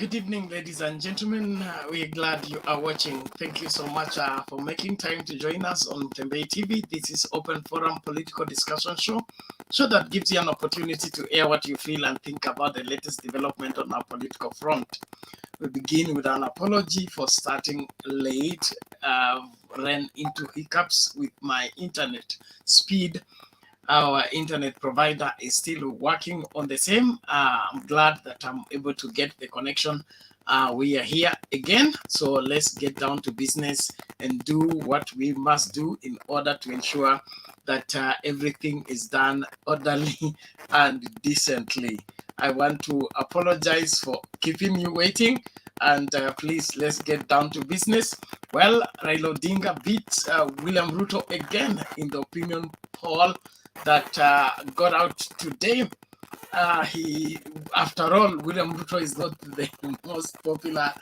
Good evening, ladies and gentlemen. We're glad you are watching. Thank you so much for making time to join us on Tembei TV. This is Open Forum Political Discussion show that gives you an opportunity to air what you feel and think about the latest development on our political front. We begin with an apology for starting late. Ran into hiccups with my internet speed. Our internet provider is still working on the same. I'm glad that I'm able to get the connection. We are here again, so let's get down to business and do what we must do in order to ensure that everything is done orderly and decently. I want to apologize for keeping you waiting, and please let's get down to business. Well, Raila Odinga beat William Ruto again in the opinion poll that got out today. After all, William Ruto is not the most popular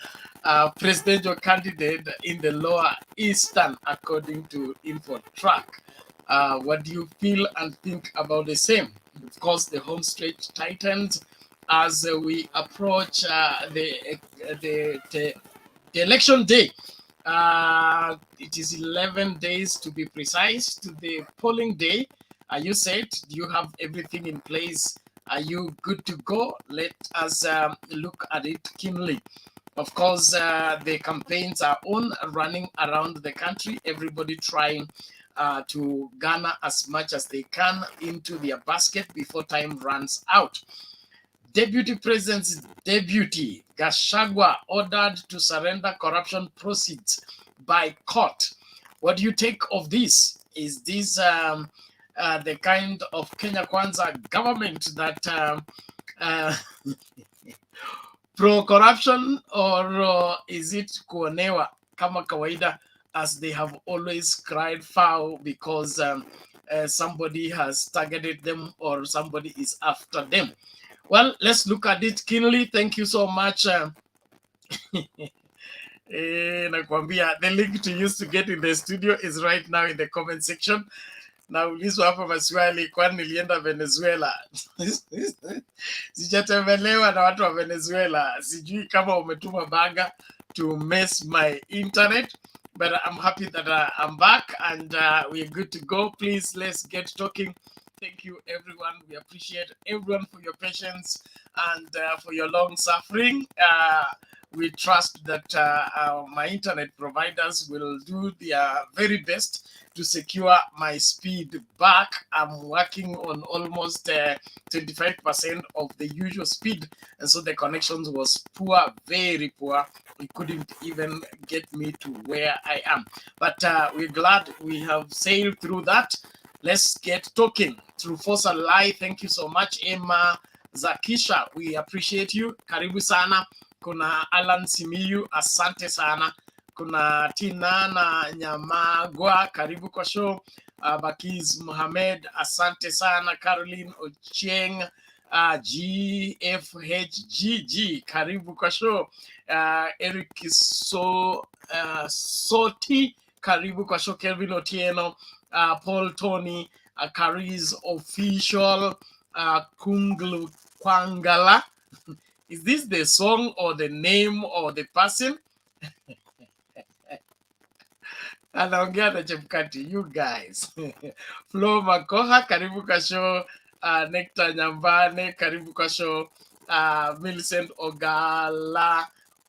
presidential candidate in the lower eastern, according to InfoTrack. What do you feel and think about the same? Of course, the home stretch tightens as we approach the election day. It is 11 days to be precise to the polling day. Are you set? Do you have everything in place? Are you good to go? Let us look at it keenly. Of course, the campaigns are on, running around the country, everybody trying to garner as much as they can into their basket before time runs out. Deputy President's deputy, GACHAGUA, ordered to surrender corruption proceeds by court. What do you take of this? Is this the kind of Kenya Kwanza government that pro-corruption, or is it kuonewa kama kawaida, as they have always cried foul because somebody has targeted them or somebody is after them? Well, let's look at it keenly. Thank you so much. Nakwambia, the link to use to get in the studio is right now in the comment section. Naulizwa hapa maswali, kwani nilienda Venezuela? Sijatembelewa na watu wa Venezuela. Sijui kama umetuma baga to mess my internet, but I'm happy that I'm back and we're good to go. Please, let's get talking. Thank you, everyone. We appreciate everyone for your patience and for your long suffering. We trust that my internet providers will do their very best to secure my speed back. I'm working on almost 25% of the usual speed, and so the connections was poor, very poor. It couldn't even get me to where I am. But we're glad we have sailed through that. Let's get talking. Through Force and Lie, thank you so much. Emma Zakisha, we appreciate you. Karibu sana. Kuna Alan Simiyu, asante sana. Kuna Tinana Nyamagwa, karibu kwa show. Bakiz Mohamed, asante sana. Caroline Ochieng, GFHGG, karibu kwa show. Eric Soti, karibu kwa show. Kelvin Otieno, Paul Tony, Kariz Official, Kunglu Kwangala. Is this the song or the name or the person? Anaongea na Chepkati, you guys. Flo Makoha, karibu kwa show. Nectar Nyambane, karibu kwa show. Millicent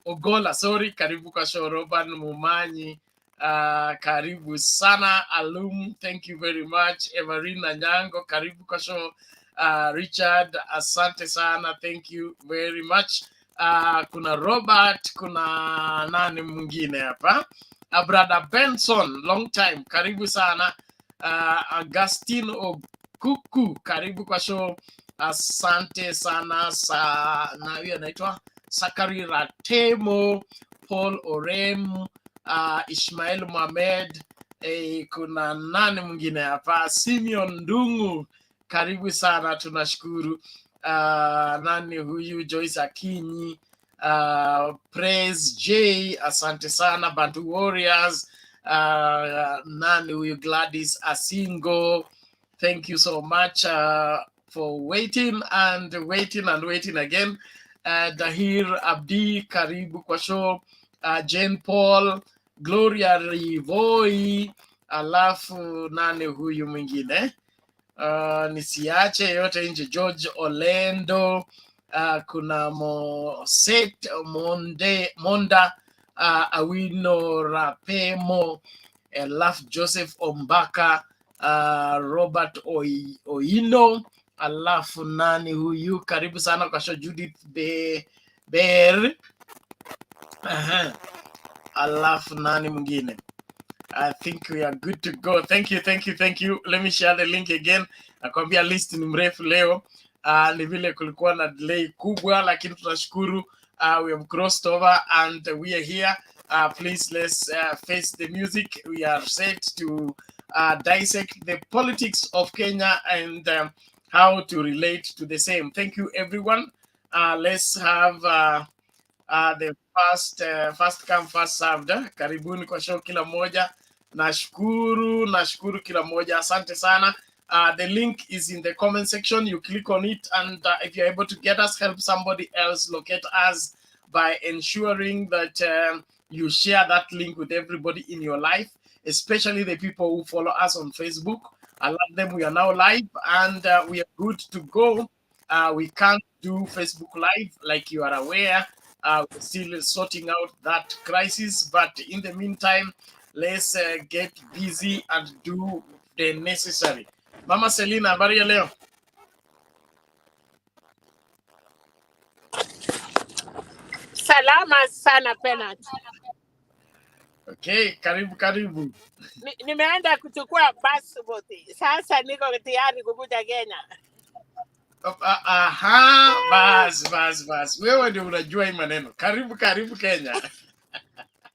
Ogola, sorry, karibu kwa show. Robin Mumanyi, karibu sana. Alum, thank you very much. Evarina Nyango, karibu kwa show. Richard, asante sana, thank you very much. Kuna Robert, kuna nani mwingine hapa? Brother Benson, long time, karibu sana. Agustin Okuku, karibu kwa show. Asante sana. Na huyo anaitwa Sakari Ratemo, Paul Orem, Ishmael Mohamed, kuna nani mwingine hapa? Simeon Ndungu, karibu sana, tunashukuru. Nani huyu? Joyce Akinyi, Praise J, asante sana. Bantu Warriors, nani huyu? Gladys Asingo, thank you so much for waiting and waiting and waiting again. Dahir Abdi, karibu kwa show. Jane Paul, Gloria Rivoi, alafu nani huyu mwingine? Nisiache yote nje, George Orlando, kuna Monda, Awino Rapemo, alafu Joseph Ombaka, Robert Oino, alafu nani huyu, karibu sana kwa show, Judith Ber, alafu nani mwingine? I think we are good to go. Thank you. Let me share the link again. Nakwambia list ni mrefu leo. Ni vile kulikuwa na delay kubwa, lakini tunashukuru. We have crossed over and we are here. Please let's face the music. We are set to dissect the politics of Kenya and how to relate to the same. Thank you, everyone. Let's have the first come first served. Karibuni kwa show kila moja. Nashukuru kila moja. Asante sana. The link is in the comment section. You click on it, and if you're able to get us, help somebody else locate us by ensuring that you share that link with everybody in your life, especially the people who follow us on Facebook. I love them. We are now live, and we are good to go. We can't do Facebook Live, like you are aware. We're still sorting out that crisis, but in the meantime, let's get busy and do the necessary. Mama Selina, habari ya leo? Salama sana Penat. Okay, karibu. Nimeenda kuchukua passport. Sasa niko tayari kukuja Kenya. Aha, bas. Wewe ndio unajua hii maneno. Karibu Kenya.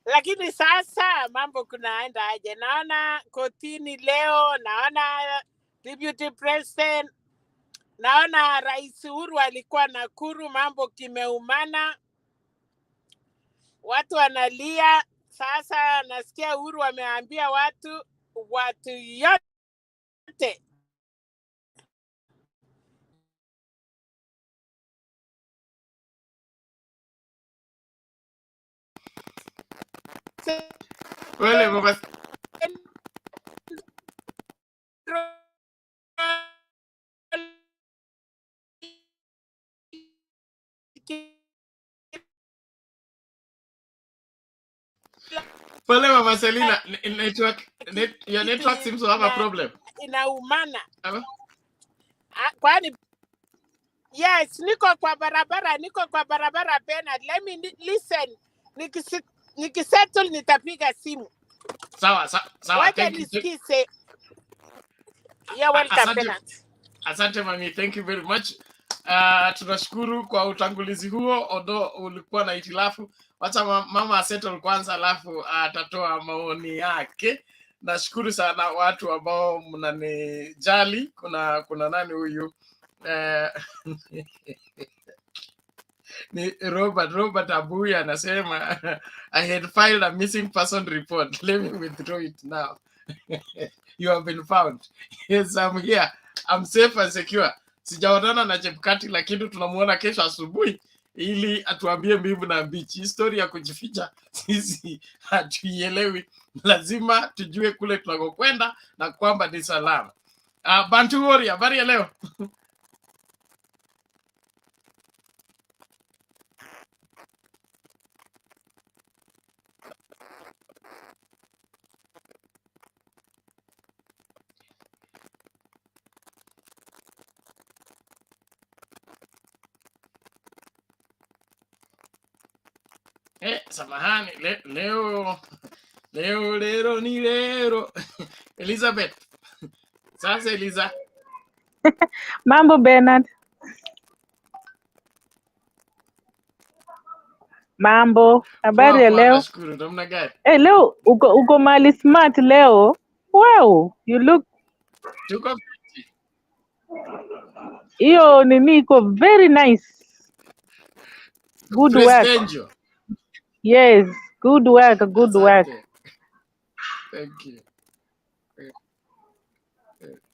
Lakini sasa mambo kunaenda aje? Naona kotini leo, naona deputy president, naona Rais Uhuru alikuwa Nakuru, mambo kimeumana. Watu wanalia. Sasa nasikia Uhuru ameambia watu yote Wale baba Pole Mama Selina, your network seems to have a problem. Inaumana. Kwani yes, niko kwa barabara Bernard. Let me listen. Nikisettle nitapiga simu. Sawa. Wacha nisikize. You're welcome, Bernard. Asante mami, thank you very much. Tunashukuru kwa utangulizi huo, odo ulikuwa na hitilafu. Wacha mama asettle kwanza, alafu atatoa maoni yake. Nashukuru sana watu ambao mnanijali. Kuna nani huyu? Ni Robert Abuya anasema I had filed a missing person report. Let me withdraw it now. You have been found. Yes, I'm here. I'm safe and secure. Sijaonana na Chebukati, lakini tunamuona kesho asubuhi ili atuambie mbivu na mbichi. Historia ya kujificha sisi hatuielewi. Lazima tujue kule tunakokwenda na kwamba ni salama. Bantu Warrior, habari ya leo? Samahani, leo ni leo. Elizabeth. Sasa Eliza. Mambo Bernard. Mambo, habari ya leo? Nashukuru, namna gani? Leo uko mali smart leo. Wow, you look. Tuko Hiyo nini iko very nice. Good work. Yes, good work. Thank you.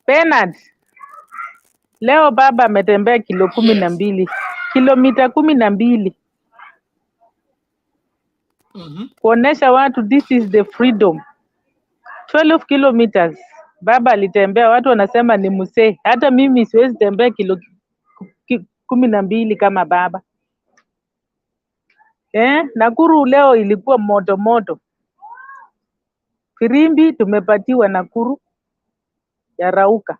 Bernard, leo baba ametembea kilo 12. kilomita 12 kuonesha watu this is the freedom. 12 kilometers baba alitembea, watu wanasema ni msee. Hata mimi siwezi tembea 12 kama baba. Nakuru leo ilikuwa moto moto. Firimbi tumepatiwa Nakuru ya rauka.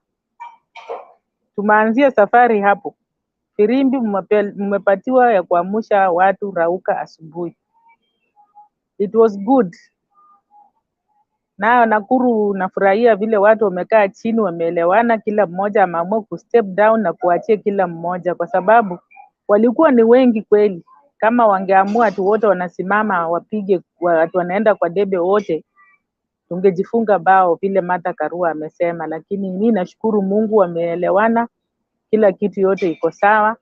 Tumeanzia safari hapo. Firimbi mmepatiwa ya kuamsha watu rauka asubuhi. It was good. Na Nakuru nafurahia vile watu wamekaa chini, wameelewana, kila mmoja ameamua ku step down na kuachia kila mmoja, kwa sababu walikuwa ni wengi kweli. Kama wangeamua watu wote wanasimama wapige, watu wanaenda kwa debe wote, tungejifunga bao vile Martha Karua amesema. Lakini mimi nashukuru Mungu wameelewana, kila kitu yote iko sawa.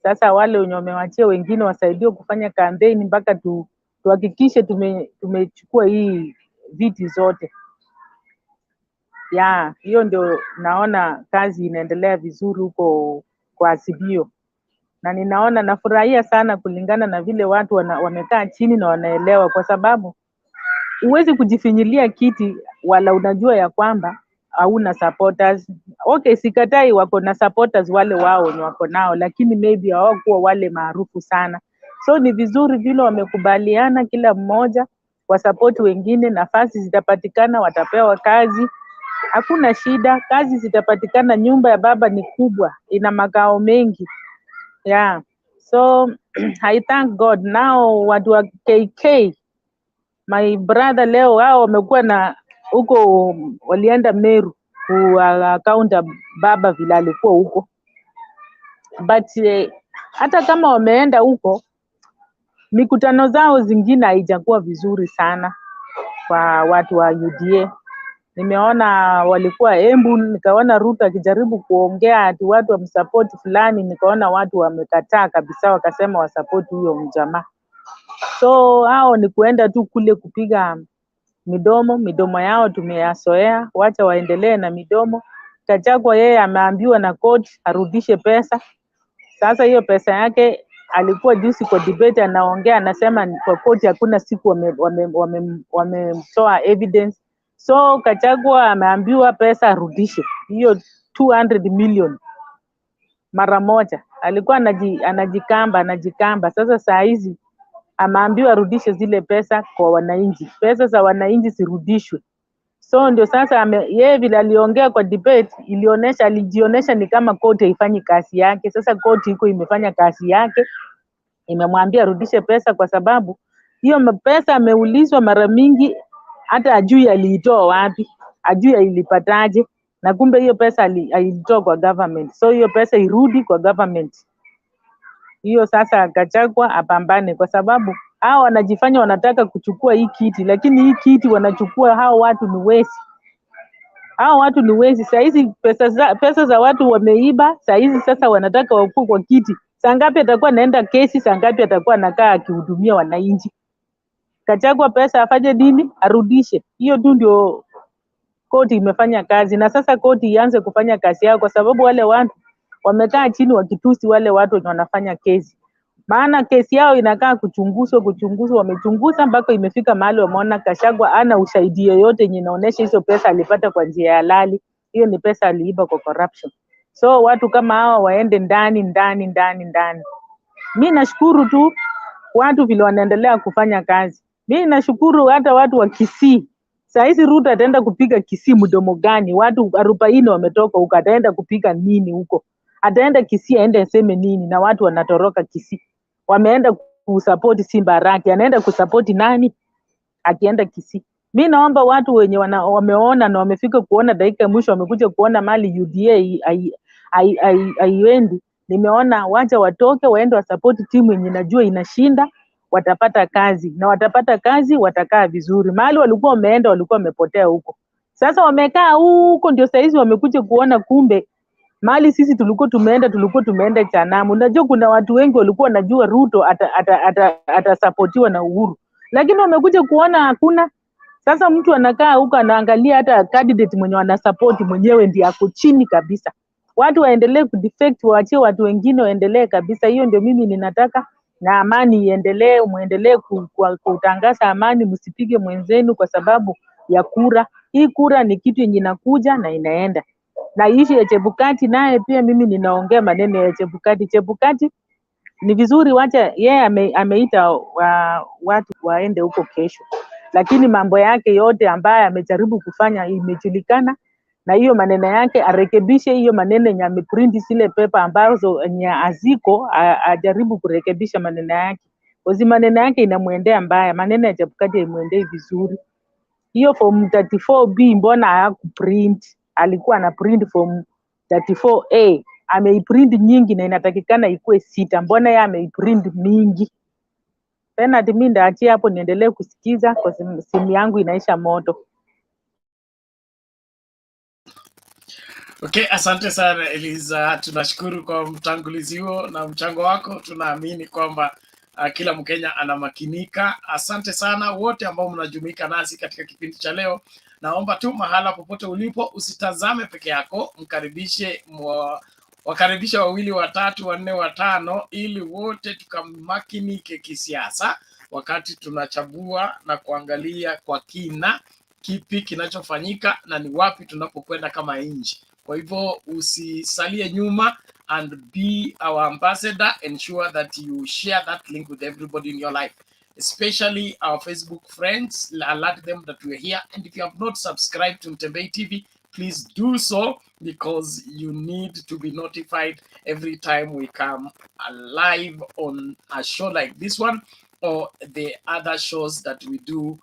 Sasa wale wenye wamewachia wengine wasaidie kufanya campaign mpaka tuhakikishe tumechukua hii viti zote. Hiyo ndio naona kazi inaendelea vizuri huko kwa Asibio. Na ninaona nafurahia sana kulingana na vile watu wamekaa chini na wanaelewa, kwa sababu huwezi kujifinyilia kiti wala unajua ya kwamba hauna supporters. Okay, sikatai wako na supporters wale wao ni wako nao, lakini maybe hawakuwa wale maarufu sana. So ni vizuri vile wamekubaliana kila mmoja wa support wengine, nafasi zitapatikana, watapewa kazi. Hakuna shida, kazi zitapatikana. Nyumba ya baba ni kubwa, ina makao mengi. So I thank God. Now watu wa KK, my brother, leo wao wamekuwa na huko, walienda Meru counter baba vile alikuwa huko. But hata kama wameenda huko, mikutano zao zingine haijakuwa vizuri sana kwa watu wa UDA. Nimeona walikuwa Embu, nikaona Ruto akijaribu kuongea ati watu wamsupport fulani, nikaona watu wamekataa kabisa, wakasema wasupport huyo mjamaa. So hao ni kuenda tu kule kupiga midomo yao tumeyasoea, wacha waendelee na midomo. Gachagua yeye ameambiwa na court arudishe pesa. Sasa hiyo pesa yake alikuwa juzi kwa debate anaongea, anasema kwa court hakuna siku wametoa evidence. So Gachagua ameambiwa pesa arudishe hiyo 200 million mara moja. Alikuwa anajikamba. Sasa saa hizi ameambiwa arudishe zile pesa kwa wananchi. Pesa za wananchi zirudishwe. So ndio sasa yeye vile aliongea kwa debate, alijionyesha ni kama court haifanyi kazi yake. Sasa court iko imefanya kazi yake, imemwambia arudishe pesa, kwa sababu hiyo pesa ameulizwa mara mingi, hata ajui aliitoa wapi, ajui alipataje, na kumbe hiyo pesa alitoa kwa government. So hiyo pesa irudi kwa government. Hiyo sasa Gachagua apambane, kwa sababu hao wanajifanya wanataka kuchukua hii kiti, lakini hii kiti wanachukua hao watu ni wezi. Hao watu ni wezi. Saa hizi pesa za watu wameiba, saa hizi sasa wanataka wakuu kwa kiti. Saa ngapi atakuwa anaenda kesi, saa ngapi atakuwa anakaa akihudumia wananchi? Gachagua pesa afanye nini? Arudishe. Hiyo tu ndio koti imefanya kazi, na sasa koti ianze kufanya kazi yao, kwa sababu wale watu wamekaa chini wakitusi wale watu wenye wanafanya kesi. Maana kesi yao inakaa kuchunguzwa, wamechunguza mpaka imefika mahali wameona Gachagua ana ushahidi yoyote yenye inaonyesha hizo pesa alipata kwa njia ya halali. Hiyo ni pesa aliiba kwa corruption. So watu kama hawa waende ndani. Mimi nashukuru tu watu vile wanaendelea kufanya kazi. Mimi nashukuru hata watu wa Kisii. Saa hizi Ruto ataenda kupiga Kisii mdomo gani? Watu 40 wametoka huko, ataenda kupiga nini huko? Ataenda Kisii aende aseme nini? Na watu wanatoroka Kisii. Wameenda kusupport Simba Arati, anaenda kusupport nani akienda Kisii? Mimi naomba watu wenye wameona na wamefika kuona dakika mwisho, wamekuja kuona mali UDA haiendi, nimeona wacha watoke waende wasupport timu yenye najua inashinda, watapata kazi, na watapata kazi watakaa vizuri. Mahali walikuwa wameenda walikuwa wamepotea huko. Sasa wamekaa huko, ndio saizi wamekuja kuona kumbe mahali sisi tulikuwa tumeenda Chanamu. Unajua kuna watu wengi walikuwa wanajua Ruto atasapotiwa na Uhuru, lakini wamekuja kuona hakuna. Sasa mtu anakaa huko anaangalia hata candidate mwenye wanasupport mwenyewe ndiye ako chini kabisa. Watu waendelee kudefect, waachie watu wengine waendelee kabisa. Hiyo ndio mimi ninataka, na amani iendelee, muendelee kutangaza amani, msipige mwenzenu kwa sababu ya kura. Hii kura ni kitu yenye inakuja na inaenda. Na ishi ya Chebukati naye pia mimi ninaongea maneno ya Chebukati. Chebukati ni vizuri, wacha yeye ameita watu waende huko kesho, lakini mambo yake yote ambayo amejaribu kufanya imejulikana, na hiyo maneno yake arekebishe hiyo maneno yenye ameprint zile pepa ambazo aziko, ajaribu kurekebisha maneno yake, kwa maneno yake inamuendea mbaya. Maneno ya Chebukati haimuendei vizuri. Hiyo form 34B mbona hakuprint? Alikuwa ana print form 34A, ameiprint nyingi na inatakikana ikuwe 6. Mbona yeye ameiprint mingi? Tena mimi ndaachia hapo niendelee kusikiza kwa simu yangu inaisha moto. Okay, asante sana Eliza, tunashukuru kwa mtangulizi huo na mchango wako. Tunaamini kwamba kila Mkenya anamakinika. Asante sana wote ambao mnajumuika nasi katika kipindi cha leo. Naomba tu mahala popote ulipo usitazame peke yako, wakaribisha wawili, watatu, wanne, watano, ili wote tukamakinike kisiasa wakati tunachagua na kuangalia kwa kina kipi kinachofanyika na ni wapi tunapokwenda kama nchi. Kwa hivyo usisalie nyuma, and be our ambassador. Ensure that you share that link with everybody in your life, especially our Facebook friends. Alert them that we're here, and if you have not subscribed to Mtembei TV, please do so, because you need to be notified every time we come live on a show like this one or the other shows that we do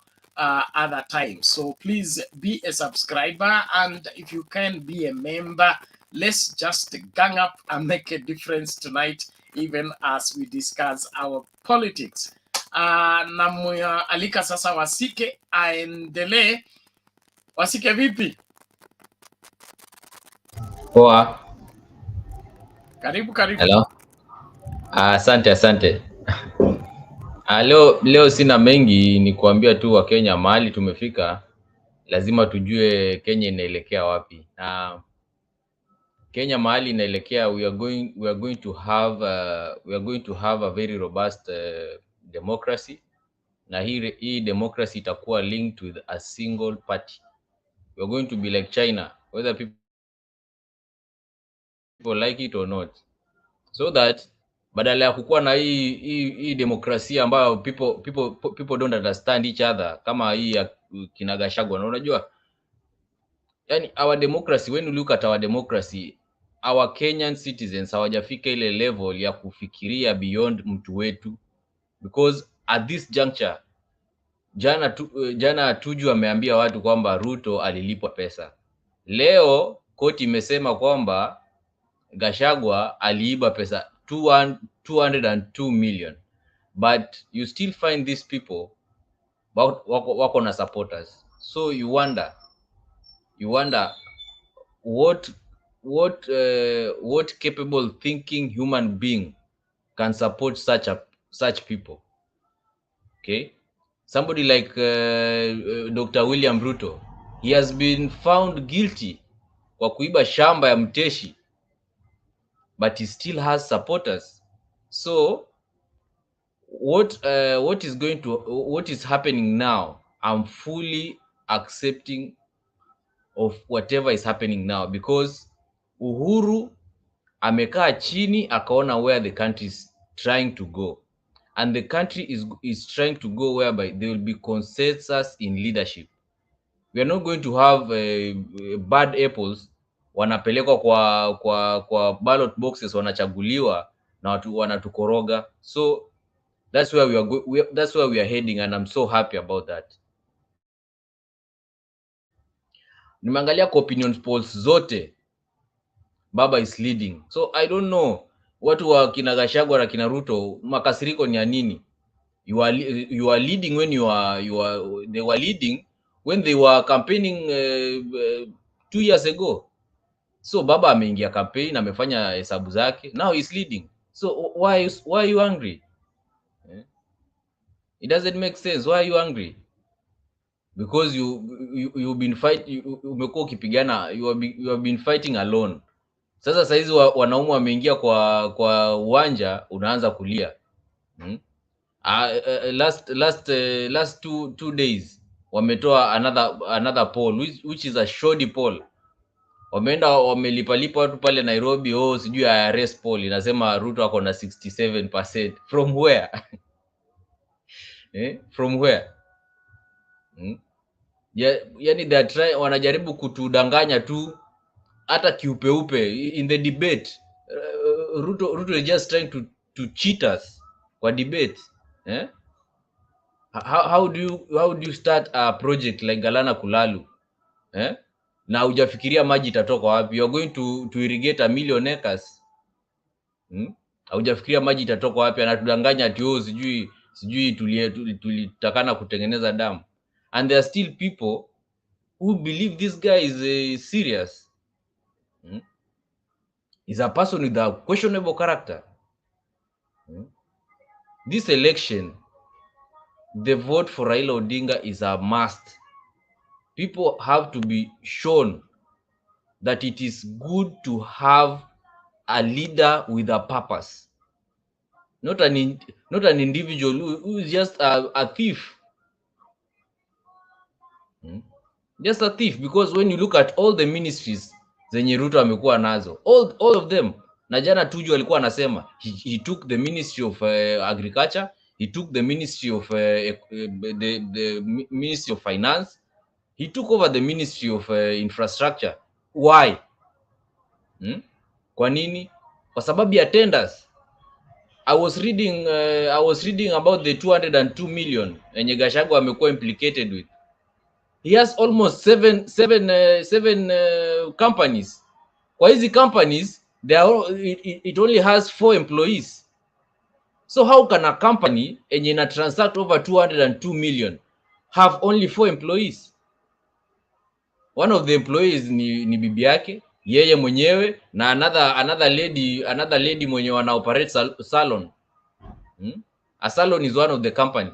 other times. So please be a subscriber, and if you can be a member, let's just gang up and make a difference tonight, even as we discuss our politics. Namualika sasa Wasike aendelee. Wasike, vipi? Poa. Karibu. Hello. Asante. Leo sina mengi, ni kuambia tu wa Kenya mahali tumefika, lazima tujue Kenya inaelekea wapi. Kenya mahali inaelekea, we are going to have a very robust democracy, na hii democracy itakuwa linked with a single party. We are going to be like China, whether people like it or not, so that badala ya kukuwa na hii demokrasia ambayo people don't understand each other, kama hii ya kina GACHAGUA. Na unajua, yani our democracy, when you look at our democracy, our Kenyan citizens hawajafika ile level ya kufikiria beyond mtu wetu, because at this juncture, jana Tuju ameambia watu kwamba Ruto alilipwa pesa. Leo koti imesema kwamba GACHAGUA aliiba pesa 202 million, but you still find these people wako na supporters. So you wonder what capable thinking human being can support such people. Okay, somebody like Dr. William Ruto, he has been found guilty kwa kuiba shamba ya Mteshi, but he still has supporters. So what is happening now, I'm fully accepting of whatever is happening now, because Uhuru amekaa chini akaona where the country is trying to go, and the country is trying to go whereby there will be consensus in leadership. We are not going to have bad apples wanapelekwa kwa ballot boxes, wanachaguliwa na watu wanatukoroga. So that's where we are heading, and I'm so happy about that. Nimeangalia kwa opinion polls zote, Baba is leading. So I don't know watu wa kina GACHAGUA na kina Ruto makasiriko ni ya nini? You are leading when they were leading when they were campaigning 2 years ago. So Baba ameingia campaign, amefanya hesabu zake, now he's leading. So why are you angry? It doesn't make sense. Why are you angry? Because you've been fighting, umekuwa ukipigana, you have been fighting alone. Sasa saizi wanaume wameingia kwa uwanja, unaanza kulia. Last two days wametoa another poll which is a shoddy poll. Wameenda wamelipalipa watu pale Nairobi, sijui IRS poll inasema Ruto ako na 67%. From where? From where? Yani wanajaribu kutudanganya tu hata kiupeupe in the debate. Ruto is just trying to cheat us kwa debate. How do you start a project like Galana Kulalu na hujafikiria maji itatoka wapi? You are going to irrigate 1 million acres. Hujafikiria maji itatoka wapi? Anatudanganya ati sijui tulitakana kutengeneza dam. And there are still people who believe this guy is serious. He's a person with a questionable character. This election, the vote for Raila Odinga is a must. People have to be shown that it is good to have a leader with a purpose, not an individual who is just a thief. Just a thief, because when you look at all the ministries zenye Ruto amekuwa nazo, all of them, na jana Tuju alikuwa anasema he took the Ministry of Agriculture, he took the Ministry of the Ministry of Finance, he took over the Ministry of Infrastructure. Why? Kwa nini? Kwa sababu ya tenders. I was reading about the 202 million yenye GACHAGUA amekuwa implicated with. He has almost seven companies. Kwa hizi companies, it only has 4 employees. So how can a company yenye ina transact over 202 million have only 4 employees? One of the employees ni bibi yake, yeye mwenyewe, na another lady mwenye wana operate salon. A salon is one of the company.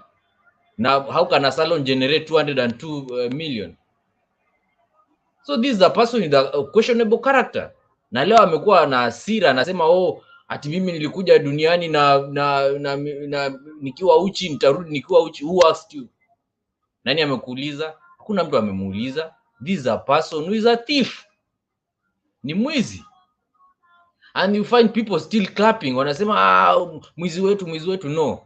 Now, how can a salon generate 202 million? So this is a person with a questionable character. Na leo amekuwa na hasira, anasema ati mimi nilikuja duniani na nikiwa uchi, nitarudi nikiwa uchi. Who asked you? Nani amekuuliza? Hakuna mtu amemuuliza. This is a person who is a thief. Ni mwizi. And you find people still clapping, wanasema mwizi wetu. No.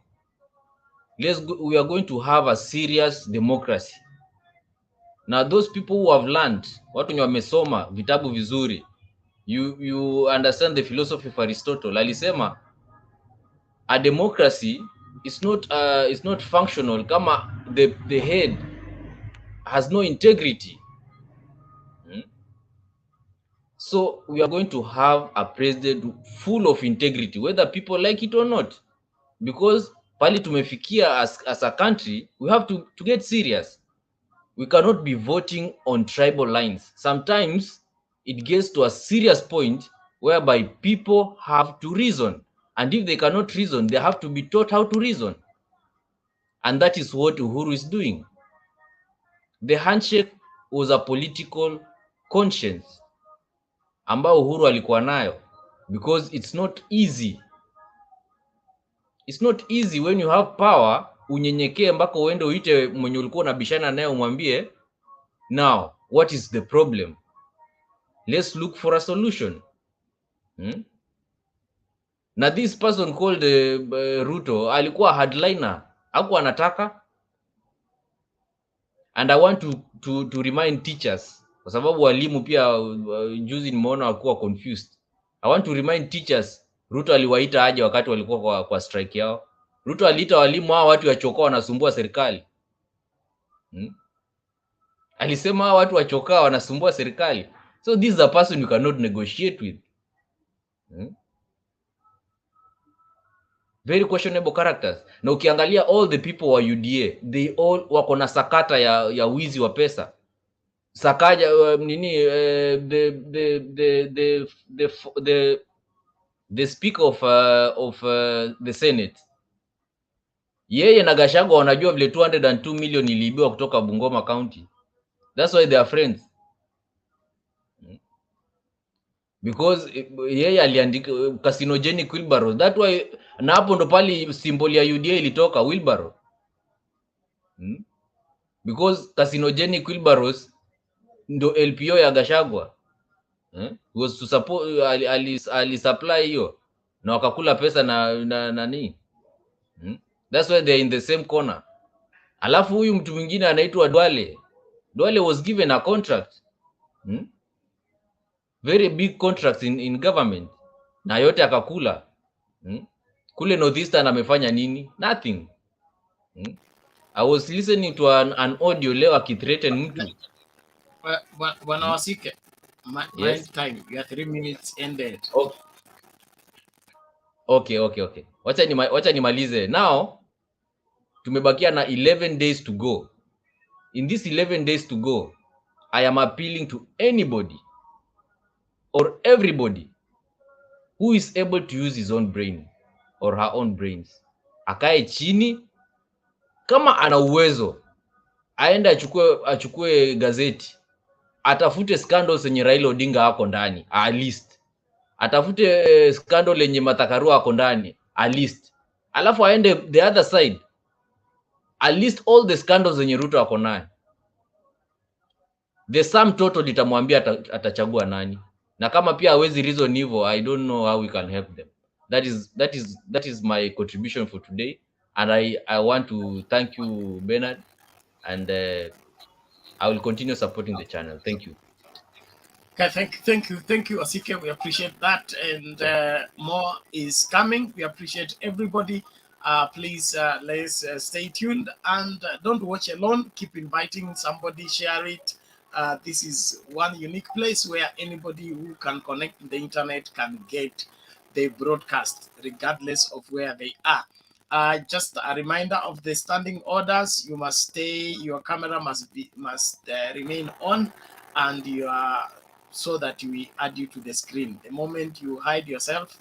We are going to have a serious democracy. Now those people who have learned, watu wenye wamesoma vitabu vizuri, you understand the philosophy of Aristotle. Alisema a democracy is not functional kama the head has no integrity. So we are going to have a president full of integrity, whether people like it or not, because pali tumefikia as a country, we have to get serious. We cannot be voting on tribal lines. Sometimes it gets to a serious point whereby people have to reason, and if they cannot reason, they have to be taught how to reason. And that is what Uhuru is doing. The handshake was a political conscience ambao Uhuru alikuwa nayo, because it's not easy. It's not easy when you have power unyenyekee mpaka uende uite mwenye ulikuwa unabishana naye umwambie, now what is the problem, let's look for a solution. Na this person called Ruto alikuwa hardliner, hakuwa anataka. And I want to remind teachers, kwa sababu walimu pia juzi nimeona wakuwa confused. I want to remind teachers, Ruto aliwaita aje wakati walikuwa kwa strike yao? Ruto aliita walimu hao watu wachokaa wanasumbua serikali. Alisema hao watu wachokaa wanasumbua serikali. So this is a person you cannot negotiate with. Very questionable characters. Na ukiangalia all the people wa UDA, they all wako na sakata ya wizi wa pesa. Sakaja the speaker of the Senate, yeye na GACHAGUA wanajua vile 202 million iliibiwa kutoka Bungoma County. That's why they are friends. because yeye aliandika carcinogenic wheelbarrow. That why, na hapo ndo pali symbol ya UDA ilitoka, wheelbarrow. Because carcinogenic wheelbarrows ndo LPO ya Gachagua. Was to support, ali supply hiyo na wakakula pesa na nani. That's why they're in the same corner. Alafu huyu mtu mwingine anaitwa Duale was given a contract, very big contracts in government, na yote akakula. Kule Northeastern amefanya nini? Nothing. I was listening to an audio leo akithreaten mtu. Bwana Wasike, Yes. time, your 3 minutes ended. Okay. Wacha nimalize. Now tumebakia na 11 days to go. In these 11 days to go, I am appealing to anybody or everybody who is able to use his own brain or her own brains. Akae chini, kama ana uwezo aende achukue gazeti, atafute scandals zenye Raila Odinga hako ndani, at least atafute scandal yenye Matakarua hako ndani, at least, alafu aende the other side, at least all the scandals zenye Ruto hako nayo, the sum total itamwambia atachagua nani. Na kama pia hawezi reason hivyo, I don't know how we can help them. That is my contribution for today, and I want to thank you, Bernard, and I will continue supporting the channel. Thank you. Okay, thank you, Wasike. We appreciate that, and more is coming. We appreciate everybody. Please let's stay tuned, and don't watch alone. Keep inviting somebody, share it. This is one unique place where anybody who can connect to the internet can get the broadcast, regardless of where they are. Just a reminder of the standing orders: you must stay, your camera must remain on, and you are, so that we add you to the screen. The moment you hide yourself,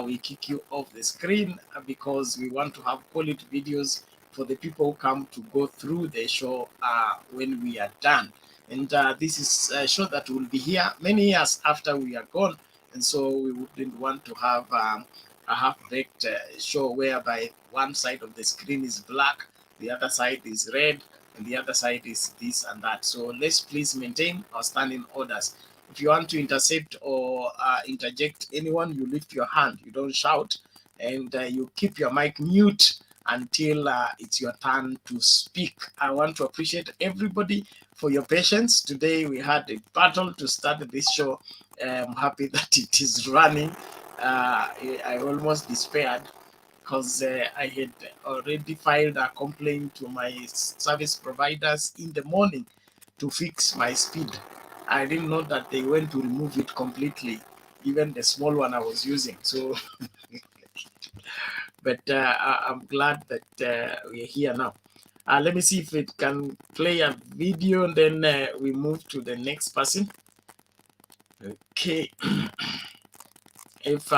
we kick you off the screen, because we want to have quality videos for the people who come to go through the show when we are done. And this is a show that will be here many years after we are gone, and so we wouldn't want to have a half-baked show whereby one side of the screen is black, the other side is red, and the other side is this and that. So let's please maintain our standing orders. If you want to intercept or interject anyone, you lift your hand, you don't shout, and you keep your mic mute until it's your turn to speak. I want to appreciate everybody for your patience. Today we had a battle to start this show. I'm happy that it is running. I almost despaired, because I had already filed a complaint to my service providers in the morning to fix my speed. I didn't know that they went to remove it completely, even the small one I was using. So, but I'm glad that we're here now. Let me see if it can play a video, and then we move to the next person. Okay. If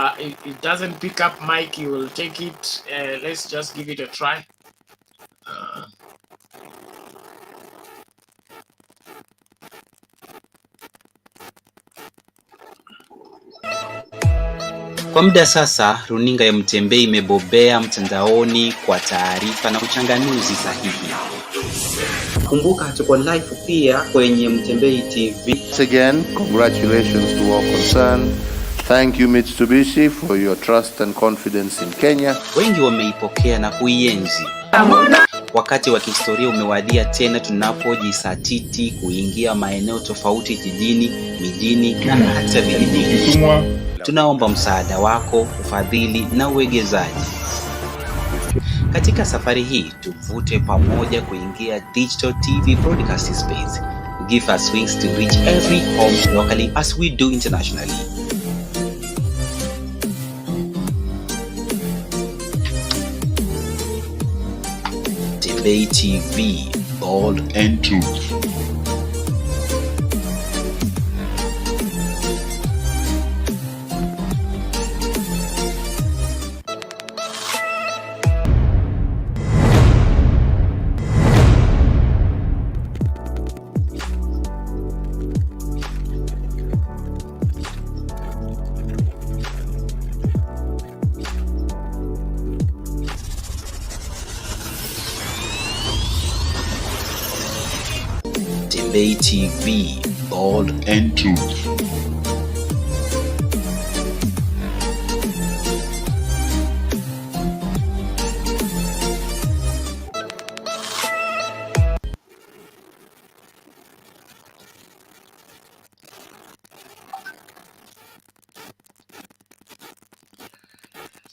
it doesn't pick up mic, you will take it. Let's just give it a try. Kwa muda sasa, runinga ya Mtembei imebobea mtandaoni kwa taarifa na uchanganuzi sahihi. Kumbuka tuko live pia kwenye Mtembei TV. Once again, congratulations to all concerned. Thank you Mitsubishi for your trust and confidence in Kenya. Wengi wameipokea na kuienzi. Wakati wa kihistoria umewadia tena tunapojisatiti kuingia maeneo tofauti jijini, mijini na hata vijijini. Tunaomba msaada wako, ufadhili na uwegezaji. Katika safari hii tuvute pamoja kuingia digital TV broadcasting space. Give us wings to reach every home locally as we do internationally. Mtembei TV, bold and truth. Mtembei TV, bold and truth.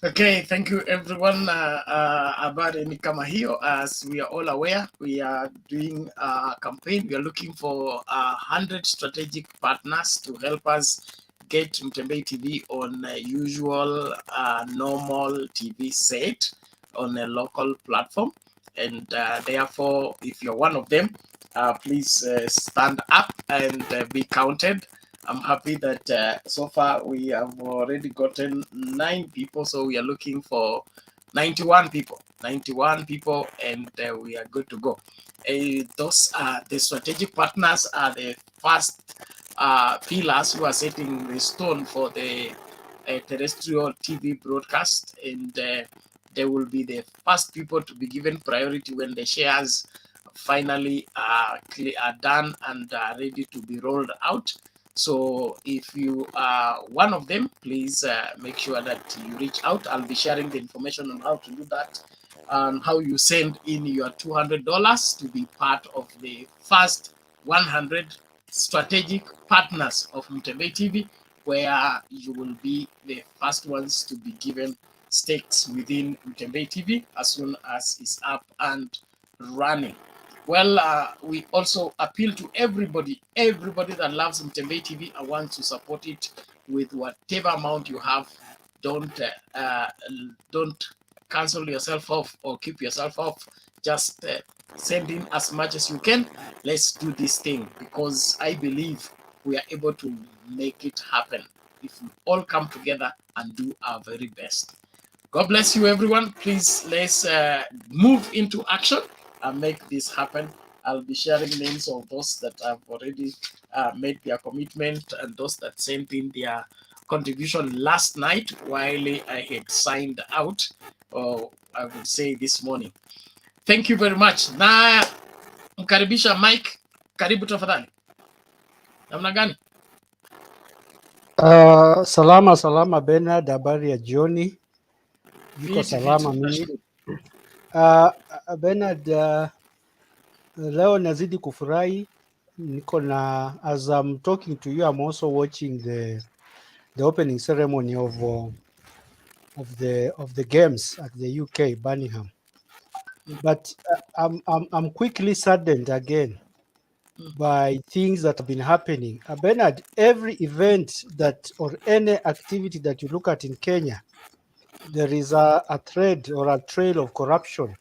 Okay, thank you everyone. Habari ni kama hiyo. As we are all aware, we are doing a campaign. We are looking for 100 strategic partners to help us get Mtembei TV on a usual normal TV set on a local platform. And therefore, if you're one of them, please stand up and be counted. I'm happy that so far we have already gotten 9 people, so we are looking for 91 people. 91 people, and we are good to go. Those are the strategic partners, are the first pillars who are setting the stone for the terrestrial TV broadcast, and they will be the first people to be given priority when the shares finally are done and are ready to be rolled out. So if you are one of them, please make sure that you reach out. I'll be sharing the information on how to do that and how you send in your $200 to be part of the first 100 strategic partners of Mtembei TV, where you will be the first ones to be given stakes within Mtembei TV as soon as it's up and running. Well, we also appeal to everybody that loves Mtembei TV and wants to support it with whatever amount you have. Don't cancel yourself off or keep yourself off. Just send in as much as you can. Let's do this thing, because I believe we are able to make it happen if we all come together and do our very best. God bless you, everyone. Please, let's move into action and make this happen. I'll be sharing names of those that have already made their commitment and those that sent in their contribution last night while I had signed out, or I would say this morning. Thank you very much. Na mkaribisha Mike, karibu tafadhali. Namna gani? Salama Bernard, habari ya jioni. Niko salama mimi. Bernard, leo nazidi kufurahi. Niko na, as I'm talking to you, I'm also watching the opening ceremony of the games at the UK, Birmingham. But I'm quickly saddened again by things that have been happening. Bernard, every event that or any activity that you look at in Kenya, there is a thread or a trail of corruption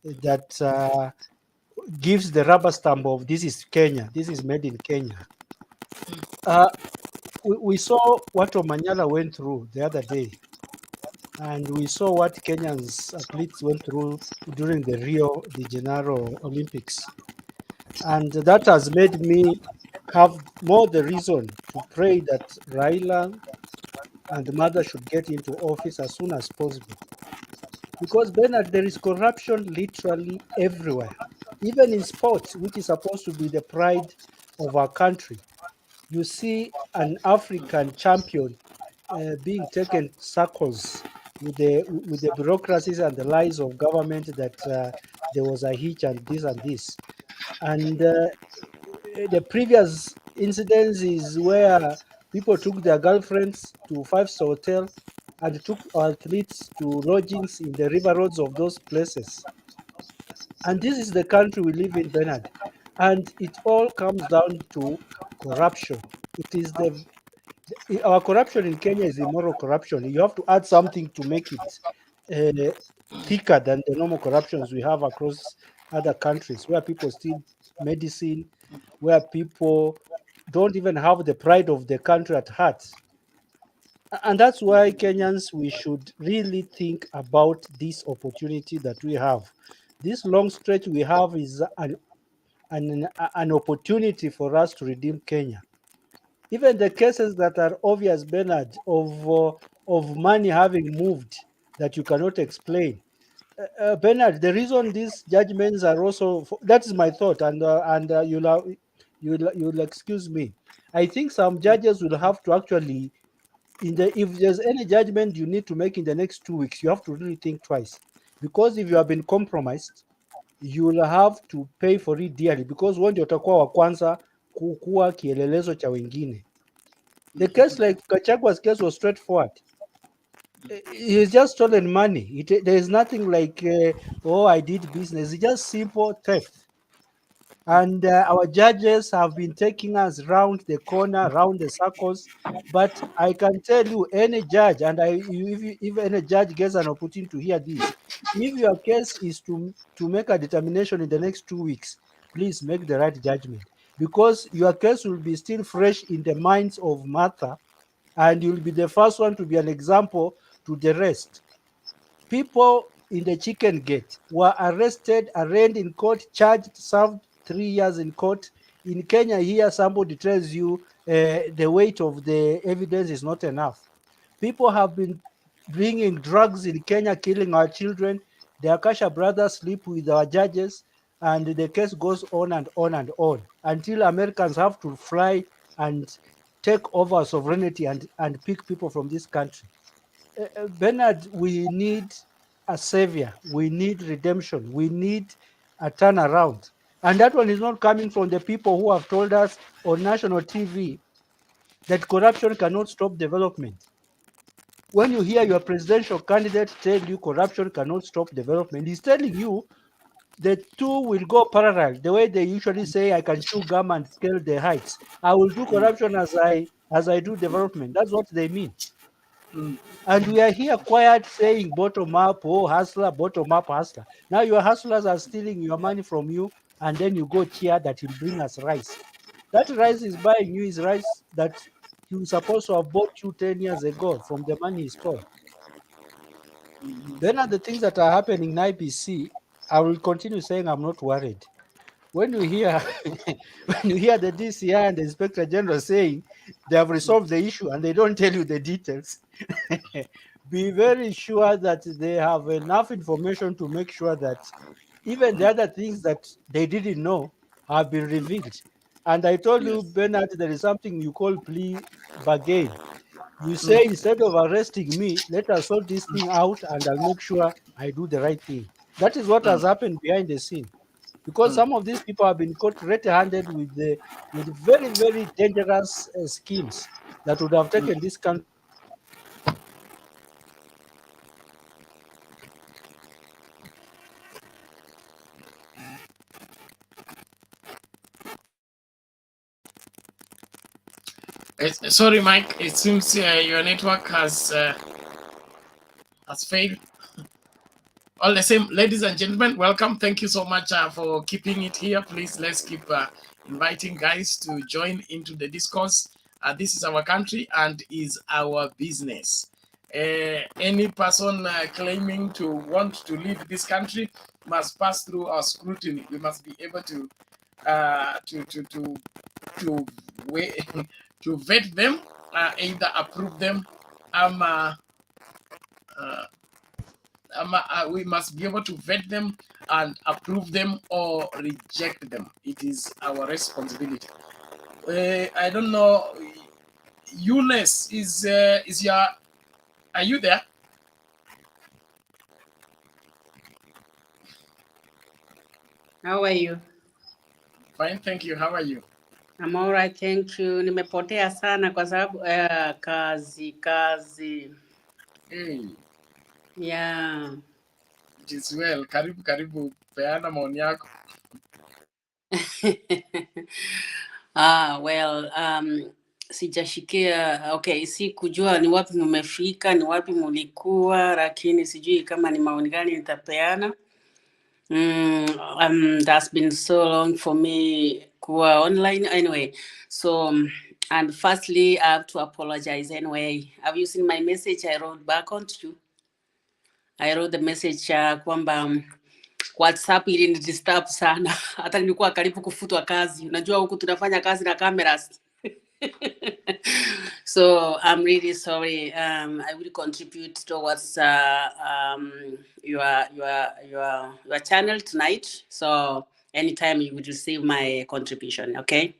that gives the rubber stamp of this is Kenya, this is made in Kenya. We saw what Omanyala went through the other day, and we saw what Kenyans athletes went through during the Rio de Janeiro Olympics. And that has made me have more the reason to pray that Raila and the mother should get into office as soon as possible. Because, Bernard, there is corruption literally everywhere. Even in sports, which is supposed to be the pride of our country, you see an African champion being taken circles with the bureaucracies and the lies of government that there was a hitch and this and this. And the previous incidents is where people took their girlfriends to five-star hotel and took athletes to lodgings in the river roads of those places. And this is the country we live in, Bernard. And it all comes down to corruption. It is our corruption in Kenya is immoral corruption. You have to add something to make it thicker than the normal corruptions we have across other countries, where people steal medicine, where people don't even have the pride of the country at heart. And that's why Kenyans, we should really think about this opportunity that we have. This long stretch we have is an opportunity for us to redeem Kenya. Even the cases that are obvious, Bernard, of money having moved that you cannot explain. Bernard, the reason these judgments are also, that is my thought, and You'll excuse me. I think some judges will have to actually, if there's any judgment you need to make in the next 2 weeks, you have to really think twice, because if you have been compromised, you will have to pay for it dearly, because wewe ndio utakuwa wa kwanza kuwa kielelezo cha wengine. The case like Gachagua's case was straightforward. He's just stolen money. There is nothing like, oh, I did business. It's just simple theft. And our judges have been taking us round the corner, round the circles. But I can tell you, any judge, and if any judge gets an opportunity to hear this, if your case is to make a determination in the next 2 weeks, please make the right judgment, because your case will be still fresh in the minds of Martha, and you'll be the first one to be an example to the rest. People in the chicken gate were arrested, arraigned in court, charged, served 3 years in court. In Kenya here, somebody tells you the weight of the evidence is not enough. People have been bringing drugs in Kenya, killing our children. The Akasha brothers sleep with our judges, and the case goes on and on and on until Americans have to fly and take over sovereignty and pick people from this country. Bernard, we need a savior. We need redemption. We need a turnaround. And that one is not coming from the people who have told us on national TV that corruption cannot stop development. When you hear your presidential candidate tell you corruption cannot stop development, he's telling you the two will go parallel. The way they usually say, I can chew gum and scale the heights. I will do corruption as I do development. That's what they mean. And we are here quiet saying bottom up, oh, hustler, bottom up, hustler. Now your hustlers are stealing your money from you, and then you go cheer that he'll bring us rice. That rice is buying you is rice that he was supposed to have bought you 10 years ago from the money he stole. Then are the things that are happening in IPC. I will continue saying I'm not worried. When you hear the DCI and the Inspector General saying they have resolved the issue and they don't tell you the details, be very sure that they have enough information to make sure that even the other things that they didn't know have been revealed. And I told you, Bernard, there is something you call plea bargain. You say, instead of arresting me, let us sort this thing out and I'll make sure I do the right thing. That is what has happened behind the scene. Because some of these people have been caught red-handed with very, very dangerous schemes that would have taken this country. Sorry, Mike. It seems your network has failed. All the same, ladies and gentlemen, welcome. Thank you so much for keeping it here. Please, let's keep inviting guys to join into the discourse. This is our country and is our business. Any person claiming to want to lead this country must pass through our scrutiny. We must be able to vet them, either approve them, we must be able to vet them and approve them or reject them. It is our responsibility. I don't know. Eunice, are you there? How are you? Fine, thank you. How are you? I'm all right, thank you. Nimepotea sana kwa sababu kazi. Hey. Yeah. It is well. Karibu. Peana maoni yako. Well, sijashikia, okay, si kujua ni wapi mmefika, ni wapi mulikuwa, lakini sijui kama ni maoni gani nitapeana. That's been so long for me kuwa online anyway. So, and firstly, I have to apologize anyway. Have you seen my message I wrote back on to you? I wrote the message kwamba WhatsApp ilinidisturb sana. Hata nilikuwa karibu kufutwa kazi. Unajua huku tunafanya kazi na cameras. So I'm really sorry. I will contribute towards your channel tonight. So anytime you would receive my contribution, okay?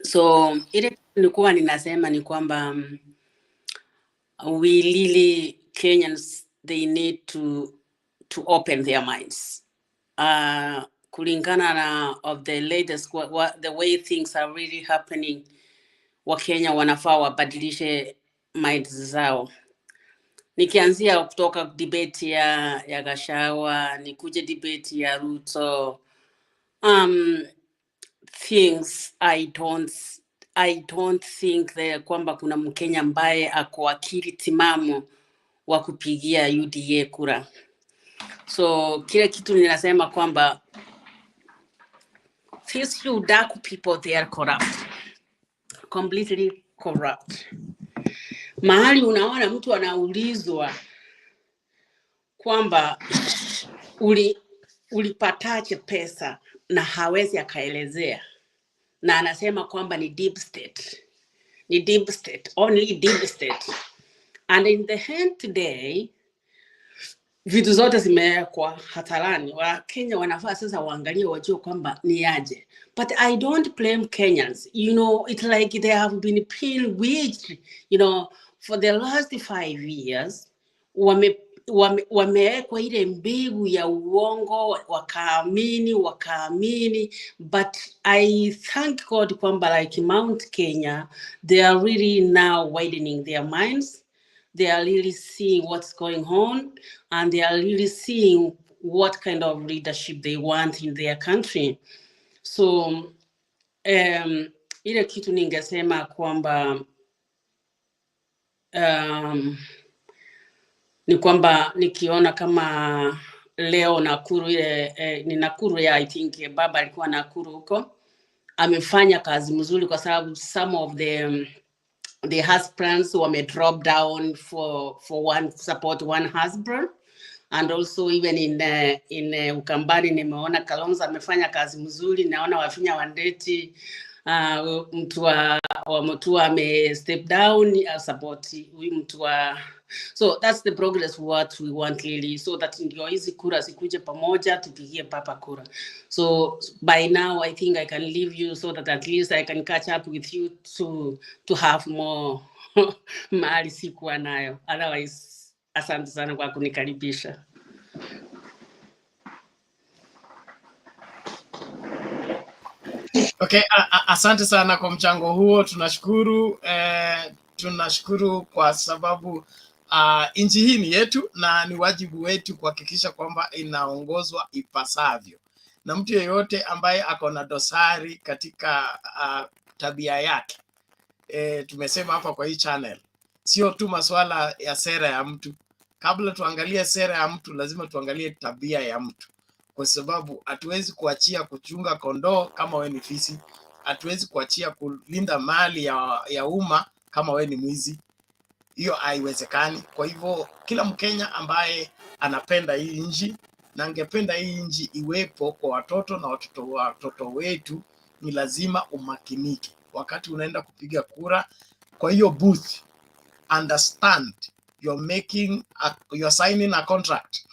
So ile nilikuwa ninasema ni kwamba we really Kenyans, they need to open their minds. Kulingana na of the latest what the way things are really happening, Wakenya wanafaa wabadilishe minds zao. Nikianzia kutoka debate ya GACHAGUA, nikuje debate ya Ruto, things I don't think kwamba kuna Mkenya ambaye ako akili timamu wa kupigia UDA kura. So kile kitu ninasema kwamba these few dark people, they are corrupt, completely corrupt. Mahali unaona mtu anaulizwa kwamba ulipataje pesa na hawezi akaelezea, na anasema kwamba ni deep state, only deep state. And in the end today, vitu zote zimewekwa hatarani. Wakenya wanafaa sasa waangalie, wajue kwamba ni aje. But I don't blame Kenyans. You know, it's like they have been bewitched, you know, for the last 5 years. Wamewekwa ile mbegu ya uongo, wakaamini. But I thank God kwamba like Mount Kenya, they are really now widening their minds. They are really seeing what's going on, and they are really seeing what kind of leadership they want in their country. So ile kitu ningesema kwamba ni kwamba nikiona kama leo Nakuru ni Nakuru ya I think baba alikuwa Nakuru huko, amefanya kazi mzuri kwa sababu some of the husbands were drop down for one support one husband. And also even in Ukambani nimeona Kalonzo amefanya kazi mzuri, naona Wafinya Wandeti mtu wa Mutua ame step down support huyu mtu wa. So that's the progress what we want really, so that ndio hizi kura sikuje pamoja tupigie papa kura. So by now I think I can leave you so that at least I can catch up with you to have more mahali sikuwa nayo. Otherwise, asante sana kwa kunikaribisha. Okay, asante sana kwa mchango huo. Tunashukuru tunashukuru kwa sababu nchi hii ni yetu na ni wajibu wetu kuhakikisha kwamba inaongozwa ipasavyo. Na mtu yeyote ambaye ako na dosari katika tabia yake, tumesema hapa kwa hii channel, sio tu masuala ya sera ya mtu. Kabla tuangalie sera ya mtu, lazima tuangalie tabia ya mtu, kwa sababu hatuwezi kuachia kuchunga kondoo kama wewe ni fisi. Hatuwezi kuachia kulinda mali ya umma kama wewe ni mwizi. Hiyo haiwezekani. Kwa hivyo kila Mkenya ambaye anapenda hii nchi na angependa hii nchi iwepo kwa watoto na watoto wetu, ni lazima umakinike wakati unaenda kupiga kura. Kwa hiyo booth, understand you're signing a contract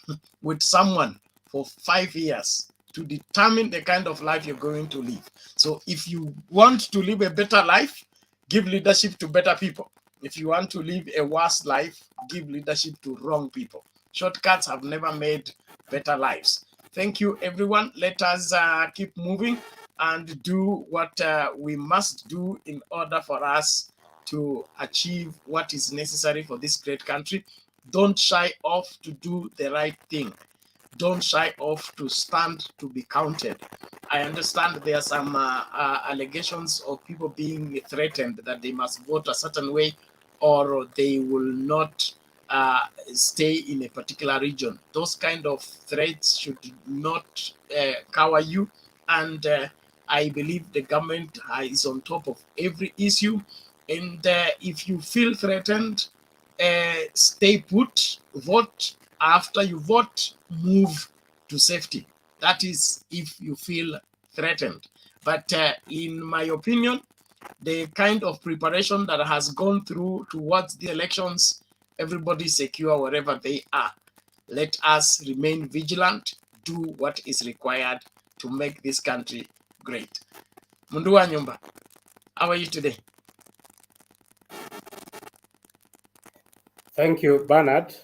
with someone for 5 years to determine the kind of life you're going to live. So if you want to live a better life, give leadership to better people. If you want to live a worse life, give leadership to wrong people. Shortcuts have never made better lives. Thank you, everyone. Let us keep moving and do what we must do in order for us to achieve what is necessary for this great country. Don't shy off to do the right thing. Don't shy off to stand to be counted. I understand there are some allegations of people being threatened that they must vote a certain way or they will not stay in a particular region. Those kind of threats should not cover you. And I believe the government is on top of every issue. And if you feel threatened, stay put, vote. After you vote, move to safety. That is if you feel threatened. But in my opinion, the kind of preparation that has gone through towards the elections, everybody secure wherever they are. Let us remain vigilant, do what is required to make this country great. Mundu wa nyumba, how are you today? Thank you, Bernard.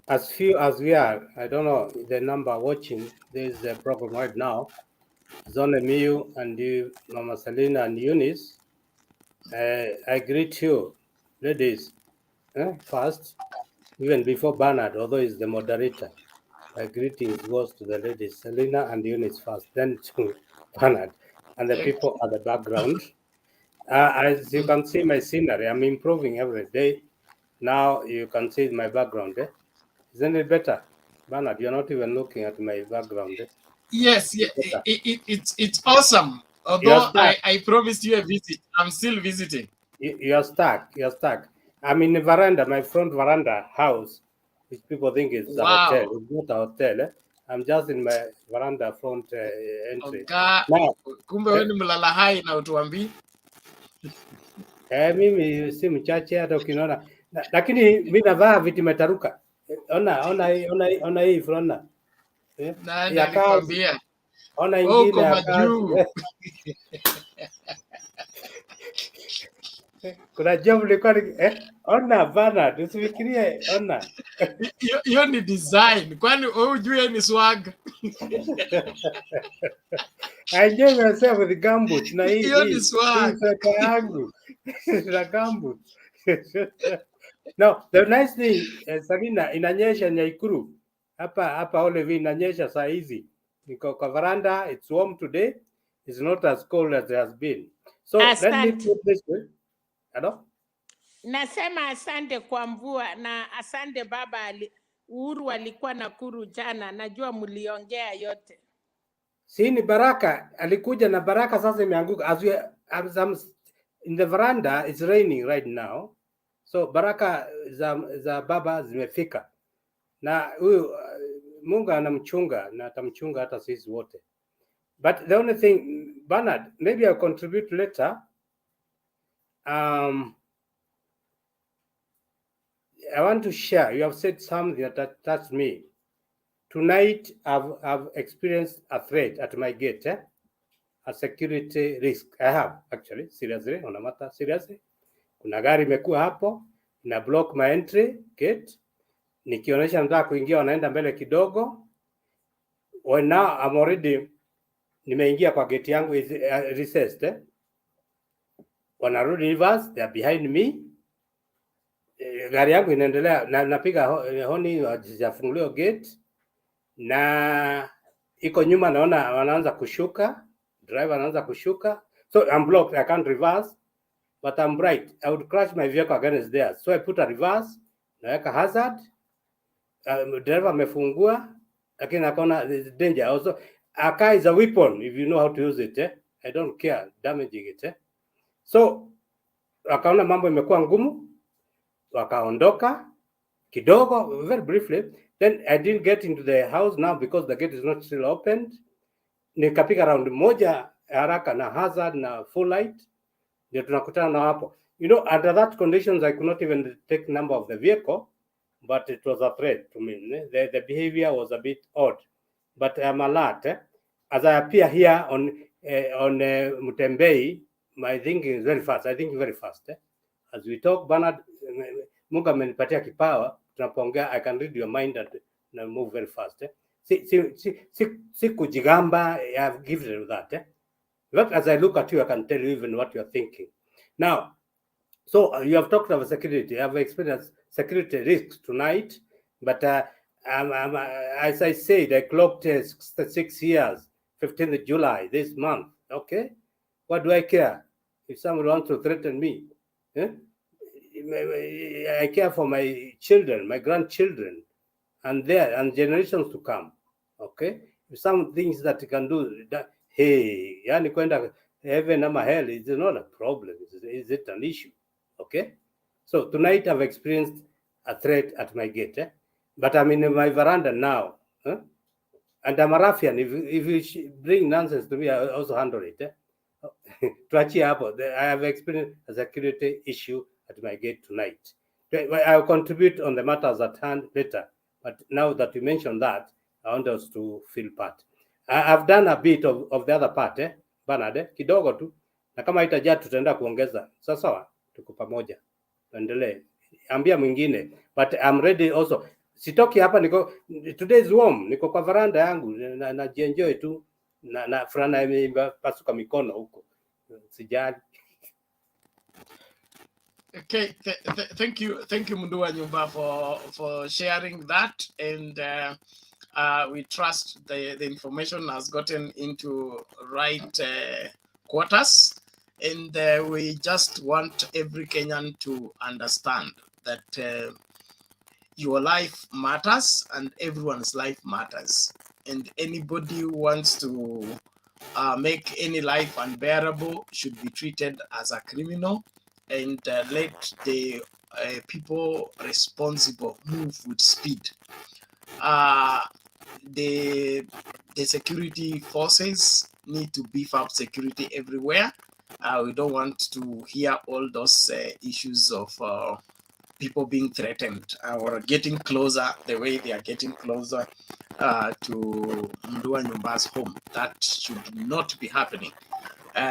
As few as we are, I don't know the number watching this program right now. It's only me and you, Mama Selina and Eunice. I greet you, ladies, first, even before Bernard, although he's the moderator. My greetings goes to the ladies, Selina and Eunice first, then to Bernard and the people at the background. As you can see my scenery, I'm improving every day. Now you can see my background. Isn't it better? Bernard, you're not even looking at my background. Yes, it's awesome. Although I promised you a visit, I'm still visiting. You're stuck. I'm in a veranda, my front veranda house, which people think is a hotel. It's not a hotel. I'm just in my veranda front entry. Now, kumbe wewe ni mlala hai na utuambii? Mimi si mchache hata ukiniona. Lakini mimi navaa viti metaruka. Ona hii front. Nani alikwambia? Ona ingine ya kazi. Kuna job ilikuwa ona bana, usifikirie ona. Hiyo ni design. Kwani wewe hujui ni swag? I enjoy myself with the gumboot na hii. Hiyo ni swag. Hii yangu. Na gumboot. No, the nice thing, Sabina, inanyesha Nyaikuru. Hapa Olevi inanyesha saa hizi. Niko kwa veranda, it's warm today. It's not as cold as it has been. So let me put this way. Hello? Nasema asante kwa mvua na asante baba Uhuru alikuwa Nakuru jana, najua mliongea yote. Si ni baraka, alikuja na baraka sasa imeanguka. As I'm in the veranda, it's raining right now. So baraka za baba zimefika. Na huyu Mungu anamchunga na atamchunga hata sisi wote. But the only thing, Bernard, maybe I'll contribute later. I want to share. You have said something that touched me. Tonight, I've experienced a threat at my gate, a security risk. I have, actually, seriously, on a matter, seriously. Kuna gari imekuwa hapo, na block my entry gate. Nikionyesha nataka kuingia, wanaenda mbele kidogo. When now I'm already, nimeingia kwa gate yangu is recessed. Wanarudi reverse, they are behind me. Gari yangu inaendelea, napiga honi, hajafunguliwa gate. Na iko nyuma naona wanaanza kushuka, driver anaanza kushuka. So I'm blocked, I can't reverse, but I'm bright. I would crash my vehicle against theirs. So I put a reverse, naweka hazard. Driver amefungua, lakini akaona there's danger. Also, a car is a weapon if you know how to use it. I don't care damaging it. So wakaona mambo imekuwa ngumu, wakaondoka kidogo, very briefly. Then I didn't get into the house now because the gate is not still opened. Nikapiga round moja haraka na hazard na full light. Ndio tunakutana na hapo. You know, under that conditions, I could not even take number of the vehicle, but it was a threat to me. The behavior was a bit odd, but I'm alert. As I appear here on Mutembei, my thinking is very fast. I think very fast. As we talk, Bernard, Mungu amenipatia kipawa. I can read your mind and move very fast. Si kujigamba, I've given you that. But as I look at you, I can tell you even what you're thinking. Now, so you have talked about security. I've experienced security risks tonight, but as I said, I clocked 6 years, 15th July, this month. Okay, what do I care if someone wants to threaten me? I care for my children, my grandchildren, and generations to come. Okay, if some things that you can do, hey, yani kwenda heaven ama hell is not a problem. Is it an issue? Okay, so tonight I've experienced a threat at my gate, but I'm in my veranda now, and I'm a ruffian. If you bring nonsense to me, I also handle it. I have experienced a security issue at my gate tonight. I'll contribute on the matters at hand later, but now that you mentioned that, I want us to feel part. I've done a bit of the other part, Bernard, kidogo tu, na kama itajaa tutaenda kuongeza. Sawa, tuko pamoja. Tuendelee. Ambia mwingine, but I'm ready also. Sitoki hapa, niko today is warm, niko kwa veranda yangu na jienjoy tu na fulana imepasuka mikono huko. Sijali. Okay, thank you Mundua Nyumba for sharing that, and we trust the information has gotten into right quarters, and we just want every Kenyan to understand that your life matters and everyone's life matters, and anybody who wants to make any life unbearable should be treated as a criminal, and let the people responsible move with speed. The security forces need to beef up security everywhere. We don't want to hear all those issues of people being threatened or getting closer the way they are getting closer to Mundua Nyumba's home. That should not be happening.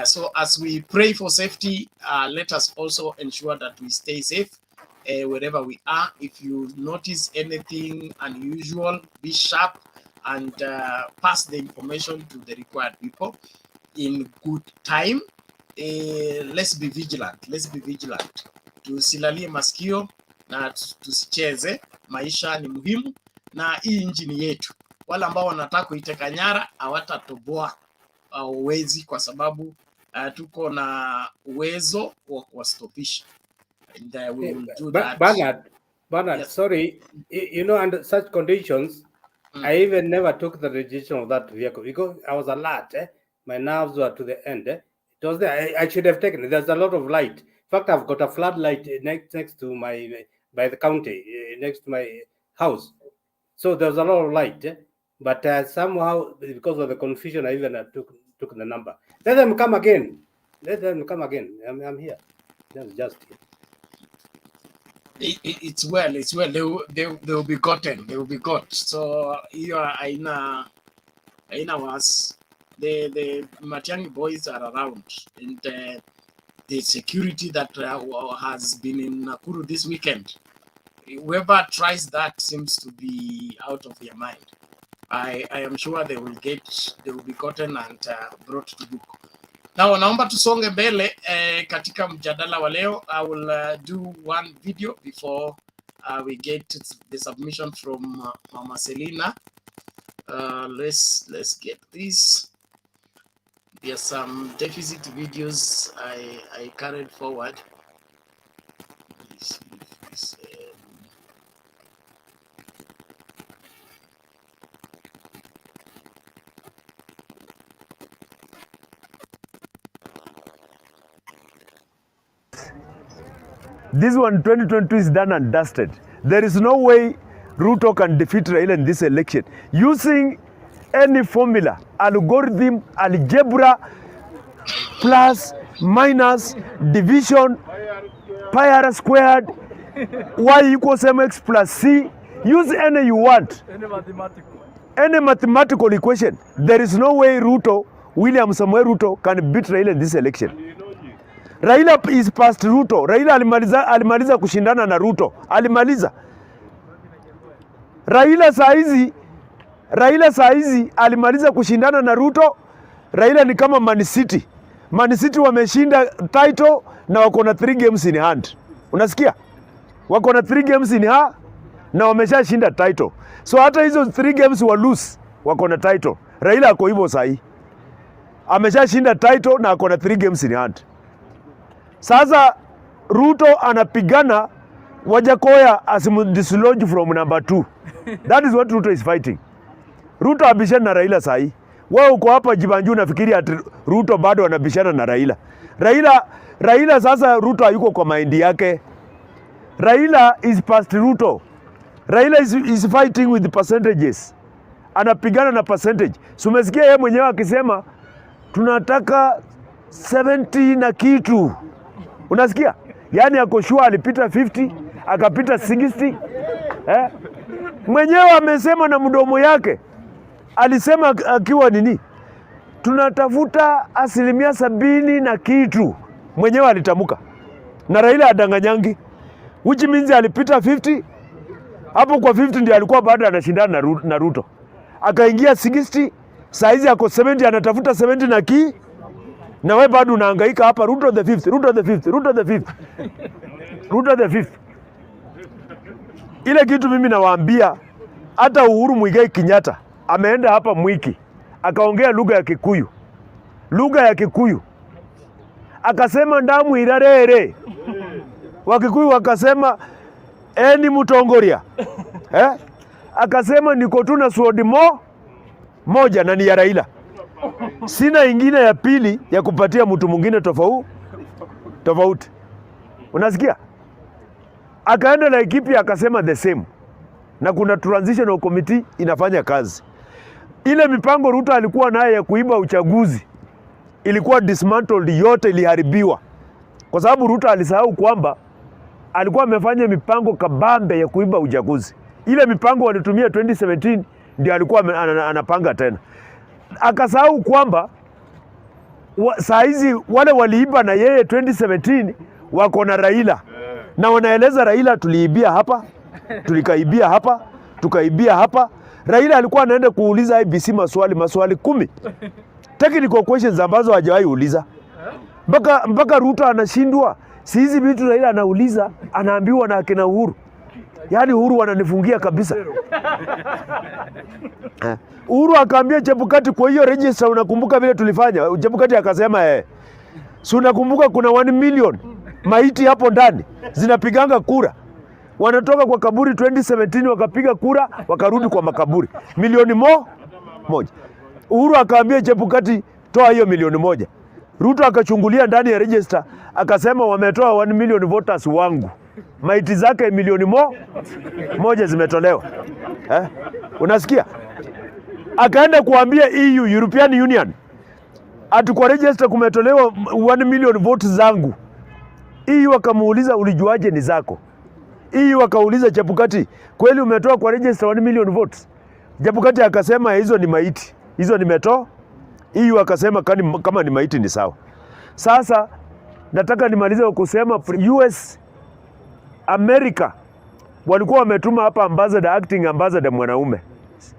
So as we pray for safety, let us also ensure that we stay safe wherever we are. If you notice anything unusual, be sharp and pass the information to the required people in good time. Let's be vigilant. Tusilalie masikio na tusicheze. Maisha ni muhimu na hii nchi ni yetu. Wale ambao wanataka kuiteka nyara hawatatoboa uwezi, kwa sababu tuko na uwezo wa kuwastopisha. And we will do that. Bernard, yes. Sorry, you know, under such conditions, I even never took the registration of that vehicle because I was alert. My nerves were to the end. It was there. I should have taken it. There's a lot of light. In fact, I've got a floodlight next to by the county, next to my house. So there's a lot of light. But somehow, because of the confusion, I even took the number. Let them come again. I'm here. Just here. It's well. They will be gotten. They will be got. So you are aina was the Matiang'i boys are around, and the security that has been in Nakuru this weekend. Whoever tries that seems to be out of their mind. I am sure they will be gotten and brought to book. Now, naomba tusonge mbele katika mjadala wa leo. I will do one video before we get the submission from Mama Selina. Let's get this. There are some deficit videos I carried forward. This one, 2022, is done and dusted. There is no way Ruto can defeat Raila in this election using any formula, algorithm, algebra, plus, minus, division, pi r squared, y equals mx plus c. Use any you want. Any mathematical equation. There is no way William Samuel Ruto can beat Raila in this election. Raila is past Ruto. Raila alimaliza kushindana na Ruto. Alimaliza. Raila saizi alimaliza kushindana na Ruto. Raila ni kama Man City. Man City wameshinda title na wako na 3 games in hand. Unasikia? Wako na 3 games in hand na wameshashinda title. So hata hizo 3 games wa lose wako na title. Raila ako hivyo sahi. Ameshashinda title na ako na 3 games in hand. Sasa Ruto anapigana Wajakoya dislodge from number 2. That is what Ruto is fighting. Ruto abishana na Raila sahi. Wewe uko hapa Jibanju nafikiri ati Ruto bado anabishana na Raila. Raila sasa Ruto hayuko kwa maindi yake. Raila is past Ruto. Raila is fighting with the percentages. Anapigana na percentage. So umesikia yeye mwenyewe akisema tunataka 70 na kitu. Unasikia? Yaani ako sure alipita 50, akapita 60. Mwenyewe amesema na mdomo yake. alisema akiwa nini, tunatafuta 70% na kitu, mwenyewe alitamka, na Raila adanganyangi, which means alipita 50. Hapo kwa 50 ndio alikuwa bado anashindana na Ruto, akaingia 60, saizi ako 70, anatafuta 70 na ki, na wewe bado unahangaika hapa, Ruto the 5th, Ruto the 5th, Ruto the 5th, Ruto the 5th. Ile kitu mimi nawaambia, hata Uhuru Muigai Kenyatta ameenda hapa Mwiki akaongea lugha ya Kikuyu, akasema ndamu irarere, Wakikuyu wakasema eni mutongoria akasema niko tu na sword moja na ni ya Raila, sina ingine ya pili ya kupatia mtu mwingine tofauti. Unasikia? Akaenda na ekipi akasema the same, na kuna transitional committee inafanya kazi. Ile mipango Ruto alikuwa naye ya kuiba uchaguzi ilikuwa dismantled, yote iliharibiwa, kwa sababu Ruto alisahau kwamba alikuwa amefanya mipango kabambe ya kuiba uchaguzi. Ile mipango walitumia 2017 ndio alikuwa anapanga tena, akasahau kwamba saa hizi wale waliiba na yeye 2017 wako na Raila, na wanaeleza Raila, tuliibia hapa, tulikaibia hapa, tukaibia hapa. Raila alikuwa anaenda kuuliza IBC maswali 10 technical questions ambazo hajawahi uliza, mpaka Ruto anashindwa. Si hizi vitu Raila anauliza, anaambiwa na akina Uhuru. Yaani Uhuru wananifungia kabisa. Uhuru akaambia Chebukati, kwa hiyo register unakumbuka vile tulifanya? Chebukati akasema si unakumbuka kuna 1 million maiti hapo ndani zinapiganga kura, wanatoka kwa kaburi 2017 wakapiga kura wakarudi kwa makaburi, milioni moja. Uhuru akaambia Chebukati, toa hiyo milioni 1. Ruto akachungulia ndani ya register akasema wametoa 1 million voters wangu, maiti zake milioni moja zimetolewa. Unasikia? Akaenda kuambia EU, European Union, ati kwa register kumetolewa 1 million votes zangu. EU akamuuliza ulijuaje ni zako? EU akauliza Chebukati, kweli umetoa kwa register 1 million votes? Chebukati akasema hizo ni maiti, hizo nimetoa. EU akasema kama ni maiti ni sawa. Sasa nataka nimalize kwa kusema US America walikuwa wametuma hapa ambassador, acting ambassador mwanaume.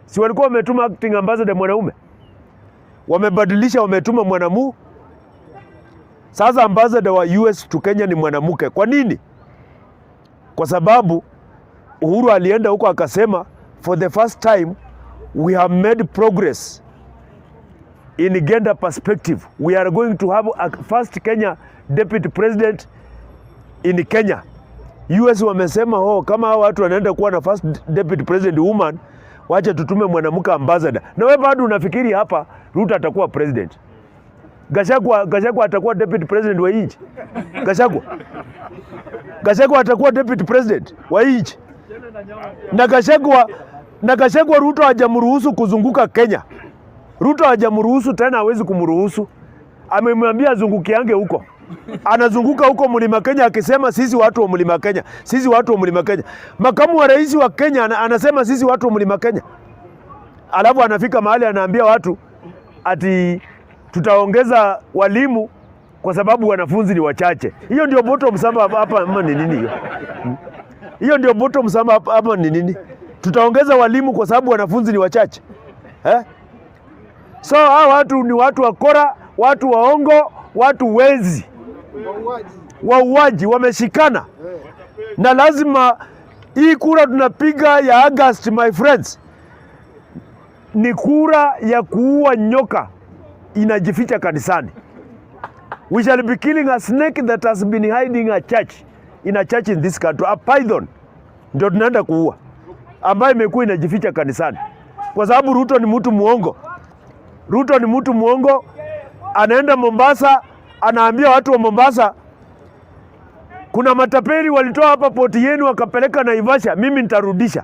Si walikuwa wametuma acting ambassador mwanaume? Wamebadilisha, wametuma mwanamume. Sasa ambassador wa US to Kenya ni mwanamke. Kwa nini? Kwa sababu Uhuru alienda huko akasema for the first time we have made progress in gender perspective. We are going to have a first Kenya deputy president in Kenya. US wamesema kama hao watu wanaenda kuwa na first deputy president woman, wacha tutume mwanamke ambassador. Na wewe bado unafikiri hapa Ruto atakuwa president? Gachagua atakuwa deputy president wa nchi? Gachagua atakuwa deputy president wa nchi? Na Gachagua Ruto hajamruhusu kuzunguka Kenya. Ruto hajamruhusu tena, hawezi kumruhusu. Amemwambia azungukiange huko. Anazunguka huko Mlima Kenya akisema sisi watu wa Mlima Kenya, sisi watu wa Mlima Kenya. Makamu wa rais wa Kenya anasema sisi watu wa Mlima Kenya. Alafu anafika mahali anaambia watu ati tutaongeza walimu kwa sababu wanafunzi ni wachache. Hiyo ndio bottom samba hapa ama ni nini hiyo? Hiyo ndio bottom samba hapa ni nini? Tutaongeza walimu kwa sababu wanafunzi ni wachache. So hao watu ni watu wakora, watu waongo, watu wezi, wauaji, wameshikana. Na lazima hii kura tunapiga ya August, my friends, ni kura ya kuua nyoka inajificha kanisani. We shall be killing a snake that has been hiding in a church in this country. A python ndio tunaenda kuua, ambayo imekuwa inajificha kanisani. Kwa sababu Ruto ni mtu muongo. Ruto ni mtu muongo. Anaenda Mombasa, anaambia watu wa Mombasa, kuna matapeli walitoa hapa poti yenu wakapeleka Naivasha, mimi nitarudisha.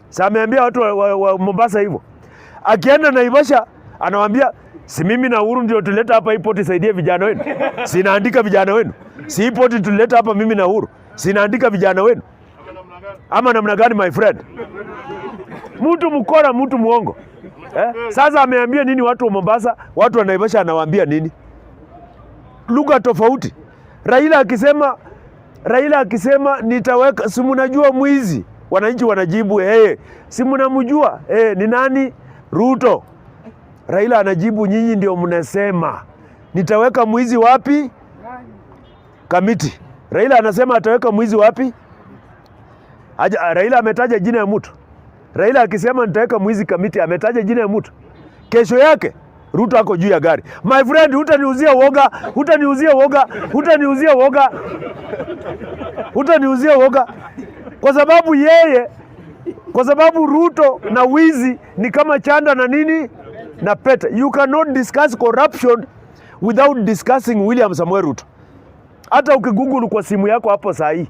Sasa ameambia watu wa Mombasa hivyo. Akienda Naivasha anawaambia, si mimi na Uhuru ndio tuleta hapa hii poti saidie vijana wenu. Sinaandika vijana wenu. Si hii poti tuleta hapa mimi na Uhuru. Sinaandika vijana wenu. Ama namna gani, my friend? Mtu mkora, mtu muongo. Sasa ameambia nini watu wa Mombasa? Watu wa Naivasha anawaambia nini? Lugha tofauti. Raila akisema nitaweka, si mnajua mwizi, wananchi wanajibu si mnamjua, ni nani? Ruto. Raila anajibu nyinyi ndio mnasema. Nitaweka mwizi wapi? Kamiti. Raila anasema ataweka mwizi wapi? Raila ametaja jina ya mtu. Raila akisema nitaweka mwizi Kamiti, ametaja jina ya mtu. Kesho yake Ruto ako juu ya gari. My friend, hutaniuzia woga. Kwa sababu Ruto na wizi ni kama chanda na nini na pete. You cannot discuss corruption without discussing William Samoei Ruto. Hata ukigoogle kwa simu yako hapo saa hii,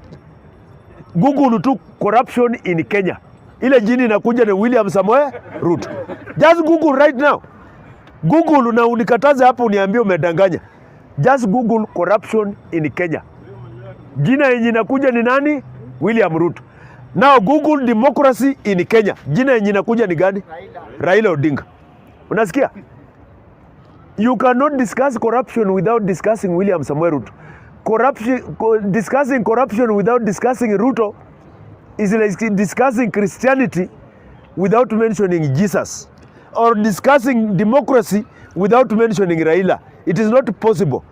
Google tu corruption in Kenya, ile jini inakuja ni William Samoei Ruto. Just Google right now. Google na unikataze hapo uniambie umedanganya. Just Google corruption in Kenya. Jina yenye inakuja ni nani? William Ruto. Now Google democracy in Kenya. Jina yenye inakuja ni gani? Raila Odinga. Unasikia? You cannot discuss corruption without discussing William Samoei Ruto. Discussing corruption without discussing Ruto is like discussing Christianity without mentioning Jesus, or discussing democracy without mentioning Raila. It is not possible.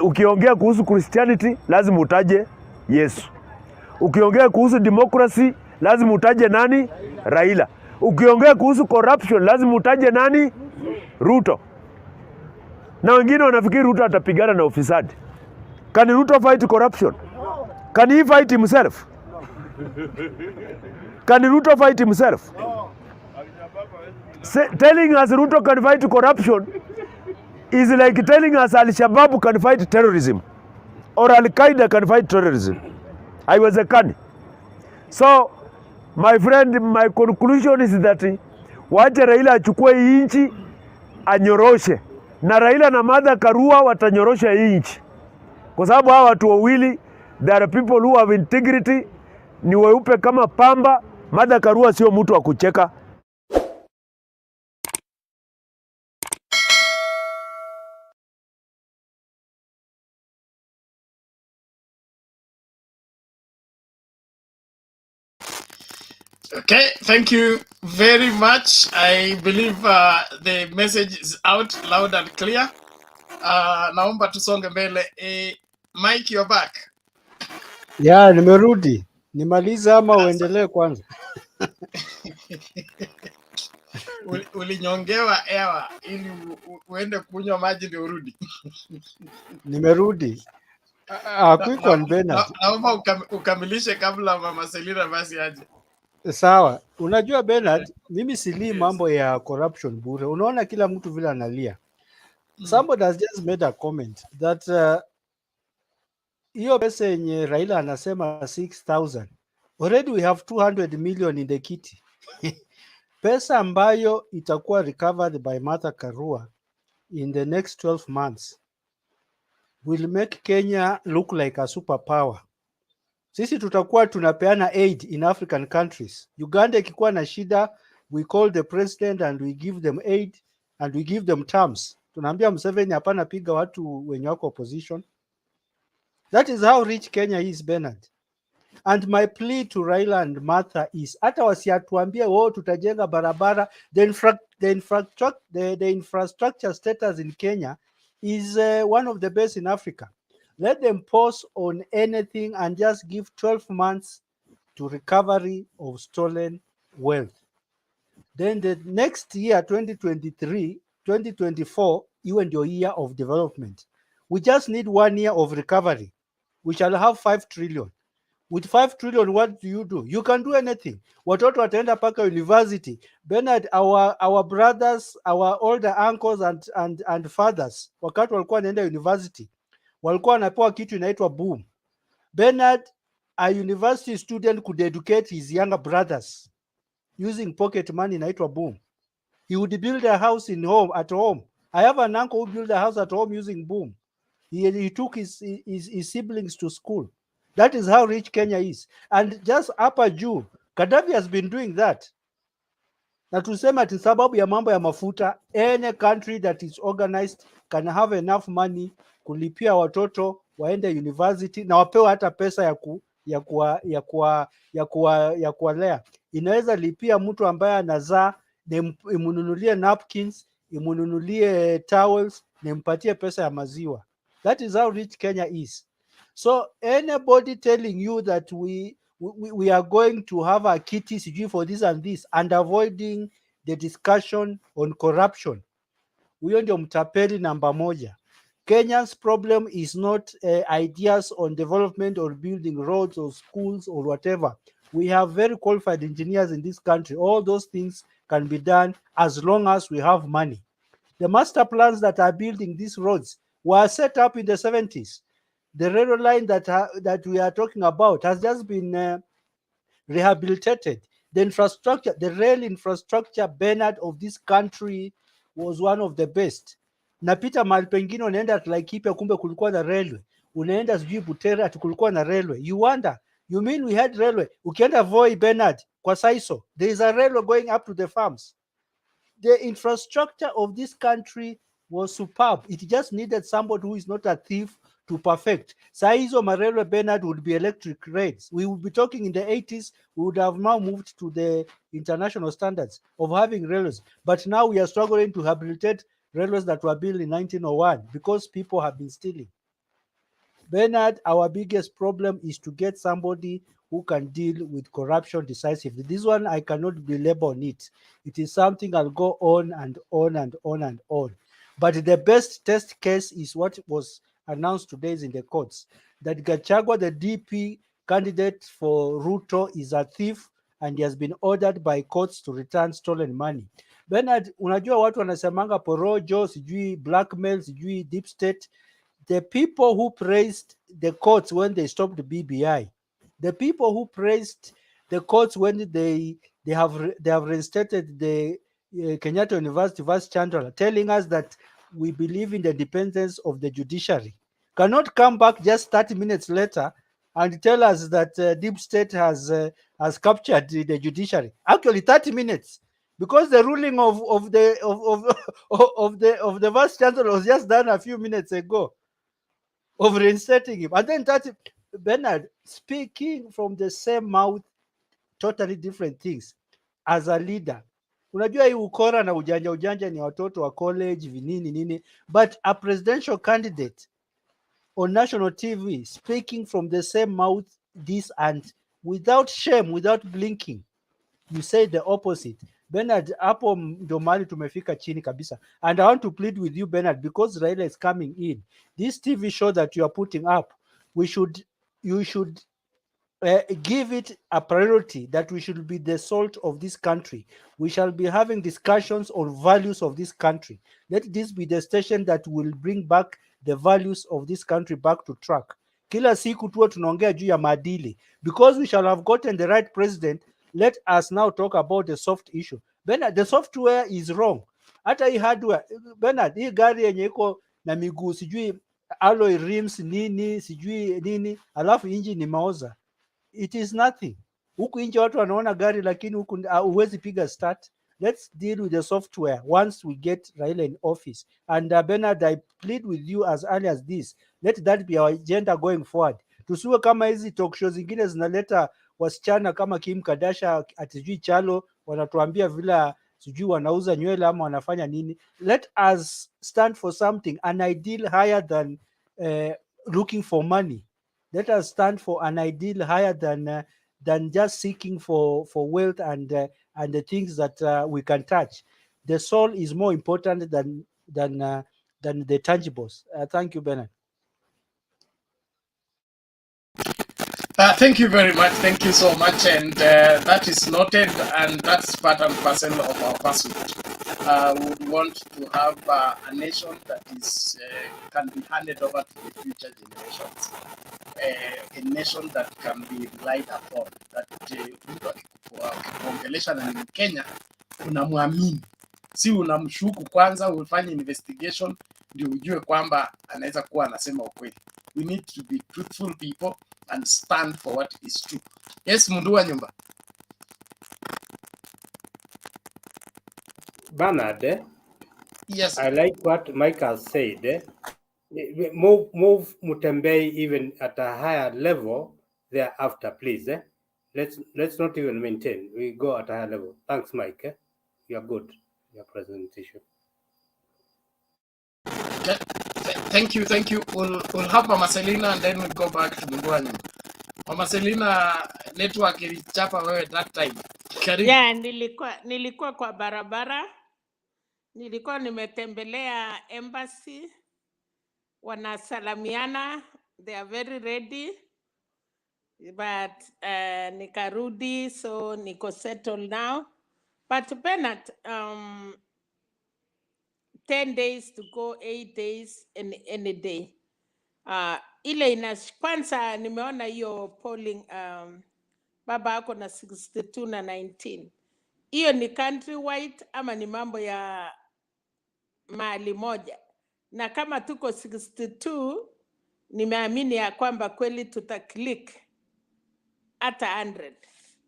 Ukiongea kuhusu Christianity lazima utaje Yesu. Ukiongea kuhusu democracy lazima utaje nani? Raila. Ukiongea kuhusu corruption lazima utaje nani? Ruto. Na wengine wanafikiri Ruto atapigana na ufisadi. Can Ruto fight corruption? Can he fight himself? Can Ruto fight himself? Telling us Ruto can fight corruption is like telling us Al-Shabaab can fight terrorism or Al-Qaeda can fight terrorism. Haiwezekani. So, my friend, my conclusion is that wache Raila achukue hii nchi anyoroshe, na Raila na Martha Karua watanyorosha hii nchi, kwa sababu hawa watu wawili, there are people who have integrity, ni weupe kama pamba. Martha Karua sio mtu wa kucheka. Okay, thank you very much. I believe the message is out loud and clear. Naomba tusonge mbele. Mike, you're back. Yeah, nimerudi. Nimaliza ama uendelee kwanza? Ulinyongewa hewa ili uende kunywa maji ndio urudi. Nimerudi. Quick one, Bernard. Naomba ukamilishe kabla Mama Selina basi aje. Sawa. Unajua Bernard, mimi silii mambo ya corruption bure. Unaona kila mtu vile analia. Somebody has just made a comment that hiyo pesa yenye Raila anasema 6,000. Already we have 200 million in the kitty. Pesa ambayo itakuwa recovered by Martha Karua in the next 12 months will make Kenya look like a superpower. Sisi tutakuwa tunapeana aid in African countries. Uganda ikikuwa na shida, we call the president and we give them aid and we give them terms. Tunaambia Museveni hapana piga watu wenye wako opposition. That is how rich Kenya is, Bernard. And my plea to Raila and Martha is, hata wasiatuambie tutajenga barabara, the infrastructure status in Kenya is one of the best in Africa. Let them pause on anything and just give 12 months to recovery of stolen wealth. Then the next year, 2023, 2024, even your year of development. We just need 1 year of recovery. We shall have 5 trillion. With 5 trillion, what do? You can do anything. Watoto wataenda paka university. Bernard, our brothers, our older uncles and fathers, wakati walikuwa wanaenda university, walikuwa wanapewa kitu inaitwa boom. Bernard, a university student could educate his younger brothers using pocket money inaitwa boom. He would build a house at home. I have an uncle who built a house at home using boom. He took his siblings to school. That is how rich Kenya is. And just upper Jew, Gaddafi has been doing that. Na tuseme ati sababu ya mambo ya mafuta, any country that is organized can have enough money kulipia watoto waende university na wapewe hata pesa ya kuwalea. Inaweza lipia mtu ambaye anazaa, imununulie napkins, imununulie towels, nimpatie pesa ya maziwa. That is how rich Kenya is. So anybody telling you that we are going to have a kitty sijui for this and this and avoiding the discussion on corruption, huyo ndio mtapeli namba moja. Kenya's problem is not ideas on development or building roads or schools or whatever. We have very qualified engineers in this country. All those things can be done as long as we have money. The master plans that are building these roads were set up in the 70s. The railway line that we are talking about has just been rehabilitated. The infrastructure, the rail infrastructure, Bernard, of this country was one of the best. Napita mahali pengine unaenda Laikipia kumbe kulikuwa na railway. Unaenda sijui Butere ati kulikuwa na railway. You wonder, you mean we had railway? Ukienda Voi, Bernard, kwa Saiso, there is a railway going up to the farms. The infrastructure of this country was superb. It just needed somebody who is not a thief to perfect. Saizo Marelo Bernard would be electric rails. We would be talking in the 80s, we would have now moved to the international standards of having railways. But now we are struggling to rehabilitate railways that were built in 1901 because people have been stealing. Bernard, our biggest problem is to get somebody who can deal with corruption decisively. This one, I cannot belabor on it. It is something I'll go on and on and on and on. But the best test case is what was announced today in the courts, that Gachagua, the DP candidate for Ruto, is a thief and he has been ordered by courts to return stolen money. Bernard, unajua watu wanasemanga porojo, sijui blackmail, sijui deep state. The people who praised the courts when they stopped the BBI, the people who praised the courts when they have reinstated the Kenyatta University Vice Chancellor, telling us that we believe in the independence of the judiciary, cannot come back just 30 minutes later and tell us that deep state has captured the judiciary. Actually, 30 minutes, because the ruling of the Vice Chancellor was just done a few minutes ago of reinstating him. And then Bernard, speaking from the same mouth, totally different things. As a leader, unajua hii ukora na ujanja ni watoto wa college vinini nini, but a presidential candidate on national TV speaking from the same mouth, this and without shame, without blinking, you say the opposite. Bernard, hapo ndo mahali tumefika chini kabisa. And I want to plead with you, Bernard, because Raila is coming in. This TV show that you are putting up, you should give it a priority, that we should be the salt of this country. We shall be having discussions on values of this country. Let this be the station that will bring back the values of this country back to track. Kila siku tuwe tunaongea juu ya maadili. Because we shall have gotten the right president, let us now talk about the soft issue. Bernard, the software is wrong. Hata hii hardware, Bernard, hii gari yenye iko na miguu sijui alloy rims nini sijui nini, alafu engine ni maoza. It is nothing. Huku nje watu wanaona gari lakini huku huwezi piga start. Let's deal with the software once we get Raila in office. And Bernard, I plead with you as early as this. Let that be our agenda going forward. Tusiwe kama hizi talk shows zingine zinaleta wasichana kama Kim Kardashian atijui chalo wanatuambia vile sijui wanauza nywele ama wanafanya nini. Let us stand for something, an ideal higher than looking for money. Let us stand for an ideal higher than just seeking for wealth and the things that we can touch. The soul is more important than the tangibles. Thank you, Bernard. Thank you very much. Thank you so much. And that is noted, and that's part and parcel of our pursuit. We would want to have a nation that is can be handed over to the future generations. A nation that can be relied upon. That mtu akikuongelesha na ni Kenya unamwamini, si unamshuku kwanza, ufanye investigation ndio ujue kwamba anaweza kuwa anasema ukweli. We need to be truthful people and stand for what is true. Yes, mundu wa nyumba. Bernard, Yes. I like what Mike has said. Move Mutembei even at a higher level thereafter, please. Let's not even maintain. We go at a higher level. Thanks, Mike. You are good. Your presentation. Thank you. We'll have Mama Selina and then we'll go back to Mugwanyu. Mama Selina, network ilichapa wewe that time. Karibu. Yeah, nilikuwa kwa barabara. Nilikuwa nimetembelea embassy. Wanasalamiana. They are very ready. But nikarudi, so niko settled now. But Bernard, 10 days to go, 8 days any day. Ile kwanza nimeona hiyo polling, baba ako na 62 na 19. Hiyo ni countrywide ama ni mambo ya mahali moja? Na kama tuko 62, nimeamini ya kwamba kweli tutaklik hata 100.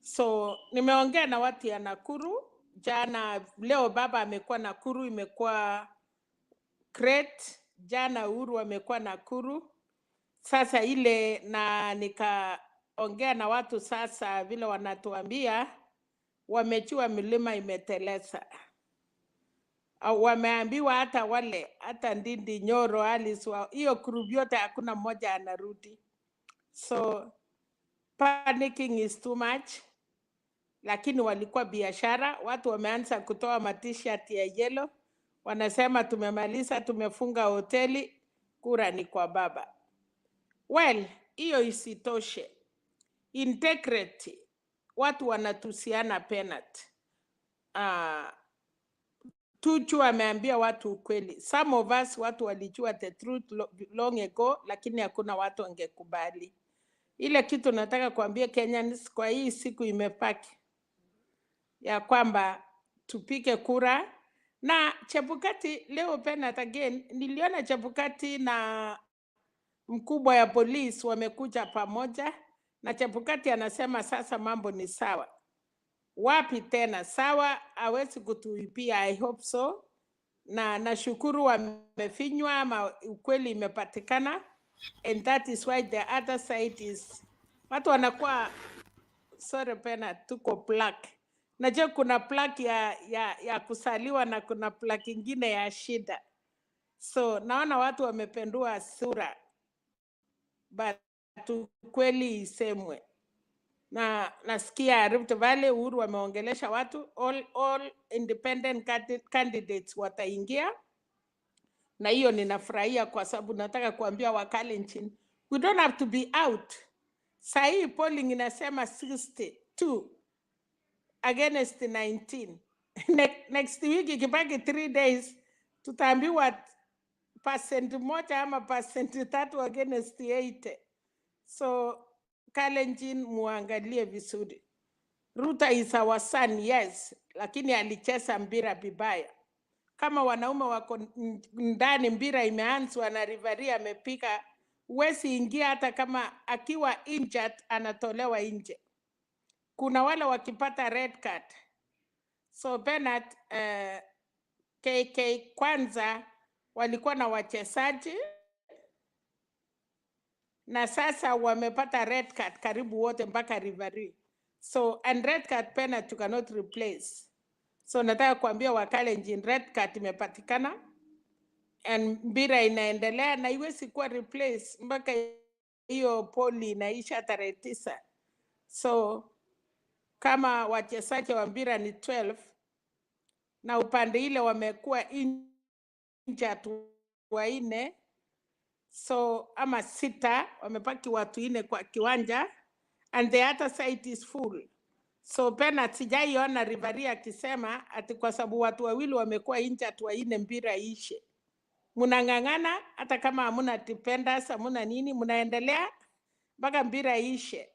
So nimeongea na watu ya Nakuru jana. Leo baba amekuwa Nakuru, imekuwa great. Jana Uhuru amekuwa Nakuru. Sasa ile na nikaongea na watu sasa, vile wanatuambia wamechua milima imeteleza. Wameambiwa hata wale, hata Ndindi, Nyoro, Rallies, hiyo group yote hakuna mmoja anarudi. So panicking is too much. Lakini walikuwa biashara. Watu wameanza kutoa t-shirt ya yellow. Wanasema tumemaliza, tumefunga hoteli, kura ni kwa baba. Well, hiyo isitoshe. Integrity. Watu wanatusiana penalty. Tuchu ameambia watu ukweli. Some of us watu walijua the truth long ago, lakini hakuna watu wangekubali. Ile kitu nataka kuambia Kenyans kwa hii siku imepaki ya kwamba tupike kura. Na Chebukati leo Bernard again, niliona Chebukati na mkubwa ya polisi wamekuja pamoja, na Chebukati anasema sasa mambo ni sawa. Wapi tena sawa? Hawezi kutuipia. I hope so. Na nashukuru wamefinywa ama ukweli imepatikana, and that is why the other side is watu wanakuwa sorry pena tuko plaque. Najua kuna plaque ya kusaliwa na kuna plaque ingine ya shida. So naona watu wamependua sura, but ukweli isemwe. Na nasikia Rift Valley Uhuru wameongelesha watu, all independent candidates wataingia. Na hiyo ninafurahia kwa sababu nataka kuambia wakali nchini, we don't have to be out. Sahi polling inasema 62 against 19. Next week ikibaki 3 days tutaambiwa percent moja ama percent 3 against 80. So Kalenjin muangalie vizuri. Ruto is our son, yes, lakini alicheza mpira vibaya. Kama wanaume wako ndani, mpira imeanzwa na referee amepiga, huwezi ingia hata kama akiwa injured anatolewa nje. Kuna wale wakipata red card. So Bernard, KK kwanza walikuwa na wachezaji na sasa wamepata red card karibu wote mpaka referee. So and red card penalty you cannot replace. So nataka kuambia Wakalenjin red card imepatikana and mpira inaendelea na iwezi kuwa replace mpaka hiyo poli inaisha tarehe 9. So kama wachezaji wa mpira ni 12 na upande ile wamekuwa injured 4, so ama 6, wamepaki watu 4 kwa kiwanja and the other side is full. So penalty sijaiona referee akisema ati kwa sababu watu wawili wamekuwa injured 4 mpira ishe. Munangangana hata kama hamuna defenders, hamuna nini, munaendelea mpaka mpira ishe.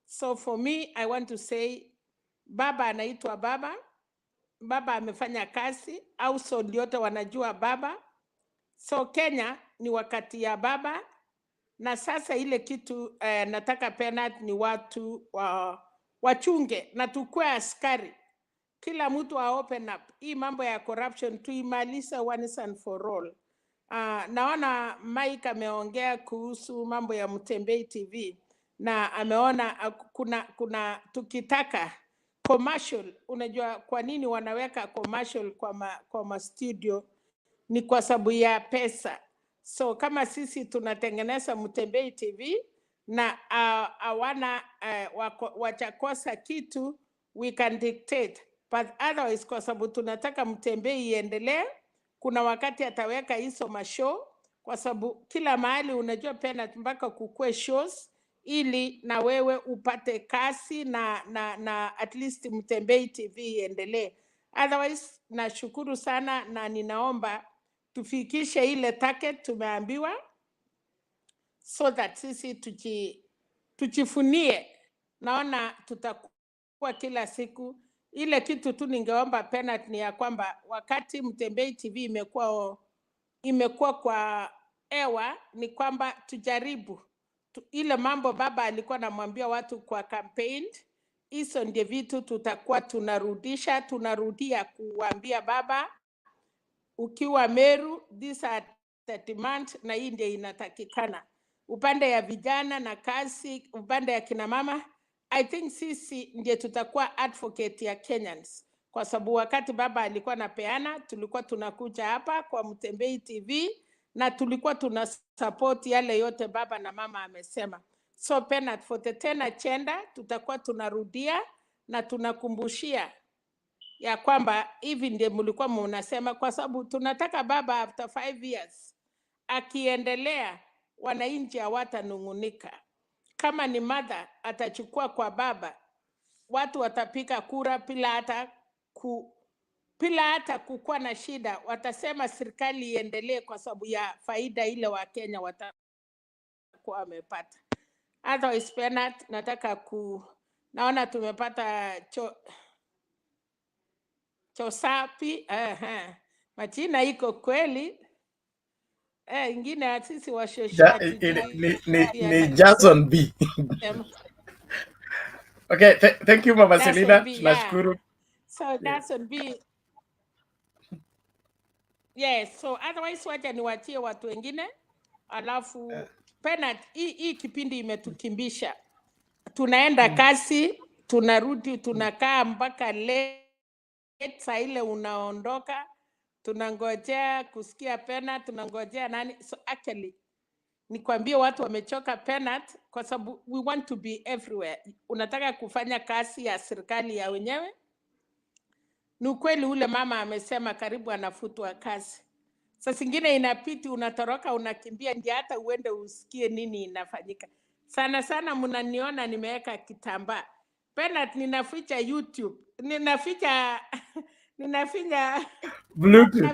So for me, I want to say baba anaitwa baba. Baba amefanya kazi, household yote wanajua baba. So Kenya ni wakati ya baba. Na sasa ile kitu nataka penalty ni watu wachunge na tukue askari. kila mtu open up. Hii mambo ya corruption tuimalize once and for all. Naona Mike ameongea kuhusu mambo ya Mtembei TV na ameona kuna tukitaka commercial. Unajua kwa nini wanaweka commercial kwa ma studio? Ni kwa sababu ya pesa. So kama sisi tunatengeneza Mtembei TV na hawana wachakosa kitu, we can dictate. But otherwise kwa sababu tunataka Mtembei iendelee, kuna wakati ataweka hizo mashow kwa sababu kila mahali unajua pena mpaka kukue shows ili na wewe upate kasi na at least Mtembei TV iendelee. Otherwise nashukuru sana na ninaomba tufikishe ile target tumeambiwa so that sisi tujifunie. Naona tutakuwa kila siku. Ile kitu tu ningeomba penalty ni ya kwamba wakati Mtembei TV imekuwa kwa ewa ni kwamba tujaribu ile mambo baba alikuwa anamwambia watu kwa campaign. Hizo ndio vitu tutakuwa tunarudia kuambia baba, ukiwa Meru these are the demand na hii ndio inatakikana. Upande ya vijana na kazi, upande ya kina mama, I think sisi ndio tutakuwa advocate ya Kenyans. Kwa sababu wakati baba alikuwa anapeana, tulikuwa tunakuja hapa kwa Mtembei TV na tulikuwa tuna support yale yote baba na mama amesema. So penalty for the 10 agenda tutakuwa tunarudia na tunakumbushia ya kwamba hivi ndio mlikuwa mnasema, kwa sababu tunataka baba after 5 years akiendelea wananchi hawatanungunika. Kama ni mother atachukua kwa baba, watu watapika kura bila hata kukuwa na shida. Watasema serikali iendelee kwa sababu ya faida ile wa Kenya watakuwa wamepata. Otherwise penalty nataka naona tumepata chosapi majina iko kweli. Ingine sisi washosha ni Jason B. Okay, thank you Mama Selina. Tunashukuru. So Jason B. Yes, so otherwise wacha niwachie watu wengine. Alafu penalty hii kipindi imetukimbisha. Tunaenda kasi, tunarudi, tunakaa mpaka late saa ile unaondoka. Tunangojea kusikia penalty, tunangojea nani. So actually nikwambie watu wamechoka penalty kwa sababu we want to be everywhere. Unataka kufanya kazi ya serikali ya wenyewe. Ni ukweli ule mama amesema karibu anafutwa kazi. Sasa zingine inapiti unatoroka unakimbia ndio hata uende usikie nini inafanyika. Sana sana mnaniona nimeweka kitambaa. Penalty ninaficha YouTube. Ninaficha Bluetooth.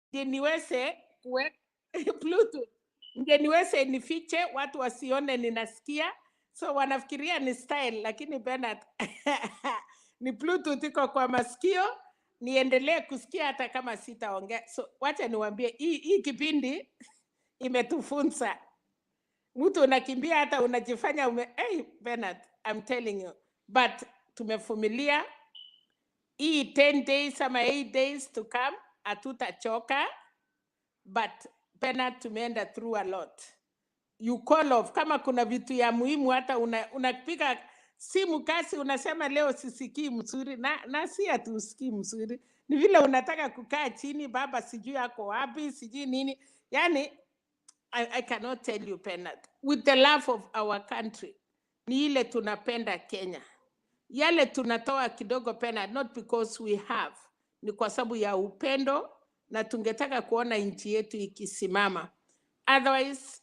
Ndio niweze Bluetooth. Ndio niweze nifiche watu wasione ninasikia. So wanafikiria ni style lakini penalty ni Bluetooth iko kwa masikio, niendelee kusikia hata kama sitaongea. So wacha niwaambie hii kipindi imetufunza. Mtu unakimbia hata unajifanya Bernard, I'm telling you. But tumevumilia hii 10 days ama 8 days to come, hatutachoka. But Bernard, tumeenda through a lot. You call off kama kuna vitu ya muhimu, hata unapiga simu kasi unasema leo sisikii mzuri na si ati usikii mzuri, ni vile unataka kukaa chini, baba sijui yako wapi, sijui nini. Yani I cannot tell you Bernard, with the love of our country, ni ile tunapenda Kenya. Yale tunatoa kidogo Bernard, not because we have, ni kwa sababu ya upendo na tungetaka kuona nchi yetu ikisimama. Otherwise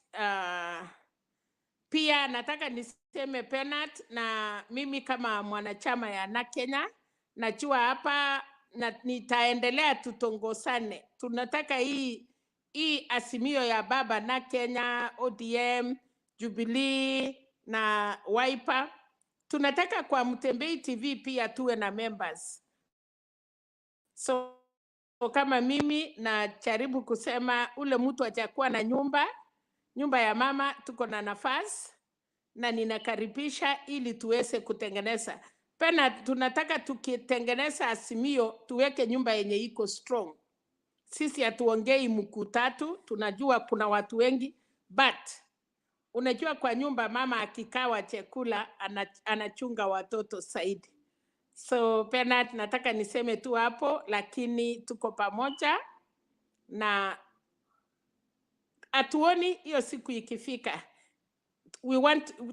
pia nataka niseme Bernard, na mimi kama mwanachama ya na Kenya najua hapa na nitaendelea tutongosane. Tunataka hii asimio ya baba na Kenya, ODM, Jubilee na Wiper. Tunataka kwa Mtembei TV pia tuwe na members. So kama mimi na jaribu kusema ule mtu atakuwa na nyumba ya mama, tuko na nafasi na ninakaribisha ili tuweze kutengeneza. Pena tunataka tukitengeneza Azimio tuweke nyumba yenye iko strong. Sisi hatuongei mkuu tatu, tunajua kuna watu wengi, but unajua kwa nyumba mama akikawa chakula anachunga watoto zaidi. So Pena nataka niseme tu hapo, lakini tuko pamoja na atuoni hiyo siku ikifika.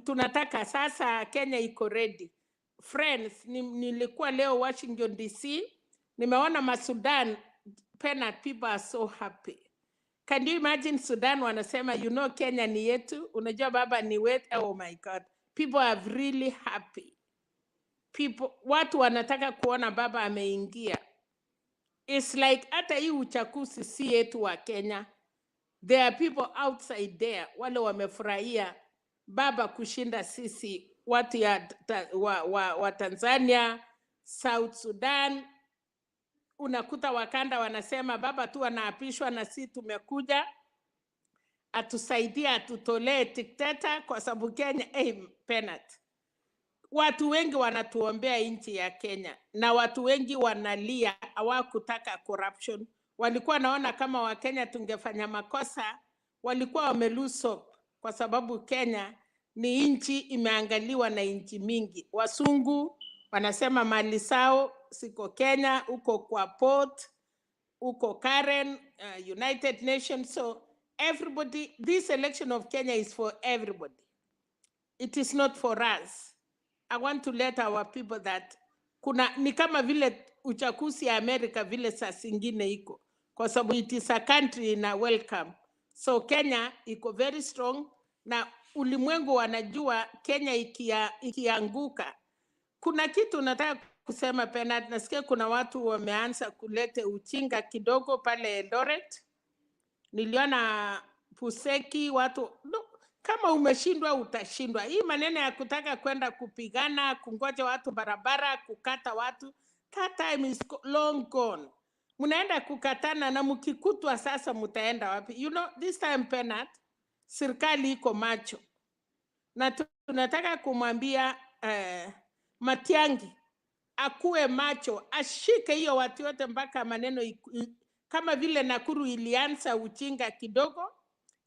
Tunataka sasa Kenya iko ready. Friends, nilikuwa leo Washington DC, nimeona Masudan, Pena, people are so happy. Can you imagine Sudan wanasema, you know Kenya ni yetu, unajua baba ni wetu. Oh my God, people are really happy. Watu wanataka kuona baba ameingia. It's like hata hii uchaguzi si yetu wa Kenya. There are people outside there wale wamefurahia baba kushinda sisi watu wa Tanzania, South Sudan. Unakuta Wakanda wanasema baba tu anaapishwa na sisi tumekuja atusaidia atutolee dikteta kwa sababu Kenya penat. Watu wengi wanatuombea nchi ya Kenya na watu wengi wanalia hawakutaka corruption. Walikuwa naona kama Wakenya tungefanya makosa, walikuwa wamelose hope kwa sababu Kenya ni nchi imeangaliwa na nchi mingi. Wasungu wanasema mali sao siko Kenya, uko kwa port, uko Karen, United Nations. So everybody, this election of Kenya is for everybody. It is not for us. I want to let our people that ni kama vile uchaguzi ya Amerika vile saa zingine iko, kwa sababu it is a country na welcome. So Kenya iko very strong na ulimwengu wanajua Kenya ikianguka. Kuna kitu nataka kusema Pena, nasikia kuna watu wameanza kulete uchinga kidogo pale Eldoret. Niliona Puseki watu kama umeshindwa utashindwa. Hii maneno ya kutaka kwenda kupigana, kungoja watu barabara, kukata watu, that time is long gone. Munaenda kukatana na mkikutwa sasa mutaenda wapi? You know, this time Pena, serikali iko macho. Na tunataka kumwambia Matiang'i akuwe macho, ashike hiyo watu wote mpaka maneno kama vile Nakuru ilianza uchinga kidogo.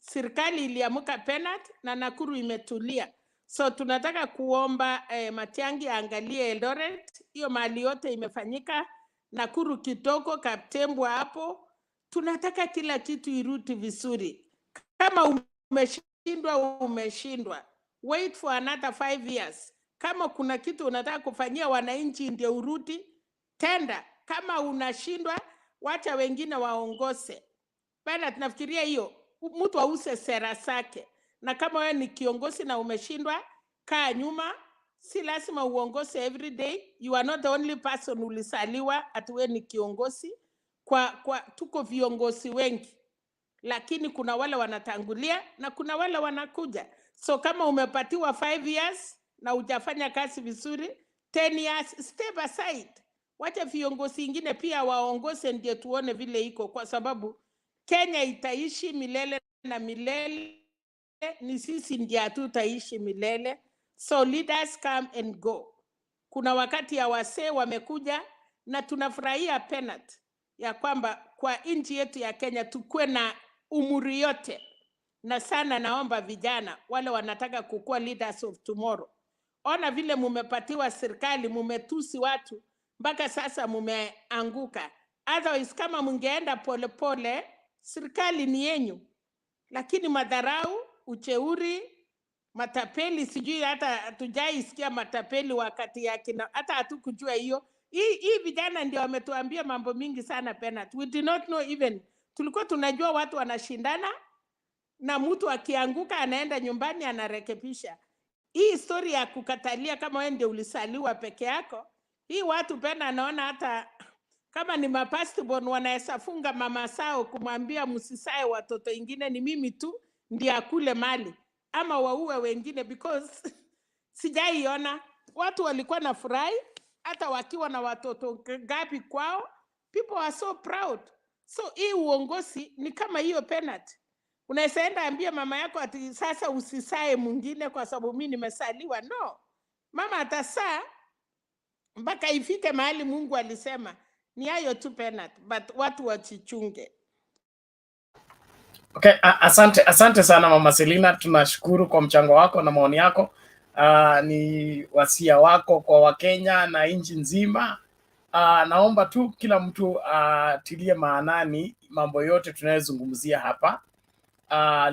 Serikali iliamuka Pena na Nakuru imetulia. So tunataka kuomba Matiang'i angalie Eldoret, hiyo mali yote imefanyika, Nakuru kidogo, Kaptembwa hapo. Tunataka kila kitu irudi vizuri. Kama umeshindwa. Wait for another 5 years. Kama kuna kitu unataka kufanyia wananchi ndio urudi, tenda. Kama unashindwa, wacha wengine waongoze. Pena tunafikiria hiyo, mtu ause sera zake. Na kama wewe ni kiongozi na umeshindwa, kaa nyuma, si lazima uongoze every day. You are not the only person ulisaliwa ati wewe ni kiongozi. Tuko viongozi wengi. Lakini kuna wale wanatangulia na kuna wale wanakuja. So kama umepatiwa 5 years na hujafanya kazi vizuri, 10 years, step aside. Wacha viongozi wengine pia waongoze ndio tuone vile iko, kwa sababu Kenya itaishi milele na milele, ni sisi ndio hatutaishi milele. So leaders come and go. Kuna wakati ya wasee wamekuja na tunafurahia Pena ya kwamba kwa nchi yetu ya Kenya tukue na umri yote. Na sana naomba vijana wale wanataka kukua leaders of tomorrow. Ona vile mumepatiwa serikali, mumetusi watu, mpaka sasa mumeanguka. Otherwise kama mungeenda pole pole, serikali ni yenyu. Lakini madharau, ucheuri, matapeli, sijui hata hatujaisikia matapeli wakati yake, hata hatukujua hiyo. Hii vijana ndio wametuambia mambo mingi sana Pena. We did not know even. Tulikuwa tunajua watu wanashindana na mtu akianguka anaenda nyumbani anarekebisha. Hii story ya kukatalia kama wewe ndio ulisaliwa peke yako, hii watu Pena anaona hata kama ni mapastibon wanaweza funga mama sao kumwambia msisae watoto wengine, ni mimi tu ndiye akule mali ama waue wengine, because sijaiona watu walikuwa na furahi hata wakiwa na watoto gapi kwao. People are so proud. So hii uongozi ni kama hiyo Pena. Unaweza enda ambia mama yako ati sasa usisae mwingine kwa sababu mimi nimesaliwa. No. Mama atasaa mpaka ifike mahali Mungu alisema. Ni hayo tu Bernard, but watu wachichunge. Okay, asante sana Mama Selina, tunashukuru kwa mchango wako na maoni yako. Ni wasia wako kwa Wakenya na nchi nzima. Naomba tu kila mtu atilie maanani mambo yote tunayozungumzia hapa.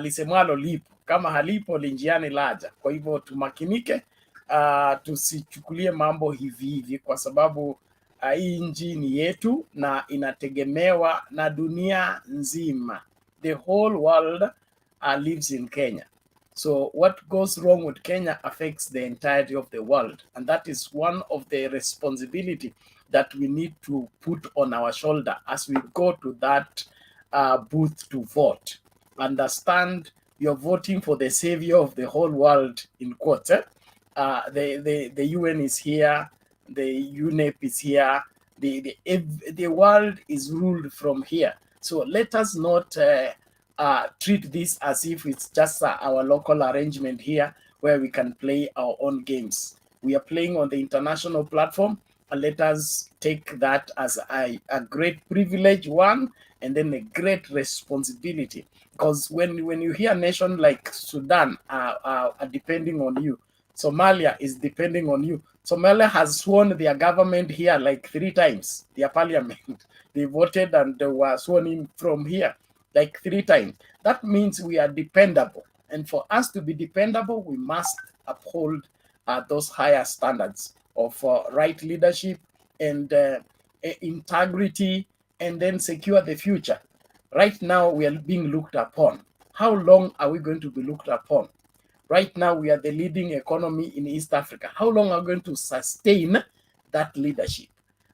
Lisemwalo lipo, kama halipo linjiani laja. Kwa hivyo tumakinike, tusichukulie mambo hivi hivi, kwa sababu hii nchi ni yetu na inategemewa na dunia nzima. The whole world lives in Kenya. So what goes wrong with Kenya affects the entirety of the world. And that is one of the responsibility that we need to put on our shoulder as we go to that booth to vote. Understand you're voting for the savior of the whole world, in quotes. The UN is here, the UNEP is here, the world is ruled from here. So let us not treat this as if it's just our local arrangement here where we can play our own games. We are playing on the international platform, and let us take that as a great privilege, one, and then a great responsibility. Because when you hear a nation like Sudan are depending on you, Somalia is depending on you. Somalia has sworn their government here like 3 times, their parliament. They voted and they were sworn in from here like 3 times. That means we are dependable. And for us to be dependable, we must uphold those higher standards of right leadership and integrity, and then secure the future. Right now, we are being looked upon. How long are we going to be looked upon? Right now, we are the leading economy in East Africa. How long are we going to sustain that leadership?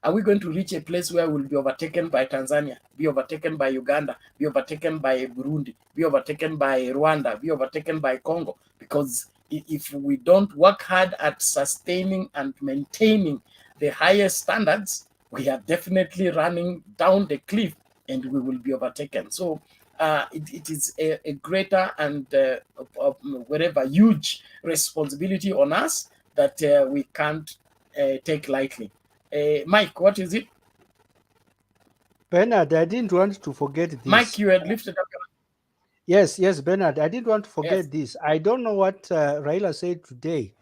Are we going to reach a place where we'll be overtaken by Tanzania, be overtaken by Uganda, be overtaken by Burundi, be overtaken by Rwanda, be overtaken by Congo? Because if we don't work hard at sustaining and maintaining the highest standards, we are definitely running down the cliff and we will be overtaken. So it is a greater and whatever huge responsibility on us that we can't take lightly. Mike, what is it? Bernard, I didn't want to forget this. Mike, you had lifted up your... Yes, Bernard, I didn't want to forget this. I don't know what Raila said today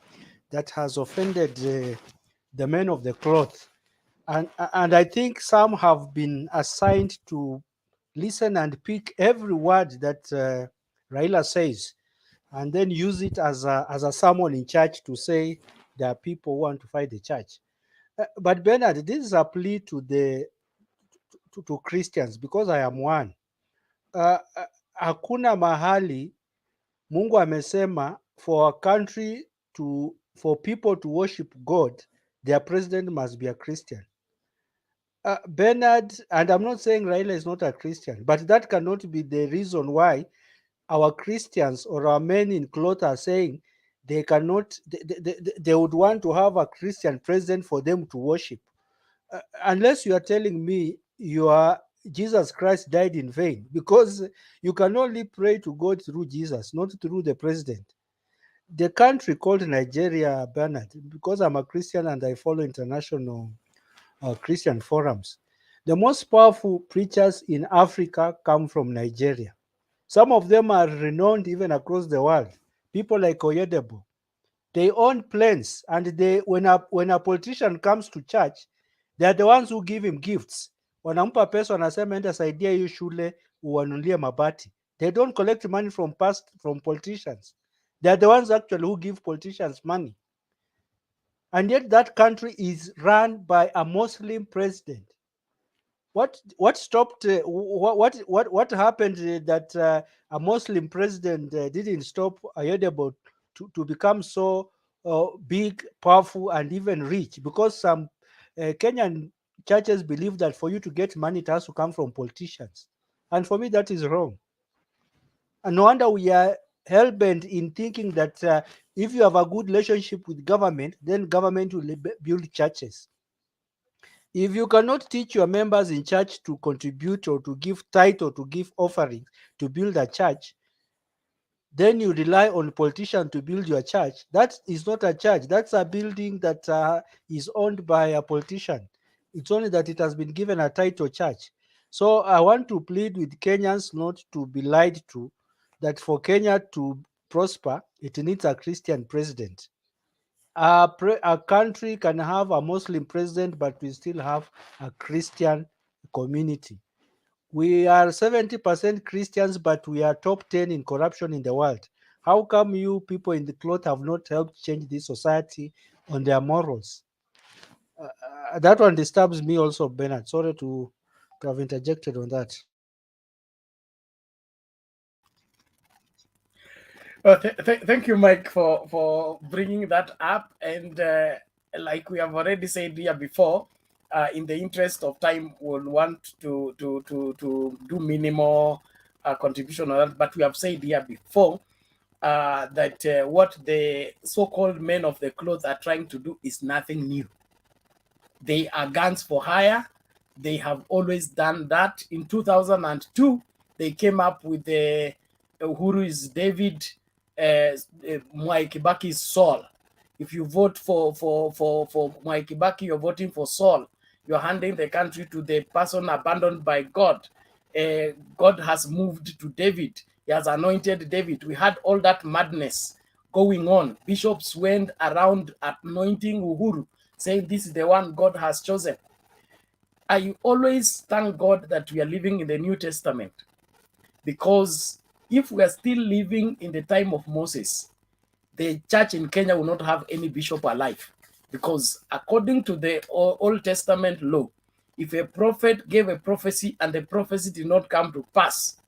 that has offended the men of the cloth. And I think some have been assigned to listen and pick every word that Raila says and then use it as a sermon in church to say there are people who want to fight the church. But Bernard, this is a plea to to Christians, because I am one. Hakuna mahali Mungu amesema for a country for people to worship God, their president must be a Christian. Bernard, and I'm not saying Raila is not a Christian, but that cannot be the reason why our Christians or our men in cloth are saying they cannot, they would want to have a Christian president for them to worship. Unless you are telling me Jesus Christ died in vain, because you can only pray to God through Jesus, not through the president. The country called Nigeria, Bernard, because I'm a Christian and I follow international Christian forums, the most powerful preachers in Africa come from Nigeria. Some of them are renowned even across the world. People like Oyedebo, they own planes, and when a politician comes to church, they are the ones who give him gifts. Wanampa pesa, wanasema enda saidia hiyo shule uwanulie mabati. They don't collect money from politicians. They are the ones actually who give politicians money. And yet that country is run by a Muslim president. What stopped? What happened that a Muslim president didn't stop Ayodebo to become so big, powerful, and even rich? Because some Kenyan churches believe that for you to get money, it has to come from politicians, and for me that is wrong. And no wonder we are hell-bent in thinking that if you have a good relationship with government, then government will build churches. If you cannot teach your members in church to contribute or to give tithe or to give offering to build a church, then you rely on politicians to build your church. That is not a church. That's a building that is owned by a politician. It's only that it has been given a title church. So I want to plead with Kenyans not to be lied to, that for Kenya to prosper, it needs a Christian president. A country can have a Muslim president, but we still have a Christian community. We are 70% Christians, but we are top 10 in corruption in the world. How come you people in the cloth have not helped change this society on their morals? That one disturbs me also, Bernard. Sorry to have interjected on that. Well, thank you, Mike, for bringing that up. And like we have already said here before, in the interest of time, we'll want to do minimal contribution on that. But we have said here before that what the so-called men of the cloth are trying to do is nothing new. They are guns for hire. They have always done that. In 2002, they came up with the Uhuru is David, Mwai Kibaki's Saul. If you vote for Mwai Kibaki, you're voting for Saul. You're handing the country to the person abandoned by God. God has moved to David. He has anointed David. We had all that madness going on. Bishops went around anointing Uhuru, saying this is the one God has chosen. I always thank God that we are living in the New Testament, because if we are still living in the time of Moses, the church in Kenya will not have any bishop alive, because according to the Old Testament law, if a prophet gave a prophecy and the prophecy did not come to pass,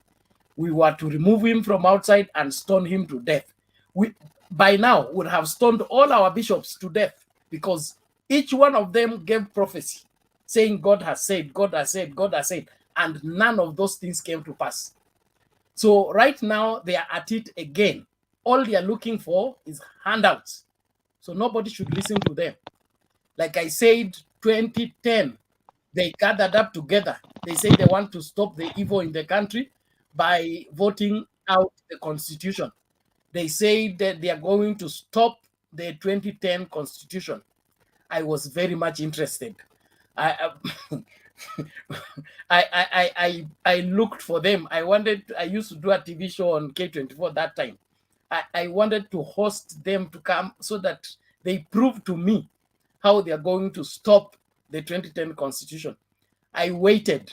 we were to remove him from outside and stone him to death. We by now would have stoned all our bishops to death, because each one of them gave prophecy saying God has said, God has said, God has said, and none of those things came to pass. So right now they are at it again. All they are looking for is handouts. So nobody should listen to them. Like I said, 2010, they gathered up together. They say they want to stop the evil in the country by voting out the constitution. They say that they are going to stop the 2010 constitution. I was very much interested. I looked for them. I used to do a TV show on K24 that time. I wanted to host them to come so that they prove to me how they are going to stop the 2010 constitution. I waited.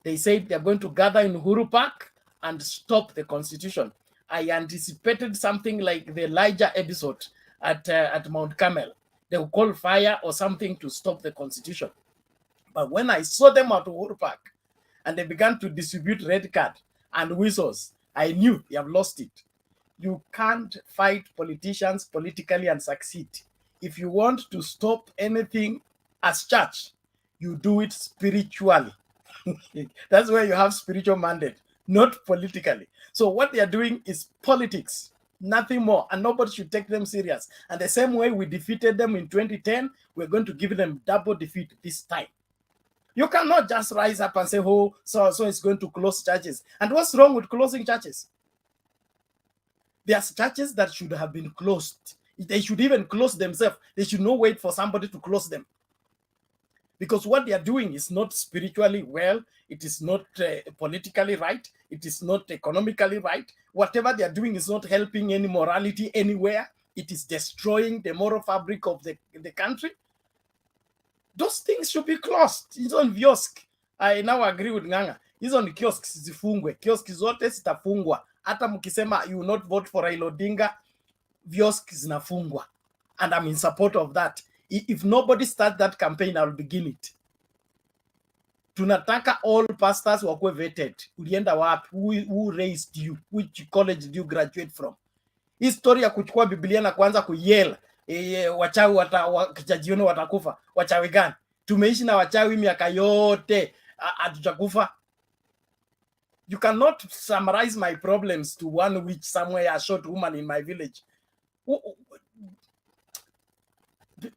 They said they're going to gather in Uhuru Park and stop the constitution. I anticipated something like the Elijah episode at Mount Carmel. They will call fire or something to stop the constitution. But when I saw them at Uhuru Park and they began to distribute red card and whistles, I knew you have lost it. You can't fight politicians politically and succeed. If you want to stop anything as church, you do it spiritually. That's where you have spiritual mandate, not politically. So what they are doing is politics, nothing more, and nobody should take them serious. And the same way we defeated them in 2010, we're going to give them double defeat this time. You cannot just rise up and say, oh, so it's going to close churches. And what's wrong with closing churches? There are churches that should have been closed. They should even close themselves. They should not wait for somebody to close them. Because what they are doing is not spiritually well. It is not politically right. It is not economically right. Whatever they are doing is not helping any morality anywhere. It is destroying the moral fabric of the country. Those things should be closed. It's on kiosk. I now agree with Nganga. It's on kiosks zifungwe. Kiosk zote zitafungwa. Hata mkisema you will not vote for Raila Odinga, kiosk zinafungwa. And I'm in support of that. If nobody starts that campaign, I'll begin it. Tunataka all pastors wakuwe vetted. Ulienda wapi? Who raised you? Which college did you graduate from? History ya kuchukua Biblia na kuanza kuyela. Wachawi kijajioni watakufa. Wachawi gani? Tumeishi na wachawi miaka yote, hatujakufa. You cannot summarize my problems to one witch somewhere, a short woman in my village.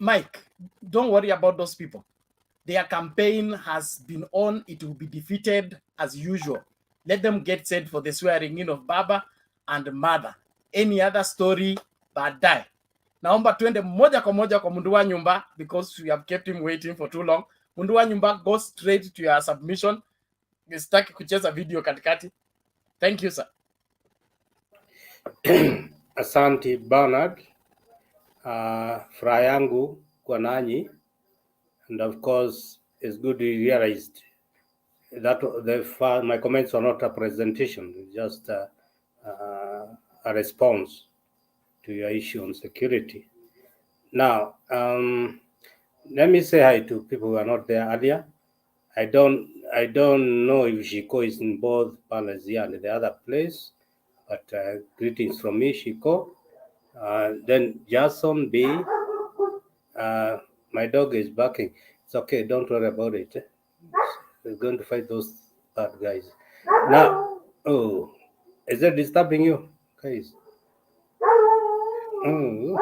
Mike, don't worry about those people. Their campaign has been on. It will be defeated as usual. Let them get set for the swearing in of Baba and Mother. any other story baadaye. Naomba tuende moja kwa moja kwa Mundu wa Nyumba because we have kept him waiting for too long. Mundu wa Nyumba, go straight to your submission. Nisitaki kucheza video katikati. Thank you, sir. Asante Bernard. Furaha yangu kwa nanyi, and of course it's good you realized that my comments are not a presentation, just a response to your issue on security. Now, let me say hi to people who are not there earlier. I don't know if Shiko is in both Palace and the other place, but greetings from me, Shiko. Then Jason B. My dog is barking. It's okay, don't worry about it. We're going to fight those bad guys. Now, oh, is that disturbing you, guys? Oh.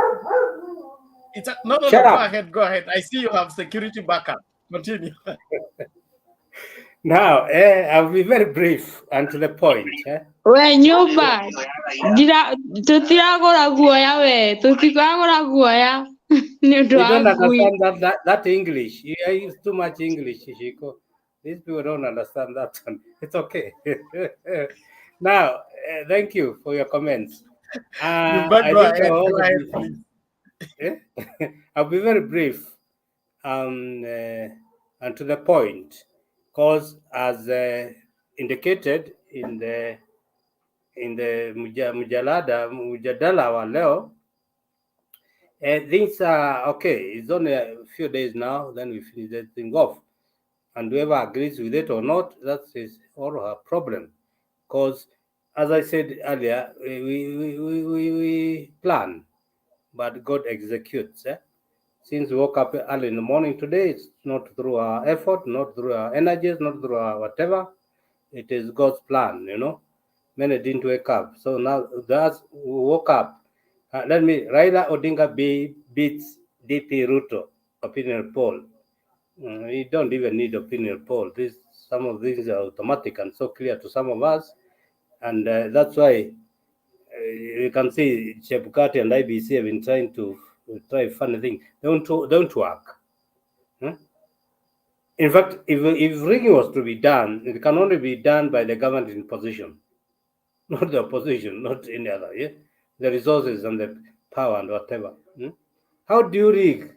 No, Shut up. Go ahead. I see you have security backup. Continue. Now, I'll be very brief and to the point. We nyumba tutiragora guoya we tutiragora guoya You don't understand that English. You use too much English, Shiko. These people don't understand that one. It's okay. Now, thank you for your comments. Go ahead, please. I'll be very brief and to the point, because as indicated in the mujadala wa leo, things are okay. It's only a few days now, then we finish that thing off. And whoever agrees with it or not, that's his or her problem. Because, as I said earlier, we plan, but God executes. Since we woke up early in the morning today, it's not through our effort, not through our energies, not through our whatever. It is God's plan, you know. Many didn't wake up. So now that's we woke up. Raila Odinga beats DP Ruto opinion poll. You don't even need opinion poll. Some of these are automatic and so clear to some of us. And that's why you can see Chebukati and IBC have been trying to try funny thing. Don't work. In fact, if rigging was to be done, it can only be done by the government in position, not the opposition, not any other. Yeah? The resources and the power and whatever. How do you rig?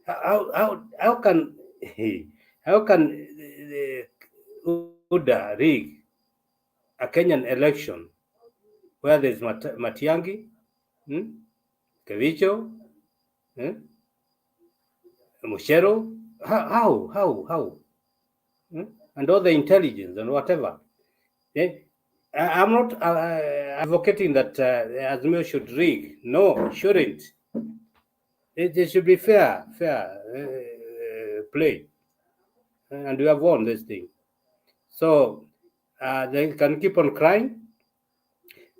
How can UDA rig a Kenyan election where there's Matiang'i, Kevicho, Mushero? How? And all the intelligence and whatever. I'm not advocating that Azimio should rig. No, shouldn't. It should be fair play. And we have won this thing. So they can keep on crying.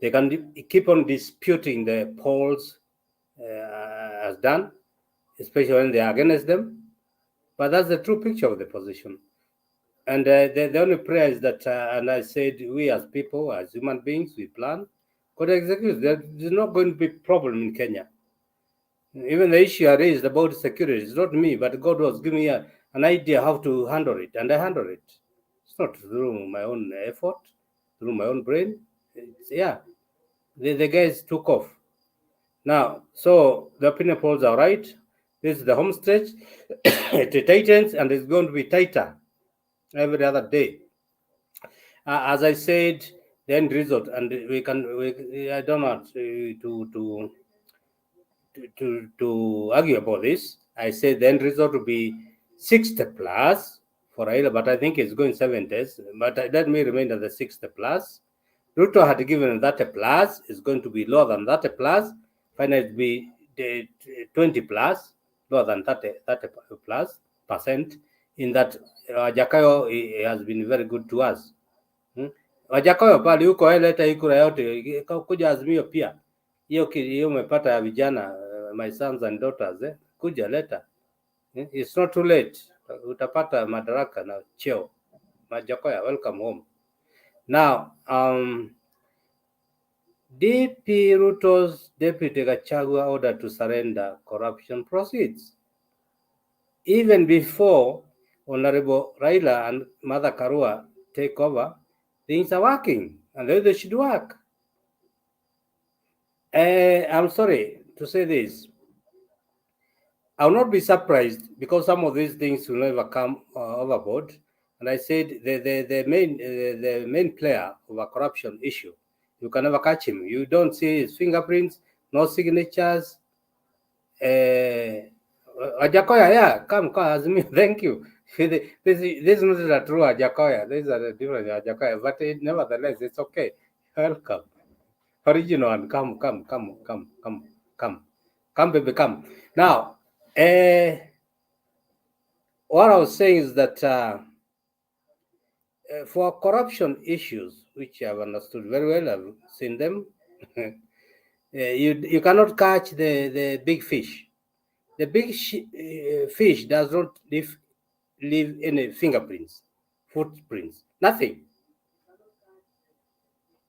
They can keep on disputing the polls as done, especially when they are against them. But that's the true picture of the position. And the only prayer is that, and I said, we as people, as human beings, we plan, God executes. There's not going to be a problem in Kenya. Even the issue I raised about security, it's not me, but God was giving me an idea how to handle it, and I handle it. It's not through my own effort, through my own brain. The guys took off. Now, so the opinion polls are right. This is the home stretch. It tightens, and it's going to be tighter every other day. As I said, the end result, and I don't want to argue about this. I said the end result will be 60 plus for Raila, but I think it's going 70s. But let me remain at the 60 plus. Ruto had given that a plus, is going to be lower than that a plus. Finally, it will be 20 plus, lower than 30 plus percent. In that, Jakayo has been very good to us. Wajakayo pale huko leta hii kura yote kuja Azimio pia. Hiyo umepata ya vijana, my sons and daughters, kuja leta. It's not too late. Utapata madaraka na cheo. Majakoya, welcome home. Now, DP RUTO'S Deputy GACHAGUA ordered to surrender corruption proceeds. Even before Honorable Raila and Mother Karua take over, things are working, and they should work. I'm sorry to say this. I will not be surprised because some of these things will never come overboard. And I said the main player of a corruption issue, you can never catch him. You don't see his fingerprints, no signatures. Ajakoya, yeah, come, Azmi, thank you. This is not a true Ajakoya. This is a different Ajakoya, but nevertheless, it's okay. Welcome. Original one, come, baby, come. Now, what I was saying is that for corruption issues, which I've understood very well, I've seen them, you cannot catch the big fish. The big fish does not leave any fingerprints, footprints, nothing.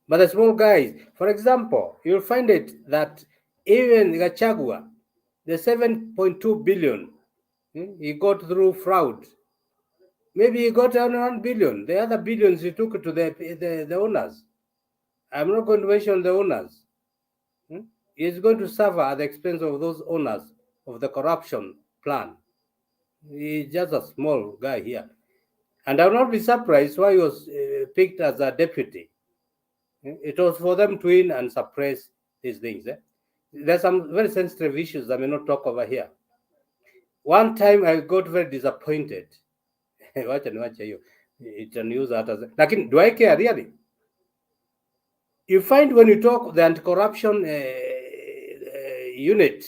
But the small guys, for example, you'll find it that even GACHAGUA, the 7.2 billion, he got through fraud. Maybe he got 1 billion. The other billions he took to the owners. I'm not going to mention the owners. He's going to suffer at the expense of those owners of the corruption plan. He's just a small guy here. And I will not be surprised why he was picked as a deputy. It was for them to win and suppress these things. There's some very sensitive issues I may not talk over here. One time I got very disappointed. It's a news article. Like, do I care really? You find when you talk the anti-corruption unit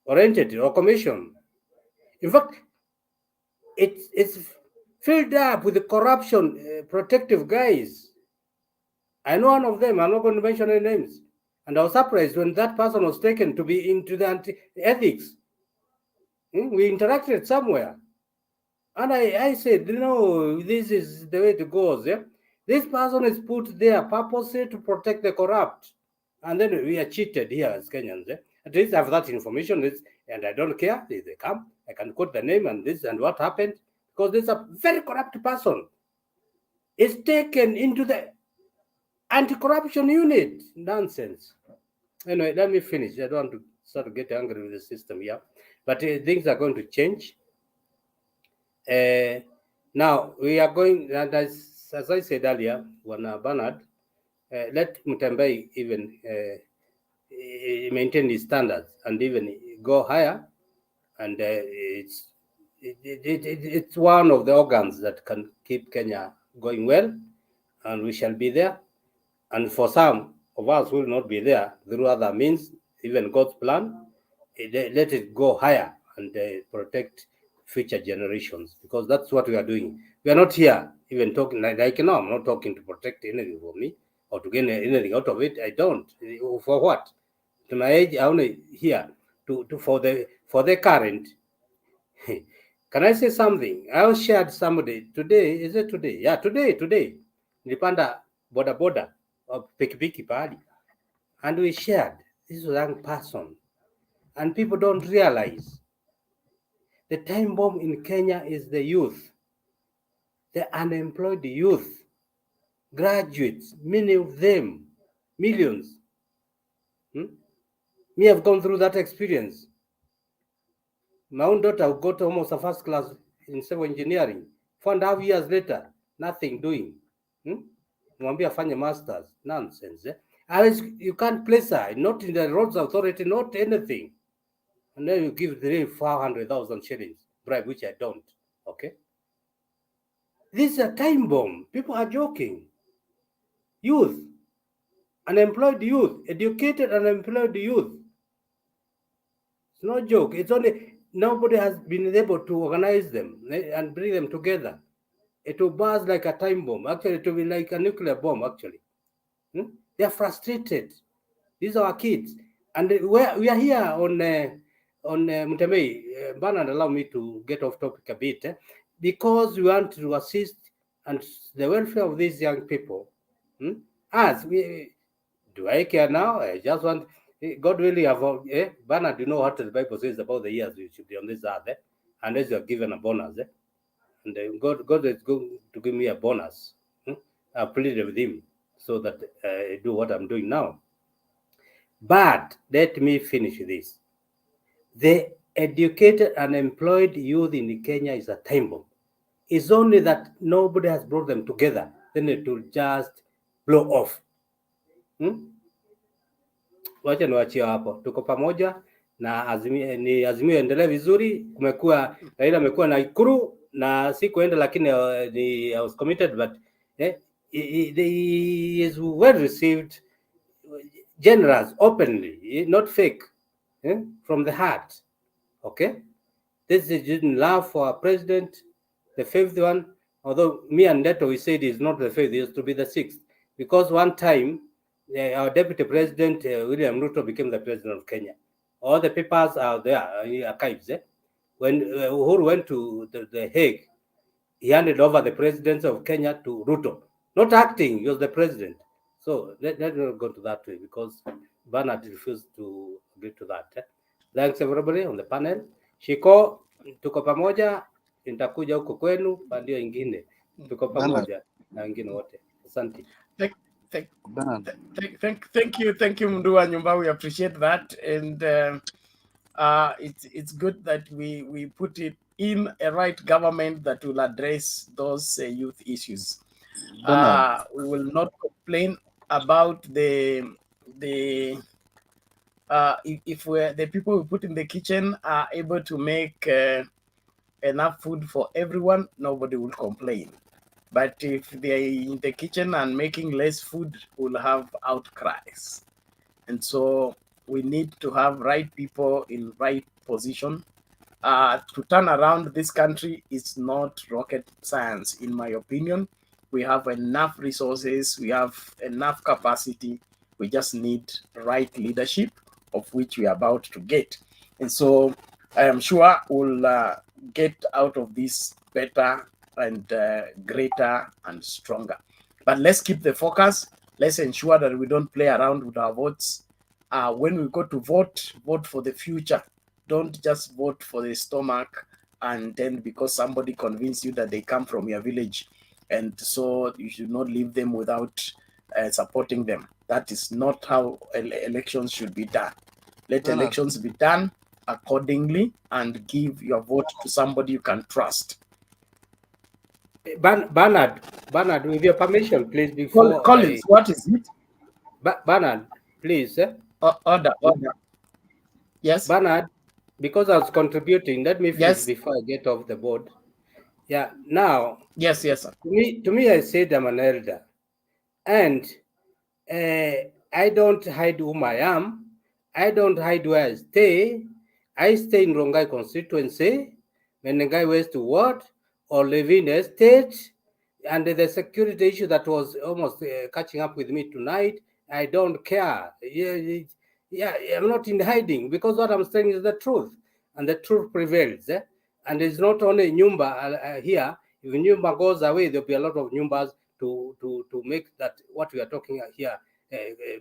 or entity or commission, in fact, it's filled up with the corruption protective guys. I know one of them. I'm not going to mention any names. And I was surprised when that person was taken to be into the anti-ethics. We interacted somewhere. And I said, this is the way it goes. Yeah? This person is put there purposely to protect the corrupt. And then we are cheated here as Kenyans. Yeah? At least I have that information, and I don't care. They come, I can quote the name and this and what happened. Because there's a very corrupt person. Is taken into the anti-corruption unit. Nonsense. Anyway, let me finish. I don't want to start to get angry with the system here. But things are going to change. Now, we are going, and as I said earlier, when Bernard, let Mutembei even maintain his standards and even go higher. And it's one of the organs that can keep Kenya going well, and we shall be there. And for some of us who will not be there through other means, even God's plan, let it go higher and protect future generations, because that's what we are doing. We are not here even talking like I'm not talking to protect anything for me or to gain anything out of it. I don't. For what? To my age, I only here for the current. Can I say something? I shared somebody today. Is it today? Yeah, today. Nilipanda boda of pikipiki pahali, and we shared. This was a young person, and people don't realize the time bomb in Kenya is the youth, the unemployed youth, graduates, many of them, millions. Me, have gone through that experience. My own daughter got almost a first class in civil engineering. 4.5 years later, nothing doing. Mwambia afanye masters. Nonsense. You can't place her, not in the roads authority, not anything. And then you give the 400,000 shillings bribe, which I don't. Okay? This is a time bomb. People are joking. Youth, unemployed youth, educated unemployed youth. It's no joke. It's only nobody has been able to organize them and bring them together. It will burst like a time bomb. Actually, it will be like a nuclear bomb, actually. They are frustrated. These are our kids. And we are here on Mutembei. Bernard, allow me to get off topic a bit. Because we want to assist and the welfare of these young people. As Do I care now? I just want, God really have, Bernard, you know what the Bible says about the years you should be on this earth, unless you are given a bonus. And God is going to give me a bonus. I pleaded with him so that I do what I'm doing now. But let me finish this. The educated and employed youth in Kenya is a time bomb. It's only that nobody has brought them together, then it will just blow off. Wacha niwachie hapo, tuko pamoja na Azimio endelee vizuri. Raila amekuwa na Ikuru na si kuenda, lakini I was committed, but he is well received, generous, openly, not fake, from the heart. Okay, this is love for our president, the fifth one. Although me and Neto, we said he's not the fifth, he used to be the sixth, because one time our deputy president William Ruto became the president of Kenya. All the papers are there in archives. When Uhuru went to the Hague, he handed over the presidency of Kenya to Ruto, not acting, he was the president. So let me go to that way, because Bernard refused to agree to that. Thanks everybody on the panel. Shiko, tuko pamoja, nitakuja huko kwenu pandio ingine. Tuko pamoja na wengine wote. Asante. Thank you, Mndua Nyumba. We appreciate that, and it's good that we put it in a right government that will address those youth issues. We will not complain about if the people we put in the kitchen are able to make enough food for everyone, nobody will complain. But if they're in the kitchen and making less food, we'll have outcries. And so we need to have right people in right position. To turn around this country is not rocket science, in my opinion. We have enough resources, we have enough capacity. We just need right leadership, of which we are about to get. And so I am sure we'll get out of this better and greater and stronger. But let's keep the focus. Let's ensure that we don't play around with our votes. When we go to vote, vote for the future. Don't just vote for the stomach, and then because somebody convinced you that they come from your village, and so you should not leave them without supporting them. That is not how elections should be done. Let elections be done accordingly, and give your vote to somebody you can trust. Bernard, with your permission, please, before Collins, what is it? Bernard, please. Order. Yes. Bernard, because I was contributing, let me finish before I get off the board. Yeah, now. Yes, sir. To me, I said I'm an elder, and I don't hide whom I am. I don't hide where I stay. I stay in Rongai constituency, Menengai West Ward, or Levin Estate, and the security issue that was almost catching up with me tonight. I don't care. Yeah, I'm not in hiding, because what I'm saying is the truth, and the truth prevails. And it's not only Nyumba here. If Nyumba goes away, there'll be a lot of Nyumbas to make that what we are talking here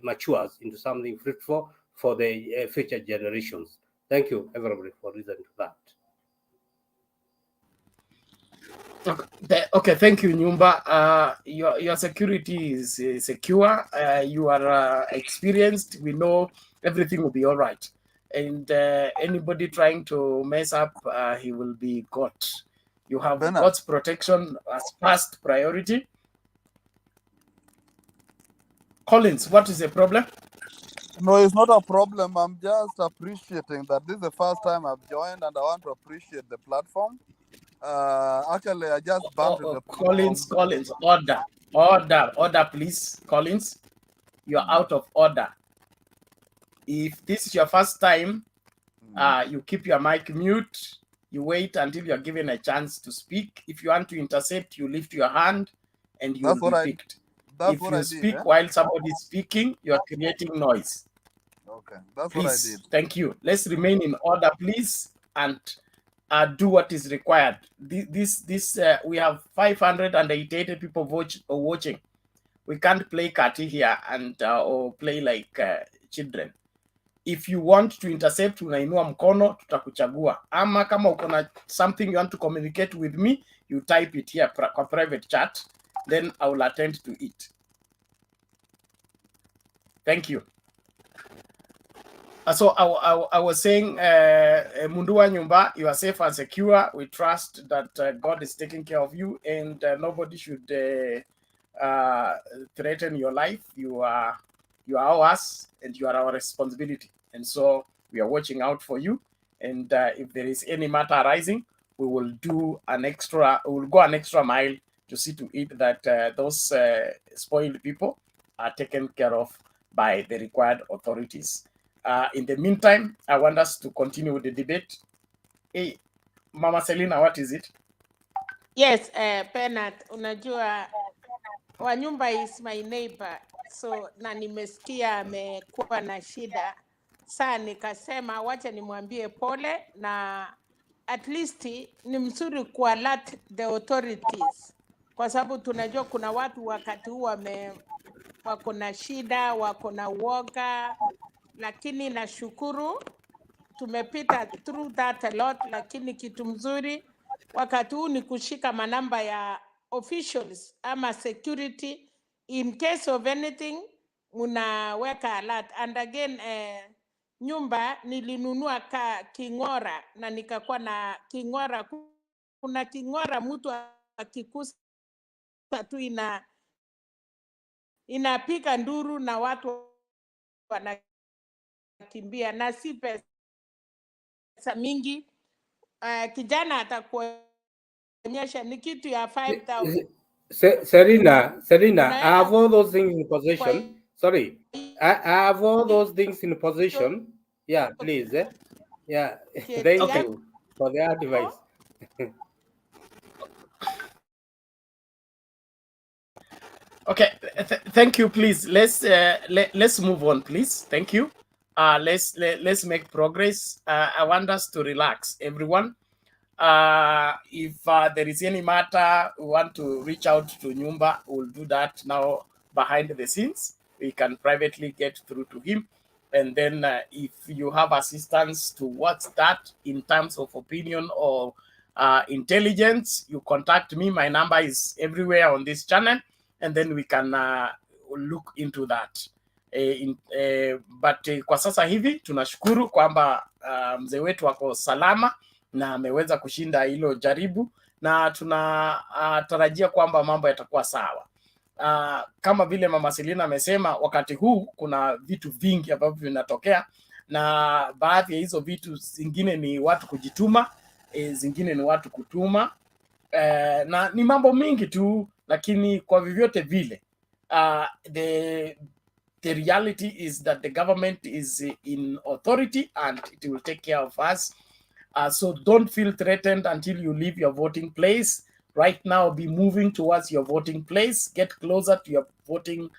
matures into something fruitful for the future generations. Thank you, everybody, for listening to that. Okay, thank you, Nyumba. Your security is secure. You are experienced. We know everything will be all right. And anybody trying to mess up, he will be caught. You have God's protection as first priority. Collins, what is the problem? No, it's not a problem. I'm just appreciating that this is the first time I've joined, and I want to appreciate the platform. Actually, I just bumped the Collins, order, please. Collins, you're out of order. If this is your first time, you keep your mic mute. You wait until you're given a chance to speak. If you want to intercept, you lift your hand and you'll be picked. If you speak while somebody is speaking, you're creating noise. Okay, that's please, what I did. Thank you. Let's remain in order, please, and do what is required. We have 588 people watching. We can't play kati here and or play like children. If you want to intercept, unainua mkono, tutakuchagua. Ama kama uko na something you want to communicate with me, you type it here kwa private chat, then I will attend to it. Thank you. So I was saying, Mundua Nyumba, you are safe and secure. We trust that God is taking care of you, and nobody should threaten your life. You are ours, and you are our responsibility. And so we are watching out for you. And if there is any matter arising, we will do an extra. We will go an extra mile to see to it that those spoiled people are taken care of by the required authorities. In the meantime, I want us to continue with the debate. Hey, Mama Selina, what is it? Yes, Bernard, unajua Wanyumba is my neighbor, so na nimesikia amekuwa na shida. Saa nikasema wacha nimwambie pole, na at least ni mzuri kualert the authorities, kwa sababu tunajua kuna watu wakati huu wako na shida, wako na uoga, lakini nashukuru tumepita through that a lot, lakini kitu mzuri wakati huu ni kushika manamba ya officials ama security in case of anything, unaweka alert. And again, nyumba nilinunua king'ora na nikakuwa na king'ora. Kuna king'ora mtu akikusa tu inapiga nduru na watu wanakimbia, na si pesa mingi. Kijana atakuonyesha ni kitu ya 5,000. Serena, I have all those things in position. Sorry, I have all those things in position. Yeah, please. Yeah, thank you for the advice. Okay, thank you. Please let's move on, please. Thank you. Let's make progress. I want us to relax, everyone. If there is any matter we want to reach out to Nyumba, we'll do that now behind the scenes. We can privately get through to him. And then if you have assistance towards that in terms of opinion or intelligence, you contact me. My number is everywhere on this channel. And then we can look into that. But kwa sasa hivi tunashukuru kwamba mzee wetu wako salama na ameweza kushinda hilo jaribu, na tunatarajia kwamba mambo yatakuwa sawa. Kama vile Mama Selina amesema, wakati huu kuna vitu vingi ambavyo vinatokea, na baadhi ya hizo vitu zingine ni watu kujituma, zingine ni watu kutuma, na ni mambo mingi tu, lakini kwa vyovyote vile the reality is that the government is in authority and it will take care of us. So don't feel threatened until you leave your voting place. Right now, be moving towards your voting place. Get closer to your voting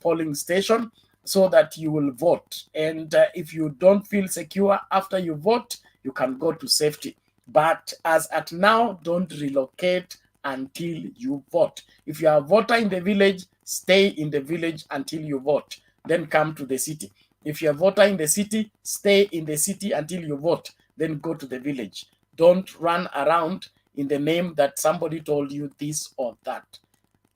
polling station so that you will vote. And if you don't feel secure after you vote, you can go to safety. But as at now, don't relocate until you vote. If you are a voter in the village, stay in the village until you vote. Then come to the city. If you're a voter in the city, stay in the city until you vote. Then go to the village. Don't run around in the name that somebody told you this or that.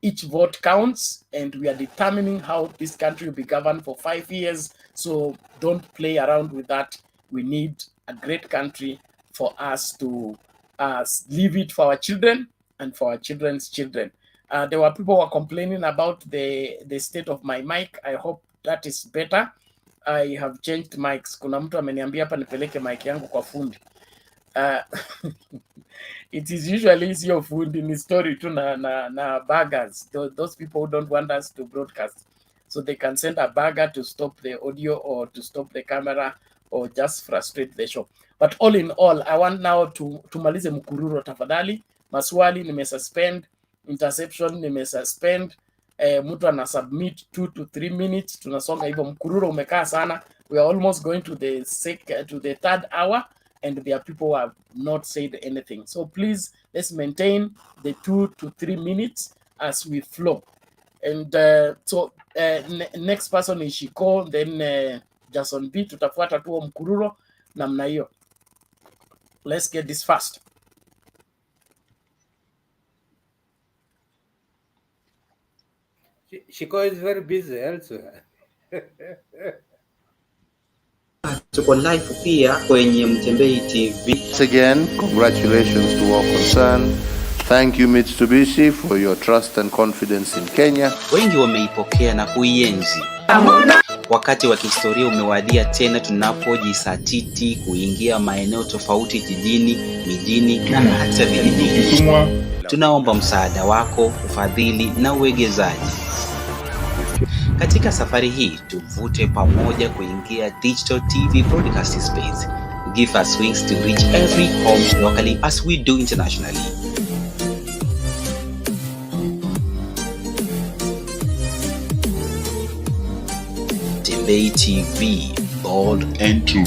Each vote counts, and we are determining how this country will be governed for 5 years. So don't play around with that. We need a great country for us to leave it for our children and for our children's children. There were people who were complaining about the state of my mic. I hope that is better. I have changed mics. Kuna mtu ameniambia hapa nipeleke mic yangu kwa fundi. It is usually sio fundi, ni story tu na baggers. Those people who don't want us to broadcast. So they can send a bagger to stop the audio or to stop the camera or just frustrate the show. But all in all, I want now to tumalize mkururo tafadhali. Maswali nimesuspend, interception nimesuspend. Mtu ana submit 2 to 3 minutes, tunasonga hivyo. Mkururo umekaa sana. We are almost going to the third hour, and there are people who have not said anything. So please, let's maintain the 2 to 3 minutes as we flow. And so next person is Shiko, then Jason B, tutafuata tuo mkururo namna hiyo. Let's get this fast. Shiko is very busy elsewhere. Tuko live pia kwenye Mtembei TV. Once again, congratulations to all concerned. Thank you Mitsubishi for your trust and confidence in Kenya. Wengi wameipokea na kuienzi. Wakati wa kihistoria umewadia tena tunapojisatiti kuingia maeneo tofauti jijini, mijini na hata vijijini. Tunaomba msaada wako, ufadhili na uwegezaji. Katika safari hii tuvute pamoja kuingia digital TV broadcasting space. Give us wings to reach every home locally as we do internationally. Mtembei TV, bold and true.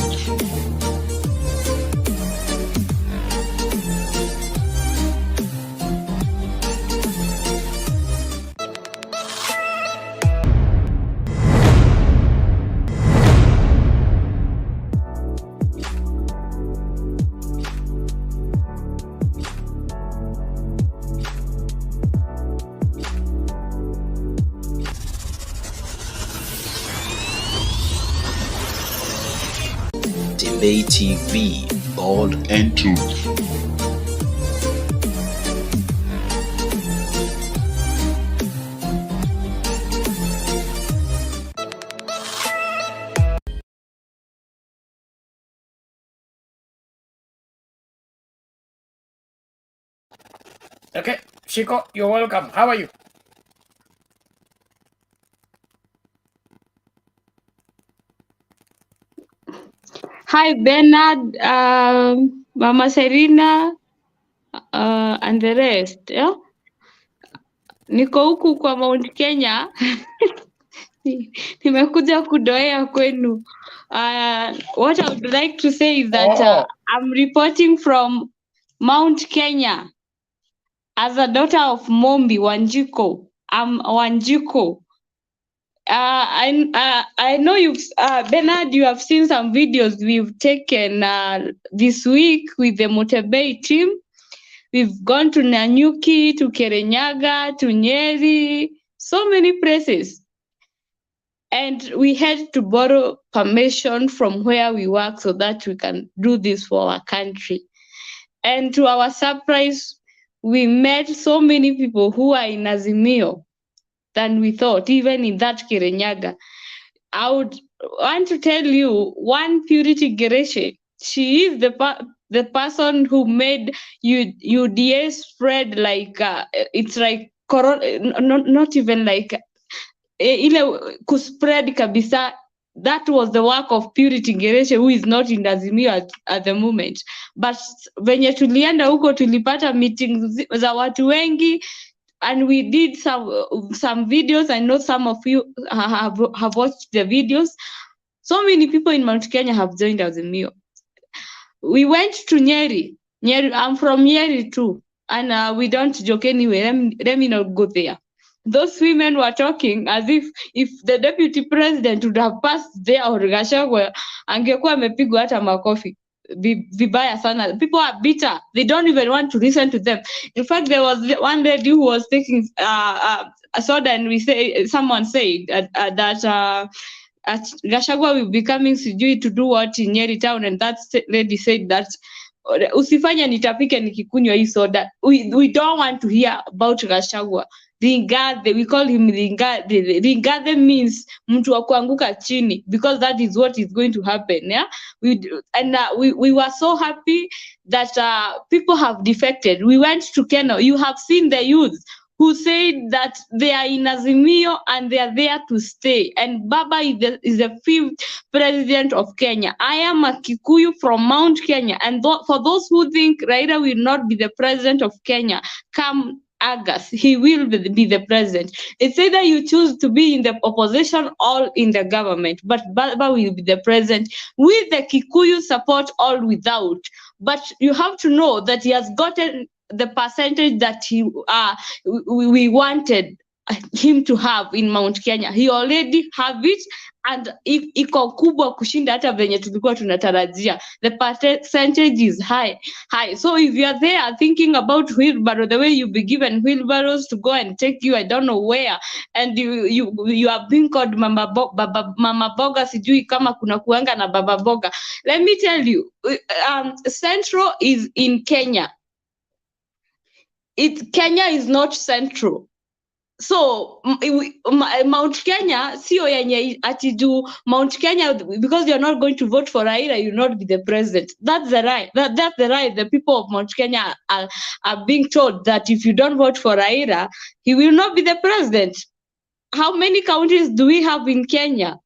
Mtembei TV, bold and true. Okay, Shiko, you're welcome. How are you? Hi, Bernard, Mama Serena, and the rest. Yeah? Niko huku kwa Mount Kenya. Nimekuja kudoea kwenu. What I would like to say is that I'm reporting from Mount Kenya as a daughter of Mombi Wanjiko. I'm Wanjiko. I know you've Bernard, you have seen some videos we've taken this week with the Mutebei team. We've gone to Nanyuki, to Kirinyaga, to Nyeri, so many places. And we had to borrow permission from where we work so that we can do this for our country. And to our surprise, we met so many people who are in Azimio than we thought, even in that Kirinyaga. I would want to tell you, one Purity Gereshe, she is the person who made UDA spread like, it's like, not even like, ile kuspread kabisa. That was the work of Purity Gereshe, who is not in Azimio at the moment. But venye tulienda huko tulipata meetings za watu wengi, and we did some videos. I know some of you have watched the videos. So many people in Mount Kenya have joined Azimio. We went to Nyeri. I'm from Nyeri too, and we don't joke anyway. Let me not go there. Those women were talking as if the deputy president would have passed there or Gachagua, angekuwa amepigwa hata makofi vibaya sana. People are bitter. They don't even want to listen to them. In fact, there was one lady who was taking a soda, and someone said that Gachagua will be coming sijui to do what in Nyeri town, and that lady said that usifanya nitapike nikikunywa hii soda. We don't want to hear about Gachagua. Ringade, we call him Ringade. Ringade means mtu wa kuanguka chini, because that is what is going to happen. Yeah, we were so happy that people have defected. We went to Kenya. You have seen the youth who said that they are in Azimio and they are there to stay. And Baba is the 5th president of Kenya. I am a Kikuyu from Mount Kenya. And for those who think Raila will not be the president of Kenya, come August, he will be the president. It's either you choose to be in the opposition or in the government, but Baba will be the president with the Kikuyu support or without. But you have to know that he has gotten the percentage that we wanted him to have in Mount Kenya. He already have it, and iko kubwa kushinda hata venye tulikuwa tunatarajia. The percentage is high. So if you are there thinking about wheelbarrow, the way you be given wheelbarrows to go and take you, I don't know where, and you are being called mama boga, sijui kama kuna kuanga na baba boga. Let me tell you, Central is in Kenya. Kenya is not Central. So Mount Kenya, sio yenye atiju Mount Kenya, because you're not going to vote for Raila, you'll not be the president. That's the right. That's the right. The people of Mount Kenya are being told that if you don't vote for Raila, he will not be the president. How many counties do we have in Kenya?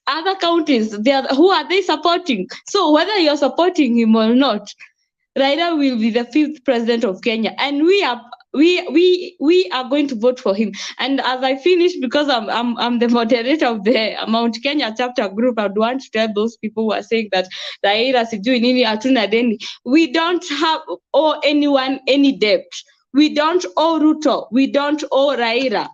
Other counties, who are they supporting? So whether you're supporting him or not, Raila will be the 5th president of Kenya, and we are going to vote for him. And as I finish, because I'm the moderator of the Mount Kenya chapter group, I'd want to tell those people who are saying that Raila sijui nini hatuna deni. We don't owe anyone any debt. We don't owe Ruto. We don't owe Raila.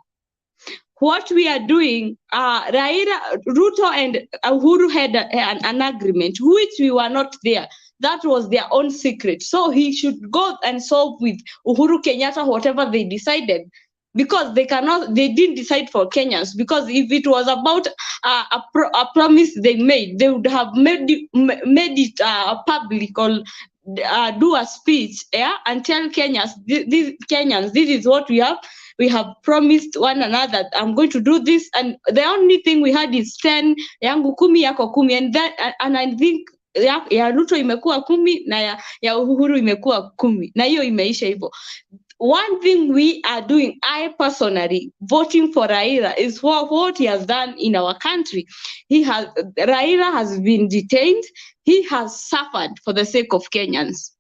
What we are doing, Ruto and Uhuru had an agreement, which we were not there. That was their own secret. So he should go and solve with Uhuru Kenyatta whatever they decided, because they didn't decide for Kenyans. Because if it was about a promise they made, they would have made it public, or do a speech, and tell Kenyans, this is what we have promised one another. I'm going to do this, and the only thing we had is 10 yangu 10 yako 10, and I think ya Ruto imekuwa 10 na ya Uhuru imekuwa 10, na hiyo imeisha hivyo. One thing we are doing, I personally voting for Raila, is for what he has done in our country. Raila has been detained. He has suffered for the sake of Kenyans.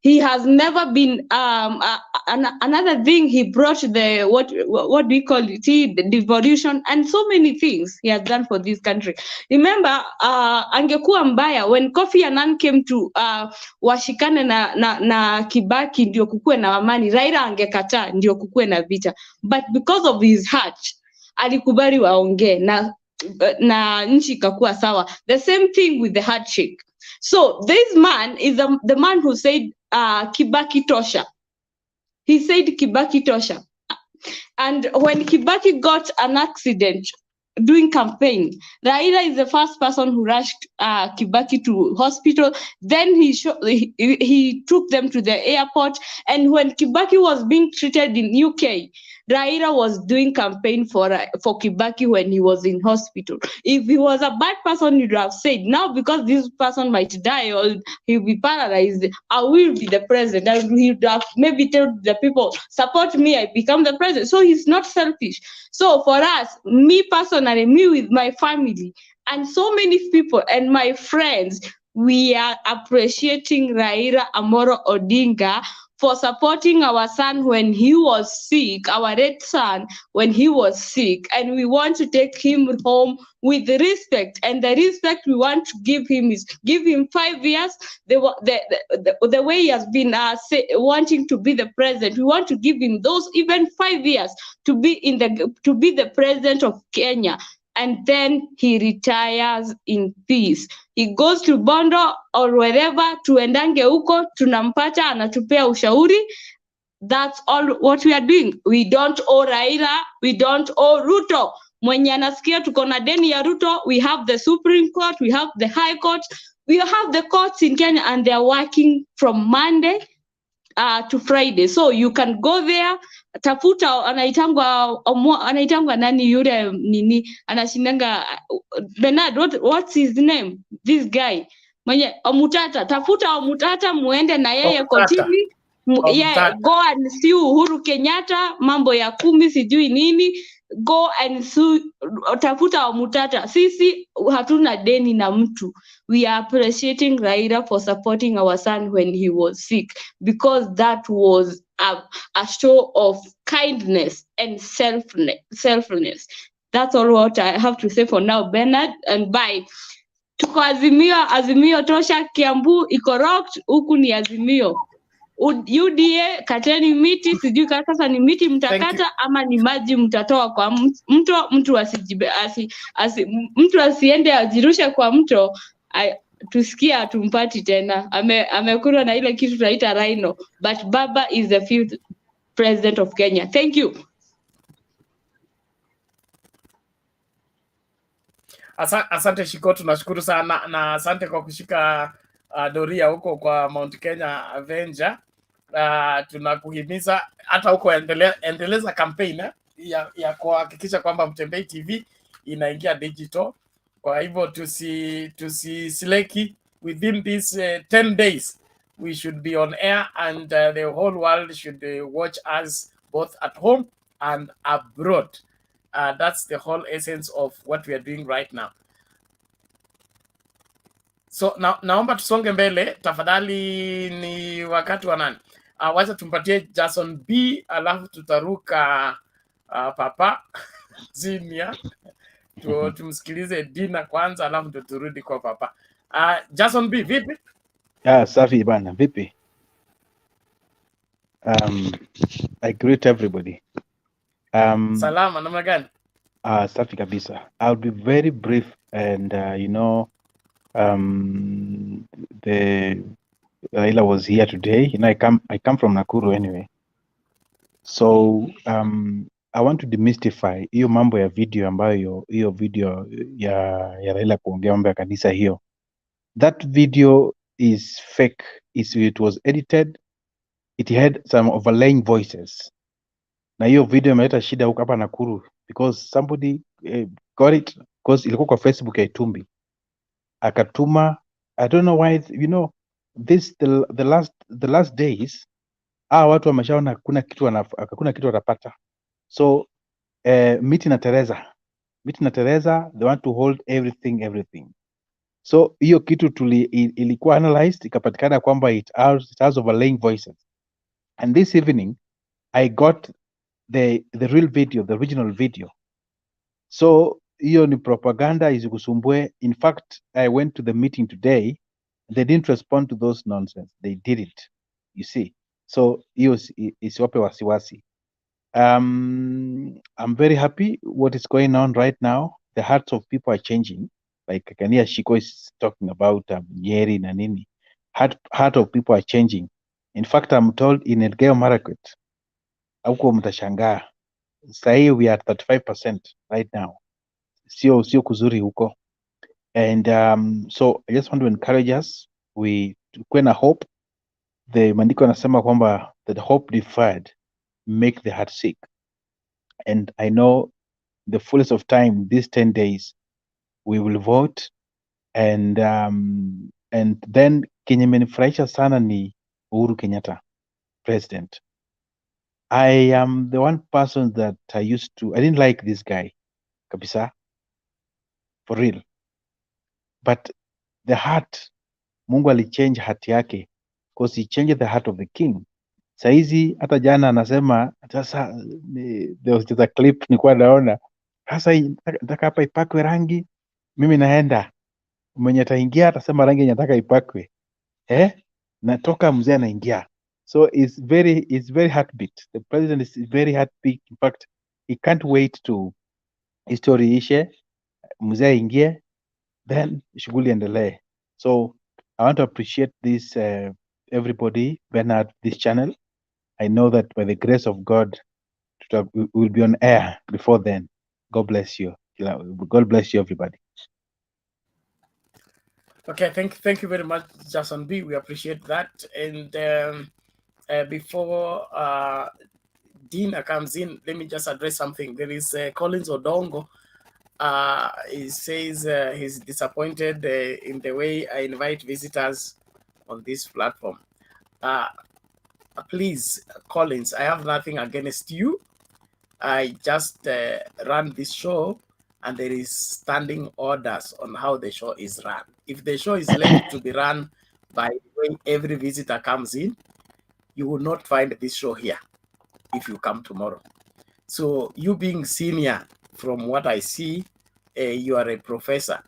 He has never been another thing. He brought the what do we call it? The devolution, and so many things he has done for this country. Remember, angekuwa mbaya when Kofi Annan came to washikane na Kibaki ndio kukue na amani. Raila angekataa ndio kukue na vita. But because of his heart, alikubali waongee na nchi ikakuwa sawa. The same thing with the handshake. So this man is the man who said Kibaki tosha. He said Kibaki tosha. And when Kibaki got an accident doing campaign, Raila is the first person who rushed Kibaki to hospital. Then he took them to the airport. And when Kibaki was being treated in UK, Raila was doing campaign for Kibaki when he was in hospital. If he was a bad person, you'd have said, now because this person might die or he'll be paralyzed, I will be the president. And he would have maybe told the people, support me, I become the president. So he's not selfish. So for us, me personally, me with my family, and so many people and my friends, we are appreciating Raila Amolo Odinga for supporting our son when he was sick, our red son when he was sick, and we want to take him home with respect. And the respect we want to give him is give him 5 years. The way he has been wanting to be the president, we want to give him those even 5 years to be the president of Kenya. And then he retires in peace. He goes to Bondo or wherever, tuendange huko, tunampata, anatupea ushauri. That's all what we are doing. We don't owe Raila, we don't owe Ruto. Mwenye anasikia tuko na deni ya Ruto, we have the Supreme Court, we have the High Court, we have the courts in Kenya, and they are working from Monday to Friday. So you can go there, tafuta, anaitangwa nani yule nini, anashindanga, Bernard, what's his name? This guy. Mwenye, Omutata, tafuta Omutata, muende na yeye kotini, go and sue Uhuru Kenyatta, mambo ya 10 sijui nini, go and sue, tafuta Omutata. Sisi hatuna deni na mtu. We are appreciating Raila for supporting our son when he was sick, because that was a show of kindness and selflessness. That's all what I have to say for now, Bernard, and bye. Tuko Azimio tosha, Kiambu iko rocked, huku ni Azimio. UDA kateni miti, sijui sasa ni miti mtakata ama ni maji mtatoa kwa mto, mtu mtu asiende ajirushe kwa mto. Tusikia atumpati tena, amekurwa na ile kitu tunaita rhino, but Baba is the 5th president of Kenya. Thank you. Asante Shiko, tunashukuru sana na asante kwa kushika doria huko kwa Mount Kenya Avenger. Tunakuhimiza hata huko endeleza campaign ya kuhakikisha kwamba Mtembei TV inaingia digital. Kwa hivyo tusisileki within these 10 days we should be on air, and the whole world should watch us both at home and abroad. That's the whole essence of what we are doing right now. So naomba tusonge mbele tafadhali. Ni wakati wa nani? Wacha tumpatie Jason B, alafu tutaruka Papa Zimia tumsikilize Dina kwanza, alafu turudi kwa Papa. Jason B, vipi? Safi bana, vipi? I greet everybody. Salama, namna gani? Safi kabisa. I'll be very brief, and the Raila was here today. I come from Nakuru anyway. So I want to demystify hiyo mambo ya video ambayo hiyo video ya Raila kuongea mambo ya kanisa hiyo. That video is fake. It was edited. It had some overlaying voices. Na hiyo video imeleta shida huko hapa Nakuru because somebody got it because ilikuwa kwa Facebook ya Itumbi. Akatuma, I don't know why, this the last days watu wameshaona hakuna kitu watapata. So Miti na Teresa, they want to hold everything. So hiyo kitu ilikuwa analyzed, ikapatikana kwamba it has overlaying voices. And this evening I got the real video, the original video. So hiyo ni propaganda isikusumbue. In fact, I went to the meeting today. They didn't respond to those nonsense. They did it. You see. So hiyo isiwape wasiwasi. I'm very happy what is going on right now. The hearts of people are changing. Like Kania Shiko is talking about Nyeri na nini. Heart of people are changing. In fact, I'm told in Elgeyo Marakwet, huko mtashangaa. Sahi we are at 35% right now. Sio kuzuri huko. And so I just want to encourage us. We kuwe na hope. The maandiko yanasema kwamba that hope deferred make the heart sick. And I know the fullest of time, these 10 days, we will vote. And then kenye imenifurahisha sana ni Uhuru Kenyatta, president. I am the one person that I didn't like this guy, kabisa, for real. But the heart, Mungu alichange heart yake, because he changed the heart of the king. Saizi hata jana anasema sasa, there was just a clip nilikuwa naona, sasa nataka hapa ipakwe rangi, mimi naenda, mwenye ataingia atasema rangi nataka ipakwe, natoka mzee anaingia. So it's very heartbeat. The president is very heartbeat. In fact, he can't wait to history ishe, mzee aingie, then shughuli endelee. So I want to appreciate this, everybody, Bernard, this channel. I know that by the grace of God, we will be on air before then. God bless you. God bless you, everybody. Okay, thank you very much, Jason B. We appreciate that. And before Dina comes in, let me just address something. There is Collins Odongo. He says he's disappointed in the way I invite visitors on this platform. Please, Collins, I have nothing against you. I just run this show, and there is standing orders on how the show is run. If the show is left to be run by when every visitor comes in, you will not find this show here if you come tomorrow. So you being senior, from what I see, you are a professor.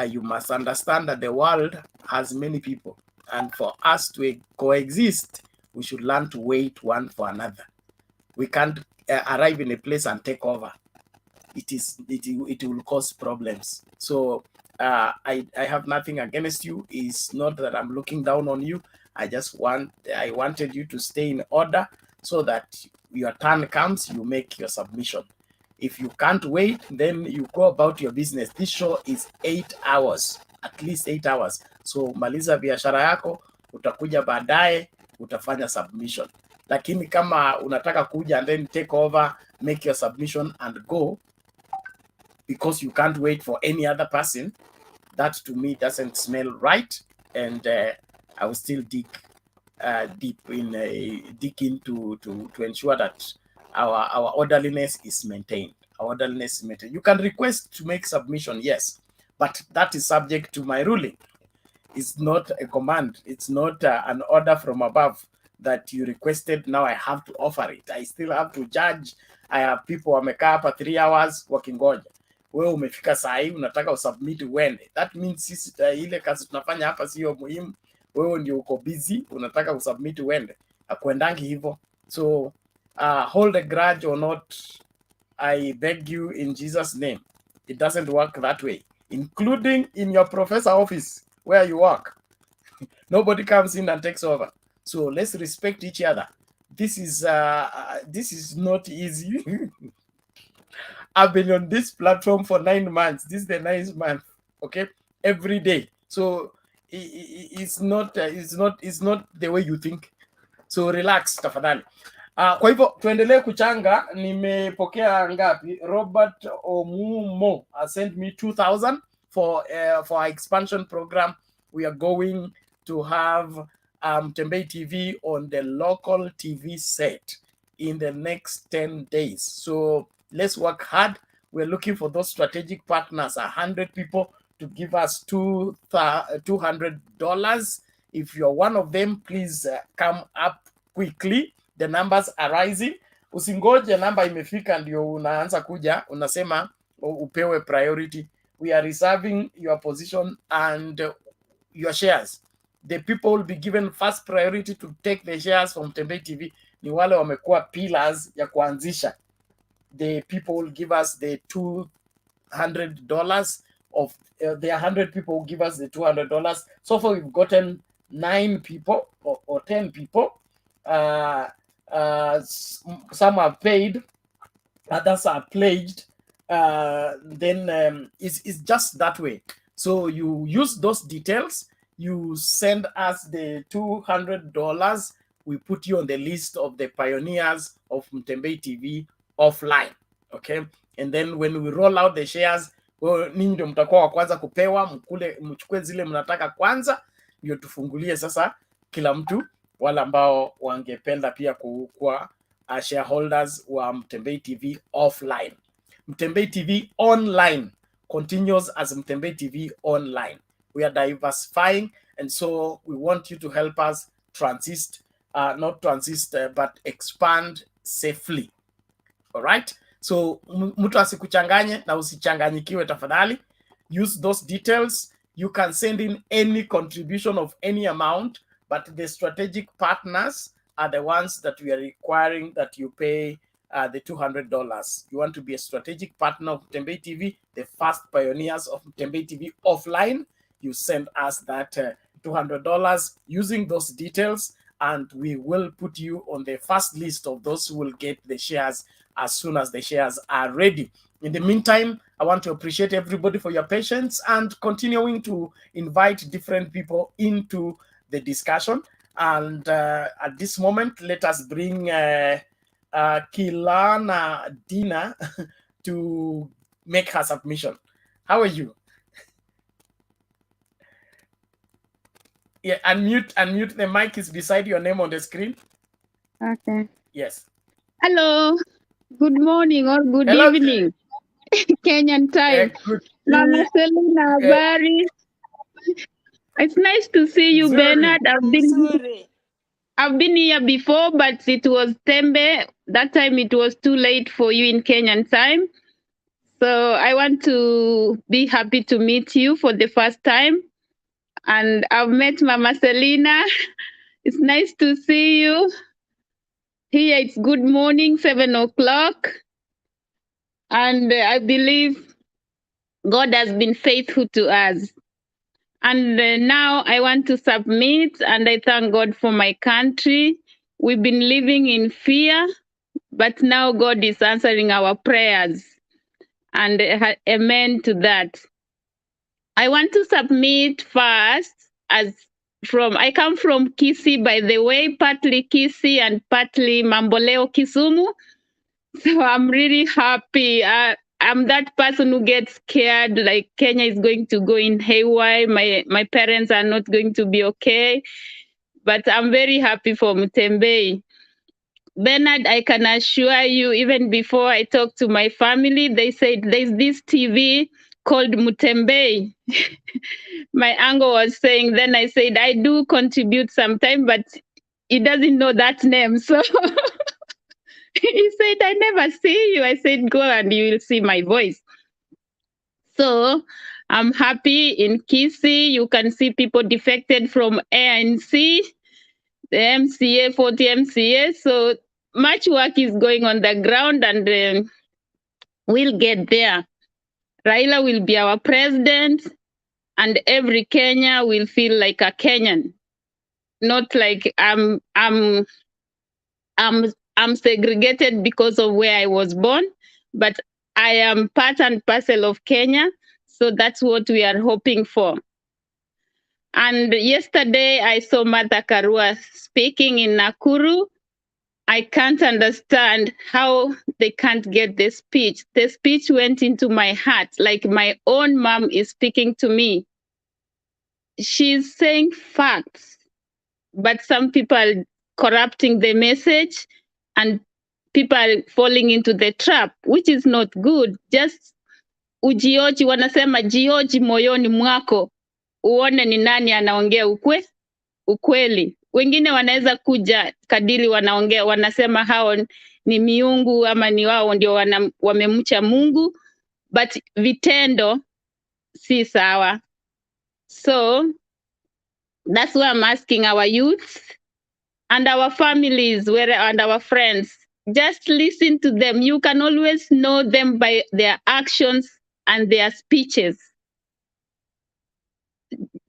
You must understand that the world has many people, and for us to coexist, we should learn to wait one for another. We can't arrive in a place and take over. It will cause problems. So I have nothing against you. It's not that I'm looking down on you. I wanted you to stay in order so that your turn comes, you make your submission. If you can't wait, then you go about your business. This show is 8 hours, at least 8 hours. So maliza biashara yako, utakuja baadaye, utafanya submission. Lakini kama unataka kuja and then take over, make your submission and go, because you can't wait for any other person, that to me doesn't smell right. And I will still dig into to ensure that our orderliness is maintained. Our orderliness is maintained. You can request to make submission, yes, but that is subject to my ruling. It's not a command. It's not an order from above that you requested. Now I have to offer it. I still have to judge. I have people wamekaa hapa 3 hours wakingoja. Wewe umefika saa hii unataka usubmit uende. That means sisi ile kazi tunafanya hapa sio muhimu. Wewe ndio uko busy, unataka usubmit uende. Akuendangi hivyo. So hold a grudge or not, I beg you in Jesus' name. It doesn't work that way, including in your professor office where you work. Nobody comes in and takes over. So let's respect each other. This is not easy. I've been on this platform for 9 months. This is the 9th month, okay? Every day. So it's not the way you think. So relax, tafadhali. Kwa hivyo tuendelee kuchanga. Nimepokea ngapi? Robert Omumo sent me 2,000 for our expansion program. We are going to have Tembei TV on the local TV set in the next 10 days. So let's work hard. We're looking for those strategic partners, 100 people to give us $200. If you're one of them, please come up quickly. The numbers are rising. Usingoje namba imefika ndio unaanza kuja, unasema upewe priority. We are reserving your position and your shares. The people will be given first priority to take the shares from Tembei TV. Ni wale wamekuwa pillars ya kuanzisha. The people will give us the $200 of the 100 people will give us the $200. So far we've gotten 9 people or 10 people. Some are paid, others are pledged. Then it's just that way. So you use those details. You send us the $200. We put you on the list of the pioneers of Tembei TV offline. Okay, and then when we roll out the shares, ninyi ndio mtakuwa wa kwanza kupewa. Mchukue zile mnataka kwanza, ndio tufungulie sasa kila mtu, wale ambao wangependa pia kuwa shareholders wa Tembei TV offline. Tembei TV online continues as Tembei TV online. We are diversifying, and so we want you to help us but expand safely. All right? So mtu asikuchanganye na usichanganyikiwe tafadhali. Use those details. You can send in any contribution of any amount, but the strategic partners are the ones that we are requiring that you pay the $200. You want to be a strategic partner of Tembei TV, the first pioneers of Tembei TV offline. You send us that $200 using those details, and we will put you on the first list of those who will get the shares as soon as the shares are ready. In the meantime, I want to appreciate everybody for your patience and continuing to invite different people into the discussion. And at this moment, let us bring Kilana Dina to make her submission. How are you? Yeah, unmute. The mic is beside your name on the screen. Okay. Yes. Hello. Good morning or good evening. Kenyan time. Mama Selena, Barry. It's nice to see you, Bernard. I've been here before, but it was Tembe. That time it was too late for you in Kenyan time. So I want to be happy to meet you for the first time. And I've met Mama Selena. It's nice to see you. Here it's good morning, 7 o'clock. And I believe God has been faithful to us. And now I want to submit, and I thank God for my country. We've been living in fear, but now God is answering our prayers. And amen to that. I want to submit first I come from Kisii, by the way, partly Kisii and partly Mamboleo, Kisumu. So I'm really happy. I'm that person who gets scared, like Kenya is going to go in haywire. My parents are not going to be okay. But I'm very happy for Mutembei. Bernard, I can assure you, even before I talked to my family, they said there's this TV called Mutembei. My uncle was saying, then I said, I do contribute sometime, but he doesn't know that name. So he said, I never see you. I said, go and you will see my voice. So I'm happy in Kisii. You can see people defected from ANC, the MCA, 40 MCA. So much work is going on the ground, and we'll get there. Raila will be our president, and every Kenya will feel like a Kenyan. Not like I'm segregated because of where I was born, but I am part and parcel of Kenya. So that's what we are hoping for. And yesterday I saw Martha Karua speaking in Nakuru. I can't understand how they can't get the speech. The speech went into my heart, like my own mom is speaking to me. She's saying facts, but some people are corrupting the message and people are falling into the trap, which is not good. Just ujioji, wanasema jioji moyoni mwako, uone ni nani anaongea ukweli. Wengine wanaweza kuja kadiri wanaongea, wanasema hao ni miungu ama ni wao ndio wamemcha Mungu, but vitendo si sawa. So that's why I'm asking our youth and our families and our friends, just listen to them. You can always know them by their actions and their speeches.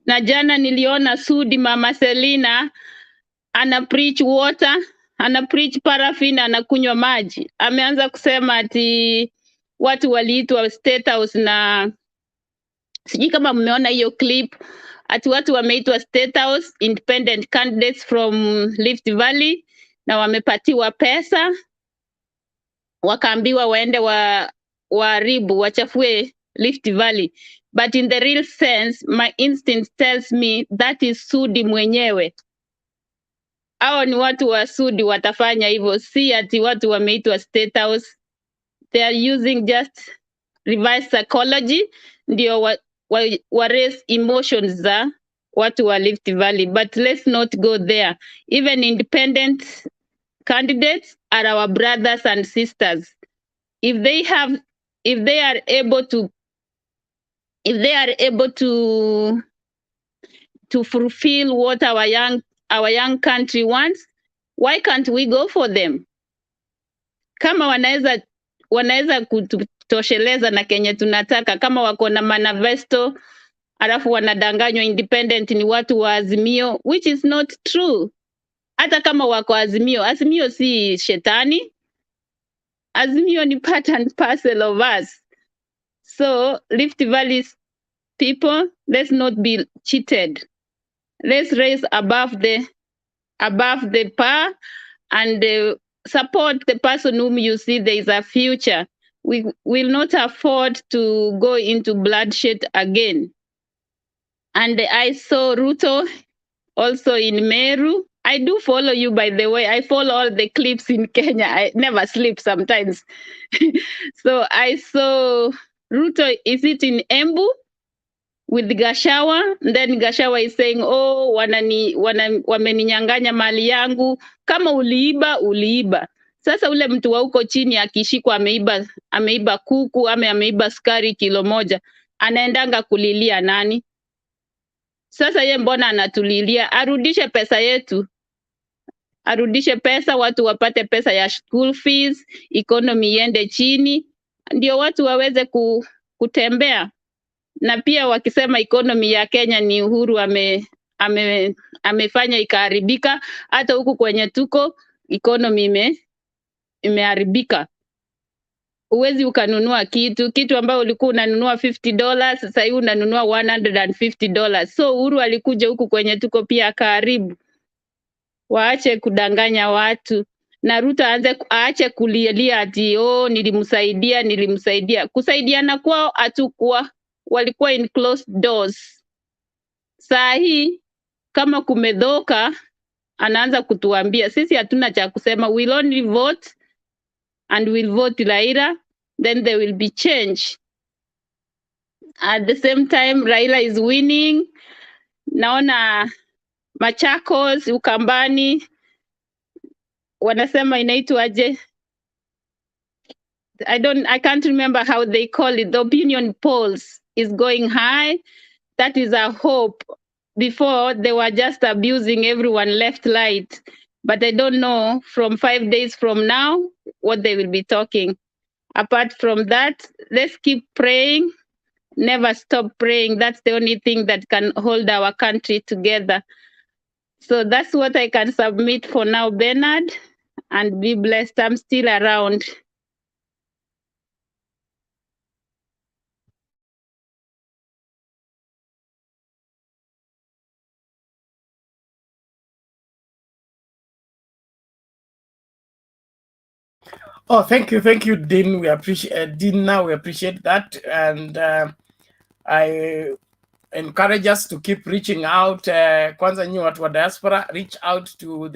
Na jana niliona Sudi Mama Selina ana preach water, ana preach paraffin, anakunywa maji. Ameanza kusema ati watu waliitwa State House, na sijui kama mmeona hiyo clip, ati watu wameitwa State House, independent candidates from Rift Valley, na wamepatiwa pesa, wakaambiwa waende waharibu, wachafue Rift Valley. But in the real sense, my instinct tells me that is Sudi mwenyewe. Hao ni watu wa Sudi watafanya hivyo, si ati watu wameitwa State House. They are using just reverse psychology, ndio wa raise emotions za watu wa Rift Valley. But let's not go there. Even independent candidates are our brothers and sisters. If they are able to fulfill what our young country wants, why can't we go for them? Kama wanaweza kutosheleza na Kenya tunataka, kama wako na manifesto alafu wanadanganywa independent ni watu wa Azimio, which is not true. Hata kama wako Azimio si shetani. Azimio ni part and parcel of us. So Rift Valley people, let's not be cheated. Let's raise above the par and support the person whom you see there is a future. We will not afford to go into bloodshed again. And I saw Ruto also in Meru. I do follow you, by the way. I follow all the clips in Kenya. I never sleep sometimes. So I saw Ruto, is it in Embu with Gachagua? Then Gachagua is saying, oh, wameninyanganya mali yangu. Kama uliiba. Sasa ule mtu wa huko chini akishikwa ameiba kuku ama ameiba sukari kilo moja, anaendanga kulilia nani? Sasa ye mbona anatulilia? Arudishe pesa yetu. arudishe pesa, watu wapate pesa ya school fees, economy iende chini, ndio watu waweze kutembea. Na pia wakisema economy ya Kenya ni Uhuru amefanya ikaharibika, hata huku kwenye tuko economy imeharibika. Uwezi ukanunua kitu ambayo ulikuwa unanunua $50, sasa hivi unanunua $150. So Uhuru alikuja huku kwenye tuko pia akaharibu. Waache kudanganya watu. Na Ruto aache kulialia ati nilimsaidia. Kusaidiana kwao hatukuwa, walikuwa in closed doors. Saa hii kama kumedhoka anaanza kutuambia sisi hatuna cha kusema, we'll only vote and we'll vote Raila, then there will be change. At the same time Raila is winning. Naona Machakos, Ukambani wanasema inaitwaje, I can't remember how they call it. The opinion polls is going high. That is a hope. Before they were just abusing everyone left, right. But I don't know from 5 days from now what they will be talking. Apart from that, let's keep praying. Never stop praying. That's the only thing that can hold our country together. So that's what I can submit for now, Bernard. And be blessed. I'm still around. Oh, thank you, Dean. We appreciate Dina. We appreciate that, and I encourage us to keep reaching out. Kwanza nyi watu wa diaspora, reach out to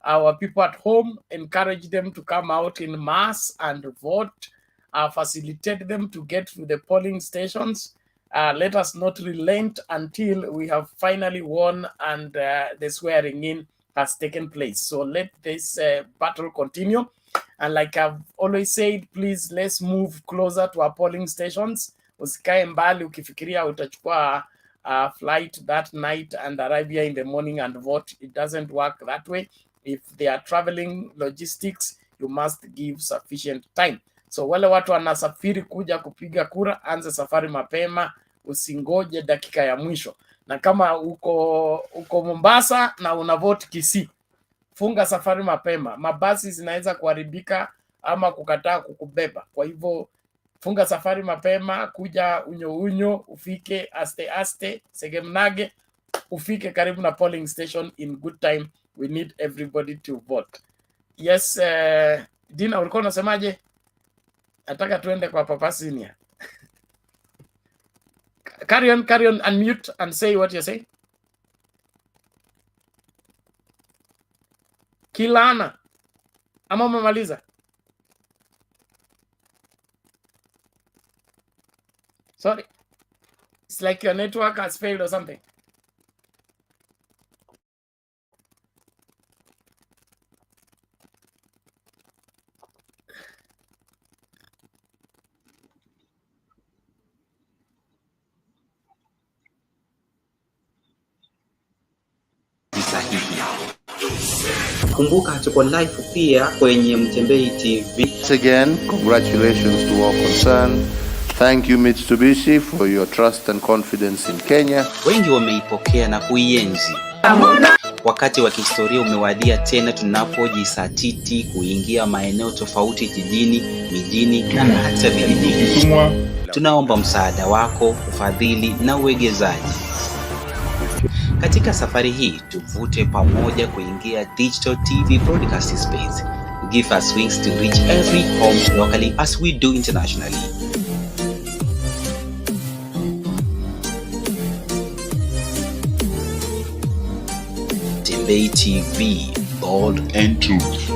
our people at home. Encourage them to come out in mass and vote. Facilitate them to get to the polling stations. Let us not relent until we have finally won and the swearing in has taken place. So let this battle continue. And like I've always said, please, let's move closer to our polling stations. Usikae mbali ukifikiria utachukua flight that night and arrive here in the morning and vote. It doesn't work that way. If they are traveling logistics, you must give sufficient time. So wale watu wanasafiri kuja kupiga kura, anze safari mapema, usingoje dakika ya mwisho. Na kama uko Mombasa na una vote Kisii, funga safari mapema. Mabasi zinaweza kuharibika ama kukataa kukubeba. Kwa hivyo funga safari mapema, kuja unyo, ufike aste, segemnage, ufike karibu na polling station in good time. We need everybody to vote. Yes, Dina, ulikuwa unasemaje? Nataka tuende kwa Papa Senior. Carry on, unmute and say what you say. Kilana, ama umemaliza? Sorry, it's like your network has failed or something. Kumbuka tuko live pia kwenye Mtembei TV. Once again, congratulations to all concerned. Thank you Mitsubishi for your trust and confidence in Kenya. Wengi wameipokea na kuienzi. Wakati wa kihistoria umewadia tena tunapojisatiti kuingia maeneo tofauti jijini, mijini na hata vijijini. Tunaomba msaada wako, ufadhili na uwegezaji. Katika safari hii tuvute pamoja kuingia digital TV broadcasting space. Give us wings to reach every home locally as we do internationally. Mtembei TV, bold and truth.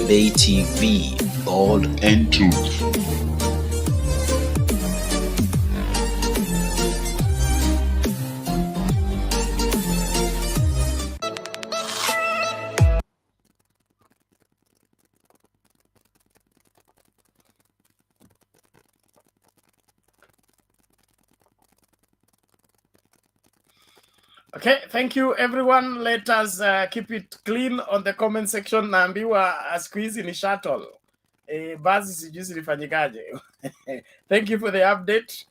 Mutebei TV, bold and truth. Okay, thank you everyone. Let us keep it clean on the comment section. Naambiwa siku hizi ni shuttle. Basi sijui zilifanyikaje. Thank you for the update.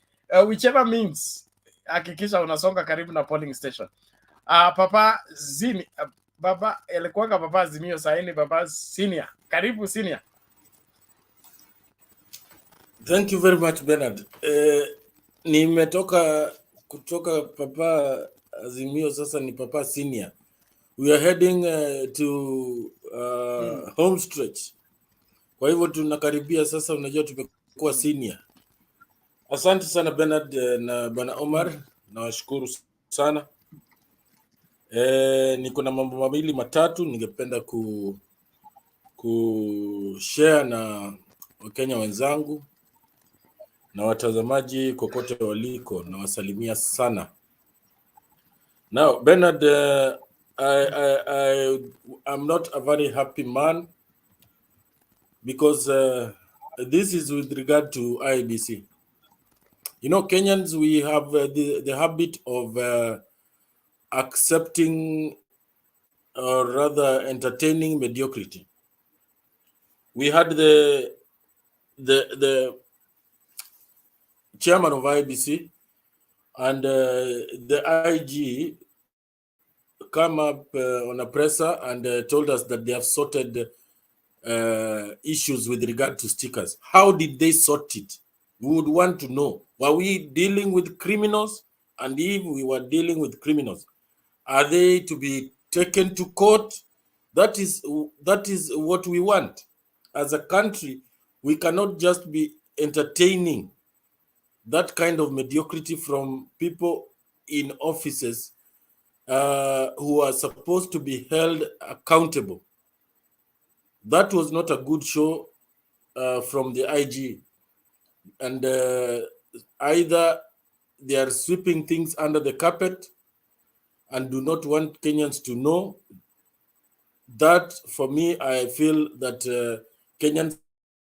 Whichever means, hakikisha unasonga karibu na polling station. Papa Zini, baba alikuwanga Papa Azimio, saini Papa Senior. Karibu Senior. Thank you very much Bernard. Nimetoka kutoka Papa Azimio, sasa ni Papa Senior. We are heading to Homestrech. Kwa hivyo tunakaribia sasa, unajua tumekuwa senior. Asante sana Bernard na Bwana Omar, nawashukuru sana. Niko na mambo mawili matatu ningependa share na Wakenya wenzangu na watazamaji kokote waliko, na wasalimia sana. Now Bernard, I'm not a very happy man because this is with regard to IEBC. You know, Kenyans, we have the habit of accepting or rather entertaining mediocrity. We had the chairman of IEBC and the IG come up on a presser and told us that they have sorted issues with regard to stickers. How did they sort it? We would want to know. Were we dealing with criminals? And if we were dealing with criminals, are they to be taken to court? That is what we want. As a country, we cannot just be entertaining that kind of mediocrity from people in offices who are supposed to be held accountable. That was not a good show from the IG. And either they are sweeping things under the carpet and do not want Kenyans to know. That, for me, I feel that Kenyans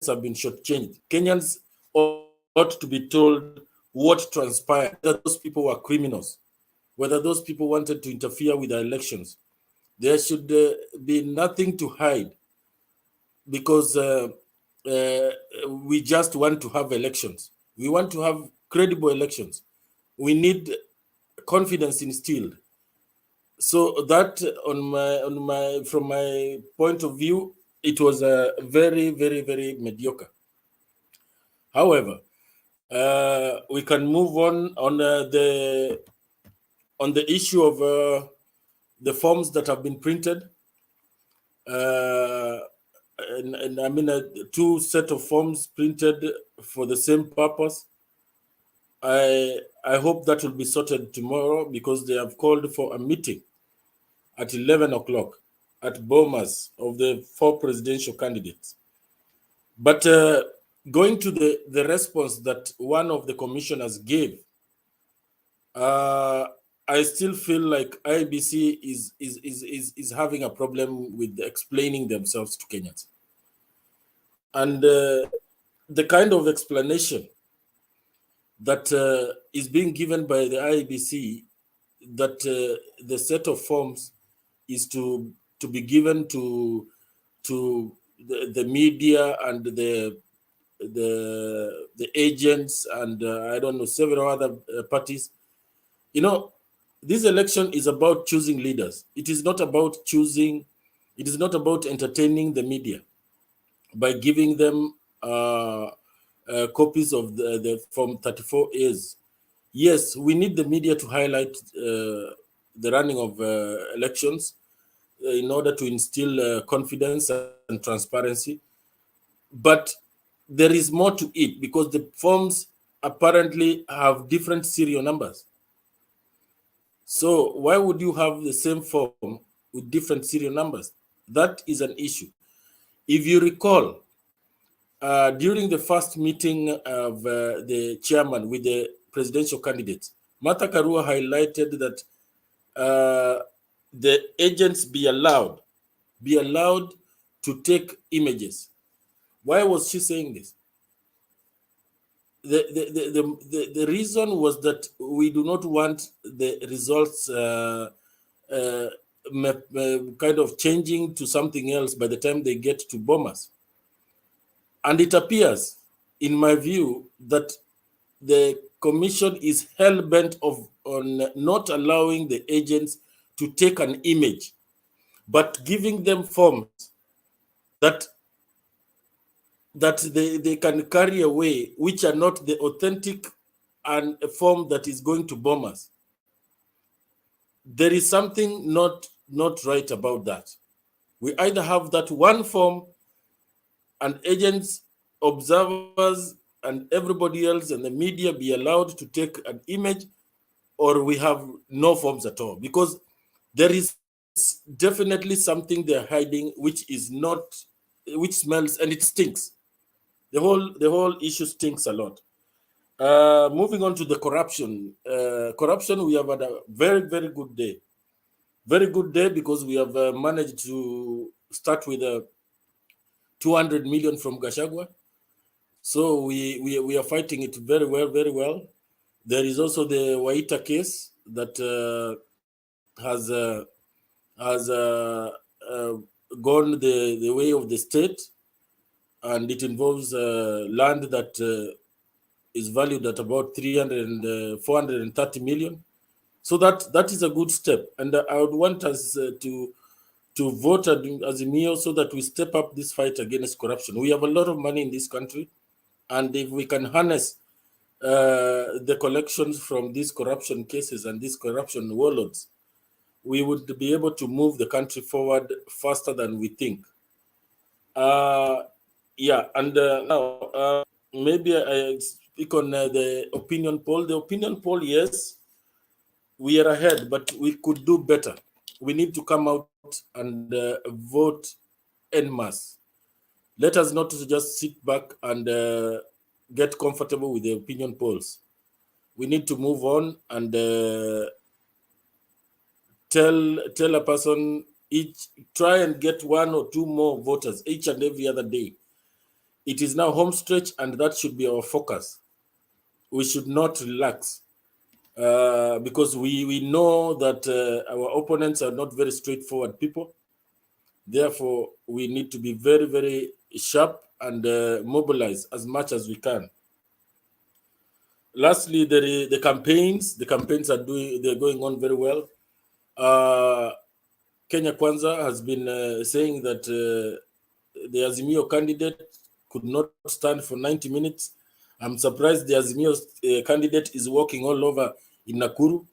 have been shortchanged. Kenyans ought to be told what transpired, whether those people were criminals, whether those people wanted to interfere with the elections. There should be nothing to hide, because we just want to have elections. We want to have credible elections. We need confidence instilled. So that, from my point of view, it was a very, very, very mediocre. However, we can move on the issue of the forms that have been printed. And I mean, two set of forms printed for the same purpose. I hope that will be sorted tomorrow, because they have called for a meeting at 11 o'clock at Bomas of the 4 presidential candidates. But going to the response that one of the commissioners gave, I still feel like IEBC is having a problem with explaining themselves to Kenyans. And the kind of explanation that is being given by the IEBC, that the set of forms is to be given to the media and the agents and I don't know, several other parties. You know, this election is about choosing leaders. It is not about entertaining the media by giving them copies of the Form 34As. Yes, we need the media to highlight the running of elections in order to instill confidence and transparency. But there is more to it, because the forms apparently have different serial numbers. So why would you have the same form with different serial numbers? That is an issue. If you recall, during the first meeting of the chairman with the presidential candidates, Martha Karua highlighted that the agents be allowed to take images. Why was she saying this? The reason was that we do not want the results kind of changing to something else by the time they get to bombers. And it appears, in my view, that the commission is hell-bent on not allowing the agents to take an image, but giving them forms that they can carry away, which are not the authentic and a form that is going to bomb us. There is something not right about that. We either have that one form and agents, observers, and everybody else and the media be allowed to take an image, or we have no forms at all, because there is definitely something they're hiding which smells and it stinks. The whole issue stinks a lot. Moving on to the corruption. Corruption, we have had a very, very good day. Very good day because we have managed to start with 200 million from GACHAGUA. So we are fighting it very well, very well. There is also the Waita case that has gone the way of the state, and it involves land that is valued at about 430 million. So that is a good step, and I would want us to vote as a MEO so that we step up this fight against corruption. We have a lot of money in this country, and if we can harness the collections from these corruption cases and these corruption warlords, we would be able to move the country forward faster than we think. Yeah, and now maybe I speak on the opinion poll. The opinion poll, yes, we are ahead, but we could do better. We need to come out and vote en masse. Let us not just sit back and get comfortable with the opinion polls. We need to move on and tell a person try and get 1 or 2 more voters each and every other day. It is now home stretch, and that should be our focus. We should not relax because we know that our opponents are not very straightforward people. Therefore, we need to be very, very sharp and mobilize as much as we can. Lastly, the campaigns. The campaigns they're going on very well. Kenya Kwanza has been saying that the Azimio candidate could not stand for 90 minutes. I'm surprised the Azimio candidate is walking all over in Nakuru,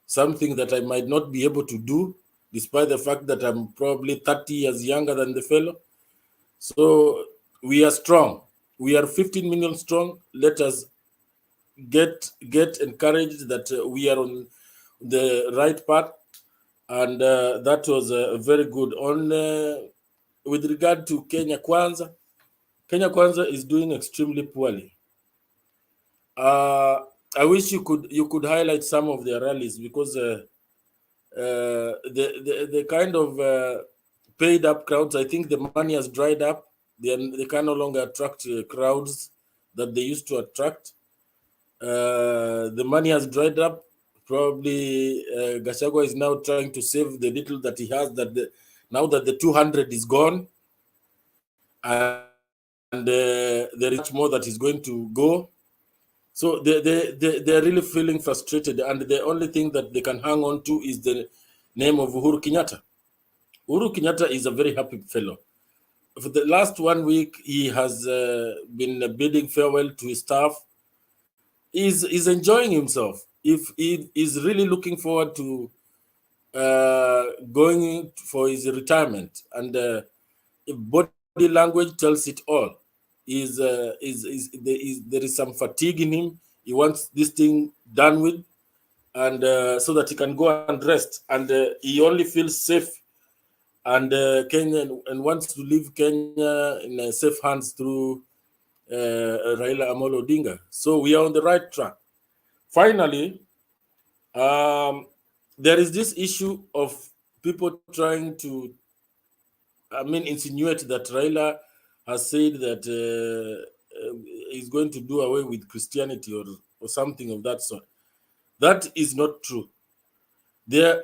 something that I might not be able to do, despite the fact that I'm probably 30 years younger than the fellow. So we are strong. We are 15 million strong. Let us get encouraged that we are on the right path. And that was very good. With regard to Kenya Kwanza is doing extremely poorly. I wish you could highlight some of their rallies, because the kind of paid up crowds, I think the money has dried up. They can no longer attract crowds that they used to attract. The money has dried up. Probably GACHAGUA is now trying to save the little that he has, now that the 200 is gone, and there is much more that is going to go. So they're really feeling frustrated, and the only thing that they can hang on to is the name of Uhuru Kenyatta. Uhuru Kenyatta is a very happy fellow. For the last 1 week, he has been bidding farewell to his staff. He's enjoying himself. If he is really looking forward to going for his retirement, and body language tells it all. There is some fatigue in him. He wants this thing done with, and so that he can go and rest. And he only feels safe and Kenya, and wants to leave Kenya in safe hands through Raila Odinga. So we are on the right track. Finally, there is this issue of people trying to, insinuate that Raila has said that he's going to do away with Christianity or something of that sort. That is not true. There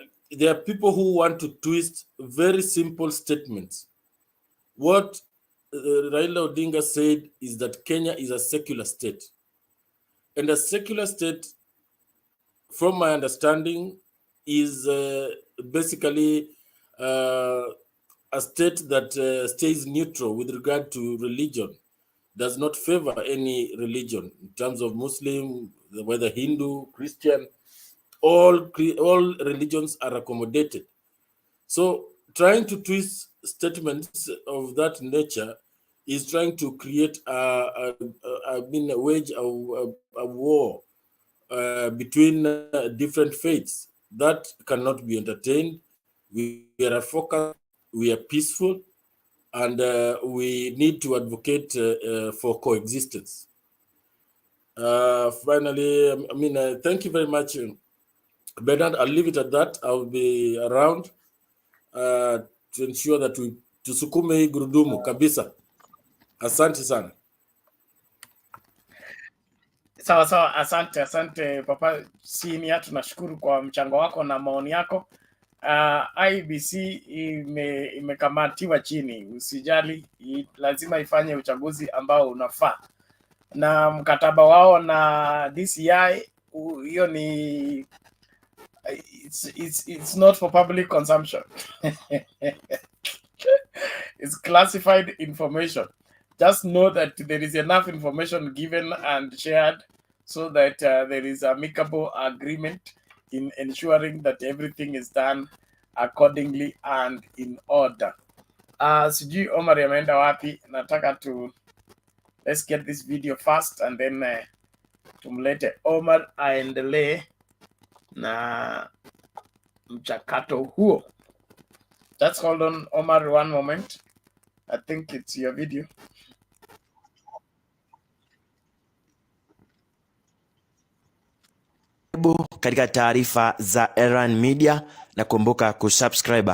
are people who want to twist very simple statements. What Raila Odinga said is that Kenya is a secular state. And a secular state, from my understanding, is basically a state that stays neutral with regard to religion, does not favor any religion in terms of Muslim, whether Hindu, Christian, all religions are accommodated. So trying to twist statements of that nature is trying to create a wage a war between different faiths. That cannot be entertained. We are focused, we are peaceful, and we need to advocate for coexistence. Finally, thank you very much, Bernard. I'll leave it at that. I'll be around to ensure that we tusukume hii gurudumu kabisa. Asante sana. Sawa, asante Papa Senior, tunashukuru kwa mchango wako na maoni yako. IBC imekamatiwa chini, usijali, lazima ifanye uchaguzi ambao unafaa, na mkataba wao na DCI hiyo ni it's not for public consumption. It's classified information. Just know that there is enough information given and shared so that there is amicable agreement in ensuring that everything is done accordingly and in order. Sijui Omar ameenda wapi, nataka let's get this video first and then tumlete Omar aendelee na mchakato huo. Just hold on, Omar, one moment. I think it's your video. Katika taarifa za Iran Media na kumbuka kusubscribe.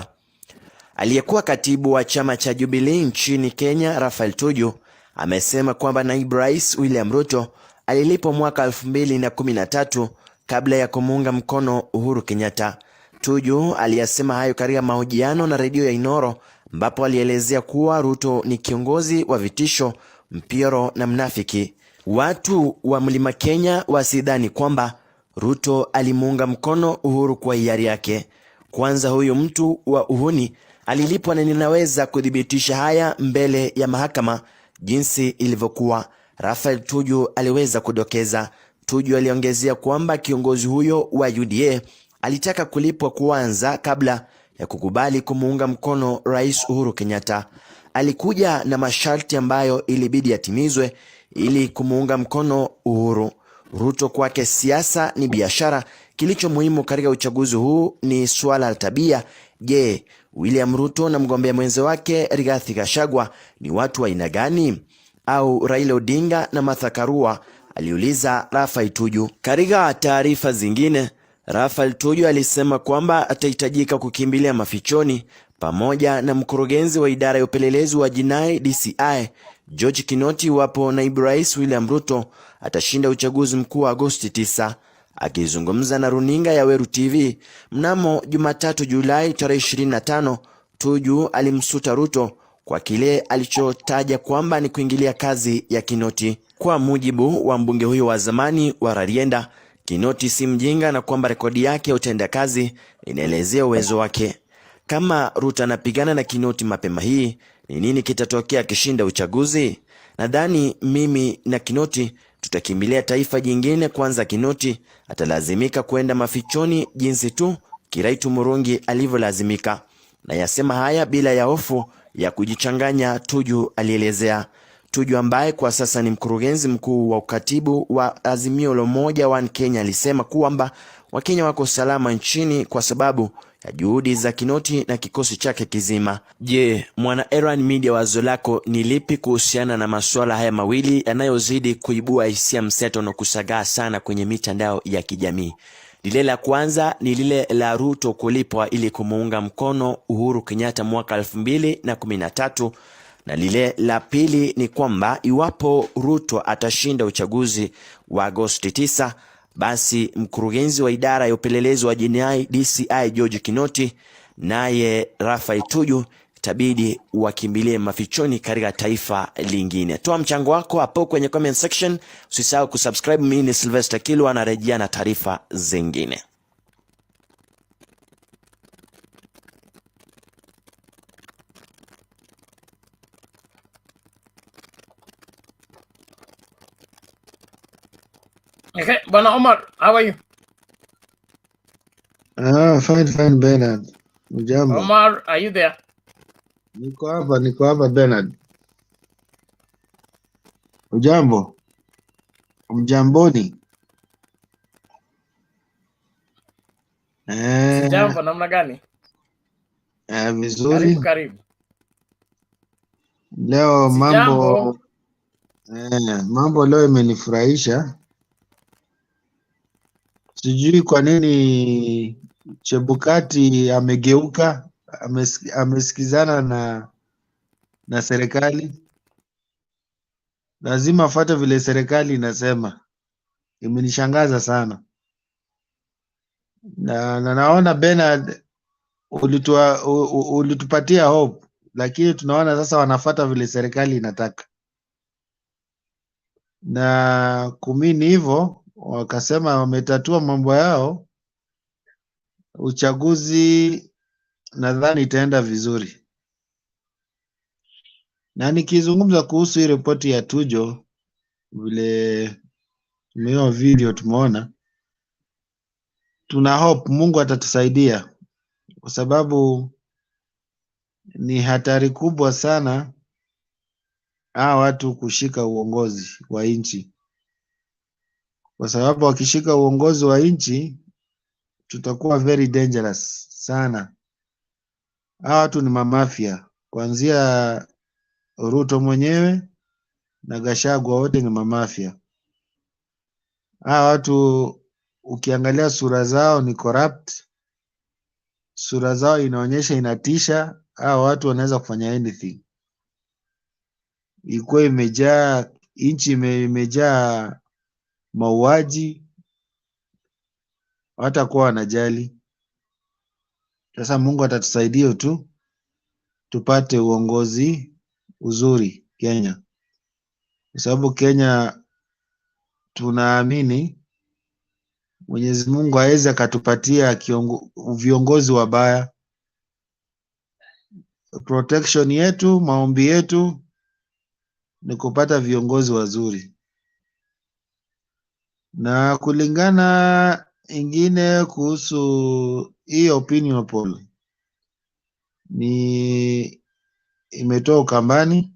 Aliyekuwa katibu wa chama cha Jubilee nchini Kenya, Rafael Tuju, amesema kwamba naibu rais William Ruto alilipwa mwaka 2013 kabla ya kumuunga mkono Uhuru Kenyatta. Tuju aliyasema hayo katika mahojiano na redio ya Inoro, ambapo alielezea kuwa Ruto ni kiongozi wa vitisho, mpioro na mnafiki. Watu wa Mlima Kenya wasidhani kwamba Ruto alimuunga mkono Uhuru kwa hiari yake. Kwanza huyu mtu wa uhuni alilipwa, na ninaweza kudhibitisha haya mbele ya mahakama jinsi ilivyokuwa, Rafael Tuju aliweza kudokeza. Tuju aliongezea kwamba kiongozi huyo wa UDA alitaka kulipwa kwanza kabla ya kukubali kumuunga mkono Rais Uhuru Kenyatta. Alikuja na masharti ambayo ilibidi yatimizwe ili kumuunga mkono Uhuru. Ruto kwake siasa ni biashara. Kilicho muhimu katika uchaguzi huu ni swala la tabia. Je, William Ruto na mgombea mwenza wake Rigathi Gachagua ni watu wa aina gani? Au Raila Odinga na Martha Karua? Aliuliza Rafael Tuju. Katika taarifa zingine, Rafael Tuju alisema kwamba atahitajika kukimbilia mafichoni pamoja na mkurugenzi wa idara ya upelelezi wa jinai DCI George Kinoti iwapo naibu rais William Ruto atashinda uchaguzi mkuu wa Agosti 9. Akizungumza na runinga ya Weru TV mnamo Jumatatu Julai tarehe 25, Tuju alimsuta Ruto kwa kile alichotaja kwamba ni kuingilia kazi ya Kinoti. Kwa mujibu wa mbunge huyo wa zamani wa Rarienda, Kinoti si mjinga na kwamba rekodi yake ya utendakazi inaelezea uwezo wake. Kama Ruto anapigana na Kinoti mapema hii, ni nini kitatokea akishinda uchaguzi? Nadhani mimi na Kinoti tutakimbilia taifa jingine kwanza. Kinoti atalazimika kwenda mafichoni jinsi tu Kiraitu Murungi alivyolazimika. Na yasema haya bila ya hofu ya kujichanganya, Tuju alielezea. Tuju ambaye kwa sasa ni mkurugenzi mkuu wa ukatibu wa Azimio la Umoja wa Kenya alisema kwamba Wakenya wako salama nchini kwa sababu ya juhudi za Kinoti na kikosi chake kizima. Je, mwana Erwan Media, wazo lako ni lipi kuhusiana na masuala haya mawili yanayozidi kuibua hisia mseto na kusagaa sana kwenye mitandao ya kijamii? Lile la kwanza ni lile la Ruto kulipwa ili kumuunga mkono Uhuru Kenyatta mwaka 2013, na lile la pili ni kwamba iwapo Ruto atashinda uchaguzi wa Agosti 9, basi mkurugenzi wa idara ya upelelezi wa jinai DCI George Kinoti naye Rafael Tuju itabidi wakimbilie mafichoni katika taifa lingine. Toa mchango wako hapo kwenye comment section. Usisahau kusubscribe. Mimi ni Sylvester Kilwa, narejea na taarifa zingine. Okay, Bwana Omar, how are you? Fine Bernard. Ujambo? Omar, are you there? Niko hapa Bernard. Ujambo? Mjamboni? Sijambo, namna gani? Vizuri. Karibu. Leo Sijambo. mambo leo imenifurahisha. Sijui kwa nini Chebukati amegeuka, amesikizana na serikali. Lazima afuate vile serikali inasema. Imenishangaza sana. Na naona Bernard ulitupatia hope, lakini tunaona sasa wanafuata vile serikali inataka. Na kumini hivyo wakasema wametatua mambo yao, uchaguzi nadhani itaenda vizuri. Na nikizungumza kuhusu hii ripoti ya Tujo, vile tumeona video, tumeona, tuna hope Mungu atatusaidia, kwa sababu ni hatari kubwa sana hawa watu kushika uongozi wa nchi, kwa sababu wakishika uongozi wa nchi tutakuwa very dangerous sana. Hawa watu ni mamafia, kuanzia Ruto mwenyewe na Gachagua, wote ni mamafia. Hawa watu ukiangalia sura zao ni corrupt, sura zao inaonyesha, inatisha. Hawa watu wanaweza kufanya anything. Ilikuwa imejaa nchi, imejaa mauaji, hawatakuwa wanajali. Sasa Mungu atatusaidia tu tupate uongozi uzuri Kenya, kwa sababu Kenya tunaamini Mwenyezi Mungu hawezi akatupatia viongozi wabaya. Protection yetu, maombi yetu ni kupata viongozi wazuri. Na kulingana ingine kuhusu hii opinion poll, ni imetoa Ukambani.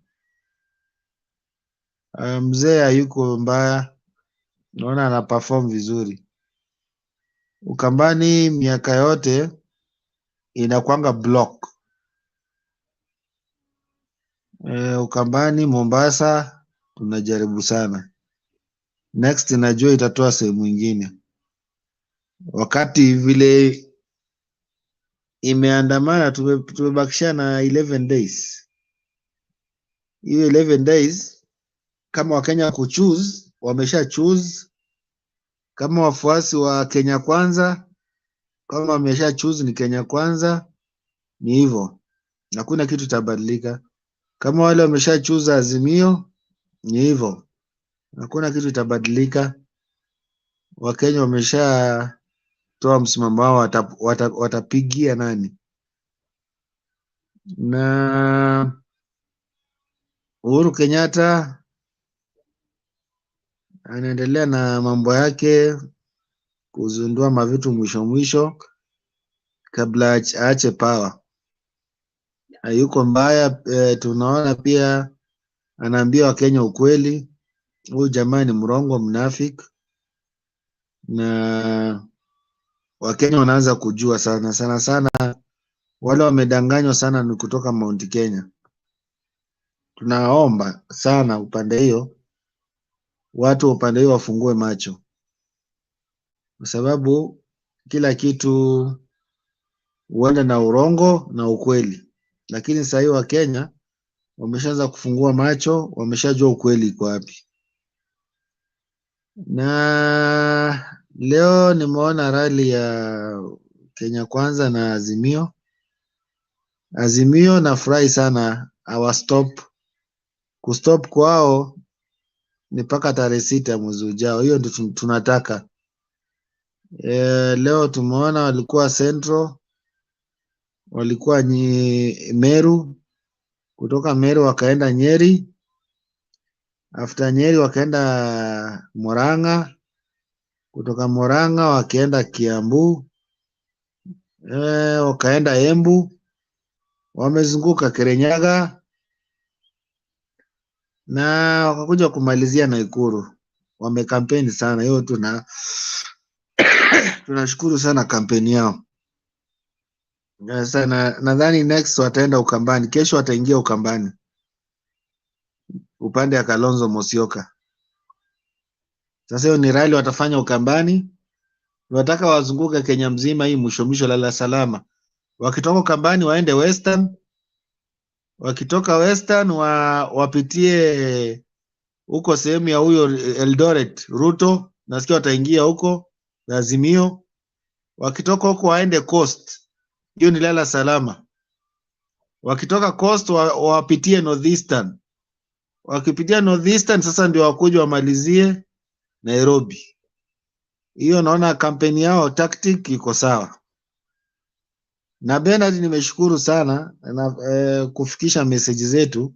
Mzee hayuko mbaya, naona ana perform vizuri. Ukambani miaka yote inakwanga block. Ukambani, Mombasa tunajaribu sana. Next najua itatoa sehemu nyingine. Wakati vile imeandamana tumebakisha na 11 days. Hiyo 11 days kama Wakenya kuchoose, wamesha choose. Kama wafuasi wa Kenya Kwanza, kama wamesha choose ni Kenya Kwanza, ni hivyo. Hakuna kitu tabadilika. Kama wale wamesha choose Azimio, ni hivyo. Hakuna kitu itabadilika. Wakenya wamesha toa msimamo wao, watapigia nani. Na Uhuru Kenyatta anaendelea na mambo yake, kuzundua mavitu mwisho kabla aache power. Hayuko mbaya. Tunaona pia anaambia Wakenya ukweli. Huyu jamaa ni mrongo, mnafiki, na Wakenya wanaanza kujua sana wale wamedanganywa sana ni kutoka Mount Kenya. Tunaomba sana upande hiyo, watu upande hiyo wafungue macho, kwa sababu kila kitu huenda na urongo na ukweli, lakini sasa hivi Wakenya wameshaanza kufungua macho, wameshajua ukweli iko wapi. Na leo nimeona rally ya Kenya Kwanza na Azimio nafurahi sana, kustop kwao ni mpaka tarehe 6 mwezi ujao. Hiyo ndio tunataka. Leo tumeona walikuwa Central, walikuwa Meru, kutoka Meru wakaenda Nyeri, after Nyeri wakaenda Murang'a, kutoka Murang'a wakaenda Kiambu, wakaenda Embu, wamezunguka Kirinyaga na wakakuja kumalizia Nakuru. Wamekampeni sana, hiyo tunashukuru sana kampeni yao. Sasa nadhani next wataenda Ukambani, kesho wataingia Ukambani upande ya Kalonzo Musyoka. Sasa hiyo ni rally watafanya Ukambani, wataka wazunguke Kenya mzima, hii mwisho lala salama. Wakitoka Ukambani waende Western, wakitoka Western wapitie huko sehemu ya huyo Eldoret, Ruto, nasikia wataingia huko Azimio. Wakitoka huko waende Coast, hiyo ni lala salama. Wakitoka Coast wapitie Northeastern, wakipitia Northeastern sasa ndio wakuja wamalizie Nairobi. Hiyo naona kampeni yao tactic iko sawa. Na Bernard, nimeshukuru sana na kufikisha message zetu.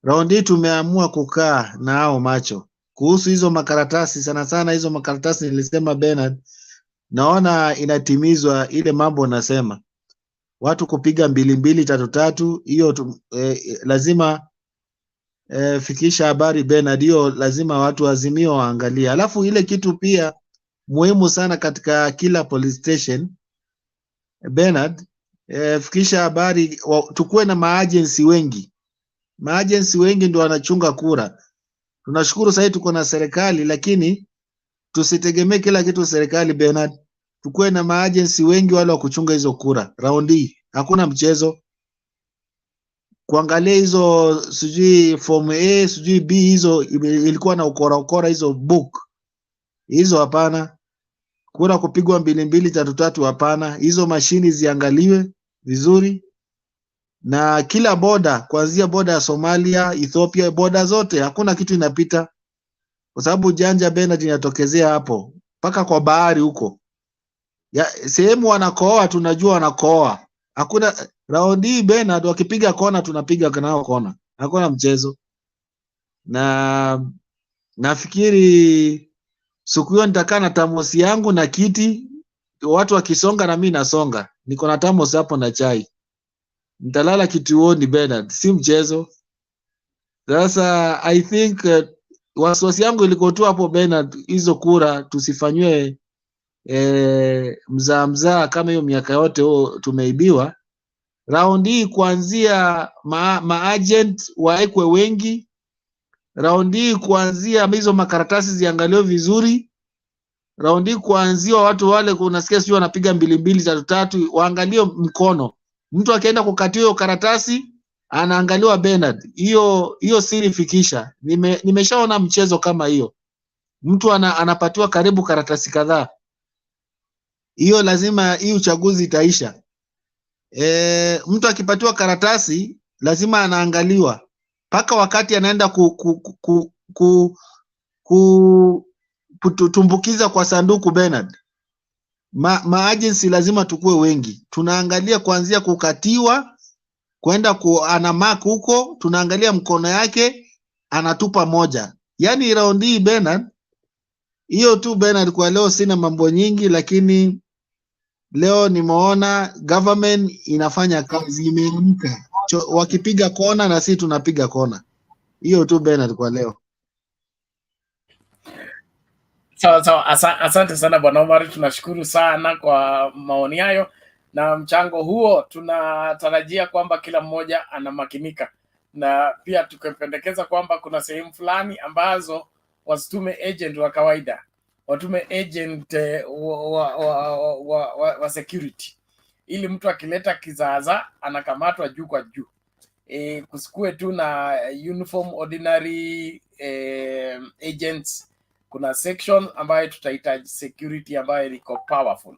Raundi hii tumeamua kukaa na hao macho kuhusu hizo makaratasi sana hizo makaratasi nilisema Bernard, naona inatimizwa ile mambo nasema. Watu kupiga 2233 hiyo lazima fikisha habari Bernard, hiyo lazima watu Azimio waangalie. Alafu ile kitu pia muhimu sana katika kila police station Bernard, fikisha habari, tukue na maagency wengi. Maagency wengi ndio wanachunga kura. Tunashukuru sasa tuko na serikali, lakini tusitegemee kila kitu serikali Bernard. Tukue na maagency wengi wale wa kuchunga hizo kura. Raundi hakuna mchezo. Kuangalia hizo sijui form A sijui B, hizo ilikuwa na ukora hizo book hizo, hapana. Kura kupigwa 2233 hapana. Hizo mashini ziangaliwe vizuri, na kila boda, kuanzia boda ya Somalia, Ethiopia, boda zote hakuna kitu inapita, kwa sababu janja Bernard inatokezea hapo mpaka kwa bahari huko. Sehemu wanakooa, tunajua wanakooa. Hakuna raundi Bernard, wakipiga kona tunapiga nao kona, hakuna mchezo. Na nafikiri siku hiyo nitakaa na tamosi yangu na kiti, watu wakisonga na mimi nasonga, niko na tamosi hapo na chai, nitalala kituoni Bernard, si mchezo. Sasa I think wasiwasi yangu ilikuwa tu hapo Bernard, hizo kura tusifanywe mzaa kama hiyo miaka yote tumeibiwa. Raundi hii kuanzia maagent waekwe wengi. Raundi hii kuanzia hizo makaratasi ziangaliwe vizuri. Raundi hii kuanzia watu wale kunasikia sio wanapiga 2233 waangalie mkono. Mtu akienda kukatia hiyo karatasi anaangaliwa Bernard. Hiyo siri fikisha. Nimeshaona mchezo kama hiyo. Mtu anapatiwa karibu karatasi kadhaa. Hiyo lazima hii uchaguzi itaisha. Mtu akipatiwa karatasi lazima anaangaliwa paka wakati anaenda kutumbukiza kwa sanduku Bernard. Maagency lazima tukue wengi, tunaangalia kuanzia kukatiwa kwenda ana mark huko, tunaangalia mkono yake anatupa moja. Yani round hii Bernard, hiyo tu Bernard. Kwa leo sina mambo nyingi, lakini leo nimeona government inafanya kazi, imeamka. Wakipiga kona na sisi tunapiga kona. Hiyo tu Bernard kwa leo. Sawa, asante sana Bwana Omar, tunashukuru sana kwa maoni hayo na mchango huo. Tunatarajia kwamba kila mmoja anamakinika, na pia tukapendekeza kwamba kuna sehemu fulani ambazo wasitume agent wa kawaida, watume agent wa security, ili mtu akileta kizaza anakamatwa juu kwa juu. Kusikue tu na uniform ordinary agents. Kuna section ambayo tutahitaji security ambayo iko powerful.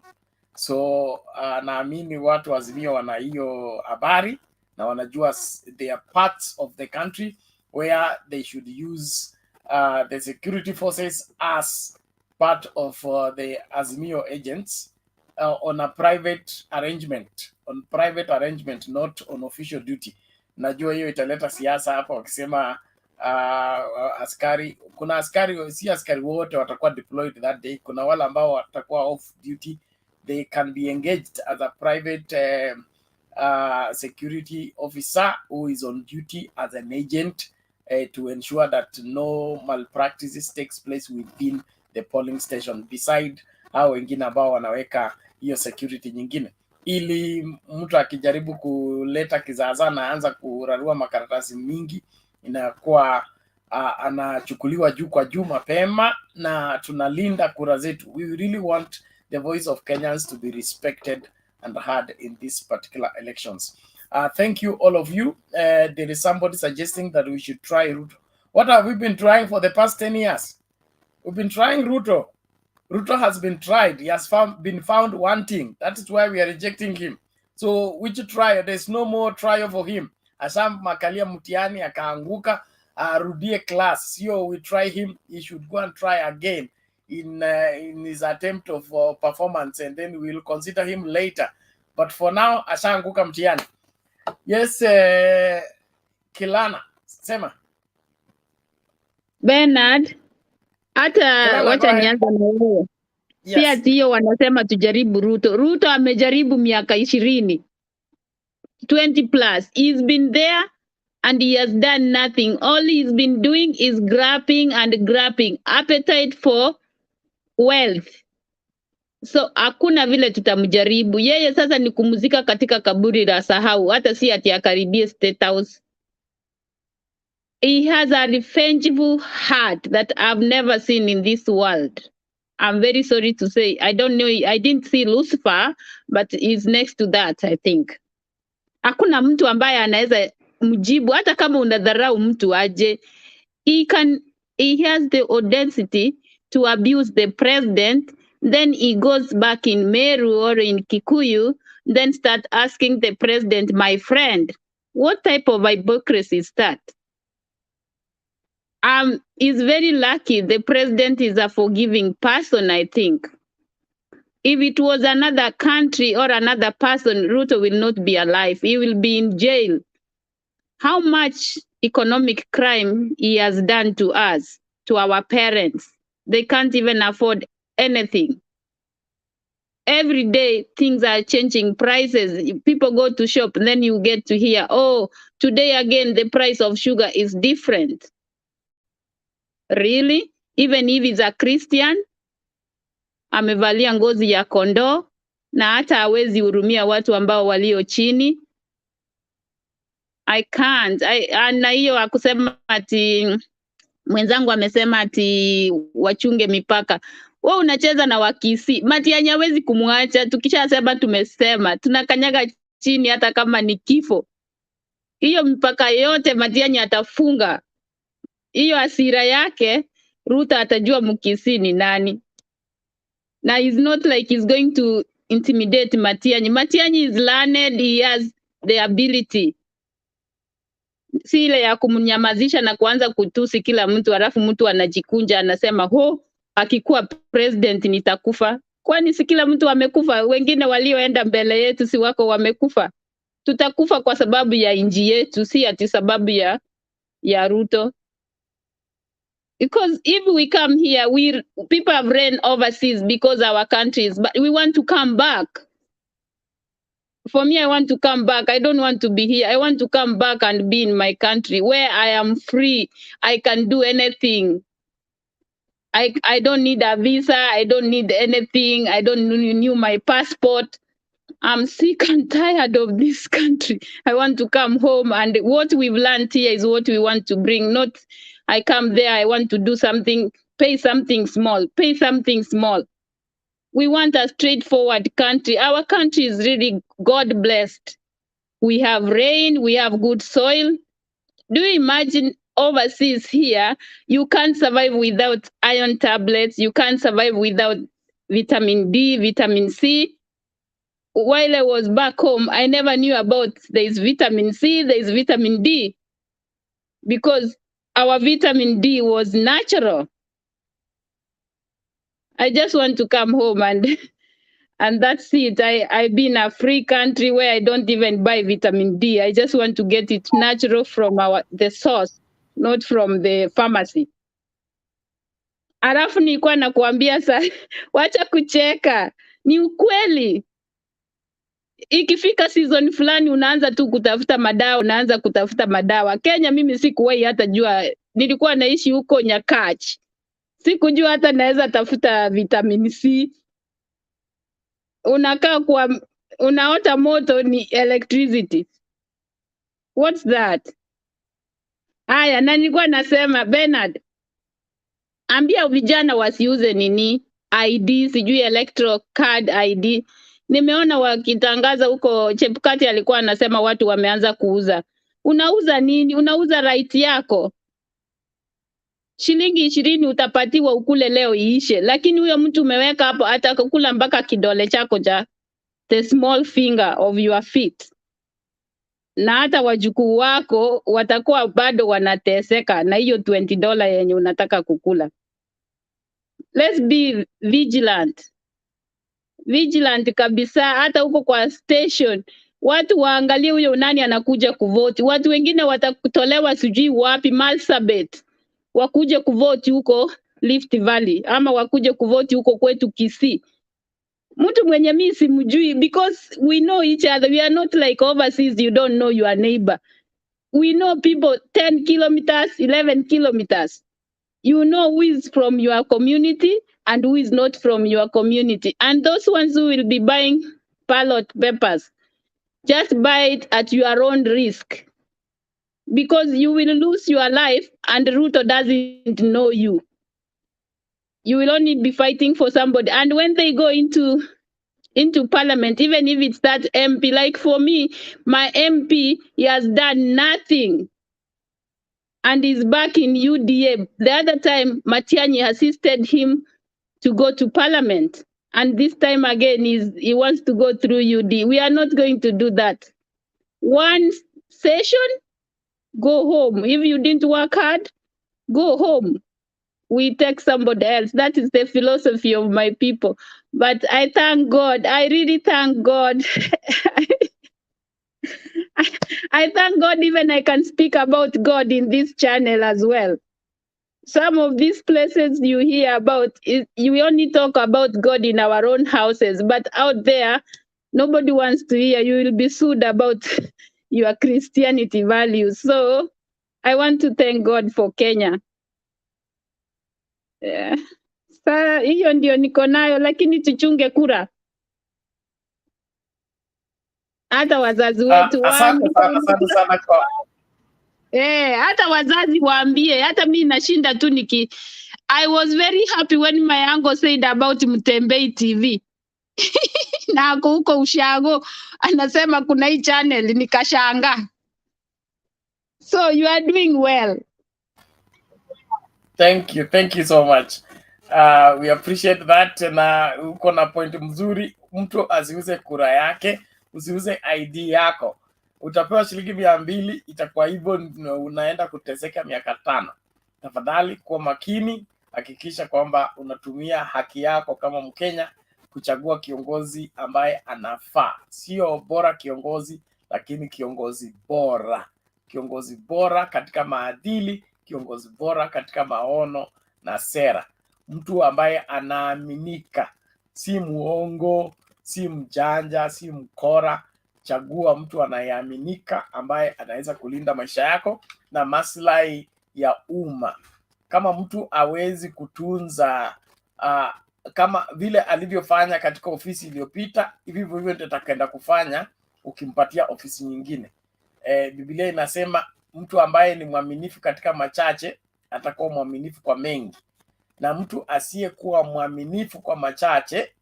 So naamini watu Azimio wana hiyo habari na wanajua they are parts of the country where they should use the security forces as part of the Azimio agents on a private arrangement, not on official duty. Najua hiyo italeta siasa hapa wakisema askari, kuna askari, si askari wote watakuwa deployed that day. Kuna wale ambao watakuwa off duty, they can be engaged as a private security officer who is on duty as an agent to ensure that no malpractices takes place within the polling station, beside hao wengine ambao wanaweka hiyo security nyingine, ili mtu akijaribu kuleta kizaazaa na anza kurarua makaratasi mingi, inakuwa anachukuliwa juu kwa juu mapema, na tunalinda kura zetu. We really want the voice of Kenyans to be respected and heard in these particular elections. Thank you, all of you. There is somebody suggesting that we should try Ruto. What have we been trying for the past 10 years? We've been trying Ruto. Ruto has been tried. He has been found wanting. That is why we are rejecting him. So which trial? There's no more trial for him. Asham makalia mutiani akaanguka, arudie class. So we try him. He should go and try again in his attempt of performance, and then we'll consider him later. But for now, ashaanguka mtiani. Yes, Kilana, sema. Bernard, hata wacha nianze na wewe. Si ati hiyo wanasema tujaribu Ruto. Ruto amejaribu miaka 20. 20 plus. He's been there and he has done nothing. All he's been doing is grabbing and grabbing. Appetite for wealth. So hakuna vile tutamjaribu. Yeye sasa ni kumuzika katika kaburi la sahau. Hata si ati akaribie State House. He has a revengeful heart that I've never seen in this world. I'm very sorry to say. I don't know. I didn't see Lucifer, but he's next to that, I think. Hakuna mtu ambaye anaweza mjibu hata kama unadharau mtu aje. He has the audacity to abuse the president, then he goes back in Meru or in Kikuyu, then start asking the president, my friend. What type of hypocrisy is that? He's very lucky. The president is a forgiving person, I think. If it was another country or another person, Ruto will not be alive. He will be in jail. How much economic crime he has done to us, to our parents. They can't even afford anything. Every day, things are changing prices. People go to shop, and then you get to hear, oh, today again, the price of sugar is different. Really? Even if he's a Christian, amevalia ngozi ya kondoo na hata hawezi hurumia watu ambao walio chini. I can't. Na hiyo akusema ati mwenzangu amesema ati wachunge mipaka. Wewe unacheza na Wakisi. Matiang'i hawezi kumwacha. Tukishasema tumesema. Tunakanyaga chini hata kama ni kifo. Hiyo mipaka yote Matiang'i atafunga. Hiyo hasira yake Ruto atajua Mkisi ni nani. Now it's not like he's going to intimidate Matiang'i. Matiang'i is learned, he has the ability. Si ile ya kumnyamazisha na kuanza kutusi kila mtu alafu mtu anajikunja anasema ho akikuwa president nitakufa. Kwani si kila mtu amekufa? Wengine walioenda mbele yetu si wako wamekufa? Tutakufa kwa sababu ya inji yetu, si ati sababu ya Ruto. Because if we come here, people have ran overseas because our countries, but we want to come back. For me, I want to come back. I don't want to be here. I want to come back and be in my country where I am free. I can do anything. I don't need a visa. I don't need anything. I don't renew my passport. I'm sick and tired of this country. I want to come home, and what we've learned here is what we want to bring. Not I come there, I want to do something, pay something small, pay something small. We want a straightforward country. Our country is really God blessed. We have rain, we have good soil. Do you imagine overseas here, you can't survive without iron tablets, you can't survive without vitamin D, vitamin C. While I was back home, I never knew about there's vitamin C, there's vitamin D, because our vitamin D was natural. I just want to come home and that's it. I've been a free country where I don't even buy vitamin D. I just want to get it natural from the source, not from the pharmacy. Alafu nilikuwa nakuambia wacha kucheka. Ni ukweli. Ikifika season fulani unaanza tu kutafuta madawa, Kenya mimi sikuwahi hata jua, nilikuwa naishi huko Nyakach. Sikujua hata naweza tafuta vitamin C. Unaota moto ni electricity. What's that? Haya, na nilikuwa nasema Bernard, ambia vijana wasiuze nini ID, sijui electoral card ID. Nimeona wakitangaza huko, Chebukati alikuwa anasema watu wameanza kuuza. Unauza nini? Unauza right yako. Shilingi 20 utapatiwa ukule leo iishe, lakini huyo mtu umeweka hapo atakula mpaka kidole chako cha the small finger of your feet. Na hata wajukuu wako watakuwa bado wanateseka na hiyo $20 yenye unataka kukula. Let's be vigilant. Vigilant kabisa. Hata huko kwa station watu waangalie huyo nani anakuja kuvoti. Watu wengine watakutolewa sijui wapi, Marsabit, wakuje kuvoti huko Rift Valley, ama wakuje kuvoti huko kwetu Kisii. Mtu mwenye mimi simjui, because we know each other. We are not like overseas, you don't know your neighbor. We know people 10 kilometers, 11 kilometers. You know who is from your community and who is not from your community. And those ones who will be buying ballot papers, just buy it at your own risk, because you will lose your life and Ruto doesn't know you. You will only be fighting for somebody. And when they go into parliament, even if it's that MP, like for me, my MP, he has done nothing and is back in UDA. The other time, Matiang'i assisted him to go to parliament. And this time again, he wants to go through UD. We are not going to do that. One session, go home. If you didn't work hard, go home. We take somebody else. That is the philosophy of my people. But I thank God. I really thank God. I thank God even I can speak about God in this channel as well. Some of these places you hear about, you only talk about God in our own houses, but out there, nobody wants to hear. You will be sued about your Christianity values. So I want to thank God for Kenya. Yeah. Sasa hiyo ndio niko nayo, lakini tuchunge kura. Hata wazazi wetu Asante sana kwa hata wazazi waambie. Hata mimi nashinda tu I was very happy when my uncle said about Mtembei TV. Na ako huko Ushago anasema kuna hii channel, nikashanga. So you are doing well. Thank you so much. We appreciate that. Na uko na point mzuri, mtu asiuze kura yake, usiuze ID yako. Utapewa shilingi 200, itakuwa hivyo unaenda kuteseka miaka 5. Tafadhali kuwa makini, hakikisha kwamba unatumia haki yako kama Mkenya kuchagua kiongozi ambaye anafaa. Sio bora kiongozi, lakini kiongozi bora. Kiongozi bora katika maadili, kiongozi bora katika maono na sera. Mtu ambaye anaaminika, si muongo, si mjanja, si mkora. Chagua mtu anayeaminika, ambaye anaweza kulinda maisha yako na maslahi ya umma. kama mtu hawezi kutunza kama vile alivyofanya katika ofisi iliyopita, hivyo hivyo ndio atakaenda kufanya ukimpatia ofisi nyingine. Biblia inasema mtu ambaye ni mwaminifu katika machache atakuwa mwaminifu kwa mengi, na mtu asiyekuwa mwaminifu kwa machache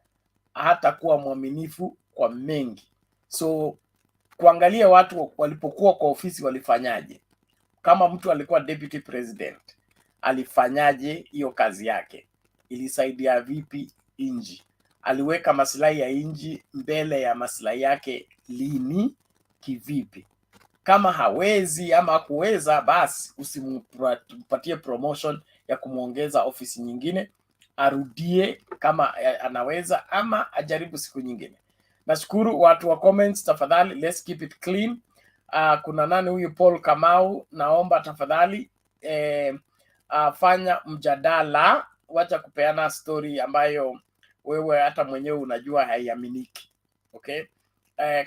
hatakuwa mwaminifu kwa mengi. So kuangalia watu walipokuwa kwa ofisi walifanyaje. Kama mtu alikuwa deputy president, alifanyaje hiyo kazi yake? Ilisaidia vipi inji? Aliweka maslahi ya inji mbele ya maslahi yake lini, kivipi? Kama hawezi ama hakuweza, basi usimpatie promotion ya kumuongeza ofisi nyingine, arudie kama anaweza ama ajaribu siku nyingine. Nashukuru watu wa comments, tafadhali let's keep it clean. Kuna nani huyu Paul Kamau, naomba tafadhali fanya mjadala, wacha kupeana story ambayo wewe hata mwenyewe unajua haiaminiki. Okay?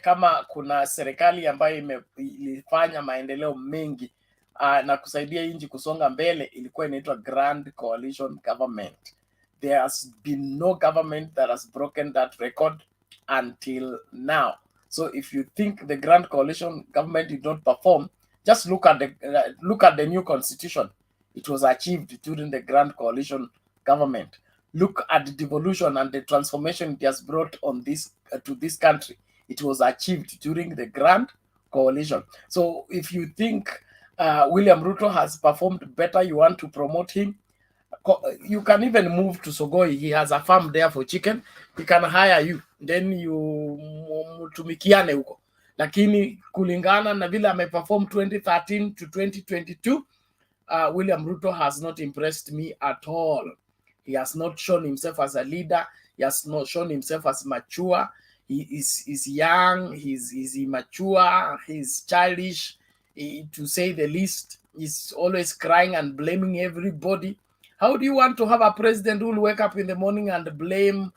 Kama kuna serikali ambayo ilifanya maendeleo mengi na kusaidia nchi kusonga mbele, ilikuwa inaitwa Grand Coalition Government. There has been no government that has broken that record until now. So if you think the Grand Coalition Government did not perform, just look at the new constitution. It was achieved during the Grand Coalition Government. Look at the devolution and the transformation it has brought on this to this country. It was achieved during the Grand Coalition. So if you think William Ruto has performed better, you want to promote him, you can even move to Sogoi. He has a farm there for chicken. He can hire you, then you mutumikiane huko. Lakini kulingana na vile ameperform 2013 to 2022, William Ruto has not impressed me at all. He has not shown himself as a leader. He has not shown himself as mature. He is young, he's immature, he's childish, to say the least. He's always crying and blaming everybody. How do you want to have a president who will wake up in the morning and blame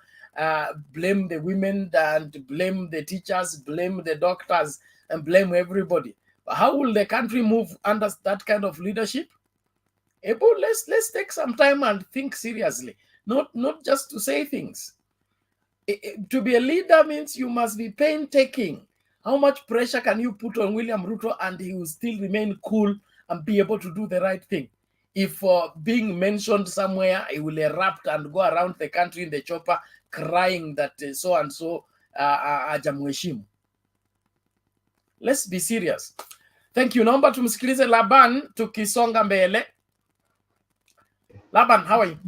the women, and blame the teachers, blame the doctors, and blame everybody? How will the country move under that kind of leadership? Let's take some time and think seriously, not just to say things. To be a leader means you must be painstaking. How much pressure can you put on William Ruto and he will still remain cool and be able to do the right thing? If being mentioned somewhere, he will erupt and go around the country in the chopper crying that so and so hajamheshimu. Let's be serious. Thank you. Naomba tumsikilize Laban tukisonga mbele. Laban, how are you?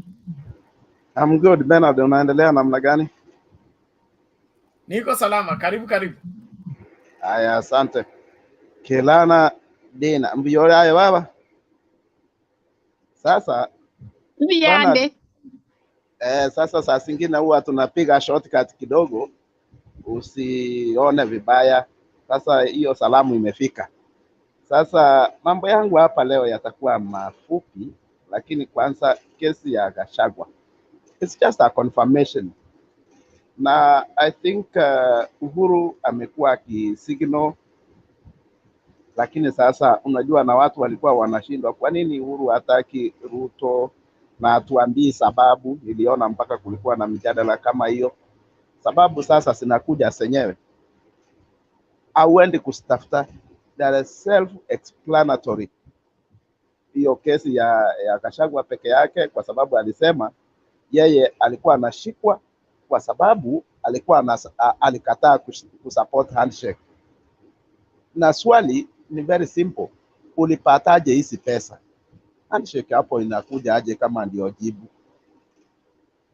I'm good. Bernard, unaendelea namna gani? Niko salama. Karibu. Aya, asante. Kelana Dina, mbiyole haya baba. Sasa Viande. Sasa saa zingine huwa tunapiga shortcut kidogo, usione vibaya. Sasa hiyo salamu imefika. Sasa mambo yangu hapa leo yatakuwa mafupi, lakini kwanza kesi ya Gachagua. It's just a confirmation. Na I think Uhuru amekuwa akisignal, lakini sasa unajua na watu walikuwa wanashindwa kwa nini Uhuru hataki Ruto na atuambii sababu. Niliona mpaka kulikuwa na mjadala kama hiyo. Sababu sasa zinakuja zenyewe. Auendi kustafuta, that is self explanatory. Hiyo kesi ya Gachagua peke yake, kwa sababu alisema yeye alikuwa anashikwa kwa sababu alikataa kusupport handshake. Na swali ni very simple. Ulipataje hizi pesa? Handshake hapo inakuja aje kama ndio jibu?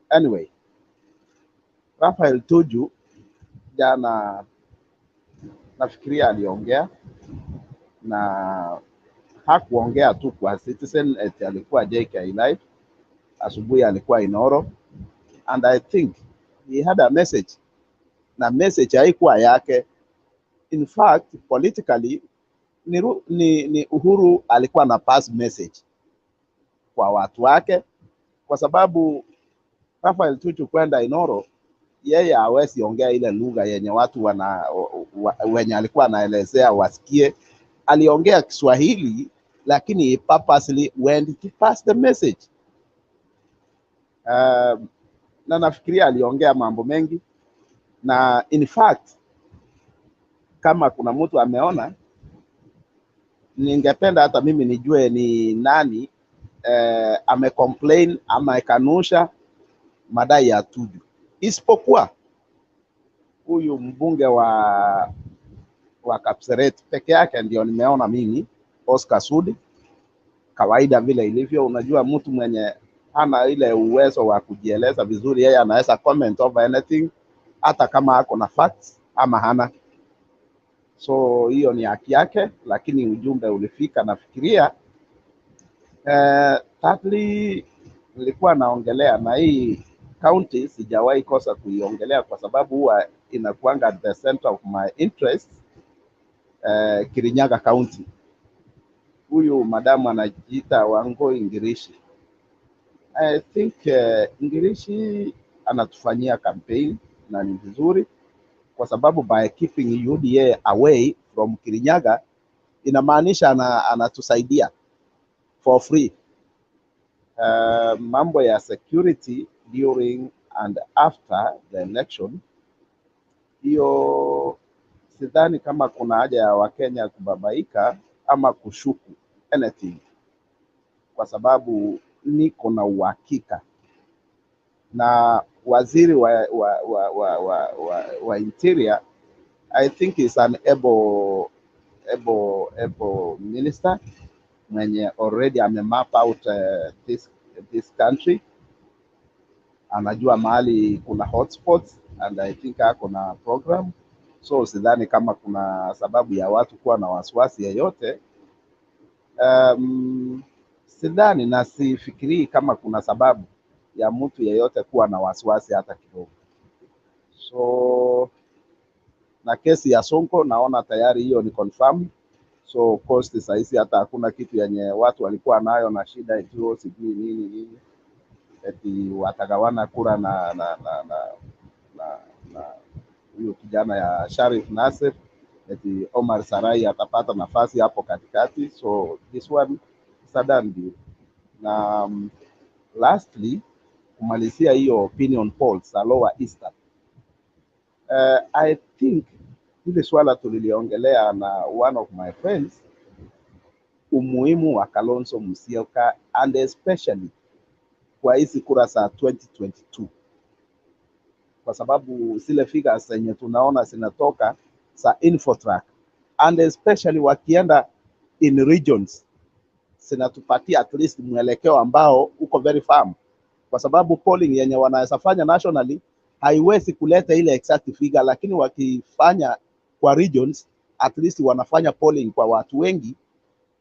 Anyway, Rafael Tuju jana nafikiria aliongea, na hakuongea tu kwa Citizen, alikuwa JK Live, asubuhi alikuwa Inoro, and I think he had a message, na message haikuwa yake. In fact, politically ni Uhuru alikuwa na pass message kwa watu wake, kwa sababu Rafael Tuju kwenda Inoro, yeye hawezi ongea ile lugha yenye watu wenye alikuwa anaelezea wasikie. Aliongea Kiswahili lakini he purposely went to pass the message. Na nafikiria aliongea mambo mengi, na in fact kama kuna mtu ameona, ningependa hata mimi nijue ni nani amecomplain ama akanusha madai ya Tuju, isipokuwa huyu mbunge wa Kapseret peke yake ndio nimeona mimi, Oscar Sudi. Kawaida vile ilivyo, unajua mtu mwenye hana ile uwezo wa kujieleza vizuri, yeye anaweza comment over anything hata kama ako na facts ama hana. So hiyo ni haki yake, lakini ujumbe ulifika. Nafikiria thirdly, nilikuwa naongelea na hii county, sijawahi kosa kuiongelea kwa sababu huwa inakuanga at the center of my interest. Kirinyaga County, huyu madamu anajiita Wangoi Ngirishi. I think Ngirishi anatufanyia campaign na ni vizuri, kwa sababu by keeping UDA away from Kirinyaga inamaanisha anatusaidia for free. Mambo ya security during and after the election, hiyo sidhani kama kuna haja ya Wakenya kubabaika ama kushuku anything, kwa sababu niko na uhakika na waziri wa interior, I think is an able minister mwenye already amemap out this country. Anajua mahali kuna hotspots and I think ako na program, so sidhani kama kuna sababu ya watu kuwa na wasiwasi yeyote. Sidhani na sifikirii kama kuna sababu ya mtu yeyote kuwa na wasiwasi hata kidogo. So na kesi ya Sonko naona tayari hiyo ni confirm. So cost sahizi hata hakuna kitu yenye watu walikuwa nayo na shida eti sijui nini eti watagawana kura na huyo kijana ya Sharif Nasir, eti Omar Sarai atapata nafasi hapo katikati. So this one sudden deal. Na lastly, kumalizia hiyo opinion polls Lower Eastern, I think ile swala tuliliongelea na one of my friends, umuhimu wa Kalonzo Musyoka and especially kwa hizi kura za 2022, kwa sababu zile figures zenye tunaona zinatoka za Infotrack and especially wakienda in regions zinatupatia at least mwelekeo ambao uko very firm, kwa sababu polling yenye wanaweza fanya nationally haiwezi kuleta ile exact figure, lakini wakifanya kwa regions at least wanafanya polling kwa watu wengi,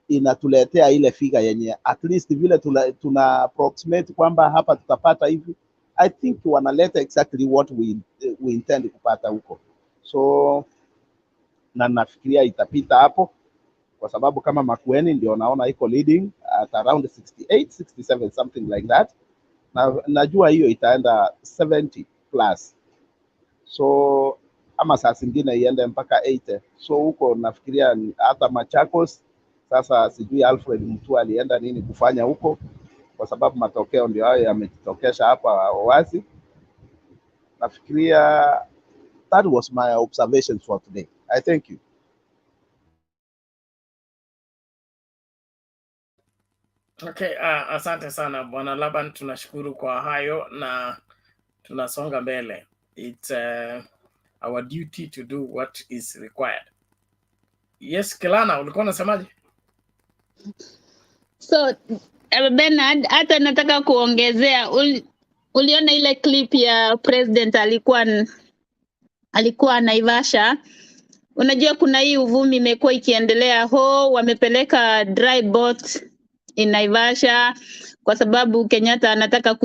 inatuletea ile figure yenye at least vile tuna approximate kwamba hapa tutapata hivi. I think wanaleta exactly what we intend kupata huko. So na nafikiria itapita hapo, kwa sababu kama Makueni ndio naona iko leading at around 68, 67 something like that. Na najua hiyo itaenda 70 plus. So ama saa zingine iende mpaka 80. So huko nafikiria hata Machakos sasa, sijui Alfred Mutua alienda nini kufanya huko, kwa sababu matokeo ndio hayo yametokesha hapa wazi. Nafikiria that was my observations for today. I thank you. Okay, asante sana Bwana Laban, tunashukuru kwa hayo na tunasonga mbele. It's our duty to do what is required. Yes, Kelana, ulikuwa unasemaje? So Bernard, hata nataka kuongezea, uliona ile clip ya president alikuwa Naivasha. Unajua kuna hii uvumi imekuwa ikiendelea, wamepeleka dry boat in Naivasha kwa sababu Kenyatta anataka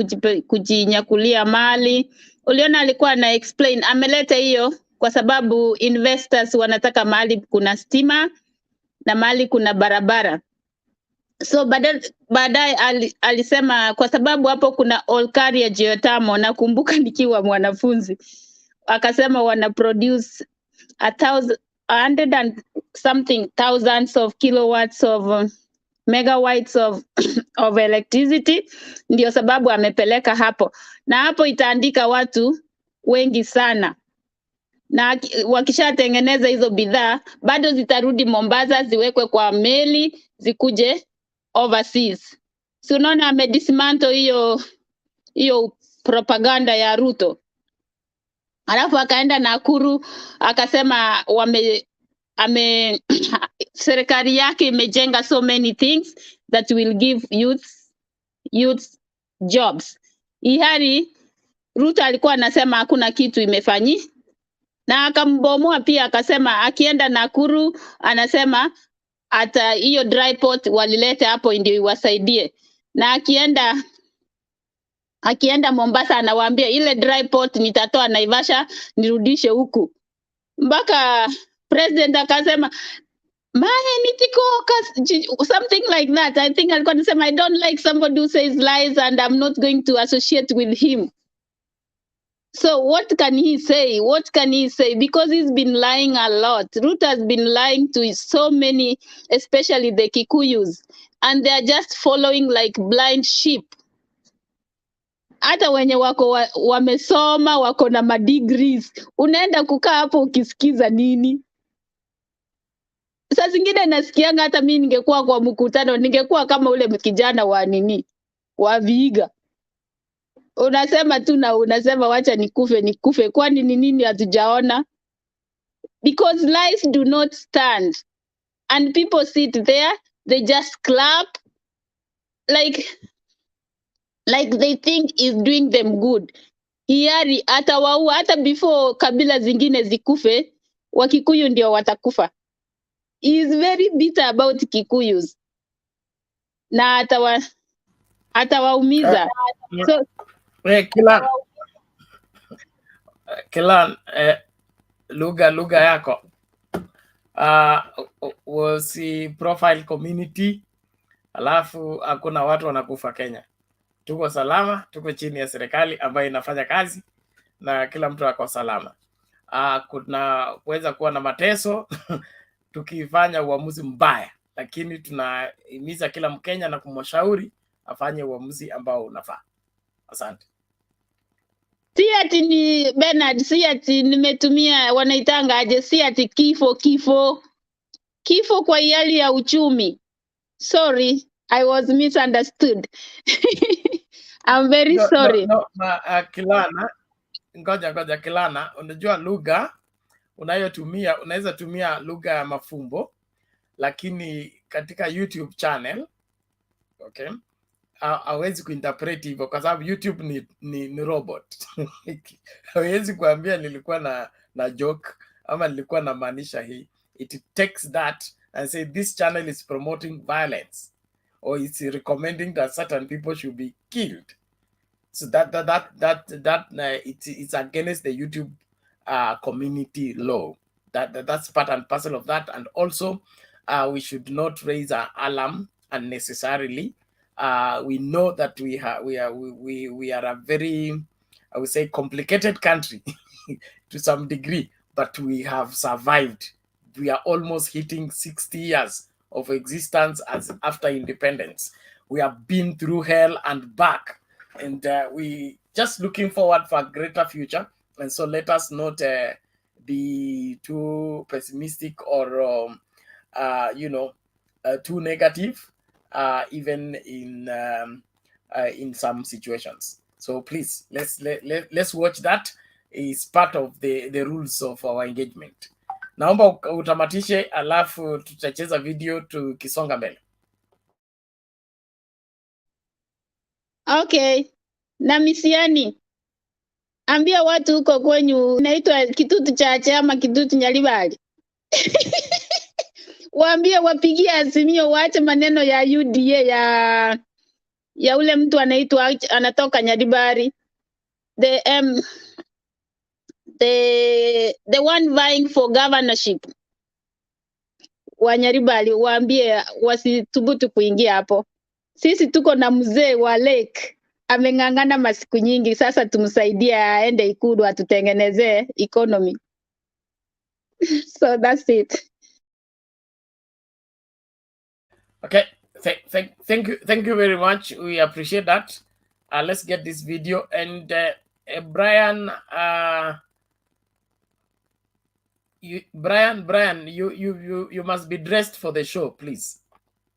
kujinyakulia mali. Uliona alikuwa na explain, ameleta hiyo kwa sababu investors wanataka mahali kuna stima na mahali kuna barabara. So baadaye alisema kwa sababu hapo kuna Olkaria geothermal, nakumbuka nikiwa mwanafunzi, akasema wana produce 100 and something thousands of kilowatts of megawatts of electricity, ndio sababu amepeleka hapo, na hapo itaandika watu wengi sana, na wakishatengeneza hizo bidhaa bado zitarudi Mombasa, ziwekwe kwa meli, zikuje overseas. Si unaona amedismantle hiyo propaganda ya Ruto. Alafu akaenda Nakuru akasema serikali yake imejenga so many things that will give youth jobs. Ihari Ruto alikuwa anasema hakuna kitu imefanyi, na akambomoa pia, akasema akienda Nakuru anasema hata hiyo dry port walilete hapo ndio iwasaidie, na akienda Mombasa anawaambia ile dry port nitatoa Naivasha nirudishe huku. Mpaka president akasema something like that. I think alikuwa anasema I don't like somebody who says lies and I'm not going to associate with him. So what can he say? What can he say? Because he's been lying a lot. Ruto has been lying to so many, especially the Kikuyus, and they are just following like blind sheep. Hata wenye wamesoma wako na madegrees, unaenda kukaa hapo ukisikiza nini? Saa zingine nasikianga hata mimi ningekuwa kwa mkutano ningekuwa kama ule kijana wa Vihiga. Unasema tu na unasema wacha nikufe, kwani ni nini hatujaona? Because lies do not stand, and people sit there, they just clap like they think is doing them good. Hiari hata before kabila zingine zikufe, Wakikuyu ndio watakufa. He is very bitter about Kikuyus, na atawaumiza. So Kila lugha yako wasi profile community, alafu hakuna watu wanakufa Kenya. Tuko salama, tuko chini ya serikali ambayo inafanya kazi na kila mtu ako salama. Kuna kuweza kuwa na mateso tukifanya uamuzi mbaya, lakini tunahimiza kila Mkenya na kumshauri afanye uamuzi ambao unafaa. Asante. Si ati ni Bernard, si ati nimetumia wanaitanga aje, si ati kifo kwa hali ya uchumi. Sorry, I was misunderstood. I'm very sorry. Kilana, ngoja Kilana, unajua lugha unayotumia, unaweza tumia lugha ya mafumbo, lakini katika YouTube channel, okay, hawezi kuinterpret hivyo kwa sababu YouTube ni robot. Hawezi kuambia nilikuwa na joke ama nilikuwa na maanisha hii. It takes that and say this channel is promoting violence or it's recommending that certain people should be killed. So it's against the YouTube community law. That's part and parcel of that. And also we should not raise our alarm unnecessarily. We know that we are a very, I would say, complicated country to some degree, but we have survived. We are almost hitting 60 years of existence as after independence. We have been through hell and back, and we just looking forward for a greater future. And so let us not be too pessimistic or too negative, even in some situations. So please, let's watch that. Is part of the rules of our engagement. Naomba utamatishe, alafu tutacheza video tukisonga mbele. Okay. Na misiani, ambia watu huko kwenyu inaitwa Kitutu Chache ama Kitutu Nyalibali. Waambie wapigie Azimio, waache maneno ya UDA ya ule mtu anatoka Nyalibali. The one vying for governorship wa Nyalibali, waambie wasithubutu kuingia hapo. Sisi tuko na mzee wa Lake ameng'ang'ana masiku nyingi, sasa tumsaidie aende Ikulu atutengenezee economy. So that's it. Okay, Thank you very much. We appreciate that. Let's get this video. And Brian, Brian, you must be dressed for the show, please.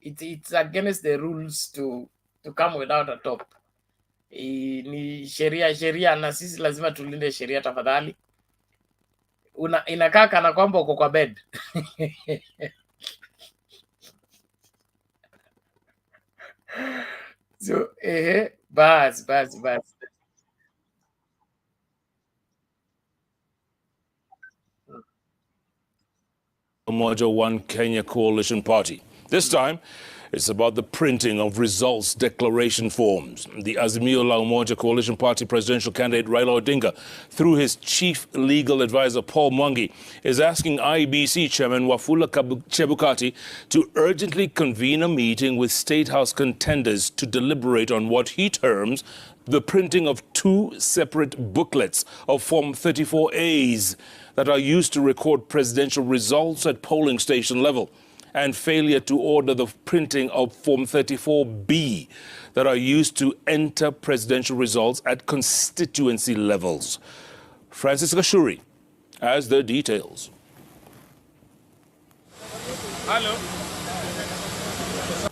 It's against the rules to come without a top. Ni sheria na sisi lazima tulinde sheria tafadhali. Inakaa kana kwamba uko kwa bed. So bas. Umoja One Kenya Coalition Party. This time, it's about the printing of results declaration forms. The Azimio la Umoja Coalition Party presidential candidate Raila Odinga, through his chief legal advisor Paul Mwangi, is asking IEBC Chairman Wafula Chebukati to urgently convene a meeting with State House contenders to deliberate on what he terms the printing of two separate booklets of Form 34As that are used to record presidential results at polling station level, and failure to order the printing of Form 34B that are used to enter presidential results at constituency levels. Francis Gashuri has the details. Hello.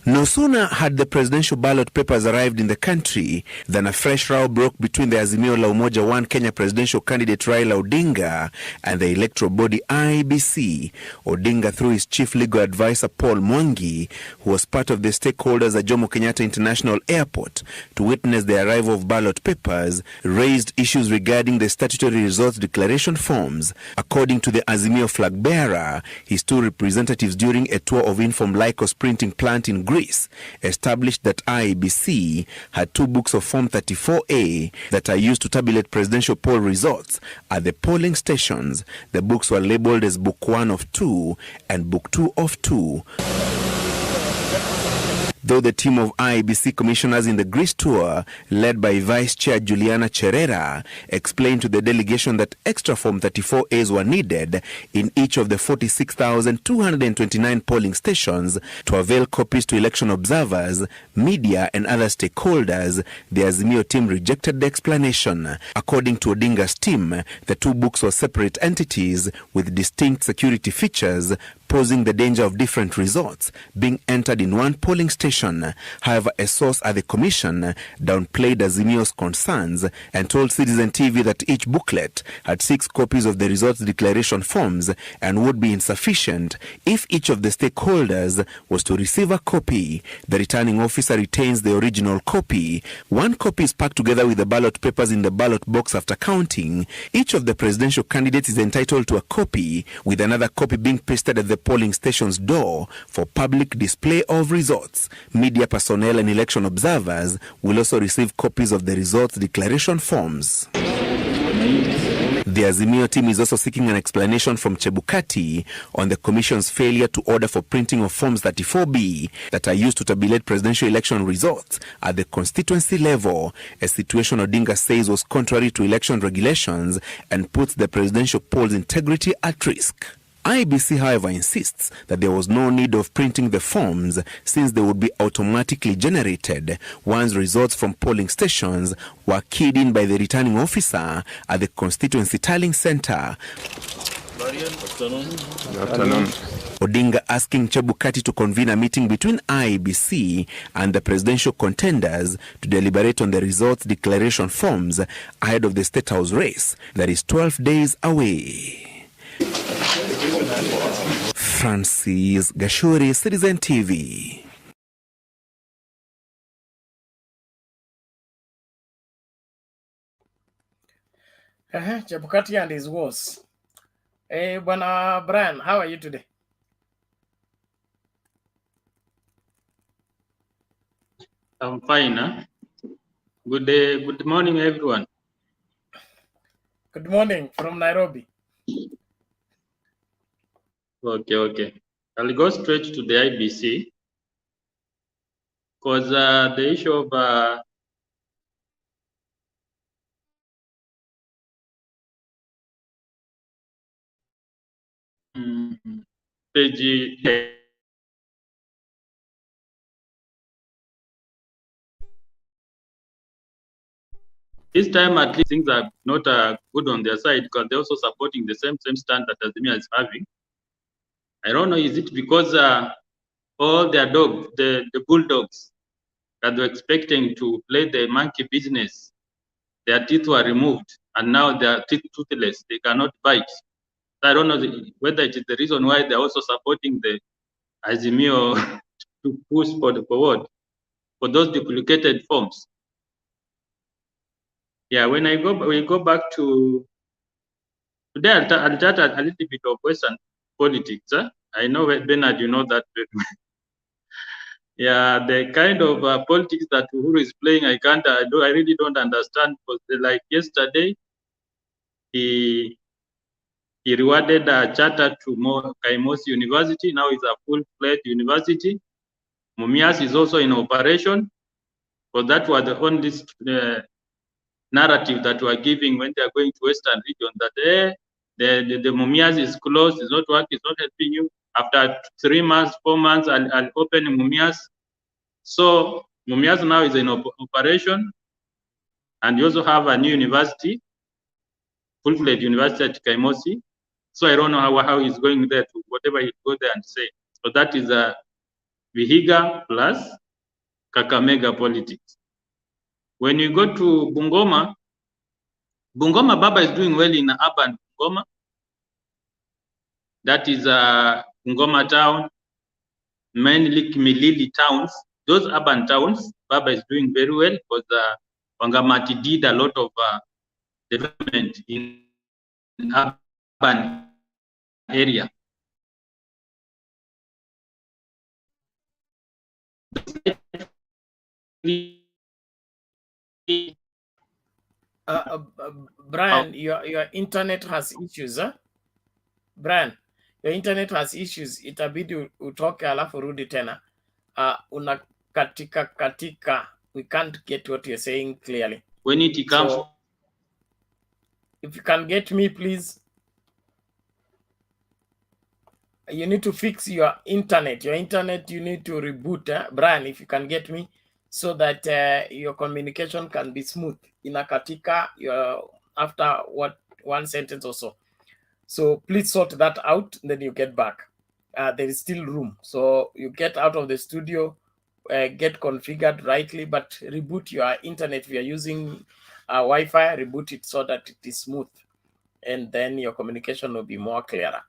No sooner had the presidential ballot papers arrived in the country than a fresh row broke between the Azimio la Umoja One Kenya presidential candidate Raila Odinga and the electoral body IEBC. Odinga, through his chief legal advisor Paul Mwangi, who was part of the stakeholders at Jomo Kenyatta International Airport to witness the arrival of ballot papers, raised issues regarding the statutory results declaration forms. According to the Azimio flag bearer, his two representatives during a tour of Inform Lycos printing plant in Greece established that IEBC had two books of Form 34A that are used to tabulate presidential poll results at the polling stations. The books were labeled as Book 1 of 2 and Book 2 of 2. Though the team of IEBC commissioners in the Greece tour, led by Vice Chair Juliana Cherera, explained to the delegation that extra Form 34As were needed in each of the 46,229 polling stations to avail copies to election observers, media and other stakeholders, the Azimio team rejected the explanation. According to Odinga's team, the two books were separate entities with distinct security features, posing the danger of different results being entered in one polling station. However, a source at the commission downplayed Azimio's concerns and told Citizen TV that each booklet had 6 copies of the results declaration forms and would be insufficient if each of the stakeholders was to receive a copy. The returning officer retains the original copy. One copy is packed together with the ballot papers in the ballot box after counting. Each of the presidential candidates is entitled to a copy, with another copy being pasted at the polling station's door for public display of results. Media personnel and election observers will also receive copies of the results declaration forms. The Azimio team is also seeking an explanation from Chebukati on the Commission's failure to order for printing of Forms 34B that are used to tabulate presidential election results at the constituency level, a situation Odinga says was contrary to election regulations and puts the presidential poll's integrity at risk. IEBC, however, insists that there was no need of printing the forms since they would be automatically generated once results from polling stations were keyed in by the returning officer at the constituency tallying center. Odinga asking Chebukati to convene a meeting between IEBC and the presidential contenders to deliberate on the results declaration forms ahead of the State House race that is 12 days away. Francis Gashuri, Citizen TV. Chebukati and his woes. Bwana Brian, how are you today? I'm fine. Huh? Good day. Good morning, everyone. Good morning from Nairobi. Okay. I'll go straight to the IBC because the issue of page This time, at least things are not good on their side because they're also supporting the same stand that Azimio is having. I don't know, is it because all their dogs, the bulldogs that were expecting to play the monkey business, their teeth were removed and now they are toothless, they cannot bite. I don't know whether it is the reason why they're also supporting the Azimio to push for the forward for those duplicated forms. Yeah, when we go back to today, I'll chat a little bit of Western politics. I know, Bernard, you know that very well. Yeah, the kind of politics that Uhuru is playing, I really don't understand. Because like yesterday, he rewarded a charter to Kaimosi University. Now it's a full-fledged university. Mumias is also in operation. But that was the only narrative that we are giving when they are going to Western region, that the Mumias is closed, it's not working, it's not helping you. After 3 months, 4 months, I'll open Mumias. So Mumias now is in operation, and you also have a new university, full-fledged university at Kaimosi. So I don't know how he's going there to whatever he go there and say. So that is a Vihiga plus Kakamega politics. When you go to Bungoma, Baba is doing well in urban Bungoma. That is Bungoma town, mainly Kimilili towns. Those urban towns, Baba is doing very well because Wangamati did a lot of development in urban area. Brian, your internet has issues, huh? Brian, your internet has issues. Itabidi utoke alafu rudi tena. Una katika. We can't get what you're saying clearly. When it comes, so, if you can get me, please. You need to fix your internet. Your internet, you need to reboot, Brian, if you can get me, so that your communication can be smooth. Inakatika, after one sentence or so. So please sort that out, then you get back. There is still room. So you get out of the studio, get configured rightly, but reboot your internet. If you're using Wi-Fi, reboot it so that it is smooth. And then your communication will be more clearer.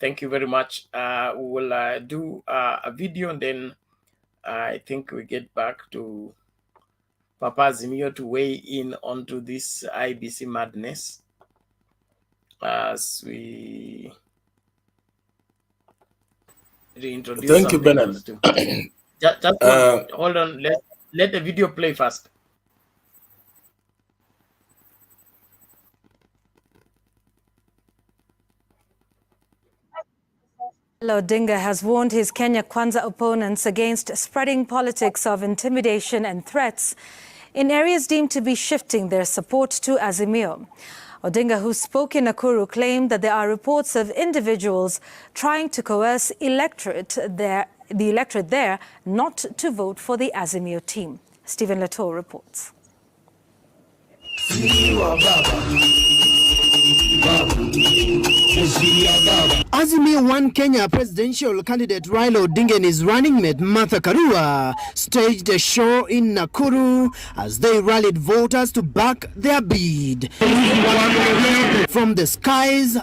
Thank you very much. We will do a video, and then I think we get back to Papa Azimio to weigh in onto this IBC madness as we reintroduce. Thank you, Bernard. Just hold on. Let the video play first. Raila Odinga has warned his Kenya Kwanza opponents against spreading politics of intimidation and threats in areas deemed to be shifting their support to Azimio. Odinga, who spoke in Nakuru, claimed that there are reports of individuals trying to coerce the electorate there not to vote for the Azimio team. Stephen Leto reports. Azimio One Kenya presidential candidate Raila Odinga and his running mate Martha Karua staged a show in Nakuru as they rallied voters to back their bid. From the skies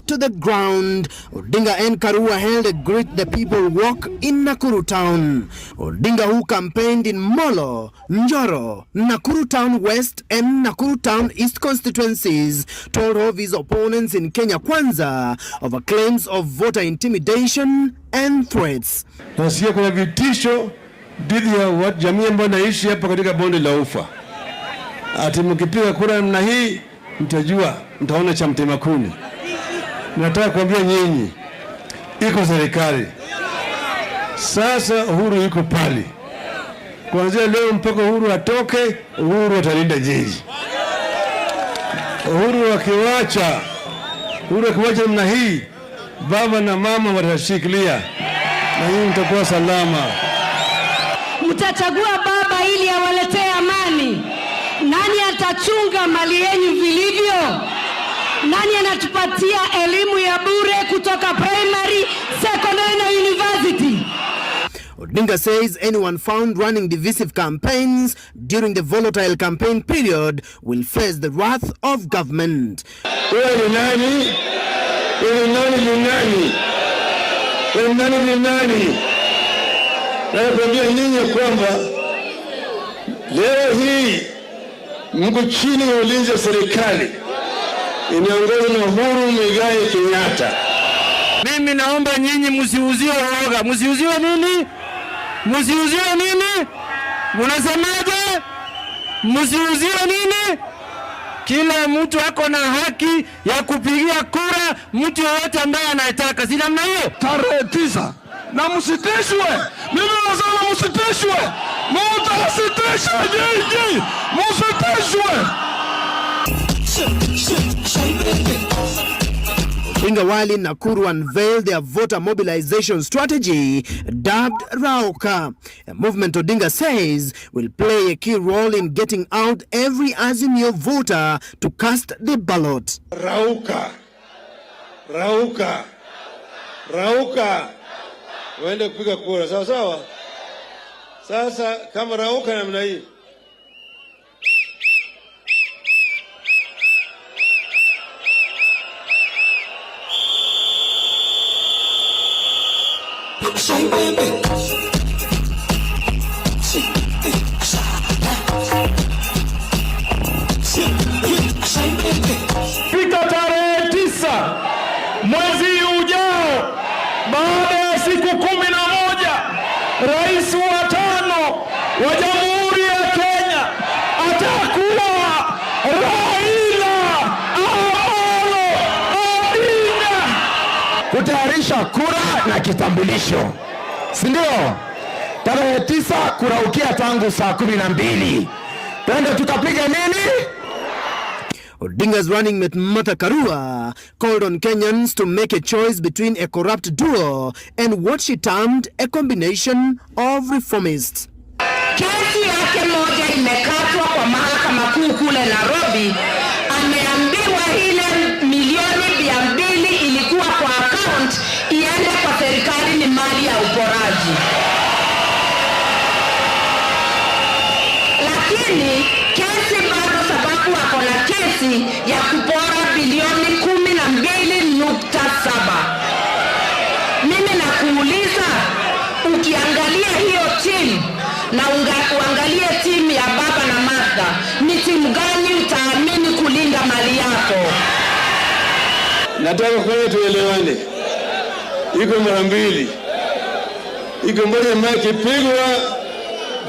to the ground, Odinga and Karua held a Greet the People walk in Nakuru town. Odinga, who campaigned in Molo, Njoro, Nakuru Town West and Nakuru Town East constituencies, told of his opponents in Kenya Kwanza over claims of voter intimidation and threats. Nasikia kuna vitisho dhidi ya jamii ambayo naishi hapa katika bonde la Ufa. Ati mkipiga kura namna hii mtajua, mtaona cha mtema kuni. Nataka kuambia nyinyi, iko serikali sasa, Uhuru yuko pale. Kuanzia leo mpaka Uhuru atoke, Uhuru atalinda jiji. Uhuru akiwacha namna hii, baba na mama watashikilia na nyinyi mtakuwa salama. mtachagua baba ili awaletee amani? Nani atachunga mali yenu vilivyo? Nani anatupatia elimu ya bure kutoka primary, secondary na university? Odinga says anyone found running divisive campaigns during the volatile campaign period will face the wrath of government. Nakwambia nyinyi kwamba leo hii mko chini ya ulinzi wa serikali inaongozwa na Uhuru Muigai Kenyatta. Mimi naomba nyinyi msiuziwe uoga. Msiuziwe nini? Msiuziwe nini? Mnasemaje? Msiuziwe nini? Kila mtu ako na haki ya kupigia kura mtu yoyote ambaye anataka. Si namna hiyo? Tarehe 9 na msitishwe. Mimi nasema msitishwe. Msitishwe nyinyi. Msitishwe. Ingawali Nakuru unveiled their voter mobilization strategy dubbed Rauka, a movement Odinga says will play a key role in getting out every Azimio voter to cast the ballot. Rauka. Rauka. Rauka. Waende kupiga kura. Sawa sawa? Sasa kama rauka namna hii. Pita tarehe 9 mwezi ujao, baada ya siku 11, rais wa 5 wa Jamhuri ya Kenya atakuwa Raila Odinga. Kutayarisha kura na kitambulisho, si ndio? Tarehe 9 kuraukia tangu saa 12. Twende tukapiga nini? Odinga's running mate Martha Karua called on Kenyans to make a choice between a corrupt duo and what she termed a combination of reformists. Kesi yake moja imekatwa kwa mahakama kuu kule Nairobi. Ameambiwa ile milioni 200 ilikuwa kwa account iende kwa serikali ni mali ya uporaji. Lakini kesi bado, sababu ako na kesi ya kupora bilioni 12.7. Mimi nakuuliza, ukiangalia hiyo timu na uangalie timu ya baba na Martha, ni timu gani utaamini kulinda mali yako? Nataka kwa tuelewane. Iko mara mbili. Iko moja maki pigwa,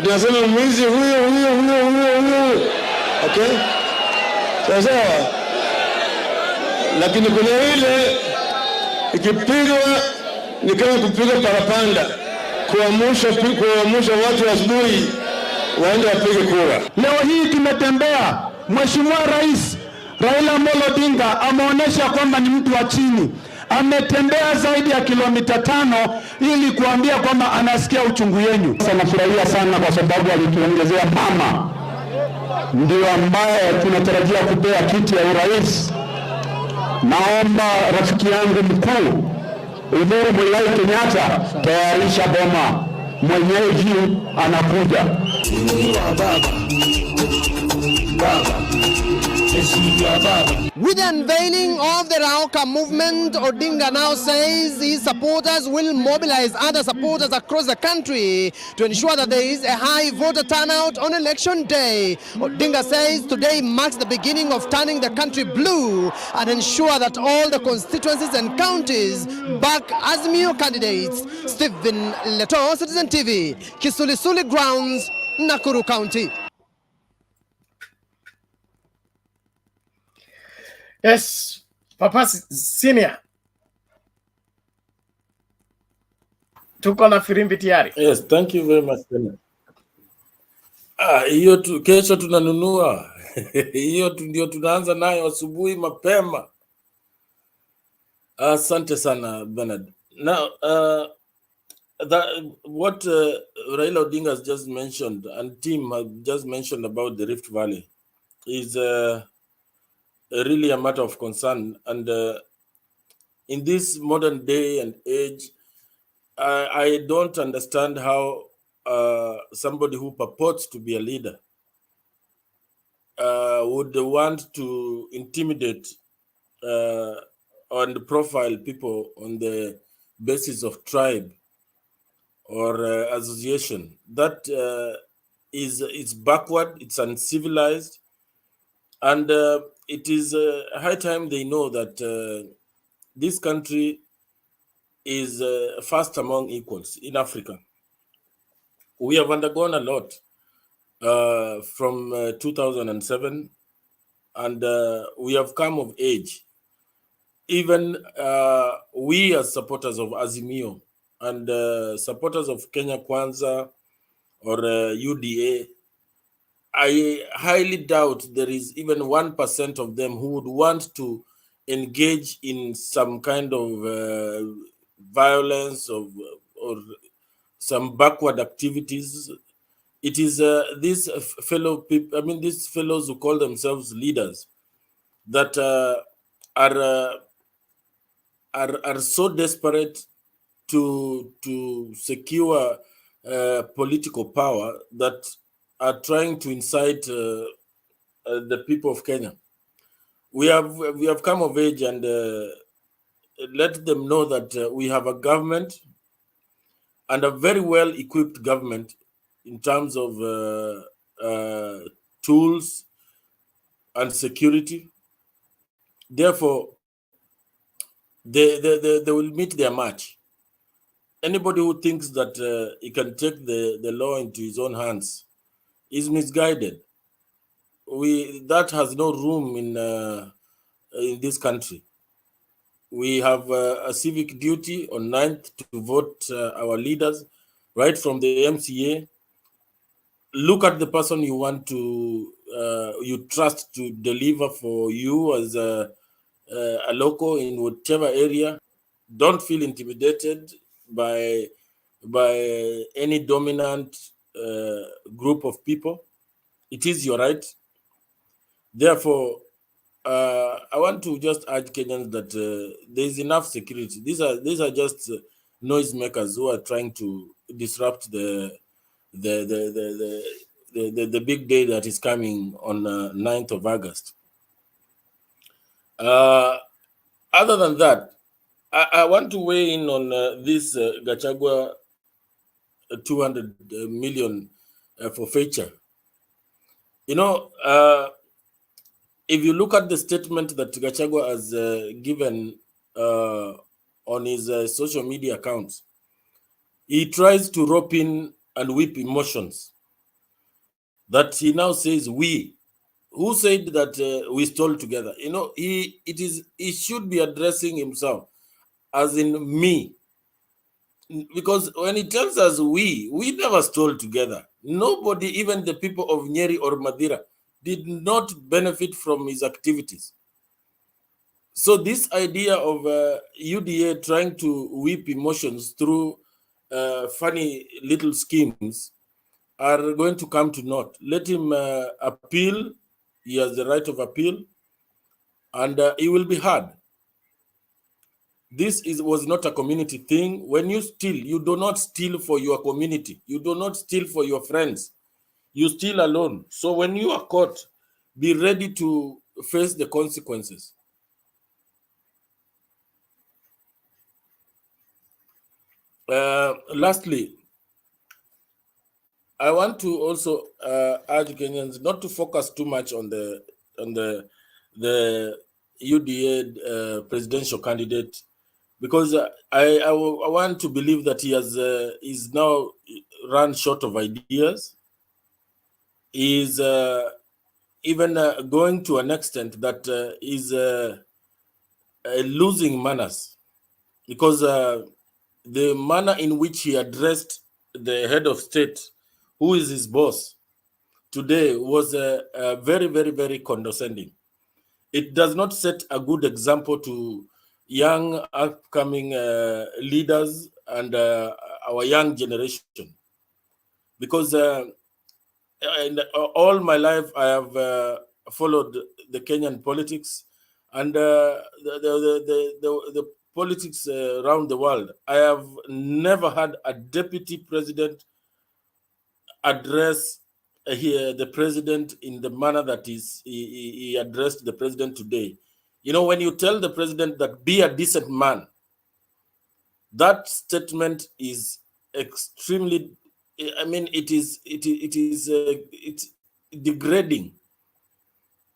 tunasema mwizi huyo. Okay? Sawa. Lakini kuna ile ikipigwa ni kama kupiga parapanda, kuamsha watu asubuhi waende wapige kura. Leo hii tumetembea, Mheshimiwa Rais Raila Odinga ameonyesha kwamba ni mtu wa chini. Ametembea zaidi ya kilomita 5 ili kuambia kwamba anasikia uchungu yenu. Sasa nafurahia sana kwa sababu alituongezea mama, ndio ambaye tunatarajia kupea kiti ya urais. Naomba rafiki yangu mkuu Uhuru Muigai Kenyatta, tayarisha boma, mwenyeji anakuja. With the unveiling of the Rauka movement, Odinga now says his supporters will mobilize other supporters across the country to ensure that there is a high voter turnout on election day. Odinga says today marks the beginning of turning the country blue and ensure that all the constituencies and counties back Azimio candidates. Stephen Leto, Citizen TV, Kisulisuli Grounds, Nakuru County. Yes, Papa Senior. Tuko na firimbi tayari. Yes, thank you very much. Hiyo kesho tunanunua. Hiyo ndio tunaanza nayo asubuhi mapema. Asante sana Bernard. Now, what Raila Odinga has just mentioned and team has just mentioned about the Rift Valley is really a matter of concern. And in this modern day and age, I don't understand how somebody who purports to be a leader would want to intimidate and profile people on the basis of tribe or association. That it's backward, it's uncivilized, and it is high time they know that this country is first among equals in Africa. We have undergone a lot from 2007, and we have come of age. Even we as supporters of Azimio and supporters of Kenya Kwanza or UDA, I highly doubt there is even 1% of them who would want to engage in some kind of violence or some backward activities. It is these fellow people, I mean, these fellows who call themselves leaders that are so desperate to secure political power that are trying to incite the people of Kenya. We have come of age and let them know that we have a government, and a very well equipped government in terms of tools and security. Therefore, they will meet their match. Anybody who thinks that he can take the law into his own hands is misguided. That has no room in this country. We have a civic duty on 9th to vote our leaders, right from the MCA. Look at the person you want to, you trust to deliver for you as a local in whatever area. Don't feel intimidated by any dominant group of people. It is your right. Therefore, I want to just urge Kenyans that there is enough security. These are just noisemakers who are trying to disrupt the big day that is coming on 9th of August. Other than that, I want to weigh in on this GACHAGUA 200 million forfeiture. You know, if you look at the statement that GACHAGUA has given on his social media accounts, he tries to rope in and whip emotions. That he now says we. Who said that we stole together? You know, he should be addressing himself as in me. Because when he tells us we never stole together. Nobody, even the people of Nyeri or Madira, did not benefit from his activities. So this idea of UDA trying to whip emotions through funny little schemes are going to come to naught. Let him appeal. He has the right of appeal, and he will be heard. This was not a community thing. When you steal, you do not steal for your community. You do not steal for your friends. You steal alone. So when you are caught, be ready to face the consequences. Lastly, I want to also urge Kenyans not to focus too much on the UDA presidential candidate, because I want to believe that he is now run short of ideas. He is even going to an extent that is losing manners, because the manner in which he addressed the head of state, who is his boss, today was very, very, very condescending. It does not set a good example to young upcoming leaders and our young generation, because all my life I have followed the Kenyan politics and the politics around the world. I have never had a deputy president address the president in the manner that he addressed the president today. You know, when you tell the president that be a decent man, that statement is extremely, I mean, it's degrading.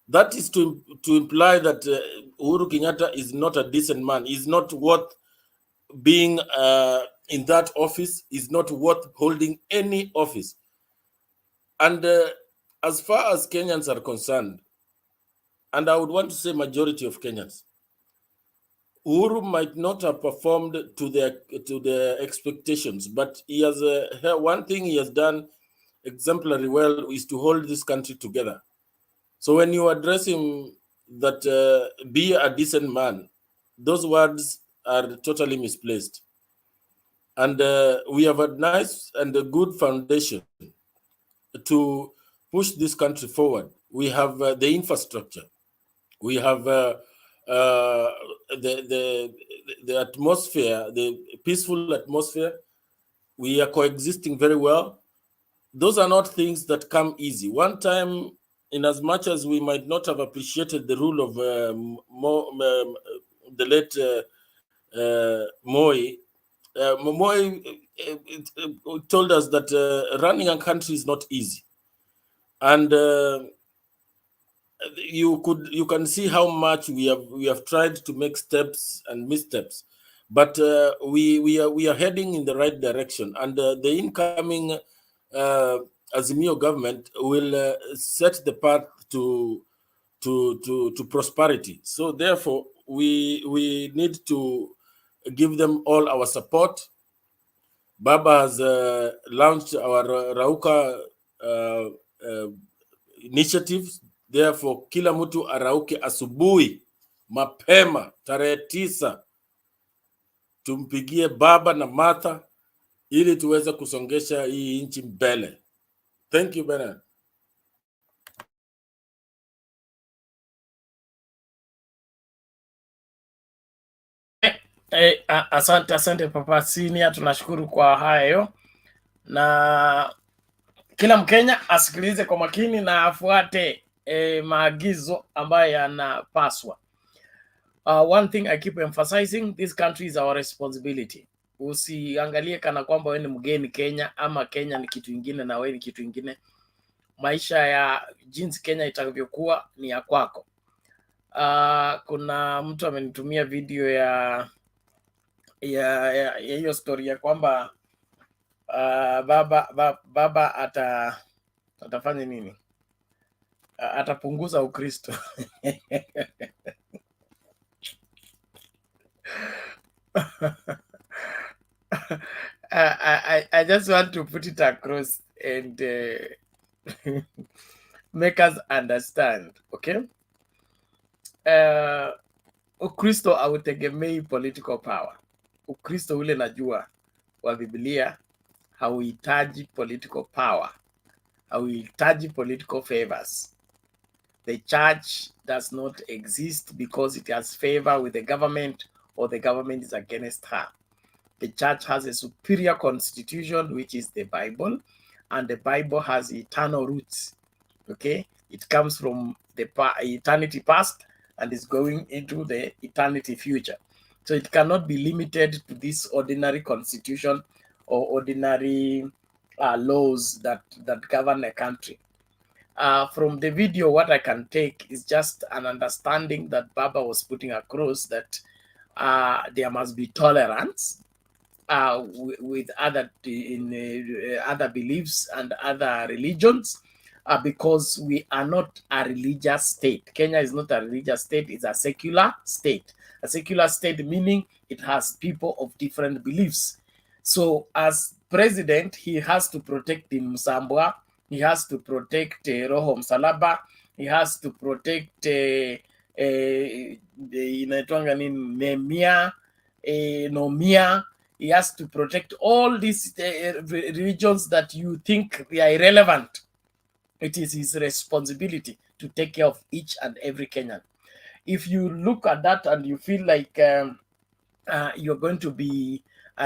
That is to imply that Uhuru Kenyatta is not a decent man. He's not worth being in that office. Is not worth holding any office. And as far as Kenyans are concerned, and I would want to say majority of Kenyans, Uhuru might not have performed to their expectations, but he has one thing he has done exemplary well is to hold this country together. So when you address him that be a decent man, those words are totally misplaced. And we have a nice and a good foundation to push this country forward. We have the infrastructure. We have the atmosphere, the peaceful atmosphere. We are coexisting very well. Those are not things that come easy. One time, in as much as we might not have appreciated the rule of the late Moi, Moi told us that running a country is not easy, and you can see how much we have tried to make steps and missteps, but we are heading in the right direction, and the incoming Azimio government will set the path to prosperity. So therefore, we need to give them all our support. Baba has launched our Rauka initiatives. Therefore, kila mtu arauke asubuhi mapema tarehe 9, tumpigie Baba na Martha ili tuweze kusongesha hii nchi mbele. Thank you, Bernard. Asante Papa Senior, tunashukuru kwa hayo, na kila Mkenya asikilize kwa makini na afuate maagizo ambayo yanapaswa. One thing I keep emphasizing, this country is our responsibility. Usiangalie kana kwamba wewe ni mgeni Kenya ama Kenya ni kitu kingine na wewe ni kitu kingine. Maisha ya jinsi Kenya itakavyokuwa ni ya kwako. Kuna mtu amenitumia video ya hiyo story ya kwamba baba atafanya nini? Atapunguza Ukristo. I just want to put it across and make us understand, okay? Ukristo hautegemei political power. Ukristo ule najua wa Biblia hauhitaji political power, hauhitaji political favors. The church does not exist because it has favor with the government or the government is against her. The church has a superior constitution, which is the Bible, and the Bible has eternal roots, okay? It comes from the eternity past and is going into the eternity future. So it cannot be limited to this ordinary constitution or ordinary laws that govern a country. From the video, what I can take is just an understanding that Baba was putting across, that there must be tolerance with other beliefs and other religions, because we are not a religious state. Kenya is not a religious state, it's a secular state. A secular state meaning it has people of different beliefs. So as president, he has to protect the Msambwa, he has to protect Roho Msalaba, he has to protect inaitwanga nini, Nemia, Nomia, He has to protect all these religions that you think they are irrelevant. It is his responsibility to take care of each and every Kenyan. If you look at that and you feel like you're going to be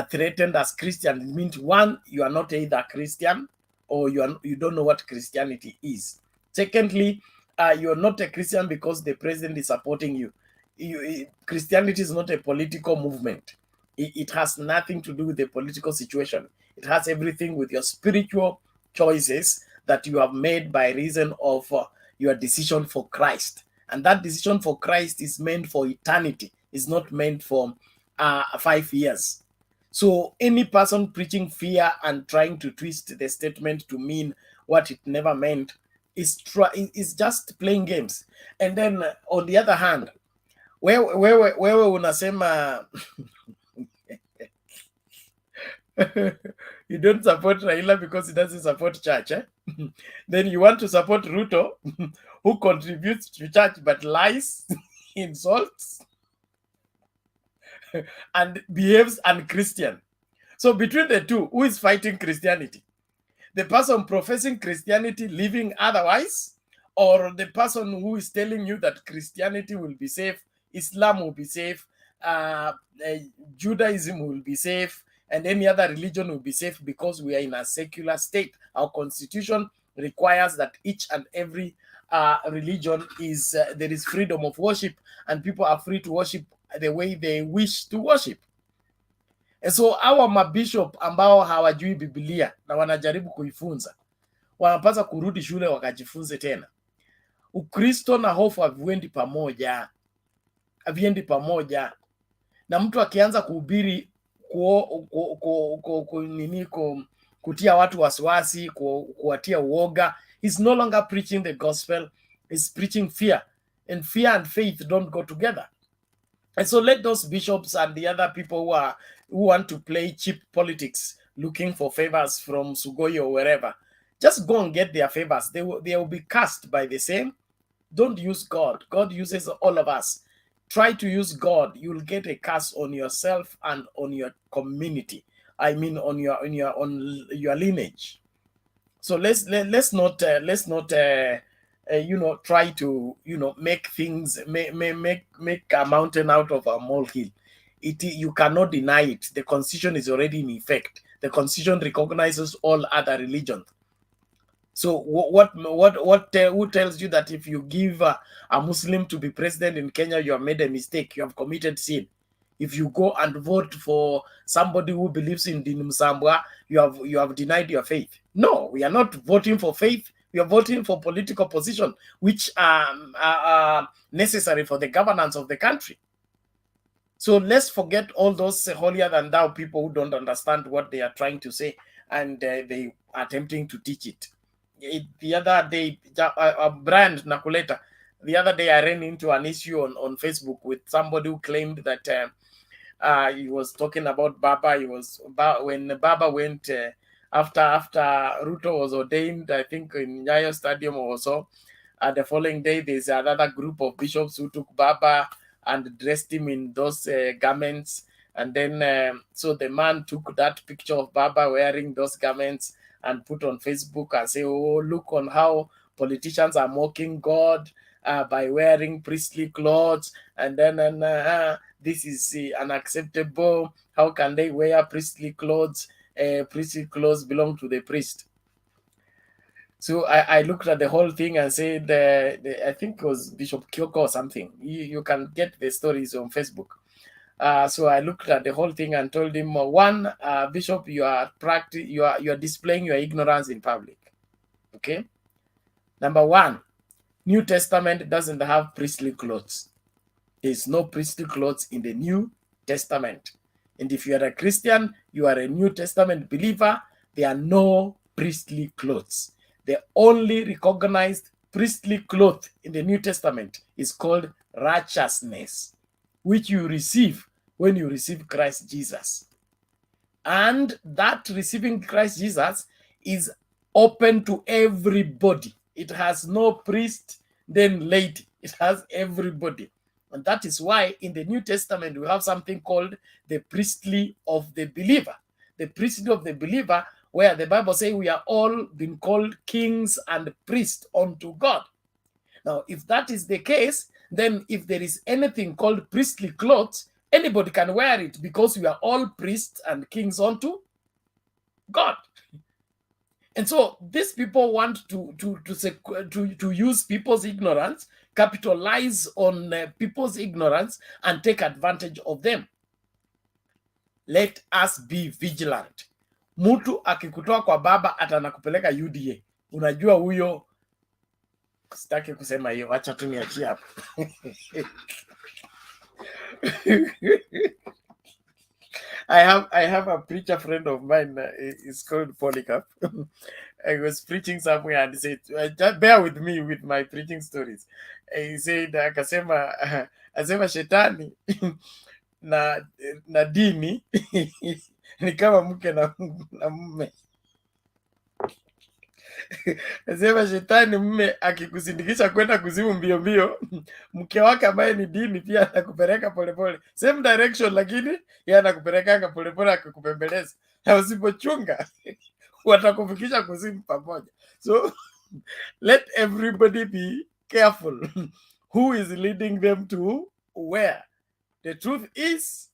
threatened as Christian, it means one, you are not either Christian or you don't know what Christianity is. Secondly, you're not a Christian because the president is supporting you. Christianity is not a political movement. It has nothing to do with the political situation. It has everything with your spiritual choices that you have made by reason of your decision for Christ. And that decision for Christ is meant for eternity. It's not meant for 5 years. So any person preaching fear and trying to twist the statement to mean what it never meant is just playing games. And then on the other hand, wewe unasema you don't support Raila because he doesn't support church, eh? Then you want to support Ruto, who contributes to church but lies, insults, and behaves unchristian. So between the two, who is fighting Christianity? The person professing Christianity living otherwise, or the person who is telling you that Christianity will be safe, Islam will be safe, Judaism will be safe, and any other religion will be safe because we are in a secular state. Our constitution requires that each and every religion is, there is freedom of worship, and people are free to worship the way they wish to worship. And so our mabishop ambao hawajui Biblia na wanajaribu kuifunza, wanapaswa kurudi shule wakajifunze tena. Ukristo na hofu haviendi pamoja. Haviendi pamoja. Na mtu akianza kuhubiri kutia watu wasiwasi, kuwatia uoga, he's no longer preaching the gospel, he's preaching fear. And fear and faith don't go together. And so let those bishops and the other people who want to play cheap politics, looking for favors from Sugoi or wherever, just go and get their favors. They will be cast by the same. Don't use God. God uses all of us. Try to use God. You'll get a curse on yourself and on your community. I mean, on your lineage. So let's not try to make things make a mountain out of a molehill. You cannot deny it. The constitution is already in effect. The constitution recognizes all other religions. So who tells you that if you give a Muslim to be president in Kenya, you have made a mistake, you have committed sin? If you go and vote for somebody who believes in Din Msambwa, you have denied your faith. No, we are not voting for faith. We are voting for political position, which are necessary for the governance of the country. So let's forget all those holier than thou people who don't understand what they are trying to say, and they are attempting to teach it. The other day, Brian Nakuleta, the other day I ran into an issue on Facebook with somebody who claimed that he was talking about Baba. When Baba went after Ruto was ordained, I think in Nyayo Stadium or so, the following day there's another group of bishops who took Baba and dressed him in those garments. And then, so the man took that picture of Baba wearing those garments and put on Facebook and say, oh, look on how politicians are mocking God by wearing priestly clothes. And then this is unacceptable. How can they wear priestly clothes? Priestly clothes belong to the priest. So I looked at the whole thing and said, I think it was Bishop Kyoko or something. You can get the stories on Facebook. So I looked at the whole thing and told him, one, Bishop, you are displaying your ignorance in public. Okay. Number one, New Testament doesn't have priestly clothes. There's no priestly clothes in the New Testament. And if you are a Christian, you are a New Testament believer, there are no priestly clothes. The only recognized priestly cloth in the New Testament is called righteousness, which you receive when you receive Christ Jesus. And that receiving Christ Jesus is open to everybody. It has no priest, then laity. It has everybody. And that is why in the New Testament we have something called the priestly of the believer. The priestly of the believer, where the Bible says we are all been called kings and priests unto God. Now, if that is the case, then if there is anything called priestly clothes, anybody can wear it because we are all priests and kings unto God. And so these people want to use people's ignorance, capitalize on people's ignorance, and take advantage of them. Let us be vigilant. Mtu akikutoa kwa baba atanakupeleka UDA. Unajua huyo, sitaki kusema hiyo, acha tu niachie hapo. I have a preacher friend of mine, it's called Polycarp. I was preaching somewhere and he said, just bear with me with my preaching stories. He said, akasema shetani na dini ni kama mke na mume. Asema shetani mume akikusindikisha kwenda kuzimu mbio mbio, mke wake ambaye ni dini pia anakupeleka polepole. Same direction, lakini yeye anakupeleka polepole akikupembeleza. Na usipochunga watakufikisha kuzimu pamoja. So let everybody be careful who is leading them to where. The truth is,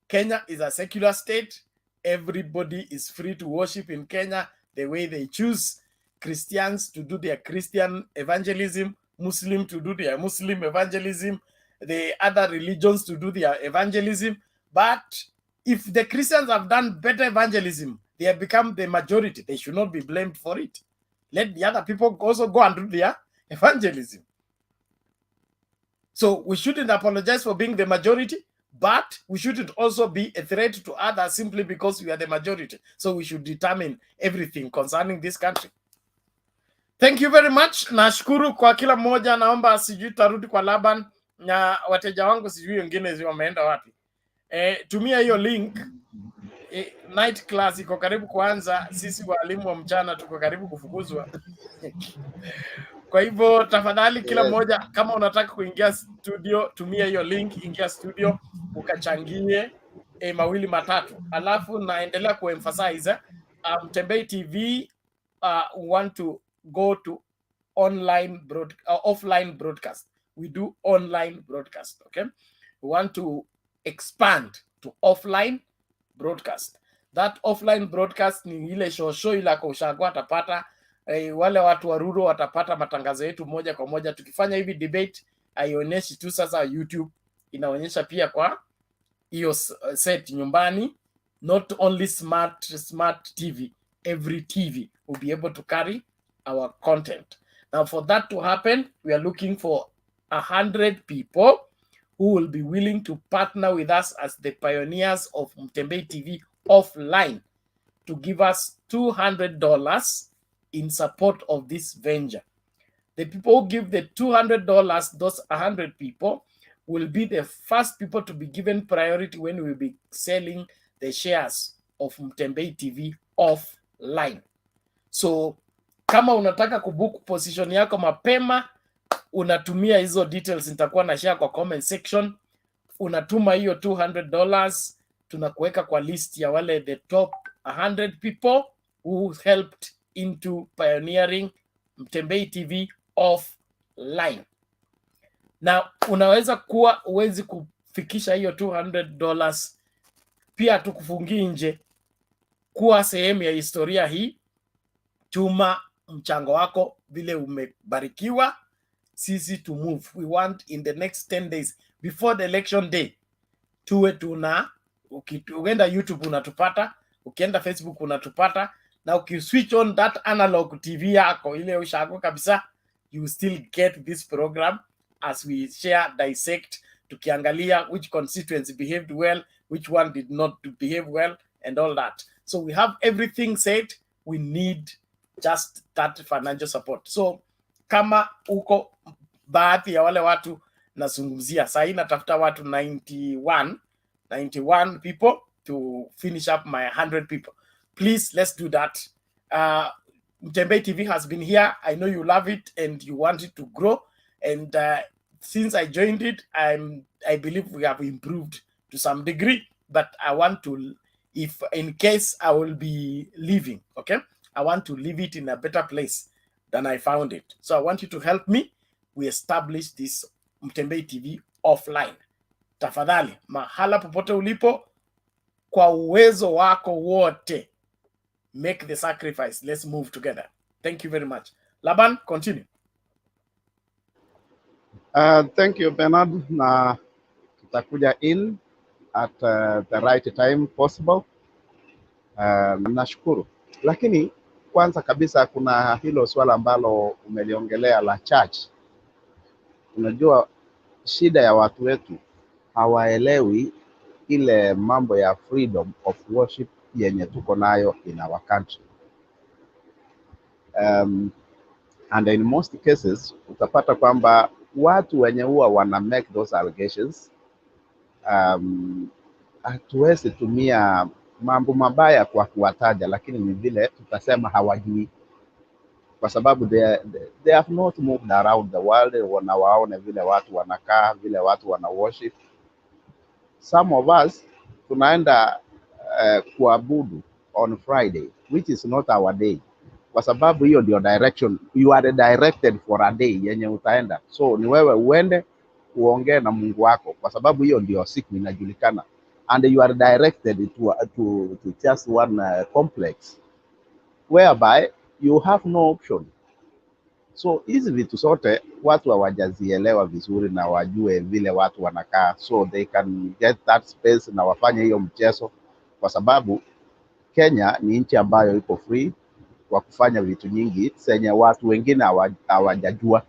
Kenya is a secular state. Everybody is free to worship in Kenya the way they choose. Christians to do their Christian evangelism, Muslim to do their Muslim evangelism, the other religions to do their evangelism. But if the Christians have done better evangelism, they have become the majority. They should not be blamed for it. Let the other people also go and do their evangelism. So we shouldn't apologize for being the majority, but we shouldn't also be a threat to others simply because we are the majority. So we should determine everything concerning this country. Thank you very much. Nashukuru kwa kila mmoja. Naomba sijui tarudi kwa Laban na wateja wangu sijui wengine wameenda wapi. Tumia hiyo link. Night class iko karibu kuanza. Sisi walimu wa mchana tuko karibu kufukuzwa. Kwa hivyo tafadhali kila mmoja, kama unataka kuingia studio, tumia hiyo link, ingia studio ukachangie mawili matatu. Alafu naendelea kuemphasize Mtembei TV want to go to offline broadcast. We do online broadcast, okay? We want to expand to offline broadcast. That offline broadcast ni ile show ila kwa Gachagua atapata, wale watu wa Ruto watapata matangazo yetu moja kwa moja. Tukifanya hivi debate haionyeshi tu sasa YouTube, inaonyesha pia kwa hiyo set nyumbani. Not only smart TV, every TV will be able to carry our content. Now for that to happen, we are looking for 100 people who will be willing to partner with us as the pioneers of Mtembei TV offline to give us $200 in support of this venture. The people who give the $200, those 100 people, will be the first people to be given priority when we will be selling the shares of Mtembei TV offline. So kama unataka kubook position yako mapema, unatumia hizo details, nitakuwa na share kwa comment section. Unatuma hiyo $200, tunakuweka kwa list ya wale the top 100 people who helped into pioneering Mtembei TV offline. Na unaweza kuwa uwezi kufikisha hiyo $200, pia tukufungii nje, kuwa sehemu ya historia hii. Tuma mchango wako vile umebarikiwa, sisi to move. We want in the next 10 days before the election day tuwe ukienda YouTube unatupata, ukienda Facebook unatupata, na ukiswitch on that analog TV yako ile ushago kabisa, you still get this program as we share, dissect, tukiangalia which constituency behaved well, which one did not behave well, and all that. So we have everything said. We need just that financial support. So kama uko baadhi ya wale watu nazungumzia, sasa natafuta watu 91 people to finish up my 100 people. Please, let's do that. Mtembei TV has been here. I know you love it and you want it to grow. And since I joined it, I believe we have improved to some degree, but I want to, if in case I will be leaving, okay, I want to leave it in a better place than I found it. So I want you to help me. We establish this Mtembei TV offline. Tafadhali, mahala popote ulipo, kwa uwezo wako wote, make the sacrifice. Let's move together. Thank you very much. Laban, continue. Thank you Bernard, na tutakuja in at the right time possible. Nashukuru, lakini kwanza kabisa kuna hilo swala ambalo umeliongelea la church. Unajua shida ya watu wetu hawaelewi ile mambo ya freedom of worship yenye tuko nayo in our country. And in most cases utapata kwamba watu wenye huwa wana make those allegations hatuwezi tumia mambo mabaya kwa kuwataja, lakini ni vile tutasema hawajui, kwa sababu they have not moved around the world. Wanawaone vile watu wanakaa, vile watu wana worship. Some of us tunaenda kuabudu on Friday, which is not our day, kwa sababu hiyo ndio direction. You are directed for a day yenye utaenda, so ni wewe uende uongee na Mungu wako, kwa sababu hiyo ndio siku inajulikana, and you are directed to just one complex whereby you have no option. So hizi vitu zote watu hawajazielewa vizuri na wajue vile watu wanakaa, so they can get that space na wafanye hiyo mchezo, kwa sababu Kenya ni nchi ambayo iko free kwa kufanya vitu nyingi zenye watu wengine hawajajua.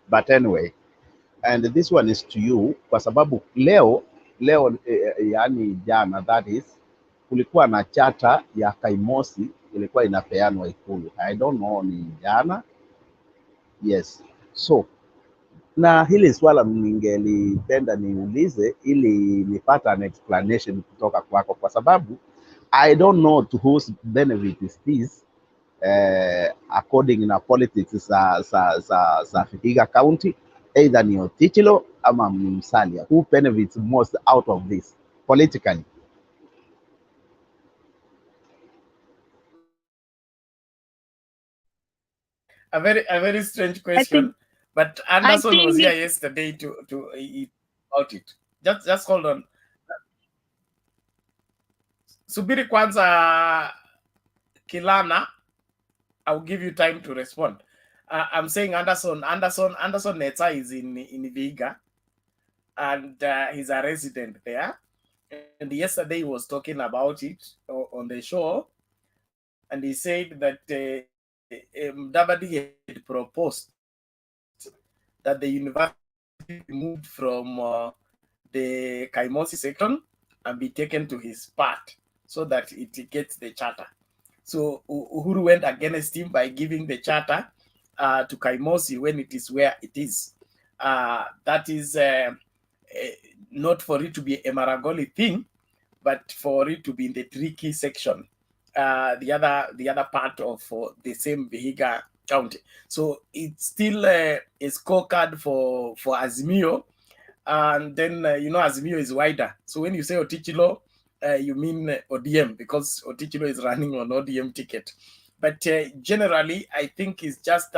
But anyway, and this one is to you, kwa sababu leo yani jana, that is, kulikuwa na chata ya Kaimosi ilikuwa inapeanwa Ikulu. I don't know ni jana. Yes. So, na hili swala ningelipenda niulize ili nipata an explanation kutoka kwako, kwa sababu I don't know to whose benefit is this according na politics za Vihiga County, either ni Otichilo ama Musalia. Who benefits most out of this politically? A very strange question, but Anderson was here yesterday to about it. Just hold on. Subiri kwanza Kilana, I'll give you time to respond. I'm saying Anderson Neta is in Vihiga, and he's a resident there. And yesterday he was talking about it on the show, and he said that Mudavadi had proposed that the university moved from the Kaimosi section and be taken to his part so that it gets the charter. So Uhuru went against him by giving the charter to Kaimosi when it is where it is. That is not for it to be a Maragoli thing, but for it to be in the tricky section, the other part of the same Vihiga County. So it's still a scorecard for Azimio, and then Azimio is wider. So when you say Otichilo, you mean ODM, because Otichilo is running on ODM ticket. But generally, I think it's just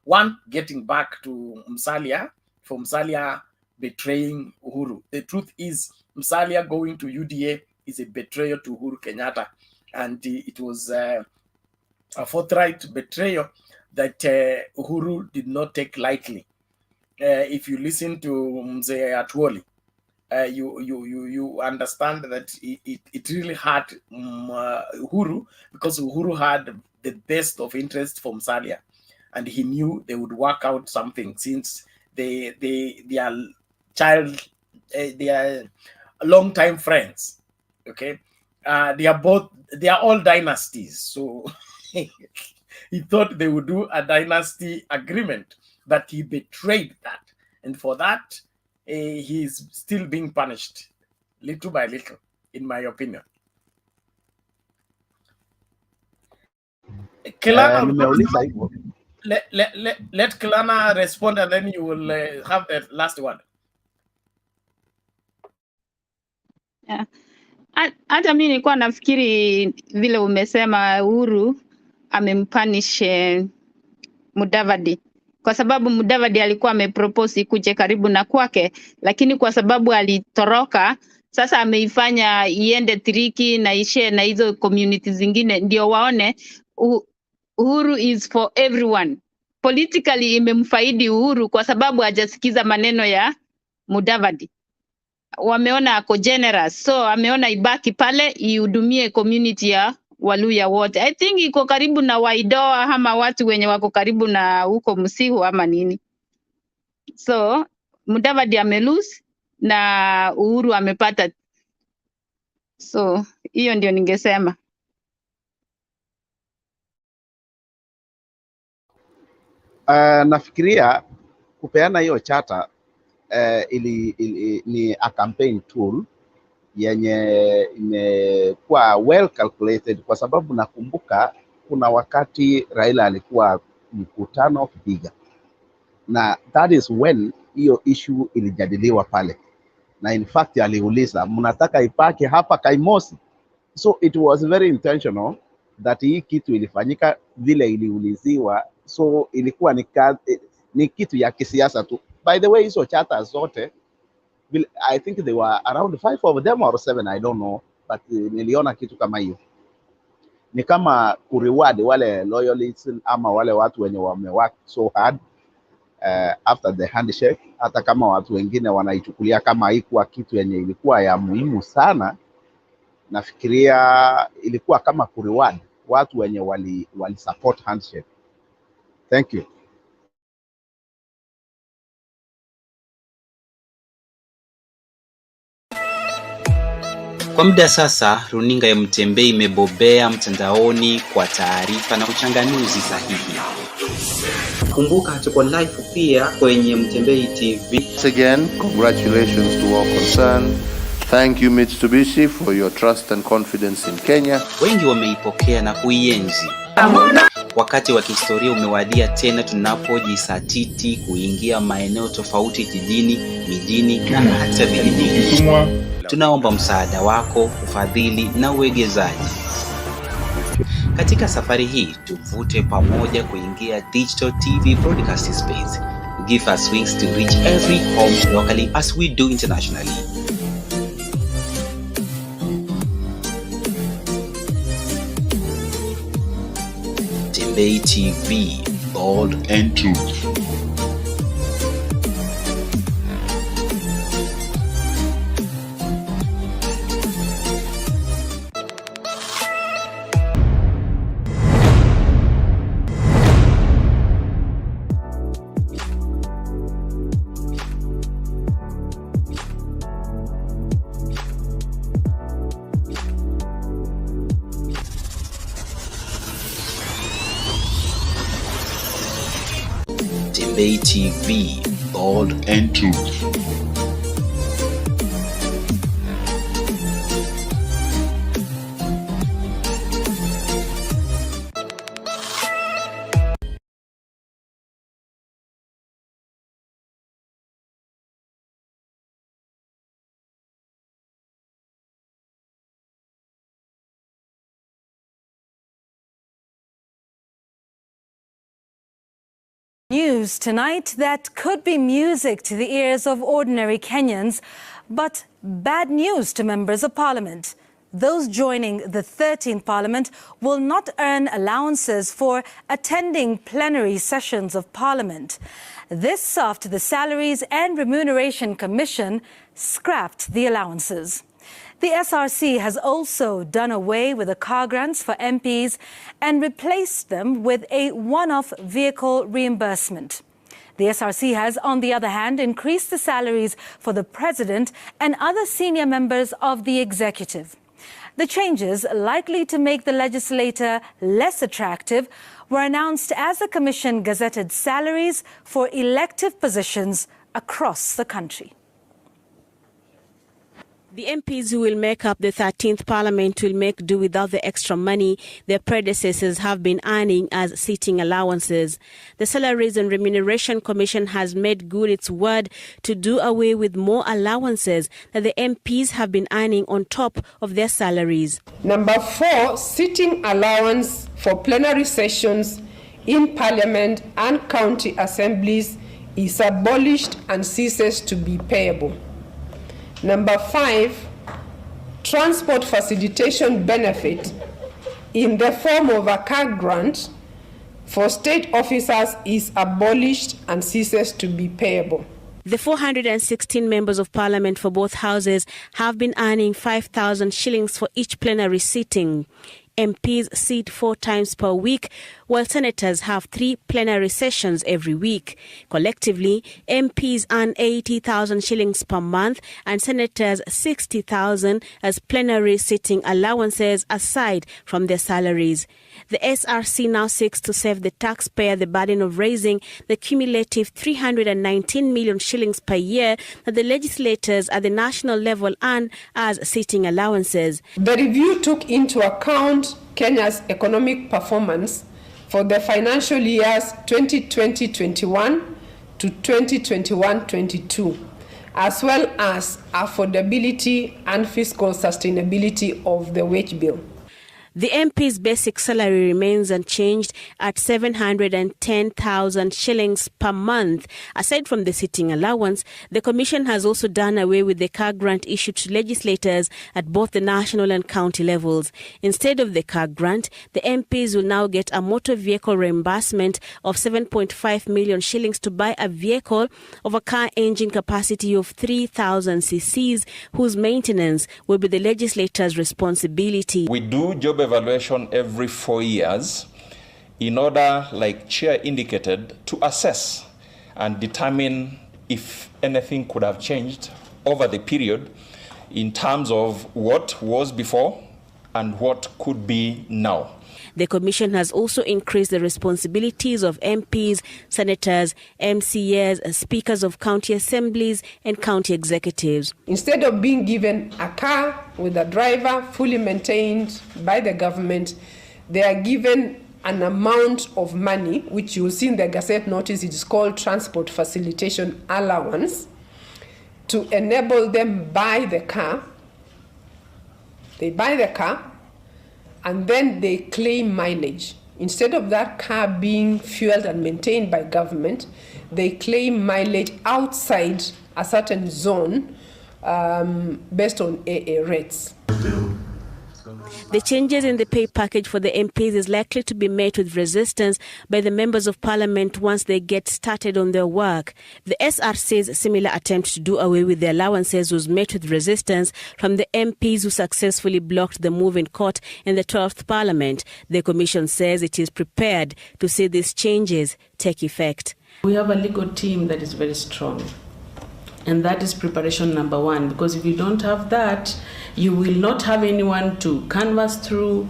one, getting back to Musalia, for Musalia betraying Uhuru. The truth is, Musalia going to UDA is a betrayal to Uhuru Kenyatta, and it was a forthright betrayal that Uhuru did not take lightly. If you listen to Mzee Atuoli, you understand that it really hurt Uhuru, because Uhuru had the best of interest from Musalia, and he knew they would work out something, since they are long time friends. Okay, they are all dynasties, so he thought they would do a dynasty agreement, but he betrayed that, and for that he is still being punished little by little, in my opinion. Nimeuliza hivyo let Klana respond and then you will have the last one. Yeah. Hata mimi nilikuwa nafikiri vile umesema Uhuru amempunish Mudavadi kwa sababu Mudavadi alikuwa amepropose ikuje karibu na kwake, lakini kwa sababu alitoroka, sasa ameifanya iende Tiriki na ishe na hizo communities zingine, ndio waone Uhuru is for everyone. Politically imemfaidi Uhuru kwa sababu hajasikiza maneno ya Mudavadi. Wameona ako generous, so ameona ibaki pale ihudumie community ya Waluya wote. I think iko karibu na Waidoa ama watu wenye wako karibu na huko Msihu ama nini. So Mudavadi amelose na Uhuru amepata. So hiyo ndio ningesema. Nafikiria kupeana hiyo chata ni a campaign tool yenye imekuwa well calculated, kwa sababu nakumbuka kuna wakati Raila alikuwa mkutano Kipiga, na that is when hiyo issue ilijadiliwa pale, na in fact aliuliza mnataka ipake hapa Kaimosi. So it was very intentional that hii kitu ilifanyika vile iliuliziwa, so ilikuwa ni kitu ya kisiasa tu. By the way, hizo chata zote I think they were around 5 of them or 7, I don't know, but niliona kitu kama hiyo. Ni kama kureward wale loyalists ama wale watu wenye wamework so hard after the handshake, hata kama watu wengine wanaichukulia kama haikuwa kitu yenye ilikuwa ya muhimu sana. Nafikiria ilikuwa kama kureward watu wenye wali support handshake. Thank you. Kwa muda sasa, runinga ya Mtembei imebobea mtandaoni kwa taarifa na uchanganuzi sahihi. Kumbuka tuko live pia kwenye Mtembei TV. Once again, congratulations to all concerned. Thank you Mitsubishi for your trust and confidence in Kenya. Wengi wameipokea na kuienzi. Wakati wa kihistoria umewadia tena tunapojisatiti kuingia maeneo tofauti jijini, mijini na hata vijijini. Tunaomba msaada wako, ufadhili na uwegezaji. Katika safari hii tuvute pamoja kuingia digital TV broadcasting space. Give us wings to reach every home locally as we do internationally. Mtembei TV, bold and true. Mtembei TV, bold and true. News tonight that could be music to the ears of ordinary Kenyans, but bad news to members of parliament. Those joining the 13th parliament will not earn allowances for attending plenary sessions of parliament. This after the Salaries and Remuneration Commission scrapped the allowances. The SRC has also done away with the car grants for MPs and replaced them with a one-off vehicle reimbursement. The SRC has, on the other hand, increased the salaries for the President and other senior members of the executive. The changes, likely to make the legislator less attractive, were announced as the Commission gazetted salaries for elective positions across the country. The MPs who will make up the 13th Parliament will make do without the extra money their predecessors have been earning as sitting allowances. The Salaries and Remuneration Commission has made good its word to do away with more allowances that the MPs have been earning on top of their salaries. Number 4, sitting allowance for plenary sessions in Parliament and county assemblies is abolished and ceases to be payable. Number 5, transport facilitation benefit in the form of a car grant for state officers is abolished and ceases to be payable. The 416 members of parliament for both houses have been earning 5,000 shillings for each plenary sitting. MPs sit 4 times per week, while senators have 3 plenary sessions every week. Collectively, MPs earn 80,000 shillings per month and senators 60,000 as plenary sitting allowances aside from their salaries. The SRC now seeks to save the taxpayer the burden of raising the cumulative 319 million shillings per year that the legislators at the national level earn as sitting allowances. The review took into account Kenya's economic performance for the financial years 2020-21 to 2021-22, as well as affordability and fiscal sustainability of the wage bill. The MP's basic salary remains unchanged at 710,000 shillings per month. Aside from the sitting allowance, the Commission has also done away with the car grant issued to legislators at both the national and county levels. Instead of the car grant, the MPs will now get a motor vehicle reimbursement of 7.5 million shillings to buy a vehicle of a car engine capacity of 3,000 cc's, whose maintenance will be the legislator's responsibility. We do job evaluation every 4 years in order, like Chair indicated, to assess and determine if anything could have changed over the period in terms of what was before and what could be now. The Commission has also increased the responsibilities of MPs, senators, MCAs, speakers of county assemblies and county executives. Instead of being given a car with a driver fully maintained by the government, they are given an amount of money, which you will see in the Gazette notice, it is called transport facilitation allowance, to enable them buy the car. They buy the car, and then they claim mileage. Instead of that car being fueled and maintained by government, they claim mileage outside a certain zone based on AA rates. The changes in the pay package for the MPs is likely to be met with resistance by the members of parliament once they get started on their work. The SRC's similar attempt to do away with the allowances was met with resistance from the MPs who successfully blocked the move in court in the 12th Parliament. The Commission says it is prepared to see these changes take effect. We have a legal team that is very strong. And that is preparation number 1, because if you don't have that, you will not have anyone to canvass through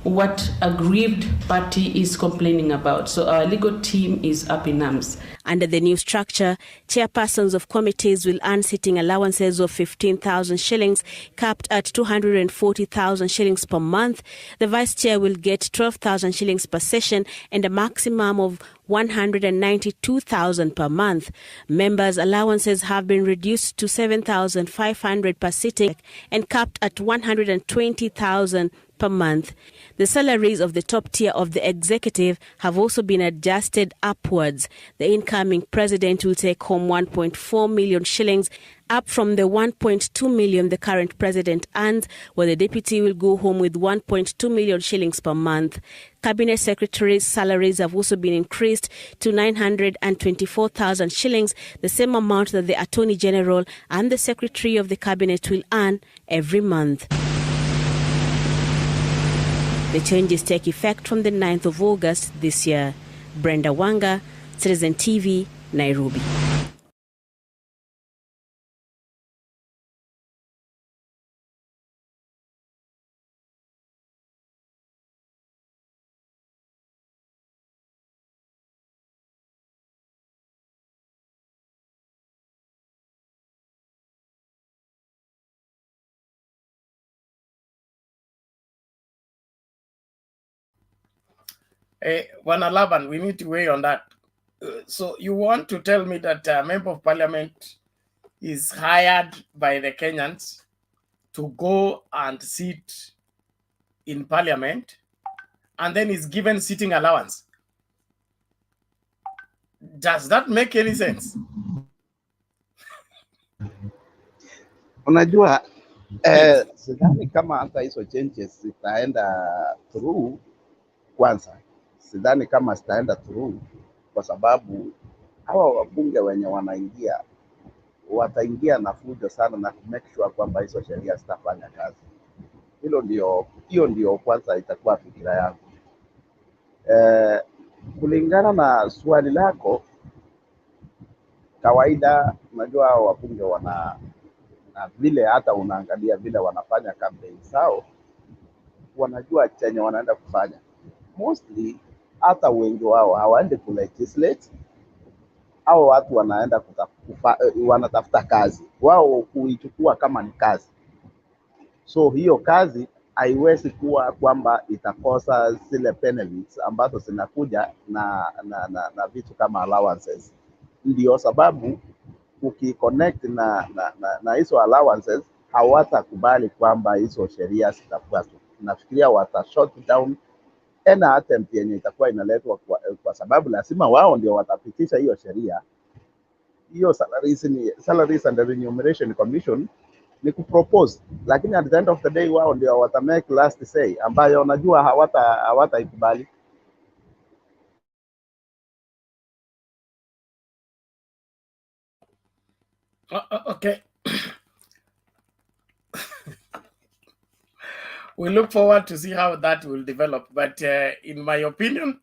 what a aggrieved party is complaining about. So our legal team is up in arms. Under the new structure, chairpersons of committees will earn sitting allowances of 15,000 shillings, capped at 240,000 shillings per month. The vice chair will get 12,000 shillings per session and a maximum of 192,000 per month. Members' allowances have been reduced to 7,500 per sitting and capped at 120,000 per month. The salaries of the top tier of the executive have also been adjusted upwards. The incoming president will take home 1.4 million shillings, up from the 1.2 million the current president earns, while the deputy will go home with 1.2 million shillings per month. Cabinet secretaries' salaries have also been increased to 924,000 shillings, the same amount that the Attorney General and the Secretary of the Cabinet will earn every month. The changes take effect from the 9th of August this year. Brenda Wanga, Citizen TV, Nairobi. Bwana Laban, we need to weigh on that. So you want to tell me that a member of parliament is hired by the Kenyans to go and sit in parliament and then is given sitting allowance? Does that make any sense? Unajua sidhani kama hata hizo changes zitaenda through. Kwanza sidhani kama zitaenda through kwa sababu hawa wabunge wenye wanaingia wataingia na fujo sana na make sure kwamba hizo sheria zitafanya kazi. Hiyo ndio kwanza itakuwa fikira yangu. Kulingana na swali lako, kawaida unajua wabunge wana na vile hata unaangalia vile wanafanya campaign zao, wanajua chenye wanaenda kufanya. Mostly hata wengi wao hawaendi ku legislate, hao watu wanaenda wanatafuta kazi, wao kuichukua kama ni kazi. So hiyo kazi haiwezi kuwa kwamba itakosa zile benefits ambazo zinakuja na vitu kama allowances. Ndio sababu ukiconnect na hizo allowances hawatakubali kwamba hizo sheria zitafuatwa. Nafikiria wata shut down any attempt yenye itakuwa inaletwa kwa sababu lazima wao ndio watapitisha hiyo sheria. Hiyo Salaries and Remuneration Commission ni kupropose, lakini at the end of the day wao ndio wata make last say, ambayo najua hawataikubali. Okay. We look forward to see how that will develop. But in my opinion,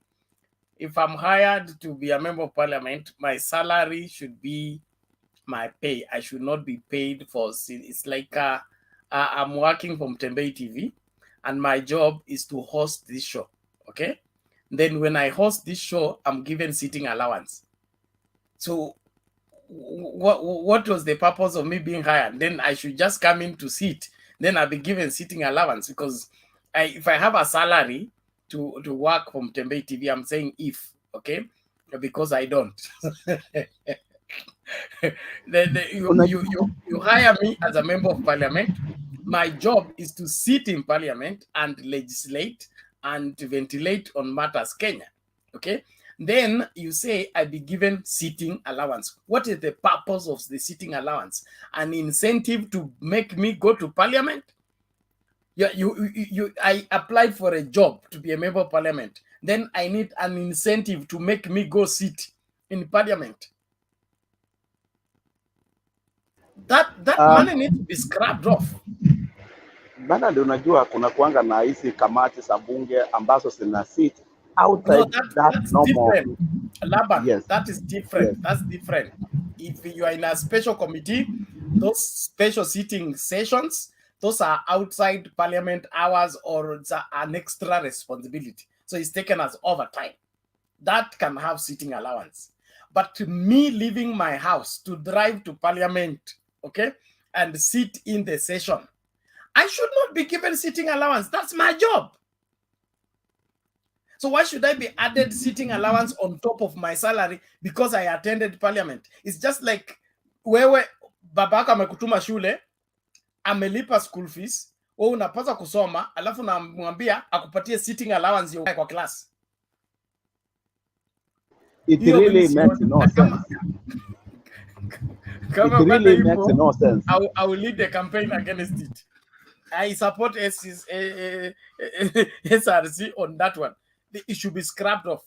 if I'm hired to be a member of parliament, my salary should be my pay. I should not be paid for. It's like I'm working from Tembei TV, and my job is to host this show. Okay. Then when I host this show, I'm given sitting allowance. So what was the purpose of me being hired? Then I should just come in to sit. Then I'll be given sitting allowance, because if I have a salary to work from Tembei TV, I'm saying if, okay, because I don't. You hire me as a member of parliament. My job is to sit in parliament and legislate and ventilate on matters Kenya. Okay. Then you say I be given sitting allowance. What is the purpose of the sitting allowance? An incentive to make me go to parliament? I applied for a job to be a member of parliament. Then I need an incentive to make me go sit in parliament. That money needs to be scrapped off. Bana, ndio unajua kuna kuanga na hizi kamati za bunge ambazo zina sit outside. No, that's different. Laban, yes. That is different. Yes. That's different. If you are in a special committee, those special sitting sessions, those are outside parliament hours, or it's an extra responsibility. So it's taken as overtime. That can have sitting allowance. But to me leaving my house to drive to parliament, okay, and sit in the session, I should not be given sitting allowance. That's my job. So why should I be added sitting allowance on top of my salary because I attended parliament? It's just like wewe babaka amekutuma shule, amelipa school fees, wewe unapaswa kusoma, alafu namwambia akupatie sitting allowance ya kwa class. It really makes no sense. It really makes no sense. I will lead the campaign against it. I support SRC on that one. It should be scrapped off.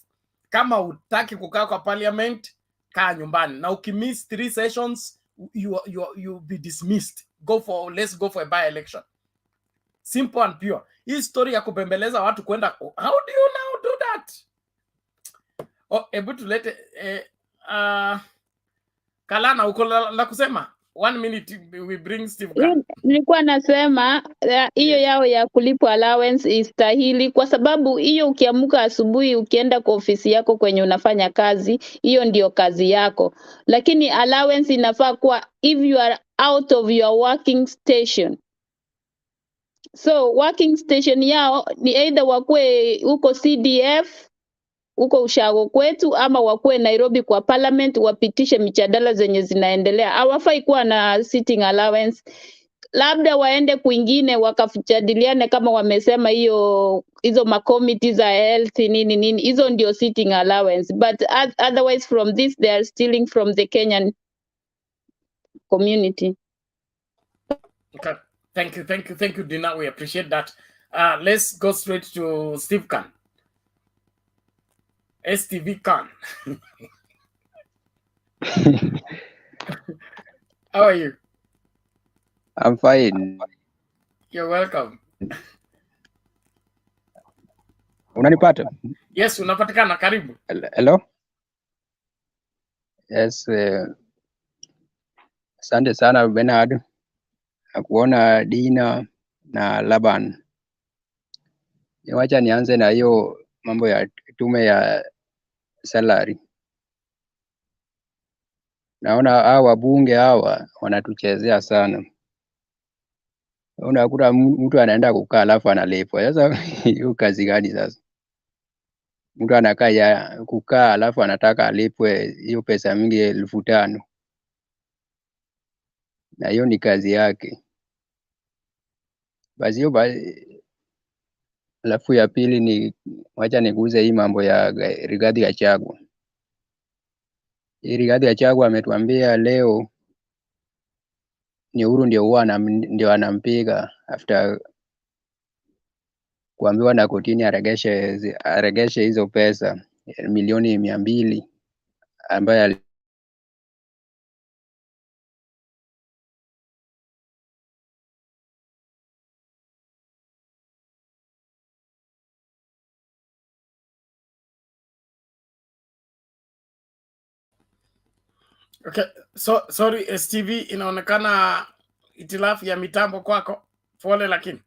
Kama utaki kukaa kwa parliament, kaa nyumbani. Na ukimiss 3 sessions, you be dismissed. Let's go for a by-election. Simple and pure. Hii story ya kubembeleza watu kwenda, how do you now do that? Hebu tulete Kalana, uko la kusema? 1 minute, we bring Steve. Nilikuwa nasema hiyo yao ya kulipwa allowance istahili, kwa sababu hiyo ukiamuka asubuhi ukienda kwa ofisi yako kwenye unafanya kazi, hiyo ndio kazi yako. Lakini allowance inafaa kuwa if you are out of your working station. So working station yao ni either wakwe huko CDF huko ushago kwetu ama wakuwe Nairobi kwa parliament wapitishe mijadala zenye zinaendelea. Hawafai kuwa na sitting allowance. Labda waende kwingine wakajadiliane kama wamesema hizo committee za health nini hizo ndio sitting allowance, but otherwise from this they are stealing from the Kenyan community. Okay. Thank you, Dina. We appreciate that. Let's go straight to Steve Khan. STV Khan. How are you? I'm fine. You're welcome. Unanipata? Yes, unapatikana, karibu. Hello? Yes, asante sana Bernard. Nakuona Dina na Laban. Wacha nianze na hiyo mambo ya tume ya salary. Naona hawa wabunge hawa wanatuchezea sana. Unakuta mtu anaenda kukaa alafu analipwa. Sasa hiyo kazi gani sasa? Mtu anakaa ya kukaa alafu anataka alipwe hiyo pesa mingi 5,000. Na hiyo ni kazi yake. Basi hiyo alafu ya pili ni wacha niguze hii mambo ya Rigathi Gachagua. Hii Rigathi Gachagua ametuambia leo ni Uhuru ndio anampiga after kuambiwa na kotini aregeshe hizo pesa milioni 200 ambaye Okay, sorry STV, inaonekana itilafu ya mitambo kwako. Pole lakini.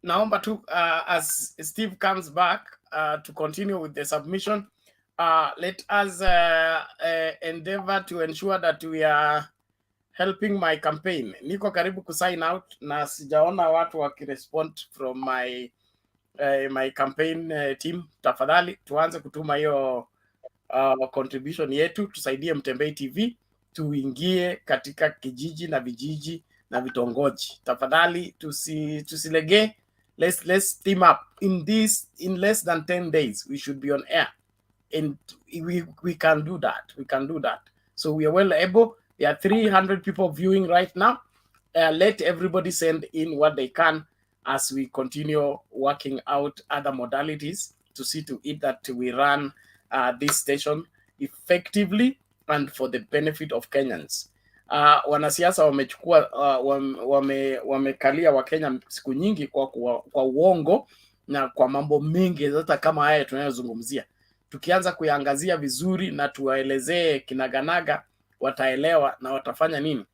Naomba tu as Steve comes back to continue with the submission, let us endeavor to ensure that we are helping my campaign. Niko karibu kusign out na sijaona watu wakirespond from my campaign team. Tafadhali tuanze kutuma hiyo contribution yetu, tusaidie Mtembei TV tuingie katika kijiji na vijiji na vitongoji. Tafadhali tusilege. Let's team up in less than 10 days we should be on air, and we can do that. So we are well able. There are 300 people viewing right now. Let everybody send in what they can as we continue working out other modalities to see to it that we run this station effectively and for the benefit of Kenyans. Wanasiasa wamechukua wamekalia Wakenya siku nyingi kwa uongo na kwa mambo mengi hata kama haya tunayozungumzia. Tukianza kuyaangazia vizuri na tuwaelezee kinaganaga, wataelewa na watafanya nini?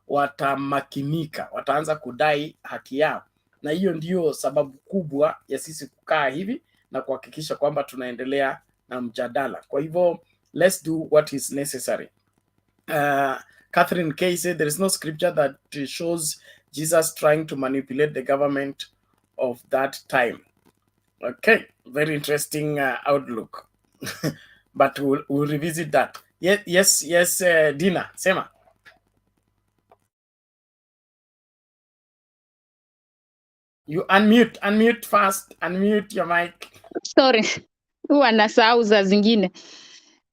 Watamakinika, wataanza kudai haki yao. Na hiyo ndio sababu kubwa ya sisi kukaa hivi na kuhakikisha kwamba tunaendelea na mjadala. Kwa hivyo let's do what is necessary. Catherine K said there is no scripture that shows Jesus trying to manipulate the government of that time. Okay, very interesting outlook. But we'll revisit that. Yes, Dina, sema. You unmute first. Unmute your mic. Sorry. Wanasahau za zingine.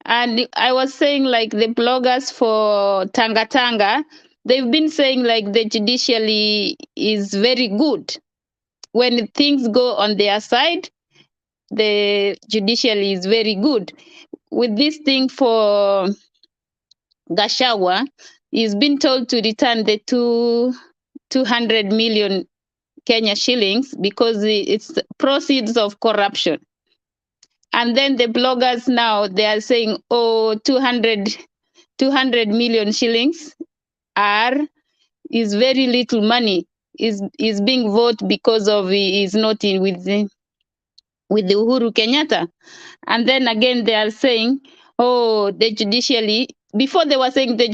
And I was saying like the bloggers for Tanga, they've been saying like the judiciary is very good. When things go on their side, the judiciary is very good. With this thing for GACHAGUA, he's been told to return the 200 million Kenya shillings because it's proceeds of corruption. And then the bloggers now, they are saying, 200 million shillings is very little money. Is being voted because of he is not in with the Uhuru Kenyatta. And then again, they are saying, the judiciary, before they were saying the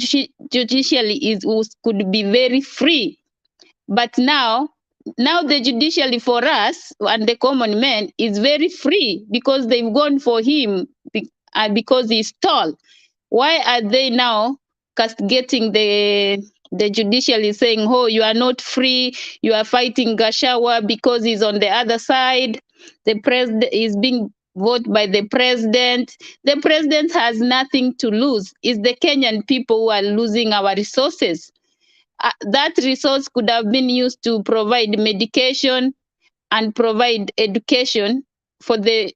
judiciary could be very free. But now now the judiciary for us and the common man is very free because they've gone for him because he's tall. Why are they now castigating the judiciary, saying, oh, you are not free, you are fighting GACHAGUA because he's on the other side, the president is being voted by the president. The president has nothing to lose. It's the Kenyan people who are losing our resources. That resource could have been used to provide medication and provide education for the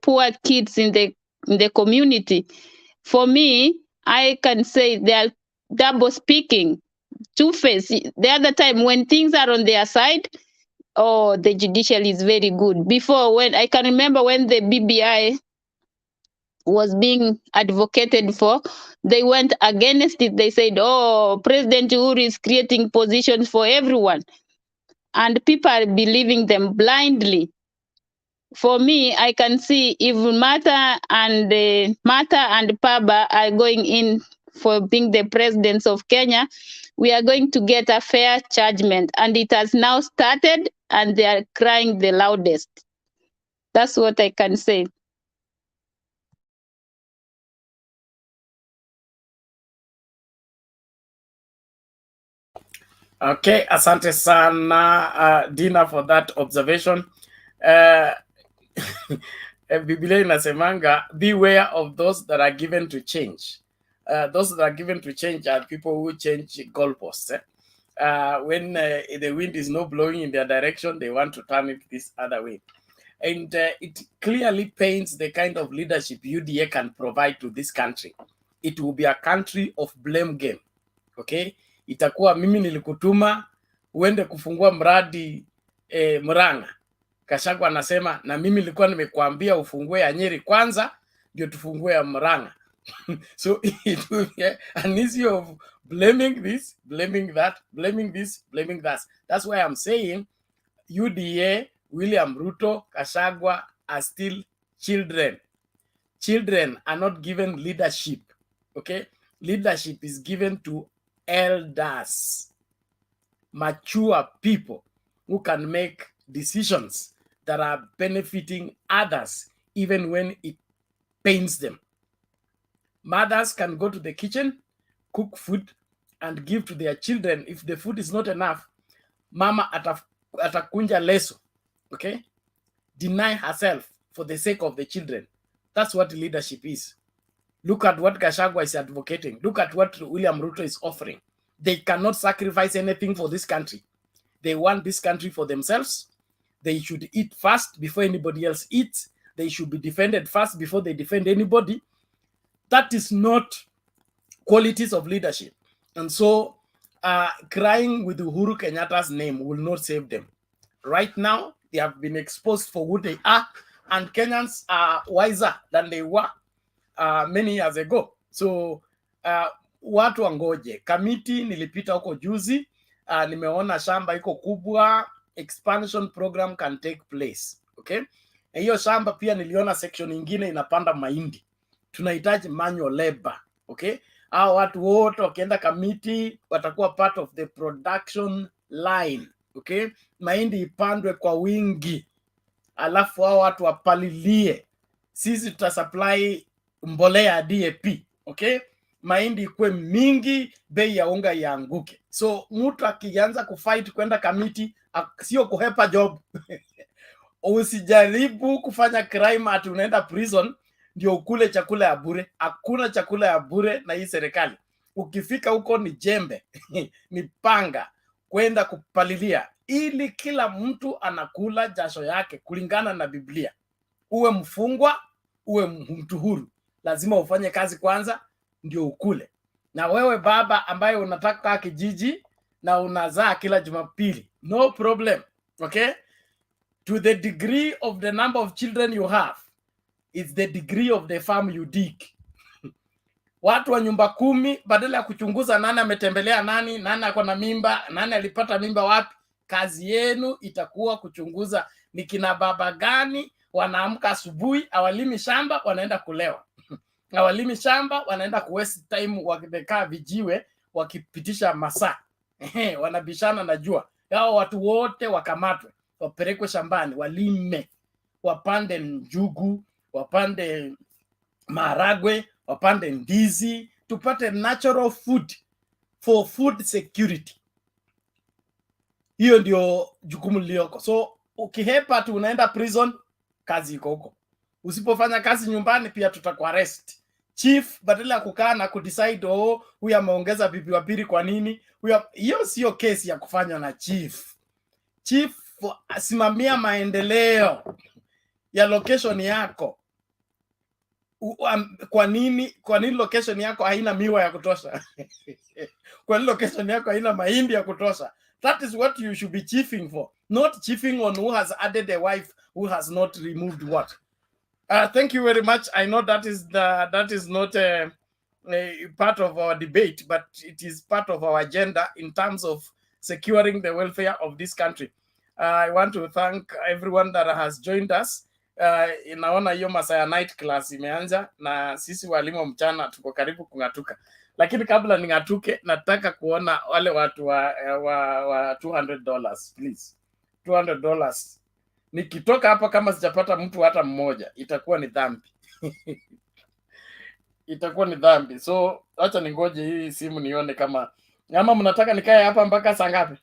poor kids in the community. For me, I can say they are double speaking, two-faced. The other time when things are on their side, oh, the judiciary is very good. Before, when I can remember when the BBI was being advocated for, they went against it. They said, oh, President Uhuru is creating positions for everyone. And people are believing them blindly. For me, I can see if Martha and Paba are going in for being the presidents of Kenya, we are going to get a fair judgment. And it has now started, and they are crying the loudest. That's what I can say. Okay, asante sana Dina for that observation. Biblia inasemanga, beware of those that are given to change. Those that are given to change are people who change goalposts. When the wind is not blowing in their direction, they want to turn it this other way. And it clearly paints the kind of leadership UDA can provide to this country. It will be a country of blame game. Okay? Itakuwa mimi nilikutuma uende kufungua mradi Murang'a. GACHAGUA anasema na mimi nilikuwa nimekuambia ufungue ya Nyeri kwanza ndio tufungue ya Murang'a. So it will be an issue of blaming this, blaming that, blaming this, blaming that. That's why I'm saying UDA, William Ruto, GACHAGUA are still children. Children are not given leadership. Okay? Leadership is given to elders, mature people who can make decisions that are benefiting others, even when it pains them. Mothers can go to the kitchen, cook food, and give to their children. If the food is not enough, mama atakunja leso, okay? Deny herself for the sake of the children. That's what leadership is. Look at what GACHAGUA is advocating. Look at what William Ruto is offering. They cannot sacrifice anything for this country. They want this country for themselves. They should eat first before anybody else eats. They should be defended first before they defend anybody. That is not qualities of leadership. And so crying with Uhuru Kenyatta's name will not save them. Right now, they have been exposed for who they are, and Kenyans are wiser than they were many years ago. So watu wangoje. Kamiti nilipita huko juzi, nimeona shamba iko kubwa, expansion program can take place. Okay? Hiyo shamba pia niliona section nyingine inapanda mahindi. Tunahitaji manual labor. Okay? Hao watu wote wakienda kamiti watakuwa part of the production line. Okay? Mahindi ipandwe kwa wingi. Alafu hao watu wapalilie. Sisi tutasupply mbolea DAP. Okay? Mahindi ikuwe mingi, bei ya unga ianguke. So mtu akianza kufight kwenda kamiti, sio kuhepa job. Usijaribu kufanya crime ati unaenda prison ndio ukule chakula ya bure. Hakuna chakula ya bure na hii serikali. Ukifika huko ni jembe, ni panga kwenda kupalilia, ili kila mtu anakula jasho yake kulingana na Biblia. Uwe mfungwa, uwe mtu huru, lazima ufanye kazi kwanza ndio ukule. Na wewe baba ambaye unataka kijiji na unazaa kila Jumapili, no problem. Okay? To the degree of the number of children you have, it's the degree of the farm you dig. Watu wa nyumba 10, badala ya kuchunguza nani ametembelea nani, nani ako na mimba, nani alipata mimba wapi, kazi yenu itakuwa kuchunguza ni kina baba gani wanaamka asubuhi, awalimi shamba, wanaenda kulewa. Awalimi shamba, wanaenda kuwaste time wakikaa vijiwe wakipitisha masaa. wanabishana najua. Hao watu wote wakamatwe, wapelekwe shambani, walime, wapande njugu, wapande maharagwe, wapande ndizi, tupate natural food for food security. Hiyo ndio jukumu lilioko. So ukihepa tu unaenda prison, kazi iko huko. Usipofanya kazi nyumbani pia tutakuarrest. Chief badala ya kukaa na kudecide huyu ameongeza bibi wa pili kwa nini? Hiyo sio kesi ya kufanywa na chief. Chief asimamia maendeleo ya location yako. Kwa nini location yako haina miwa ya kutosha? Kwa nini location yako haina mahindi ya kutosha? That is what you should be chiefing for, not chiefing on who has added a wife who has not removed what. Thank you very much. I know that is not a part of our debate, but it is part of our agenda in terms of securing the welfare of this country. I want to thank everyone that has joined us. Inaona hiyo masaa ya night class imeanza na sisi walimu mchana tuko karibu kung'atuka. Lakini kabla ning'atuke, nataka kuona wale watu wa $200 please. $200. Nikitoka hapa kama sijapata mtu hata mmoja, itakuwa ni dhambi. Itakuwa ni dhambi. So acha ningoje hii simu nione kama mnataka nikae hapa mpaka saa ngapi?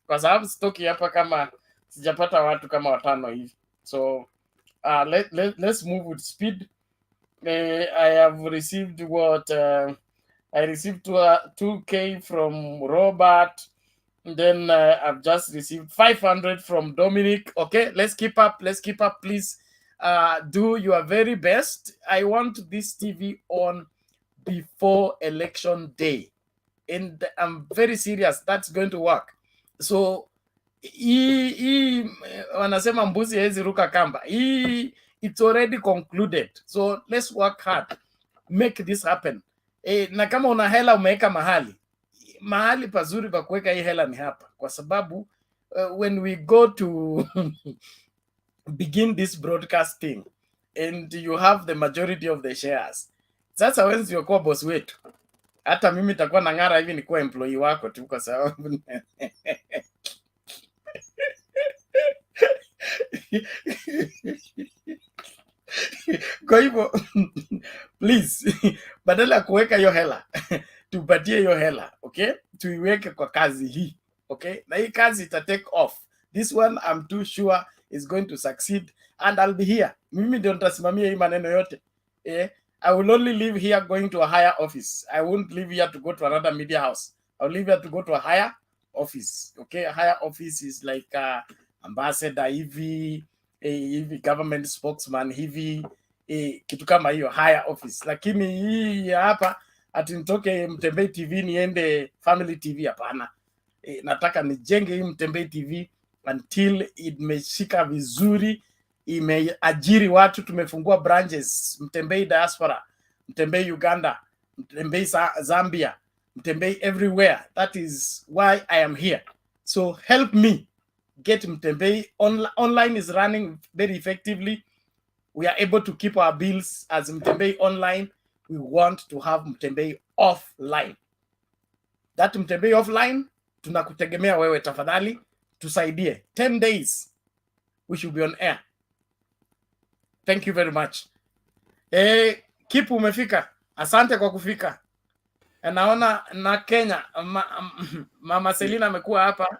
Kwa sababu sitoki hapa kama sijapata watu kama 5 hivi. So let's move with speed. I have received I received 2K from Robert. And then I've just received 500 from Dominic. Okay, let's keep up. Please do your very best. I want this TV on before election day. And I'm very serious. That's going to work. So, wanasema mbuzi hezi ruka kamba. It's already concluded. So, let's work hard. Make this happen. Na kama una hela umeweka mahali pazuri pa kuweka hii hela ni hapa, kwa sababu when we go to begin this broadcasting and you have the majority of the shares, sasa wewe ndio kwa boss wetu. Hata mimi nitakuwa na ngara hivi nikuwa employee wako tu, kwa sababu kwa hivyo please, badala ya kuweka hiyo hela tupatie hiyo hela, okay? Tuiweke kwa kazi hii, okay? Na hii kazi ita take off. This one I'm too sure is going to succeed and I'll be here. Mimi ndio nitasimamia hii maneno yote. I will only live here going to a higher office. I won't live here to go to another media house. I'll live here to go to a higher office, okay? A higher office is like ambassador hivi, government spokesman hivi, kitu kama hiyo, higher office. Lakini hii hapa ati nitoke Mtembei TV niende Family TV, hapana. Nataka nijenge hii Mtembei TV until imeshika vizuri, imeajiri watu, tumefungua branches, Mtembei diaspora, Mtembei Uganda, Mtembei Zambia, Mtembei everywhere. That is why I am here. So help me get Mtembei online is running very effectively. We are able to keep our bills as Mtembei online. We want to have Mtembei offline. That Mtembei offline, tunakutegemea wewe, tafadhali tusaidie. 10 days we should be on air. Thank you very much. Kipu umefika. Asante kwa kufika. Naona na Kenya Mama Selina amekuwa hapa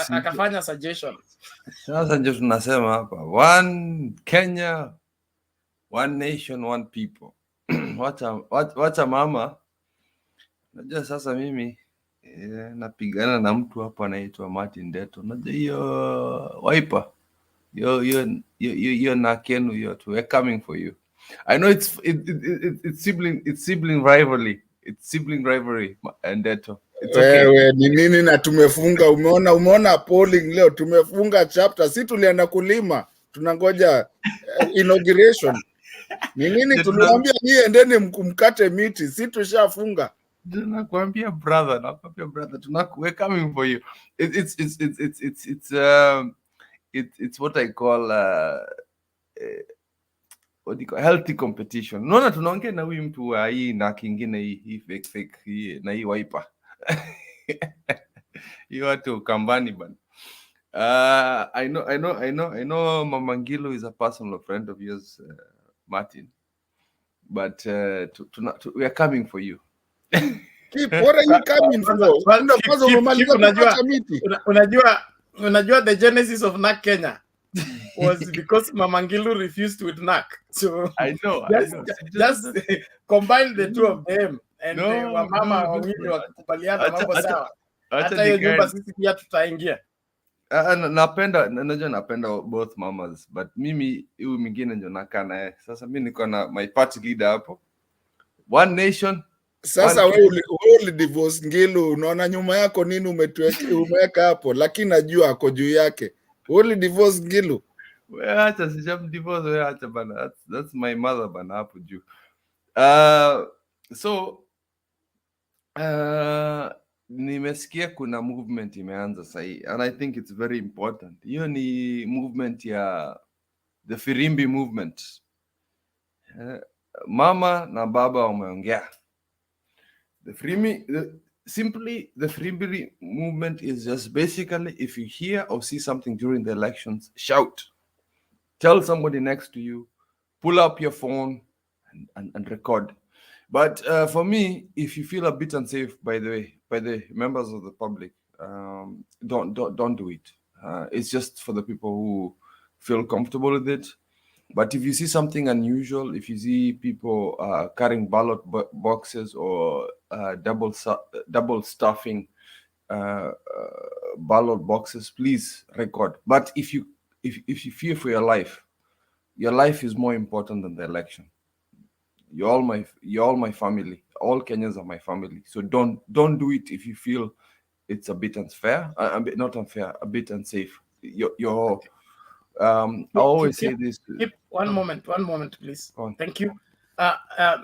akafanya suggestion. Sasa ndio tunasema hapa, one Kenya, one nation, one people. Wacha mama. Najua sasa mimi napigana na mtu hapa anaitwa Martin Deto. Najua hiyo wiper. You're not Kenu, we're coming for you. I know it's sibling rivalry. It's sibling rivalry and Deto. It's okay. Wewe ni nini na tumefunga, umeona polling leo, tumefunga chapter. Si tulienda kulima, tunangoja inauguration. Ni nini tuliwaambia nyie endeni mkate miti, si tushafunga. Nakwambia brother, we're coming for you. It's what I call what do you call healthy competition. Naona tunaongea na huyu mtu wa hii na kingine hii fake hii na hii wiper. You are to Kambani, but I know Mama Ngilu is a personal friend of yours, Martin. But we are coming for you. Keep, what are you coming for? Kwanza umemaliza kupata miti. Unajua the genesis of NAK Kenya was because Mama Ngilu refused with NAK. So I know. Just combine the two of them and wamama wawili wakikubaliana mambo sawa. Hata hiyo nyumba sisi pia tutaingia. Napenda both mamas, but mimi huyu mwingine ndio nakaa naye. Sasa mimi niko na my party leader hapo. One nation. Sasa wewe divorce Ngilu, unaona nyuma yako nini umeweka hapo, lakini najua ako juu yake. Wewe divorce Ngilu. Wewe acha sijam divorce, wewe acha bana. That's my mother bana hapo juu. Nimesikia kuna movement imeanza sahi, and I think it's very important. Hiyo ni movement ya the Firimbi movement. Mama na baba wameongea. The Firimbi movement is just basically, if you hear or see something during the elections, shout. Tell somebody next to you, pull up your phone and record. But for me, if you feel a bit unsafe, by the members of the public, don't do it. It's just for the people who feel comfortable with it. But if you see something unusual, if you see people carrying ballot boxes or double stuffing ballot boxes, please record. But if you fear for your life is more important than the election. You're all my family. All Kenyans are my family. So don't do it if you feel it's a bit unfair. Not unfair, a bit unsafe. I always say this. Keep one moment, please. Thank you.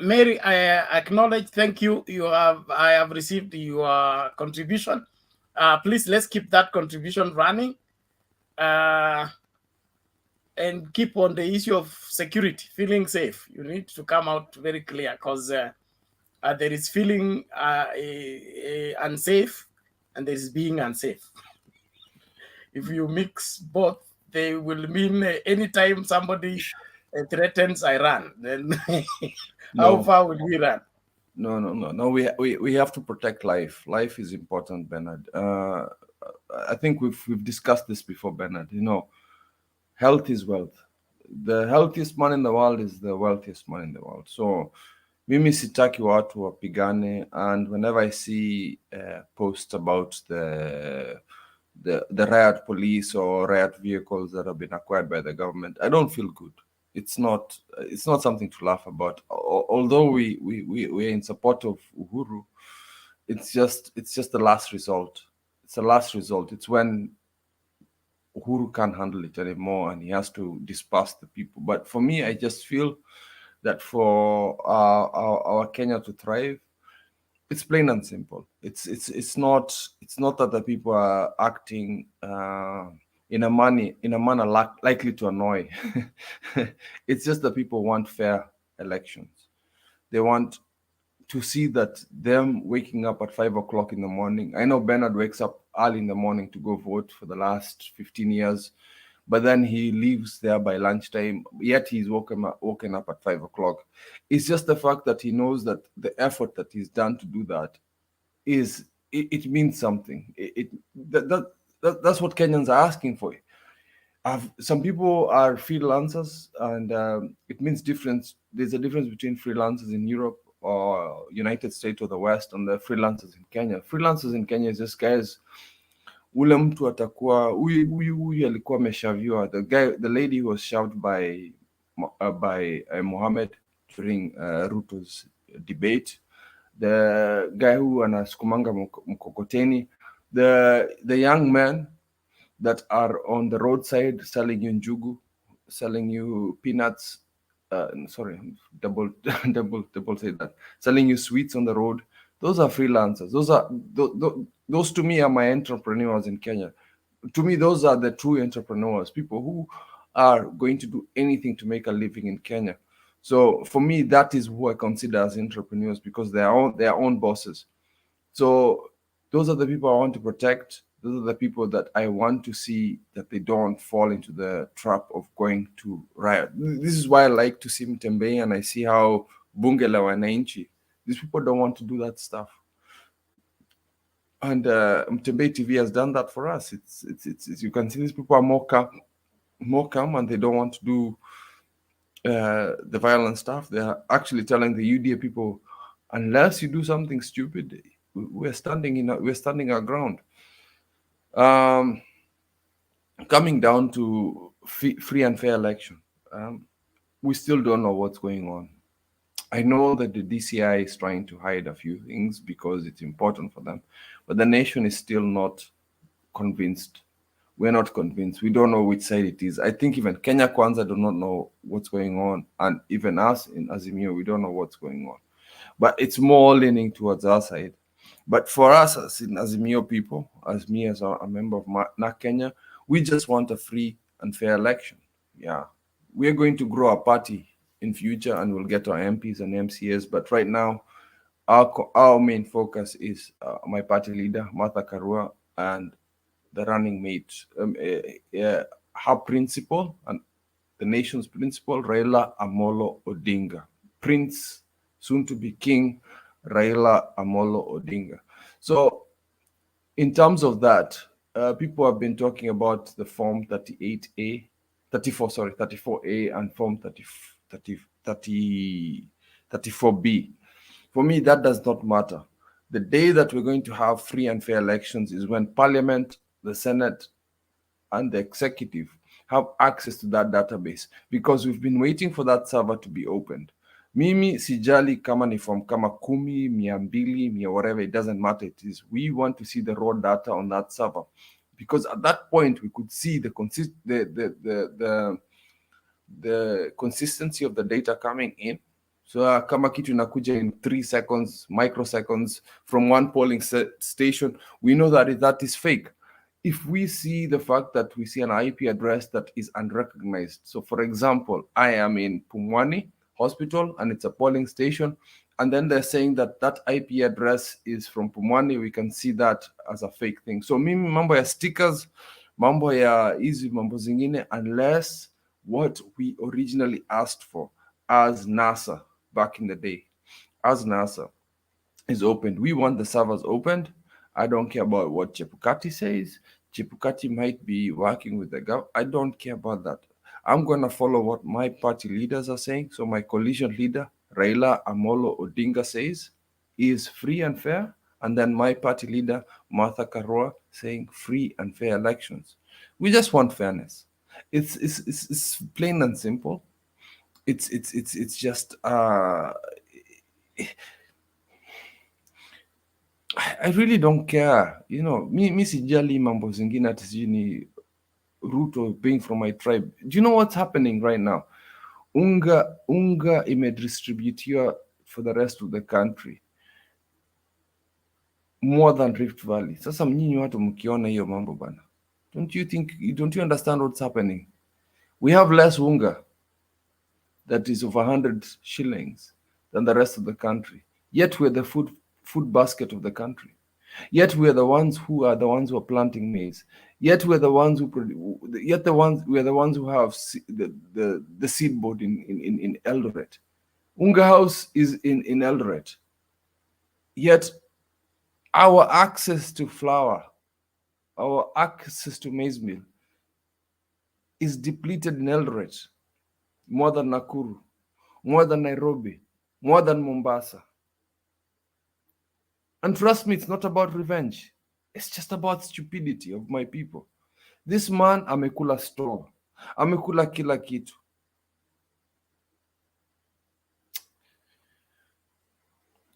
Mary, I acknowledge, thank you. I have received your contribution. Please, let's keep that contribution running. And keep on the issue of security, feeling safe. You need to come out very clear, because there is feeling unsafe and there is being unsafe. If you mix both, they will mean anytime somebody threatens Iran, then how far will we run? No. We have to protect life. Life is important, Bernard. I think we've discussed this before, Bernard. You know, health is wealth. The healthiest man in the world is the wealthiest man in the world. So mimi sitaki watu wapigane, and whenever I see posts about the riot police or riot vehicles that have been acquired by the government, I don't feel good. It's not something to laugh about. Although we're in support of Uhuru, it's just the last result. It's the last result. It's when Uhuru can't handle it anymore and he has to disperse the people. But for me, I just feel that for our Kenya to thrive, it's plain and simple. It's not that the people are acting in a manner likely to annoy. It's just that people want fair elections. They want to see that them waking up at 5 o'clock in the morning. I know Bernard wakes up early in the morning to go vote for the last 15 years, but then he leaves there by lunchtime, yet he's woken up at 5 o'clock. It's just the fact that he knows that the effort that he's done to do that it means something. That's what Kenyans are asking for. Some people are freelancers, and it means difference. There's a difference between freelancers in Europe or United States or the West and the freelancers in Kenya. Freelancers in Kenya is just guys, ule mtu atakuwa huyu alikuwa ameshaviwa. The lady was shoved by Mohammed during RUTO'S debate. The guy who anasukumanga mkokoteni, the young men that are on the roadside selling you njugu, selling you peanuts, double say that, selling you sweets on the road. Those are freelancers. Those to me are my entrepreneurs in Kenya. To me, those are the true entrepreneurs, people who are going to do anything to make a living in Kenya. So for me, that is who I consider as entrepreneurs, because they are their own bosses. So Those are the people I want to protect. Those are the people that I want to see that they don't fall into the trap of going to riot. This is why I like to see Mtembei, and I see how Bunge la Wananchi, these people don't want to do that stuff. And Mtembei TV has done that for us. It's you can see these people are more calm, and they don't want to do the violent stuff. They are actually telling the UDA people, unless you do something stupid, we're standing our ground. Coming down to free and fair election, we still don't know what's going on. I know that the DCI is trying to hide a few things because it's important for them, but the nation is still not convinced. We're not convinced. We don't know which side it is. I think even Kenya Kwanza do not know what's going on, and even us in Azimio, we don't know what's going on. But it's more leaning towards our side. But for us as in Azimio people, as me as a member of NAK Kenya, we just want a free and fair election. Yeah, we're going to grow a party in future, and we'll get our MPs and MCAs. But right now, our main focus is my party leader, Martha Karua, and the running mate, her principal and the nation's principal, Raila Amolo Odinga. Prince, soon to be King, Raila Amolo Odinga. So in terms of that, people have been talking about the Form 34A and Form 34B. For me, that does not matter. The day that we're going to have free and fair elections is when Parliament, the Senate, and the executive have access to that database, because we've been waiting for that server to be opened. Mimi sijali kama ni form kama 10, 200, 100, whatever, it doesn't matter. It is, we want to see the raw data on that server, because at that point we could see the consistency of the data coming in. So kama kitu inakuja in 3 seconds, microseconds from one polling station, we know that that is fake. If we see the fact that we see an IP address that is unrecognized, so for example, I am in Pumwani Hospital and it's a polling station, and then they're saying that that IP address is from Pumwani, we can see that as a fake thing. So mimi mambo ya stickers, mambo ya hizi mambo zingine, unless what we originally asked for as NASA back in the day, as NASA is opened, we want the servers opened. I don't care about what Chebukati says. Chebukati might be working with the government. I don't care about that. I'm going to follow what my party leaders are saying. So my coalition leader, Raila Amolo Odinga, says is free and fair. And then my party leader, Martha Karua, saying free and fair elections. We just want fairness. It's plain and simple. It's just I really don't care, you know. Mi sijali mambo zingine ati sijui ni Ruto being from my tribe. Do you know what's happening right now? Unga imedistributiwa for the rest of the country more than Rift Valley. Sasa mnyinyi watu mkiona hiyo mambo bana, don't you understand what's happening? We have less unga that is of 100 shillings than the rest of the country, yet we're the food basket of the country. Yet we are the ones who are planting maize. Yet we're the ones who we are the ones who have the seed board in Eldoret. Unga House is in Eldoret. Yet our access to flour, our access to maize meal is depleted in Eldoret, more than Nakuru, more than Nairobi, more than Mombasa. And trust me, it's not about revenge. It's just about stupidity of my people. This man amekula store, amekula kila kitu.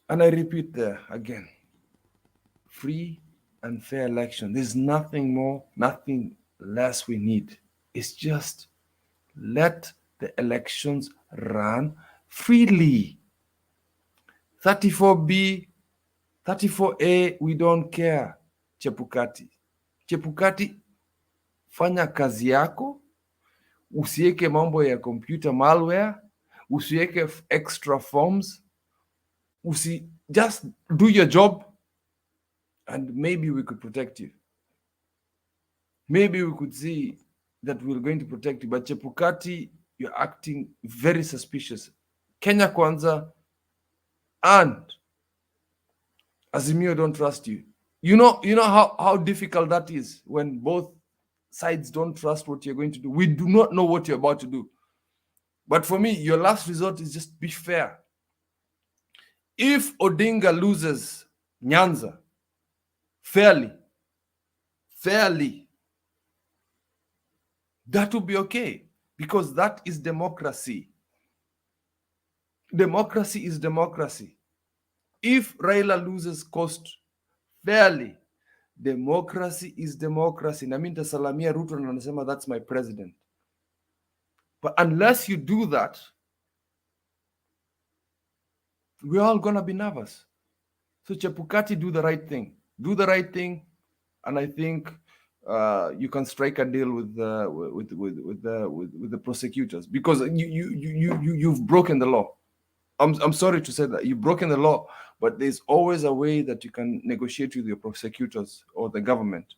And I repeat there again, free and fair election. There's nothing more, nothing less we need. It's just let the elections run freely. 34B, 34A, we don't care. Chebukati, fanya kazi yako, usiweke mambo ya computer malware, usiweke extra forms, just do your job and maybe we could protect you. Maybe we could see that we're going to protect you. But Chebukati, you're acting very suspicious. Kenya Kwanza and Azimio don't trust you. You know how difficult that is when both sides don't trust what you're going to do. We do not know what you're about to do. But for me, your last resort is just be fair. If Odinga loses Nyanza fairly, that will be okay, because that is democracy. Democracy is democracy. If Raila loses Coast fairly, democracy is democracy. Na mimi nitasalamia Ruto na nasema that's my president. But unless you do that, we're all gonna be nervous. So Chebukati, do the right thing. Do the right thing, and I think you can strike a deal with the prosecutors, because you've broken the law. I'm sorry to say that you've broken the law, but there's always a way that you can negotiate with your prosecutors or the government.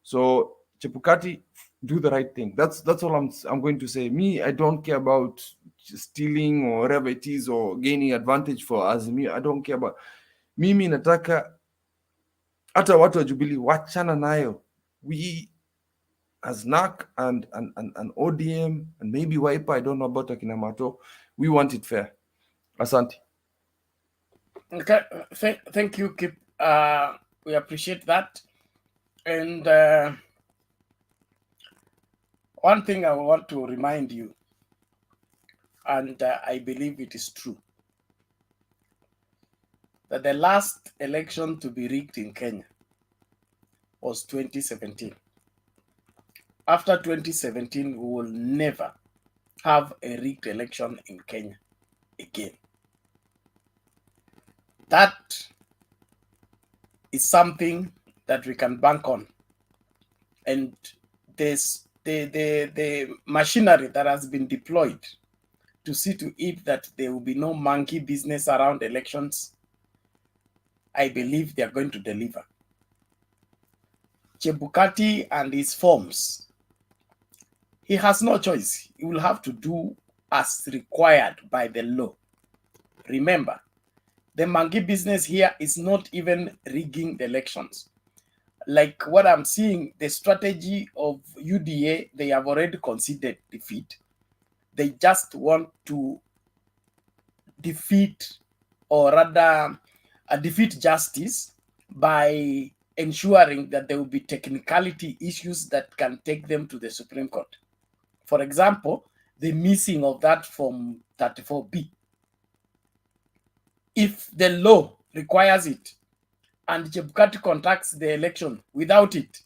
So Chebukati, do the right thing. That's all I'm going to say. Me, I don't care about stealing or whatever it is or gaining advantage for Azimio. I don't care about. Mimi nataka hata watu wa Jubilee wachana nayo. We as NAC and ODM and maybe Wiper, I don't know about Akina Mato, we want it fair. Asante. Okay, thank you, Kip. We appreciate that. And one thing I want to remind you, and I believe it is true, that the last election to be rigged in Kenya was 2017. After 2017, we will never have a rigged election in Kenya again. That is something that we can bank on. And there's the machinery that has been deployed to see to it that there will be no monkey business around elections, I believe they are going to deliver. Chebukati and his forms, he has no choice. He will have to do as required by the law. Remember, the monkey business here is not even rigging the elections. Like what I'm seeing, the strategy of UDA, they have already conceded defeat. They just want to defeat, or rather defeat justice by ensuring that there will be technicality issues that can take them to the Supreme Court. For example, the missing of that Form 34B. If the law requires it and Chebukati conducts the election without it,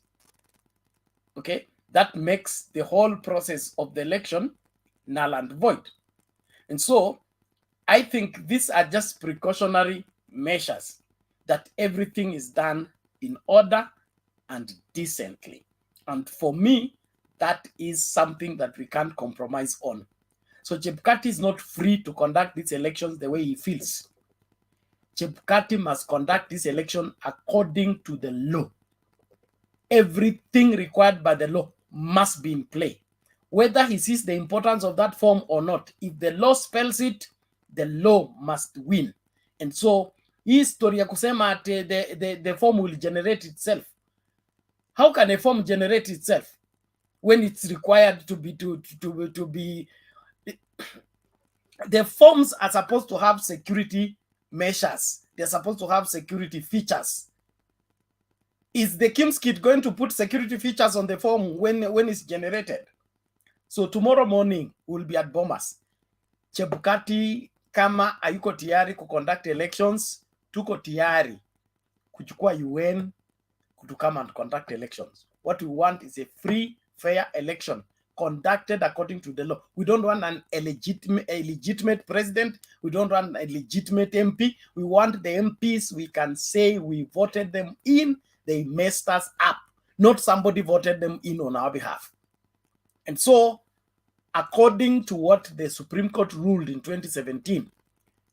okay, that makes the whole process of the election null and void. And so I think these are just precautionary measures, that everything is done in order and decently. And for me, that is something that we can't compromise on. So Chebukati is not free to conduct these elections the way he feels. Chebukati must conduct this election according to the law. Everything required by the law must be in play. Whether he sees the importance of that form or not, if the law spells it, the law must win. And so, hii story ya kusema the form will generate itself. How can a form generate itself when it's required to be the forms are supposed to have security measures. They're supposed to have security features. Is the Kim's kit going to put security features on the form when it's generated? So tomorrow morning we'll be at Bomas. Chebukati kama hayuko tayari conduct elections, tuko tayari kuchukua UN to come and conduct elections. What we want is a free, fair election conducted according to the law. We don't want an illegitimate president. We don't want a legitimate MP. We want the MPs we can say we voted them in. They messed us up. Not somebody voted them in on our behalf. And so, according to what the Supreme Court ruled in 2017,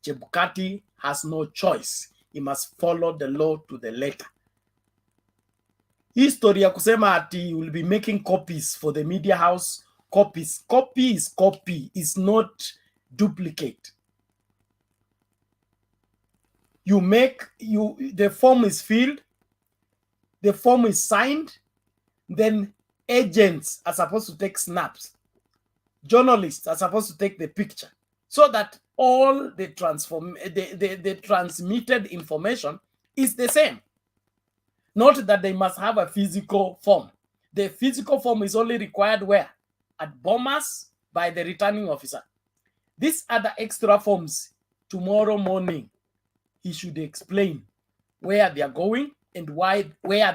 Chebukati has no choice. He must follow the law to the letter. History ya kusema ati you will be making copies for the media house. Copies. Copy is copy. It's not duplicate. The form is filled, the form is signed, then agents are supposed to take snaps. Journalists are supposed to take the picture so that all the transmitted information is the same. Not that they must have a physical form. The physical form is only required where? At Bomas by the returning officer. These are the extra forms. Tomorrow morning, he should explain where they are going and where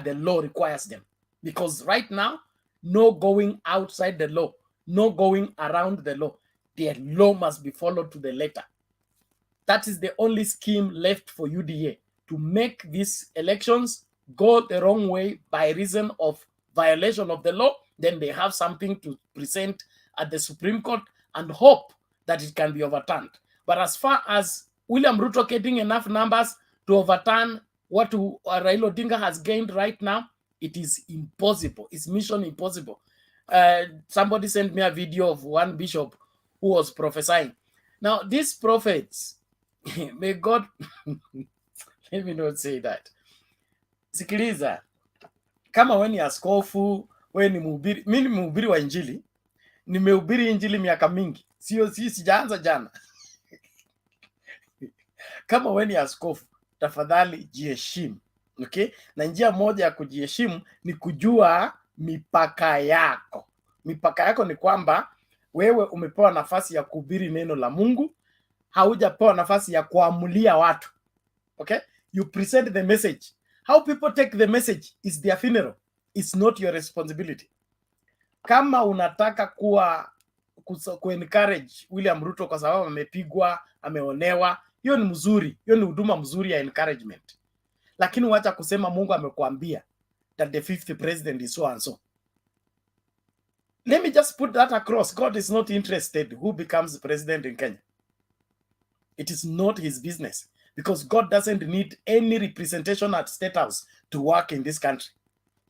the law requires them. Because right now, no going outside the law, no going around the law. The law must be followed to the letter. That is the only scheme left for UDA, to make these elections go the wrong way by reason of violation of the law. Then they have something to present at the Supreme Court and hope that it can be overturned. But as far as William Ruto getting enough numbers to overturn what Raila Odinga has gained right now, it is impossible. It's mission impossible. Somebody sent me a video of one bishop who was prophesying. Now, these prophets, may God, let me not say that. Sikiliza, kama we ni askofu, we ni mhubiri, mimi ni mhubiri wa injili, nimehubiri injili miaka mingi, sijaanza jana. Kama we ni askofu, tafadhali jiheshimu, okay? Na njia moja ya kujiheshimu ni kujua mipaka yako. Mipaka yako ni kwamba wewe umepewa nafasi ya kuhubiri neno la Mungu, haujapewa nafasi ya kuamulia watu. Okay? You present the message. How people take the message is their funeral. It's not your responsibility. Kama unataka ku-encourage William Ruto kwa sababu amepigwa, ameonewa, hiyo ni mzuri. Hiyo ni huduma mzuri ya encouragement. Lakini wacha kusema Mungu amekuambia that the 5th president is so and so. Let me just put that across. God is not interested who becomes president in Kenya. It is not his business, because God doesn't need any representation at State House to work in this country.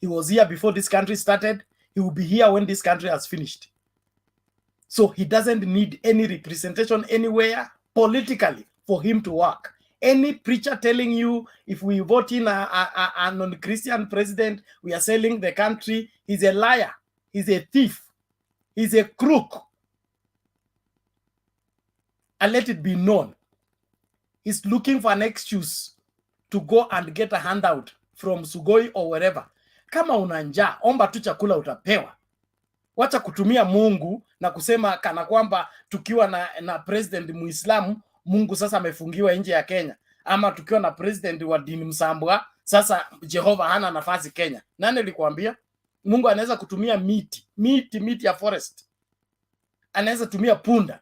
He was here before this country started. He will be here when this country has finished. So he doesn't need any representation anywhere politically for him to work. Any preacher telling you if we vote in a non-Christian president, we are selling the country, he's a liar. He's a thief. He's a crook. And let it be known. He's looking for an excuse to go and get a handout from Sugoi or wherever. Kama una njaa, omba tu chakula utapewa. Wacha kutumia Mungu na kusema kana kwamba tukiwa na president Muislamu, Mungu sasa amefungiwa nje ya Kenya. Ama tukiwa na president wa dini Msambwa, sasa Jehova hana nafasi Kenya. Nani alikwambia? Mungu anaweza kutumia miti ya forest. Anaweza tumia punda.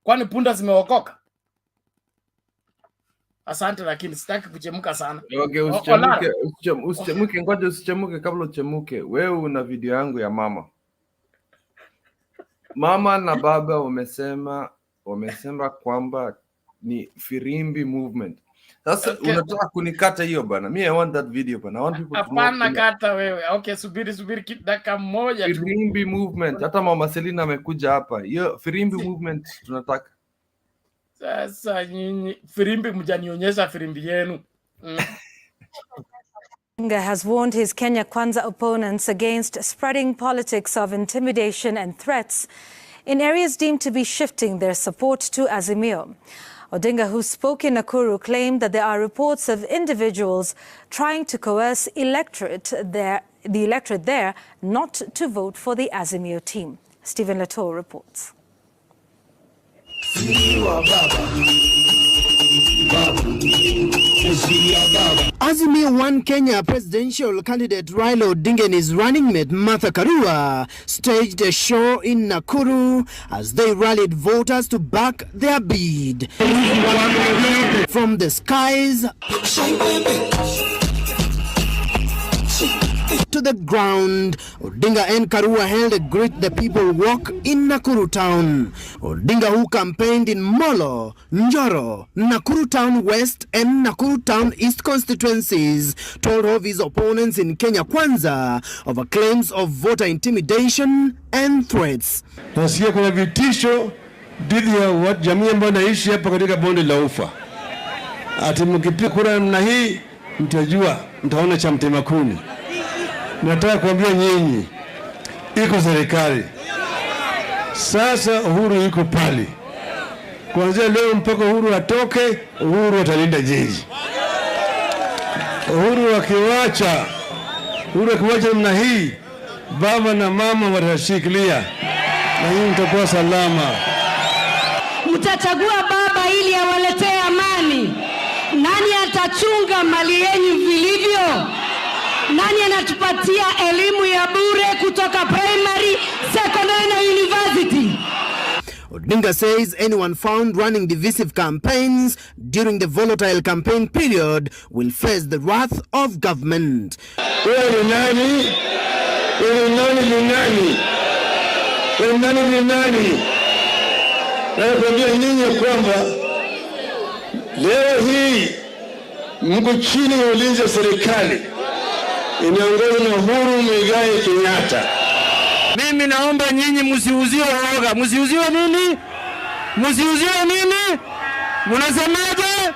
Kwani punda zimeokoka? Asante, lakini sitaki kuchemuka sana. Okay, usichemuke, ngoja usichemuke kabla uchemuke. Wewe una video yangu ya mama. Mama na baba wamesema kwamba ni firimbi movement. Sasa okay, unataka kunikata hiyo bana. Me I want that video bana. I want people to know. Hapana kata wewe. Okay, subiri dakika moja tu. Firimbi movement. Hata mama Selina amekuja hapa. Hiyo firimbi movement tunataka. Sasa nyinyi firimbi mjanionyesha firimbi yenu. Odinga has warned his Kenya Kwanza opponents against spreading politics of intimidation and threats in areas deemed to be shifting their support to Azimio. Odinga, who spoke in Nakuru, claimed that there are reports of individuals trying to coerce the electorate there not to vote for the Azimio team. Stephen Leto reports. Azimio One Kenya presidential candidate Raila Odinga and his running mate Martha Karua staged a show in Nakuru as they rallied voters to back their bid. From the skies to the ground. Odinga and Karua held a Greet the People walk in Nakuru town. Odinga, who campaigned in Molo, Njoro, Nakuru Town West and Nakuru Town East constituencies, told of his opponents in Kenya Kwanza over claims of voter intimidation and threats. Nasikia kuna vitisho dhidi ya jamii ambayo naishi hapa katika bonde la Ufa. Ati mkipiga kura namna hii mtajua, mtaona cha mtema kuni. Nataka kuambia nyinyi, iko serikali sasa, Uhuru yuko pale. Kuanzia leo mpaka Uhuru atoke, Uhuru atalinda jiji. Uhuru akiwacha namna hii, baba na mama watashikilia na nyinyi mtakuwa salama. Mtachagua baba ili awaletee amani. Nani atachunga mali yenu vilivyo? Nani anatupatia elimu ya bure kutoka primary, secondary na university? Odinga says anyone found running divisive campaigns during the volatile campaign period will face the wrath of government. Nakwambia nyinyi kwamba leo hii mko chini ya ulinzi wa serikali inaongozwa na Uhuru Muigai Kenyatta. Mimi naomba nyinyi msiuziwe uoga. Msiuziwe nini? Msiuziwe nini? Mnasemaje?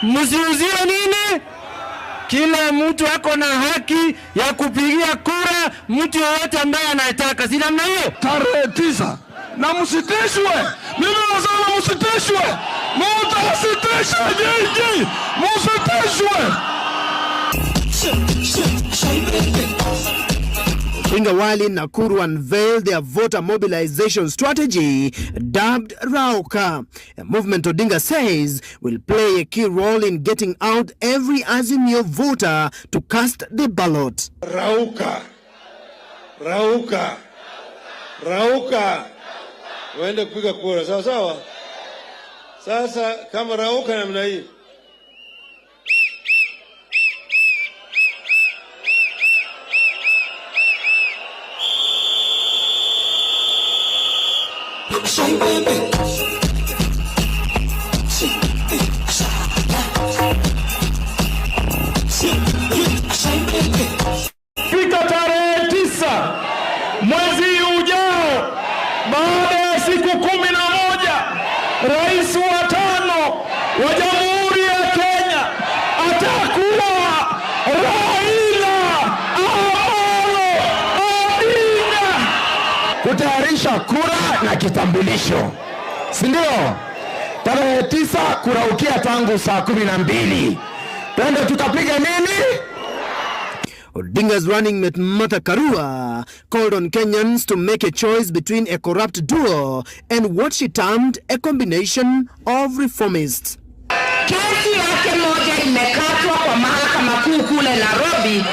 Msiuziwe nini? Kila mtu ako na haki ya kupigia kura mtu yoyote ambaye anataka. Si namna hiyo? Tarehe 9 na msitishwe. Mimi nasema msitishwe. Msitishwe jiji. Msitishwe. Odinga while in Nakuru unveiled their voter mobilization strategy dubbed Rauka, a movement Odinga says will play a key role in getting out every Azimio voter to cast the ballot. Rauka. Rauka. Rauka. Waende kupiga kura, sawa sawa? Sasa kama Rauka namna hii. Fika tarehe 9 mwezi ujao, baada ya siku 11, rais wa 5 wa Jamhuri ya Kenya atakuwa Raila Odinga. Kutayarisha kura na kitambulisho, si ndio? Tarehe 9 kuraukia tangu saa 12. Twende tukapiga nini? Odinga's running mate Martha Karua called on Kenyans to make a choice between a corrupt duo and what she termed a combination of reformists. Kesi yake moja imekatwa kwa mahakama kuu kule Nairobi.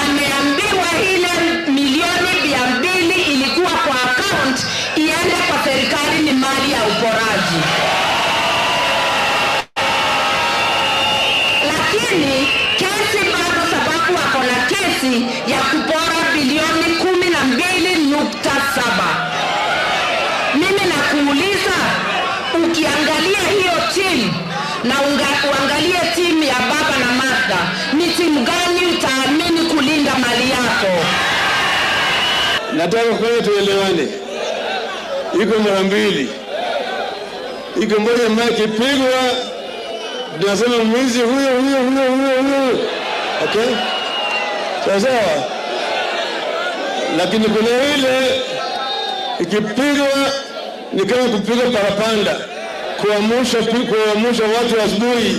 Ameambiwa ile milioni 200 ilikuwa kwa account iende kwa serikali ni mali ya uporaji. Lakini kesi bado, sababu wako na kesi ya kupora bilioni 12.7. Mimi nakuuliza, ukiangalia hiyo timu na uangalie timu ya baba na Martha, ni timu gani utaamini kulinda mali yako? Nataka kwa tuelewane. Iko mara mbili. Iko moja maki pigwa, tunasema mwizi huyo. Okay? Sasa lakini kuna ile ikipigwa ni kama kupiga parapanda, kuamsha watu asubuhi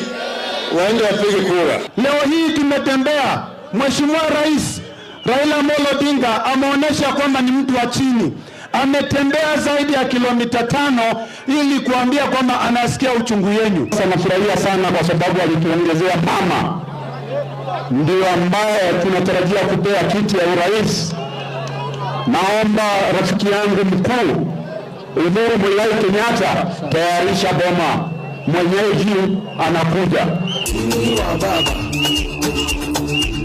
waende wapige kura. Leo hii tumetembea, Mheshimiwa Rais Raila Odinga ameonyesha kwamba ni mtu wa chini. Ametembea zaidi ya kilomita 5 ili kuambia kwamba anasikia uchungu yenu. Sasa nafurahia sana kwa sababu alituongezea mama, ndio ambaye tunatarajia kupea kiti ya urais. Naomba rafiki yangu mkuu Uhuru Muigai Kenyatta, tayarisha boma, mwenyeji anakuja. With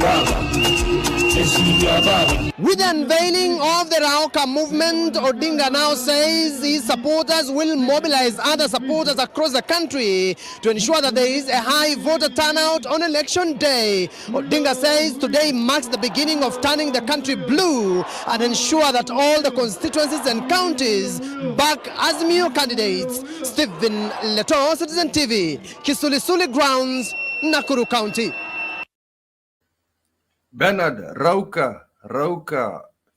the unveiling of the Rauka movement, Odinga now says his supporters will mobilize other supporters across the country to ensure that there is a high voter turnout on election day. Odinga says today marks the beginning of turning the country blue and ensure that all the constituencies and counties back Azimio candidates. Stephen Leto, Citizen TV, Kisulisuli Grounds, Nakuru County. Bernard, Rauka,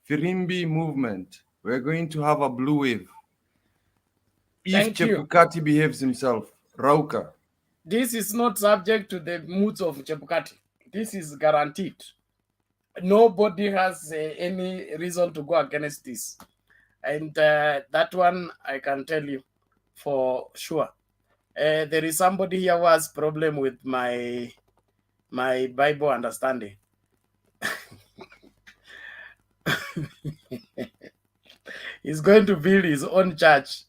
Firimbi movement. We're going to have a blue wave. If Thank you. Chebukati behaves himself, Rauka. This is not subject to the moods of Chebukati. This is guaranteed. Nobody has any reason to go against this. And that one I can tell you for sure. There is somebody here who has problem with my Bible understanding. He's going to build his own church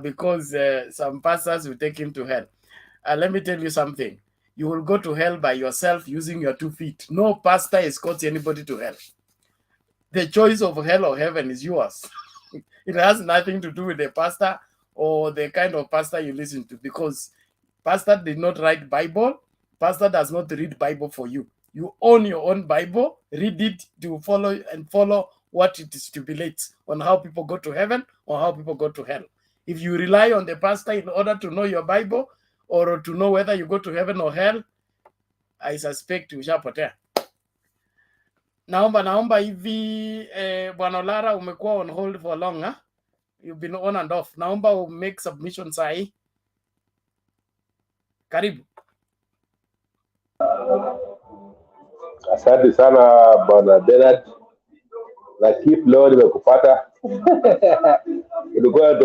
because some pastors will take him to hell. Let me tell you something. You will go to hell by yourself using your 2 feet. No pastor escorts anybody to hell. The choice of hell or heaven is yours. It has nothing to do with the pastor or the kind of pastor you listen to, because pastor did not write Bible. Pastor does not read Bible for you. You own your own Bible, read it to follow what it stipulates on how people go to heaven or how people go to hell. If you rely on the pastor in order to know your Bible or to know whether you go to heaven or hell, I suspect you ushapotea. Naomba hivi Bwana Lara, umekuwa on hold for long, huh? You've been on and off. Naomba make submission sahi. Karibu. Asante sana Bwana Bernard. Na keep leo nimekupata. Ulikuwa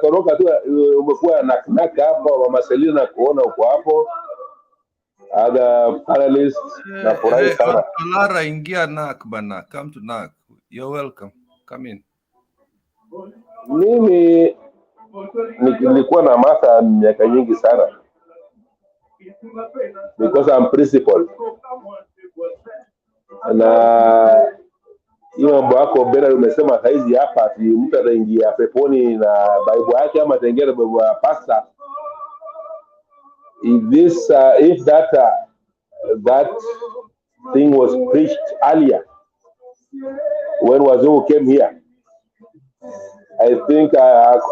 toroka tu, umekuwa naknaka hapo Mama Selina kuona uko hapo. Other panelists na furahi sana. Lara, ingia NAC bana. Come to NAC. You're welcome. Come in. Mimi nilikuwa na masa miaka nyingi sana. Because I'm principled. Na hiyo mambo yako Bernard umesema saizi hapa ati mtu anaingia peponi na Bible yake ama ataingia na Bible ya pastor. If that thing was preached earlier when Wazungu came here, I think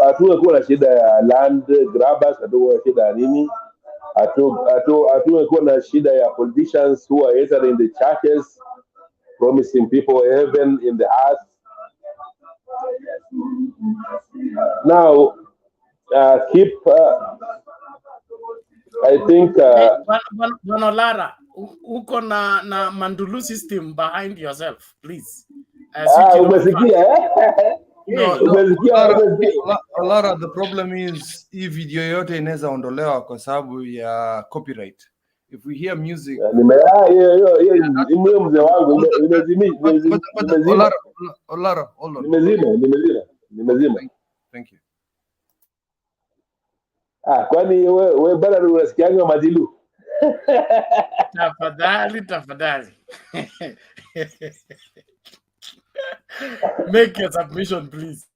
hatungekuwa na shida ya land grabbers, hatungekuwa na shida ya nini, hatungekuwa na shida ya politicians who are entering the churches promising people heaven in the earth. Now, I think Bwana Lara, uko na mandulu system behind yourself, please. Umesikia? Lara, the problem is hii video yote inaweza ondolewa kwa sababu ya copyright. If we hear music, mzee wangu Lara, hold on. Nimezima. Thank you. Kwani wewe bana unasikianga madilu? Tafadhali. Make your submission, please.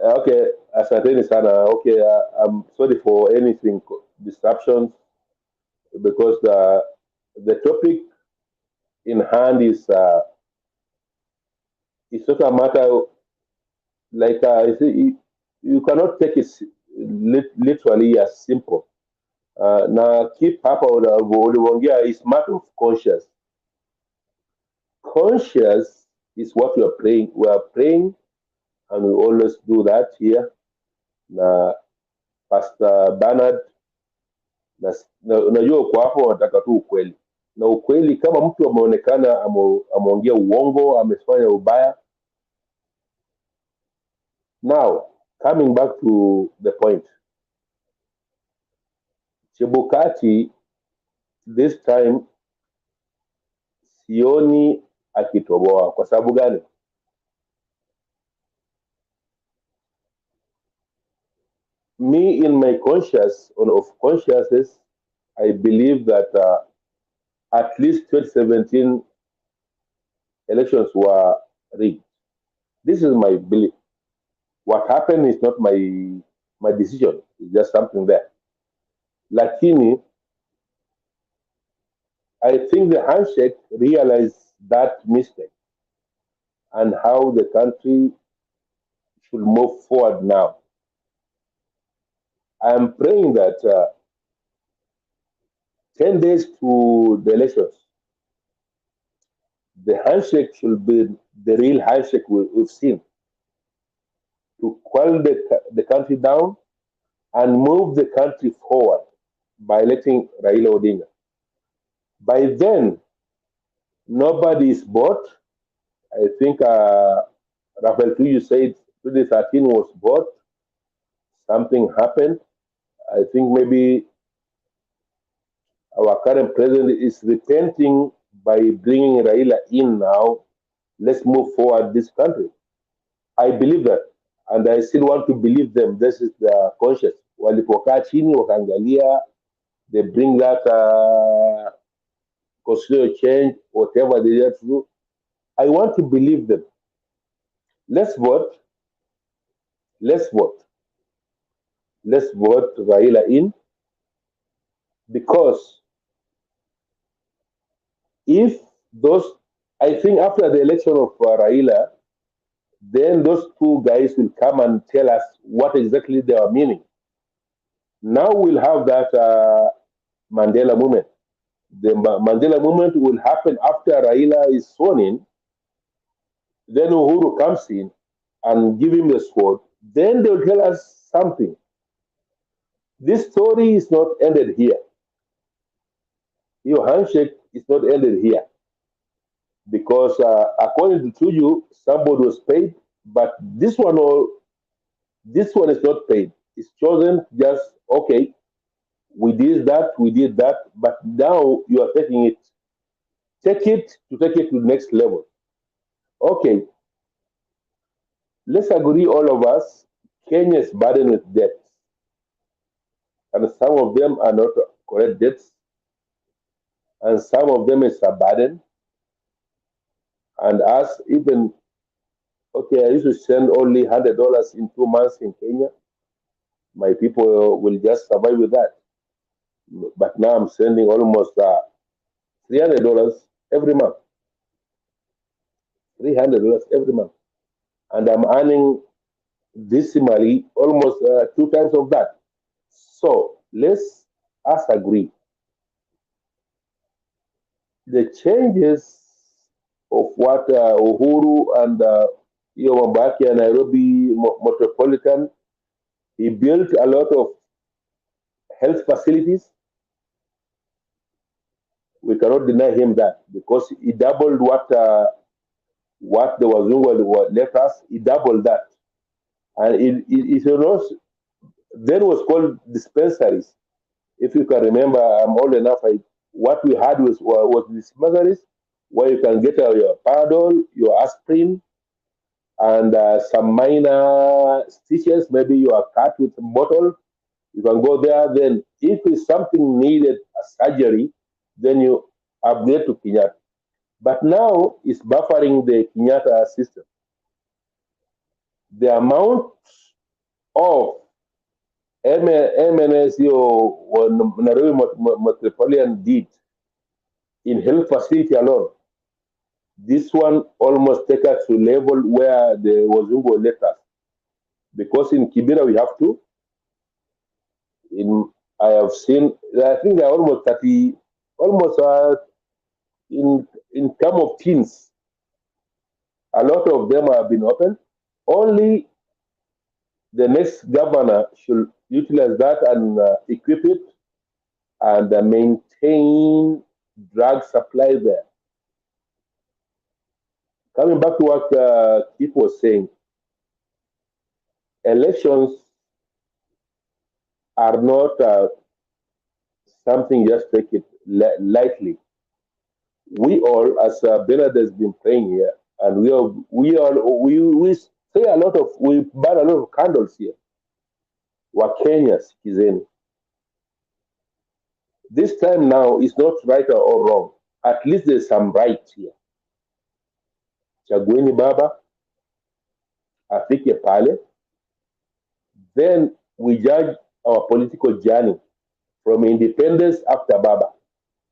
Okay, asanteni sana. Okay, I'm sorry for anything disruptions because the topic in hand is it's not a matter like you cannot take it literally as simple. Now keep hapa uliongea is matter of conscience. Conscience is what we are praying. We are praying, and we always do that here. Na Pastor Bernard, unajua uko hapo, nataka tu ukweli. Na ukweli kama mtu ameonekana ameongea uongo, amefanya ubaya. Now, coming back to the point. Chebukati, this time, sioni akitoboa. Kwa sababu gani? Me, in my conscience, of consciences, I believe that at least 2017 elections were rigged. This is my belief. What happened is not my decision. It's just something there. Lakini, I think the handshake realized that mistake and how the country should move forward now. I am praying that 10 days to the elections, the handshake should be the real handshake we've seen to quell the country down and move the country forward by electing Raila Odinga. By then, nobody is bought. I think Rafael Tuju said 2013 was bought. Something happened. I think maybe our current president is repenting by bringing Raila in now. Let's move forward this country. I believe that, and I still want to believe them. This is the conscience. Walipokaa chini wakaangalia, they bring that constitutional change, whatever they have to do. I want to believe them. Let's vote. Let's vote. Let's vote Raila in, because if those, I think after the election of Raila, then those two guys will come and tell us what exactly they are meaning. Now we'll have that Mandela movement. The Mandela movement will happen after Raila is sworn in. Then Uhuru comes in and give him the sword. Then they'll tell us something. This story is not ended here. Your handshake is not ended here. Because according to Tuju, somebody was paid, but this one is not paid. It's chosen just, okay, we did that, but now you are taking it. Take it to the next level. Okay, let's agree, all of us, Kenya is burdened with debts. And some of them are not correct debts. And some of them is a burden. And us, even, okay, I used to send only $100 in 2 months in Kenya. My people will just survive with that. But now I'm sending almost $300 every month. $300 every month. And I'm earning decimally almost 2 times of that. So let's us agree. The changes of what Uhuru and Mambaki and Nairobi Metropolitan, he built a lot of health facilities. We cannot deny him that, because he doubled what the Wazungu left us. He doubled that, and it was then was called dispensaries. If you can remember, I'm old enough. What we had was dispensaries where you can get your Panadol, your aspirin, and some minor stitches. Maybe you are cut with a bottle. You can go there. Then, if it's something needed, a surgery, then you upgrade to Kenyatta. But now it's buffering the Kenyatta system. The amount of MNSO or Nairobi Metropolitan did in health facility alone, this one almost take us to level where the Wazungu left us. Because in Kibera we have to. I have seen, I think there are almost 30, in terms of teams, a lot of them have been opened. Only the next governor should utilize that and equip it and maintain drug supply there. Coming back to what Keith was saying, elections are not something just take it lightly. We all, as Bernard has been playing here, and we say a lot of, we burn a lot of candles here. Wakenya, sikizeni. This time now is not right or wrong. at least there's some rights here. Chagueni baba, afike pale, then we judge our political journey from independence after baba.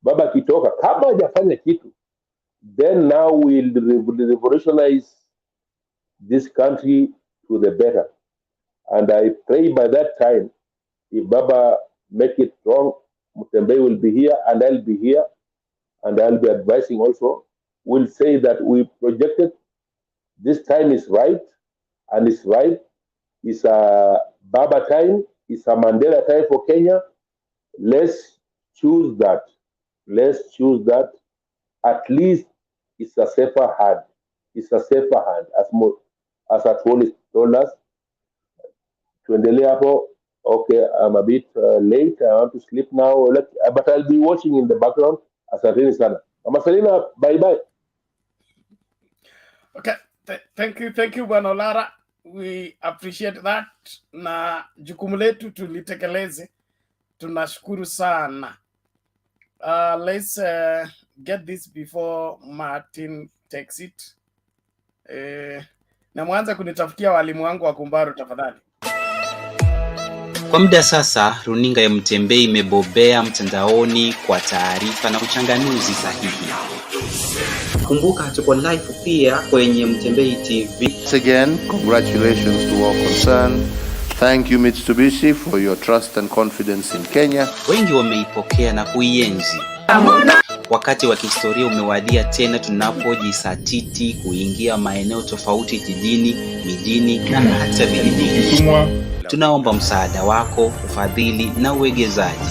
Baba kitoka, kama hajafanya kitu, then now we'll revolutionize this country to the better. And I pray by that time, if Baba make it wrong, Mutembei will be here and I'll be here and I'll be advising also. We'll say that we projected this time is right and it's right. It's a Baba time, it's a Mandela time for Kenya. Let's choose that. Let's choose that. At least it's a safer hand. It's a safer hand, as Atwoli told us. Tuendelee hapo. Okay, I'm a bit late. I want to sleep now. But I'll be watching in the background. Asanteni sana. Mama Selina, bye-bye. Okay, thank you, Bwana Olara. We appreciate that. Na jukumu letu tulitekeleze. Tunashukuru sana. Let's get this before Martin takes it. Na mwanza kunitafutia walimu wangu wa Kumbaru tafadhali. Kwa muda sasa, runinga ya Mtembei imebobea mtandaoni kwa taarifa na uchanganuzi sahihi. Kumbuka tuko live pia kwenye Mtembei TV. Once again, congratulations to all concerned. Thank you Mitsubishi for your trust and confidence in Kenya. Wengi wameipokea na kuienzi. Wakati wa kihistoria umewadia tena tunapojisatiti kuingia maeneo tofauti jijini, mijini na hata vijijini. Tunaomba msaada wako, ufadhili na uwegezaji.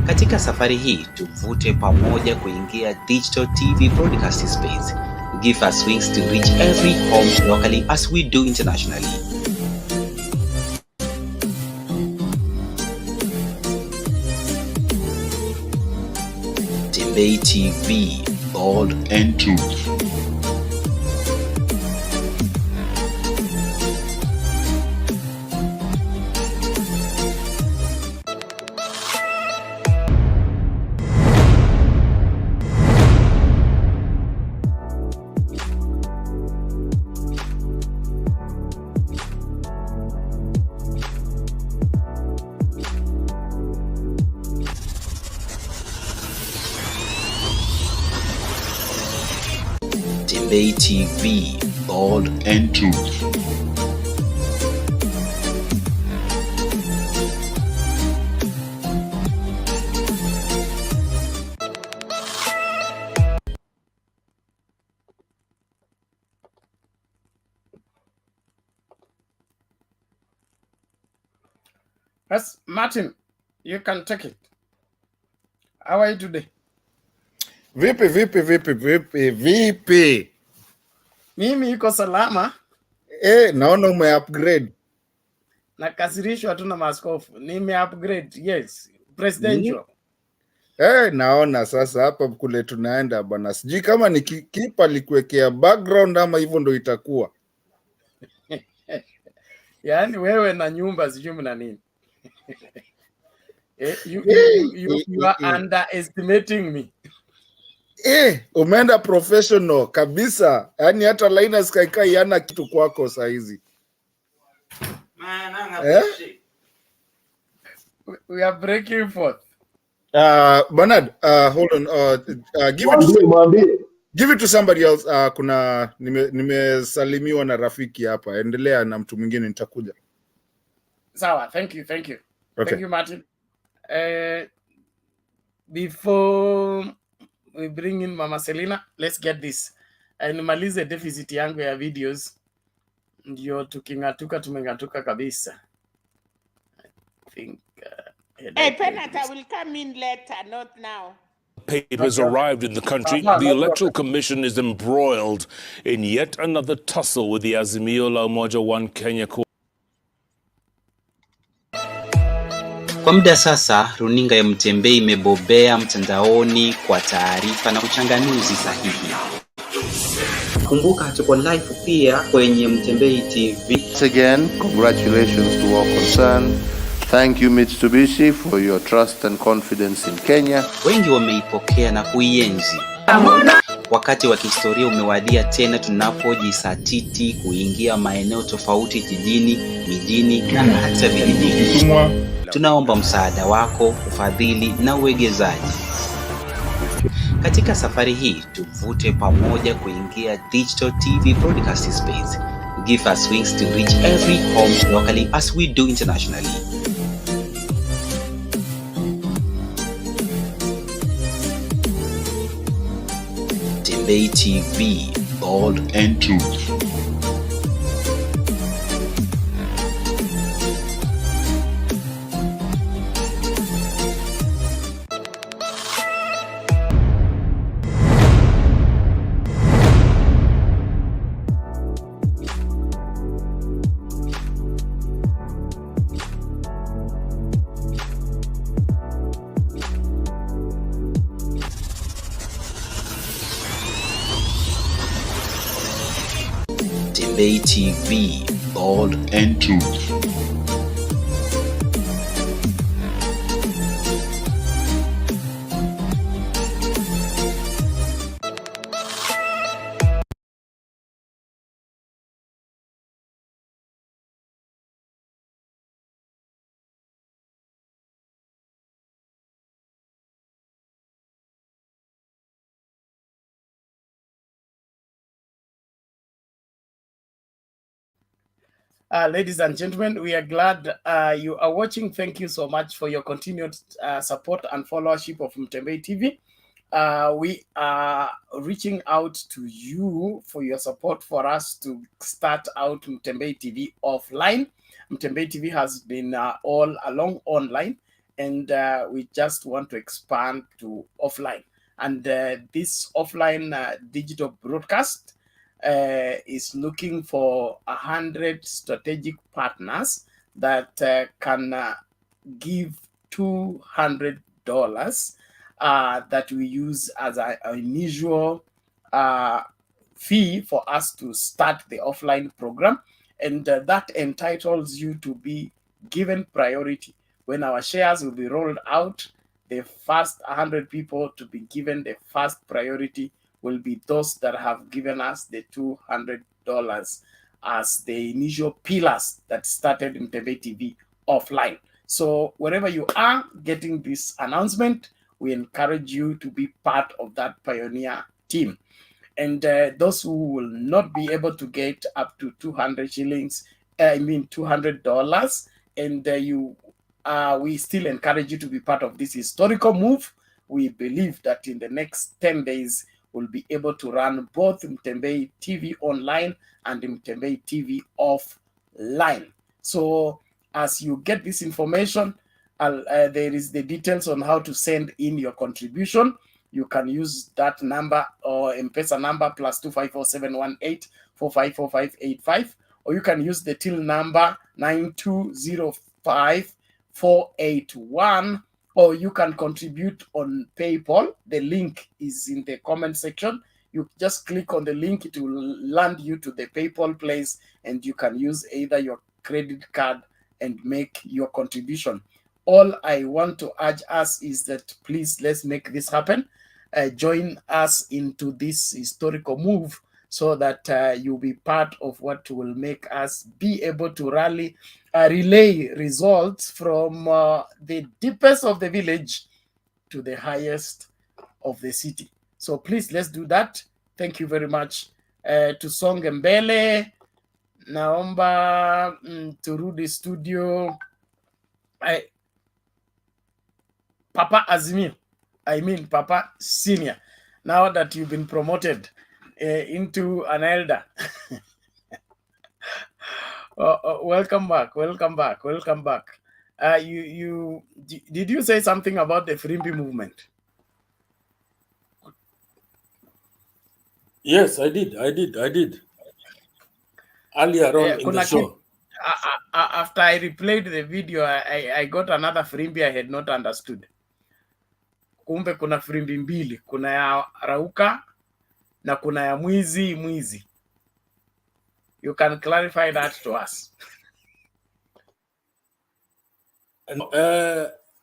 Katika safari hii tuvute pamoja kuingia digital TV broadcasting space. Give us wings to reach every home locally as we do internationally. Mtembei TV, bold and truth. Mtembei TV, bold and truth. Yes, Martin, you can take it. How are you today? Vipi? Mimi iko salama. Naona ume-upgrade. Nakasirishwa tu na maaskofu. Nime-upgrade, yes. Presidential. Naona sasa hapa kule tunaenda bwana. Sijui kama ni kipa likuwekea background ama hivyo ndo itakuwa. Yaani wewe na nyumba sijui mna nini. You are underestimating me. Umeenda professional kabisa. Yaani hata Linus Kaikai yana kitu kwako saa hizi. We are breaking forth. Bernard, hold on. Give it to somebody else. Kuna nimesalimiwa na rafiki hapa. Endelea na mtu mwingine nitakuja. Sawa, thank you. Okay. Thank you, Martin. Before we bring in Mama Selina, let's get this. Nimalize deficit yangu ya videos. Ndio tukingatuka tumengatuka kabisa. I think Penata will come in later, not now. Papers arrived in the country. The Electoral Commission is embroiled in yet another tussle with the Azimio la Umoja One Kenya. Kwa muda sasa, runinga ya Mtembei imebobea mtandaoni kwa taarifa na uchanganuzi sahihi. Kumbuka tuko live pia kwenye Mtembei TV. Once again, congratulations to all concerned. Thank you Mitsubishi for your trust and confidence in Kenya. Wengi wameipokea na kuienzi. Wakati wa kihistoria umewadia tena tunapojisatiti kuingia maeneo tofauti jijini, mijini na hata vijijini. Tunaomba msaada wako, ufadhili na uwegezaji. Katika safari hii tuvute pamoja kuingia digital TV broadcasting space. Give us wings to reach every home locally as we do internationally. Mtembei TV, bold and truth. Mtembei TV, bold and truth. Ladies and gentlemen, we are glad you are watching. Thank you so much for your continued support and followership of Mtembei TV. We are reaching out to you for your support for us to start out Mtembei TV offline. Mtembei TV has been all along online, and we just want to expand to offline. And this offline digital broadcast is looking for 100 strategic partners that can give $200 that we use as an initial fee for us to start the offline program. And that entitles you to be given priority. When our shares will be rolled out, the first 100 people to be given the first priority will be those that have given us the $200 as the initial pillars that started Mtembei TV offline. So wherever you are getting this announcement, we encourage you to be part of that pioneer team. And those who will not be able to get up to 200 shillings, $200, and we still encourage you to be part of this historical move. We believe that in the next 10 days, we'll be able to run both Mtembei TV online and Mtembei TV offline. So as you get this information, there is the details on how to send in your contribution. You can use that number or M-Pesa number +254-718-454585, or you can use the till number 9205-481, or you can contribute on PayPal. The link is in the comment section. You just click on the link, it will land you to the PayPal place, and you can use either your credit card and make your contribution. All I want to urge us is that please, let's make this happen. Join us into this historical move so that you'll be part of what will make us be able to relay results from the deepest of the village to the highest of the city. So please, let's do that. Thank you very much. Tusonge mbele. Naomba turudi studio. Papa Azimio, Papa Senior, now that you've been promoted into an elder. Welcome back. Did you say something about the Firimbi movement? Yes, I did. Earlier on in the show. After I replayed the video, I got another Firimbi I had not understood. Kumbe kuna firimbi mbili, kuna ya rauka na kuna ya mwizi. You can clarify that to us.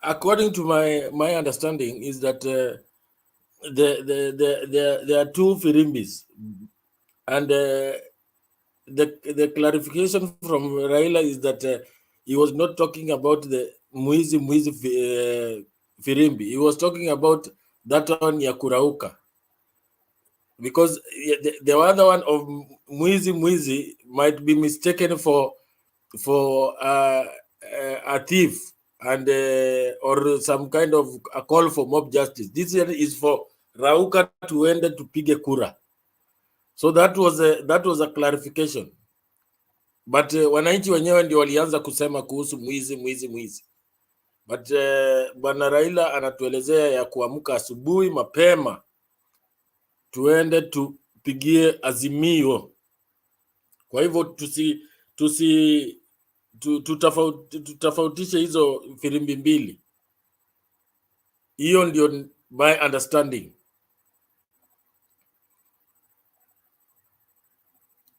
According to my understanding is that there are two Firimbis, and the clarification from Raila is that he was not talking about the Mwizi Firimbi. He was talking about that one ya Kurauka, because the other one of Mwizi might be mistaken for a thief and or some kind of a call for mob justice. This is for Rauka to end to pige kura. So that was a clarification, but wananchi wenyewe ndio walianza kusema kuhusu mwizi. But bwana Raila anatuelezea ya kuamka asubuhi mapema tuende tupigie Azimio. Kwa hivyo tutafautishe hizo firimbi mbili. Hiyo ndio my understanding.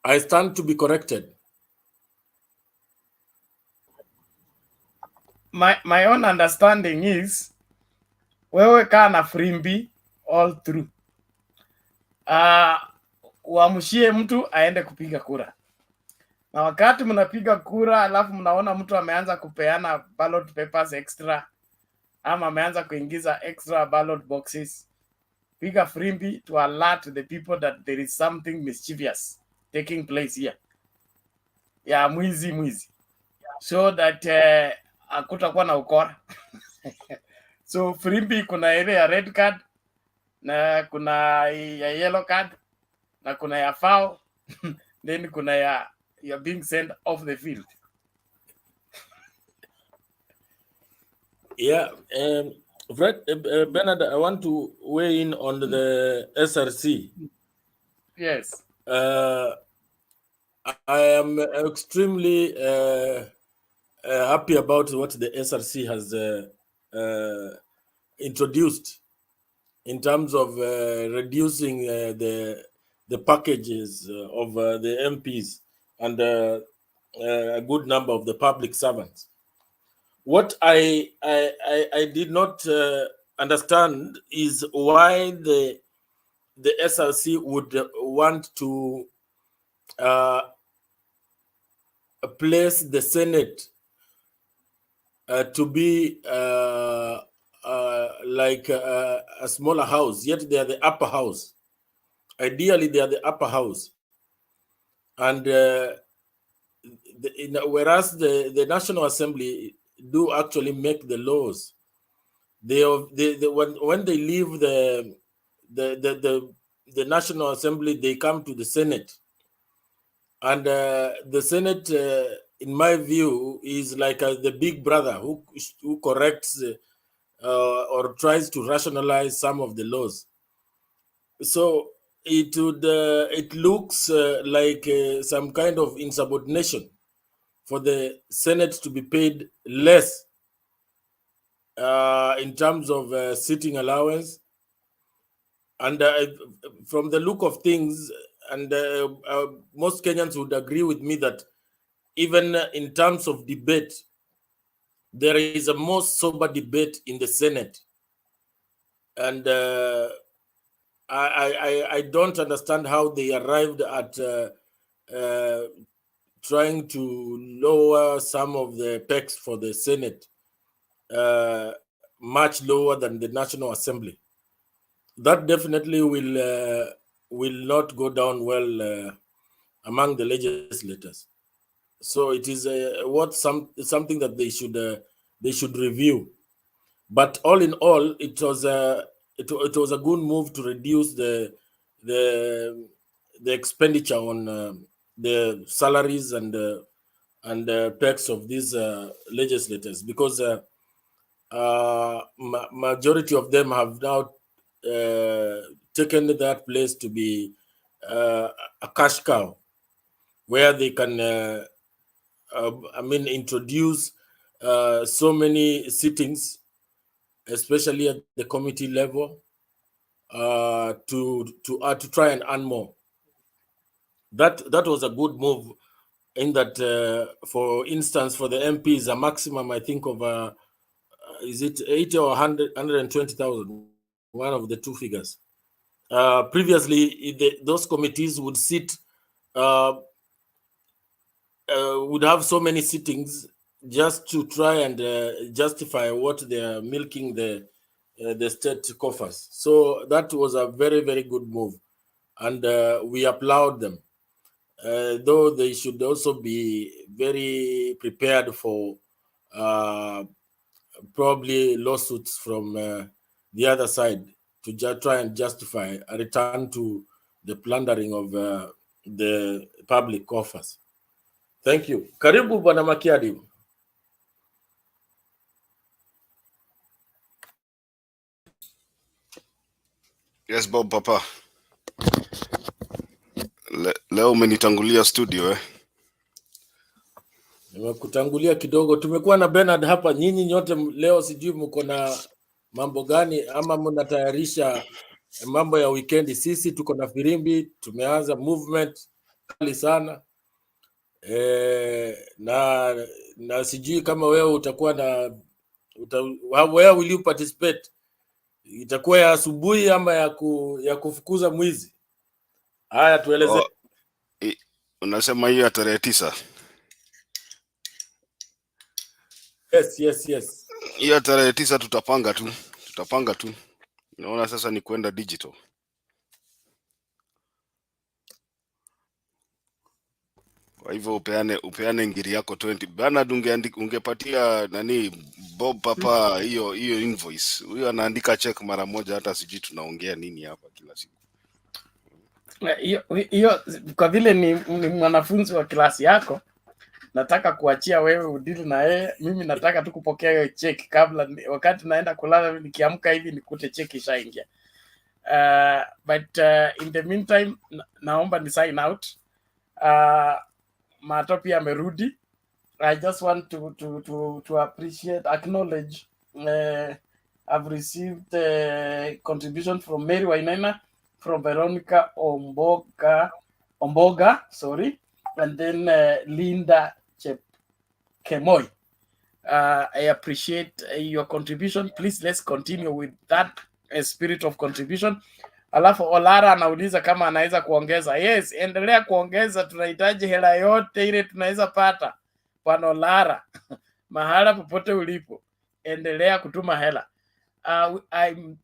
I stand to be corrected. My own understanding is wewe kaa na firimbi all through. Uamshie mtu aende kupiga kura. Na wakati mnapiga kura alafu mnaona mtu ameanza kupeana ballot papers extra ama ameanza kuingiza extra ballot boxes, piga firimbi to alert the people that there is something mischievous taking place here. Ya mwizi. So that hakutakuwa na ukora. So firimbi kuna ile ya red card na kuna ya yellow card na kuna ya foul then kuna ya you're being sent off the field. Yeah, Bernard, I want to weigh in on the SRC. Yes. I am extremely happy about what the SRC has introduced in terms of reducing the packages of the MPs and a good number of the public servants. What I did not understand is why the SRC would want to place the Senate to be like a smaller house, yet they are the upper house. Ideally, they are the upper house. And whereas the National Assembly do actually make the laws, when they leave the National Assembly, they come to the Senate. And the Senate, in my view, is like the big brother who corrects or tries to rationalize some of the laws. So it looks like some kind of insubordination for the Senate to be paid less in terms of sitting allowance. And from the look of things, and most Kenyans would agree with me that even in terms of debate, there is a more sober debate in the Senate. And I don't understand how they arrived at trying to lower some of the pegs for the Senate much lower than the National Assembly. That definitely will not go down well among the legislators. So it is something that they should review. But all in all, it was a good move to reduce the expenditure on the salaries and perks of these legislators, because majority of them have now taken that place to be a cash cow, where they can introduce so many sittings, especially at the committee level, to try and earn more. That was a good move in that, for instance, for the MPs, a maximum, I think, of is it 80 or 120,000, one of the two figures. Previously, those committees would sit, would have so many sittings just to try and justify what they are milking the state coffers. So that was a very, very good move, and we applaud them. Though they should also be very prepared for probably lawsuits from the other side to try and justify a return to the plundering of the public coffers. Thank you. Karibu Bwana Makiadi. Yes, Bob Papa. Leo umenitangulia studio eh? Nimekutangulia kidogo. Tumekuwa na Bernard hapa. Nyinyi nyote leo sijui mko na mambo gani ama mnatayarisha mambo ya weekend. Sisi tuko na firimbi, tumeanza movement kali sana. Na sijui kama wewe utakuwa na where will you participate? Itakuwa ya asubuhi ama ya kufukuza mwizi? Haya, tueleze. Unasema hiyo ya tarehe 9? Yes. Hiyo tarehe 9 tutapanga tu. Naona sasa ni kwenda digital. Kwa hivyo upeane ngiri yako 20. Bernard, ungepatia nani Bob Papa hiyo invoice. Huyo anaandika check mara moja, hata sijui tunaongea nini hapa kila siku. Hiyo kwa vile ni mwanafunzi wa klasi yako, nataka kuachia wewe udili na yeye. Mimi nataka tu kupokea hiyo check kabla, wakati naenda kulala nikiamka hivi nikute check ishaingia. But in the meantime naomba ni sign out. Mato pia amerudi. I just want to appreciate, acknowledge, I've received a contribution from Mary Wainaina, from Veronica Omboga, sorry, and then Linda Kemoy. I appreciate your contribution. Please, let's continue with that spirit of contribution. Alafu Olara anauliza kama anaweza kuongeza. Yes, endelea kuongeza, tunahitaji hela yote ile tunaweza pata. Bwana Olara, mahala popote ulipo, endelea kutuma hela.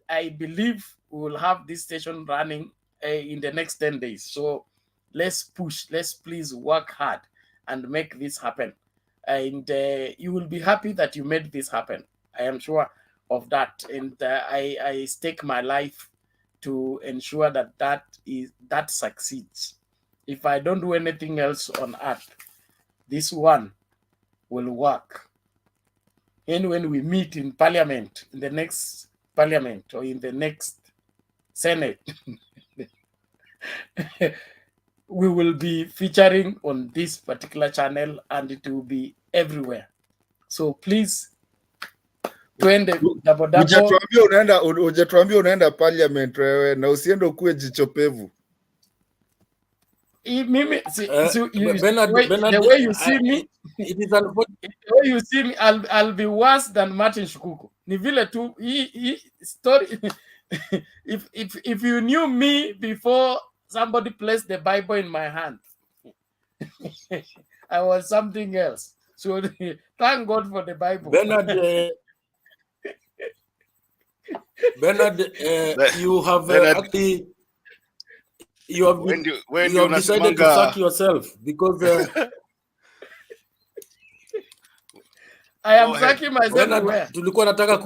I believe we will have this station running in the next 10 days. So let's push, let's please work hard and make this happen. And you will be happy that you made this happen. I am sure of that. And I stake my life to ensure that succeeds. If I don't do anything else on earth, this one will work. And when we meet in Parliament, in the next Parliament or in the next Senate, we will be featuring on this particular channel, and it will be everywhere. So please, Hujatuambia unaenda Parliament wewe, na usiende ukuwe jichopevu. Mimi, the way you see me, it is unfortunate. The way you see me, I'll be worse than Martin Shukuku. Ni vile tu story. If you knew me before somebody placed the Bible in my hand, I was something else. So thank God for the Bible. Bernard, you have actually you have decided to sack yourself because I am sacking myself. Tulikuwa nataka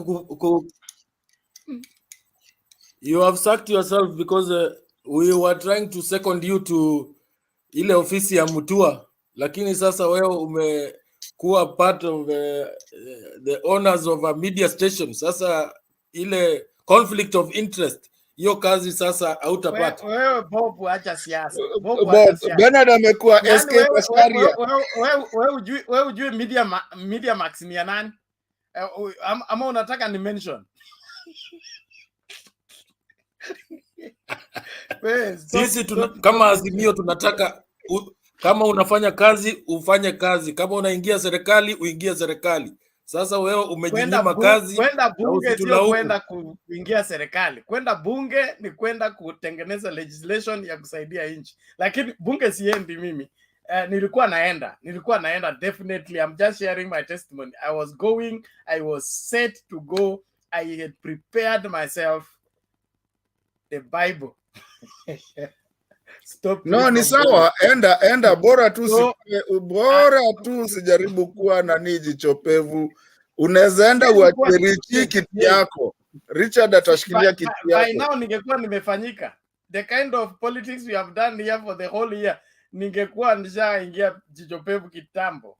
you have sacked yourself because we were trying to second you to ile ofisi ya Mutua, lakini sasa wewe umekuwa part of the owners of a media station. Sasa ile conflict of interest, hiyo kazi sasa hautapata. Wewe Bob, acha siasa. Bernard amekuwa escape askaria. Wewe ujui media max ni ya nani? Ama unataka ni mention? Sisi kama Azimio tunataka Kama unafanya kazi ufanye kazi, kama unaingia serikali uingie serikali. Sasa wewe umejinyima kazi. Kwenda bunge sio usitulaumu. kwenda kuingia serikali. Kwenda bunge ni kwenda kutengeneza legislation ya kusaidia nchi. Lakini bunge siendi mimi. Nilikuwa naenda definitely. I'm just sharing my testimony. I was going, I was set to go. I had prepared myself. The Bible. Stop. No, ni sawa, enda bora tu usijaribu kuwa nani jichopevu. Unaweza enda uache Richi kiti yako. Richard atashikilia kiti yako. By now ningekuwa nimefanyika. The kind of politics we have done here for the whole year, ningekuwa nishaingia jichopevu kitambo.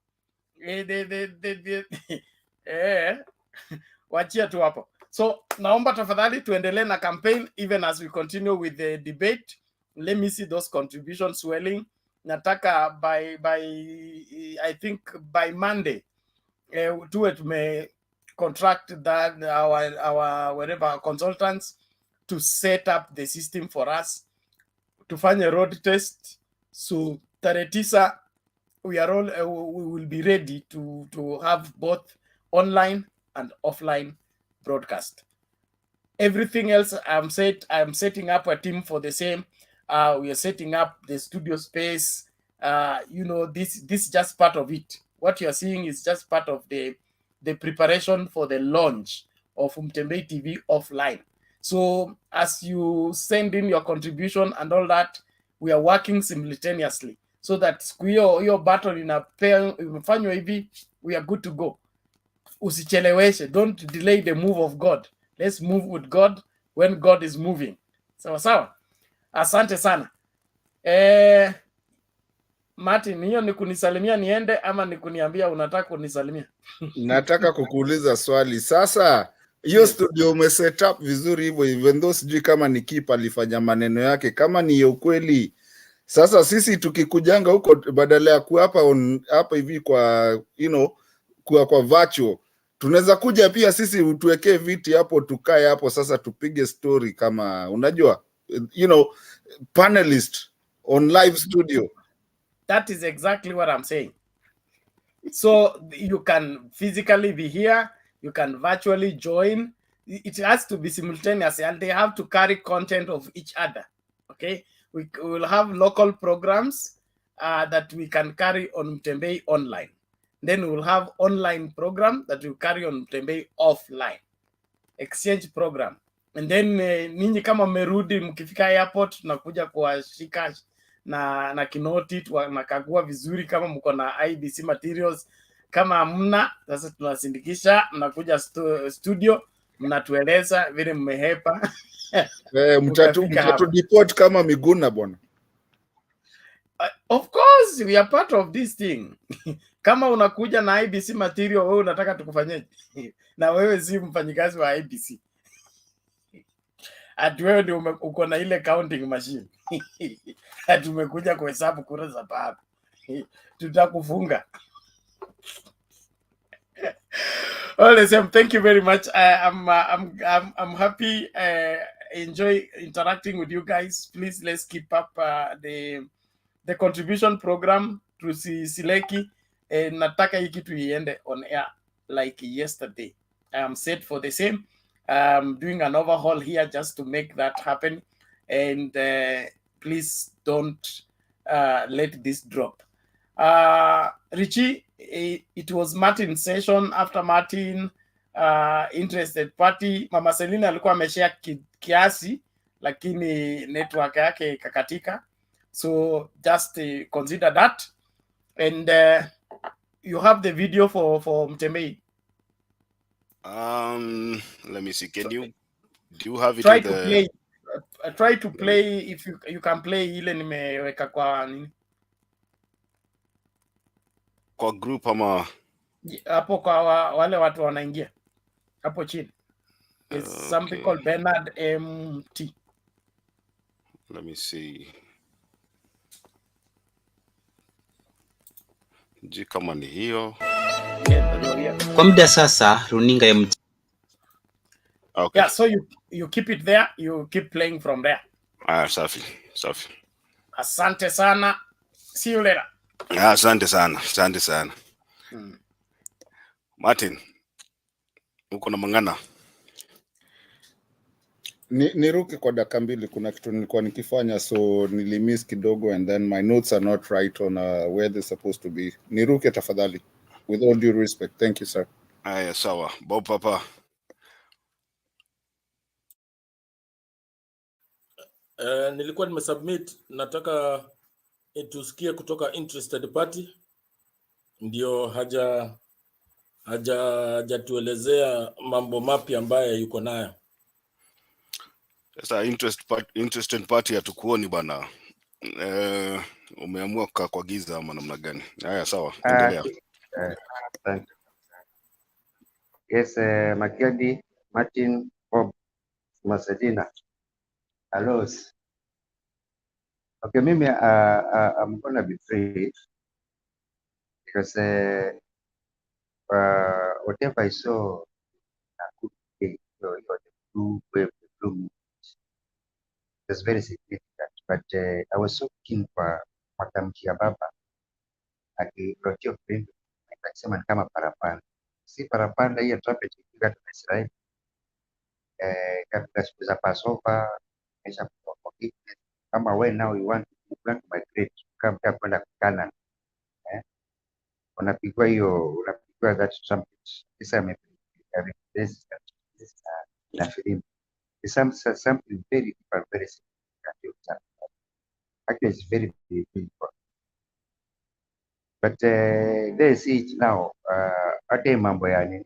Wachia tu hapo. So naomba tafadhali tuendelee na campaign even as we continue with the debate. Let me see those contributions swelling. Nataka by I think by Monday tume contract that our whatever consultants to set up the system for us, tufanye road test. So tarehe 9 we will be ready to have both online and offline broadcast. Everything else I'm setting up a team for the same. We are setting up the studio space. This is just part of it. What you are seeing is just part of the preparation for the launch of Mtembei TV offline. So as you send in your contribution and all that, we are working simultaneously so that your button imefanywa hivi, we are good to go. Usicheleweshe, don't delay the move of God. Let's move with God when God is moving. Sawa. Asante sana. Martin, hiyo ni kunisalimia niende ama ni kuniambia unataka kunisalimia? Nataka kukuuliza swali. Sasa hiyo studio umeset up vizuri hivyo, even though sijui kama ni Kipa alifanya maneno yake, kama ni ukweli. Sasa sisi tukikujanga huko badala ya hapa hivi kwa kwa virtual, tunaweza kuja pia sisi utuwekee viti hapo tukae hapo sasa tupige story kama unajua panelist on live studio. That is exactly what I'm saying. So you can physically be here, you can virtually join. It has to be simultaneous and they have to carry content of each other. Okay, we will have local programs that we can carry on Mtembei online. Then we will have online program that we carry on Mtembei offline. Exchange program. And then ninyi kama mmerudi mkifika airport tunakuja kuwashika na kinoti tunakagua vizuri kama mko na IBC materials. Kama hamna, sasa tunasindikisha, mnakuja studio, mnatueleza vile mmehepa. Mtatu deport kama Miguna bwana. Of course, we are part of this thing. Kama unakuja na IBC material, wewe unataka tukufanyeje? Na wewe si mfanyikazi wa IBC. Ati wewe ndio uko na ile counting machine. Ati umekuja kuhesabu kura za baba. Tutakufunga. Well, listen, thank you very much. I'm happy. Enjoy interacting with you guys. Please let's keep up the contribution program to Sileki. Nataka hii kitu iende on air like yesterday. I am set for the same. I'm doing an overhaul here just to make that happen. And please don't let this drop. Richie, it was Martin's session. After Martin, interested party. Mama Selina alikuwa ameshare kiasi, lakini network yake kakatika. So just consider that. And you have the video for Mtembei. Let me see. Do you have it? Try to play if you can play ile nimeweka kwa nini? Kwa group ama hapo kwa wale watu wanaingia hapo chini. It's something called Bernard MT. Let me see. Je, kama ni hiyo. Kwa muda sasa runinga ya Okay. Yeah, so you keep it there, you keep playing from there. Safi. Asante sana. See you later. Asante sana, asante sana. Martin, uko na mangana? Niruke kwa dakika mbili, kuna kitu nilikuwa nikifanya so nilimiss kidogo and then my notes are not right on where they're supposed to be. Niruke tafadhali. With all due respect. Thank you, sir. Aya, sawa. Bob Papa. Nilikuwa nimesubmit, nataka tusikie kutoka interested party, ndio hajatuelezea mambo mapya ambaye yuko nayo. Sasa interested party hatukuoni bana. Umeamua kukaa kwa giza ama namna gani? Haya, sawa, endelea. Thank you. Yes, Makedi, Martin, Bob, Masedina, Alos. Okay, mimi I'm gonna be brief because whatever I saw, your blue wave, the blue moon, was very significant. But I was so keen for matamshi ya baba akirotia upendo, akasema ni kama parapanda, si parapanda hii ya trumpet ikipiga tuna Israeli katika siku za Passover, mesha forgiveness. Kama we now you want to plan to migrate, kama mtaka kwenda Canaan, unapigwa that trumpet. This na filimbi. It's something very different, very significant. Actually, it's very beautiful. But they see it now. Hata hii mambo ya nini?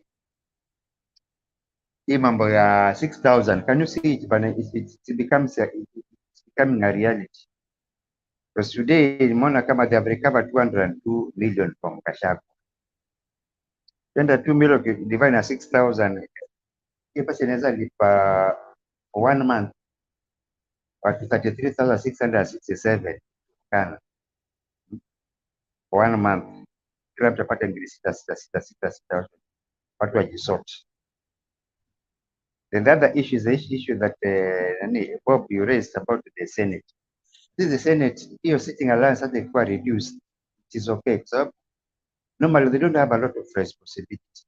Hii mambo ya 6,000. Can you see it? But it becomes it's becoming a reality. Because today, nimeona kama they have recovered 202 million from GACHAGUA. 202 million divided na 6,000. Hiyo pesa inaweza lipa 1 month watu 33,667 kana 1 month, kila mtu apate ngiri 6,666 watu wajisort. Then the other issue is the issue that Bob, you raised about the Senate. This is the Senate, hiyo sitting allowance hata ilikuwa reduced, it is okay. So normally they don't have a lot of responsibility.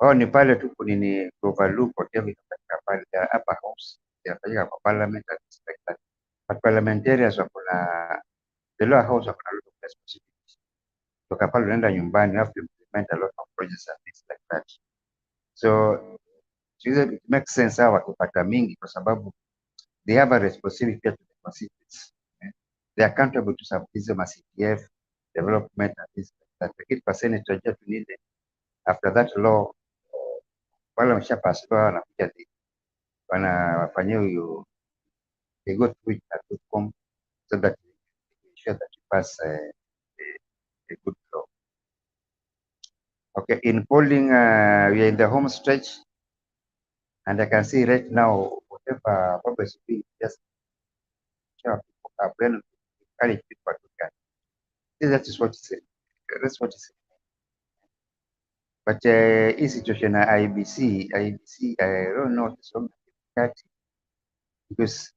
Wao ni pale tu kunini overlook whatever inafanyika pale upper house, inafanyika kwa parliament and respect that. But parliamentarians wako na the lower house wako na lot of responsibility. Toka pale unaenda nyumbani, you have to implement a lot of projects and things like that. So it makes sense hawa wakipata mingi kwa sababu they have a responsibility to the constituents. They are accountable to some hizo ma CPF development and things like that. Lakini kwa Senate tunajua tunile after that law wale wameshapass law wanakuja wanafanyia hiyo they go through it at good form so that they ensure that you pass a good law. Okay, in polling we are in the home stretch and I can see right now whatever Bob is doing just people are planning to encourage people to get. That is what is it. That's what is it. But hii situation ya IBC, I don't know what's wrong with that because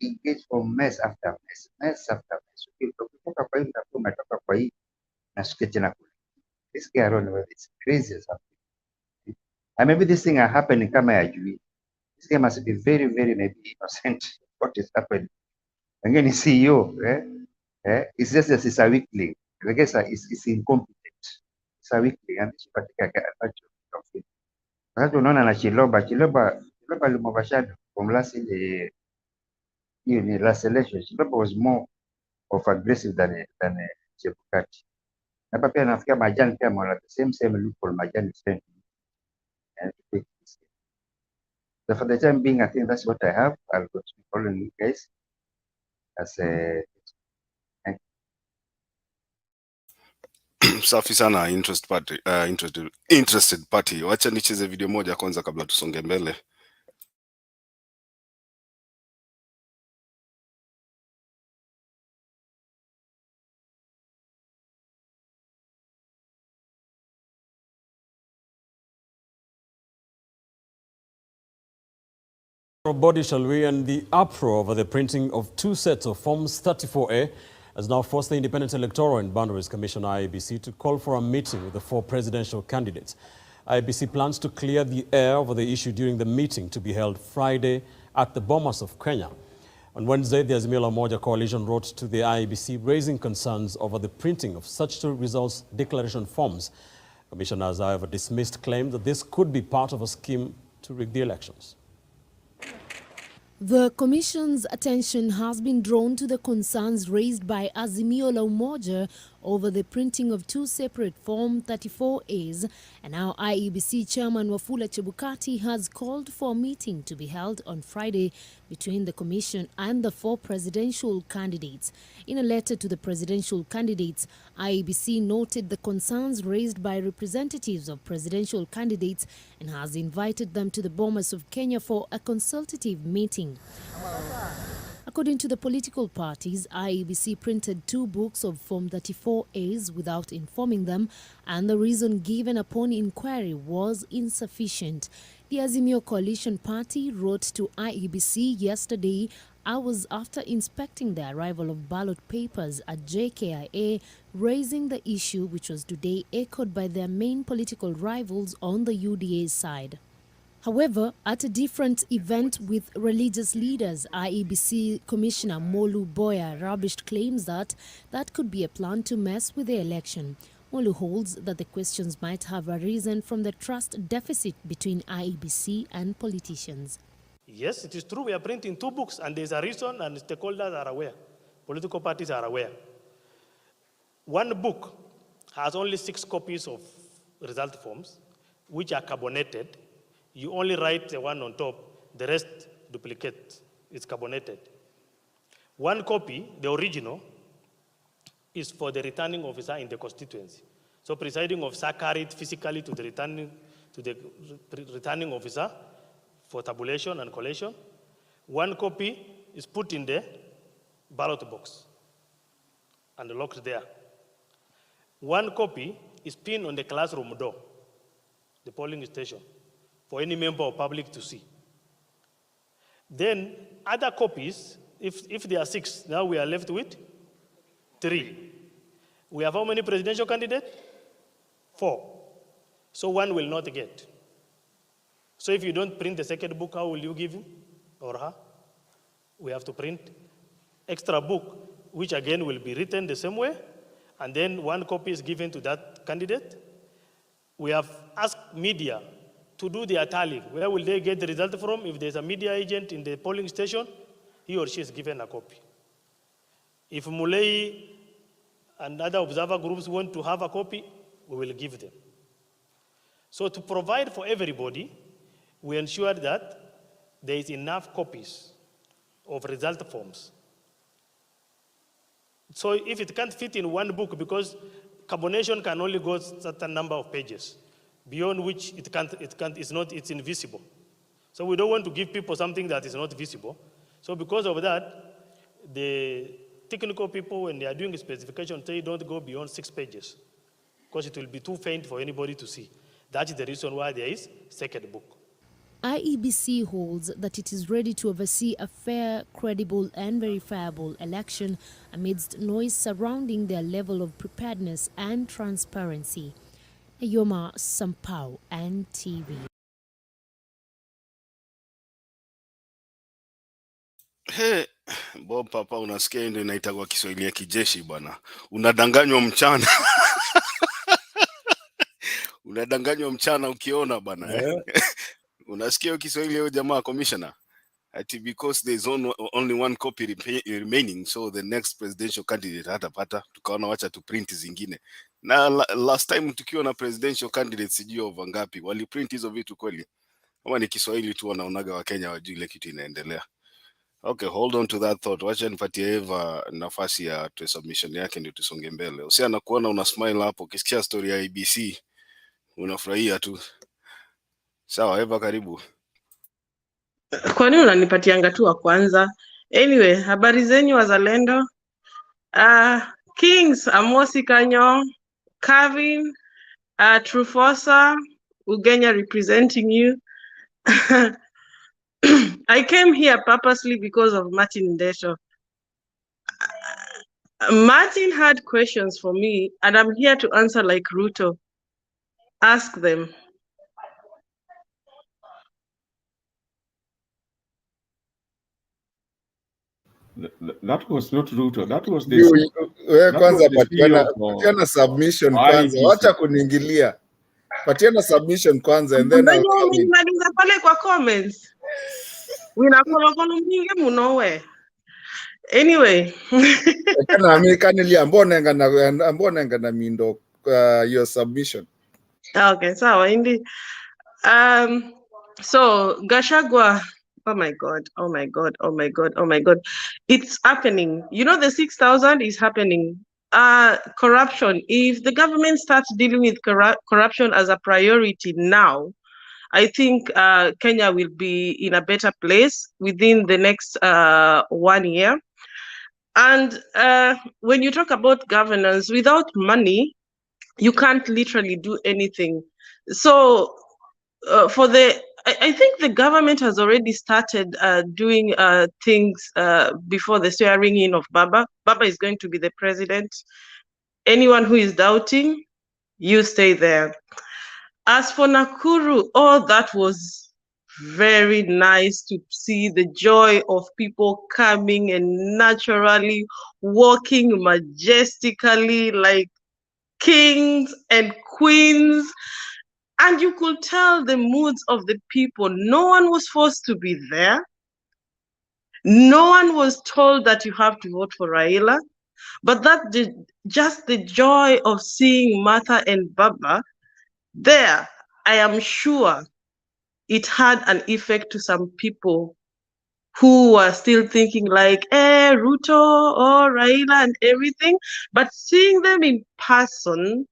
it gets from mess after mess after mess. Ukitoka kwa hii umetoka kwa hii na skete na kule. This guy I don't know, it's crazy or something. And maybe this thing are happening kama ya jui. This guy must be very, very maybe innocent. What is happening? Again, he's CEO, it's just that he's a weakling. I guess he's incompetent. He's a weakling and he's katika wakati unaona na Chiloba limobashado from last hiyo ni last election. Chiloba was more of aggressive than Chebukati. Hapa pia nafikia Majani pia mwana the same loophole Majani is trying to take this. So for the time being, I think that's what I have. I'll go to following you guys as a Safi sana interested party. Wacha nicheze video moja kwanza kabla tusonge mbele. Body shall we, and the uproar over the printing of 2 sets of Forms 34A has now forced the Independent Electoral and Boundaries Commission IEBC to call for a meeting with the 4 presidential candidates. IEBC plans to clear the air over the issue during the meeting to be held Friday at the Bomas of Kenya. On Wednesday, the Azimio la Umoja coalition wrote to the IEBC raising concerns over the printing of such results declaration forms. Commissioners, however, dismissed claims that this could be part of a scheme to rig the elections. The Commission's attention has been drawn to the concerns raised by Azimio la Umoja over the printing of 2 separate Form 34As, and now IEBC Chairman Wafula Chebukati has called for a meeting to be held on Friday between the Commission and the 4 presidential candidates. In a letter to the presidential candidates, IEBC noted the concerns raised by representatives of presidential candidates and has invited them to the Bomas of Kenya for a consultative meeting. According to the political parties, IEBC printed 2 books of Form 34As without informing them, and the reason given upon inquiry was insufficient. The Azimio Coalition Party wrote to IEBC yesterday, hours after inspecting the arrival of ballot papers at JKIA, raising the issue which was today echoed by their main political rivals on the UDA side. However, at a different event with religious leaders, IEBC Commissioner Molu Boya rubbished claims that could be a plan to mess with the election. Molu holds that the questions might have arisen from the trust deficit between IEBC and politicians. Yes, it is true we are printing 2 books and there's a reason and stakeholders are aware. Political parties are aware. 1 book has only 6 copies of result forms, which are carbonated. You only write the one on top, the rest duplicate, it's carbonated. 1 copy, the original, is for the returning officer in the constituency. So presiding officer carried physically to the returning officer for tabulation and collation. 1 copy is put in the ballot box and locked there. 1 copy is pinned on the classroom door, the polling station, for any member of public to see. Then other copies, if there are 6, now we are left with 3. We have how many presidential candidates? 4. So 1 will not get. So if you don't print the second book, how will you give him or her? We have to print extra book, which again will be written the same way, and then 1 copy is given to that candidate. We have asked media to do their tally. Where will they get the result from? If there's a media agent in the polling station, he or she is given a copy. If Mulei and other observer groups want to have a copy, we will give them. So to provide for everybody, we ensure that there is enough copies of result forms. So if it can't fit in 1 book, because carbonation can only go a certain number of pages, beyond which it's invisible. So we don't want to give people something that is not visible. So because of that, the technical people, when they are doing a specification, say don't go beyond 6 pages, because it will be too faint for anybody to see. That is the reason why there is second book. IEBC holds that it is ready to oversee a fair, credible and verifiable election amidst noise surrounding their level of preparedness and transparency. Yoma Sampao, NTV. Hey, Bob Papa, unasikia ndio inaitwa Kiswahili ya kijeshi bwana. Unadanganywa mchana. Unadanganywa mchana ukiona bwana. Unasikia Kiswahili ya jamaa commissioner? Because there is only 1 copy remaining, so the next presidential candidate hatapata, tukaona wacha tu print zingine. Na last time tukiwa na presidential candidates sijui over ngapi, wali print hizo vitu kweli? Kama ni Kiswahili tu wanaonaga wa Kenya wajui ile kitu inaendelea. Okay, hold on to that thought. Wacha nipatie Eva nafasi ya submission yake ndio tusonge mbele. Usiana kuona una smile hapo, ukisikia story ya IBC unafurahia tu. Sawa, Eva karibu. Kwa nini unanipatianga tu wa kwanza? Anyway, habari zenyu wazalendo. Kings, Amosi Kanyo, Kevin, Trufosa, Ugenya representing you. I came here purposely because of Martin Ndesho. Martin had questions for me, and I'm here to answer like Ruto. Ask them. That was not Ruto. That was the Wewe kwanza CEO patiana submission for kwanza, IEBC. wacha kuniingilia. Patiana submission kwanza and then I'll come in. Umemaliza pale kwa comments. Winakolokolo mwingi munowe. Anyway. Kana amikanilia mbona ngana mindo your submission. Okay, so indeed. So Gachagua, oh my God, oh my God, oh my God, oh my God. It's happening. You know, the 6,000 is happening. Corruption. If the government starts dealing with corruption as a priority now, I think Kenya will be in a better place within the next 1 year. And when you talk about governance, without money, you can't literally do anything. So I think the government has already started doing things before the swearing in of Baba. Baba is going to be the president. Anyone who is doubting, you stay there. As for Nakuru, oh, that was very nice to see the joy of people coming and naturally walking majestically like kings and queens. And you could tell the moods of the people. No one was forced to be there. No one was told that you have to vote for Raila. But just the joy of seeing Martha and Baba there, I am sure it had an effect to some people who were still thinking like, Ruto or Raila and everything. But seeing them in person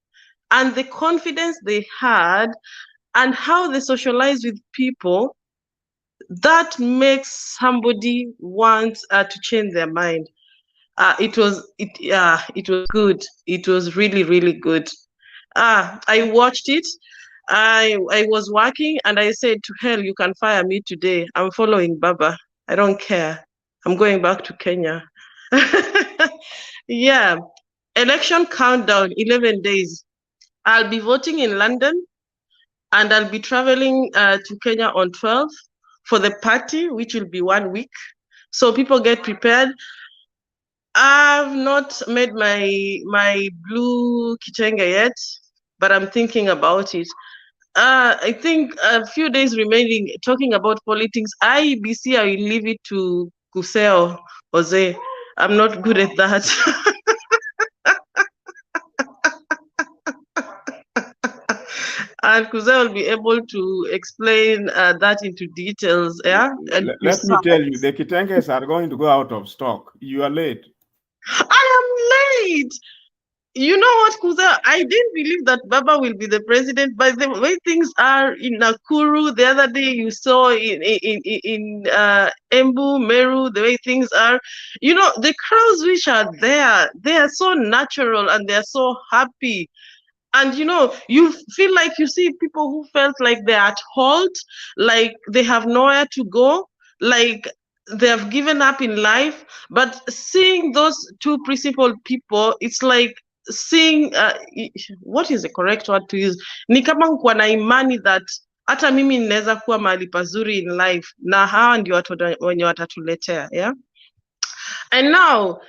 and the confidence they had and how they socialize with people, that makes somebody want to change their mind. It was good. It was really, really good. I watched it. I was working and I said, to hell, you can fire me today. I'm following Baba. I don't care. I'm going back to Kenya. Yeah. Election countdown, 11 days. I'll be voting in London and I'll be traveling to Kenya on 12th for the party, which will be 1 week. So people get prepared. I've not made my blue kitenge yet, but I'm thinking about it. I think a few days remaining talking about politics. IEBC, I will leave it to Kuseo Jose. I'm not good at that. And Kuseo will be able to explain that into details. Yeah. And let me tell you, the Kitenges are going to go out of stock. You are late. I am late. You know what, Kuza? I didn't believe that Baba will be the president, but the way things are in Nakuru, the other day you saw in Embu, Meru, the way things are, you know, the crowds which are there, they are so natural and they are so happy. And you know, you feel like you see people who felt like they're at halt, like they have nowhere to go, like they have given up in life. But seeing those two principled people, it's like seeing what is the correct word to use? Ni kama kuwa na imani that hata mimi ninaweza kuwa mahali pazuri in life, na hawa ndio watu wenye watatuletea, yeah. And now,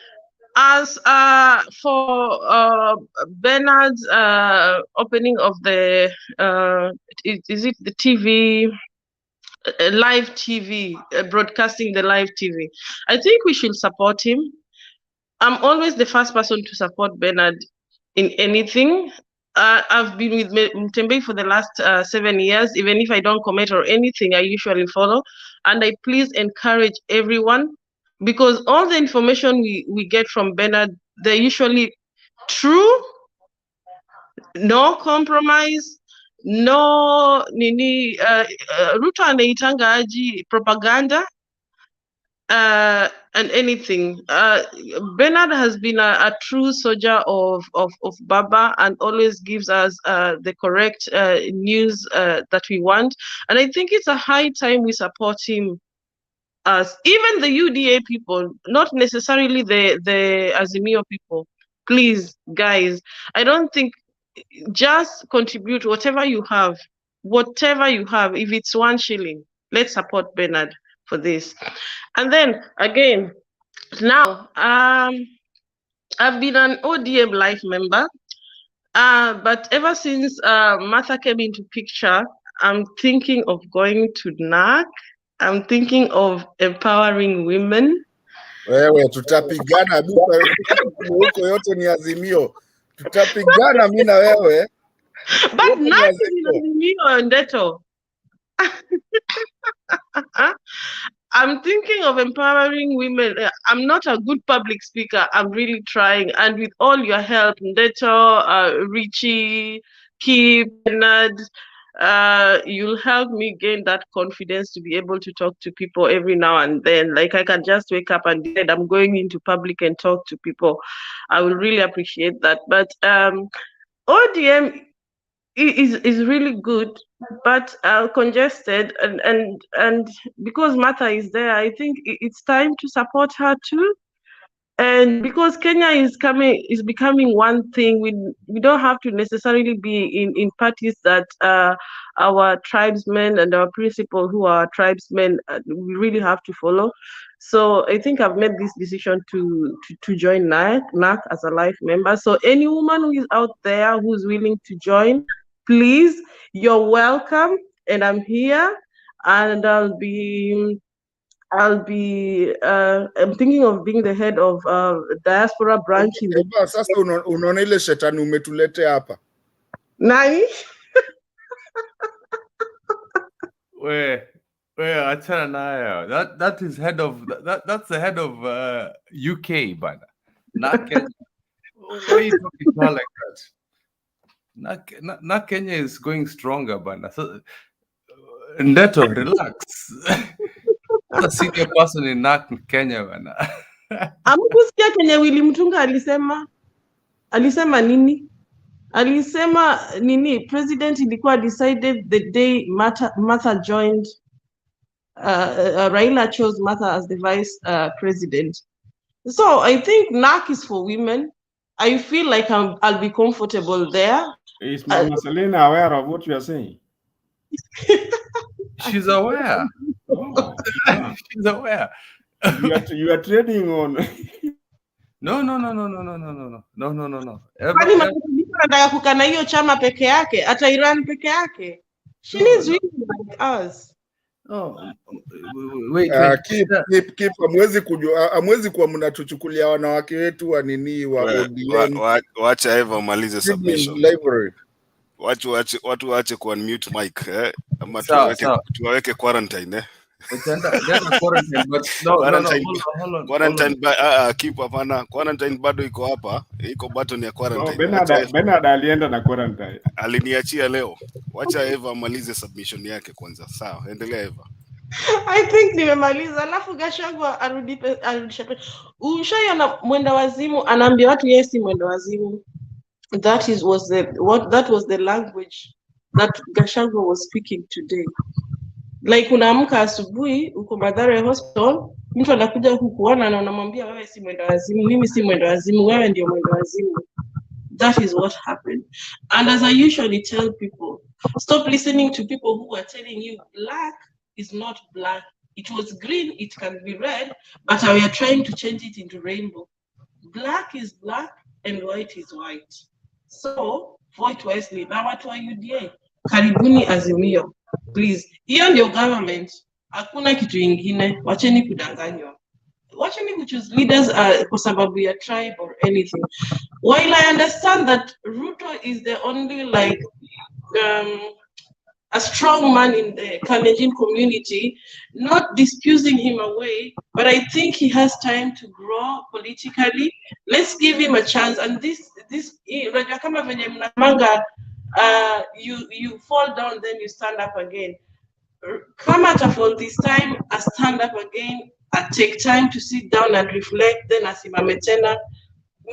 as for Bernard's opening of the is it the TV live TV broadcasting the live TV, I think we should support him. I'm always the first person to support Bernard in anything. I've been with Mtembe for the last 7 years. Even if I don't comment or anything, I usually follow. And I please encourage everyone, because all the information we get from Bernard, they're usually true, no compromise, no nini Ruto anaitanga aji propaganda and anything. Bernard has been a true soldier of Baba and always gives us the correct news that we want. And I think it's a high time we support him. us, even the UDA people, not necessarily the Azimio people. Please, guys, I don't think, just contribute whatever you have. If it's 1 shilling, let's support Bernard for this. And then again, now I've been an ODM life member, but ever since Martha came into picture, I'm thinking of going to NAC. I'm thinking of empowering women. Wewe tutapigana huko, yote ni Azimio. Tutapigana mimi na wewe. But NAC is Azimio, Ndeto. I'm thinking of empowering women. I'm not a good public speaker. I'm really trying. And with all your help, Ndeto, Richie, Kip, Bernard, you'll help me gain that confidence to be able to talk to people every now and then. Like, I can just wake up and decide I'm going into public and talk to people. I will really appreciate that. But ODM is really good, but congested, and because Martha is there, I think it's time to support her too. And because Kenya is becoming one thing, we don't have to necessarily be in parties that our tribesmen and our principal who are tribesmen we really have to follow. So I think I've made this decision to join NAC as a life member. So any woman who is out there who's willing to join, please, you're welcome. And I'm here, and I'm thinking of being the head of diaspora branch. Sasa unaona ile shetani umetulete hapa. Nani? Where achana nayo. That is head of that's the head of UK, but not Kenya. Why are you talking about like that? Not Kenya is going stronger, but so, Ndeto, relax. A senior person in Kenya, bana. Amkusikia Kenya Willy Mutunga alisema nini? Alisema nini? President ilikuwa decided the day Martha joined. Raila chose Martha as the vice president. So I think NAC is for women. I feel like I'll be comfortable there. Is Mama Selena aware of what you are saying? She's aware. Oh, she's aware. You are trading on. No. Kwani anataka kukana hiyo chama peke yake, ata Iran peke yake. She needs women like us. Wait. Keep amwezi kuwa mnatuchukulia wanawake wetu wa nini wa ODM. Wacha Eva malize submission. Watu waache ku unmute mic ama tuwaweke quarantine quarantine keep hapana, quarantine bado iko hapa, iko button ya quarantine. Bernard alienda na quarantine, aliniachia leo. Wacha Eva malize submission yake kwanza. Sawa, endelea Eva. I think nimemaliza, alafu Gachagua arudisha. Ushaiona mwenda wazimu anaambia watu yeye si mwenda wazimu. That was the language that Gachagua was speaking today. Like unaamka asubuhi uko Mathare Hospital, mtu anakuja kukuona na unamwambia wewe si mwenda wazimu, mimi si mwenda wazimu, wewe ndio mwenda wazimu. That is what happened. And as I usually tell people, stop listening to people who are telling you black is not black. It was green, it can be red, but we are trying to change it into rainbow. Black is black and white is white. So, vote wisely. Na watu wa UDA, karibuni Azimio. Please, hiyo ndio government. Hakuna kitu ingine. Wacheni kudanganywa. Wacheni kuchoose leaders kwa sababu ya tribe or anything. While I understand that Ruto is the only a strong man in the Kalenjin community, not disputing him away, but I think he has time to grow politically. Let's give him a chance. And this kama venye mnamanga, you fall down, then you stand up again. Come at a fall this time, I stand up again, I take time to sit down and reflect, then asimame tena.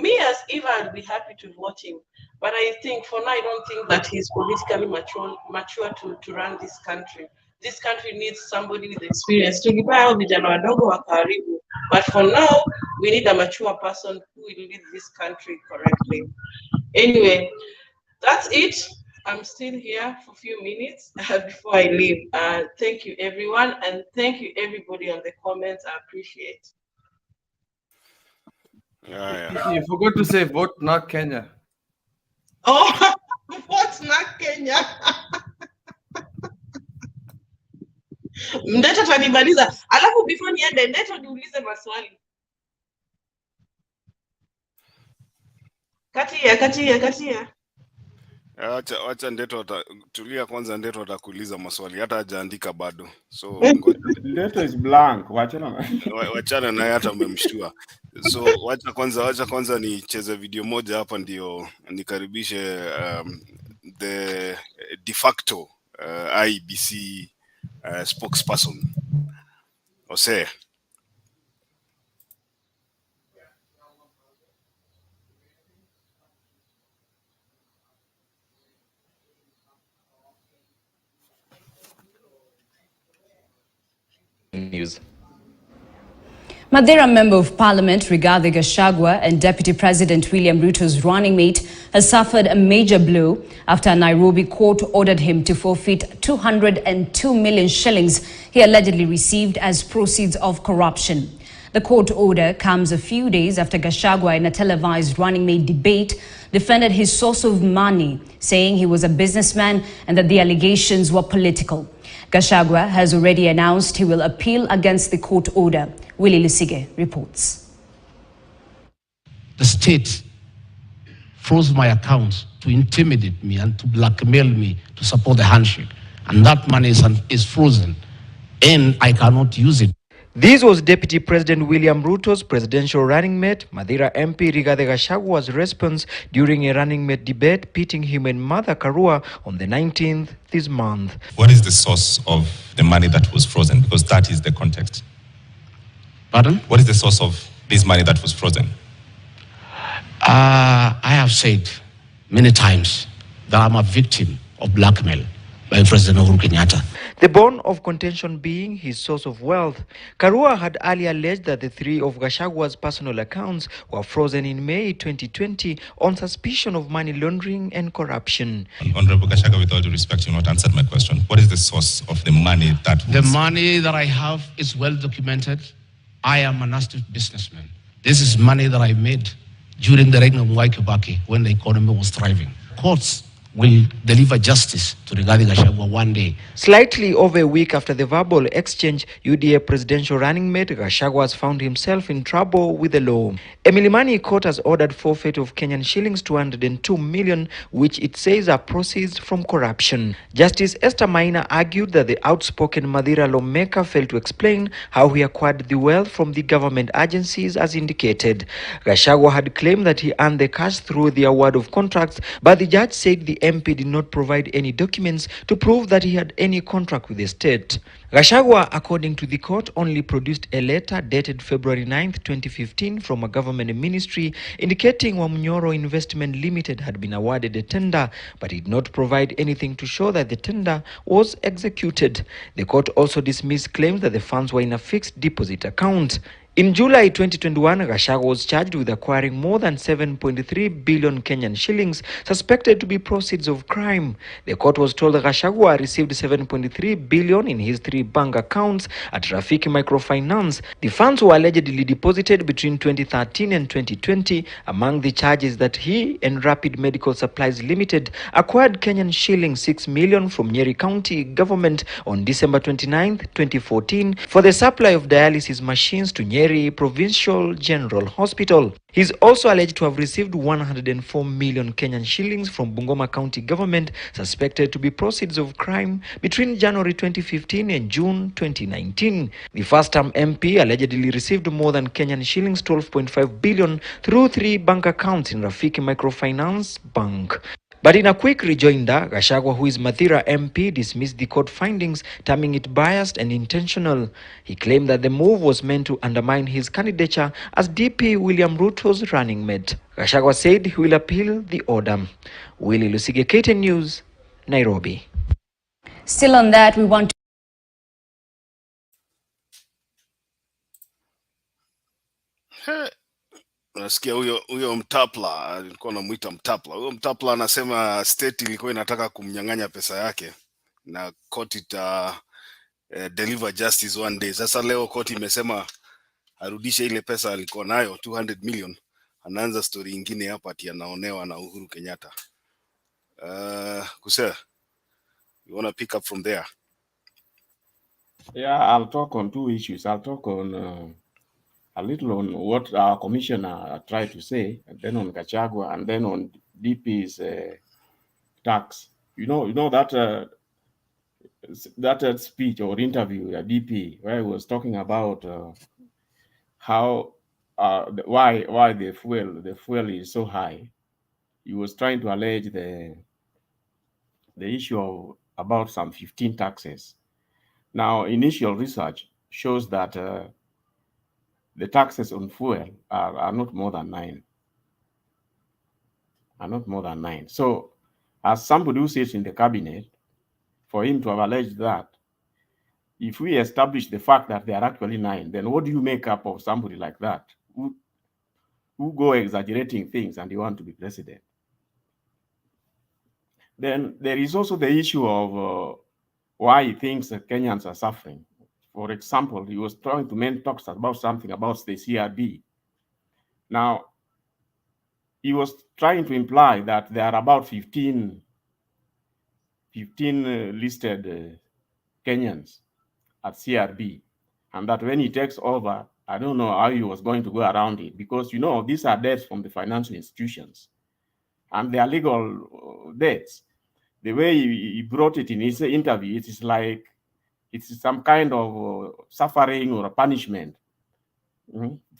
Me as Eva, I'll be happy to vote him. But I think for now, I don't think that he's politically mature to run this country. this country needs somebody with experience. Tulipao vijana wadogo wa karibu. But for now, we need a mature person who will lead this country correctly. Anyway, that's it. I'm still here for a few minutes before I leave. Thank you, everyone, and thank you, everybody on the comments. I appreciate. You forgot to say vote not Kenya. Oh, vote not Kenya. Ndeto tanimaliza. Alafu before niende, Ndeto niulize maswali. Katia. Acha Ndeto tulia kwanza, Ndeto atakuuliza maswali, hata hajaandika bado. So Ndeto is blank. Wachana naye, hata umemshtua. So wacha kwanza nicheze video moja hapa ndio nikaribishe the de facto IEBC spokesperson Jose. News. Madeira Member of Parliament Rigathi Gachagua and Deputy President William Ruto's running mate has suffered a major blow after a Nairobi court ordered him to forfeit 202 million shillings he allegedly received as proceeds of corruption. The court order comes a few days after Gachagua, in a televised running mate debate, defended his source of money, saying he was a businessman and that the allegations were political. Gachagua has already announced he will appeal against the court order. Willie Lusige reports. The state froze my accounts to intimidate me and to blackmail me to support the handshake. And that money is frozen and I cannot use it. This was Deputy President William Ruto's presidential running mate, Madeira MP Rigathi Gachagua's response during a running mate debate pitting him and Martha Karua on the 19th this month. What is the source of the money that was frozen? Because that is the context. Pardon? What is the source of this money that was frozen? I have said many times that I'm a victim of blackmail by President Uhuru Kenyatta. The bone of contention being his source of wealth. Karua had earlier alleged that the three of Gachagua's personal accounts were frozen in May 2020 on suspicion of money laundering and corruption. Honorable Gachagua, with all due respect, you not answered my question. What is the source of the money that was... The money that I have is well documented. I am an astute businessman. This is money that I made during the reign of Mwai Kibaki when the economy was thriving. Courts will deliver justice to Rigathi Gachagua one day. Slightly over a week after the verbal exchange, UDA presidential running mate Gachagua has found himself in trouble with the law. A Milimani court has ordered forfeit of Kenyan shillings 202 million, which it says are proceeds from corruption. Justice Esther Maina argued that the outspoken Madeira lawmaker failed to explain how he acquired the wealth from the government agencies as indicated. Gachagua had claimed that he earned the cash through the award of contracts, but the judge said the MP did not provide any documents to prove that he had any contract with the state. Gachagua, according to the court, only produced a letter dated February 9, 2015 from a government ministry indicating Wamnyoro Investment Limited had been awarded a tender, but did not provide anything to show that the tender was executed. The court also dismissed claims that the funds were in a fixed deposit account. In July 2021, Gachagua was charged with acquiring more than 7.3 billion Kenyan shillings suspected to be proceeds of crime. The court was told that Gachagua received 7.3 billion in his 3 bank accounts at Rafiki Microfinance. The funds were allegedly deposited between 2013 and 2020. Among the charges that he and Rapid Medical Supplies Limited acquired Kenyan shillings 6 million from Nyeri County government on December 29, 2014 for the supply of dialysis machines to Nyeri Provincial General Hospital. He is also alleged to have received 104 million Kenyan shillings from Bungoma County government, suspected to be proceeds of crime between January 2015 and June 2019. The first-term MP allegedly received more than Kenyan shillings 12.5 billion through 3 bank accounts in Rafiki Microfinance Bank. But in a quick rejoinder, Gachagua, who is Madeira MP, dismissed the court findings, terming it biased and intentional. He claimed that the move was meant to undermine his candidature as DP William Ruto's running mate. Gachagua said he will appeal the order. Willie Lusige, KTN News, Nairobi. Still on that, we want to Unasikia huyo Mtapla, alikuwa anamuita Mtapla. Huyo Mtapla anasema state ilikuwa inataka kumnyang'anya pesa yake na court ita deliver justice one day. Sasa leo court imesema arudishe ile pesa alikuwa nayo 200 million. Anaanza story ingine hapa ati anaonewa na Uhuru Kenyatta. Kusema, you want to pick up from there? Yeah, I'll talk on two issues. I'll talk on a little on what our commissioner tried to say, and then on GACHAGUA, and then on DP's tax. You know that speech or interview at DP where he was talking about how why the fuel is so high. He was trying to allege the issue of about some 15 taxes. Now, initial research shows that the taxes on fuel are not more than 9. Are not more than 9. So, as somebody who sits in the cabinet, for him to have alleged that, if we establish the fact that there are actually 9, then what do you make up of somebody like that who go exaggerating things and you want to be president? Then there is also the issue of why he thinks that Kenyans are suffering. For example, he was trying to make talks about something about the CRB. Now, he was trying to imply that there are about 15 listed Kenyans at CRB, and that when he takes over, I don't know how he was going to go around it, because these are debts from the financial institutions, and they are legal debts. The way he brought it in his interview, it is like it's some kind of suffering or a punishment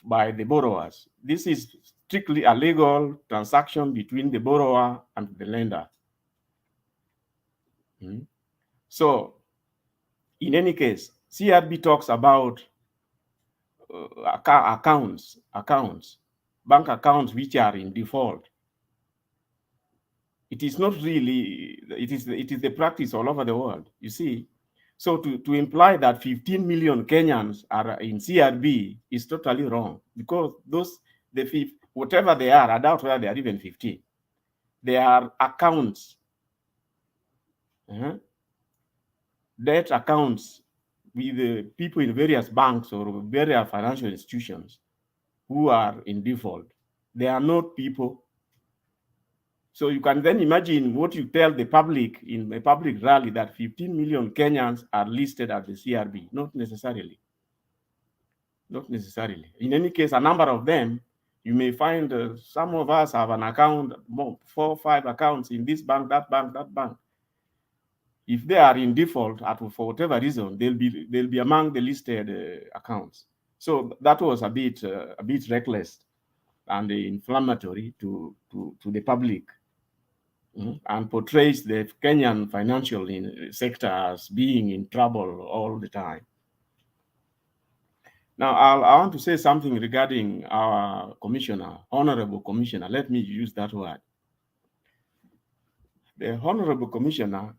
by the borrowers. This is strictly a legal transaction between the borrower and the lender. So, in any case, CRB talks about accounts, bank accounts which are in default. It is not really, it is the practice all over the world, you see. So to imply that 15 million Kenyans are in CRB is totally wrong, because whatever they are, I doubt whether they are even 15. They are accounts, debt accounts with the people in various banks or various financial institutions who are in default. They are not people. So you can then imagine what you tell the public in a public rally, that 15 million Kenyans are listed at the CRB. Not necessarily. Not necessarily. In any case, a number of them, you may find some of us have an account, 4 or 5 accounts in this bank, that bank, that bank. If they are in default for whatever reason, they'll be among the listed accounts. So that was a bit reckless and inflammatory to the public, and portrays the Kenyan financial sector as being in trouble all the time. Now, I want to say something regarding our commissioner, honorable commissioner. Let me use that word. The honorable commissioner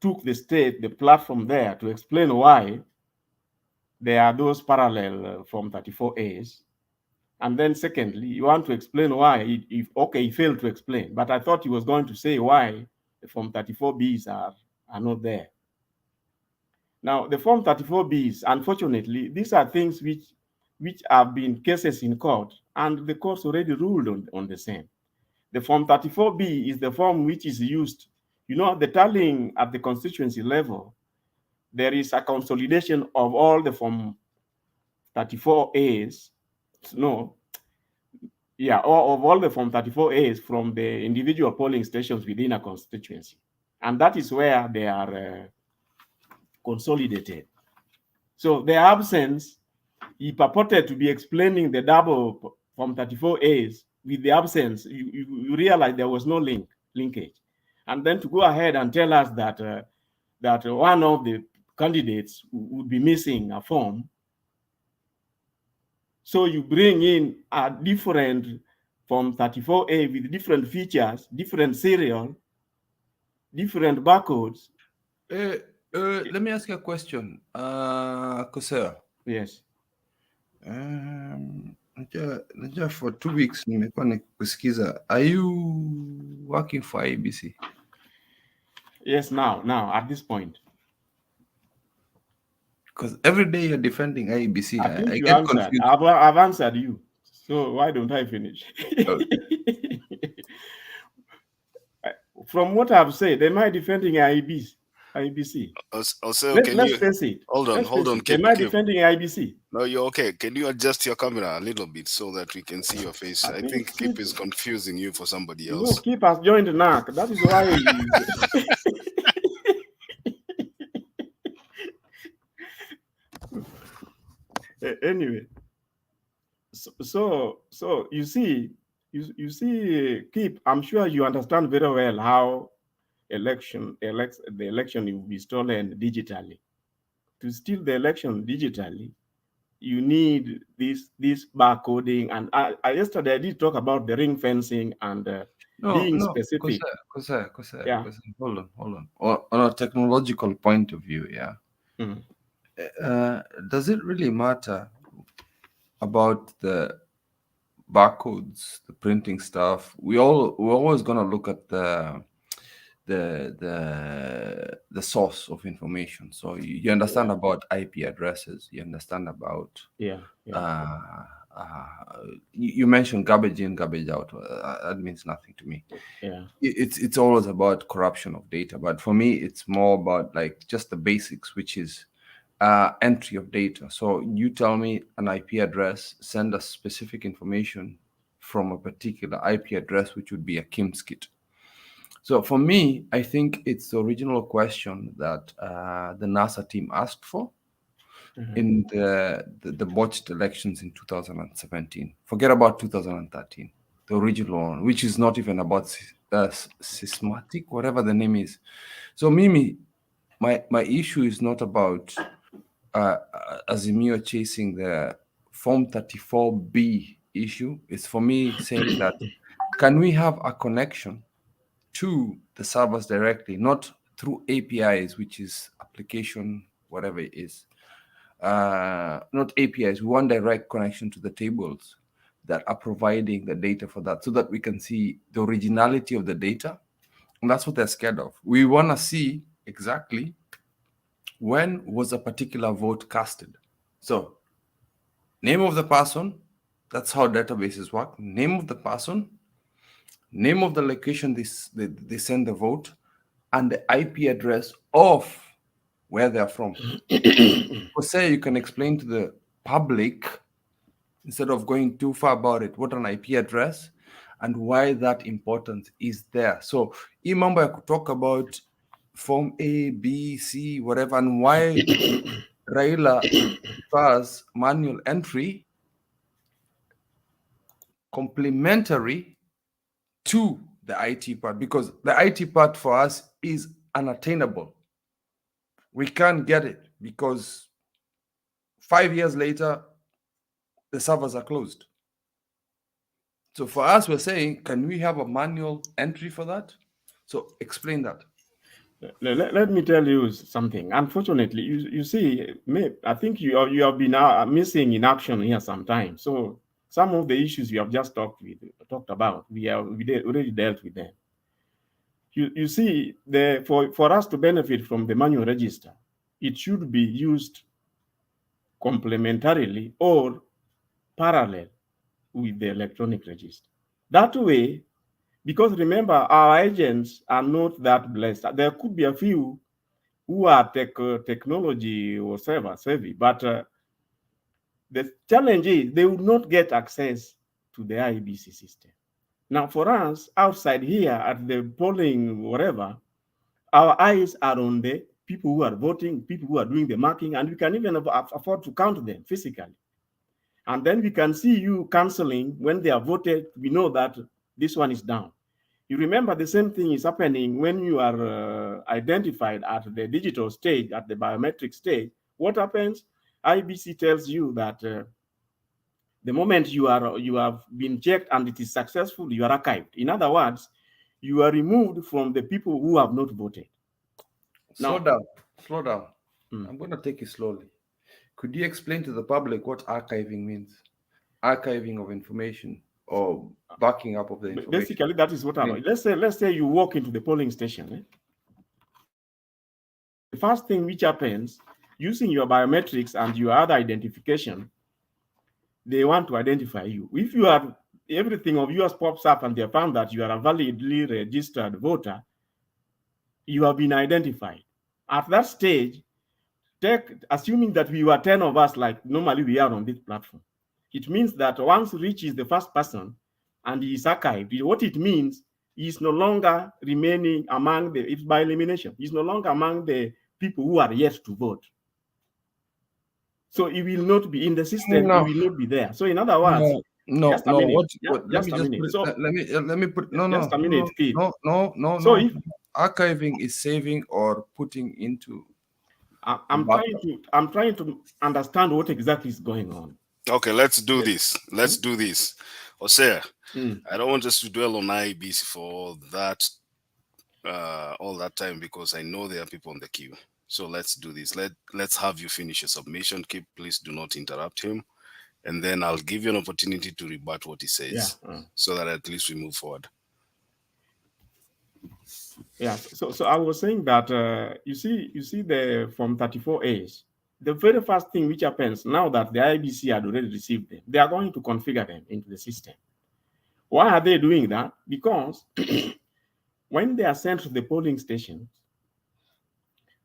took the platform there to explain why there are those parallel Form 34As. And then secondly, you want to explain why, he failed to explain, but I thought he was going to say why the Form 34Bs are not there. Now, the Form 34Bs, unfortunately, these are things which have been cases in court, and the courts already ruled on the same. The Form 34B is the form which is used, the tallying at the constituency level. There is a consolidation of all the Form 34As, of all the Form 34As from the individual polling stations within a constituency. And that is where they are consolidated. So the absence, he purported to be explaining the double Form 34As with the absence. You realize there was no linkage. And then to go ahead and tell us that one of the candidates would be missing a form. So you bring in a different Form 34A with different features, different serial, different barcodes. Let me ask you a question, Kosera. Yes. Najua for 2 weeks nimekuwa nikusikiza. Are you working for IBC? Yes, now at this point. Because every day you're defending IBC. I think I you get answered. confused. I've answered you. So why don't I finish? From what I've said, am I defending IBC? Also, Let's face it. Hold on, Am I defending IBC? No, you're okay. Can you adjust your camera a little bit so that we can see your face? I think Kip is confusing you for somebody else. No, Kip has joined the NAC. That is why. Anyway, so you see, Kip, I'm sure you understand very well how the election will be stolen digitally. To steal the election digitally, you need this barcoding. And yesterday I did talk about the ring fencing and being specific. Yeah. Hold on. On a technological point of view, yeah. Does it really matter about the barcodes, the printing stuff? We're always gonna look at the source of information. So you understand about IP addresses. You understand about you mentioned garbage in, garbage out. That means nothing to me. Yeah, it's always about corruption of data. But for me, it's more about like just the basics, which is entry of data. So you tell me an IP address, send us specific information from a particular IP address, which would be a KIMS kit. So for me, I think it's the original question that the NASA team asked for in the botched elections in 2017. Forget about 2013, the original one, which is not even about systematic, whatever the name is. So Mimi, my issue is not about Azimio chasing the Form 34B issue. It's for me saying that can we have a connection to the servers directly, not through APIs, which is application, whatever it is. Not APIs, we want direct connection to the tables that are providing the data for that so that we can see the originality of the data. And that's what they're scared of. We want to see exactly when was a particular vote casted. So name of the person, that's how databases work. Name of the person, name of the location they send the vote, and the IP address of where they're from. So say you can explain to the public, instead of going too far about it, what an IP address and why that importance is there. So imambo ya talk about Form A, B, C, whatever, and why Raila prefers manual entry complementary to the IT part, because the IT part for us is unattainable. We can't get it because 5 years later, the servers are closed. So for us, we're saying, can we have a manual entry for that? So explain that. Let me tell you something. Unfortunately, you see, I think you have been missing in action here sometimes. So some of the issues you have just talked about, we already dealt with them. You see, for us to benefit from the manual register, it should be used complementarily or parallel with the electronic register. That way, because remember, our agents are not that blessed. There could be a few who are technology or savvy, but the challenge is they would not get access to the IBC system. Now, for us, outside here at the polling, whatever, our eyes are on the people who are voting, people who are doing the marking, and we can even afford to count them physically. And then we can see you canceling when they are voted. We know that this one is down. You remember the same thing is happening when you are identified at the digital stage, at the biometric stage. What happens? IBC tells you that the moment you have been checked and it is successful, you are archived. In other words, you are removed from the people who have not voted. Slow down. I'm going to take it slowly. Could you explain to the public what archiving means? archiving of information or backing up of the information. Basically, that is what I'm. Let's say you walk into the polling station. Eh? The first thing which happens, using your biometrics and your other identification, they want to identify you. If you have everything of yours pops up and they found that you are a validly registered voter, you have been identified. At that stage, assuming that we were 10 of us, like normally we are on this platform, it means that once Rich is the first person and he is archived, what it means is no longer remaining among the, it's by elimination, he's no longer among the people who are yet to vote. So he will not be in the system, No. he will not be there. So in other words, no, just a minute. let me put just a minute, Keith. No. Archiving is saving or putting into. I'm trying to understand what exactly is going on. Okay, let's do this. Let's do this. Hosea, I don't want us to dwell on IBC for that all that time because I know there are people on the queue. So let's do this. Let's have you finish your submission. Please do not interrupt him. And then I'll give you an opportunity to rebut what he says so that at least we move forward. Yeah, so I was saying that you see the Form 34As, the very first thing which happens now that the IBC had already received them, they are going to configure them into the system. Why are they doing that? Because when they are sent to the polling station,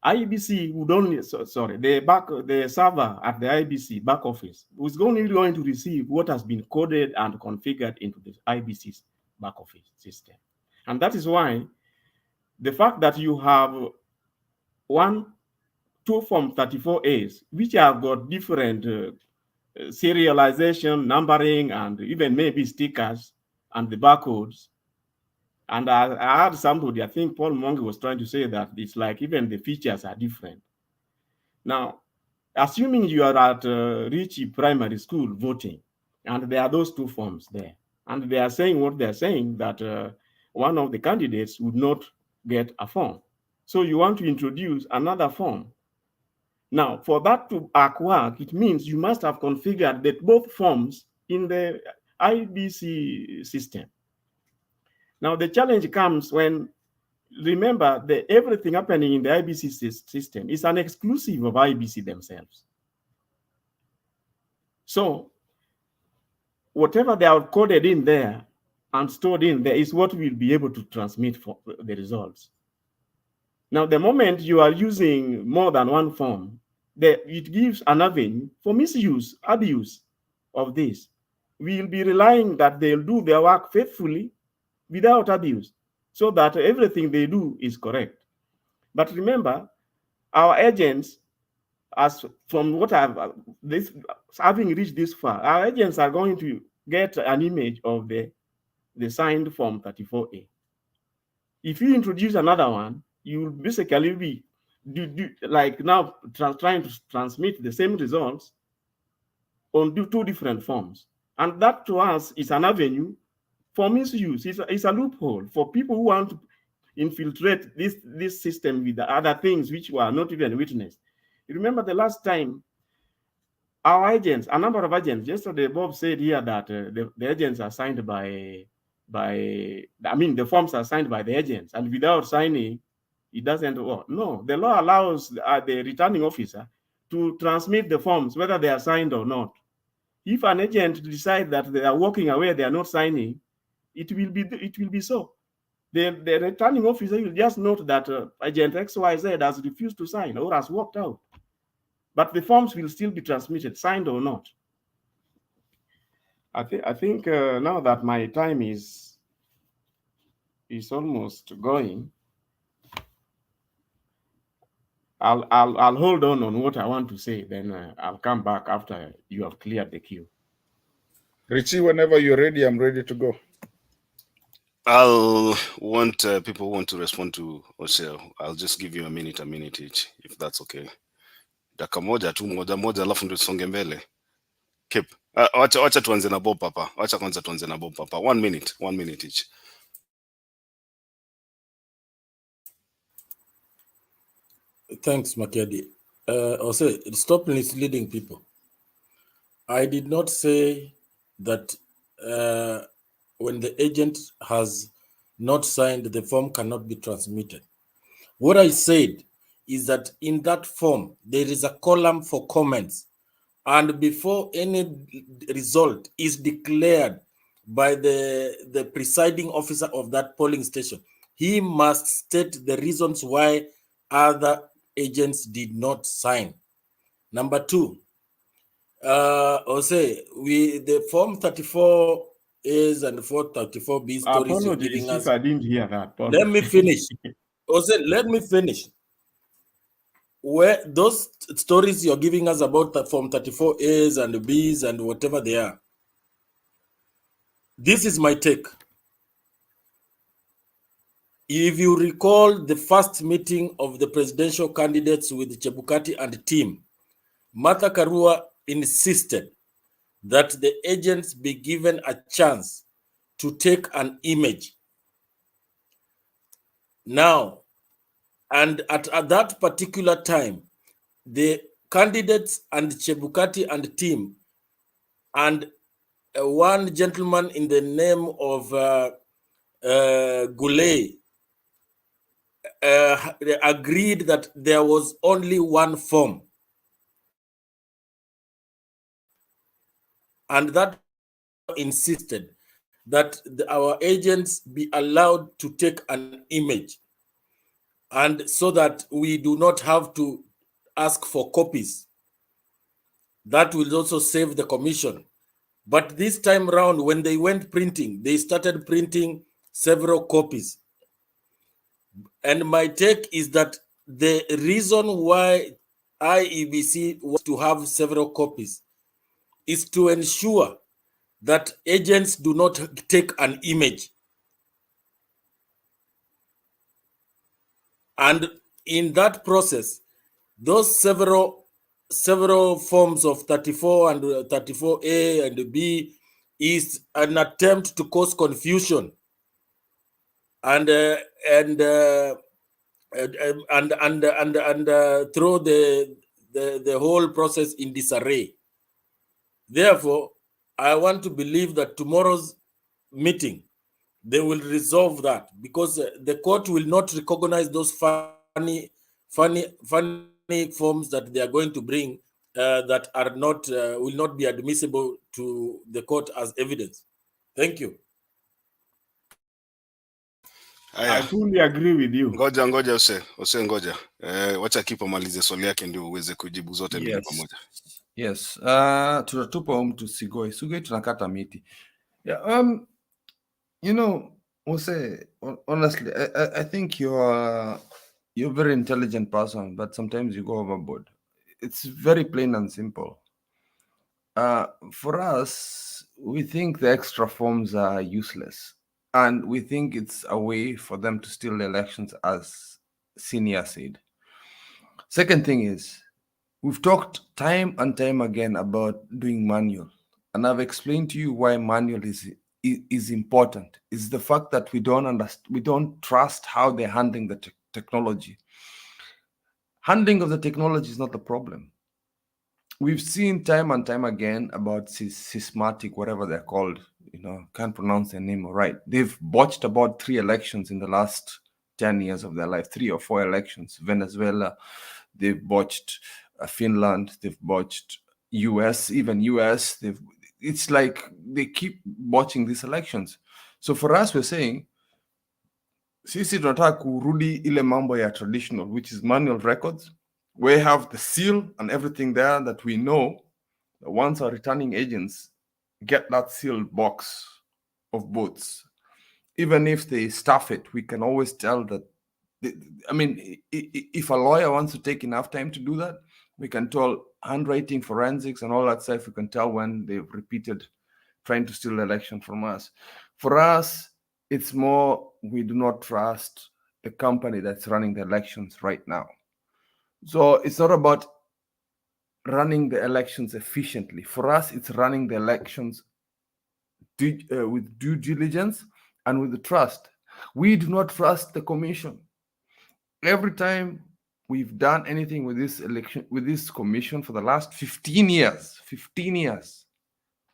IBC would only, the server at the IBC back office was only going to receive what has been coded and configured into the IBC's back office system. And that is why the fact that you have two Form 34As, which have got different serialization, numbering, and even maybe stickers and the barcodes. And I heard somebody, I think Paul Monge was trying to say that it's like even the features are different. Now, assuming you are at Richie Primary School voting, and there are those two forms there, and they are saying what they're saying, that one of the candidates would not get a form. So you want to introduce another form. Now, for that to work, it means you must have configured that both forms in the IBC system. Now, the challenge comes when, remember, everything happening in the IBC system is an exclusive of IBC themselves. So, whatever they are coded in there and stored in there is what we'll be able to transmit for the results. Now, the moment you are using more than one form, it gives an avenue for misuse, abuse of this. We'll be relying that they'll do their work faithfully without abuse, so that everything they do is correct. But remember, our agents, as from what having reached this far, our agents are going to get an image of the signed Form 34A. If you introduce another one, you will basically be like now trying to transmit the same results on two different forms. And that to us is an avenue for misuse. It's a loophole for people who want to infiltrate this system with the other things which were not even witnessed. You remember the last time our agents, a number of agents, yesterday Bob said here that the agents are signed the forms are signed by the agents, and without signing, it doesn't work. No, the law allows the returning officer to transmit the forms, whether they are signed or not. If an agent decides that they are walking away, they are not signing, it will be so. The returning officer will just note that agent XYZ has refused to sign or has walked out. But the forms will still be transmitted, signed or not. I think now that my time is almost going, I'll hold on what I want to say. Then I'll come back after you have cleared the queue. Richie, whenever you're ready, I'm ready to go. I'll want people want to respond to Hosea. I'll just give you a minute each, if that's okay. Dakika moja tu moja alafu ndio tusonge mbele. Kip. Wacha tuanze na Bob Papa. Wacha kwanza tuanze na Bob Papa. 1 minute each. Thanks, Makedi. Hosea, stop misleading people. I did not say that when the agent has not signed, the form cannot be transmitted. What I said is that in that form, there is a column for comments. And before any result is declared by the presiding officer of that polling station, he must state the reasons why other agents did not sign. Number two, Jose, the form 34As and 434B stories you're giving us. I didn't hear that. Let me finish. Jose, let me finish. Where those stories you're giving us about the form 34As and Bs and whatever they are, this is my take. If you recall the first meeting of the presidential candidates with Chebukati and team, Martha Karua insisted that the agents be given a chance to take an image. Now, and at that particular time, the candidates and Chebukati and team and one gentleman in the name of Goulet agreed that there was only one form. And that insisted that our agents be allowed to take an image, and so that we do not have to ask for copies. That will also save the commission. But this time around, when they went printing, they started printing several copies. And my take is that the reason why IEBC wants to have several copies is to ensure that agents do not take an image. And in that process, those several forms of 34 and 34A and B is an attempt to cause confusion and throw the whole process in disarray. Therefore, I want to believe that tomorrow's meeting, they will resolve that, because the court will not recognize those funny forms that they are going to bring that are not will not be admissible to the court as evidence. Thank you. I fully agree with you. Ngoja ngoja. Wacha Kipo malize swali yake ndio uweze kujibu zote mbili pamoja. Yes. Tutatupa mtu Sigoi. Sigoi tunakata miti. Yeah, you know, Jose, honestly, I think you're a very intelligent person, but sometimes you go overboard. It's very plain and simple. For us, we think the extra forms are useless, and we think it's a way for them to steal the elections, as Senior said. Second thing is, we've talked time and time again about doing manual, and I've explained to you why manual is important. Is the fact that we don't trust how they're handling the technology. Handling of the technology is not the problem. We've seen time and time again about systematic, whatever they're called, can't pronounce their name right. They've botched about 3 elections in the last 10 years of their life, 3 or 4 elections. Venezuela, they've botched Finland, they've botched US, even US. It's like they keep botching these elections. So for us, we're saying, sisi tunataka kurudi ile mambo ya traditional, which is manual records. We have the seal and everything there that we know that once our returning agents get that sealed box of votes, even if they stuff it, we can always tell that. If a lawyer wants to take enough time to do that, we can tell handwriting forensics and all that stuff. We can tell when they've repeated trying to steal the election from us. For us, it's more, we do not trust the company that's running the elections right now. So it's not about running the elections efficiently. For us, it's running the elections with due diligence and with the trust. We do not trust the commission. Every time we've done anything with this election, with this commission for the last 15 years,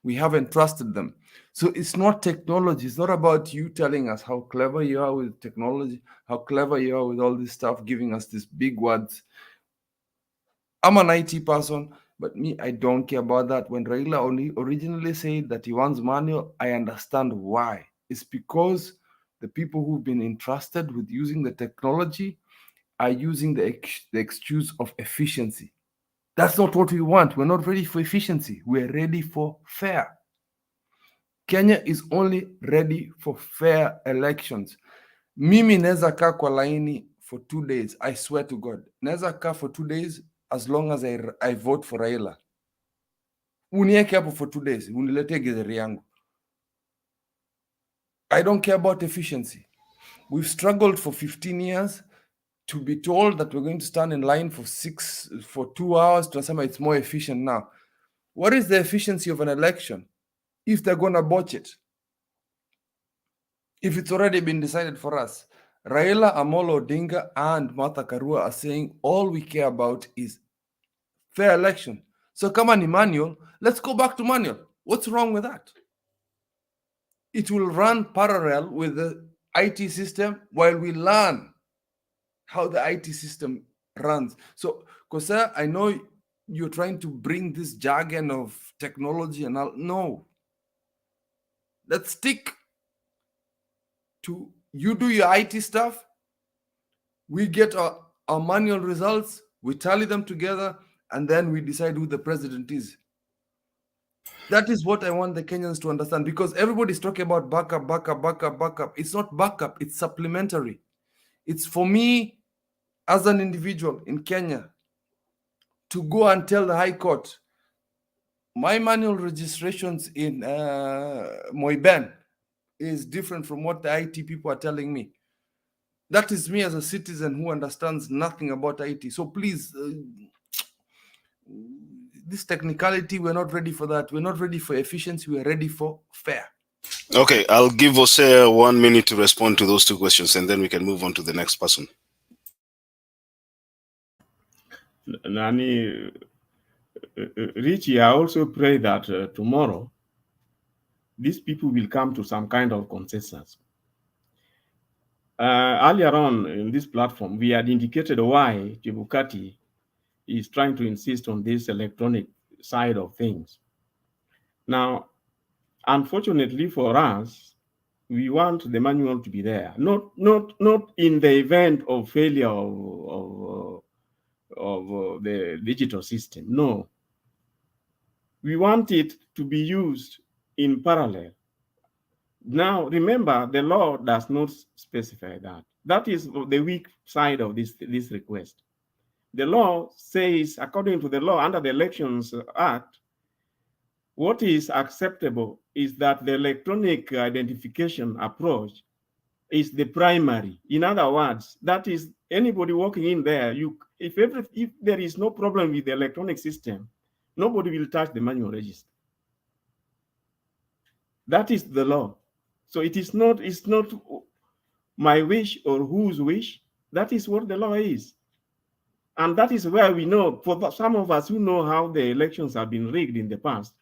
We haven't trusted them. So it's not technology. It's not about you telling us how clever you are with technology, how clever you are with all this stuff, giving us these big words. I'm an IT person, but me, I don't care about that. When Raila only originally said that he wants manual, I understand why. It's because the people who've been entrusted with using the technology are using the excuse of efficiency. That's not what we want. We're not ready for efficiency. We're ready for fair. Kenya is only ready for fair elections. Mimi naweza kaa kwa laini for 2 days. I swear to God. Naweza kaa for 2 days as long as I vote for Raila. Unieke hapo for 2 days. Uniletee githeri yangu. I don't care about efficiency. We've struggled for 15 years to be told that we're going to stand in line for 2 hours. Tunasema it's more efficient now. What is the efficiency of an election if they're going to botch it? If it's already been decided for us? Raila Amolo Odinga and Martha Karua are saying all we care about is fair election. So kama ni manual, let's go back to manual. What's wrong with that? It will run parallel with the IT system while we learn how the IT system runs. So, Kosa, I know you're trying to bring this jargon of technology and all. No. Let's stick to you do your IT stuff. We get our manual results, we tally them together, and then we decide who the president is. That is what I want the Kenyans to understand, because everybody's talking about backup. It's not backup, it's supplementary. It's for me as an individual in Kenya to go and tell the High Court, my manual registrations in Moiben is different from what the IT people are telling me. That is me as a citizen who understands nothing about IT. So please, this technicality, we're not ready for that. We're not ready for efficiency. We're ready for fair. Okay, I'll give Jose 1 minute to respond to those 2 questions, and then we can move on to the next person. Nani, Richie, I also pray that tomorrow these people will come to some kind of consensus. Earlier on in this platform, we had indicated why Chebukati is trying to insist on this electronic side of things. Now, unfortunately for us, we want the manual to be there, not in the event of failure of the digital system. No, we want it to be used in parallel. Now, remember, the law does not specify that. That is the weak side of this request. The law says, according to the law under the Elections Act, what is acceptable is that the electronic identification approach is the primary. In other words, that is anybody walking in there, if there is no problem with the electronic system, nobody will touch the manual register. That is the law. So it's not my wish or whose wish. That is what the law is. And that is where we know, for some of us who know how the elections have been rigged in the past,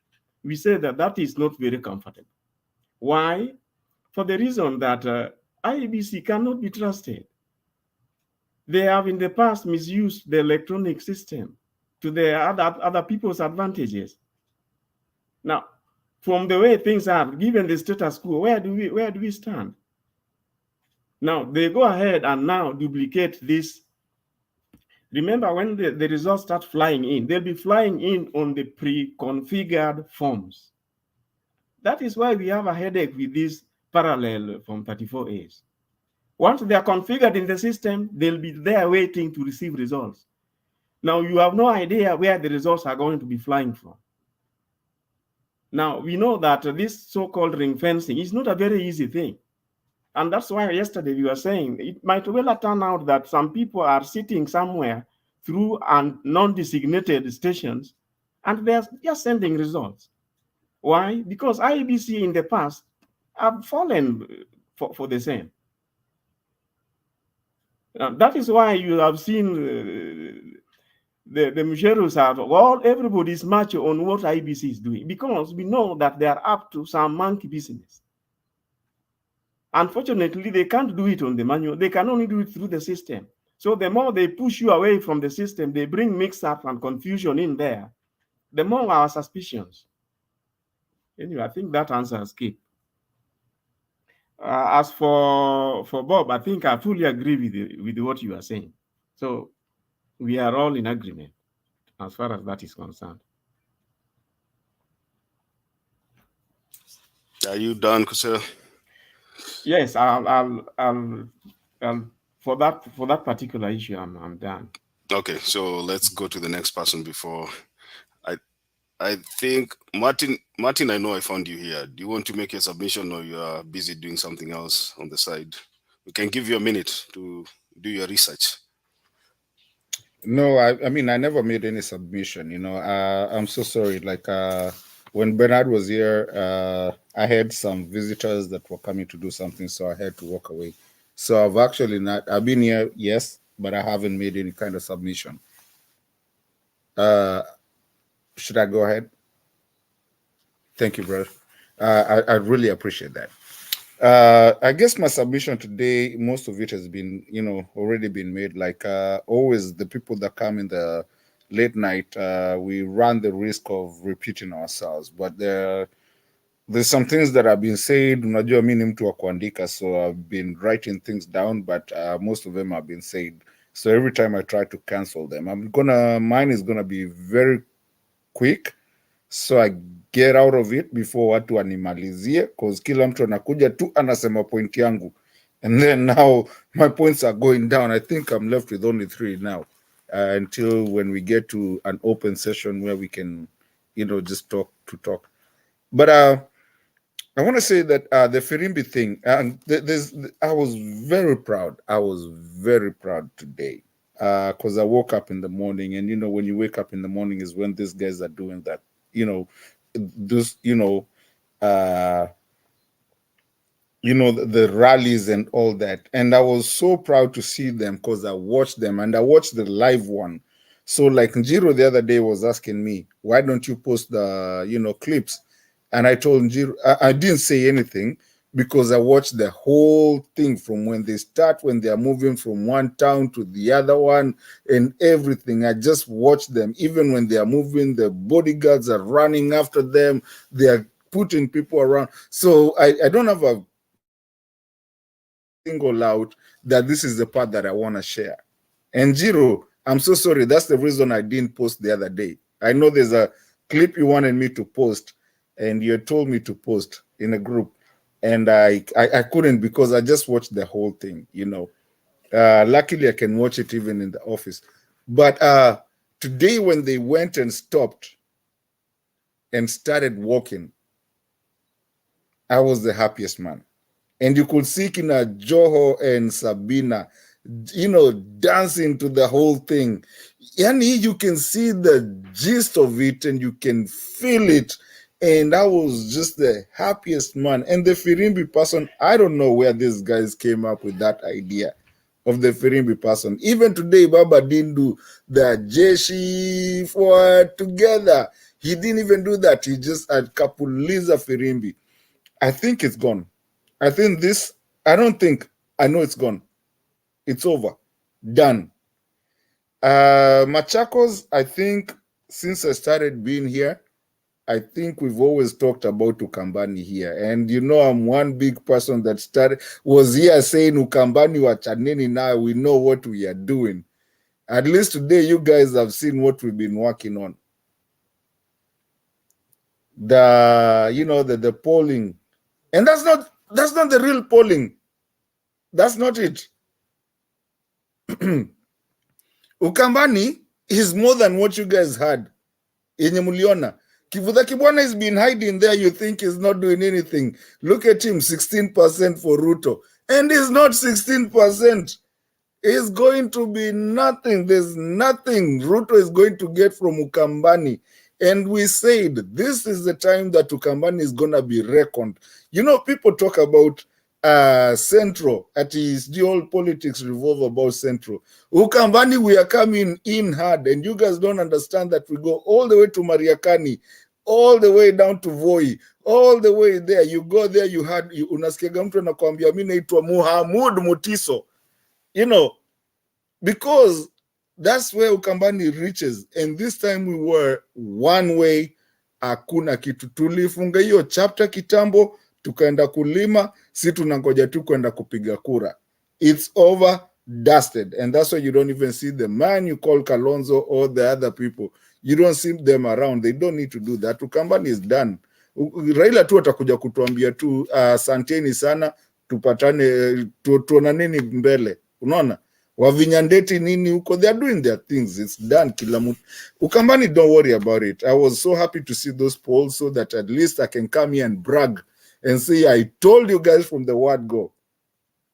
we say that that is not very comfortable. Why? For the reason that IEBC cannot be trusted. They have in the past misused the electronic system to the other people's advantages. Now, from the way things are, given the status quo, where do we stand? Now, they go ahead and now duplicate this. Remember, when the results start flying in, they'll be flying in on the pre-configured forms. That is why we have a headache with this parallel from 34As. Once they are configured in the system, they'll be there waiting to receive results. Now, you have no idea where the results are going to be flying from. Now, we know that this so-called ring fencing is not a very easy thing. And that's why yesterday we were saying it might well turn out that some people are sitting somewhere through non-designated stations and they're just sending results. Why? Because IEBC in the past have fallen for the same. That is why you have seen the Musheros are all, everybody's much on what IBC is doing because we know that they are up to some monkey business. Unfortunately, they can't do it on the manual. They can only do it through the system. So the more they push you away from the system, they bring mix-up and confusion in there, the more our suspicions. Anyway, I think that answers Kip. As for Bob, I think I fully agree with what you are saying. So we are all in agreement as far as that is concerned. Are you done, Kusel? Yes, I'll for that particular issue, I'm done. Okay, so let's go to the next person before I think Martin, I know I found you here. Do you want to make your submission or you are busy doing something else on the side? We can give you a minute to do your research. No, I mean, I never made any submission, you know. I'm so sorry. Like when Bernard was here, I had some visitors that were coming to do something, so I had to walk away. So I've been here, yes, but I haven't made any kind of submission. Should I go ahead? Thank you, brother. I really appreciate that. I guess my submission today, most of it has been, you know, already been made. Like always, the people that come in the late night, we run the risk of repeating ourselves. But there's some things that have been said. Unajua mimi ni mtu wa kuandika, so I've been writing things down, but most of them have been said. So every time I try to cancel them, mine is gonna be very quick, so I get out of it before watu wanimalizie, because kila mtu anakuja tu anasema point yangu, and then now my points are going down. I think I'm left with only 3 now, until when we get to an open session where we can, you know, just talk. But I want to say that the Firimbi thing, and I was very proud. I was very proud today, because I woke up in the morning, and you know, when you wake up in the morning is when these guys are doing that, you know, this, you know, the rallies and all that. And I was so proud to see them because I watched them, and I watched the live one. So like Njiro the other day was asking me, why don't you post the, you know, clips? And I told Njiro, I didn't say anything because I watched the whole thing from when they start, when they are moving from one town to the other one and everything. I just watched them. Even when they are moving, the bodyguards are running after them. They are putting people around. So I don't have a single out that this is the part that I want to share. And Njiro, I'm so sorry. That's the reason I didn't post the other day. I know there's a clip you wanted me to post, and you told me to post in a group, and I couldn't because I just watched the whole thing, you know. Luckily, I can watch it even in the office. But today, when they went and stopped and started walking, I was the happiest man. And you could see Kina Joho and Sabina, you know, dancing to the whole thing. Yani, you can see the gist of it and you can feel it. And I was just the happiest man. And the Firimbi person, I don't know where these guys came up with that idea of the Firimbi person. Even today, Baba didn't do the Jeshi for together. He didn't even do that. He just had Kapuliza Firimbi. I think it's gone. I think this, I know it's gone. It's over. Done. Machakos, I think since I started being here, I think we've always talked about Ukambani here. And you know, I'm one big person that was here saying Ukambani wachaneni now, we know what we are doing. At least today, you guys have seen what we've been working on. The polling. And that's not the real polling. That's not it. Ukambani is more than what you guys had. Yenye muliona. Kivutha Kibwana has been hiding there. You think he's not doing anything. Look at him, 16% for Ruto. And he's not 16%. It's going to be nothing. There's nothing Ruto is going to get from Ukambani. And we said, this is the time that Ukambani is going to be reckoned. You know, people talk about Central, at least the whole politics revolve about Central. Ukambani, we are coming in hard, and you guys don't understand that we go all the way to Mariakani, all the way down to Voi, all the way there. You go there, you had unasikiaga mtu anakuambia mimi naitwa Muhammad Mutiso, you know, because that's where Ukambani reaches. And this time we were one way, hakuna kitu. Tulifunga hiyo chapter kitambo, tukaenda kulima, si tunangoja tu kwenda kupiga kura. It's over, dusted. And that's why you don't even see the man you call Kalonzo or the other people. You don't see them around. They don't need to do that. Ukambani is done. Raila tu atakuja kutuambia tu asanteni sana, tupatane, tuonaneni mbele. Unaona? Wavinyandeti nini huko, they are doing their things. It's done. Kila mtu. Ukambani, don't worry about it. I was so happy to see those polls so that at least I can come here and brag and say, I told you guys from the word go.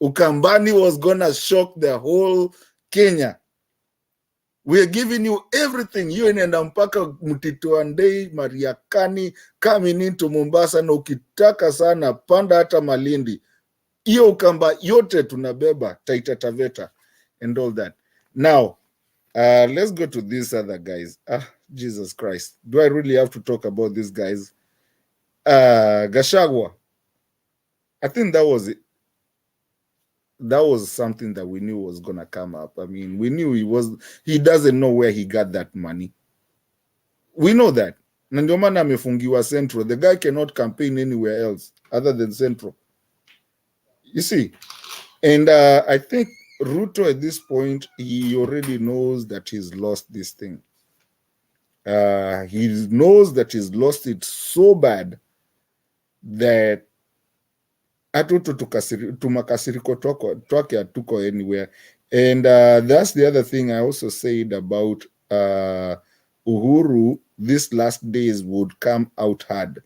Ukambani was gonna shock the whole Kenya. We're giving you everything. You and mpaka Mtituandei, Mariakani, coming into Mombasa, na ukitaka sana, panda hata Malindi. Iyo Ukamba yote tunabeba, Taita Taveta, and all that. Now, let's go to these other guys. Jesus Christ. Do I really have to talk about these guys? Gachagua. I think that was it. That was something that we knew was going to come up. I mean, we knew he doesn't know where he got that money. We know that. Na ndio maana amefungiwa Central. The guy cannot campaign anywhere else other than Central. You see? And I think Ruto at this point, he already knows that he's lost this thing. He knows that he's lost it so bad that tumakasiriko twake hatuko anywhere. And that's the other thing I also said about Uhuru. These last days would come out hard.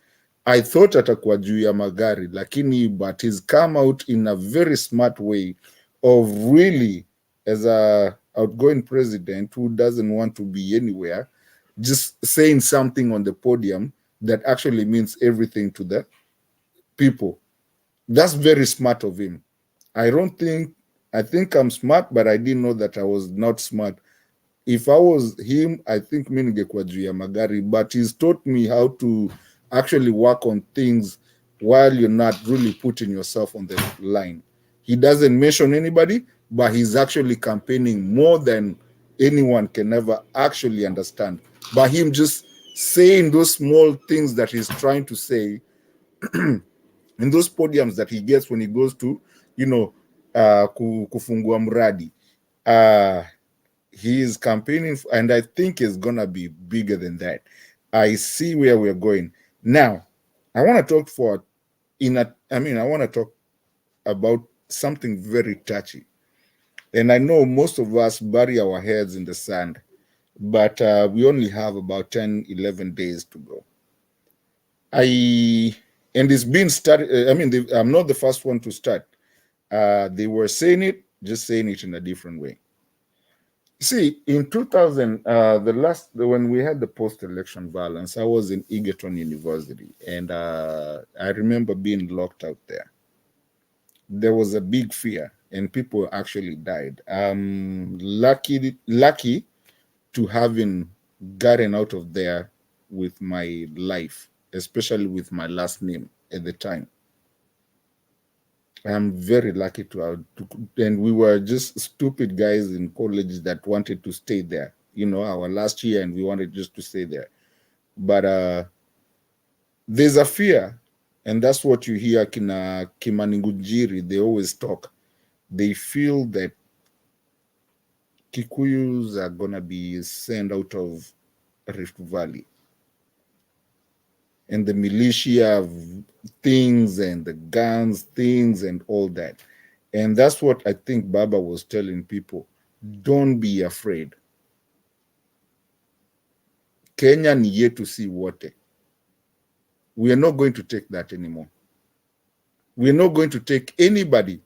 I thought atakuwa juu ya magari, lakini, but he's come out in a very smart way of really, as a outgoing president who doesn't want to be anywhere, just saying something on the podium that actually means everything to the people. That's very smart of him. I think I'm smart, but I didn't know that I was not smart. If I was him, I think mimi ningekuwa juu ya magari, but he's taught me how to actually work on things while you're not really putting yourself on the line. He doesn't mention anybody, but he's actually campaigning more than anyone can ever actually understand. By him just saying those small things that he's trying to say in those podiums that he gets when he goes to, kufungua mradi. He is campaigning, and I think it's going to be bigger than that. I see where we're going. Now, I want to talk I want to talk about something very touchy. And I know most of us bury our heads in the sand, but we only have about 10, 11 days to go. And it's been started. I'm not the first one to start. They were saying it, just saying it in a different way. See, in 2000, when we had the post-election violence, I was in Egerton University, and I remember being locked out there. There was a big fear, and people actually died. I'm lucky to having gotten out of there with my life, especially with my last name at the time. I'm very lucky and we were just stupid guys in college that wanted to stay there, our last year, and we wanted just to stay there. But there's a fear, and that's what you hear kina Kimaningunjiri, they always talk. They feel that Kikuyus are gonna be sent out of Rift Valley. And the militia things and the guns things and all that. And that's what I think Baba was telling people. Don't be afraid. Kenya ni yetu si wote. We are not going to take that anymore. We are not going to take anybody.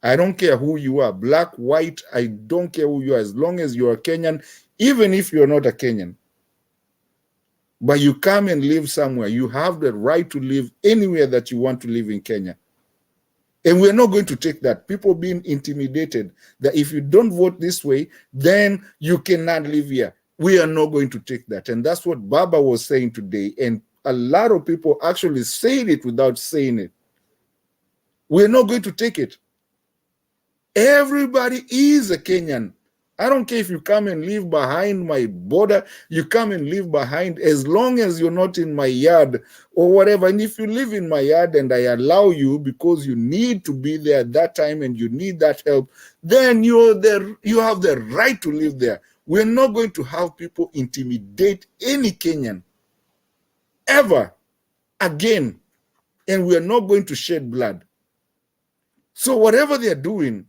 I don't care who you are, black, white, I don't care who you are, as long as you are Kenyan, even if you're not a Kenyan. But you come and live somewhere. You have the right to live anywhere that you want to live in Kenya. And we're not going to take that. People being intimidated that if you don't vote this way, then you cannot live here. We are not going to take that. And that's what Baba was saying today. And a lot of people actually saying it without saying it. We're not going to take it. Everybody is a Kenyan. I don't care if you come and live behind my border, you come and live behind, as long as you're not in my yard or whatever. And if you live in my yard and I allow you because you need to be there at that time and you need that help, then you have the right to live there. We're not going to have people intimidate any Kenyan ever again. And we're not going to shed blood. So whatever they're doing,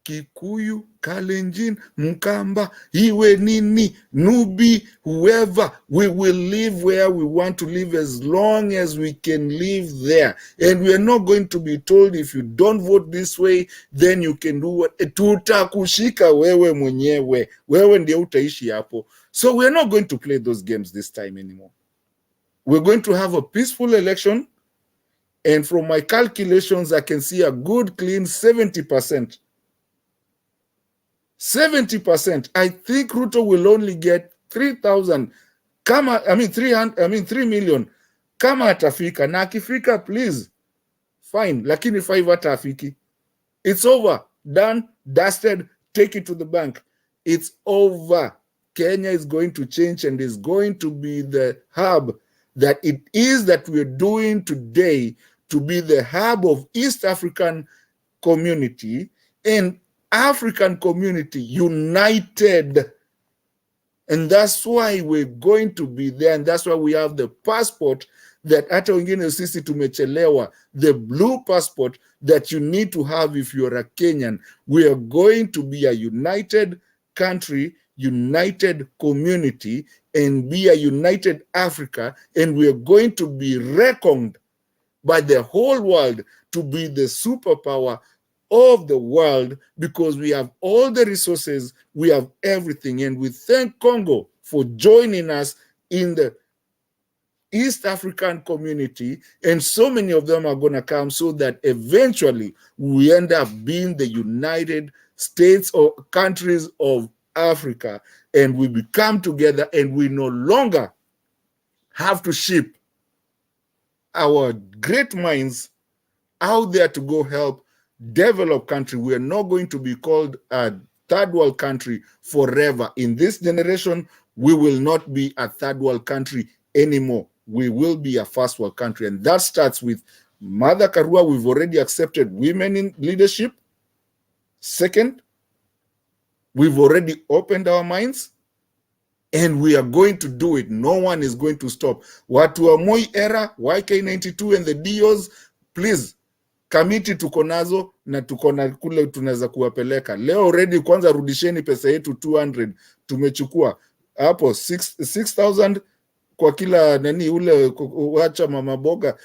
Kikuyu, Kalenjin, Mkamba, Iwe Nini, Nubi, whoever, we will live where we want to live as long as we can live there. And we are not going to be told if you don't vote this way, then you can do what. Tutakushika wewe mwenyewe, wewe ndiye utaishi hapo. So we are not going to play those games this time anymore. We're going to have a peaceful election. And from my calculations, I can see a good, clean 70%. 70%. I think Ruto will only get 3,000. 3 million. Kama atafika. Na akifika, please. Fine. Lakini 5 atafiki. It's over. Done. Dusted. Take it to the bank. It's over. Kenya is going to change and is going to be the hub that it is that we're doing today, to be the hub of East African community and African community united. And that's why we're going to be there. And that's why we have the passport that hata wengine sisi tumechelewa, the blue passport that you need to have if you're a Kenyan. We are going to be a united country, united community, and be a united Africa. And we are going to be reckoned by the whole world to be the superpower of the world, because we have all the resources, we have everything. And we thank Congo for joining us in the East African community, and so many of them are going to come, so that eventually we end up being the United States or countries of Africa, and we become together, and we no longer have to ship our great minds out there to go help develop country. We are not going to be called a third world country forever. In this generation, we will not be a third world country anymore. We will be a first world country. And that starts with Mother Karua. We've already accepted women in leadership. Second, we've already opened our minds, and we are going to do it. No one is going to stop. Watu wa Moi era, YK92 and the DOs, please, kamiti tuko nazo na tuko na kule tunaweza kuwapeleka. Leo already kwanza rudisheni pesa yetu 200. Tumechukua hapo 6,000 kwa kila nani ule wacha mama boga.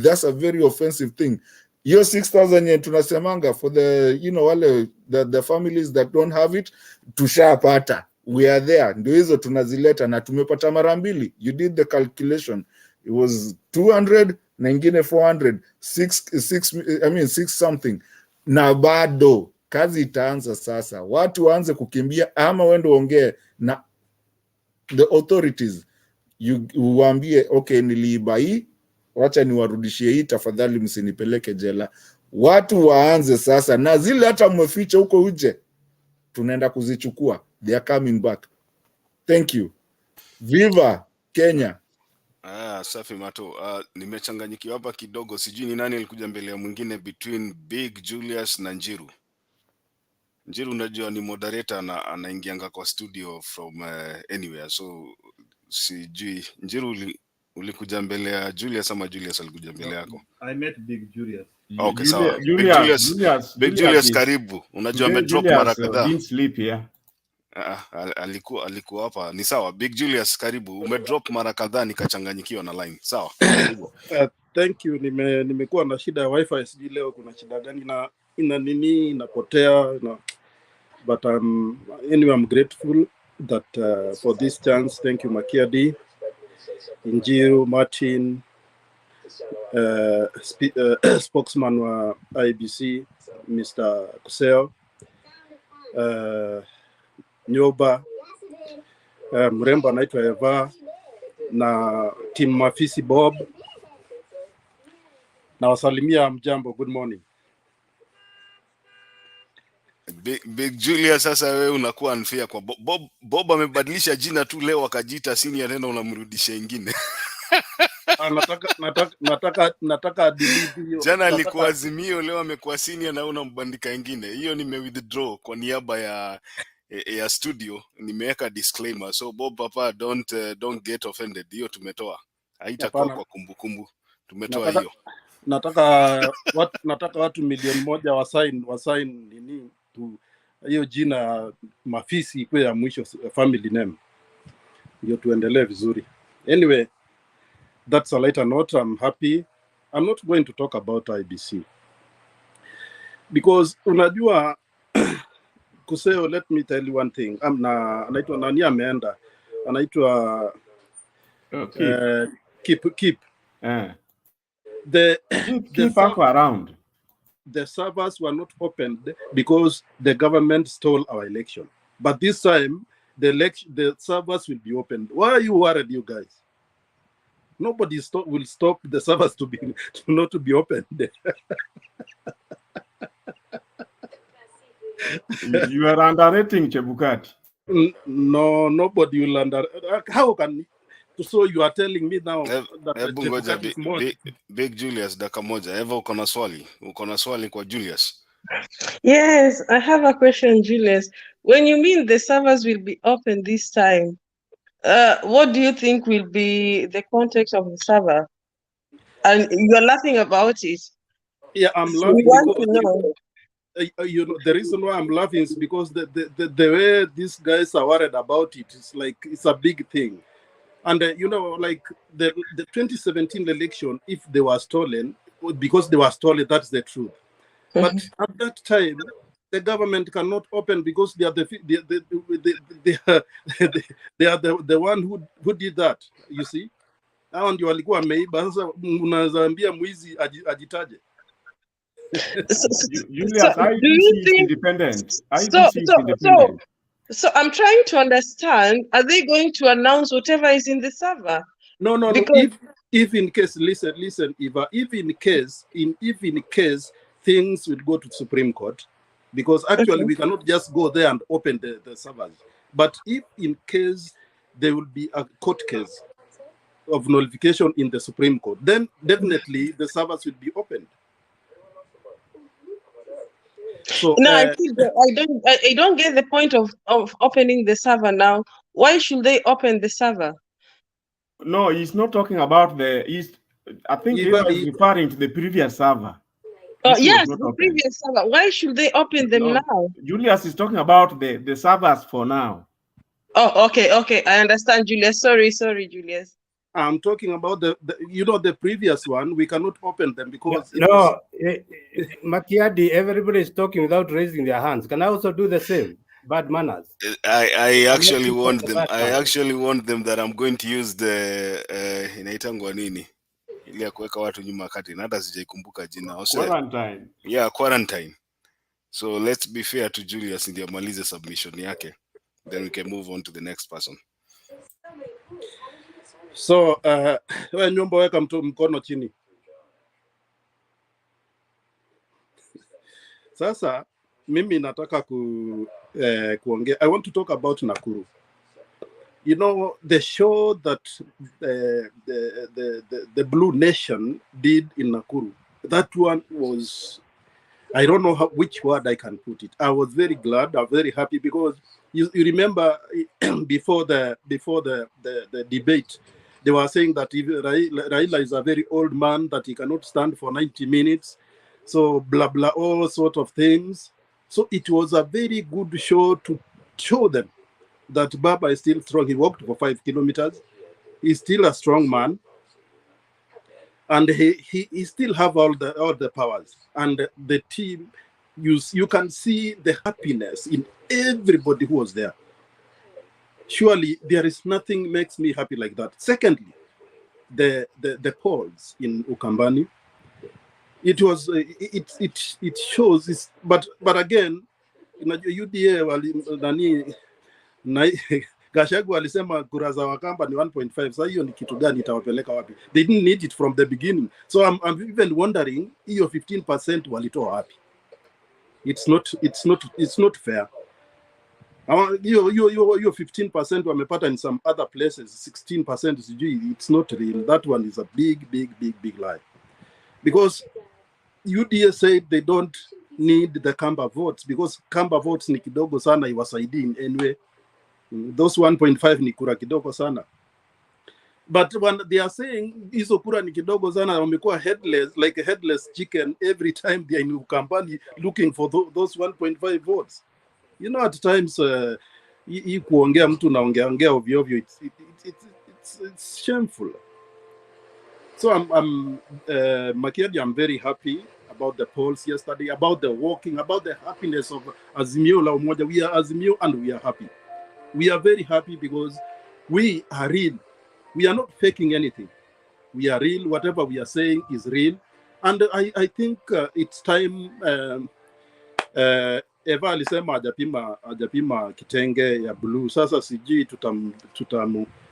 That's a very offensive thing. Your 6,000 yen tunasemanga for the, wale the families that don't have it, tushapata. We are there. Ndio hizo tunazileta na tumepata mara mbili. You did the calculation. It was 200 na ingine 400, 6 something. Na bado kazi itaanza sasa. Watu waanze kukimbia, ama wendo ongee na the authorities. Uwaambie, okay, niliiba hii, wacha niwarudishie hii, tafadhali msinipeleke jela. Watu waanze sasa, na zile hata mmeficha huko uje, tunaenda kuzichukua. They are coming back. Thank you. Viva Kenya. Safi Mato. Nimechanganyikiwa hapa kidogo, sijui ni nani alikuja mbele ya mwingine between Big Julius na Njiru. Njiru unajua ni moderator na anaingianga kwa studio from anywhere, so sijui Njiru ulikuja mbele ya Julius ama Julius alikuja mbele yako? I met Big Julius. Okay, sawa. Big Julius karibu. Unajua amedrop mara kadhaa. Didn't sleep here. Alikuwa hapa. Ni sawa. Big Julius karibu. Umedrop mara kadhaa nikachanganyikiwa na line. Sawa. Thank you. Nimekuwa na shida ya wifi, sijui leo kuna shida gani na inapotea but anyway, I'm grateful that for this chance. Thank you Makia D, Njiru, Martin, spokesman wa IBC Mr. Kuseo, Nyoba, mrembo anaitwa Eva na team Mafisi Bob, na wasalimia mjambo, good morning. Big Julius, sasa wewe unakuwa unfair kwa Bob amebadilisha jina tu leo akajiita senior, tena unamrudisha ingine. nataka delete hiyo. Jana alikuwa Azimio, leo amekuwa senior na unambandika ingine. Hiyo withdraw kwa niaba ya studio, nimeweka disclaimer. So Bob papa, don't get offended. Hiyo tumetoa. Haitakuwa kwa kumbukumbu. Tumetoa hiyo. Nataka watu milioni moja wasign nini tu hiyo jina Mafisi ikuwe ya mwisho family name. Hiyo tuendelee vizuri. Anyway, that's a lighter note. I'm happy. I'm not going to talk about IBC. Because unajua Kuseo, let me tell you one thing. Anaitwa nani ameenda? Anaitwa keep. The around. The servers were not opened because the government stole our election. But this time, the servers will be opened. Why are you worried, you guys? Nobody will stop the servers to not to be opened. You are underrating Chebukati. No, nobody will how can? So you are telling me now that Big Julius, dakika moja. Eva, uko na swali kwa Julius? Yes, I have a question, Julius. When you mean the servers will be open this time, what do you think will be the context of the server? And you're laughing about it. Yeah, I'm so laughing because you know the reason why I'm laughing is because the way these guys are worried about it is like it's a big thing. And you know, like the 2017 election, if they were stolen, because they were stolen, that's the truth. But at that time, the government cannot open because they are the one who did that. You see, hao ndio walikuwa wameiba. Sasa unazaambia mwizi ajitaje. Julius, IBC is independent. IBC is independent. So I'm trying to understand, are they going to announce whatever is in the server? No. Because if in case, listen, Eva, if in case things will go to the Supreme Court, because actually we cannot just go there and open the servers. But if in case there will be a court case of nullification in the Supreme Court, then definitely the servers will be opened. So no, I don't get the point of opening the server now. Why should they open the server? No, he's not talking about I think he was referring to the previous server. Oh, yes, the previous server. Why should they open them now? Julius is talking about the servers for now. Oh, okay. I understand, Julius. Sorry, Julius. I'm talking about the previous one. We cannot open them because Makiadi, everybody is talking without raising their hands. Can I also do the same? Bad manners. I actually want them. I actually want them that I'm going to use the inaitangwa nini ile ya kuweka watu nyuma kati, na hata sijaikumbuka jina. Quarantine. Yeah, quarantine. So let's be fair to Julius, ndio amalize submission yake, then we can move on to the next person. So wewe nyumba weka mkono chini. Sasa mimi nataka kuongea. I want to talk about Nakuru. You know, the show that the Blue Nation did in Nakuru, that one was, I don't know which word I can put it. I was very glad, I'm very happy, because you remember before the debate, they were saying that Raila is a very old man, that he cannot stand for 90 minutes. So blah, blah, all sort of things. So it was a very good show to show them that Baba is still strong. He walked for 5 kilometers. He's still a strong man. And he still have all the powers. And the team, you can see the happiness in everybody who was there. Surely there is nothing makes me happy like that. Secondly, the polls in Ukambani, it was it shows this, but again, UDA nani na Gachagua alisema kura za Wakamba ni 1.5. Sasa hiyo ni kitu gani itawapeleka wapi? They didn't need it from the beginning. So I'm even wondering hiyo 15% walitoa wapi? It's not fair. Hiyo 15% wamepata in some other places, 16% sijui, it's not real. That one is a big lie. Because UDA said they don't need the Kamba votes because Kamba votes ni kidogo sana iwasaidii in any way. Those 1.5 ni kura kidogo sana. But when they are saying hizo kura ni kidogo sana, wamekuwa headless, like a headless chicken every time they are in Ukambani looking for those 1.5 votes. You know, at times hii kuongea mtu naongea ovyo ovyo, it's shameful. So I'm Makiadi, I'm very happy about the polls yesterday, about the walking, about the happiness of Azimio la Umoja. We are Azimio and we are happy. We are very happy because we are real. We are not faking anything. We are real. Whatever we are saying is real. And I think it's time. Eva alisema hajapima kitenge ya blue. Sasa sijui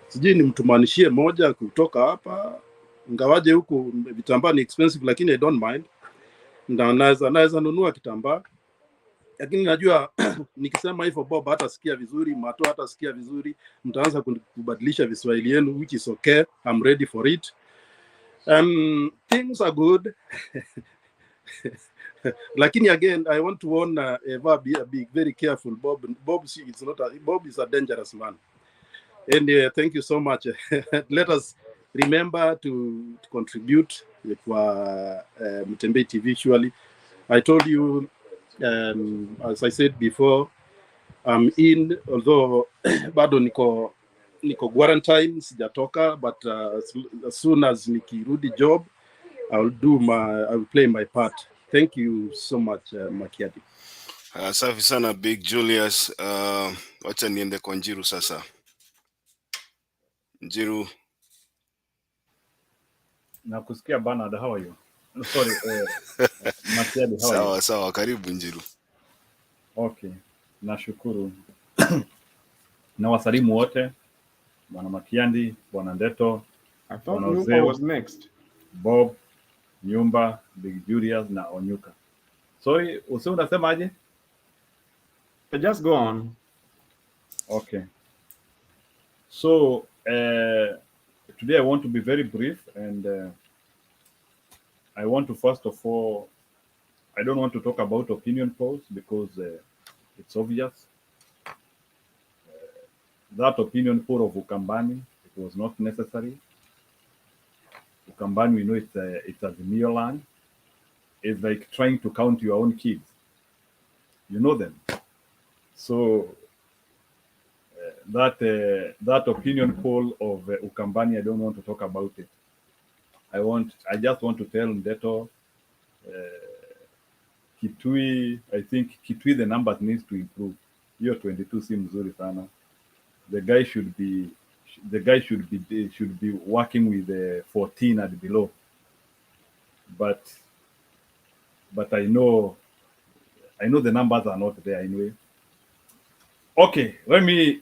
sijui nimtumanishie moja kutoka hapa. Ngawaje huku vitambaa ni expensive, lakini I don't mind. Naweza nunua kitambaa. Lakini najua nikisema hivyo Bob hata sikia vizuri, Mato hata sikia vizuri, mtaanza kubadilisha Kiswahili yenu, which is okay. I'm ready for it. Things are good. Lakini again, I want to warn Eva, be very careful. Bob is a dangerous man. And thank you so much. Let us remember to contribute kwa Mtembei TV surely. I told you, as I said before, I'm in, although bado niko quarantine, sijatoka, but as soon as nikirudi job, I will play my part. Thank you so much, Makiadi. Safi sana Big Julius. Wacha niende kwa Njiru sasa. Njiru. Nakusikia Bernard, how are you? Sorry, Makiadi, how are you? Sawa, karibu Njiru. Okay, nashukuru. Na wasalimu wote, Bwana Makiadi, Bwana Ndeto, I thought Nyumba was next. Bob, Nyumba, Big Julius na Onyuka. Sorry, unasema aje? Just go on. Okay. So, today I want to be very brief, and I want to first of all, I don't want to talk about opinion polls because it's obvious. That opinion poll of Ukambani, it was not necessary. Ukambani, we know it's a Azimio land. It's like trying to count your own kids. You know them. So that opinion poll of Ukambani, I don't want to talk about it. I just want to tell Ndeto, Kitui, I think Kitui, the numbers needs to improve. Year 22 seems mzuri sana. The guy should be working with 14 and below. But I know the numbers are not there anyway. Okay, let me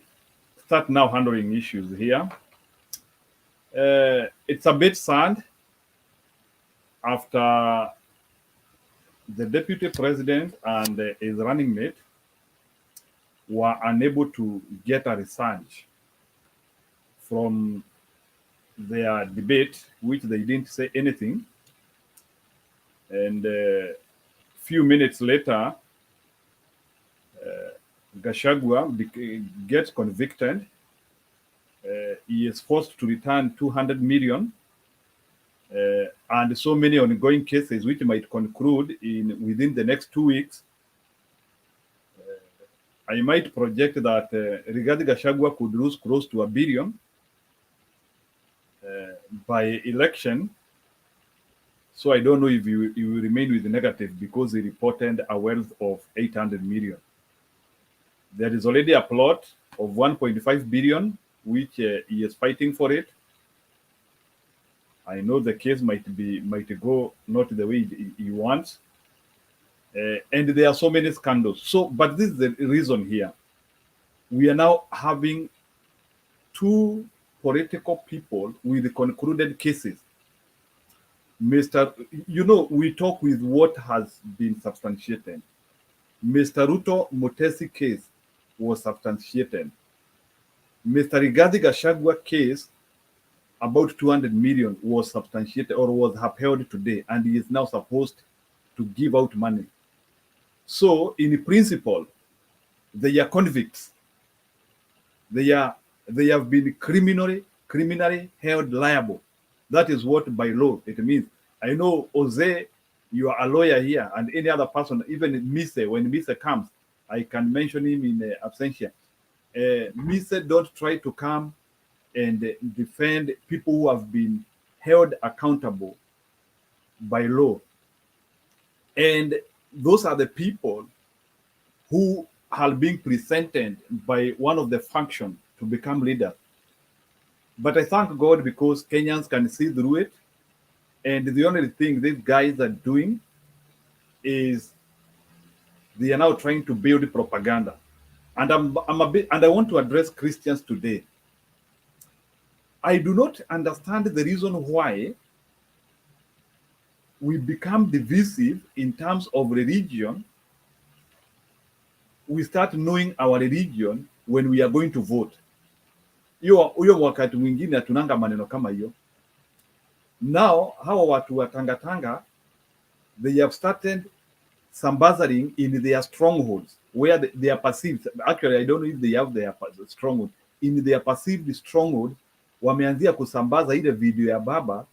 start now handling issues here. It's a bit sad after the deputy president and his running mate were unable to get a research from their debate, which they didn't say anything. And few minutes later, Gachagua gets convicted. He is forced to return 200 million and so many ongoing cases which might conclude within the next 2 weeks. I might project that Rigathi Gachagua could lose close to $1 billion by election. So I don't know if he will remain with the negative because he reported a wealth of 800 million. There is already a plot of 1.5 billion, which he is fighting for it. I know the case might go not the way he wants, and there are so many scandals. So, but this is the reason here. We are now having two political people with concluded cases. We talk with what has been substantiated. Mr. Ruto Mutesi case was substantiated. Mr. Rigathi Gachagua case about 200 million was substantiated or was upheld today, and he is now supposed to give out money. So, in principle, they are convicts. They have been criminally held liable. That is what by law it means. I know, Jose, you are a lawyer here, and any other person, even Mise, when Mise comes, I can mention him in absentia. Mise, don't try to come and defend people who have been held accountable by law. And those are the people who are being presented by one of the factions to become leaders. But I thank God because Kenyans can see through it. And the only thing these guys are doing is they are now trying to build propaganda. And I want to address Christians today. I do not understand the reason why we become divisive in terms of religion. We start knowing our religion when we are going to vote. Hiyo wakati mwingine tunanga maneno kama hiyo. Now, hawa watu wa Tanga, they have started sambazaring in their strongholds where they are perceived. Actually, I don't know if they have their stronghold. In their perceived stronghold, wameanzia kusambaza ile video ya baba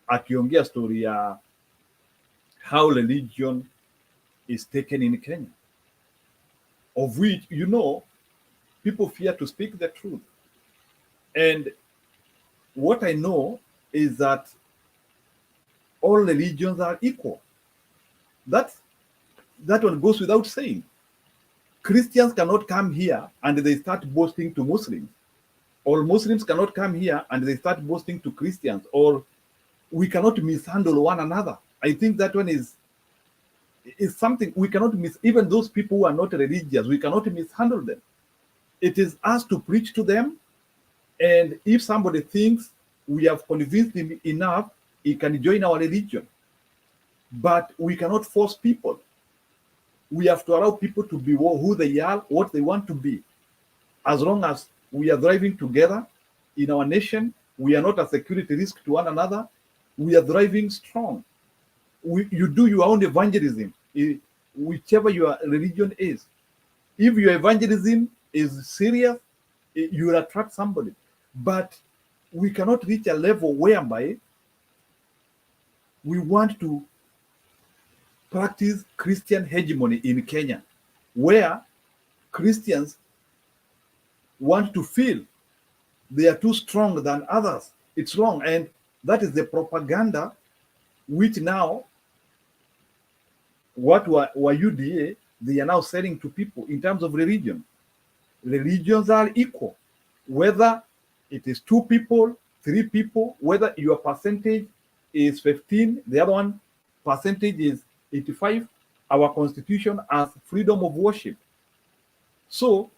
akiongea story ya how religion is taken in Kenya, of which, people fear to speak the truth. And what I know is that all religions are equal. That one goes without saying. Christians cannot come here and they start boasting to Muslims, or Muslims cannot come here and they start boasting to Christians, or we cannot mishandle one another. I think that one is something we cannot even those people who are not religious, we cannot mishandle them. It is us to preach to them, and if somebody thinks we have convinced him enough, he can join our religion. But we cannot force people. We have to allow people to be who they are, what they want to be. As long as we are thriving together in our nation, we are not a security risk to one another, we are thriving strong. You do your own evangelism, whichever your religion is. If your evangelism is serious, you will attract somebody. But we cannot reach a level whereby we want to practice Christian hegemony in Kenya, where Christians want to feel they are too strong than others. It's wrong, and that is the propaganda which now what were UDA, they are now selling to people in terms of religion. Religions are equal, whether it is 2 people, 3 people, whether your percentage is 15, the other one percentage is 85. Our constitution has freedom of worship. So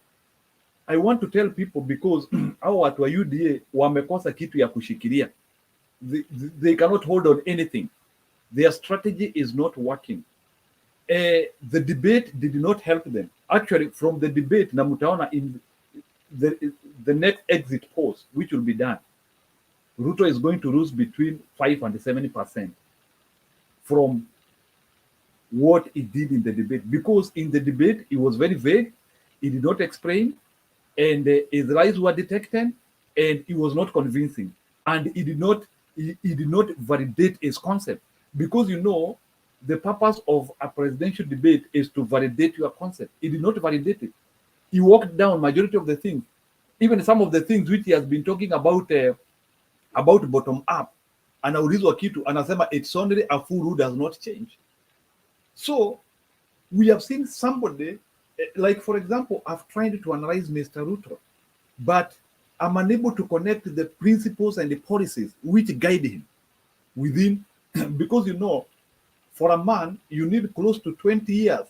I want to tell people, because hao watu wa UDA wamekosa kitu ya kushikilia. They cannot hold on anything. Their strategy is not working. The debate did not help them. Actually, from the debate, na mutaona in the next exit polls, which will be done, Ruto is going to lose between 5 and 70% from what he did in the debate. Because in the debate, he was very vague. He did not explain, and his lies were detected, and he was not convincing. And he did not validate his concept. Because the purpose of a presidential debate is to validate your concept. He did not validate it. He walked down majority of the things, even some of the things which he has been talking about bottom up. Anaulizwa kitu, anasema it's only a fool who does not change. So we have seen somebody, like for example, I've tried to analyze Mr. Ruto, but I'm unable to connect the principles and the policies which guide him within, because you know, for a man, you need close to 20 years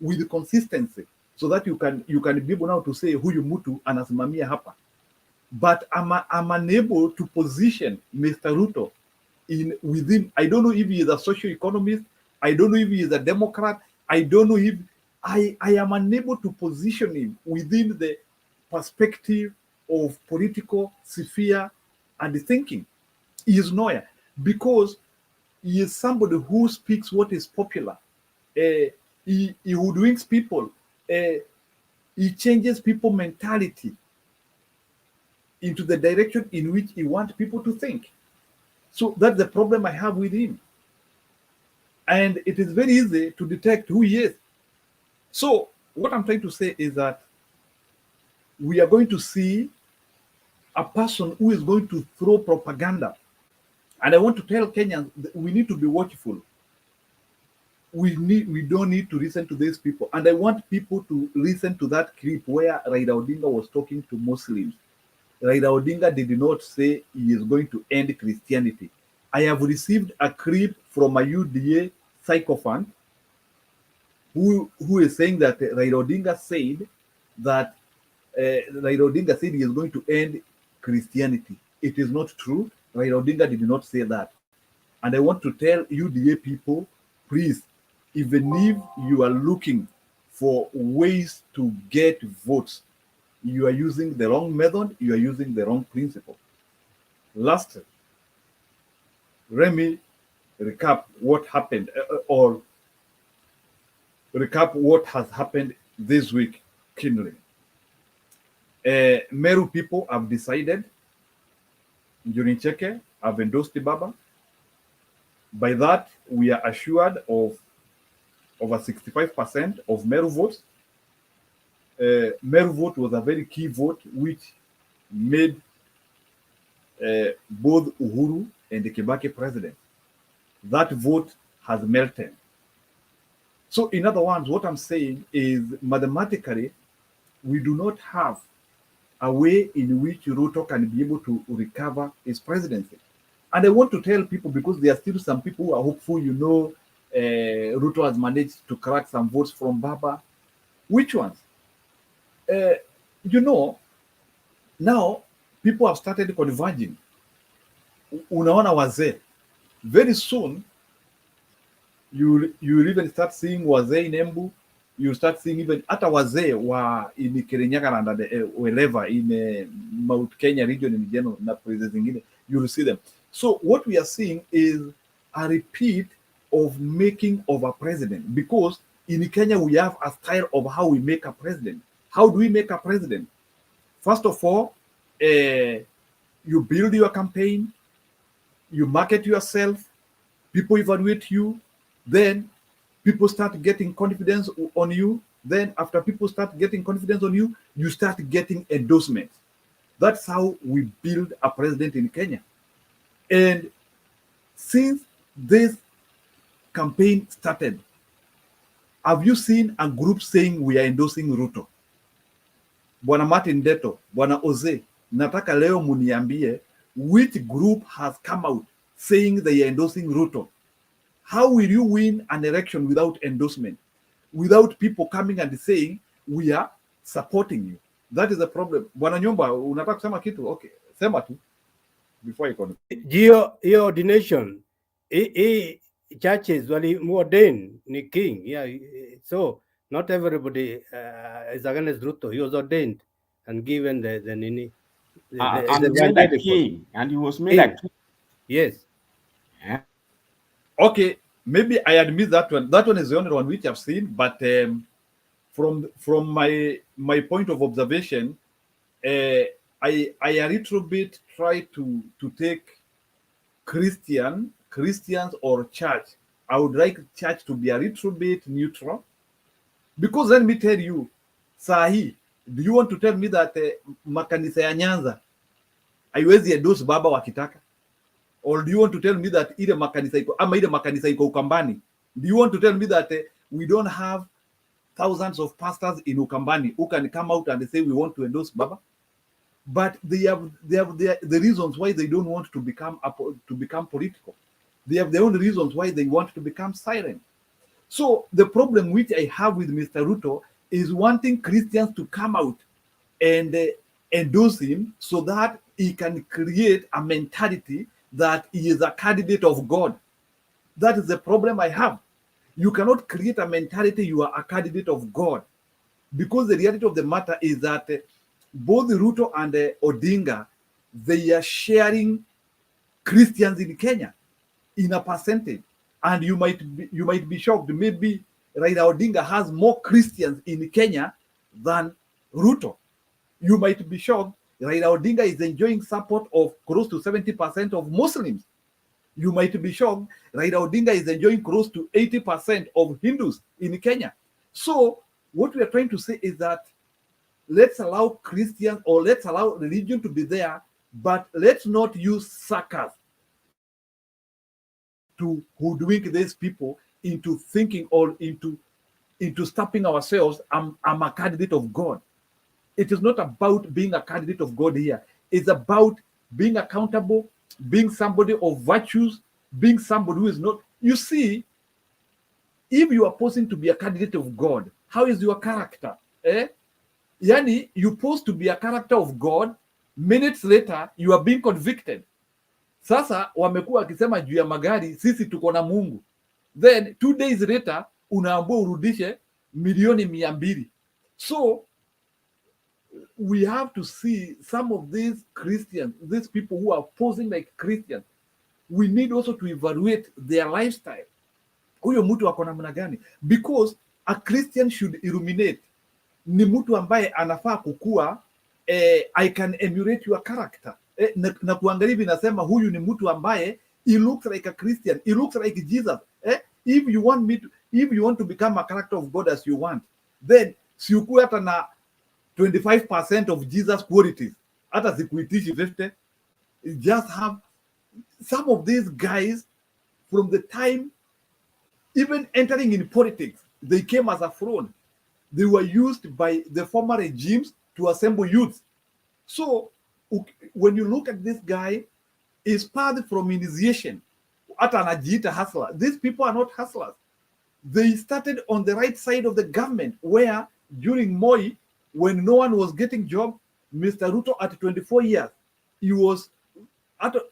with consistency so that you can be able now to say huyu mtu anasimamia hapa. But I'm unable to position Mr. Ruto in within. I don't know if he is a social economist. I don't know if he is a Democrat. I don't know if I am unable to position him within the perspective of political sphere and thinking. He is nowhere because he is somebody who speaks what is popular. He hoodwinks people. He changes people mentality into the direction in which he wants people to think. So that's the problem I have with him. And it is very easy to detect who he is. So what I'm trying to say is that we are going to see a person who is going to throw propaganda. And I want to tell Kenyans that we need to be watchful. We don't need to listen to these people. And I want people to listen to that clip where Raila Odinga was talking to Muslims. Raila Odinga did not say he is going to end Christianity. I have received a clip from a UDA sycophant who is saying that Raila Odinga said that Raila Odinga said he is going to end Christianity. It is not true. Raila Odinga did not say that. And I want to tell UDA people, please, even if you are looking for ways to get votes, you are using the wrong method, you are using the wrong principle. Last, let me recap what happened, or recap what has happened this week, kindly. Meru people have decided, Njuri Cheke have endorsed Baba. By that, we are assured of over 65% of Meru votes. Meru vote was a very key vote which made both Uhuru and the Kibaki president. That vote has melted. So in other words, what I'm saying is mathematically, we do not have a way in which Ruto can be able to recover his presidency. And I want to tell people, because there are still some people who are hopeful, you know, Ruto has managed to crack some votes from Baba. Which ones? You know, now people have started converging. Unaona wazee. Very soon, you even start seeing wazee in Embu. You start seeing even hata wazee wa in Kirinyaga and wherever in Mount Kenya region in general na places zingine, you will see them. So what we are seeing is a repeat of making of a president, because in Kenya we have a style of how we make a president. How do we make a president? First of all, you build your campaign, you market yourself, people evaluate you, then people start getting confidence on you. Then after people start getting confidence on you, you start getting endorsements. That's how we build a president in Kenya. And since this campaign started, have you seen a group saying we are endorsing Ruto? Bwana Martin Deto, Bwana Oze, nataka leo muniambie which group has come out saying they are endorsing Ruto. How will you win an election without endorsement? Without people coming and saying we are supporting you? That is the problem. Bwana Nyumba, unataka kusema kitu? Okay, sema tu before you continue. Hiyo ordination, churches wali ordain ni king. Yeah, so not everybody is against Ruto. He was ordained and given the nini. And made a king, and he was made a king. Yes. Yeah. Okay, maybe I admit that one. That one is the only one which I've seen. But from my point of observation, I a little bit try to take Christians or church. I would like church to be a little bit neutral, because let me tell you, sahi, do you want to tell me that makanisa ya Nyanza haiwezi endorse baba wakitaka? Or do you want to tell me that ile makanisa iko ama ile makanisa iko Ukambani, do you want to tell me that we don't have thousands of pastors in Ukambani who can come out and say we want to endorse baba? but they have the reasons why they don't want to become political. They have their own reasons why they want to become silent. So the problem which I have with Mr. Ruto is wanting Christians to come out and endorse him so that he can create a mentality that he is a candidate of God. That is the problem I have. You cannot create a mentality you are a candidate of God, because the reality of the matter is that both Ruto and Odinga, they are sharing Christians in Kenya in a percentage, and you might be shocked. Maybe Raila Odinga has more Christians in Kenya than Ruto. You might be shocked. Raila Odinga is enjoying support of close to 70% of Muslims. You might be shocked. Raila Odinga is enjoying close to 80% of Hindus in Kenya. So what we are trying to say is that let's allow Christians, or let's allow religion to be there, but let's not use suckers to hoodwink these people into thinking or into stopping ourselves. I'm a candidate of God. It is not about being a candidate of God here. It's about being accountable, being somebody of virtues, being somebody who is not. You see, if you are posing to be a candidate of God, how is your character? Yani, you pose to be a character of God, minutes later you are being convicted. Sasa wamekuwa wakisema juu ya magari, sisi tuko na Mungu. Then 2 days later unaambiwa urudishe milioni 200. So we have to see some of these Christians, these people who are posing like Christians, we need also to evaluate their lifestyle. Huyo mtu ako namna gani? Because a Christian should illuminate. Ni mtu ambaye anafaa kukua I can emulate your character. Na kuangalia hivi nasema huyu ni mtu ambaye he looks like a Christian, he looks like Jesus. If you want to become a character of God as you want, then si ukue hata na 25% of Jesus qualities, hata sikuitishi 50. Just have some of these guys from the time even entering in politics, they came as a fraud. They were used by the former regimes to assemble youths. So when you look at this guy, he's part from initiation. Hata anajiita hustler. These people are not hustlers. They started on the right side of the government, where during Moi, when no one was getting job, Mr. Ruto at 24 years, he was,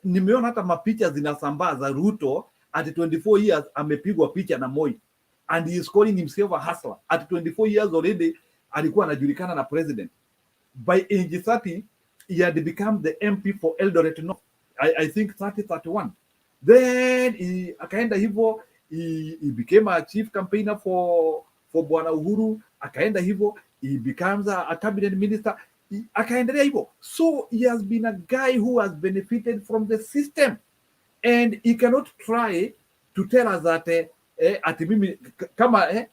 nimeona hata mapicha zinasambaa za Ruto at 24 years amepigwa picha na Moi, and he is calling himself a hustler. At 24 years already alikuwa anajulikana na president. By age 30, he had become the MP for Eldoret North. I think 31. Then akaenda hivyo, he became a chief campaigner for Bwana Uhuru. Akaenda hivyo, he becomes a cabinet minister. Akaendelea hivyo. So he has been a guy who has benefited from the system, and he cannot try to tell us that ati mimi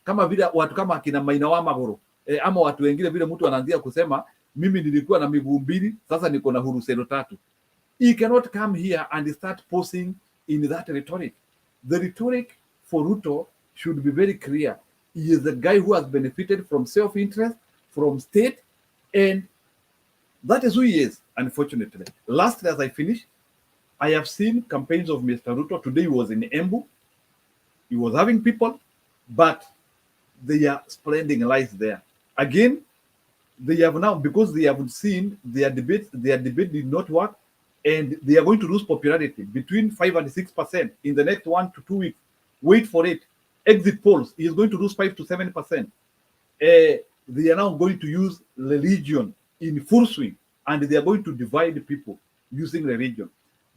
kama vile watu kama akina Maina wa Magoro ama watu wengine vile mtu anaanzia kusema mimi nilikuwa na miguu mbili, sasa niko na huruselo 3. He cannot come here and start posing in that rhetoric. The rhetoric for Ruto should be very clear. He is a guy who has benefited from self-interest, from state, and that is who he is, unfortunately. Lastly, as I finish, I have seen campaigns of Mr. Ruto. Today he was in Embu. He was having people, but they are spreading lies there. Again, they have now, because they have seen their debate did not work, and they are going to lose popularity between 5 and 6% in the next 1 to 2 weeks. Wait for it. Exit polls, he is going to lose 5 to 7%. They are now going to use religion in full swing, and they are going to divide people using religion.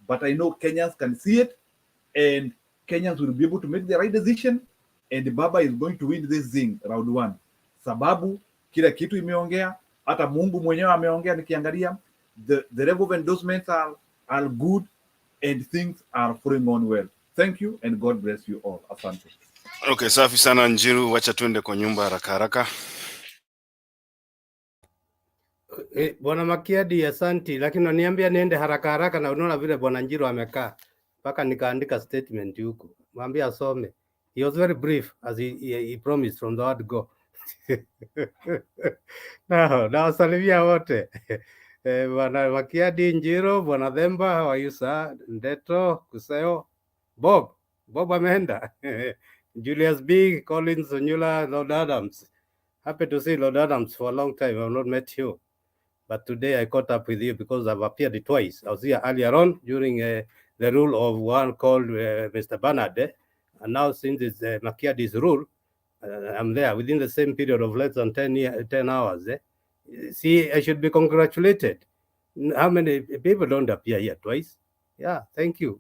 But I know Kenyans can see it, and Kenyans will be able to make the right decision, and Baba is going to win this thing round 1. Sababu kila kitu imeongea, hata Mungu mwenyewe ameongea. Nikiangalia the level of endorsements are good, and things are flowing on well. Thank you, and God bless you all. Asante. Okay, safi sana Njiru, wacha tuende kwa nyumba haraka haraka. Bwana Makiadi, asanti, lakini unaniambia niende haraka haraka, na unaona vile Bwana Njiru amekaa mpaka nikaandika statement huko. Mwambie asome. He was very brief as he promised from the word go. Na wasalimia wote. Bwana Makiadi, Njiro, Bwana Themba, how are you sir? Ndeto, Kuseo, Bob ameenda. Julius B, Collins, Onyula, Lord Adams. Happy to see Lord Adams for a long time. I've not met you. But today I caught up with you because I've appeared twice. I was here earlier on during the rule of one called Mr. Bernard. And now since it's Makiadi's rule, I'm there within the same period of less than 10 hours. See, I should be congratulated. How many people don't appear here twice? Yeah, thank you.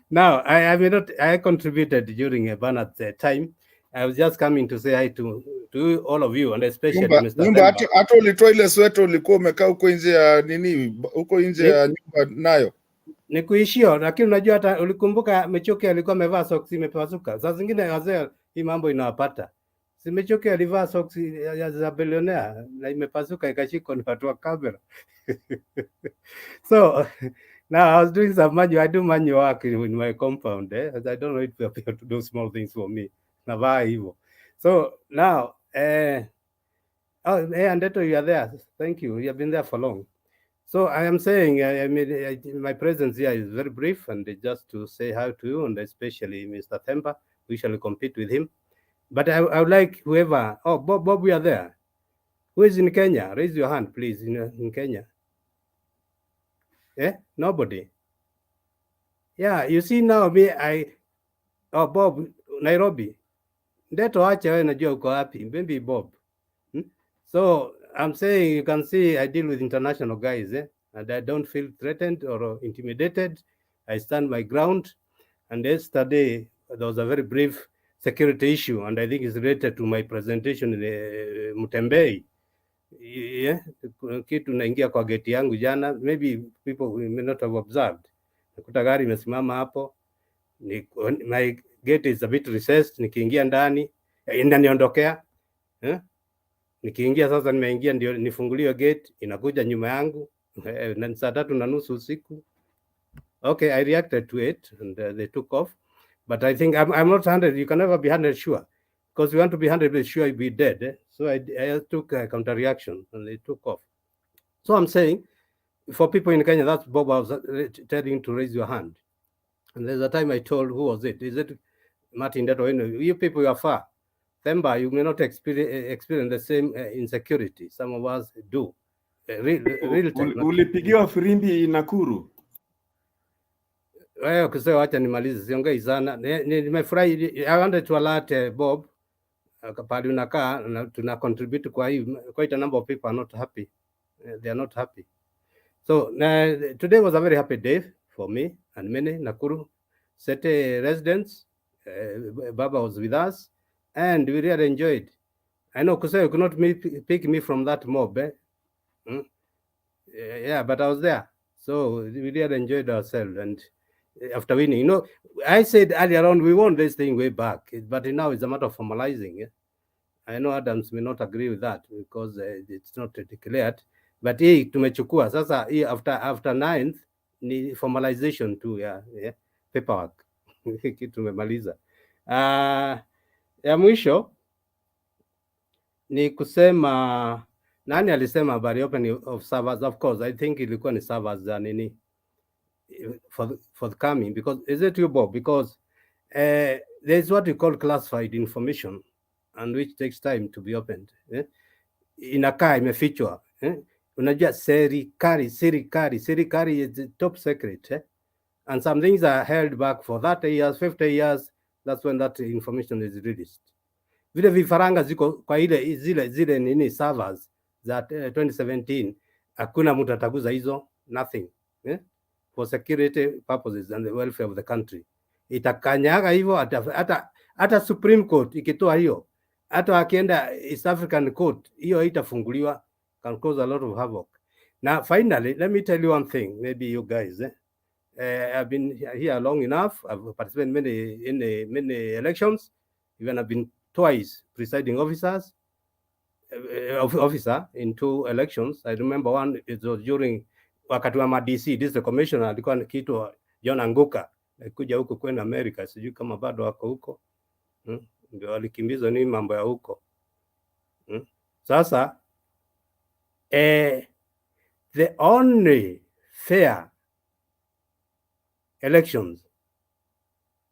Now, I contributed during Bernard's time. I was just coming to say hi to all of you and especially Mr. Nyumba Themba. hata ulitoa ile sweta ulikuwa umekaa huko nje ya nini, huko nje ya nyumba nayo ni kuishio, lakini unajua hata ulikumbuka Mechoki alikuwa amevaa socks imepasuka. Saa zingine wazee hii mambo inawapata. Si Mechoki alivaa socks ya billionaire na imepasuka ikashikwa na watu wa kamera. So now I was doing some manual, I do manual work in my compound, as I don't know if people to do small things for me. Navaa hivyo. So now Ndeto, you are there. Thank you. You have been there for long. So I am saying, my presence here is very brief, and just to say hi to you, and especially Mr. Themba. We shall compete with him. But I would like whoever, Bob, we are there. Who is in Kenya? Raise your hand, please, in Kenya. Nobody. Yeah, you see now, Bob, Nairobi. Ndeto acha wewe najua uko wapi. Maybe Bob. So I'm saying, you can see I deal with international guys, and I don't feel threatened or intimidated. I stand my ground. And yesterday, there was a very brief security issue, and I think it's related to my presentation in Mutembei. Kitu naingia kwa geti yangu jana, maybe people may not have observed. Nakuta gari imesimama hapo. My gate is a bit recessed. Nikiingia ndani, inaniondokea. Nikiingia sasa, nimeingia ndio nifunguliwe gate, inakuja nyuma yangu na saa 3:30 usiku. Okay, I reacted to it and they took off. But I think I'm not 100. You can never be 100 sure, because you want to be 100% sure you'll be dead. So I took a counter reaction and they took off. So I'm saying, for people in Kenya, that's Bob, I was telling to raise your hand. And there's a time I told, who was it? Is it Martin Ndeto? You people, you are far. Themba, you may not experience the same insecurity. Some of us do. Ulipigiwa firimbi Nakuru? Wewe kusema wacha nimalize, siongei sana. Nimefurahi. I wanted to alert Bob. Pale unakaa tuna contribute kwa hii. Quite a number of people are not happy. They are not happy. So today was a very happy day for me and many Nakuru city residents. Baba was with us, and we really enjoyed. I know Kuseo could not pick me from that mob. Yeah, but I was there. So we really enjoyed ourselves. And after winning, I said earlier on, we won this thing way back, but now it's a matter of formalizing. I know Adams may not agree with that because it's not declared, but hii tumechukua sasa. Hii after 9th ni formalization tu ya paperwork. Kitu tumemaliza. Ya mwisho ni kusema, nani alisema about opening of servers? Of course, I think ilikuwa ni servers za nini for the coming, because is it you, Bob? Because there's what we call classified information, and which takes time to be opened. Inakaa imefichwa. Unajua serikali is the top secret. And some things are held back for 30 years, 50 years. That's when that information is released. Vile vifaranga ziko kwa zile nini servers za 2017, hakuna mtu ataguza hizo, nothing. For security purposes and the welfare of the country. Itakanyaga hivyo, hata Supreme Court ikitoa hiyo, hata akienda East African Court, hiyo itafunguliwa, can cause a lot of havoc. Now finally, let me tell you one thing, maybe you guys, I've been here long enough. I've participated in many elections. Even I've been twice presiding officer in 2 elections. I remember one, it was during wakati wa DC district commissioner alikuwa kiitwa John Anguka, kuja huko kwenda America, sijui kama bado wako huko. Ndio alikimbizwa ni mambo ya huko. Sasa The only fair elections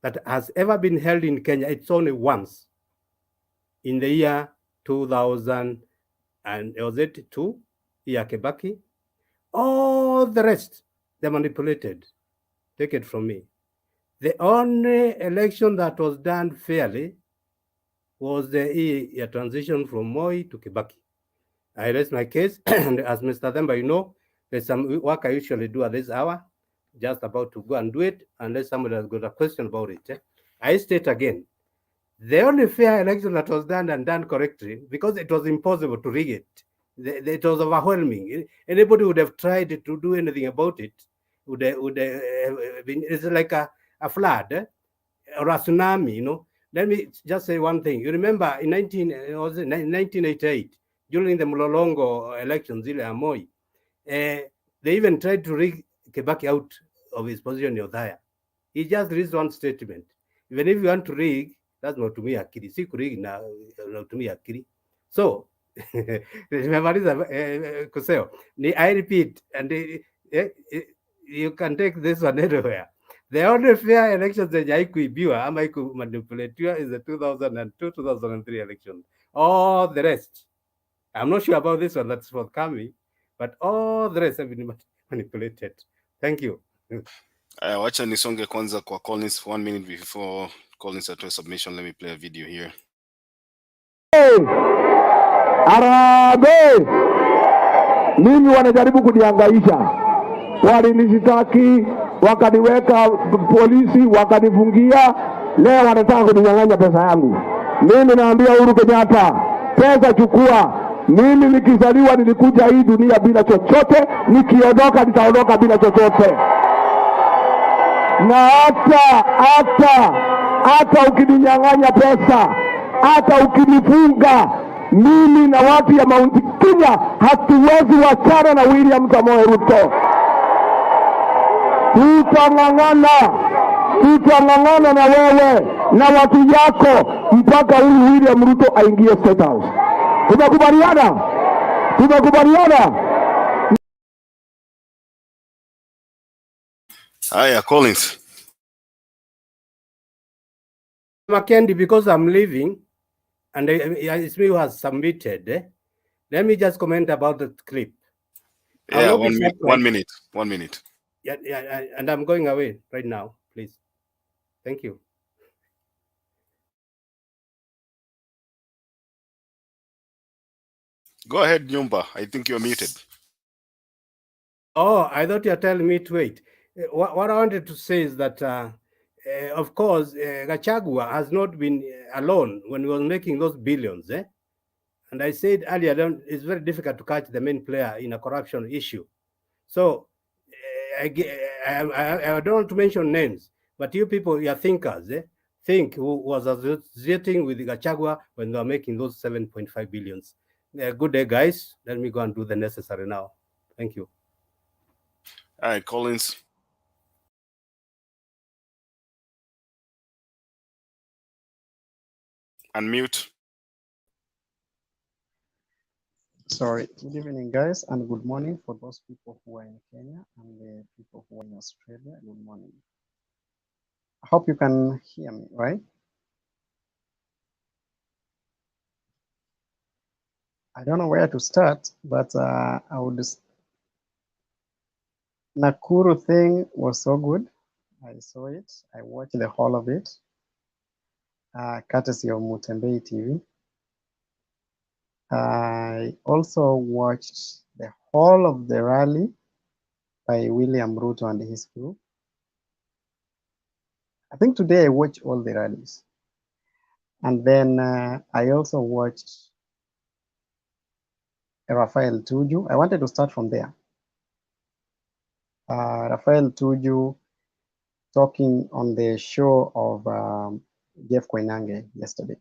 that has ever been held in Kenya, it's only once in the year 2000, and was it 2? Yeah, Kibaki. All the rest, they manipulated. Take it from me. The only election that was done fairly was the transition from Moi to Kibaki. I raised my case, and as Mr. Themba, you know, there's some work I usually do at this hour, just about to go and do it, unless somebody has got a question about it. I state again, the only fair election that was done and done correctly, because it was impossible to rig it. It was overwhelming. Anybody would have tried to do anything about it. It's like a flood or a tsunami, you know. Let me just say one thing. You remember in 1988, during the Mlolongo elections, Moi, they even tried to rig Kibaki out of his position in Othaya. He just released one statement. Even if you want to rig, that's not to me akili. Si kurig na to me akili. So, kuseo. I repeat, and you can take this one anywhere. The only fair elections that haikuibiwa ama manipulatiwa is the 2002-2003 election. All the rest, I'm not sure about this one that's forthcoming, but all the rest have been manipulated. Thank you. Wacha nisonge kwanza kwa Collins for 1 minute before Collins atoe submission. Let me play a video here. Arabe, mimi wanajaribu kunihangaisha, walinishitaki, wakaniweka polisi, wakanifungia, leo wanataka kuninyang'anya pesa yangu. Mimi naambia Uhuru Kenyatta, pesa chukua. Mimi nikizaliwa nilikuja hii dunia bila chochote, nikiondoka nitaondoka bila chochote. Na hata ukininyang'anya pesa, hata ukinifunga, mimi na watu ya Mount Kenya hatuwezi wachana na William Samoei Ruto. Tutang'ang'ana na wewe na watu yako mpaka huyu William Ruto aingie State House. Tumekubaliana? Haya, Collins. Mackenzie, because I'm leaving, and it's me who has submitted, let me just comment about the clip. Yeah, 1 minute. 1 minute. Yeah, and I'm going away right now, please. Thank you. Go ahead, Nyumba. I think you're muted. Oh, I thought you were telling me to wait. What I wanted to say is that, of course, GACHAGUA has not been alone when he was making those billions. And I said earlier, it's very difficult to catch the main player in a corruption issue. So I don't want to mention names, but you people, you're thinkers, think who was associating with GACHAGUA when they were making those 7.5 billions. Good day, guys. Let me go and do the necessary now. Thank you. All right, Collins. Unmute. Sorry. Good evening, guys, and good morning for those people who are in Kenya and the people who are in Australia. Good morning. I hope you can hear me, right? I don't know where to start, but I would. Nakuru thing was so good. I saw it. I watched the whole of it, courtesy of Mutembei TV. I also watched the whole of the rally by William Ruto and his group. I think today I watched all the rallies. And then I also watched Raphael Tuju. I wanted to start from there. Raphael Tuju talking on the show of Jeff Koinange yesterday.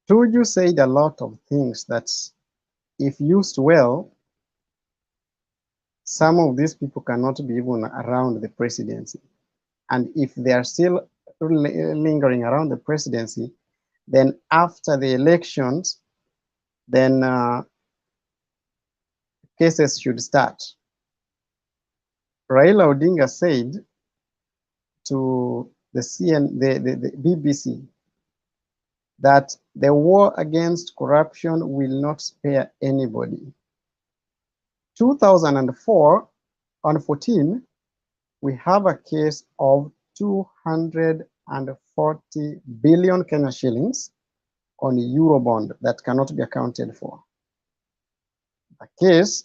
Tuju said a lot of things that, if used well, some of these people cannot be even around the presidency. And if they are still lingering around the presidency, then after the elections, then cases should start. Raila Odinga said to the BBC that the war against corruption will not spare anybody. 2014, we have a case of 240 billion Kenya shillings on Eurobond that cannot be accounted for. The case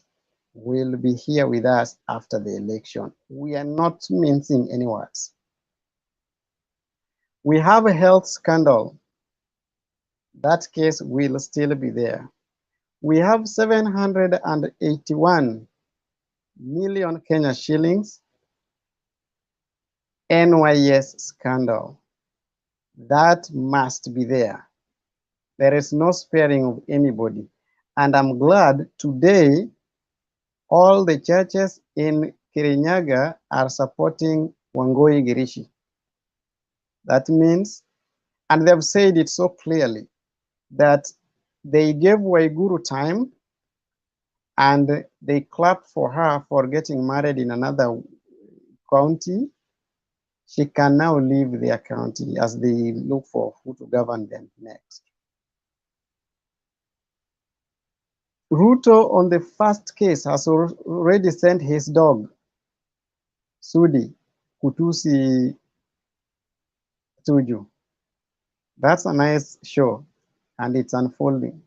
will be here with us after the election. We are not mincing any words. We have a health scandal. That case will still be there. We have 781 million Kenya shillings NYS scandal. That must be there. There is no sparing of anybody. And I'm glad today all the churches in Kirinyaga are supporting Wangoi Girishi. That means, and they've said it so clearly, that they gave Waiguru time and they clapped for her for getting married in another county. She can now leave their county as they look for who to govern them next. Ruto on the first case has already sent his dog, Sudi, Kutusi Tuju. That's a nice show and it's unfolding.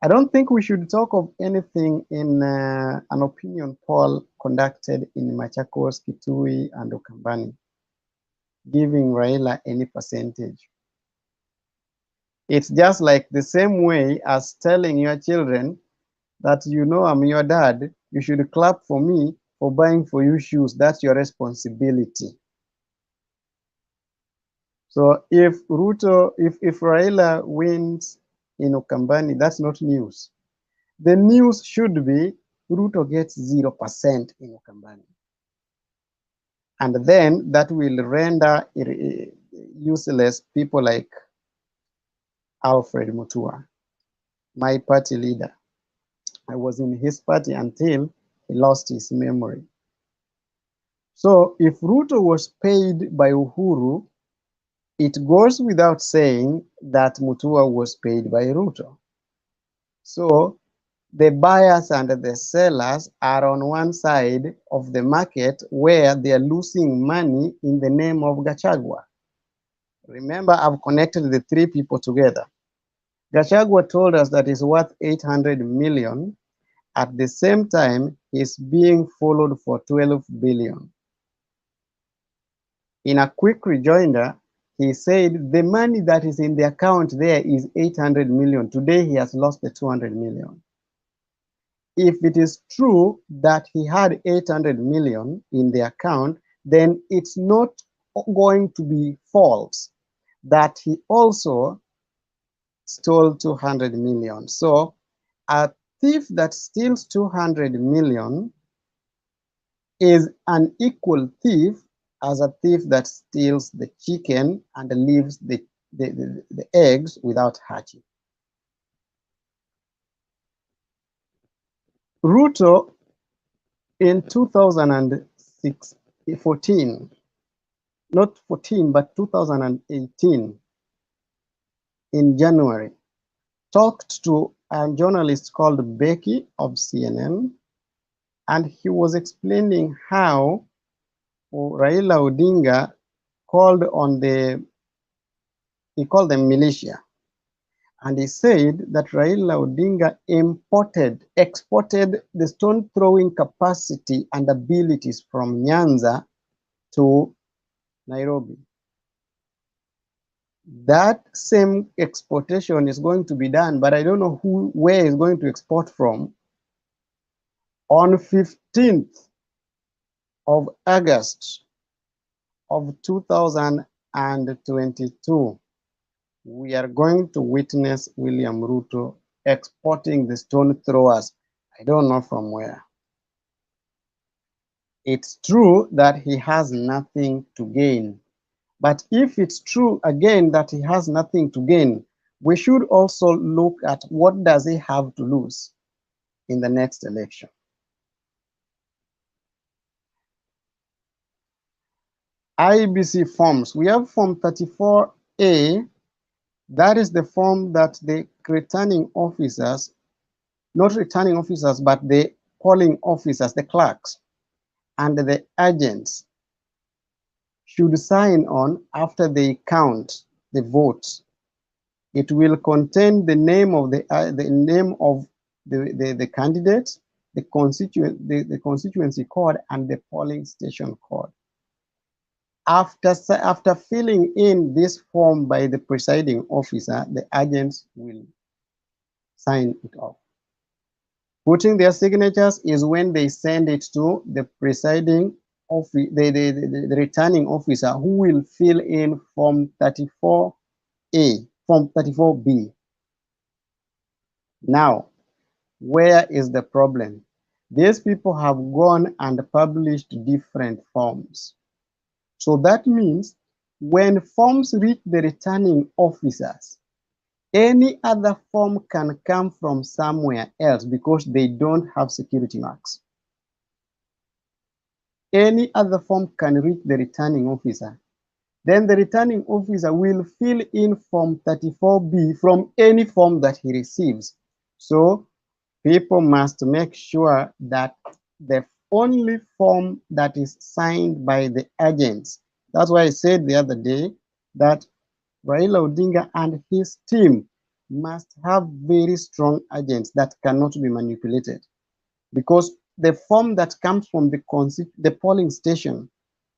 I don't think we should talk of anything in an opinion poll conducted in Machakos, Kitui, and Ukambani, giving Raila any percentage. It's just like the same way as telling your children that you know I'm your dad, you should clap for me for buying for you shoes. That's your responsibility. So if Ruto, if Raila wins in Ukambani, that's not news. The news should be Ruto gets 0% in Ukambani. And then that will render useless people like Alfred Mutua, my party leader. I was in his party until he lost his memory. So if Ruto was paid by Uhuru, it goes without saying that Mutua was paid by Ruto. So the buyers and the sellers are on one side of the market where they are losing money in the name of Gachagua. Remember, I've connected the three people together. Gachagua told us that he's worth 800 million. At the same time, he's being followed for 12 billion. In a quick rejoinder, he said the money that is in the account there is 800 million. Today, he has lost the 200 million. If it is true that he had 800 million in the account, then it's not going to be false that he also stole 200 million. So a thief that steals 200 million is an equal thief as a thief that steals the chicken and leaves the eggs without hatching. Ruto in 2014, not 14, but 2018, in January, talked to a journalist called Becky of CNN, and he was explaining how Raila Odinga called on he called them militia. And he said that Raila Odinga exported the stone throwing capacity and abilities from Nyanza to Nairobi. That same exportation is going to be done, but I don't know where is going to export from. On 15th of August of 2022, we are going to witness William Ruto exporting the stone throwers. I don't know from where. It's true that he has nothing to gain. But if it's true again that he has nothing to gain, we should also look at what does he have to lose in the next election. IEBC forms. We have Form 34A. That is the form that the returning officers, not returning officers, but the polling officers, the clerks, and the agents should sign on after they count the votes. It will contain the name of the candidate, the constituency code, and the polling station code. After filling in this form by the presiding officer, the agents will sign it off. Putting their signatures is when they send it to the presiding office, the returning officer, who will fill in Form 34A, Form 34B. Now, where is the problem? These people have gone and published different forms. So that means when forms reach the returning officers, any other form can come from somewhere else because they don't have security marks. Any other form can reach the returning officer. Then the returning officer will fill in Form 34B from any form that he receives. So people must make sure that the only form that is signed by the agents. That's why I said the other day that Raila Odinga and his team must have very strong agents that cannot be manipulated, because the form that comes from the polling station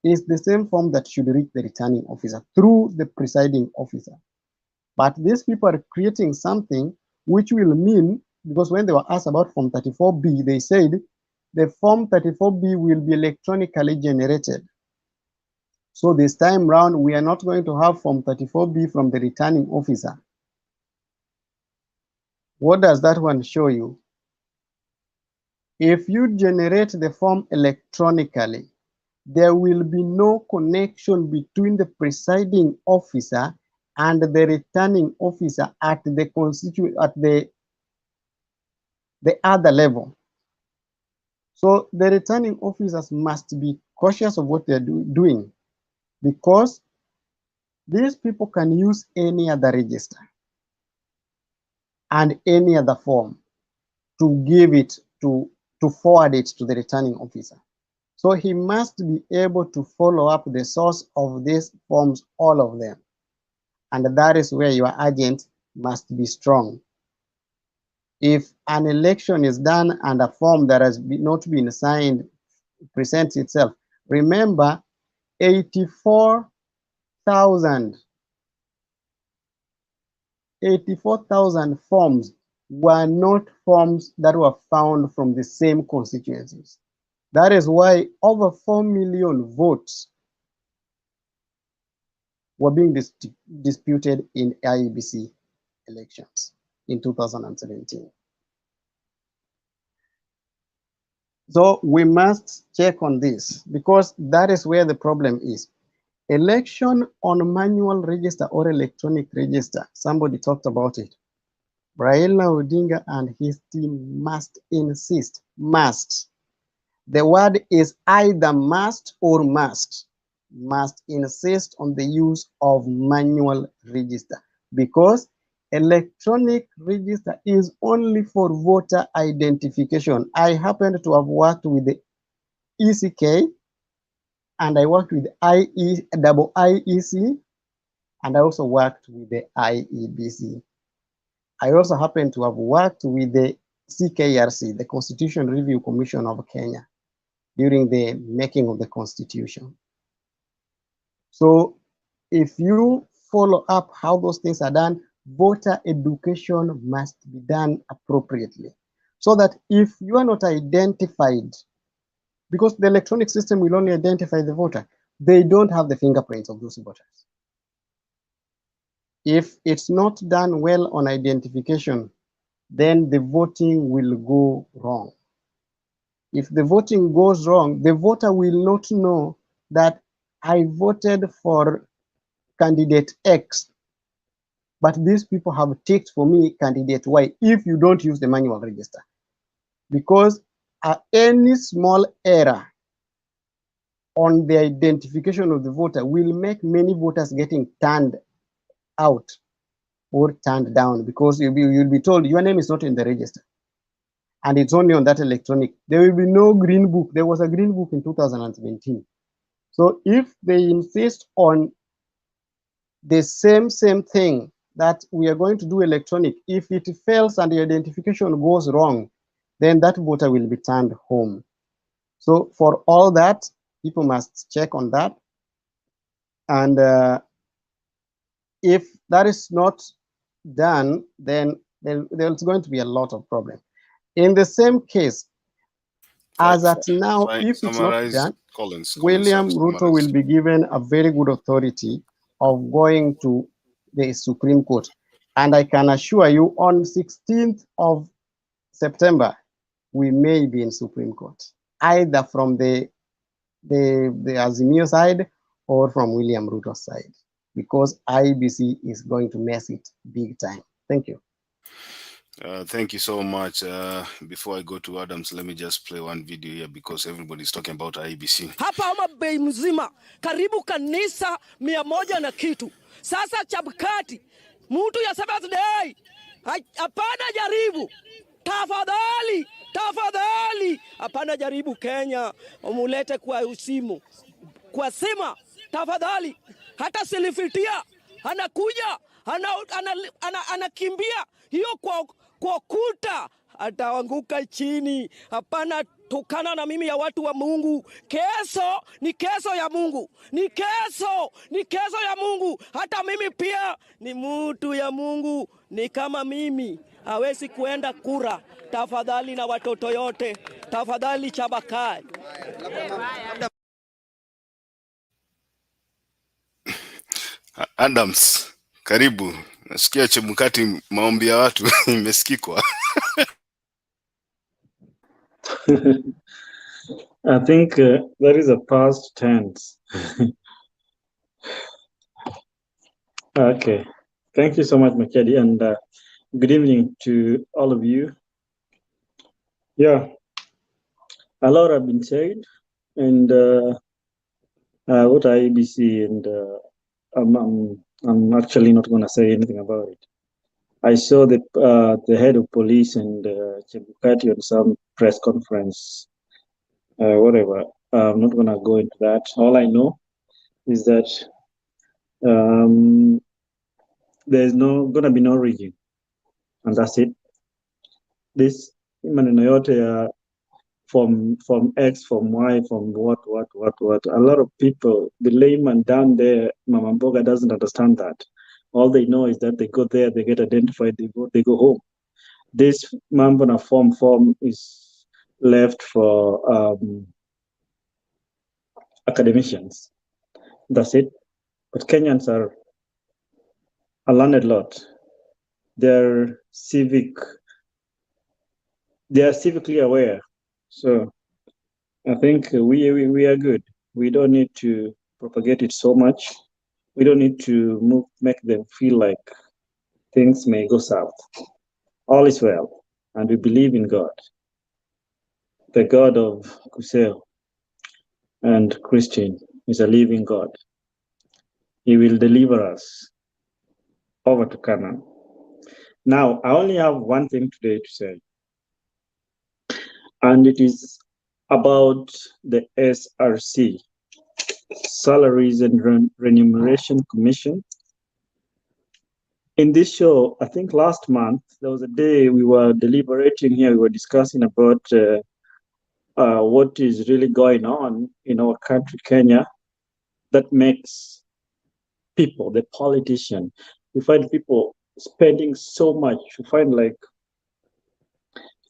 is the same form that should reach the returning officer through the presiding officer. But these people are creating something which will mean, because when they were asked about Form 34B, they said the Form 34B will be electronically generated. So this time round, we are not going to have Form 34B from the returning officer. What does that one show you? If you generate the form electronically, there will be no connection between the presiding officer and the returning officer at the other level. So the returning officers must be cautious of what they're doing, because these people can use any other register and any other form to give it to forward it to the returning officer. So he must be able to follow up the source of these forms, all of them. And that is where your agent must be strong. If an election is done and a form that has not been signed presents itself, remember 84,000 forms were not forms that were found from the same constituencies. That is why over 4 million votes were being disputed in IEBC elections in 2017. So we must check on this, because that is where the problem is. Election on manual register or electronic register, somebody talked about it. Raila Odinga and his team must insist, must. The word is either must or must insist on the use of manual register, because electronic register is only for voter identification. I happen to have worked with the ECK, and I worked with IEC, and I also worked with the IEBC. I also happen to have worked with the CKRC, the Constitution Review Commission of Kenya, during the making of the Constitution. So if you follow up how those things are done, voter education must be done appropriately, so that if you are not identified, because the electronic system will only identify the voter, they don't have the fingerprints of those voters. If it's not done well on identification, then the voting will go wrong. If the voting goes wrong, the voter will not know that I voted for candidate X, but these people have ticked for me candidate Y, if you don't use the manual register. Because any small error on the identification of the voter will make many voters getting turned out or turned down, because you'll be told your name is not in the register and it's only on that electronic. There will be no green book. There was a green book in 2017. So if they insist on the same thing that we are going to do electronic, if it fails and the identification goes wrong, then that voter will be turned home. So for all that, people must check on that. And if that is not done, then there's going to be a lot of problem. In the same case, as at now, if it's not done, William Ruto will be given a very good authority of going to the Supreme Court. And I can assure you, on 16th of September, we may be in Supreme Court, either from the Azimio side or from William Ruto's side, because IEBC is going to mess it big time. Thank you. Thank you so much. Before I go to Adams, let me just play one video here because everybody's talking about IEBC. Hapa Homa Bay mzima karibu kanisa 100 na kitu. Sasa Chebukati mtu ya Sabbath day hapana jaribu. Tafadhali, tafadhali hapana jaribu Kenya umulete kwa usimu. Kwa sima tafadhali, hata silifitia anakuja anakimbia hiyo kwa kuta ataanguka chini. Hapana tukana na mimi ya watu wa Mungu. Keso ni keso ya Mungu, ni keso ya Mungu. Hata mimi pia ni mtu ya Mungu, ni kama mimi hawezi kuenda kura. Tafadhali na watoto yote, tafadhali Chabakai. Adams, karibu. Nasikia Chebukati maombi ya watu imesikikwa. I think that is a past tense. Okay. Thank you so much, Makedi, and good evening to all of you. Yeah, a lot have been said, and what IEBC, and I'm actually not going to say anything about it. I saw the head of police and Chebukati on some press conference, whatever. I'm not going to go into that. All I know is that there's going to be no rigging, and that's it. This maneno yote from X, from Y, from what. A lot of people, the layman down there, Mama Mboga, doesn't understand that. All they know is that they go there, they get identified, they vote, they go home. This Mambona form is left for academicians. That's it. But Kenyans are a learned lot. They're civically aware. So I think we are good. We don't need to propagate it so much. We don't need to make them feel like things may go south. All is well, and we believe in God, the God of Kuseo and Christian is a living God. He will deliver us over to Canaan. Now, I only have one thing today to say, and it is about the SRC, Salaries and Remuneration Commission. In this show, I think last month, there was a day we were deliberating here, we were discussing about what is really going on in our country, Kenya, that makes people, the politician, we find people spending so much. We find like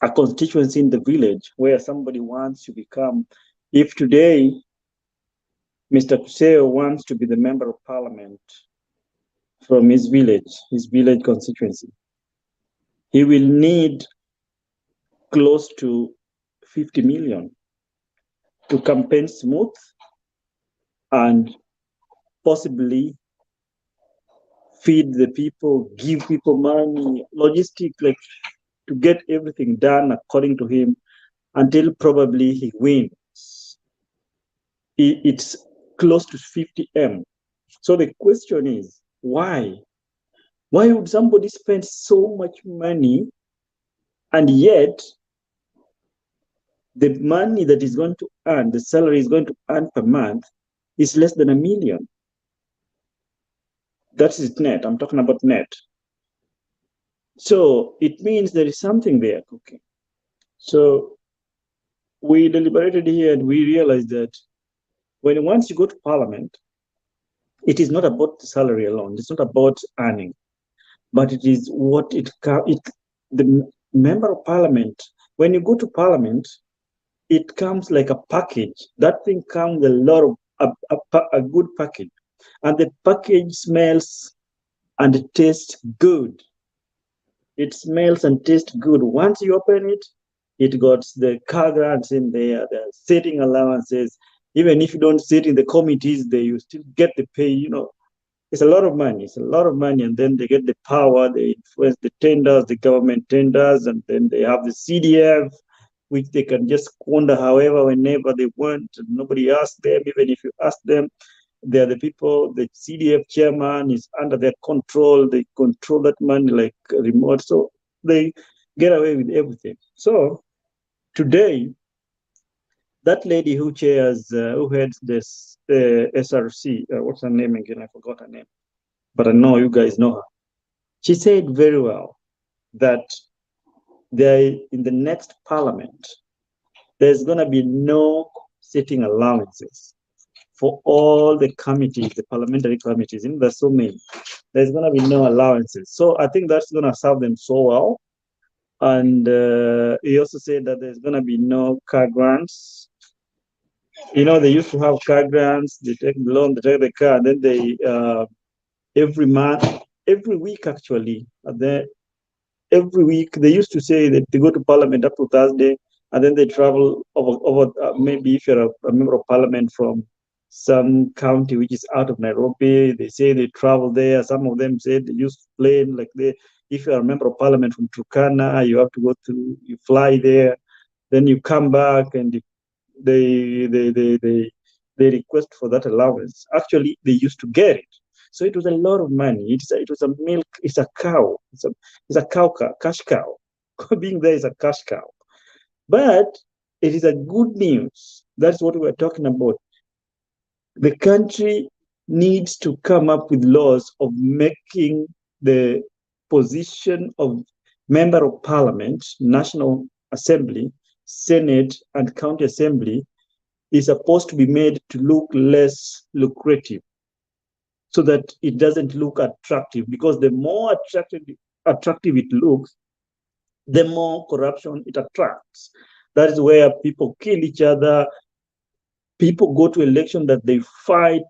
a constituency in the village where somebody wants to become, if today Mr. Kuseo wants to be the member of parliament from his village constituency, he will need close to 50 million to campaign smooth and possibly feed the people, give people money, logistic, like to get everything done according to him until probably he wins. it's close to 50M. So the question is, why? Why would somebody spend so much money and yet the money that is going to earn, the salary is going to earn per month is less than $1 million? That is net. I'm talking about net. So it means there is something there cooking. So we deliberated here and we realized that once you go to Parliament, it is not about the salary alone. It's not about earning, but it is what the member of Parliament. When you go to Parliament, it comes like a package. That thing comes with a lot of a good package, and the package smells and tastes good. It smells and tastes good. Once you open it, it got the car grants in there, the sitting allowances. Even if you don't sit in the committees, you still get the pay. It's a lot of money. It's a lot of money, and then they get the power. They influence the tenders, the government tenders, and then they have the CDF, which they can just squander however, whenever they want. Nobody asks them. Even if you ask them, they're the people. The CDF chairman is under their control. They control that money like a remote. So they get away with everything. So today, that lady who heads this SRC, what's her name again? I forgot her name, but I know you guys know her. She said very well that in the next Parliament, there's going to be no sitting allowances for all the committees, the parliamentary committees. There's so many. There's going to be no allowances. So I think that's going to serve them so well. And he also said that there's going to be no car grants. They used to have car grants. They take the loan, they take the car, and then they every week actually, every week they used to say that they go to Parliament up to Thursday, and then they travel over maybe if you're a member of Parliament from some county which is out of Nairobi, they say they travel there. Some of them say they use plane. If you're a member of Parliament from Turkana, you have to you fly there, then you come back, and they request for that allowance. Actually, they used to get it. So it was a lot of money. It was a milk. It's a cow. It's a cash cow. Being there is a cash cow. But it is a good news. That's what we're talking about. The country needs to come up with laws of making the position of member of Parliament, National Assembly, Senate, and County Assembly is supposed to be made to look less lucrative, so that it doesn't look attractive, because the more attractive it looks, the more corruption it attracts. That is where people kill each other. People go to election that they fight,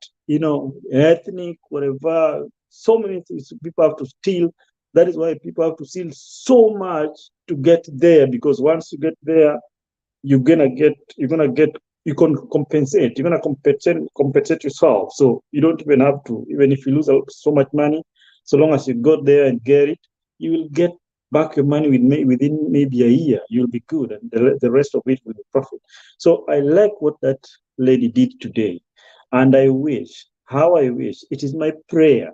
ethnic, whatever. So many things people have to steal. That is why people have to steal so much to get there, because once you get there, you can compensate. You're gonna compensate yourself. So you don't even have to, even if you lose so much money, so long as you got there and get it, you will get back your money within maybe a year. You'll be good, and the rest of it will be profit. So I like what that lady did today, and I wish, it is my prayer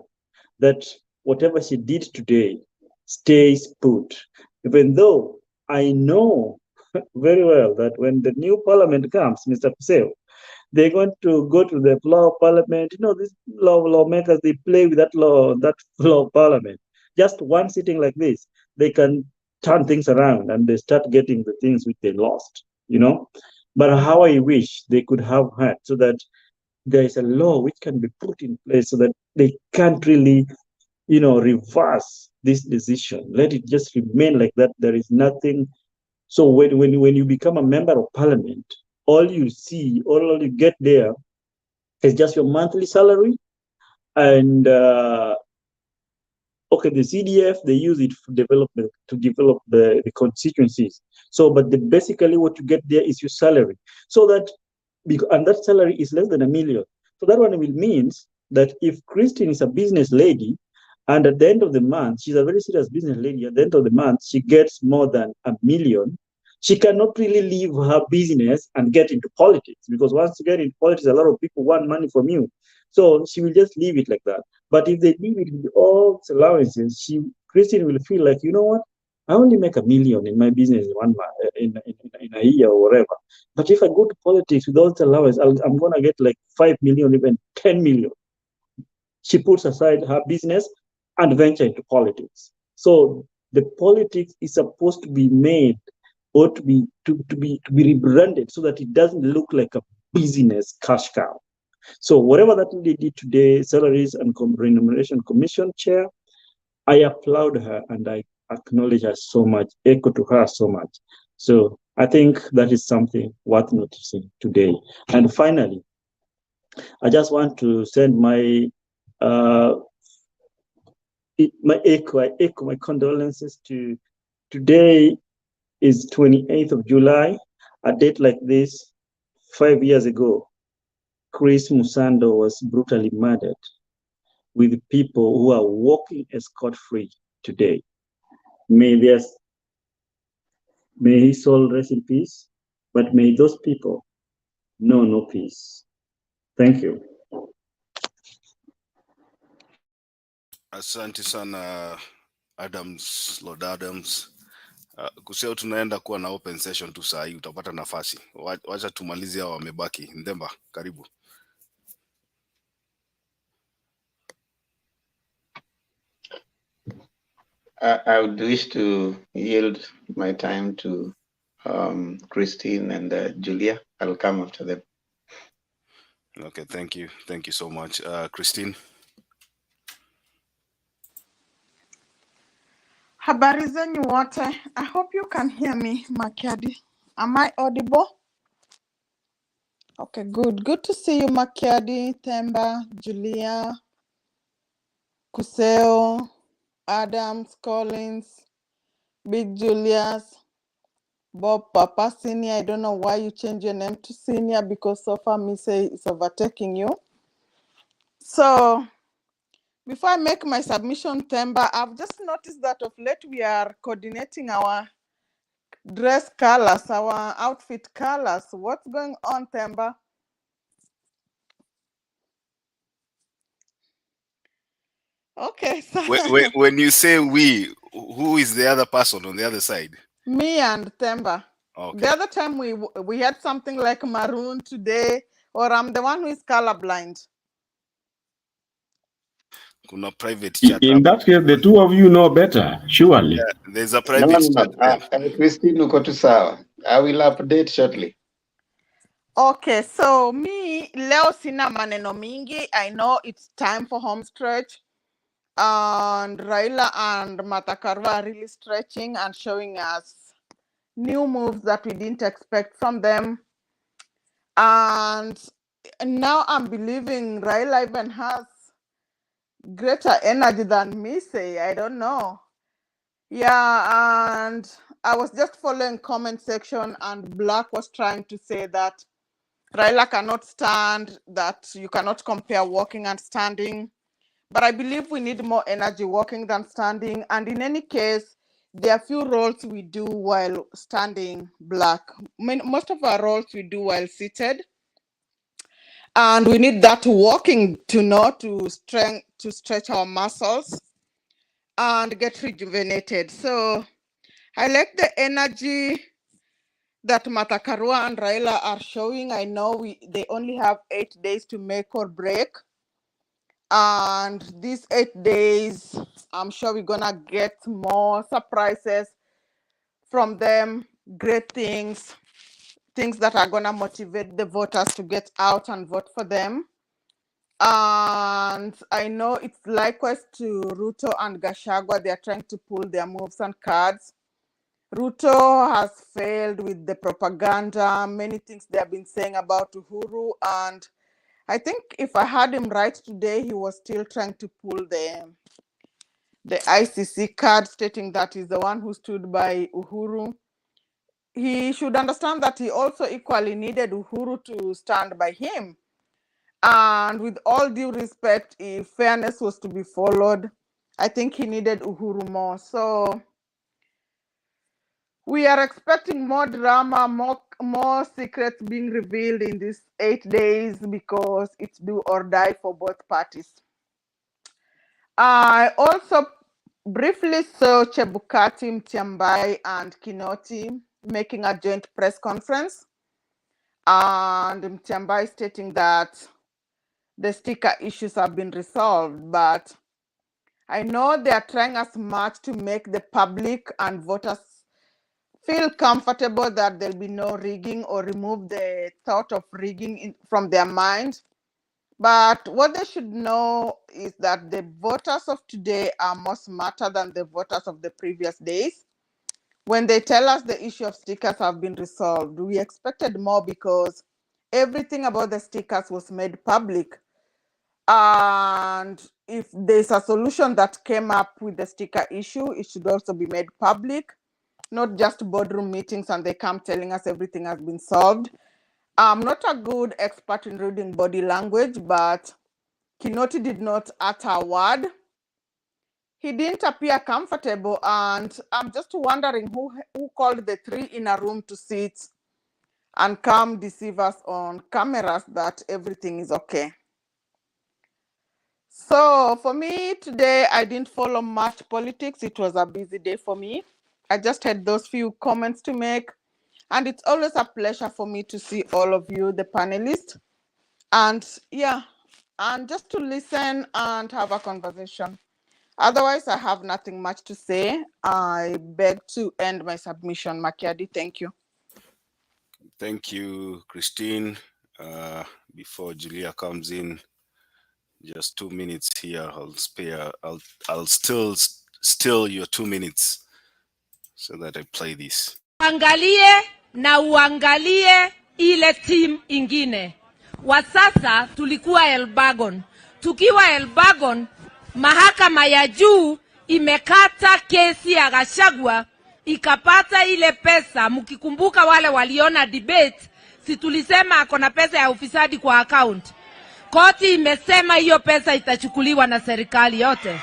that whatever she did today stays put, even though I know very well that when the new Parliament comes, Mr. Puseo, they're going to go to the floor of Parliament. These lawmakers, they play with that floor of Parliament. Just one sitting like this, they can turn things around and they start getting the things which they lost, But how I wish they could have had, so that there is a law which can be put in place so that they can't really, reverse this decision. Let it just remain like that. There is nothing. So when you become a member of Parliament, all you get there is just your monthly salary, and the CDF, they use it to develop the constituencies. So, but basically what you get there is your salary. So and that salary is less than $1 million. So that one will means that if Christine is a business lady, and at the end of the month, she's a very serious business lady, at the end of the month, she gets more than $1 million, She cannot really leave her business and get into politics, because once you get into politics, a lot of people want money from you. So she will just leave it like that. But if they leave it with all allowances, Christine will feel like, you know what? I only make $1 million in my business in 1 month, in a year or whatever. But if I go to politics with all the allowance, I'm gonna get like 5 million, even 10 million. She puts aside her business and venture into politics. So the politics is supposed to be made or to be rebranded so that it doesn't look like a business cash cow. So whatever that they did today, Salaries and Remuneration Commission chair, I applaud her and I acknowledge her so much, echo to her so much. So I think that is something worth noticing today. And finally, I just want to send my echo my condolences to today is 28th of July, a date like this, 5 years ago, Chris Musando was brutally murdered with people who are walking scot-free today. May his soul rest in peace, but may those people know no peace. Thank you. Asante sana Lord Adams. Kusema tunaenda kuwa na open session tu saa hii, utapata nafasi. Wacha tumalize hao wamebaki. Ndemba, karibu. I would wish to yield my time to Christine and Julia. I'll come after them. Okay, thank you. Thank you so much. Christine. Habari zenyu wote. I hope you can hear me, Makiadi. Am I audible? Okay, good. Good to see you, Makiadi, Themba, Julia, Kuseo, Adams, Collins, Big Julius, Bob Papa Senior. I don't know why you changed your name to Senior, because so far me say it's overtaking you. So before I make my submission, Themba, I've just noticed that of late we are coordinating our dress colors, our outfit colors. What's going on, Themba? Okay, so When you say we, who is the other person on the other side? me and Themba. Okay. The other time we had something like maroon today, or I'm the one who is colorblind. Kuna private chat. In that case, the two of you know better, surely. Yeah, there's a private chat there. Christine, uko tu sawa. I will update shortly. Okay, so me, leo sina maneno mingi. I know it's time for Homestrech. And Raila and Matakarwa are really stretching and showing us new moves that we didn't expect from them. And now I'm believing Raila even has greater energy than me, say, I don't know. Yeah, and I was just following comment section and Black was trying to say that Raila cannot stand, that you cannot compare walking and standing. But I believe we need more energy walking than standing. And in any case, there are few roles we do while standing, Black. Most of our roles we do while seated. And we need that walking to know to stretch our muscles and get rejuvenated. So I like the energy that Matakarwa and Raila are showing. I know they only have 8 days to make or break. And these 8 days, I'm sure we're gonna get more surprises from them, great things that are gonna motivate the voters to get out and vote for them. And I know it's likewise to Ruto and Gachagua. They are trying to pull their moves and cards. Ruto has failed with the propaganda, many things they have been saying about Uhuru, and I think if I heard him right today, he was still trying to pull the ICC card, stating that he's the one who stood by Uhuru. He should understand that he also equally needed Uhuru to stand by him. And with all due respect, if fairness was to be followed, I think he needed Uhuru more. So We are expecting more drama, more secrets being revealed in these 8 days because it's do or die for both parties. I also briefly saw Chebukati, Mtiambai, and Kinoti making a joint press conference, and Mtiambai stating that the sticker issues have been resolved, but I know they are trying as much to make the public and voters feel comfortable that there'll be no rigging or remove the thought of rigging from their mind. But what they should know is that the voters of today are more smarter than the voters of the previous days. When they tell us the issue of stickers have been resolved, we expected more because everything about the stickers was made public. And if there's a solution that came up with the sticker issue, it should also be made public, not just boardroom meetings and they come telling us everything has been solved. I'm not a good expert in reading body language, but Kinoti did not utter a word. He didn't appear comfortable, and I'm just wondering who called the three in a room to sit and come deceive us on cameras that everything is okay. So for me today, I didn't follow much politics. It was a busy day for me. I just had those few comments to make. And it's always a pleasure for me to see all of you, the panelists. And yeah, and just to listen and have a conversation. Otherwise, I have nothing much to say. I beg to end my submission. Makiadi, thank you. Thank you, Christine. Before Julia comes in, just 2 minutes here. I'll spare. I'll still steal your 2 minutes so that I play this. Angalie na uangalie ile team ingine. Wasasa tulikuwa Elbagon. Tukiwa Elbagon, mahakama ya juu imekata kesi ya Gachagua, ikapata ile pesa. Mkikumbuka wale waliona debate, si tulisema akona pesa ya ufisadi kwa account. Koti imesema hiyo pesa itachukuliwa na serikali yote.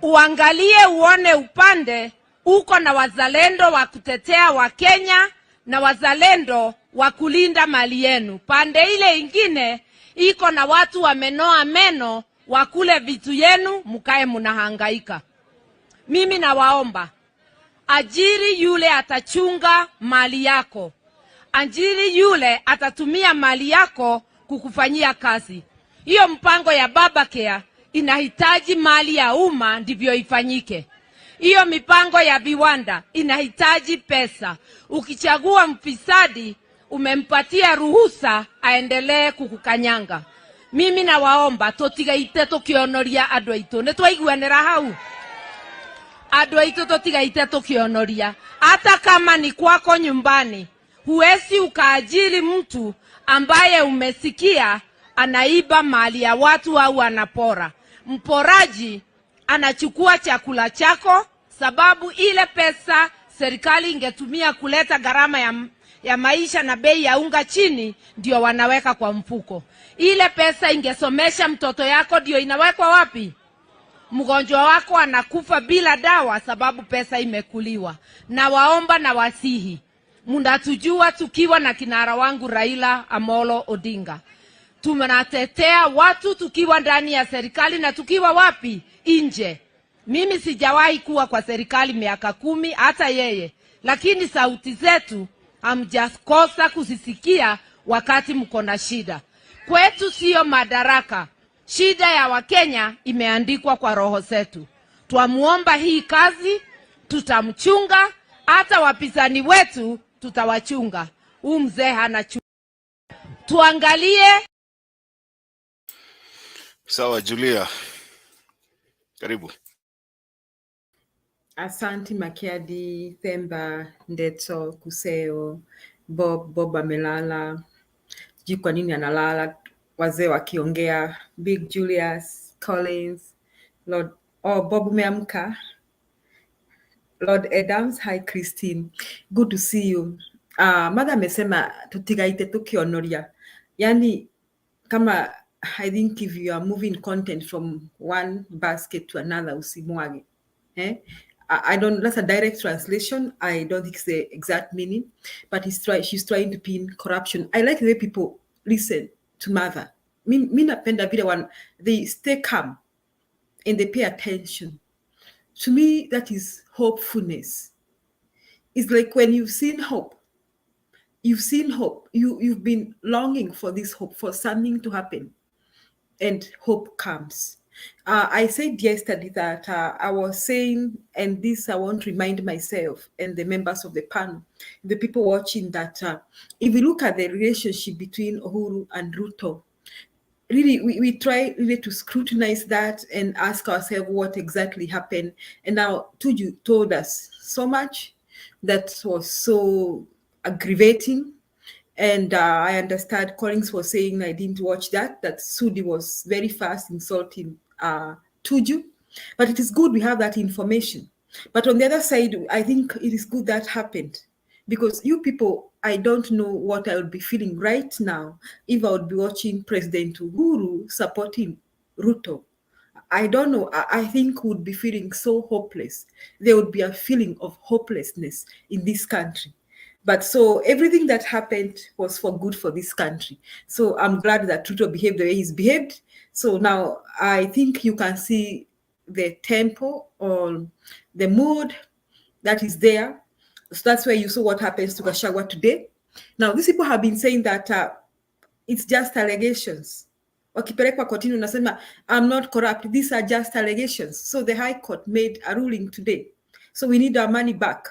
Uangalie uone upande uko na wazalendo wa kutetea wa Kenya na wazalendo wa kulinda mali yenu. Pande ile ingine iko na watu wamenoa meno wakule vitu yenu mkae mnahangaika. Mimi nawaomba, ajiri yule atachunga mali yako. Ajiri yule atatumia mali yako kukufanyia kazi. Hiyo mpango ya baba care inahitaji mali ya umma ndivyo ifanyike. Hiyo mipango ya viwanda inahitaji pesa. Ukichagua mfisadi, umempatia ruhusa aendelee kukukanyanga. Mimi nawaomba totigaite tukionoria andu aitu. Nitwaiguanira hau. Andu aitu totigaite tukionoria. Hata kama ni kwako nyumbani, huwezi ukaajiri mtu ambaye umesikia anaiba mali ya watu au anapora. Mporaji anachukua chakula chako, sababu ile pesa serikali ingetumia kuleta gharama ya maisha na bei ya unga chini, ndio wanaweka kwa mfuko. Ile pesa ingesomesha mtoto yako, ndio inawekwa wapi? Mgonjwa wako anakufa bila dawa sababu pesa imekuliwa. Na waomba na wasihi, mnatujua tukiwa na kinara wangu Raila Amolo Odinga. Tumenatetea watu tukiwa ndani ya serikali na tukiwa wapi? Nje. Mimi sijawahi kuwa kwa serikali miaka 10, hata yeye. Lakini sauti zetu hamjakosa kuzisikia wakati mko na shida. Kwetu sio madaraka. Shida ya Wakenya imeandikwa kwa roho zetu. Twamuomba hii kazi, tutamchunga, hata wapinzani wetu tutawachunga. Huyu mzee hana chunga. Tuangalie. Sawa, Julia. Karibu. Asante Makiadi, Themba, Ndeto, Kuseo, Bob amelala. Sijui kwa nini analala. Wazee wakiongea, Big Julius, Collins, Bob umeamka. Lord Adams, hi Christine. Good to see you. Mother amesema tutigaite tukionoria. Yani kama I think if you are moving content from one basket to another usimwage. I don't, that's a direct translation. I don't think it's the exact meaning, but she's trying to pin corruption. I like the way people listen to mother. Mi napenda vile they stay calm and they pay attention. To me, that is hopefulness. It's like when you've seen hope, you've been longing for this hope, for something to happen, and hope comes. I said yesterday that I was saying, and this I want to remind myself and the members of the panel, the people watching, that if we look at the relationship between Uhuru and Ruto, really, we try really to scrutinize that and ask ourselves what exactly happened. And now Tuju told us so much that was so aggravating. And I understand Collins was saying, I didn't watch that Sudi was very fast insulting Tuju. But it is good we have that information. But on the other side, I think it is good that happened. Because you people, I don't know what I would be feeling right now if I would be watching President Uhuru supporting Ruto. I don't know. I think would be feeling so hopeless. There would be a feeling of hopelessness in this country. But so everything that happened was for good for this country. So I'm glad that Ruto behaved the way he's behaved. So now I think you can see the tempo or the mood that is there. So that's where you saw what happens to Gachagua today. Now, these people have been saying that it's just allegations. Wakipelekwa kotini unasema, I'm not corrupt. These are just allegations. So the High Court made a ruling today. So we need our money back.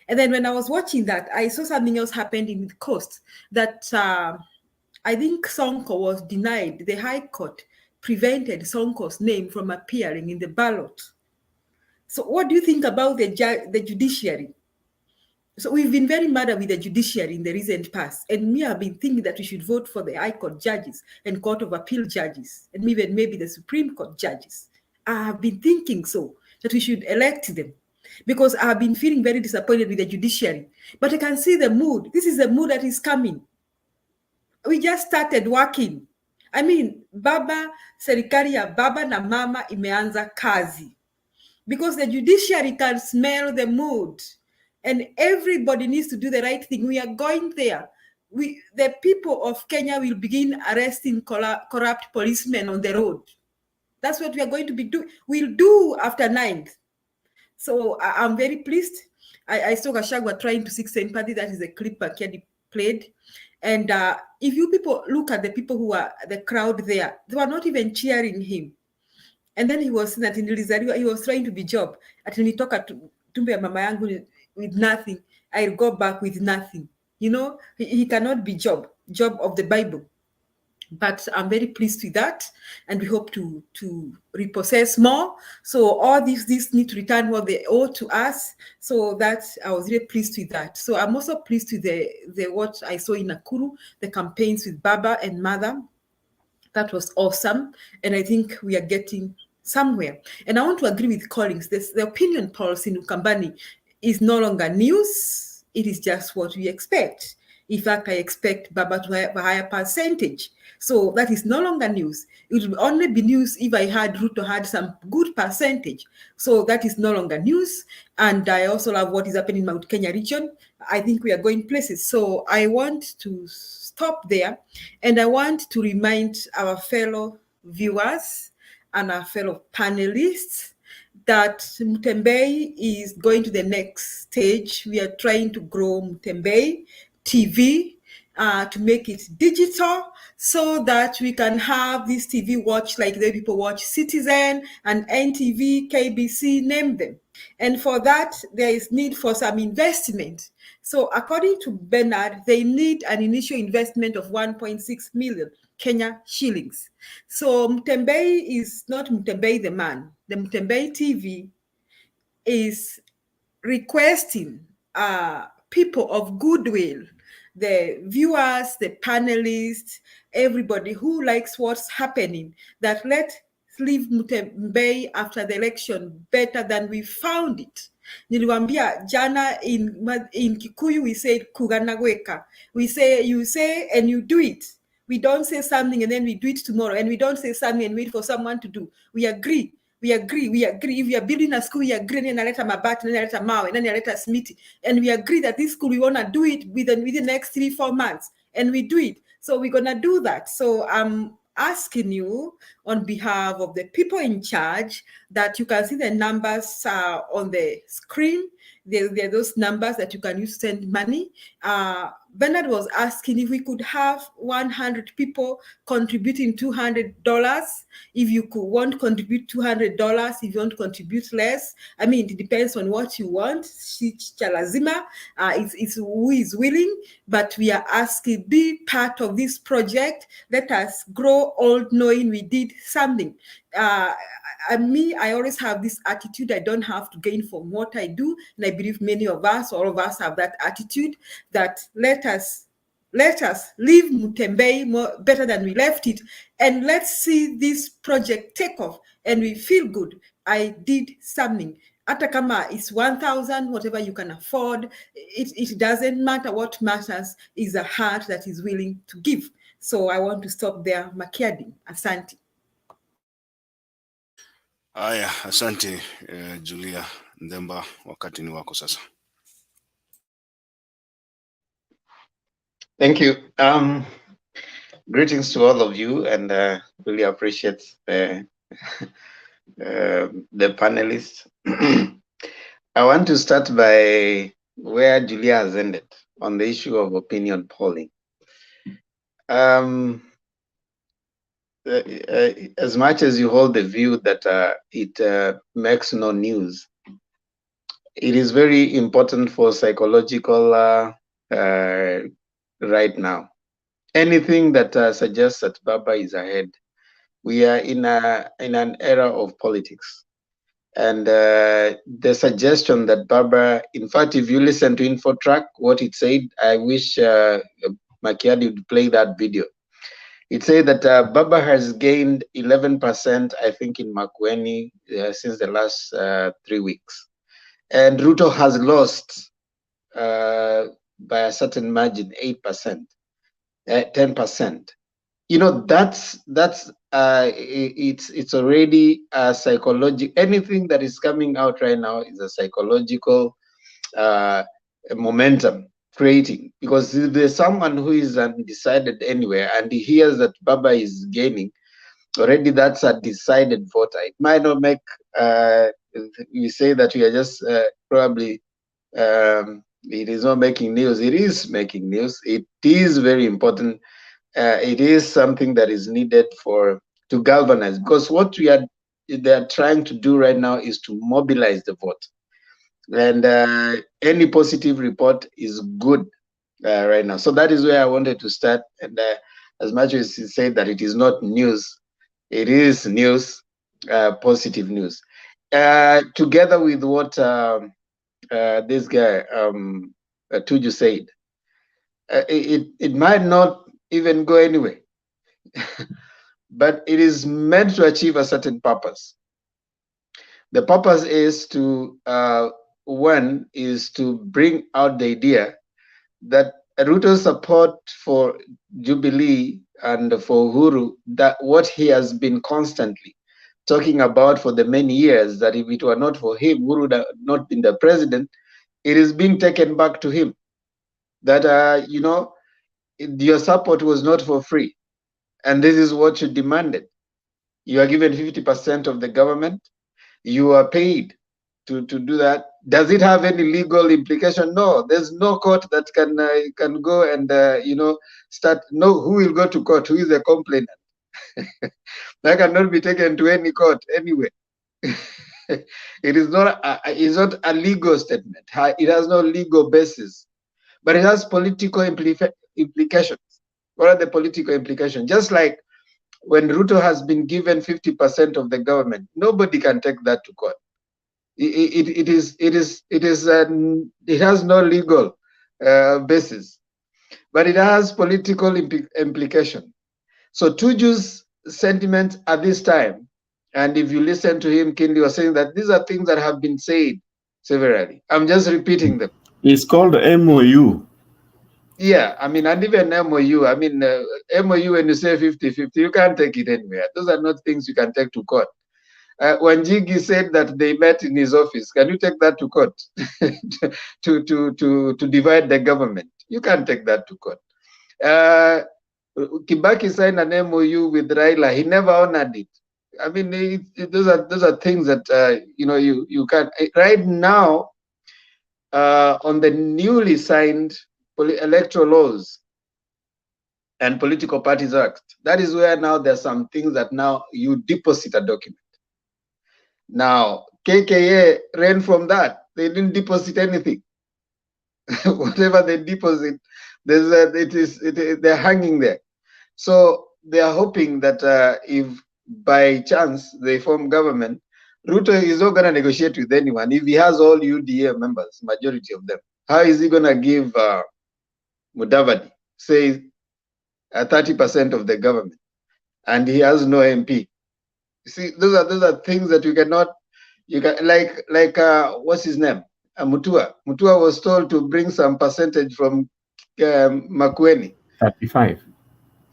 And then when I was watching that, I saw something else happened in the coast that I think Sonko was denied. The High Court prevented Sonko's name from appearing in the ballot. So what do you think about the judiciary? So we've been very mad with the judiciary in the recent past. And me, I've been thinking that we should vote for the High Court judges and Court of Appeal judges, and even maybe the Supreme Court judges. I have been thinking so, that we should elect them. Because I've been feeling very disappointed with the judiciary. But I can see the mood. This is the mood that is coming. We just started working. I mean, serikali ya baba na mama imeanza kazi. Because the judiciary can smell the mood. And everybody needs to do the right thing. We are going there. The people of Kenya will begin arresting corrupt policemen on the road. That's what we are going to be doing. We'll do after 9th. So I'm very pleased. I saw Gachagua trying to seek sympathy. That is a clip Kedi played. And if you people look at the people who are the crowd there, they were not even cheering him. And then he was saying that he was trying to be Job. Atinitoka tumbe mama yangu with nothing. I'll go back with nothing. You know, he cannot be Job of the Bible. But I'm very pleased with that, and we hope to repossess more. So all these need to return what they owe to us. So that I was really pleased with that. So I'm also pleased with the what I saw in Nakuru, the campaigns with Baba and Mother. That was awesome, and I think we are getting somewhere. And I want to agree with Collins. The opinion polls in Ukambani is no longer news. It is just what we expect. In fact, I expect Baba to have a higher percentage. So that is no longer news. It will only be news if I had Ruto had some good percentage. So that is no longer news. And I also love what is happening in Mount Kenya region. I think we are going places. So I want to stop there. And I want to remind our fellow viewers and our fellow panelists that Mutembei is going to the next stage. We are trying to grow Mutembei TV to make it digital so that we can have this TV watch like the way people watch Citizen and NTV, KBC, name them. And for that, there is need for some investment. So according to Bernard, they need an initial investment of 1.6 million Kenya shillings. So Mutembei is not Mutembei the man. The Mutembei TV is requesting people of goodwill, the viewers, the panelists, everybody who likes what's happening, that let's leave Mutembei after the election better than we found it. Niliwambia jana in Kikuyu we said kuganagweka. We say you say and you do it. We don't say something and then we do it tomorrow, and we don't say something and wait for someone to do. We agree. we agree. If we are building a school, we agree. Nani analeta mabati, nani analeta mawe, nani analeta simiti, and we agree that this school we want to do it within the next 3-4 months, and we do it. So we're gonna do that. So I'm asking you on behalf of the people in charge that you can see the numbers on the screen. There are those numbers that you can use to send money. Bernard was asking if we could have 100 people contributing $200. If you could want to contribute $200, if you want to contribute less, I mean, it depends on what you want. Chalazima, it's who is willing, but we are asking, be part of this project. Let us grow old knowing we did something. I always have this attitude. I don't have to gain from what I do. And I believe many of us, all of us have that attitude that let us leave Mutembei more better than we left it. And let's see this project take off and we feel good. I did something. Atakama is 1,000, whatever you can afford. It doesn't matter. What matters is a heart that is willing to give. So I want to stop there. Makiadi, asante. Aya, asante Julia Ndemba, wakati ni wako sasa. Thank you. Greetings to all of you, and really appreciate the panelists. I want to start by where Julia has ended on the issue of opinion polling. As much as you hold the view that it makes no news, it is very important for psychological right now. Anything that suggests that Baba is ahead, we are in an era of politics, and the suggestion that Baba, in fact, if you listen to Infotrack, what it said, I wish Makiadi would play that video. It said that Baba has gained 11%, I think, in Makueni since the last 3 weeks. And Ruto has lost by a certain margin, 8%, 10%. You know, it's already a psychological, anything that is coming out right now is a psychological momentum creating, because if there's someone who is undecided anywhere and he hears that Baba is gaining, already that's a decided voter. It might not make you say that we are just probably it is not making news. It is making news. It is very important. It is something that is needed to galvanize, because what they are trying to do right now is to mobilize the vote. And any positive report is good right now. So that is where I wanted to start. And as much as you say that it is not news, it is news, positive news. Together with what this guy Tuju said, it might not even go anywhere, but it is meant to achieve a certain purpose. The purpose is to one is to bring out the idea that Ruto's support for Jubilee and for Uhuru, that what he has been constantly talking about for the many years, that if it were not for him, Uhuru would have not been the president, it is being taken back to him. That, you know, your support was not for free. And this is what you demanded. You are given 50% of the government. You are paid to do that. Does it have any legal implication? No, there's no court that can go and you know, start. No, who will go to court? Who is the complainant? That cannot be taken to any court anyway. It is not a legal statement. It has no legal basis, but it has political implications. What are the political implications? Just like when Ruto has been given 50% of the government, nobody can take that to court. It has no legal basis, but it has political implication. So Tuju's sentiment at this time, and if you listen to him, Kindi was saying that these are things that have been said severally. I'm just repeating them. It's called MOU. Yeah, I mean, and even MOU, I mean, MOU, when you say 50-50, you can't take it anywhere. Those are not things you can take to court. When Jigi said that they met in his office, can you take that to court? to divide the government? You can't take that to court. Kibaki signed an MOU with Raila. He never honored it. I mean, those are things that you can't. Right now, on the newly signed electoral laws and Political Parties Act, that is where now there's some things that now you deposit a document. Now, KKA ran from that. They didn't deposit anything. Whatever they deposit, they're hanging there. So they are hoping that if by chance they form government, Ruto is not going to negotiate with anyone. If he has all UDA members, majority of them, how is he going to give Mudavadi, say, 30% of the government, and he has no MP? You see, those are things that you can like what's his name? Mutua. Mutua was told to bring some percentage from Makueni. 35.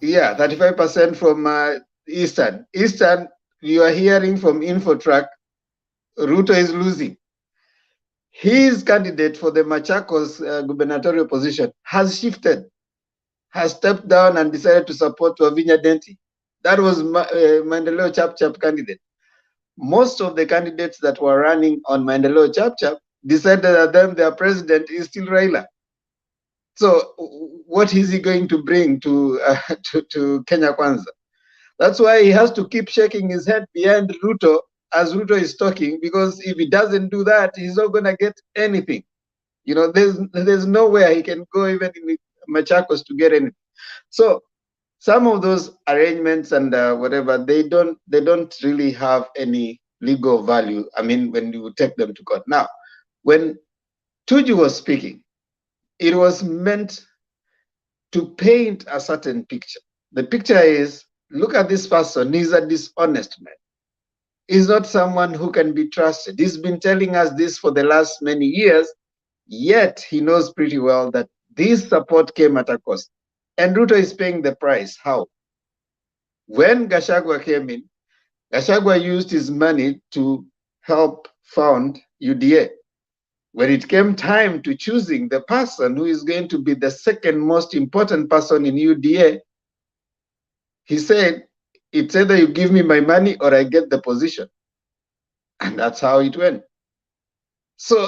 Yeah, 35% from Eastern. Eastern, you are hearing from Infotrack, Ruto is losing. His candidate for the Machakos gubernatorial position has shifted, has stepped down and decided to support Wavinya Denti. That was Maendeleo Chap candidate. Most of the candidates that were running on Maendeleo Chap decided that their president is still Raila. So what is he going to bring to Kenya Kwanza? That's why he has to keep shaking his head behind Ruto as Ruto is talking, because if he doesn't do that, he's not going to get anything. You know, there's nowhere he can go even in Machakos to get anything. So some of those arrangements and whatever, they don't really have any legal value. I mean, when you take them to court. Now, when Tuju was speaking, it was meant to paint a certain picture. The picture is, look at this person, he's a dishonest man. He's not someone who can be trusted. He's been telling us this for the last many years, yet he knows pretty well that this support came at a cost. And Ruto is paying the price. How? When GACHAGUA came in, GACHAGUA used his money to help found UDA. When it came time to choosing the person who is going to be the second most important person in UDA, he said, it's either you give me my money or I get the position. And that's how it went. So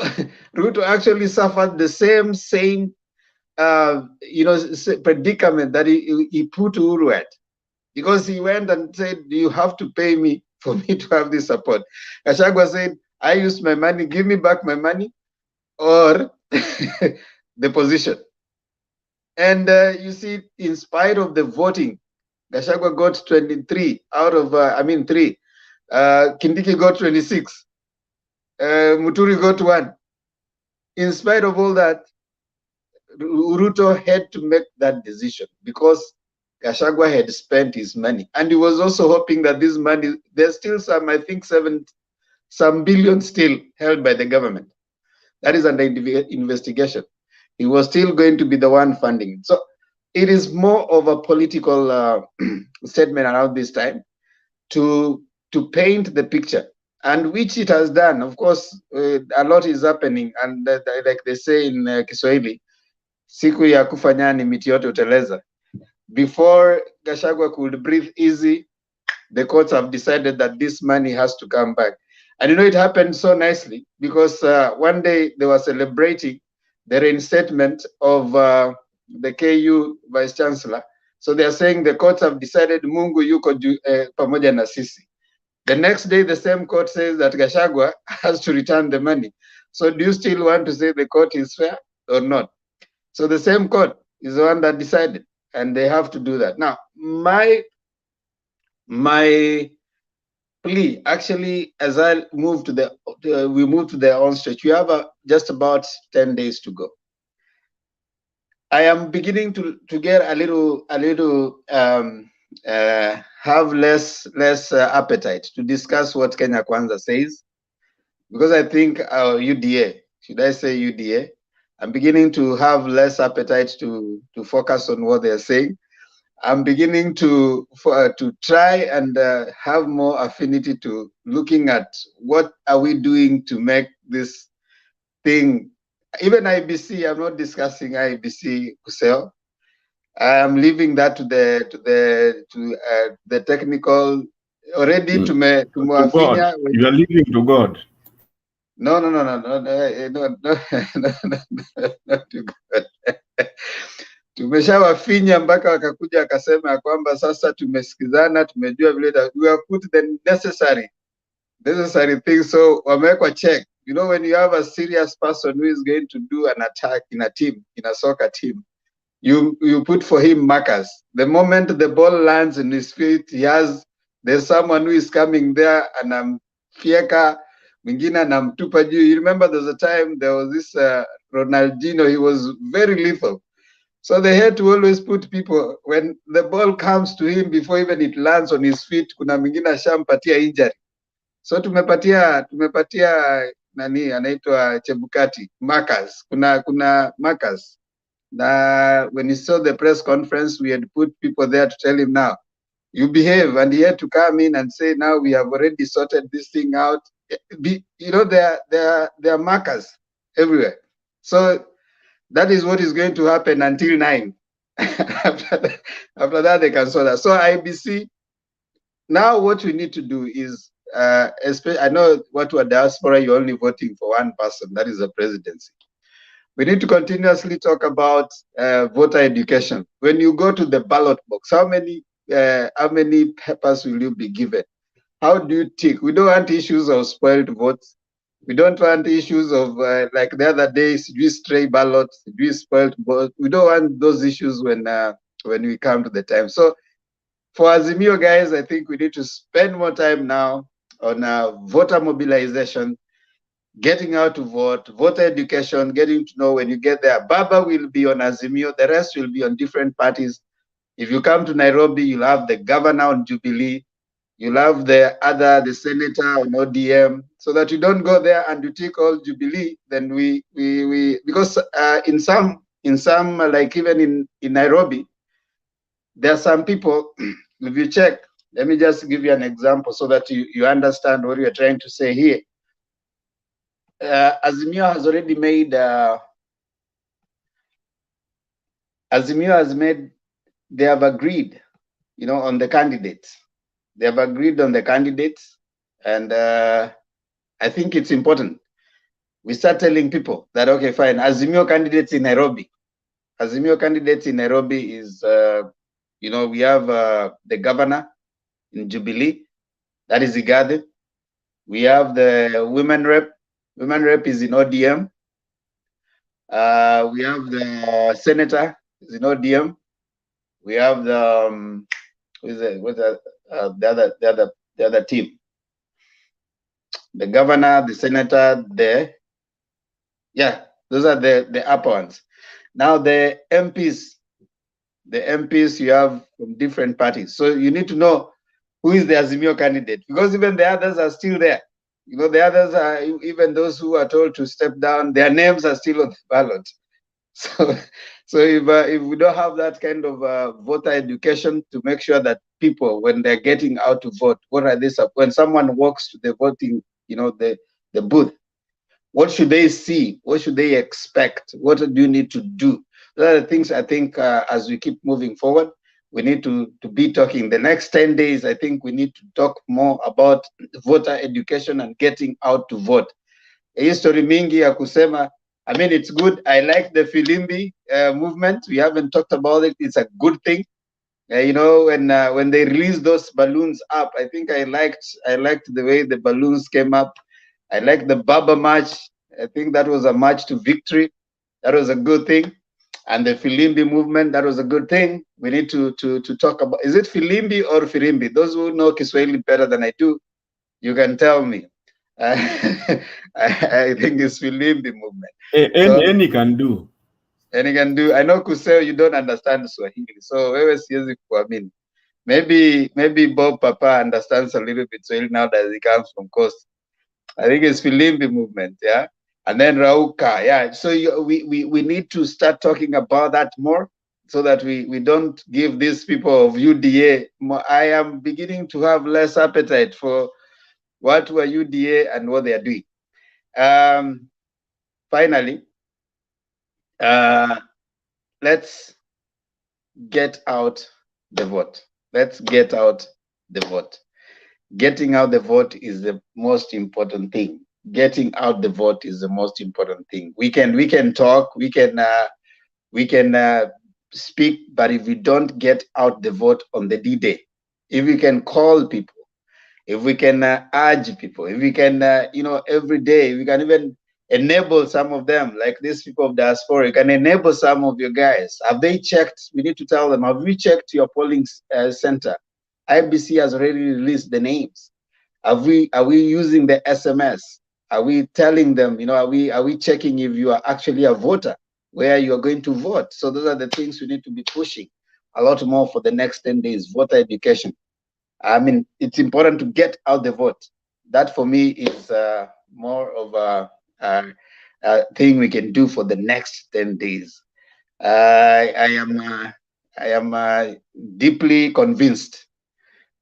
Ruto actually suffered the same predicament that he put Uhuru at, because he went and said, you have to pay me for me to have this support. GACHAGUA said, I used my money, give me back my money or the position. And you see, in spite of the voting, GACHAGUA got 23 out of, 3. Kindiki got 26. Muturi got 1. In spite of all that, Ruto had to make that decision because GACHAGUA had spent his money. And he was also hoping that this money, there's still some, I think some billion still held by the government. That is under investigation. He was still going to be the one funding it. So it is more of a political statement around this time to paint the picture, and which it has done. Of course, a lot is happening, and like they say in Kiswahili, siku ya kufanya ni miti yote uteleza. Before GACHAGUA could breathe easy, the courts have decided that this money has to come back. And you know, it happened so nicely because one day they were celebrating the reinstatement of the KU Vice Chancellor. So they are saying the courts have decided Mungu yuko pamoja na sisi. The next day, the same court says that GACHAGUA has to return the money. So do you still want to say the court is fair or not? So the same court is the one that decided, and they have to do that. Now, my plea, actually, as I move to we move to the Homestrech, we have just about 10 days to go. I am beginning to get a little have less appetite to discuss what Kenya Kwanza says, because I think UDA, should I say UDA, I'm beginning to have less appetite to focus on what they're saying. I'm beginning to try and have more affinity to looking at what are we doing to make this thing. Even IBC, I'm not discussing IBC, Kuseo. I'm leaving that to the technical. Already to God. You are leaving to God. No, not to God. Tumeshawafinya mpaka wakakuja akasema ya kwamba sasa tumesikizana, tumejua vile we have put the necessary things, so wamewekwa check. You know, when you have a serious person who is going to do an attack in a team, in a soccer team, you put for him markers. The moment the ball lands in his feet, there's someone who is coming there and anamfieka, mwingine anamtupa juu. You remember there's a time there was this Ronaldinho, he was very lethal. So they had to always put people, when the ball comes to him before even it lands on his feet, kuna mwingine ashampatia injury. So tumepatia nani anaitwa Chebukati markers. Kuna markers. When he saw the press conference, we had put people there to tell him, now you behave, and he had to come in and say, now we have already sorted this thing out. You know, there are markers everywhere. So that is what is going to happen until 9. After that, they can sort that. So IBC, now what we need to do is, I know what we're diaspora, you're only voting for one person, that is the presidency. We need to continuously talk about voter education. When you go to the ballot box, how many papers will you be given? How do you tick? We don't want issues of spoiled votes. We don't want issues of like the other days, we stray ballots, we spoiled votes. We don't want those issues when we come to the time. So for Azimio guys, I think we need to spend more time now on voter mobilization, getting out to vote, voter education, getting to know when you get there. Baba will be on Azimio, the rest will be on different parties. If you come to Nairobi, you'll have the governor on Jubilee, you'll have the senator on ODM, so that you don't go there and you take all Jubilee. Then because in some like even in Nairobi, there are some people, if you check, let me just give you an example so that you understand what you're trying to say here. Azimio has already made, they have agreed, you know, on the candidates. They have agreed on the candidates, and I think it's important. We start telling people that, okay, fine, Azimio candidates in Nairobi. Azimio candidates in Nairobi is, you know, we have the governor in Jubilee, that is Igade. We have the women rep. Women rep is in ODM. We have the senator is in ODM. We have the the other team. The governor, the senator, those are the upper ones. Now the MPs you have from different parties. So you need to know who is the Azimio candidate, because even the others are still there. You know, the others are, even those who are told to step down, their names are still on the ballot. So if we don't have that kind of voter education to make sure that people, when they're getting out to vote, what are they, when someone walks to the voting, you know, the booth, what should they see? What should they expect? What do you need to do? Those are the things I think as we keep moving forward, we need to be talking. The next 10 days, I think we need to talk more about voter education and getting out to vote. History mingi ya kusema, I mean, it's good. I like the Filimbi movement. We haven't talked about it. It's a good thing. You know, when they released those balloons up, I think I liked the way the balloons came up. I like the Baba March. I think that was a march to victory. That was a good thing. And the Filimbi movement, that was a good thing. We need to talk about, is it Filimbi or Firimbi? Those who know Kiswahili better than I do, you can tell me. I think it's Filimbi movement. Any can do. Any can do. I know Kuseo, you don't understand Swahili, so wewe siwezi kuamini. Maybe Bob Papa understands a little bit Swahili now that he comes from Coast. I think it's Filimbi movement, yeah. And then Rauka, yeah. So we need to start talking about that more. so that we don't give these people of UDA more. I am beginning to have less appetite for what were UDA and what they are doing. Finally, let's get out the vote. Let's get out the vote. Getting out the vote is the most important thing. Getting out the vote is the most important thing. We can talk, we can speak, but if we don't get out the vote on the D-Day, if we can call people, if we can urge people, if we can, every day, we can even enable some of them, like these people of diaspora, you can enable some of your guys. Have they checked? We need to tell them, have we checked your polling center? IBC has already released the names. Are we using the SMS? Are we telling them, are we checking if you are actually a voter, where you are going to vote? So those are the things we need to be pushing a lot more for the next 10 days, voter education. I mean, it's important to get out the vote. That for me is more of a thing we can do for the next 10 days. I am deeply convinced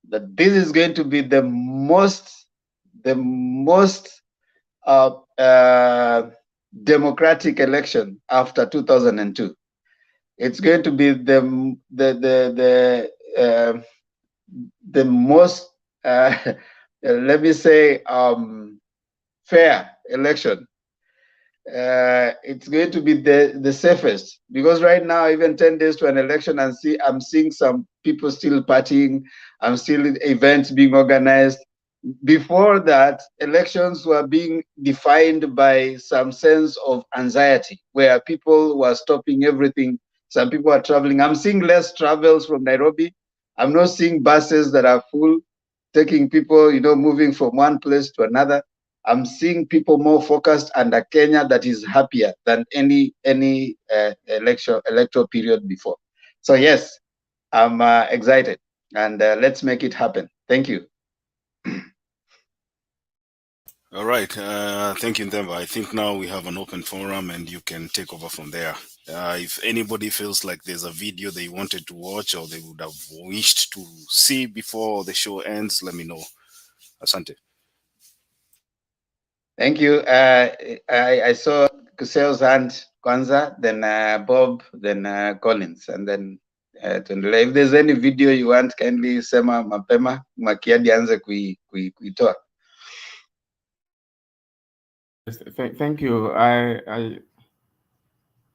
that this is going to be the most democratic election after 2002. It's going to be the most let me say fair election. It's going to be the safest, because right now, even 10 days to an election, and I'm seeing some people still partying. I'm still events being organized. Before that, elections were being defined by some sense of anxiety, where people were stopping everything. Some people are traveling. I'm seeing less travels from Nairobi. I'm not seeing buses that are full, taking people, moving from one place to another. I'm seeing people more focused, and a Kenya that is happier than any electoral period before. So yes, I'm excited, and let's make it happen. Thank you. All right. Thank you, Ndemba. I think now we have an open forum and you can take over from there. If anybody feels like there's a video they wanted to watch or they would have wished to see before the show ends, let me know. Asante. Thank you. I saw Kusel's hand, Kwanza, then Bob, then Collins, and then tuendelee. If there's any video you want, kindly sema mapema, Makiadi anze kuitoa. Thank you. I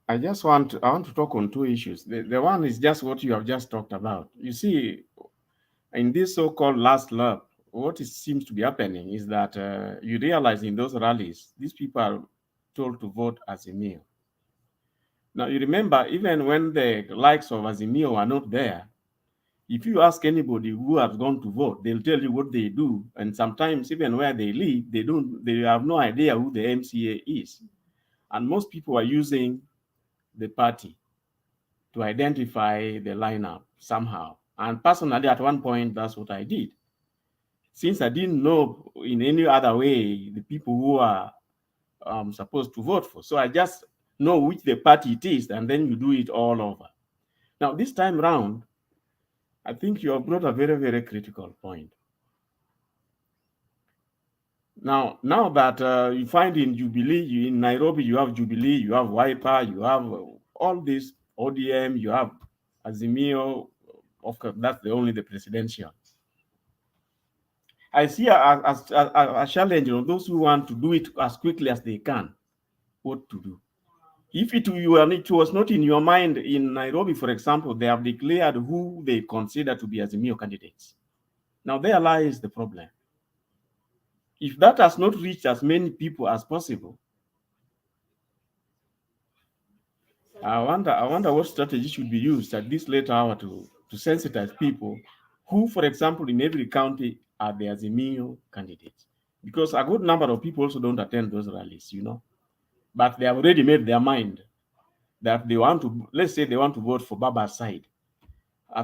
want to talk on two issues. The one is just what you have just talked about. You see, in this so-called last lap, what seems to be happening is that you realize in those rallies, these people are told to vote Azimio. Now, you remember, even when the likes of Azimio are not there, if you ask anybody who has gone to vote, they'll tell you what they do. And sometimes even where they live, they have no idea who the MCA is. And most people are using the party to identify the lineup somehow. And personally, at one point, that's what I did. Since I didn't know in any other way the people who are supposed to vote for. So I just know which the party it is, and then you do it all over. Now, this time round, I think you have brought a very, very critical point. Now that you find in Jubilee, in Nairobi, you have Jubilee, you have Wiper, you have all this ODM, you have Azimio. Of course, that's only the presidential. I see a challenge on those who want to do it as quickly as they can. What to do? If it was not in your mind in Nairobi, for example, they have declared who they consider to be Azimio candidates. Now there lies the problem. If that has not reached as many people as possible, I wonder what strategy should be used at this late hour to sensitize people who, for example, in every county are the Azimio candidates. Because a good number of people also don't attend those rallies, but they have already made their mind that they want to, let's say they want to vote for Baba's side.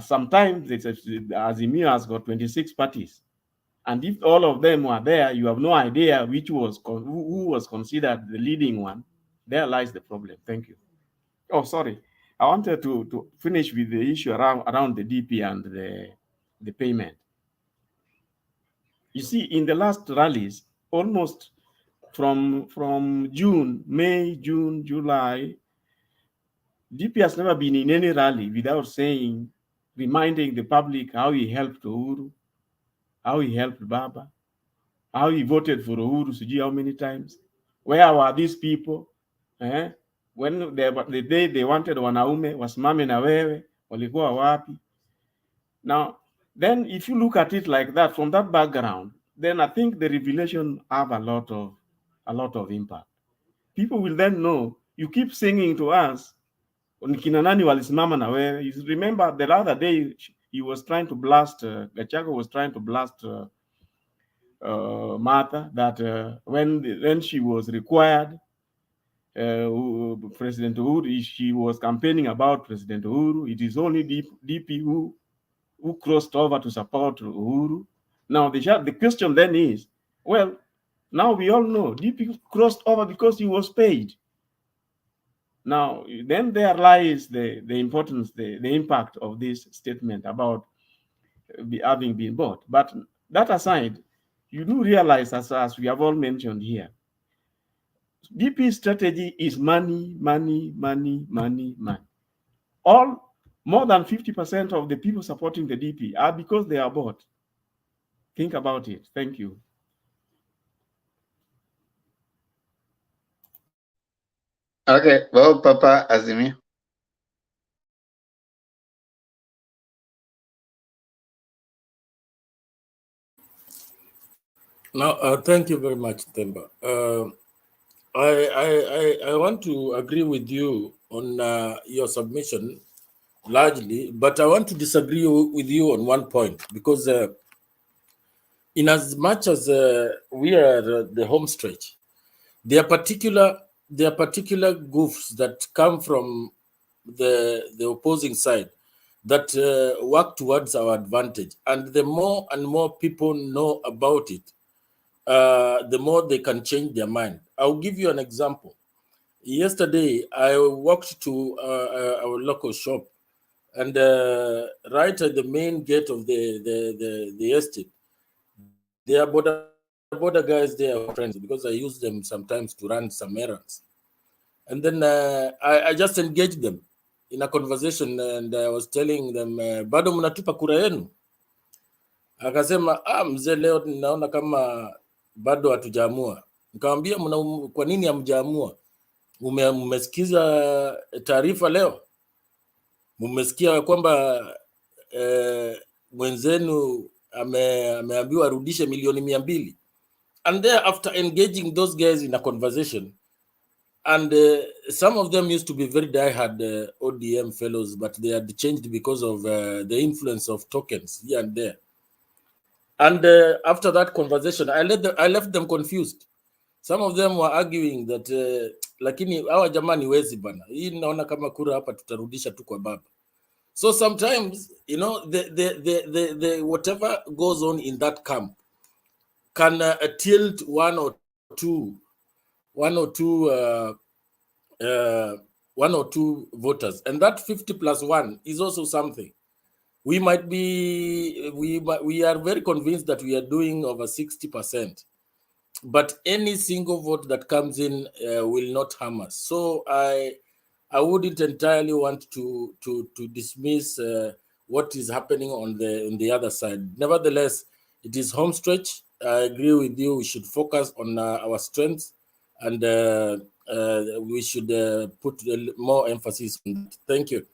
Sometimes Azimio has got 26 parties. And if all of them were there, you have no idea who was considered the leading one. There lies the problem. Thank you. Oh, sorry. I wanted to finish with the issue around the DP and the payment. You see, in the last rallies, almost from June, May, June, July, DP has never been in any rally without reminding the public how he helped Uhuru, how he helped Baba, how he voted for Uhuru, Suji, how many times. Where were these people? When the day they wanted wanaume wasimame na wewe, walikuwa wapi? Now, then if you look at it like that, from that background, then I think the revelation have a lot of impact. People will then know, you keep singing to us, kina nani walisimama na wewe. You remember the other day, he was trying to blast, GACHAGUA was trying to blast Martha, that when she was required, President Uhuru, she was campaigning about President Uhuru. It is only DP who crossed over to support Uhuru. Now the question then is, well, now we all know DP crossed over because he was paid. Now then there lies the importance, the impact of this statement about having been bought. But that aside, you do realize, as we have all mentioned here, DP's strategy is money, money, money, money, money. More than 50% of the people supporting the DP are because they are bought. Think about it. Thank you. Okay, well, Papa Azimi. Now, thank you very much, Themba. I want to agree with you on your submission largely, but I want to disagree with you on one point, because in as much as we are the home stretch, there are particular goofs that come from the opposing side that work towards our advantage, and the more and more people know about it, the more they can change their mind. I'll give you an example. Yesterday, I walked to our local shop, and right at the main gate of the estate, there are border guys there, friends, because I use them sometimes to run some errands. And then I just engaged them in a conversation, and I was telling them, bado mnatupa kura yenu? Akasema, mzee, leo naona kama bado hatujaamua. Nikamwambia, kwa nini hamjaamua? Mmesikiza taarifa leo? Mmesikia kwamba mwenzenu ameambiwa arudishe milioni 200? And there, after engaging those guys in a conversation, and some of them used to be very diehard ODM fellows, but they had changed because of the influence of tokens here and there. And after that conversation, I left them confused. Some of them were arguing that lakini hawa jamani wezi bana, hii naona kama kura hapa tutarudisha tu kwa baba. So sometimes, you know, the whatever goes on in that camp can tilt one or two voters, and that 50+1 is also something. We are very convinced that we are doing over 60%, but any single vote that comes in will not harm us. So I wouldn't entirely want to dismiss what is happening on the other side. Nevertheless, it is home stretch. I agree with you. We should focus on our strengths, and we should put more emphasis on that. Thank you.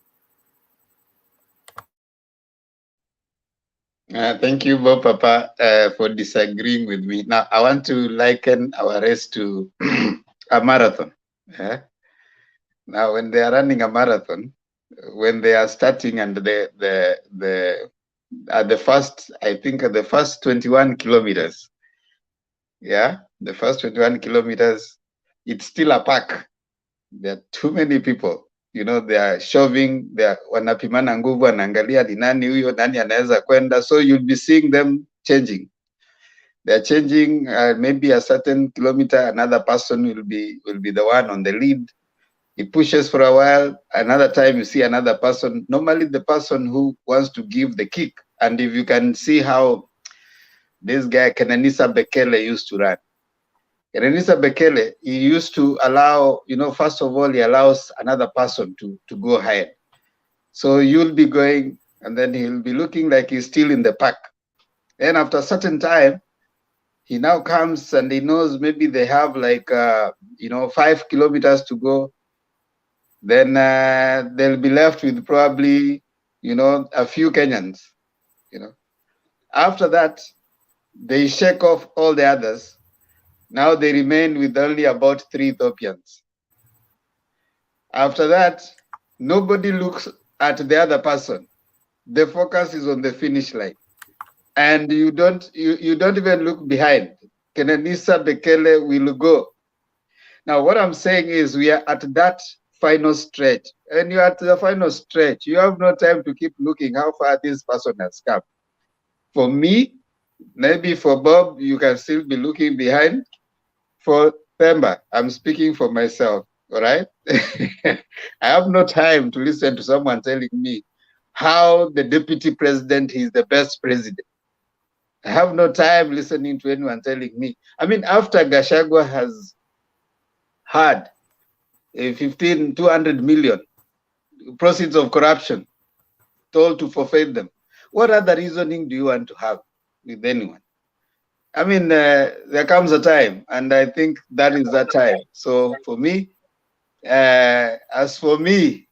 Thank you, Bob Papa, for disagreeing with me. Now, I want to liken our race to a marathon. Now, when they are running a marathon, when they are starting and the first 21 kilometers, the first 21 kilometers, it's still a pack. There are too many people. You know, they are shoving, they are wanapimana nguvu, wanaangalia ni nani huyo, nani anaweza kwenda. So you'll be seeing them changing. They're changing maybe a certain kilometer, another person will be the one on the lead. He pushes for a while. Another time you see another person, normally the person who wants to give the kick. And if you can see how this guy, Kenenisa Bekele, used to run. Kenenisa Bekele, he used to allow, first of all, he allows another person to go ahead. So you'll be going, and then he'll be looking like he's still in the pack. Then after a certain time, he now comes and he knows maybe they have like, 5 kilometers to go. Then they'll be left with probably, a few Kenyans, After that, they shake off all the others. Now they remain with only about 3 Ethiopians. After that, nobody looks at the other person. The focus is on the finish line. And you don't even look behind. Kenenisa Bekele will go. Now, what I'm saying is we are at that final stretch. And you're at the final stretch. You have no time to keep looking how far this person has come. For me, maybe for Bob, you can still be looking behind. For Themba, I'm speaking for myself, all right? I have no time to listen to someone telling me how the deputy president is the best president. I have no time listening to anyone telling me. I mean, after GACHAGUA has had 200 million proceeds of corruption told to forfeit them, what other reasoning do you want to have with anyone? I mean, there comes a time, and I think that is that time. So for me, as for me,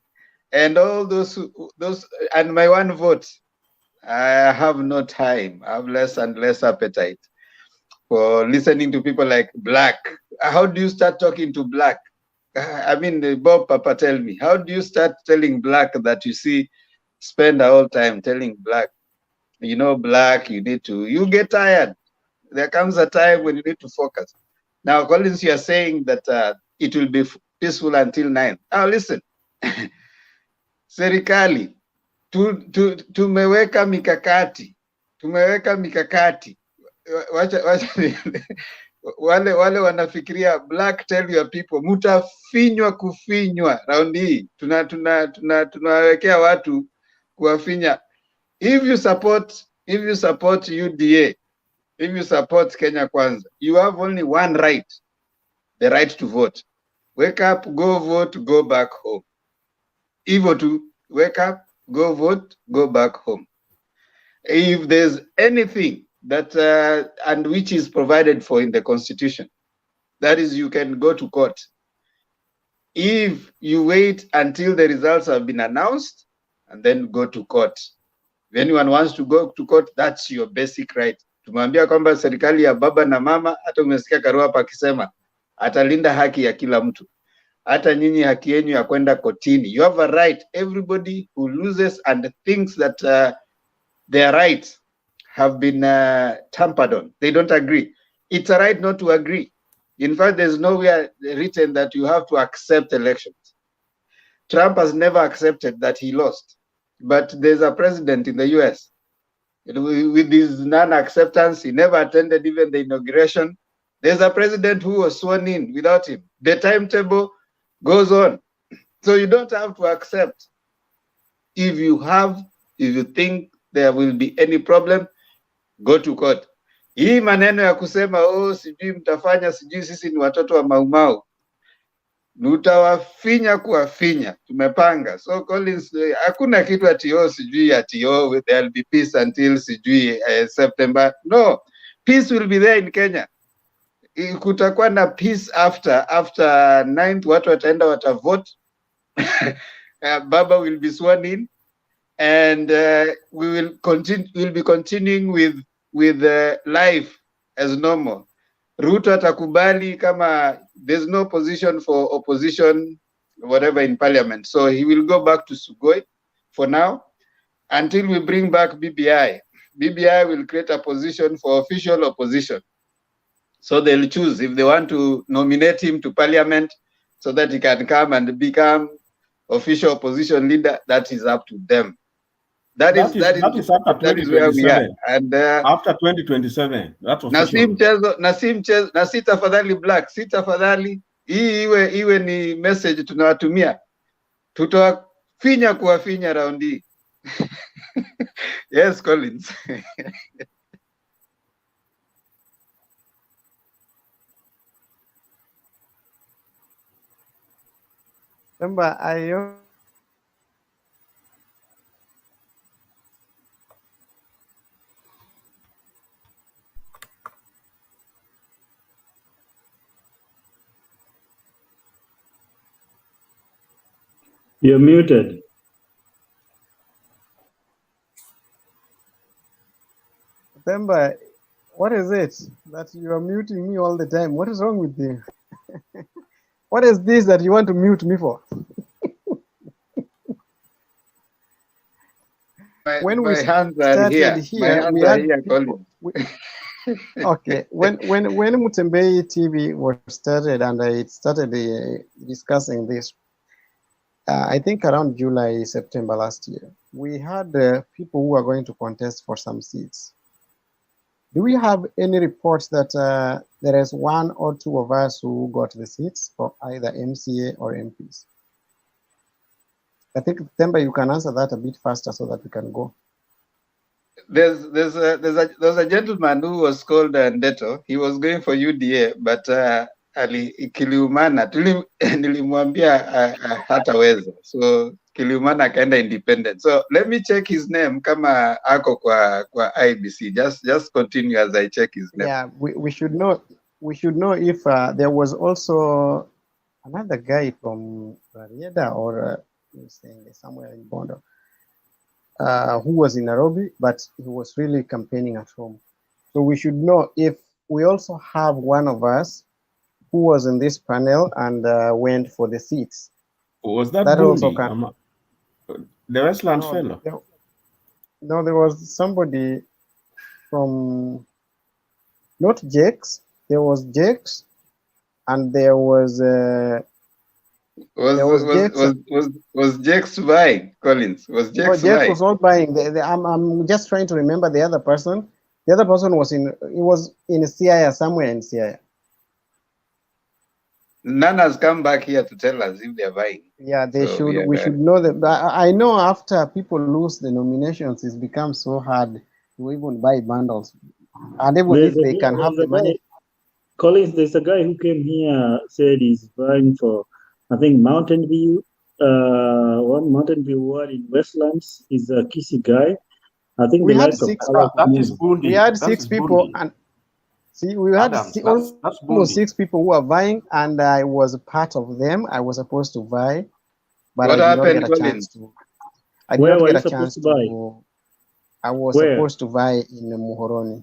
and all those, and my one vote, I have no time. I have less and less appetite for listening to people like Black. How do you start talking to Black? I mean, Bob Papa, tell me, how do you start telling Black that you spend the whole time telling Black, Black, you get tired. There comes a time when you need to focus. Now, Collins, you are saying that it will be peaceful until 9. Now, listen. Serikali, tumeweka mikakati. Wale wanafikiria Black, tell your people, mutafinywa kufinywa raundi hii. Tunawekea watu kuwafinya. If you support UDA, if you support Kenya Kwanza, you have only one right, the right to vote. Wake up, go vote, go back home. Evo to wake up, go vote, go back home. If there's anything that, and which is provided for in the Constitution, that is, you can go to court. If you wait until the results have been announced and then go to court. If anyone wants to go to court, that's your basic right. Tumwambia kwamba serikali ya baba na mama, hata umesikia Karuapa akisema atalinda haki ya kila mtu. Hata nyinyi haki yenu ya kwenda kotini. You have a right. Everybody who loses and thinks that their rights have been tampered on, they don't agree. It's a right not to agree. In fact, there's nowhere written that you have to accept elections. Trump has never accepted that he lost. But there's a president in the US. With his non-acceptance, he never attended even the inauguration. There's a president who was sworn in without him. The timetable goes on. So you don't have to accept. If you think there will be any problem, go to court. Hii maneno ya kusema sijui mtafanya, sijui sisi ni watoto wa maumau, nutawafinya kuwafinya, tumepanga. So Collins, hakuna kitu sijui there'll be peace until sijui September. No, peace will be there in Kenya. Kutakuwa na peace after 9th, watu wataenda watavote. Baba will be sworn in, and we'll be continuing with life as normal. Ruto atakubali kama there's no position for opposition, whatever, in parliament. So he will go back to Sugoi for now until we bring back BBI. BBI will create a position for official opposition. So they'll choose if they want to nominate him to parliament so that he can come and become official opposition leader. That is up to them. That is where we are. And after 2027, that's official. Nasim tafadhali Black, si tafadhali. Hii iwe ni message tunawatumia, tutawafinya kuwafinya round hii. Yes, Collins. Remember, You're muted. Remember, what is it that you are muting me all the time? What is wrong with you? What is this that you want to mute me for? When we started here, we had people, okay. When Mutembei TV was started and it started discussing this, I think around July, September last year, we had people who are going to contest for some seats. Do we have any reports that there is one or two of us who got the seats for either MCA or MPs? I think, Themba, you can answer that a bit faster so that we can go. There's a gentleman who was called Ndeto. He was going for UDA, but kiliumana nilimwambia hataweza, so kiliumana akaenda independent. So let me check his name kama ako kwa IBC. Just continue as I check his name. Yeah, we should know. We should know if there was also another guy from Rarieda or somewhere in Bondo who was in Nairobi, but he was really campaigning at home. So we should know if we also have one of us who was in this panel and went for the seats. Was that also Bundi? can, the Westland fellow? No, there was somebody from, not Jakes, there was Jakes, and there was was Jakes buying, Collins? Was Jakes Jakes buying? was not buying. I'm just trying to remember the other person. The other person was in CIA, somewhere in CIA. None has come back here to tell us if they're buying. Yeah, they should. We should know that. I know after people lose the nominations, it's become so hard to even buy bundles. And even if they can have the money. Collins, there's a guy who came here, said he's buying for, I think, Mountain View. One Mountain View ward in Westlands. He's a Kisi guy. I think we the had likes six. of We had six people, and see, we had almost 6 people who are buying, and I was a part of them. I was supposed to buy, but what I did happened, not get a chance to. I did not get a chance to buy. I was supposed to buy in Muhoroni,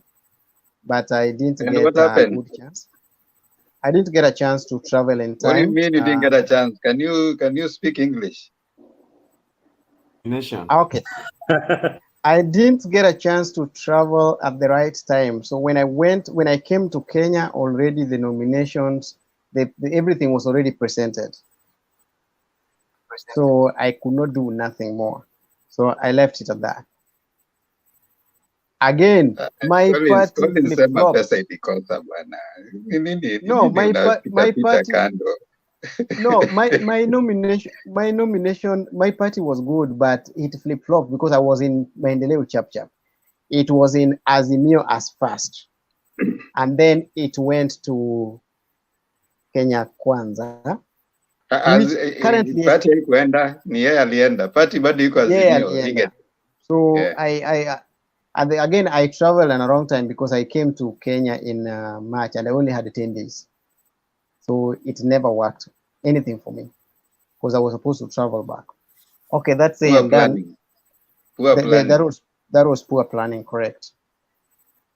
but I didn't get a good chance. I didn't get a chance to travel in time. What do you mean you didn't get a chance? Can you speak English? Okay. I didn't get a chance to travel at the right time. So when I came to Kenya, already the nominations, everything was already presented. So I could not do nothing more. So I left it at that. Again, my party flip-flopped. No, my party. No, my nomination, my party was good, but it flip-flopped because I was in Maendeleo Chap-Chap. It was in Azimio as first. And then it went to Kenya Kwanza. Currently, party haikuenda, ni yeye alienda. Party bado iko Azimio. So again, I traveled in a wrong time because I came to Kenya in March and I only had 10 days. So it never worked anything for me because I was supposed to travel back. Okay, that's it. Poor planning. That was poor planning, correct.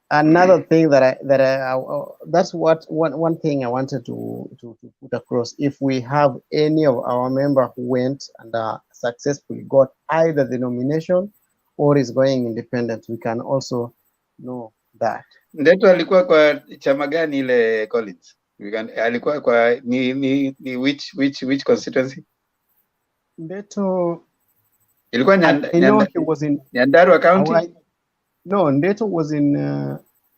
Another thing that's one thing I wanted to put across. If we have any of our members who went and successfully got either the nomination or is going independent, we can also know that. Ndeto alikuwa kwa chama gani ile, Collins? Alikuwa kwa ni which constituency? Ndeto ilikuwa Nyandarua County? No, Ndeto was in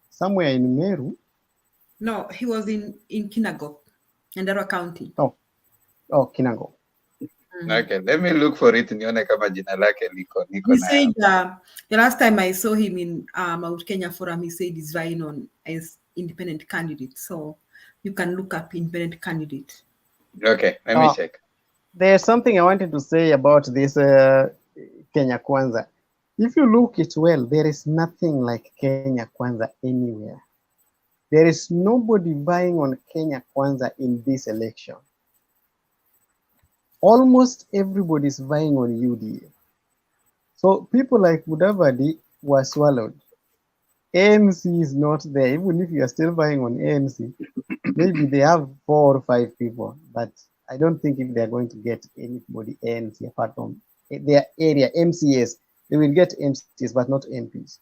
somewhere in Meru. No, he was in Kinangop. Nyandarua County. Oh, Kinango. Okay, let me look for it nione kama jina lake niko He nayo. said the last time I saw him in Mount Kenya Forum, he said he's vying on as independent candidate. So you can look up independent candidate. Okay, let me check. There's something I wanted to say about this Kenya Kwanza. If you look it well, there is nothing like Kenya Kwanza anywhere. There is nobody vying on Kenya Kwanza in this election. Almost everybody is vying on UDA. So people like Mudavadi were swallowed. ANC is not there. Even if you are still vying on ANC, maybe they have 4 or 5 people, but I don't think if they're going to get anybody ANC apart from their area, MCS. They will get MCS, but not MPs.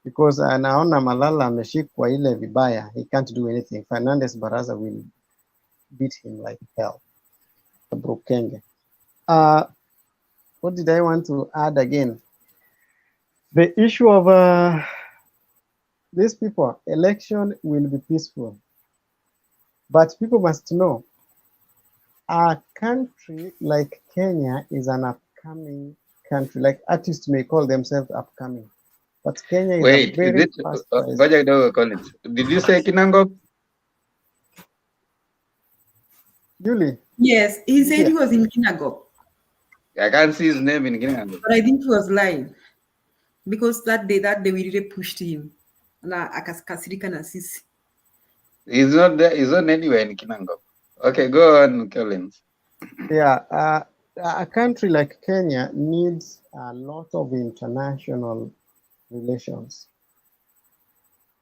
Because naona Malala ameshikwa ile vibaya, he can't do anything. Fernandez Baraza will beat him like hell. Brokenge. What did I want to add again? The issue of these people, election will be peaceful. But people must know, a country like Kenya is an upcoming country. Like artists may call themselves upcoming. But Kenya is Wait, a very is it Collins? Did you say Kinango? Julie? Yes, he said he was in Kinango. I can't see his name in Kinango. But I think he was lying. Because that day we really pushed him. Na akasirika na sisi. He's not there, he's not anywhere in Kinango. Okay, go on, Collins. Yeah, a country like Kenya needs a lot of international relations.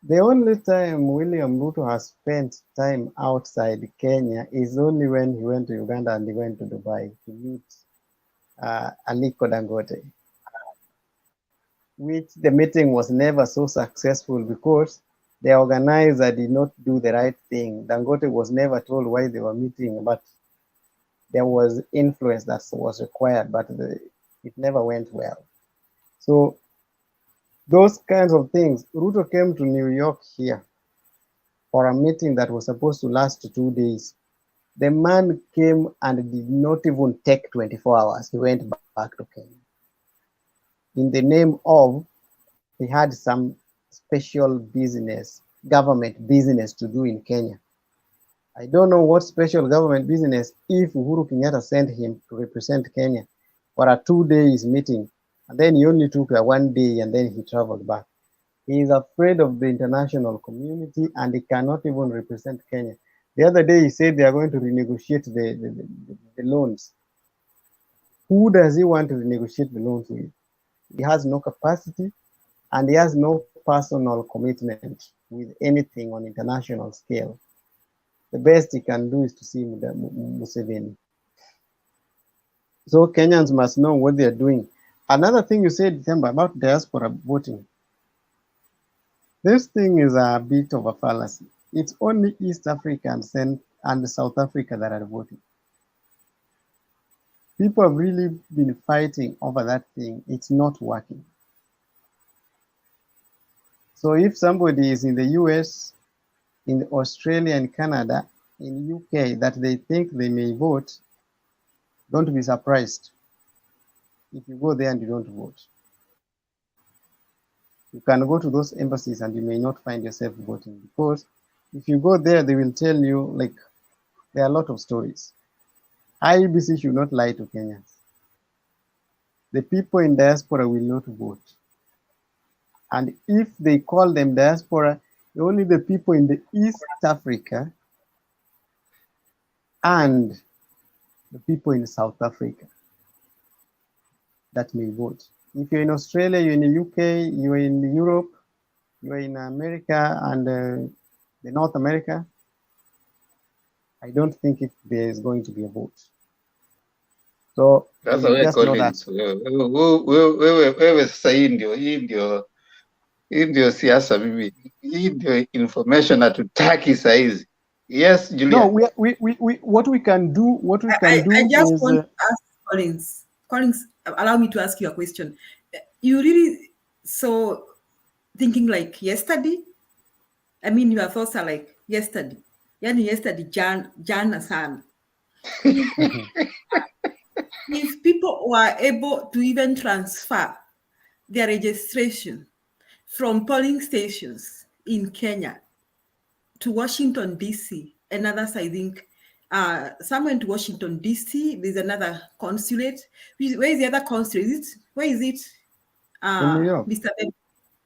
The only time William Ruto has spent time outside Kenya is only when he went to Uganda and he went to Dubai to meet Aliko Dangote, which the meeting was never so successful because the organizer did not do the right thing. Dangote was never told why they were meeting, but there was influence that was required, but it never went well. So those kinds of things. Ruto came to New York here for a meeting that was supposed to last 2 days. The man came and did not even take 24 hours. He went back to Kenya. In the name of, he had some special business, government business to do in Kenya. I don't know what special government business if Uhuru Kenyatta sent him to represent Kenya for a 2 days meeting, and then he only took 1 day and then he traveled back. He is afraid of the international community and he cannot even represent Kenya. The other day he said they are going to renegotiate the loans. Who does he want to renegotiate the loans with? He has no capacity and he has no personal commitment with anything on international scale. The best he can do is to see Museveni. So Kenyans must know what they are doing. Another thing you said, December, about diaspora voting. This thing is a bit of a fallacy. It's only East Africans and South Africa that are voting. People have really been fighting over that thing. It's not working. So if somebody is in the US, in Australia and Canada, in UK, that they think they may vote, don't be surprised if you go there and you don't vote. You can go to those embassies and you may not find yourself voting, because if you go there, they will tell you, like, there are a lot of stories. IEBC should not lie to Kenyans. The people in diaspora will not vote. And if they call them diaspora, only the people in the East Africa and the people in South Africa that may vote. If you're in Australia, you're in the UK, you're in Europe, you're in America and the North America, I don't think there is going to be a vote. So That's what just know that. Wewe sasa hii ndio siasa mimi. Hii ndio information hatutaki saa hizi. Yes, Julia. No, what we can do I just is want to ask Collins. Collins, allow me to ask you a question. You really thinking like yesterday? I mean, your thoughts are like yesterday. Yani yesterday, jana sana. If people were able to even transfer their registration from polling stations in Kenya to Washington, D.C., and others, I think, somewhere to Washington, D.C., there's another consulate. Where is the other consulate? Where is it? In New York. Mr. Ben?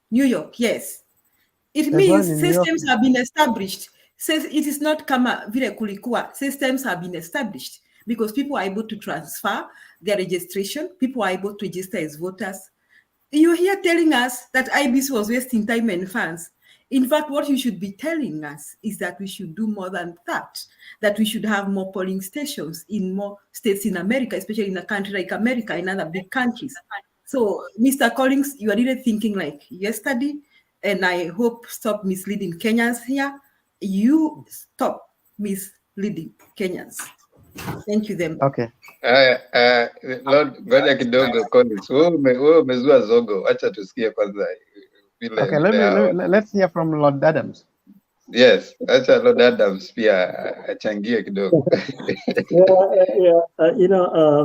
New York, yes. It There's one means in New York. systems have been established. Says it is not kama vile kulikuwa. Systems have been established because people are able to transfer their registration. People are able to register as voters. You're here telling us that IBC was wasting time and funds. In fact, what you should be telling us is that we should do more than that we should have more polling stations in more states in America, especially in a country like America and other big countries. So, Mr. Collins, you are really thinking like yesterday, and I hope stop misleading Kenyans here. You stop misleading Kenyans. Thank you them. Okay. Lord, ngoja kidogo Collins. Wewe umezua zogo. Acha tusikie kwanza vile. Okay, let's hear from Lord Adams. Yes, acha Lord Adams pia achangie kidogo.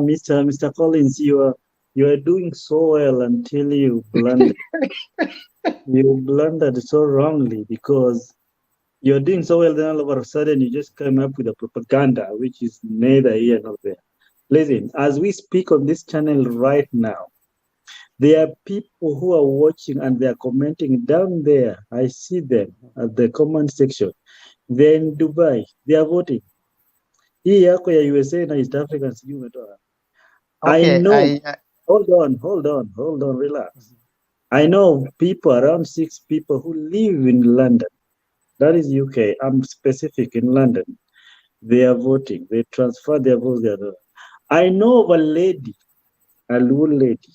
Mr. Collins, you are doing so well until you blundered. You blundered so wrongly because you're doing so well, then all of a sudden you just come up with a propaganda, which is neither here nor there. Listen, as we speak on this channel right now, there are people who are watching and they are commenting down there. I see them at the comment section. They're in Dubai. They are voting. Hii yako ya USA na East African sijui umetoa. Okay, I know. Hold on, relax. I know people, around 6 people who live in London. That is UK. I'm specific in London. They are voting. They transfer their votes there. I know of a lady, a little lady,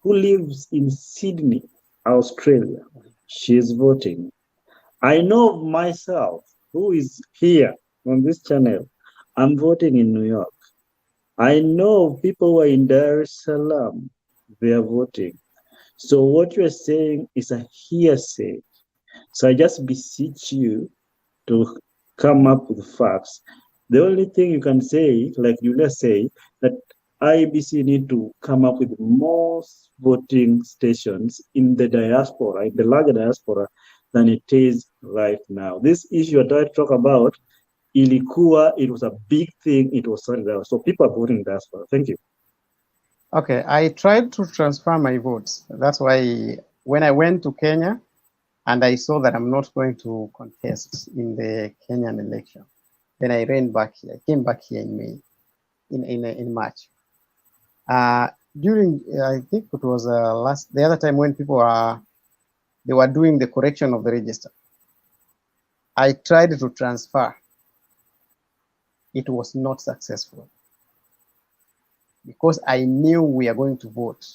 who lives in Sydney, Australia. She is voting. I know of myself, who is here on this channel. I'm voting in New York. I know of people who are in Dar es Salaam. They are voting. So what you are saying is a hearsay. So I just beseech you to come up with facts. The only thing you can say, like you let's say, that IBC need to come up with more voting stations in the diaspora, in the larger diaspora, than it is right now. This issue I tried to talk about, ilikuwa, it was a big thing, it was sorted out. So people are voting in diaspora. Thank you. Okay, I tried to transfer my votes. That's why when I went to Kenya and I saw that I'm not going to contest in the Kenyan election, then I ran back here. I came back here in May, in March. During, I think it was the other time when people they were doing the correction of the register. I tried to transfer. It was not successful because I knew we are going to vote.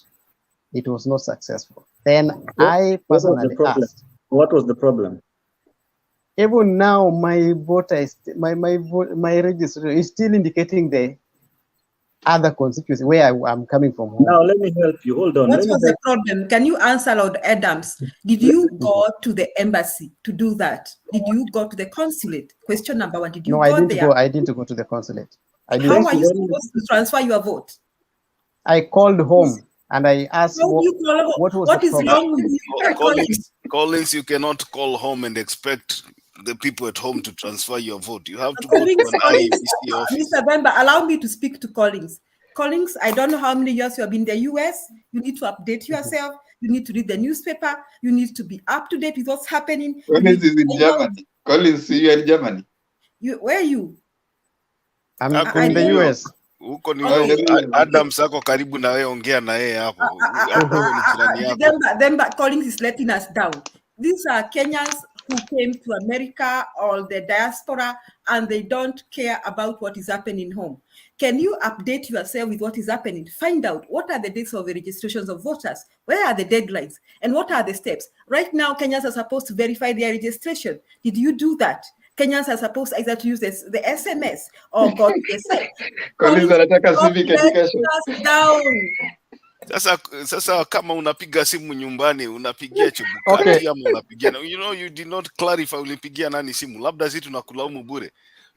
It was not successful. Then I personally asked. What was the problem? Even now, my voter is my register is still indicating the other constituency where I'm coming from. Now let me help you. Hold on. What was the problem? Can you answer, Lord Adams? Did you go to the embassy to do that? Did you go to the consulate? Question number 1. Did you go there? I didn't go to the consulate. How are you supposed to transfer your vote? I called home and I asked what was what the is problem? wrong with you? Collins, you cannot call home and expect the people at home to transfer your vote. You have to go to an IEBC office. Mr. Bemba, allow me to speak to Collins. Collins, I don't know how many years you have been in the US. You need to update yourself. You need to read the newspaper. You need to be up to date with what's happening. Collins is in Germany. Collins, you are in Germany. Where are you? I'm in the US. Huko ni Adams ako karibu na wewe, ongea na yeye hapo. Then Collins is letting us down. These are Kenyans who came to America or the diaspora and they don't care about what is happening home. Can you update yourself with what is happening? Find out what are the dates of the registrations of voters, where are the deadlines, and what are the steps. Right now, Kenyans are supposed to verify their registration. Did you do that? Kenyans are supposed either to use the SMS or go to the site. Collins anataka civic education. Down. Sasa kama unapiga simu nyumbani unapigia Okay. Chebukati ama unapigia you did not clarify ulipigia nani simu, labda sisi tunakulaumu bure.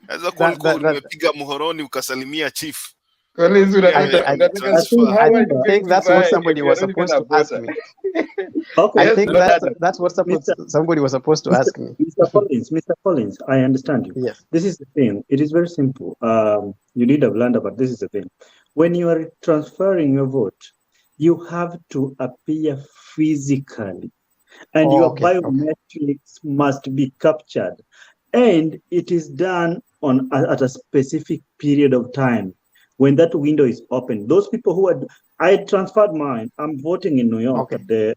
Sasa kwa ulikuwa umepiga Muhoroni ukasalimia chief. Collins, I think that's what somebody was supposed to ask me. Okay. I think that's what somebody was supposed to ask me. Mr. Collins, I understand you. Yes. This is the thing. It is very simple. You did a blunder, but this is the thing. When you are transferring your vote, you have to appear physically, and your biometrics must be captured, and it is done at a specific period of time. When that window is open, those people who I transferred mine. I'm voting in New York at the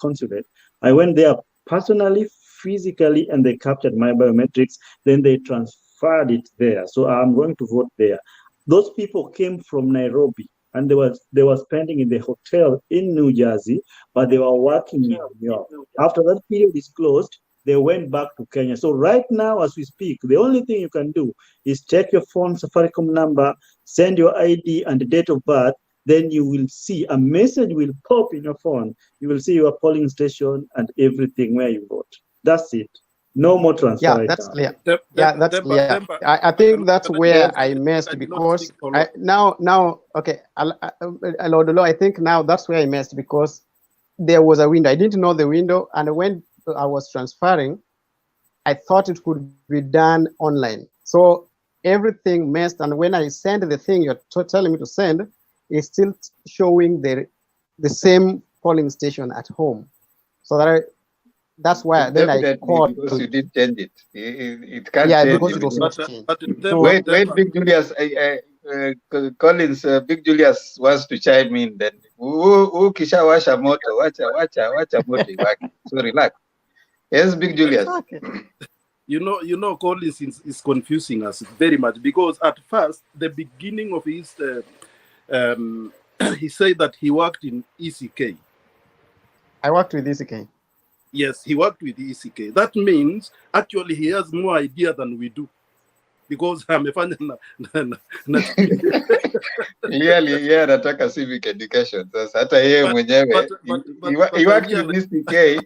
consulate. I went there personally, physically, and they captured my biometrics. Then they transferred it there. So I'm going to vote there. Those people came from Nairobi, and they were spending in the hotel in New Jersey, but they were working in New York. After that period is closed, they went back to Kenya. So right now, as we speak, the only thing you can do is check your phone Safaricom number, send your ID and date of birth. Then you will see a message will pop in your phone. You will see your polling station and everything where you vote. That's it. No more transfer. Yeah, that's clear. That's clear. I think that's where I missed because okay, Lord, I think now that's where I missed because there was a window. I didn't know the window, and when I was transferring, I thought it could be done online. So everything messed, and when I send the thing you're telling me to send, it's still showing the same polling station at home. So that's why then I called because you did change it. It can't change. Because it was not changed. Wait, Big Julius, Collins, Big Julius wants to chime in. Then kisha washa moto, wacha moto iwake. So relax. Yes, Big Julius. Okay. You know, Collins is confusing us very much because at first, the beginning of his, he said that he worked in ECK. I worked with ECK. Yes, he worked with ECK. That means actually he has more idea than we do. Because amefanya yeye anataka civic education. Sasa hata yeye mwenyewe he worked with ECK.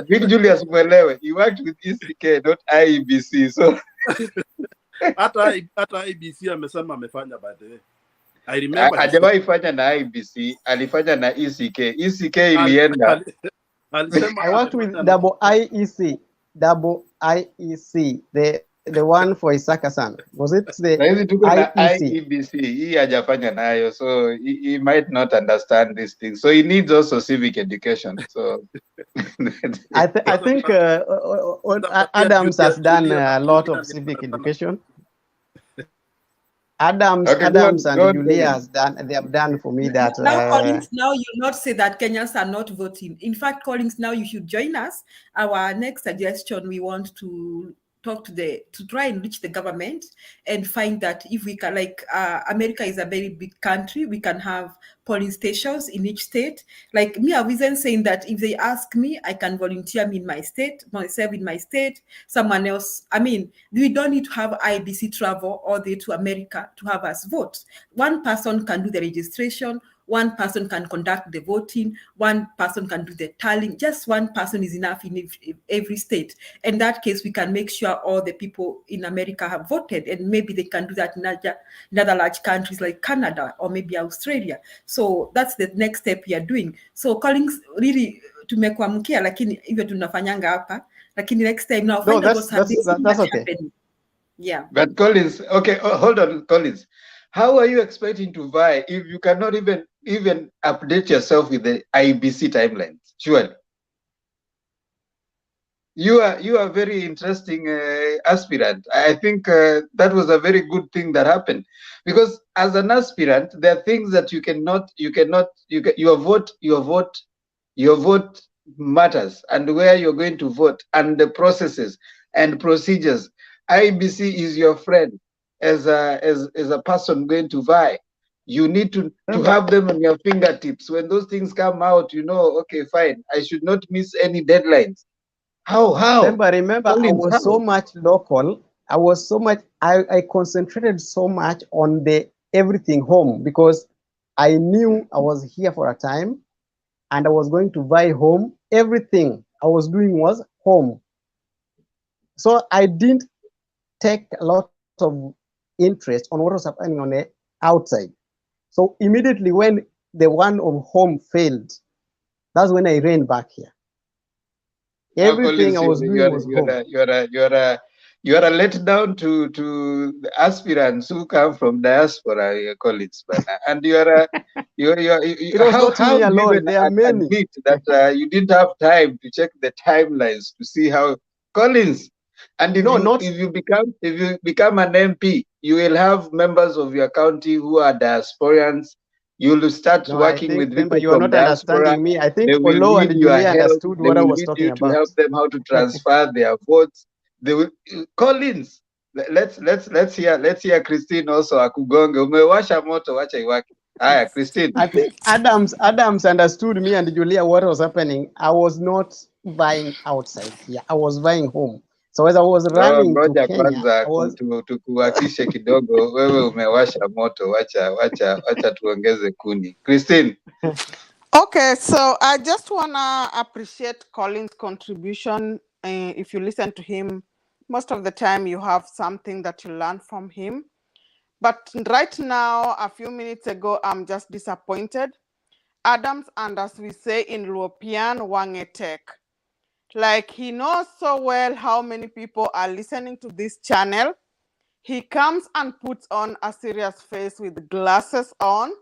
Big Julius mwelewe, he worked with ECK, not IEBC. So hata IEBC amesema amefanya by the way. I remember hajawahi fanya na IEBC, alifanya na ECK. ECK ilienda. I worked with IEC, the one for Isaka-san. Was it the IEBC? He hajafanya nayo, so he might not understand these things. So he needs also civic education. So I think Adams has done a lot of civic education. Adams and Julia has done. They have done for me that. Now, Collins, now you not say that Kenyans are not voting. In fact, Collins, now you should join us. Our next suggestion, we want to talk to try and reach the government and find that if we can, like America is a very big country, we can have polling stations in each state. Like me, I wasn't saying that if they ask me, I can volunteer me in my state, myself in my state, someone else. I mean, we don't need to have IBC travel all the way to America to have us vote. One person can do the registration, one person can conduct the voting, one person can do the tallying. Just one person is enough in every state. In that case, we can make sure all the people in America have voted, and maybe they can do that in other large countries like Canada or maybe Australia. So that's the next step we are doing. So Collins, really tumekuamkia, lakini hivyo tunafanyanga hapa, lakini next time now find out that's okay. Happening. Yeah. But Collins, okay, hold on, Collins. How are you expecting to vie if you cannot even update yourself with the IBC timelines? Surely. You are very interesting aspirant. I think that was a very good thing that happened, because as an aspirant, there are things that your vote matters, and where you're going to vote, and the processes and procedures. IBC is your friend. As a person going to vie, you need to have them on your fingertips. When those things come out, you know, okay, fine, I should not miss any deadlines. How? Remember, I was so much local. I concentrated so much on the everything home, because I knew I was here for a time and I was going to buy home. Everything I was doing was home. So I didn't take a lot of interest on what was happening on the outside. So immediately when the one of home failed, that's when I ran back here. Everything Collins, I was doing was home. you are a letdown to the aspirants who come from diaspora, Collins, and you are a It was not how me do you alone. even There are many. admit that you didn't have time to check the timelines to see how Collins? And if you become an MP, you will have members of your county who are diasporians. You will start No, I working think, with Bemba, people you are from not diaspora. understanding me. I think They will Olo need and your Julia help. understood They what I will was need talking you to about. help them how to transfer their votes. They will, Collins, let's hear Christine also akugonge. Umewasha moto, wacha iwake. Haya, Christine. I think Adams understood me and Julia what was happening. I was not buying outside here. I was buying home. So as I was running to Ngoja Kenya, kwanza I was tukuhakishe kidogo, wewe umewasha moto, wacha tuongeze kuni. Christine. Okay, so I just wanna appreciate Colin's contribution. If you listen to him, most of the time you have something that you learn from him. But right now, a few minutes ago, I'm just disappointed. Adams, and as we say in European, wangetek. Like, he knows so well how many people are listening to this channel. He comes and puts on a serious face with glasses on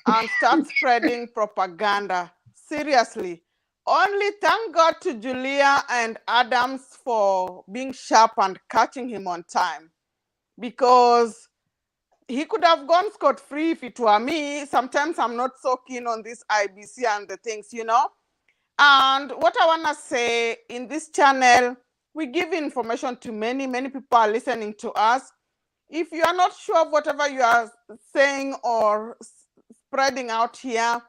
and starts spreading propaganda. Seriously. Only thank God to Julia and Adams for being sharp and catching him on time. Because he could have gone scot-free if it were me. Sometimes I'm not so keen on this IBC and the things, you know. And what I want to say, in this channel, we give information to many people are listening to us. If you are not sure of whatever you are saying or spreading out here,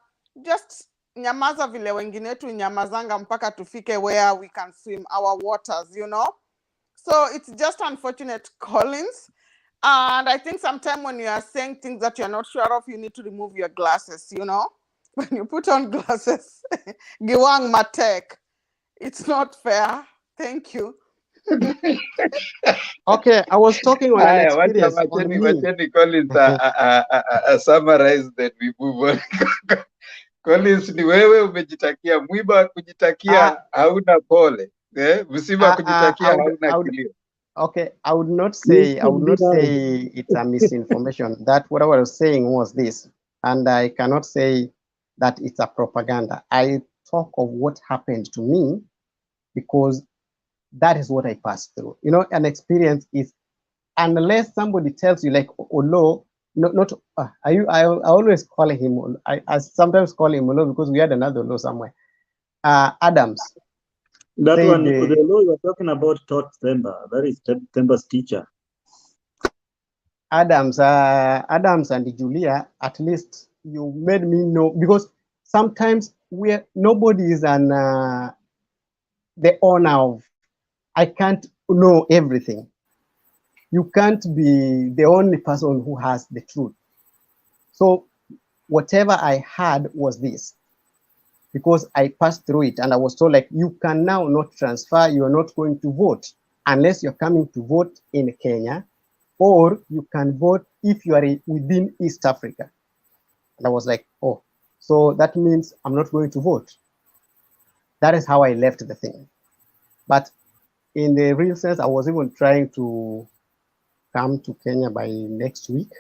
just nyamaza vile wengine tu nyamazanga mpaka tufike where we can swim our waters, you know. So it's just unfortunate, Collins. And I think sometimes when you are saying things that you're not sure of, you need to remove your glasses, you know. When you put on glasses, Giwang Matek, it's not fair. Thank you. okay. I was talking on an Haya, experience on me. wacheni Collins summarize, then we move on. Collins, ni wewe umejitakia, mwiba wa kujitakia hauna pole. Msiba wa kujitakia hauna kilio. Okay, I would not say it's a misinformation. That what I was saying was this, and I cannot say that it's a propaganda. I talk of what happened to me because that is what I passed through. You know, an experience is, unless somebody tells you, like Olo, not I always call him. I sometimes call him Olo because we had another Olo somewhere. Adams. That one, the law you are talking about taught Themba. That is Themba's teacher. Adams and Julia, at least you made me know, because sometimes nobody is the owner of. I can't know everything. You can't be the only person who has the truth. So whatever I had was this, because I passed through it and I was told, like, you can now not transfer, you're not going to vote unless you're coming to vote in Kenya, or you can vote if you are within East Africa. And I was like, oh, so that means I'm not going to vote. That is how I left the thing. But in the real sense, I was even trying to come to Kenya by next week,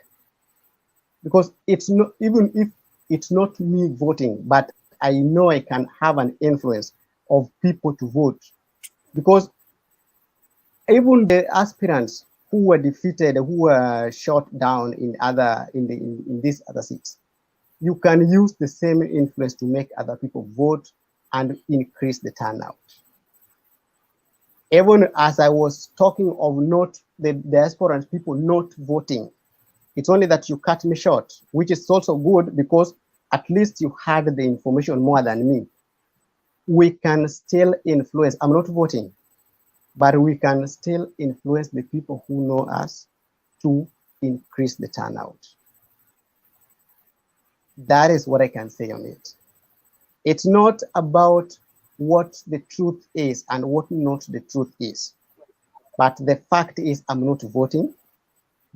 because it's not, even if it's not me voting, but I know I can have an influence of people to vote, because even the aspirants who were defeated, who were shot down in these other seats, you can use the same influence to make other people vote and increase the turnout. Even as I was talking of not the diaspora people not voting, it's only that you cut me short, which is also good because at least you had the information more than me. We can still influence. I'm not voting, but we can still influence the people who know us to increase the turnout. That is what I can say on it. It's not about what the truth is and what not the truth is. But the fact is I'm not voting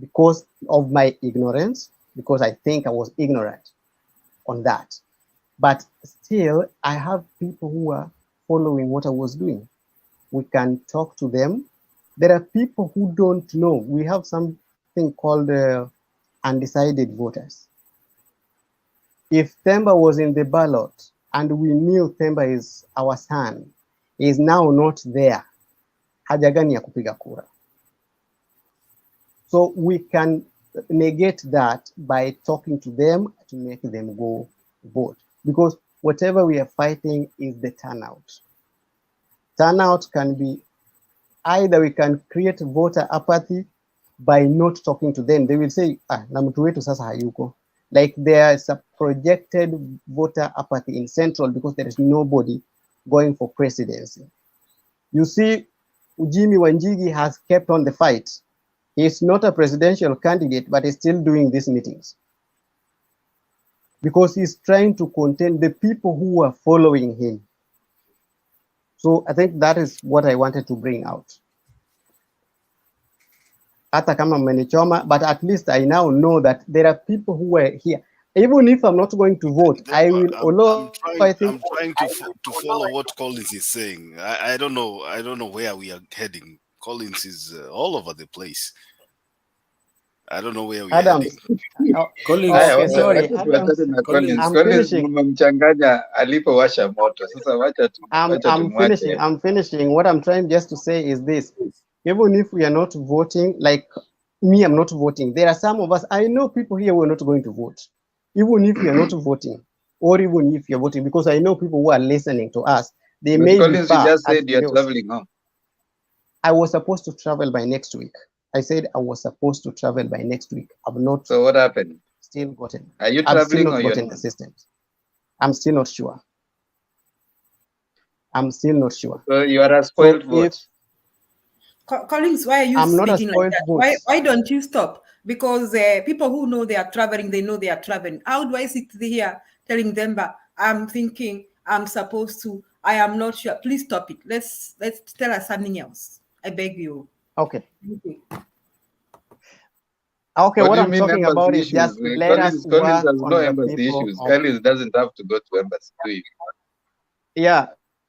because of my ignorance, because I think I was ignorant on that. But still, I have people who are following what I was doing. We can talk to them. There are people who don't know. We have something called undecided voters. If Themba was in the ballot and we knew Themba is our son, is now not there, haja gani ya kupiga kura? So we can negate that by talking to them to make them go vote. Because whatever we are fighting is the turnout. Turnout can be either we can create voter apathy by not talking to them. They will say, na mtu wetu sasa hayuko. Like there is a projected voter apathy in Central because there is nobody going for presidency. You see, Jimmy Wanjigi has kept on the fight. He's not a presidential candidate, but he's still doing these meetings because he's trying to contain the people who are following him. So I think that is what I wanted to bring out. Hata kama mmenichoma, but at least I now know that there are people who are here. Even if I'm not going to vote, I will. I'm trying to follow what Collins is saying. I don't know where we are heading. Collins is all over the place. I don't know where we are heading. Okay, sorry. Collins mmemchanganya alipowasha moto. Sasa wacha I'm finishing. What I'm trying just to say is this. Even if we are not voting, like me, I'm not voting. There are some of us, I know people here who are not going to vote. Even if you're not voting, or even if you're voting, because I know people who are listening to us. They may Collins, be far. You just said you're traveling home. I was supposed to travel by next week. I said I was supposed to travel by next week. I've not. So what happened? Still gotten. Are you I've still traveling not or you're gotten not? the systems. I'm still not sure. I'm still not sure. So you are a spoiled vote. Collins, why are you I'm not a speaking like spoiled that? vote. Why don't you stop? Because people who know they are traveling, they know they are traveling. How do I sit here telling them that I'm thinking I'm supposed to? I am not sure. Please stop it. Let's tell us something else. I beg you. Okay. Okay, what I'm talking about is just let us Collins work has on no the embassy people. issues. Collins doesn't have to go to embassy, do you? Yeah.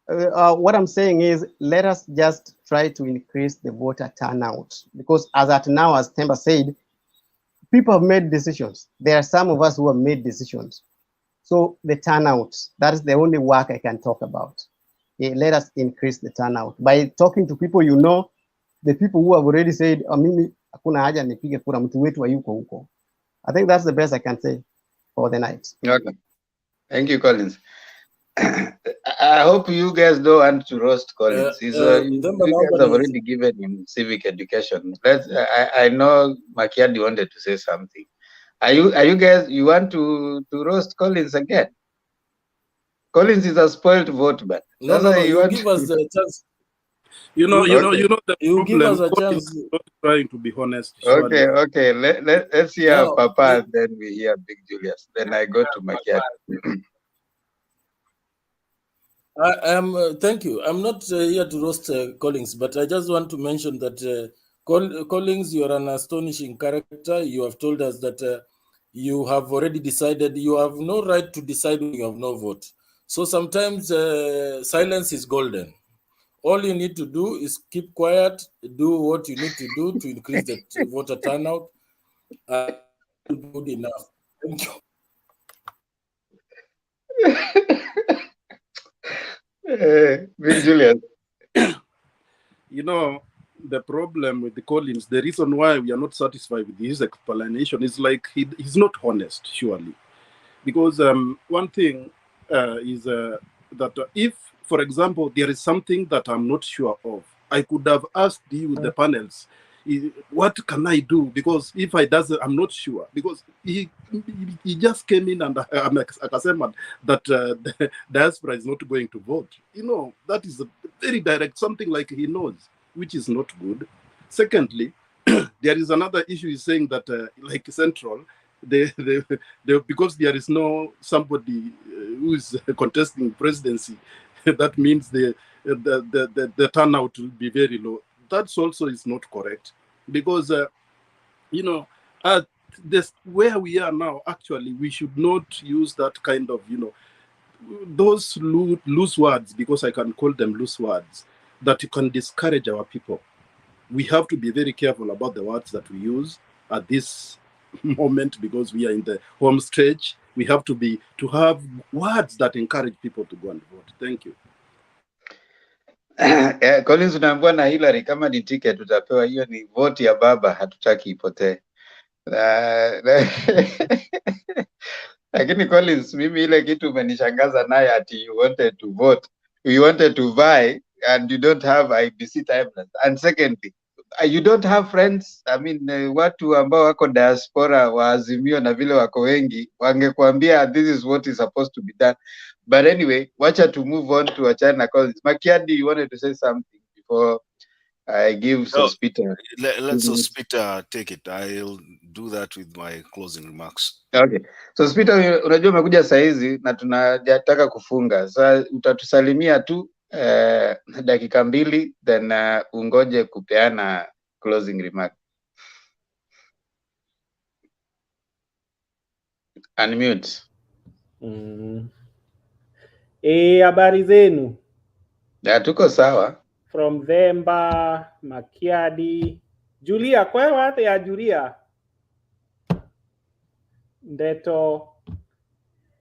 What I'm saying is let us just try to increase the voter turnout because as at now, as Themba said, people have made decisions. There are some of us who have made decisions. So the turnout, that is the only work I can talk about. Let us increase the turnout by talking to people you know, the people who have already said, mimi hakuna haja nipige kura, mtu wetu hayuko huko. I think that's the best I can say for the night. Okay. Thank you, Collins. I hope you guys don't want to roast Collins. You guys have already given him civic education. I know Makiadi wanted to say something. Are you guys, you want to roast Collins again? Collins is a spoiled vote, but no. You give us the chance. You know the you give us problem. a chance. Not trying to be honest. Surely. Okay. Let's hear Papa, and then we hear Big Julius. Then I go to Makiadi. I am. Thank you. I'm not here to roast Collins, but I just want to mention that Collins, you are an astonishing character. You have told us that you have already decided. You have no right to decide when you have no vote. So sometimes silence is golden. All you need to do is keep quiet, do what you need to do to increase the voter turnout. Good enough. Thank you. Big Julius. You know, the problem with the Collins, the reason why we are not satisfied with his explanation is like he's not honest, surely. Because one thing is that if, for example, there is something that I'm not sure of, I could have asked you, the panels, what can I do? Because if I doesn't, I'm not sure. Because he just came in and I'm that the diaspora is not going to vote. You know, that is a very direct, something like he knows, which is not good. Secondly, there is another issue is saying that like Central, because there is no somebody who is contesting presidency, that means the turnout will be very low. That's also is not correct, because this where we are now, actually we should not use that kind of those loose words, because I can call them loose words, that can discourage our people. We have to be very careful about the words that we use at this moment, because we are in the home stretch. We have to have words that encourage people to go and vote. Thank you. Collins, unaambiwa na Hillary kama ni ticket utapewa, hiyo ni vote ya baba, hatutaki ipotee. Lakini Collins, mimi ile kitu umenishangaza naye ati you wanted to buy and you don't have IBC timelines. And secondly, you don't have friends. I mean, watu ambao wako diaspora wa Azimio na vile wako wengi wangekuambia this is what is supposed to be done. But anyway, wacha to move on to Achana Collins. Makiadi, you wanted to say something before I give Sospita. Let Sospita take it. I'll do that with my closing remarks. Okay. Sospita, unajua umekuja saa hizi na tunataka kufunga. Sasa utatusalimia tu dakika mbili, then ungoje kupeana closing remark. Unmute. Habari zenu? Ya, tuko sawa. From Themba, Makiadi, Julia, kwa wate ya Julia? Ndeto,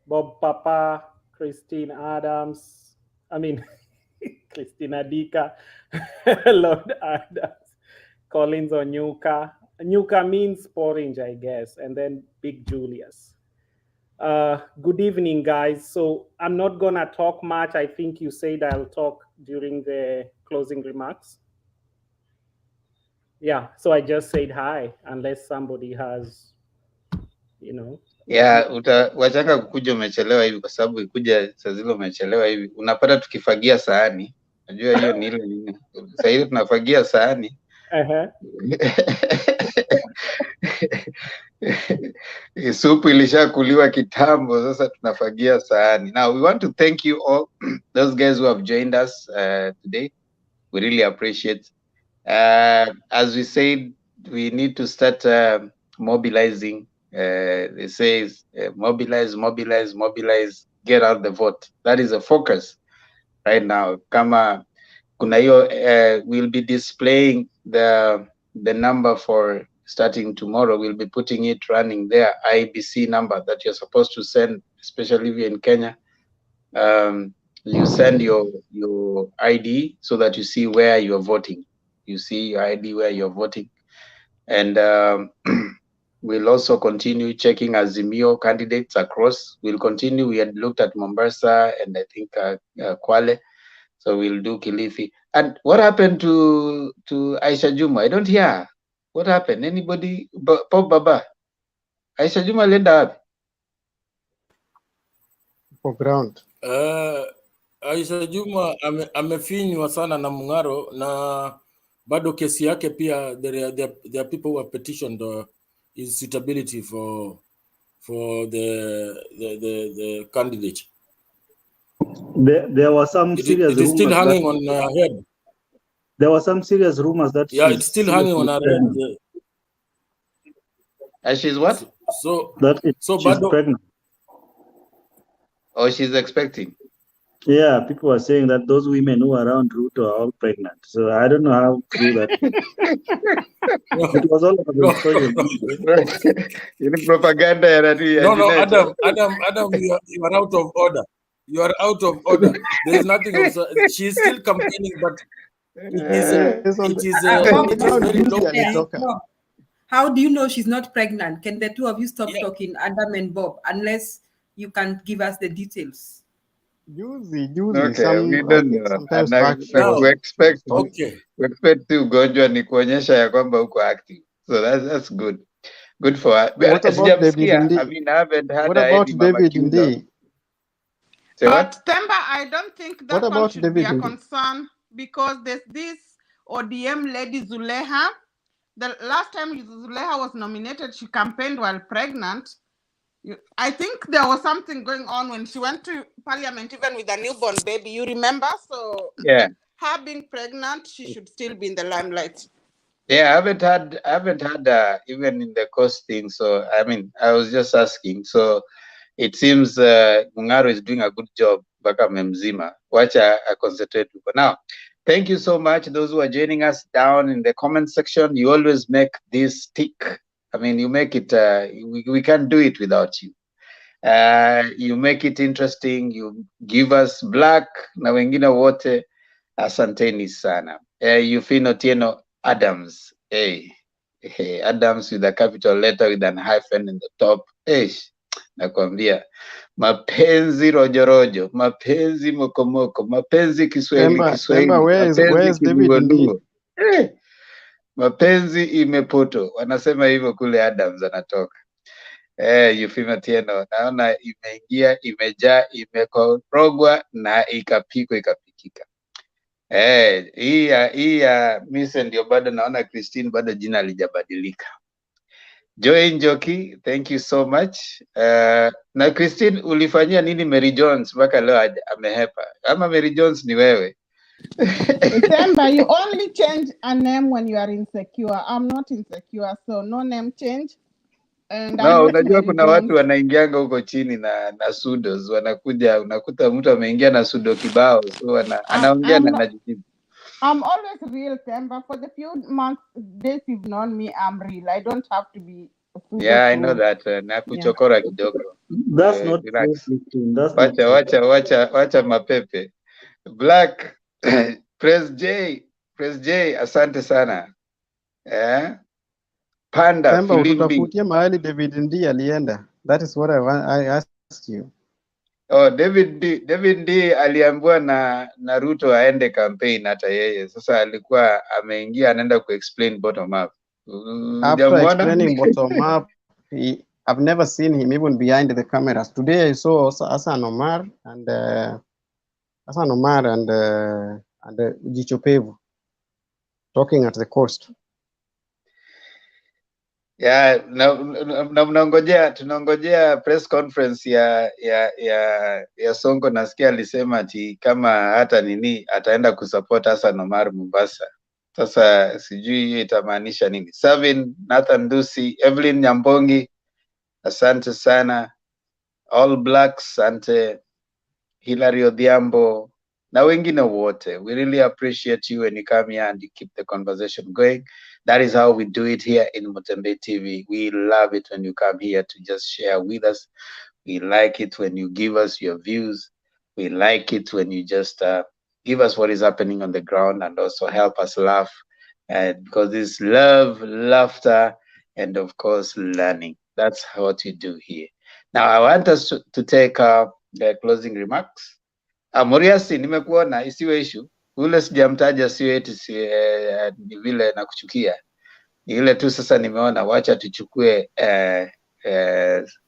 Bob Papa, Christine Adams, Christina Dika, Lord Adams, Collins Onyuka. Nyuka means orange, I guess, and then Big Julius. Good evening, guys. So I'm not gonna talk much. I think you said I'll talk during the closing remarks. Yeah, so I just said hi, unless somebody has, Yeah, wachanga kukuja umechelewa hivi, kwa sababu ikuja saa zile umechelewa hivi unapata tukifagia sahani. Najua hiyo ni ile nini. Sasa hivi tunafagia sahani. Supu ilishakuliwa kitambo, sasa tunafagia sahani. Now we want to thank you all those guys who have joined us today. We really appreciate. As we said, we need to start mobilizing. They say mobilize, get out the vote. That is a focus right now. Kama kuna hiyo, we'll be displaying the number for starting tomorrow. We'll be putting it running there, IBC number that you're supposed to send, especially if you're in Kenya. You send your ID so that you see where you're voting. You see your ID where you're voting. And we'll also continue checking Azimio candidates across. We'll continue. We had looked at Mombasa and I think Kwale. So we'll do Kilifi. And what happened to Aisha Juma? I don't hear. What happened? Anybody? Pop Baba. Aisha Juma lenda up. For ground. Aisha Juma amefinywa sana na Mung'aro, na bado kesi yake pia there are people who have petitioned his suitability for the candidate. There were some serious it is still rumors hanging on her head. There were some serious rumors that it's still hanging on her head. And she's what? She's pregnant. Oh, she's expecting. Yeah, people are saying that those women who are around Ruto are all pregnant. So I don't know how true that is. It was all about the social media. Propaganda. No, Adam, you are out of order. You are out of order. There is nothing of she is still campaigning, but it is very low. How do you know she's not pregnant? Can the two of you stop talking, Adam and Bob, unless you can give us the details? Juzi, okay, we don't know. We expect ugonjwa ni kuonyesha ya kwamba uko active. So that's good. Good for her. What about David Ndi? I mean, I haven't had what about David Ndi? But Temba, I don't think that one should be a concern, because there's this ODM lady Zuleha, The last time Zuleha was nominated, she campaigned while pregnant. I think there was something going on when she went to Parliament, even with a newborn baby. You remember? So Yeah. her being pregnant, she should still be in the limelight. Yeah, I haven't had even in the cost thing. So I mean, I was just asking. So it seems Mungaro is doing a good job. Baka memzima. Watch I concentrate for now. Thank you so much, those who are joining us down in the comment section. You always make this stick. I mean, you make it. We can't do it without you. You make it interesting. You give us black na wengine wote. Asanteni sana. Yufino Tieno Adams. Hey, Adams with a capital letter with an hyphen in the top. Nakwambia mapenzi rojorojo, mapenzi mokomoko, mapenzi Kiswahili Kiswahili, where mapenzi is David kinungonungo. Mapenzi imepoto, wanasema hivyo kule Adams anatoka. Yufino Tieno, naona imeingia, imejaa, imekorogwa na ikapikika. Hii ya Mise ndio bado naona Christine bado jina halijabadilika. Joy Njoki, thank you so much. Na Christine, ulifanyia nini Mary Jones mpaka leo amehepa? Ama Mary Jones ni wewe? Remember, you only change a name when you are insecure. I'm not insecure, so no name change. And No, unajua kuna watu wanaingianga huko chini na sudos, wanakuja unakuta mtu ameingia na sudo kibao, so anaongea na anajibu. I'm always real, Temba. For the few months, days you've known me, I'm real. I don't have to be. Yeah, I know that. Na kuchokora kidogo. That's not true, Christine. That's not wacha mapepe. Black Press J, asante sana. Panda Temba, Filimbi. ututafutia mahali David Ndii alienda. That is what I asked you. Oh, David Ndii aliambiwa na Ruto aende campaign hata yeye. Sasa alikuwa ameingia anaenda kuexplain bottom up. After explaining bottom up, I've never seen him even behind the cameras. Today I saw Hassan Omar and Jicho Pevu talking at the coast. Yeah, tunangojea press conference ya Sonko. Nasikia alisema ati kama hata nini ataenda kusupport Hassan Omar Mombasa. Sasa sijui hiyo itamaanisha nini. Savin, Nathan Dusi, Evelyn Nyambongi, asante sana. All Blacks, asante. Hilary Odhiambo na wengine wote. We really appreciate you when you come here and you keep the conversation going. That is how we do it here in Motembe TV. We love it when you come here to just share with us. We like it when you give us your views. We like it when you just give us what is happening on the ground and also help us laugh. Because it's love, laughter, and of course, learning. That's what we do here. Now, I want us to take the closing remarks. Moriasi, nimekuona isiwe issue. Ule sijamtaja sio eti ni vile nakuchukia. Ni ile tu sasa nimeona wacha tuchukue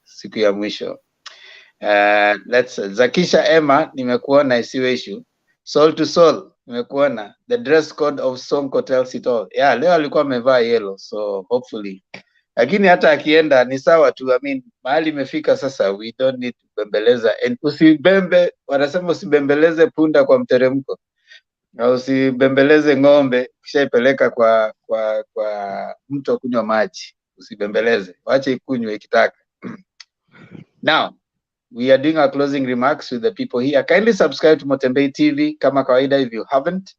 siku ya mwisho. Zakisha Emma, nimekuona isiwe issue. Soul to Soul, nimekuona. The dress code of Sonko tells it all. Yeah, leo alikuwa amevaa yellow, so hopefully. Lakini hata akienda ni sawa tu. I mean, mahali imefika sasa, we don't need to bembeleza. And wanasema usibembeleze punda kwa mteremko. Na usibembeleze ng'ombe kisha ipeleka kwa mto kunywa maji. Usibembeleze. Wacha ikunywe ikitaka. Now, we are doing our closing remarks with the people here. Kindly subscribe to Motembe TV kama kawaida if you haven't.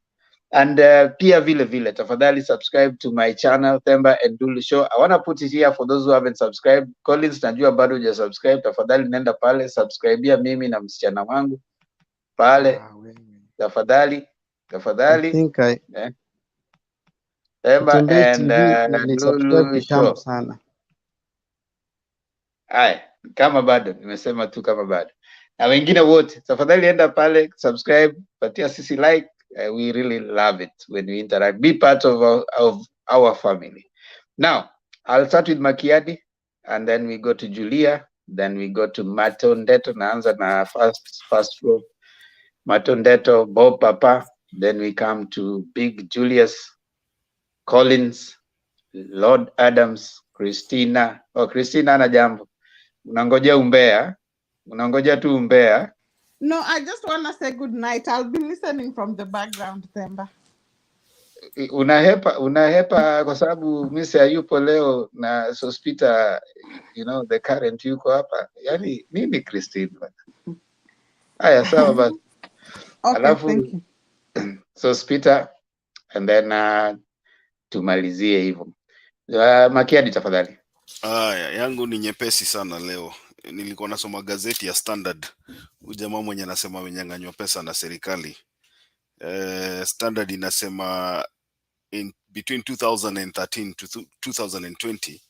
And pia vile tafadhali subscribe to my channel Themba and Dulu Show. I want to put it here for those who haven't subscribed. Collins, najua bado huja subscribe, tafadhali nenda pale subscribea mimi na msichana wangu pale. Tafadhali I think Themba and Dulu Show. Sana. Kama bado nimesema tu kama bado. Na wengine wote tafadhali enda pale subscribe, patia sisi like. We really love it when we interact. Be part of our family. Now, I'll start with Makiadi, and then we go to Julia, then we go to Matondeto, naanza na first row. Matondeto, Bob Papa, then we come to Big Julius, Collins, Lord Adams, Christina. Oh, Christina ana jambo. Unangoja umbea. Unangoja tu umbea. No, I just want to say good night. I'll be listening from the background, Themba. Unahepa kwa sababu Misi hayupo leo na Sospita, you know, the current yuko hapa. Yaani mimi Christine bwana. Haya sawa basi. Okay, Alafu thank you. Sospita and then tumalizie hivyo. Makiadi tafadhali. Haya, yangu ni nyepesi sana leo. Nilikuwa nasoma gazeti ya Standard. Huyu jamaa mwenye anasema amenyang'anywa pesa na serikali. Standard inasema in between 2013 to 2020,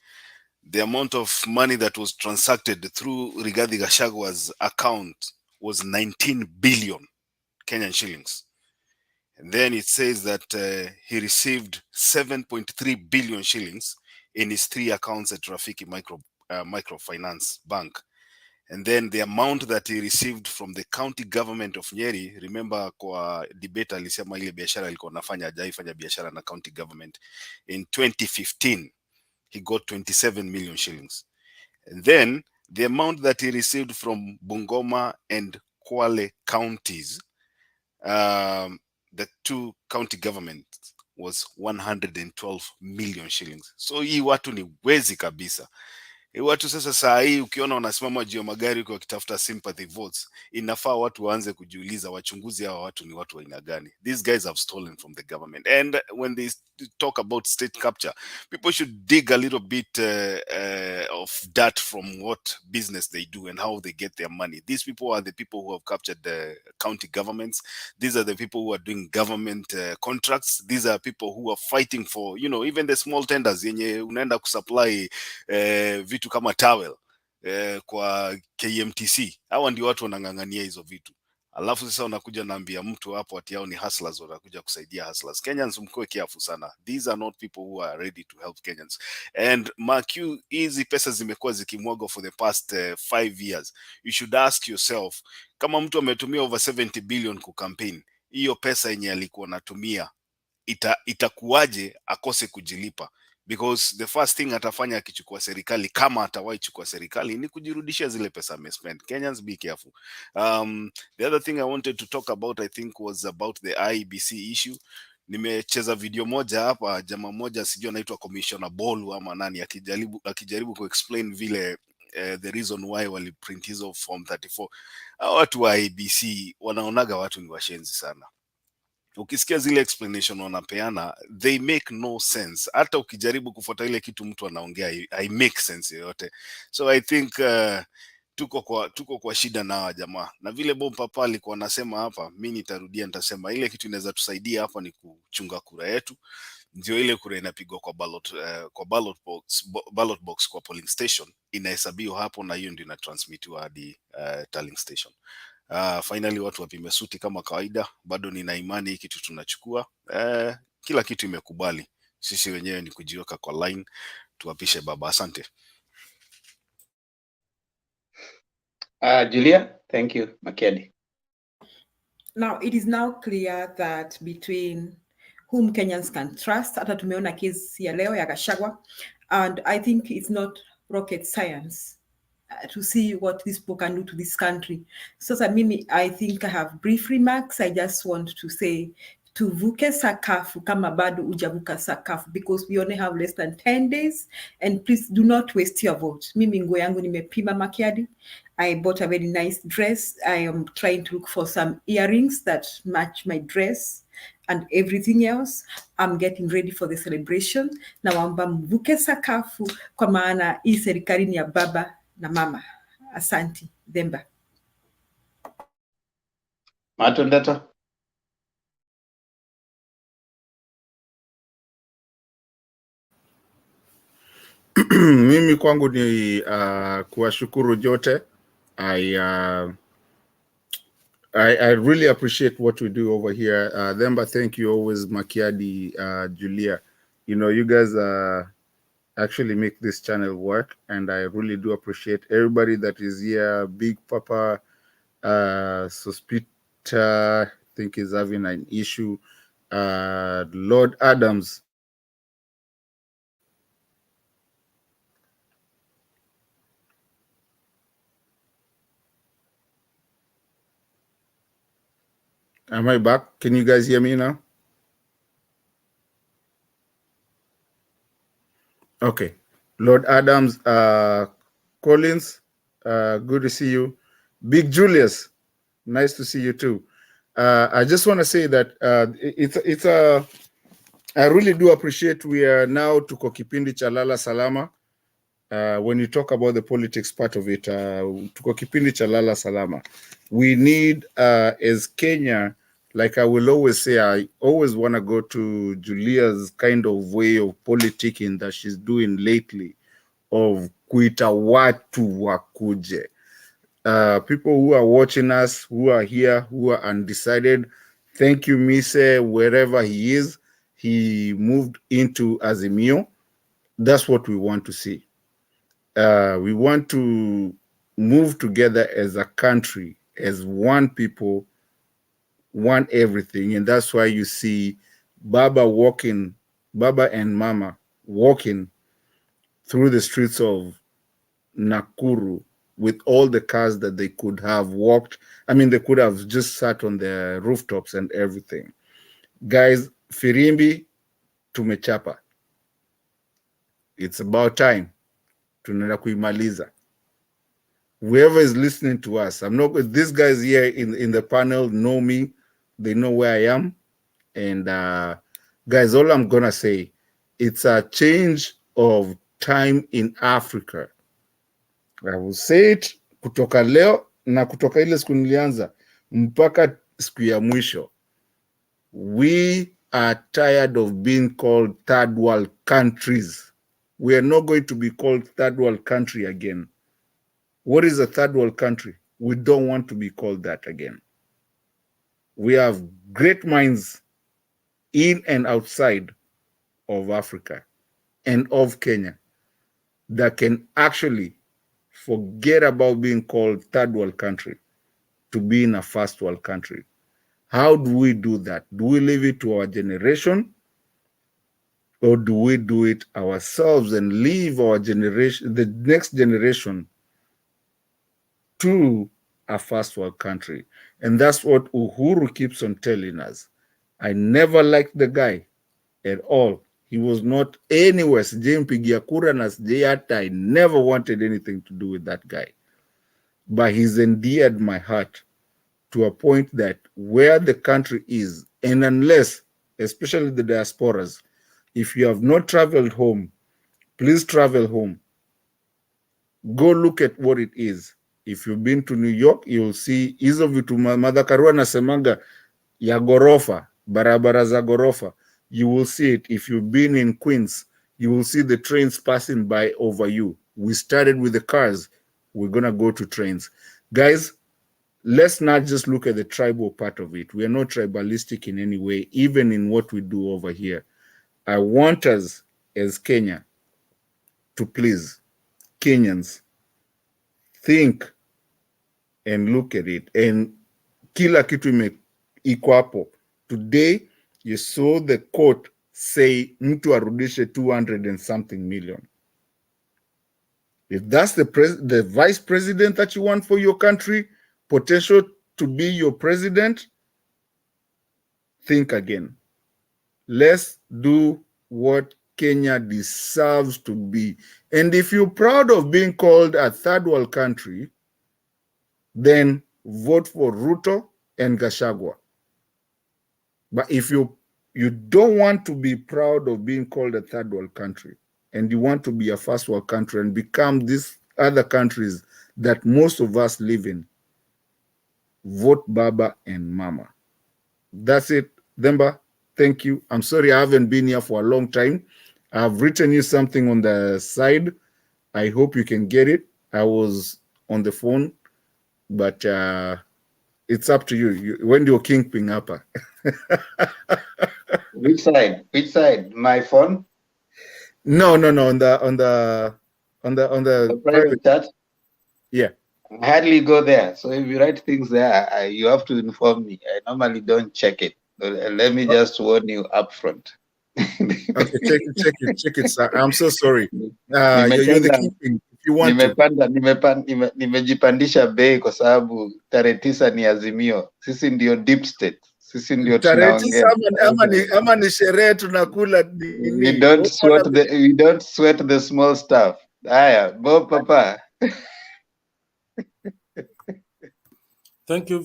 the amount of money that was transacted through Rigathi Gachagua's account was 19 billion Kenyan shillings. And then it says that he received 7.3 billion shillings in his 3 accounts at Rafiki Microfinance Bank. And then the amount that he received from the county government of Nyeri, remember kwa debate alisema ile biashara alikuwa anafanya hajaifanya biashara na county government. In 2015, he got 27 million shillings. And then the amount that he received from Bungoma and Kwale counties, the 2 county governments, was 112 million shillings. So hii watu ni wezi kabisa. Watu sasa saa hii ukiona wanasimama juu ya magari huko wakitafuta sympathy votes, inafaa watu waanze kujiuliza wachunguzi hawa watu ni watu wa aina gani. These guys have stolen from the government. And when they talk about state capture, people should dig a little bit of that from what business they do and how they get their money. These people are the people who have captured the county governments. These are the people who are doing government contracts. These are people who are fighting for, you know, even the small tenders yenye unaenda kusupply vitu kama towel kwa KMTC. Hawa ndio watu wanang'ang'ania hizo vitu. Alafu sasa unakuja naambia mtu hapo ati hao ni hustlers, wanakuja kusaidia hustlers. Kenyans mkoe kiafu sana. These are not people who are ready to help Kenyans. And Mark, hizi pesa zimekuwa zikimwaga for the past 5 years. You should ask yourself, kama mtu ametumia over 70 billion ku campaign, hiyo pesa yenye alikuwa anatumia itakuwaje akose kujilipa? Because the first thing atafanya akichukua serikali, kama atawahi chukua serikali, ni kujirudishia zile pesa amespend. Kenyans, be careful. The other thing I wanted to talk about, I think, was about the IEBC issue. Nimecheza video moja hapa, jamaa moja sijui anaitwa Commissioner Bolu ama nani, akijaribu kuexplain vile the reason why wali print hizo form 34. Watu wa IEBC wanaonaga watu ni washenzi sana. Ukisikia zile explanation wanapeana, they make no sense. Hata ukijaribu kufuata ile kitu mtu anaongea, I make sense yoyote. So I think tuko kwa shida na hawa jamaa. Na vile Bob Papa alikuwa anasema hapa, mimi nitarudia nitasema ile kitu inaweza tusaidia hapa ni kuchunga kura yetu. Ndio ile kura inapigwa kwa ballot box kwa polling station, inahesabiwa hapo na hiyo ndio inatransmitiwa hadi tallying station. Finally watu wapime suti kama kawaida. Bado nina imani hii kitu tunachukua. Kila kitu imekubali. Sisi wenyewe ni kujiweka kwa line. Tuwapishe baba. Asante. Julia, thank you. Makiadi. Now, it is now clear that between whom Kenyans can trust, hata tumeona kesi ya leo ya Gachagua, and I think it's not rocket science to see what this people can do to this country. So mimi, I think I have brief remarks. I just want to say, tuvuke sakafu kama bado ujavuka sakafu, because we only have less than 10 days, and please do not waste your vote. Mimi nguo yangu nimepima Makiadi. I bought a very nice dress. I am trying to look for some earrings that match my dress and everything else. I'm getting ready for the celebration. Naomba mvuke sakafu kwa maana hii serikali ni ya baba na mama. Asanti. Themba. Matundeta. Mimi kwangu ni kuwashukuru jote. I really appreciate what we do over here. Themba, thank you always. Makiadi, Julia, you know, you guys actually make this channel work, and I really do appreciate everybody that is here. Big Papa, Sospita, I think is having an issue. Lord Adams, Am I back? Can you guys hear me now? Okay. Lord Adams, Collins, good to see you. Big Julius, nice to see you too. I just want to say that I really do appreciate we are now tuko kipindi cha lala salama. When you talk about the politics part of it, tuko kipindi cha lala salama. We need, as Kenya, like I will always say, I always want to go to Julia's kind of way of politicking that she's doing lately, of kuita watu wakuje. People who are watching us, who are here, who are undecided, thank you, Mise, wherever he is. He moved into Azimio. That's what we want to see. We want to move together as a country, as one people, one everything. And that's why you see Baba and Mama walking through the streets of Nakuru with all the cars that they could have walked. I mean, they could have just sat on the rooftops and everything. Guys, Firimbi tumechapa. It's about time. Tunaenda kuimaliza. Whoever is listening to us, I'm not. These guys here in the panel know me. They know where I am. And guys, all I'm gonna say, it's a change of time in Africa. I will say it kutoka leo na kutoka ile siku nilianza mpaka siku ya mwisho. We are tired of being called third world countries. We are not going to be called third world country again. What is a third world country? We don't want to be called that again. We have great minds in and outside of Africa and of Kenya that can actually forget about being called third world country to be in a first world country. How do we do that? Do we leave it to our generation, or do we do it ourselves and leave our generation, the next generation, to a first world country? And that's what Uhuru keeps on telling us. I never liked the guy at all. He was not anywhere. I never wanted anything to do with that guy. But he's endeared my heart to a point that where the country is, and unless, especially the diasporas, if you have not traveled home, please travel home. Go look at what it is. If you've been to New York, you'll see hizo vitu Mother Karua nasemanga ya gorofa, barabara za gorofa. You will see it. If you've been in Queens, you will see the trains passing by over you. We started with the cars. We're going to go to trains. Guys, let's not just look at the tribal part of it. We are not tribalistic in any way, even in what we do over here. I want us, as Kenya, to please, Kenyans, think and look at it. And kila kitu iko hapo. Today, you saw the court say mtu arudishe 200 and something million. If that's the vice president that you want for your country, potential to be your president, think again. Let's do what Kenya deserves to be. And if you're proud of being called a third world country, then vote for Ruto and GACHAGUA. But if you don't want to be proud of being called a third world country, and you want to be a first world country and become these other countries that most of us live in, vote Baba and Mama. That's it. Demba, thank you. I'm sorry I haven't been here for a long time. I've written you something on the side. I hope you can get it. I was on the phone, but it's up to you. When do you kingpin up? Which side? Which side? My phone? No. On the private chat. Yeah. I hardly go there. So if you write things there, you have to inform me. I normally don't check it. Let me just warn you up front. Okay, check it, sir. I'm so sorry. You're the kingpin. If you want nimejipandisha bei kwa sababu tarehe 9 ni Azimio. Sisi ndio deep state. Sisi ndio Tarehe tunaongea. 9 ama ni sherehe tunakula We nini? don't sweat the small stuff. Haya, Bob Papa. Thank you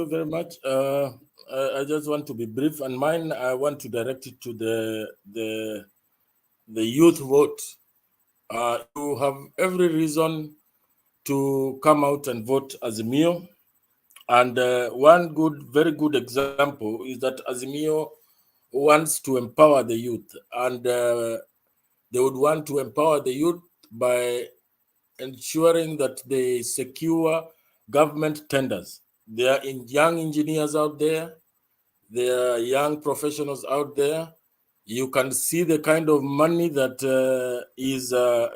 very much. I just want to be brief, and mine I want to direct it to the youth vote. You have every reason to come out and vote Azimio, and one very good example is that Azimio wants to empower the youth, and they would want to empower the youth by ensuring that they secure government tenders. There are young engineers out there. There are young professionals out there. You can see the kind of money that is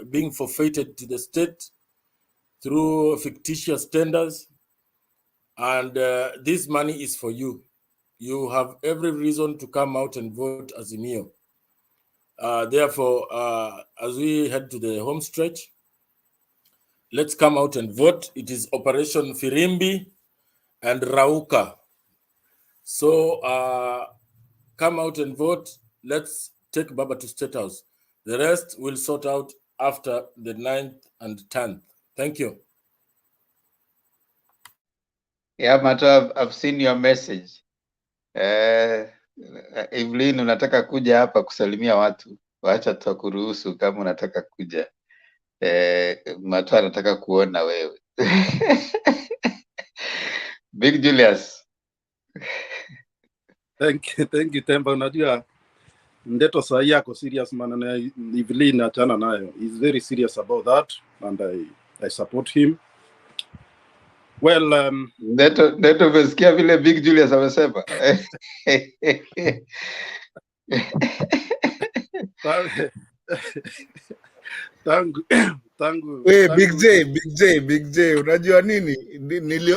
being forfeited to the state through fictitious tenders. And this money is for you. You have every reason to come out and vote Azimio. Therefore, as we head to the home stretch, let's come out and vote. It is Operation Firimbi and Rauka. So come out and vote. Let's take Baba to State House. The rest will sort out after the 9th and 10th. Thank you. Yeah, Mato, I've seen your message. Evelyn, unataka kuja hapa kusalimia watu, wacha tutakuruhusu kama unataka kuja. Mato anataka kuona wewe. Big Julius. Thank you Temba. Unajua Ndeto sahi yako serious maneno ya Evelyn achana nayo. He's very serious about that and I support him. Well, Ndeto umesikia vile Big Julius amesema. Big J, unajua nini?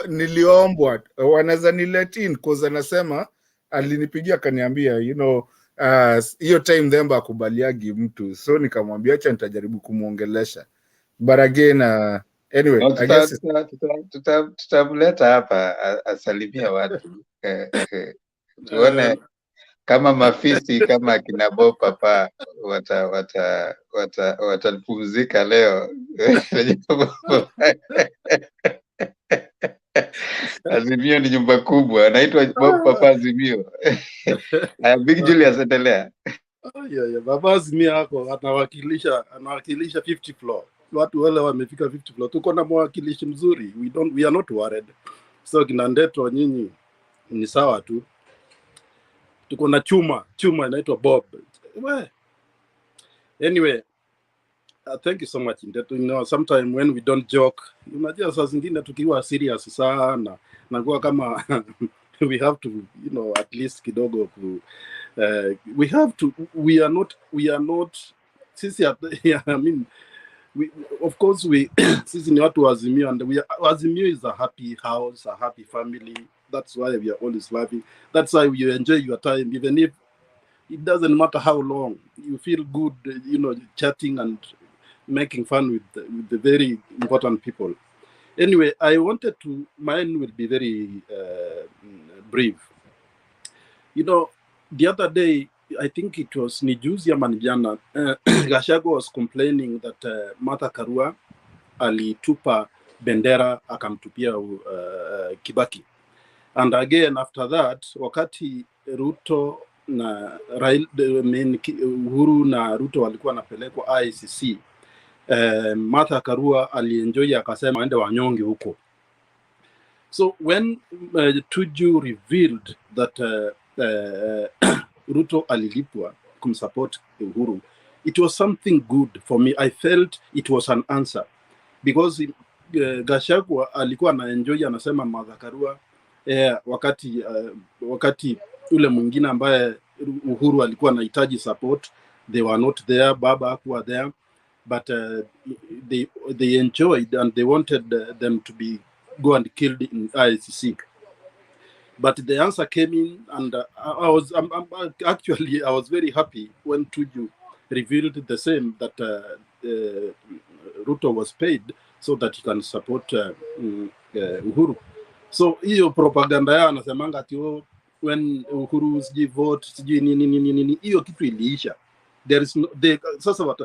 Niliombwa wanaweza niletin cause anasema alinipigia akaniambia hiyo time Themba akubaliagi mtu, so nikamwambia acha nitajaribu kumuongelesha. But again anyway, I guess tutamleta hapa asalimia watu. Tuone kama mafisi kama kina Bob Papa watapumzika leo. Azimio ni nyumba kubwa, anaitwa Bob Papa Azimio. Big Julius endelea. Yeah, Baba Azimio yako anawakilisha 50 floor. Watu wale wamefika 50 floor. Tuko na mwakilishi mzuri. We are not worried. So kina Ndeto nyinyi ni sawa tu. Tuko na chuma inaitwa Bob. Anyway, thank you so much Ndeto. Sometimes when we don't joke, unajua saa zingine tukiwa serious sana nakuwa kama we have to at least kidogo we are not sisi I mean of course sisi ni watu wa Azimio, and Azimio is a happy house, a happy family. That's why we are always laughing. That's why you enjoy your time, even if it doesn't matter how long. You feel good, chatting and making fun with the very important people. Anyway, mine will be very brief. The other day, I think it was Nijuzi ama Nijana, Gachagua was complaining that Martha Karua alitupa bendera akamtupia Kibaki. And again, after that, wakati Ruto na Uhuru na Ruto walikuwa napelekwa ICC, Martha Karua alienjoy akasema aende wanyonge huko. So when Tuju revealed that Ruto alilipwa kumsupport Uhuru, it was something good for me. I felt it was an answer because Gachagua alikuwa na enjoy anasema Martha Karua wakati ule mwingine ambaye Uhuru alikuwa anahitaji support, they were not there, Baba hakuwa there, but they enjoyed and they wanted them to go and killed in ICC. But the answer came in, and I was very happy when Tuju revealed the same, that Ruto was paid so that he can support Uhuru. So hiyo propaganda yao anasemanga ati when Uhuru sijui vote sijui nini, hiyo kitu iliisha. There is no, sasa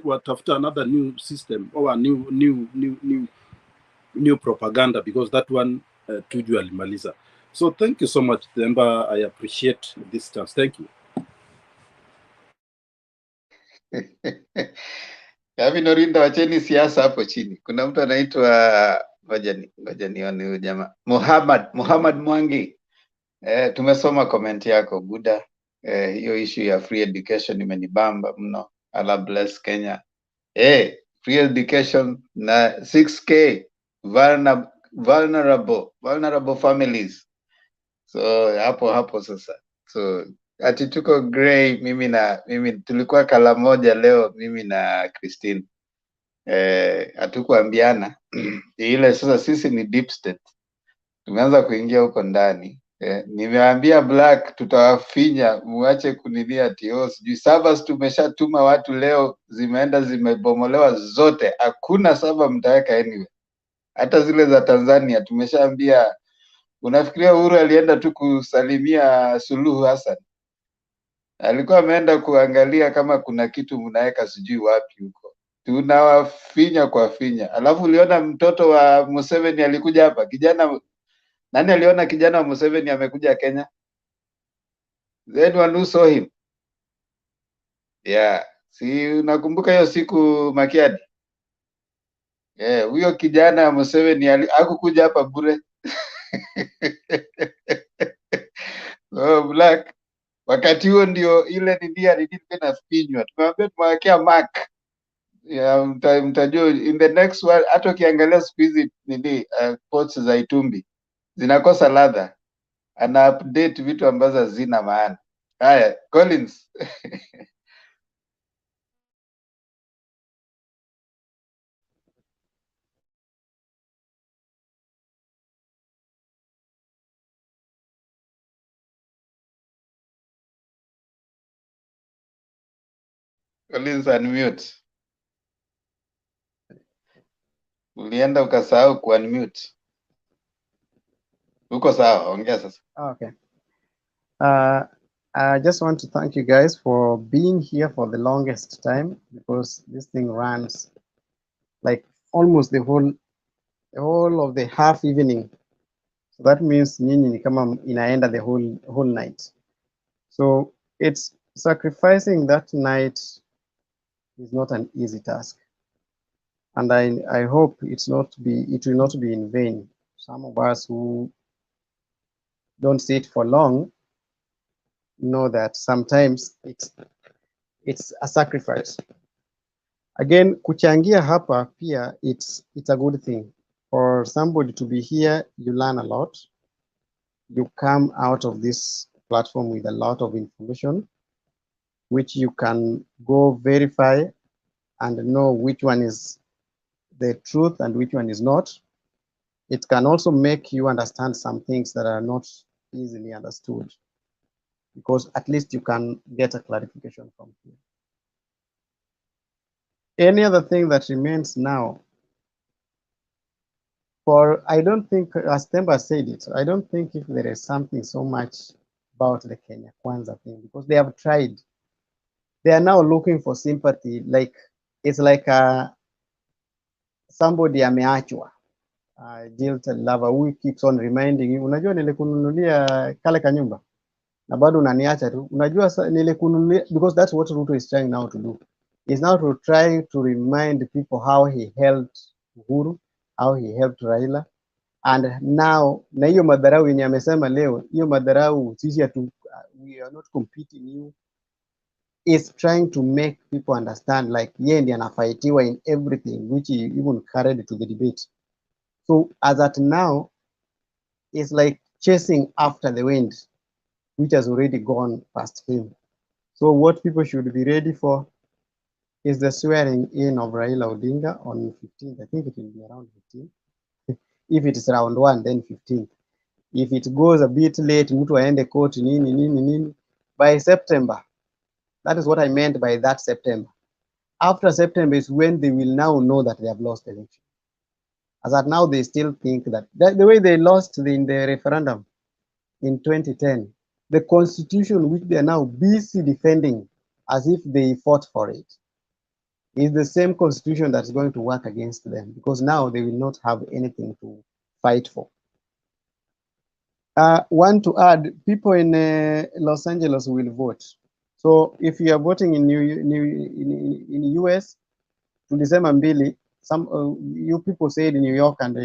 watafuta another new system or a new propaganda, because that one Tuju alimaliza. So thank you so much Themba, I appreciate this chance. Thank you. Yaani Norinda, wacheni siasa hapo chini. Kuna mtu anaitwa ngoja nione huyu jamaa. Muhammad Mwangi. Tumesoma comment yako Buda. Hiyo issue ya free education imenibamba mno. Allah bless Kenya. Free education na 6K vulnerable families. So hapo sasa. So ati tuko Gray, mimi tulikuwa kala moja leo, mimi na Christine. Hatukuambiana ile sasa sisi ni deep state. Tumeanza kuingia huko ndani. Nimeambia Black tutawafinya, muache kunilia ati sijui servers tumeshatuma watu leo, zimeenda zimebomolewa zote. Hakuna server mtaweka anyway. Hata zile za Tanzania tumeshaambia. Unafikiria Uhuru alienda tu kusalimia Suluhu Hassan? Alikuwa ameenda kuangalia kama kuna kitu mnaweka sijui wapi huko. Tunawafinya kwa finya. Alafu uliona mtoto wa Museveni alikuja hapa. Nani aliona kijana wa Museveni amekuja Kenya? Anyone who saw him? Yeah. Si unakumbuka hiyo siku Makiadi? Huyo kijana wa Museveni hakukuja hapa bure. Black. Wakati huo ndio ile nilikuwa nafinywa. Tumewambia tumewekea mark. Mtajua in the next one. Hata ukiangalia siku hizi quotes za Itumbi zinakosa ladha. Ana update vitu ambazo hazina maana. Haya, Collins. Collins unmute. Ulienda ukasahau ku unmute. Uko sawa, ongea sasa. Okay. I just want to thank you guys for being here for the longest time, because this thing runs like almost the whole of the half evening. So that means nyinyi ni kama inaenda the whole night. So it's sacrificing that night is not an easy task. And I hope it will not be in vain. Some of us who don't sit for long know that sometimes it's a sacrifice. Again, kuchangia hapa pia, it's a good thing. For somebody to be here, you learn a lot. You come out of this platform with a lot of information, which you can go verify and know which one is the truth and which one is not. It can also make you understand some things that are not easily understood, because at least you can get a clarification from here. Any other thing that remains now, I don't think, as Themba said it, I don't think if there is something so much about the Kenya Kwanza thing, because they have tried. They are now looking for sympathy. Like, it's like somebody ameachwa, jilted lover who keeps on reminding you, unajua nilikununulia kale kanyumba na bado unaniacha tu. Unajua nilikununulia, because that's what Ruto is trying now to do. He's now to try to remind people how he helped Uhuru, how he helped Raila. And now, na hiyo madharau yenye amesema leo, hiyo madharau sisi we are not competing you. Is trying to make people understand like yeye ndiye anafightiwa in everything, which he even carried to the debate. So as at now, it's like chasing after the wind, which has already gone past him. So what people should be ready for is the swearing in of Raila Odinga on 15th. I think it will be around 15th. If it is round 1, then 15th. If it goes a bit late, mtu aende court nini, by September. That is what I meant by that September. After September is when they will now know that they have lost the election. As at now, they still think that the way they lost in the referendum, in 2010, the constitution which they are now busy defending as if they fought for it is the same constitution that's going to work against them, because now they will not have anything to fight for. Want to add, people in Los Angeles will vote. So if you are voting in in US, tulisema mbili, some you people said in New York and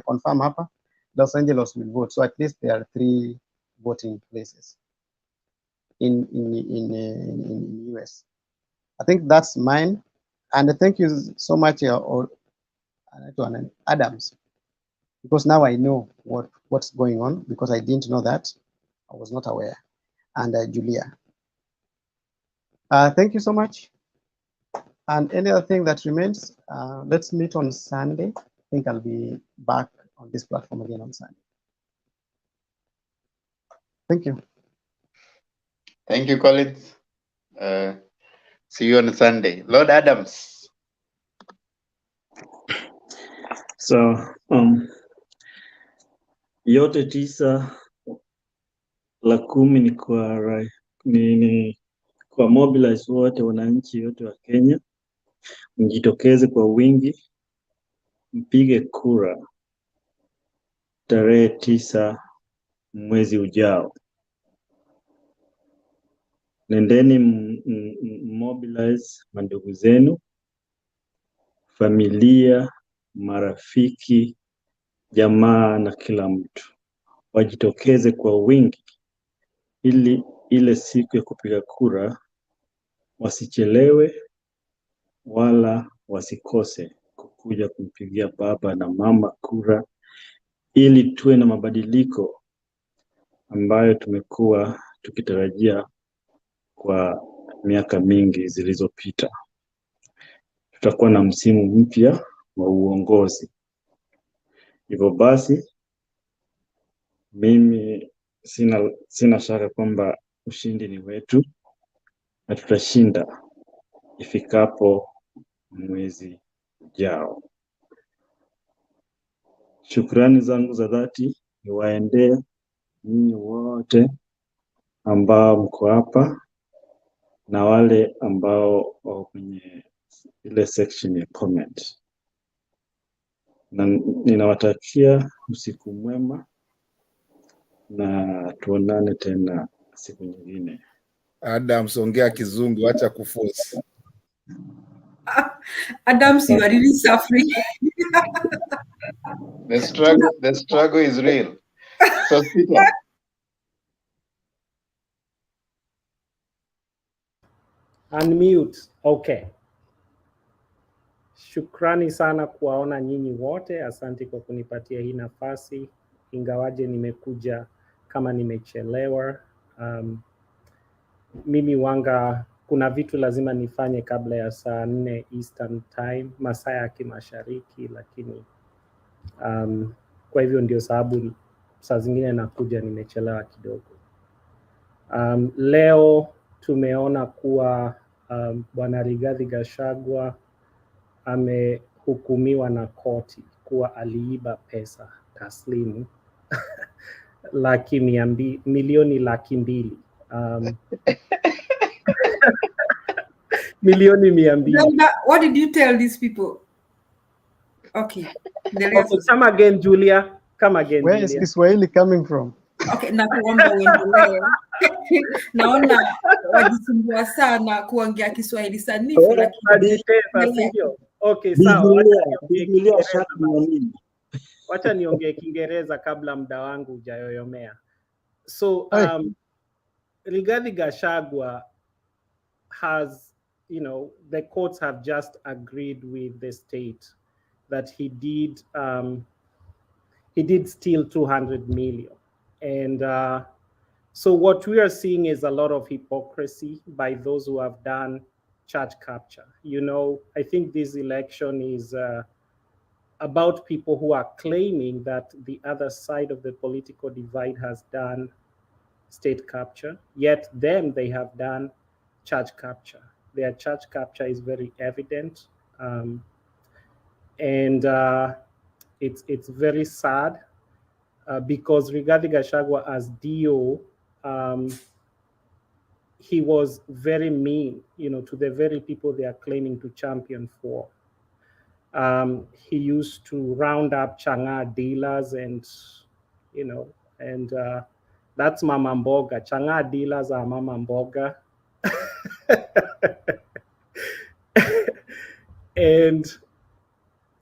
confirm hapa, Los Angeles will vote. So at least there are 3 voting places in US. I think that's mine. And thank you so much, Adams, because now I know what's going on, because I didn't know that. I was not aware. And Julia. Thank you so much. And any other thing that remains, let's meet on Sunday. I think I'll be back on this platform again on Sunday. Thank you. Thank you, Collins. See you on Sunday. Lord Adams. So, yote 9 la 10 ni kwa mobilize wote wananchi wote wa Kenya, mjitokeze kwa wingi, mpige kura tarehe 9 mwezi ujao. Nendeni mobilize mandugu zenu, familia, marafiki, jamaa na kila mtu. Wajitokeze kwa wingi ili ile siku ya kupiga kura wasichelewe wala wasikose kukuja kumpigia baba na mama kura, ili tuwe na mabadiliko ambayo tumekuwa tukitarajia kwa miaka mingi zilizopita. Tutakuwa na msimu mpya wa uongozi. Hivyo basi mimi sina shaka kwamba ushindi ni wetu na tutashinda ifikapo mwezi ujao. Shukrani zangu za dhati niwaendee ninyi wote ambao mko hapa na wale ambao wako kwenye ile section ya comment. Na ninawatakia usiku mwema na tuonane tena siku nyingine. Adams, ongea kizungu, acha kuforce. Adams, you are really suffering. The struggle is real. So Peter. Unmute. Okay. Shukrani sana kuwaona nyinyi wote. Asante kwa kunipatia hii nafasi, ingawaje nimekuja kama nimechelewa. Mimi wanga kuna vitu lazima nifanye kabla ya saa 4 Eastern Time, masaa ya kimashariki, lakini kwa hivyo ndio sababu saa zingine nakuja nimechelewa kidogo. Leo tumeona kuwa Bwana Rigathi Gachagua amehukumiwa na koti kuwa aliiba pesa taslimu milioni 200,000. Milioni 200. What did you tell these people? Okay. Okay, come again, Julia. Come again, Where Julia. is Kiswahili coming from? Okay, na kuomba uendelee. Naona wajisumbua sana kuongea Kiswahili sanifu, lakini okay, sawa. Wacha niongee Kiingereza kabla muda wangu hujayoyomea. So, Rigathi Gachagua has, the courts have just agreed with the state that he did steal 200 million. And so what we are seeing is a lot of hypocrisy by those who have done church capture. I think this election is about people who are claiming that the other side of the political divide has done state capture, yet they have done church capture. Their church capture is very evident. And it's very sad. because Rigathi Gachagua as DO, he was very mean, to the very people they are claiming to champion for. He used to round up Chang'aa dealers and, that's Mama Mboga. Chang'aa dealers are Mama Mboga. And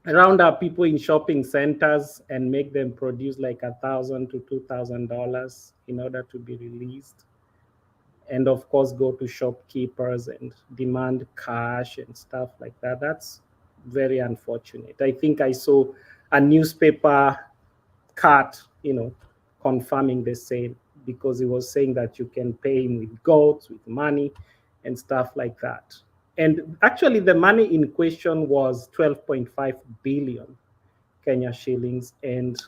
round up people in shopping centers and make them produce like $1,000 to $2,000 in order to be released. And of course, go to shopkeepers and demand cash and stuff like that. That's very unfortunate. I think I saw a newspaper cut, confirming the same, because it was saying that you can pay him with goats, with money, and stuff like that. And actually, the money in question was 12.5 billion Kenya shillings. And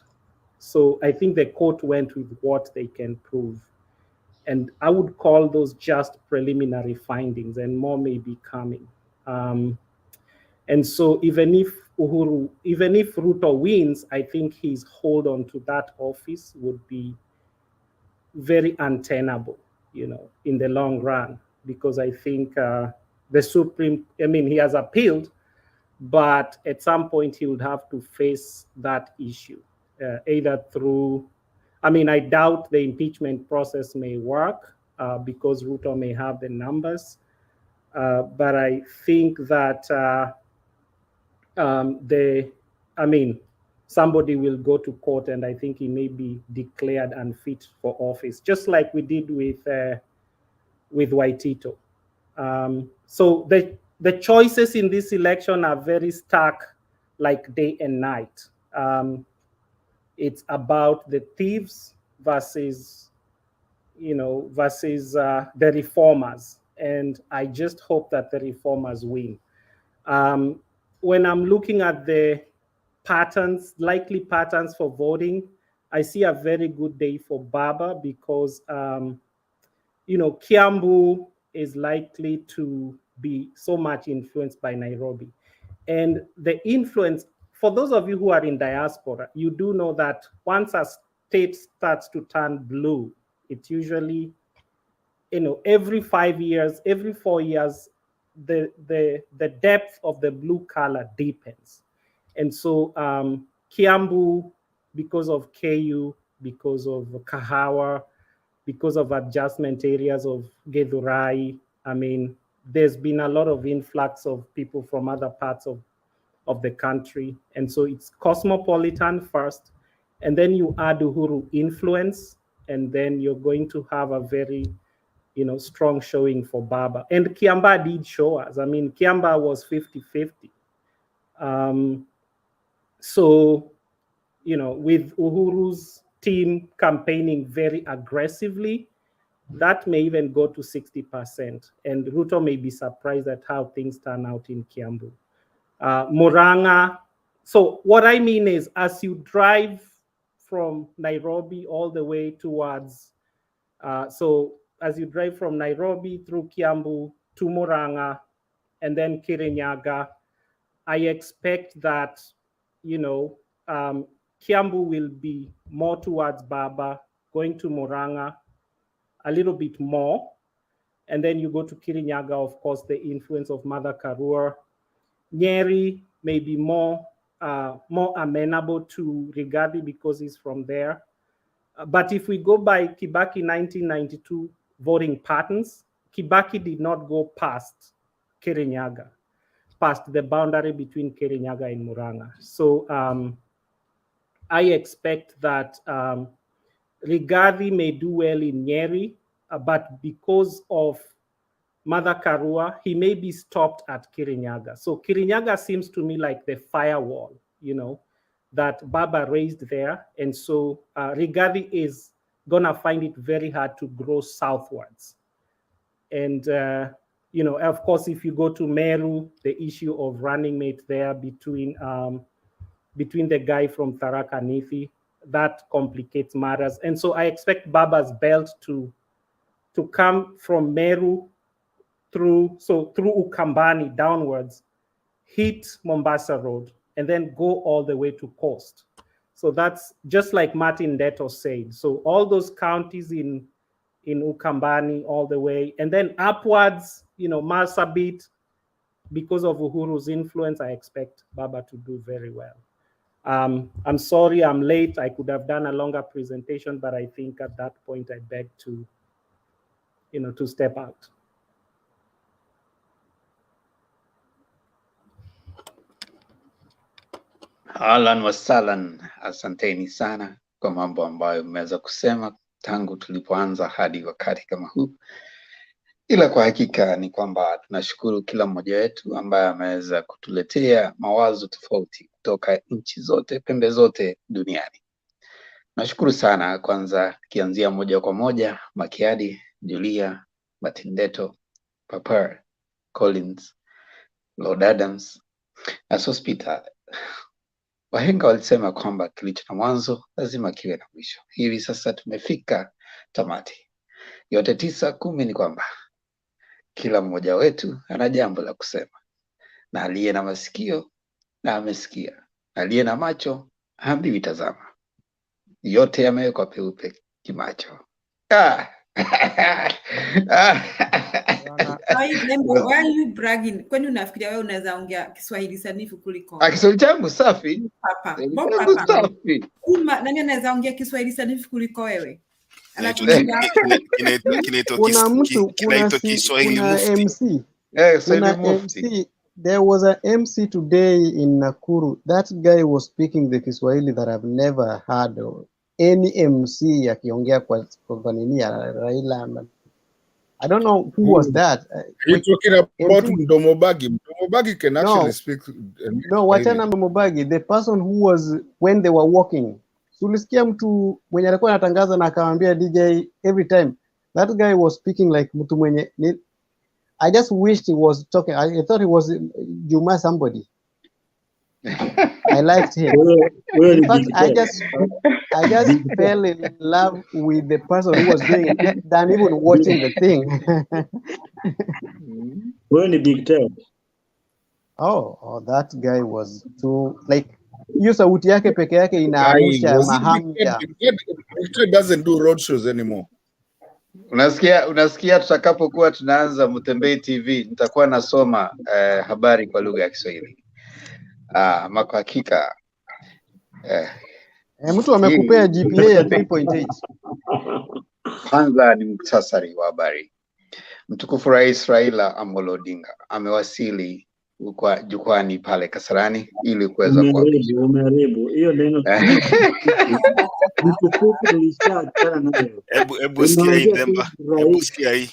so I think the court went with what they can prove. And I would call those just preliminary findings, and more may be coming. And so even if Ruto wins, I think his hold on to that office would be very untenable, in the long run, because I think he has appealed, but at some point he would have to face that issue, either through, I doubt the impeachment process may work because Ruto may have the numbers, but I think that somebody will go to court, and I think he may be declared unfit for office, just like we did with Waitito. So the choices in this election are very stark, like day and night. It's about the thieves versus the reformers, and I just hope that the reformers win. When I'm looking at the likely patterns for voting, I see a very good day for Baba, because Kiambu is likely to be so much influenced by Nairobi. And the influence, for those of you who are in diaspora, you do know that once a state starts to turn blue, it's usually, every 5 years, every 4 years, the depth of the blue color deepens. And so Kiambu, because of KU, because of Kahawa, because of adjustment areas of Githurai, there's been a lot of influx of people from other parts of the country. And so it's cosmopolitan first, and then you add Uhuru influence, and then you're going to have a very strong showing for Baba. And Kiamba did show us. Kiamba was 50-50. So, with Uhuru's team campaigning very aggressively, that may even go to 60%. And Ruto may be surprised at how things turn out in Kiambu. Murang'a. So what I mean is, as you drive from Nairobi all the way towards, as you drive from Nairobi through Kiambu to Murang'a and then Kirinyaga, I expect that, Kiambu will be more towards Baba, going to Murang'a a little bit more. And then you go to Kirinyaga, of course, the influence of Mother Karua. Nyeri may be more amenable to Rigathi because he's from there. But if we go by Kibaki 1992 voting patterns, Kibaki did not go past Kirinyaga, past the boundary between Kirinyaga and Murang'a. So I expect that Rigathi may do well in Nyeri, but because of Mother Karua, he may be stopped at Kirinyaga. So Kirinyaga seems to me like the firewall, that Baba raised there. And so Rigathi is gonna find it very hard to grow southwards. And, of course, if you go to Meru, the issue of running mate there between the guy from Tharaka Nithi, that complicates matters. And so I expect Baba's belt to come from Meru through Ukambani downwards, hit Mombasa Road, and then go all the way to coast. So that's just like Martin Detto said. So all those counties in Ukambani all the way, and then upwards, Marsabit, because of Uhuru's influence, I expect Baba to do very well. I'm sorry I'm late. I could have done a longer presentation, but I think at that point I beg to, to step out. Ahlan wasalan, asanteni sana kwa mambo ambayo mmeweza kusema tangu tulipoanza hadi wakati kama huu. Ila kwa hakika ni kwamba tunashukuru kila mmoja wetu ambaye ameweza kutuletea mawazo tofauti kutoka nchi zote, pembe zote duniani. Nashukuru sana, kwanza kianzia moja kwa moja Makiadi, Julia, Martin Detto, Papa, Collins, Lord Adams, Asospita. Wahenga walisema kwamba kilicho na mwanzo lazima kiwe na mwisho. Hivi sasa tumefika tamati. Yote 9, 10 ni kwamba kila mmoja wetu ana jambo la kusema, na aliye na masikio na amesikia, aliye na macho haambiwi tazama. Yote yamewekwa peupe kimacho. Why are you bragging? Kwani unafikiria wewe unaweza ongea Kiswahili sanifu kuliko? Kiswahili changu safi. Papa. Safi. Nani anaweza ongea Kiswahili sanifu kuliko wewe? Kuna mtu, kuna MC. Kuna MC. There was an MC today in Nakuru. That guy was speaking the Kiswahili that I've never heard of. Any MC akiongea kwa nini ya Raila. I don't know who was that. You're talking about Mdomobagi. Mdomobagi can actually speak. No, wachana Mdomobagi. The person who was, when they were walking. Tulisikia mtu mwenye alikuwa anatangaza na akamwambia DJ every time. That guy was speaking like mtu mwenye. I just wished he was talking. I thought he was Juma somebody. I liked him. In fact, I just fell in love with the person who was doing it than even watching the thing. When the Big Ted. Oh, that guy was too like. Hiyo sauti yake peke yake inaamsha mahamja. It doesn't do road shows anymore. Unasikia tutakapokuwa tunaanza Mtembei TV nitakuwa nasoma habari kwa lugha ya Kiswahili. Kwa hakika mtu amekupea GPA ya 3.8. Kwanza ni muktasari wa habari. Mtukufu Rais Raila Odinga amewasili kwa jukwani pale Kasarani ili kuweza umeharibu hiyo neno. Hebu sikia hii Demba. Hebu sikia hii.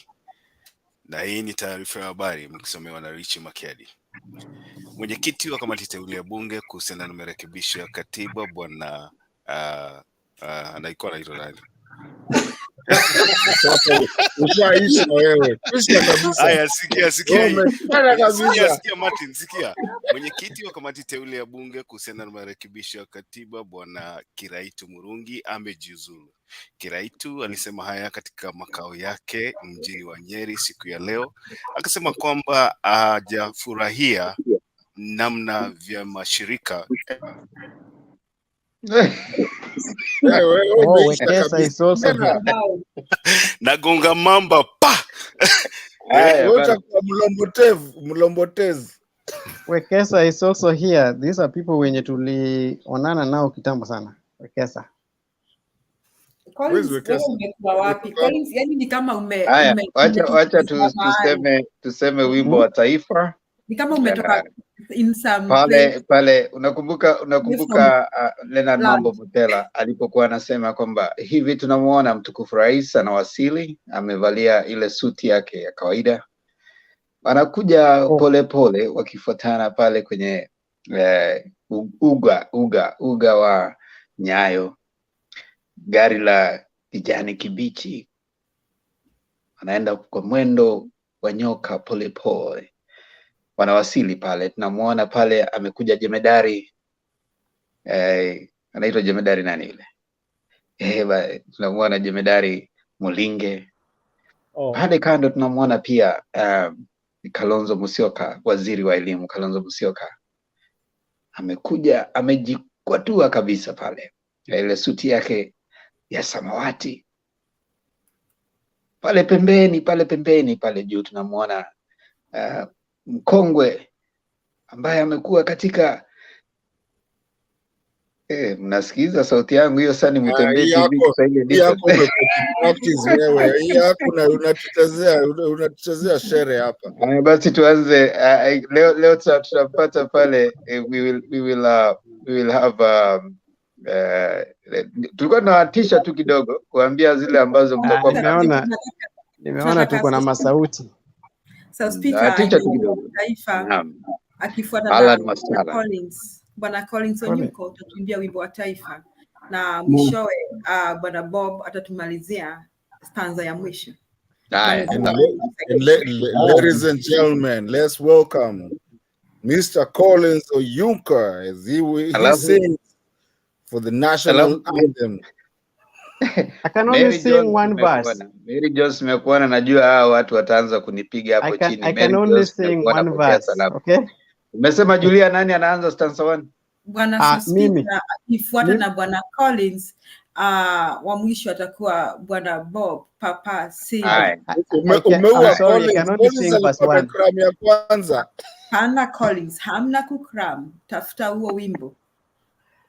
Na hii ni taarifa ya habari mkisomewa na Richi Makiadi. Mwenyekiti wa kamati teule ya bunge kuhusiana na marekebisho ya katiba bwana anaikuwa anaitwa nani? Ushaisha wewe. Usha kabisa. Haya, sikia. Sikia Martin, sikia. Mwenyekiti wa kamati teule ya bunge kuhusiana na marekebisho ya katiba bwana Kiraitu Murungi amejiuzulu. Kiraitu alisema haya katika makao yake mjini wa Nyeri siku ya leo, akasema kwamba hajafurahia namna vya mashirika Wekesa is also here. Nagonga mamba pa. Mlombotez. Wekesa is also here. These are people wenye tulionana nao kitambo sana. Wekesa. Collins, umekuwa wapi? Collins, yani ni kama wacha tuseme wimbo wa taifa. Ni kama umetoka in some pale unakumbuka Leonard Mambo Mutela alipokuwa anasema kwamba hivi tunamuona mtukufu rais anawasili, amevalia ile suti yake ya kawaida, anakuja pole wakifuatana pale kwenye uga wa Nyayo, gari la kijani kibichi, anaenda kwa mwendo wa nyoka pole. Wanawasili pale, tunamuona pale amekuja jemedari anaitwa jemedari nani yule? Tunamuona jemedari Mulinge. Pale kando tunamuona pia Kalonzo Musyoka, waziri wa elimu Kalonzo Musyoka. Amekuja amejikwatua kabisa pale. ile suti yake ya samawati. Pale pembeni pale juu tunamuona mkongwe ambaye amekuwa katika mnasikiza sauti yangu hiyo sasa, ni Mtembee TV Kiswahili edition. Practice wewe. Hii yako na unatuchezea shere hapa. Basi tuanze leo tutapata pale we will have tulikuwa tunawatisha tu kidogo kuambia zile ambazo mtakuwa nimeona tuko na masauti. So speaker taifa akifuata na Collins. Bwana Collins Onyuko atatuimbia wimbo wa taifa na mwishowe Bwana Bob atatumalizia stanza ya mwisho. Ladies and gentlemen, let's welcome Mr. Collins Onyuko as he sings for the national anthem. I can only sing one verse. Mary Jones nimekuona, najua hao watu wataanza kunipiga hapo chini. I can only sing one verse. Okay? Umesema Julia, nani anaanza stanza 1? Bwana Speaker akifuata na Bwana Collins, wa mwisho atakuwa Bwana Bob Papa Civic. Umeua Collins ya kwanza. Hana Collins, hamna kukram. Tafuta huo wimbo.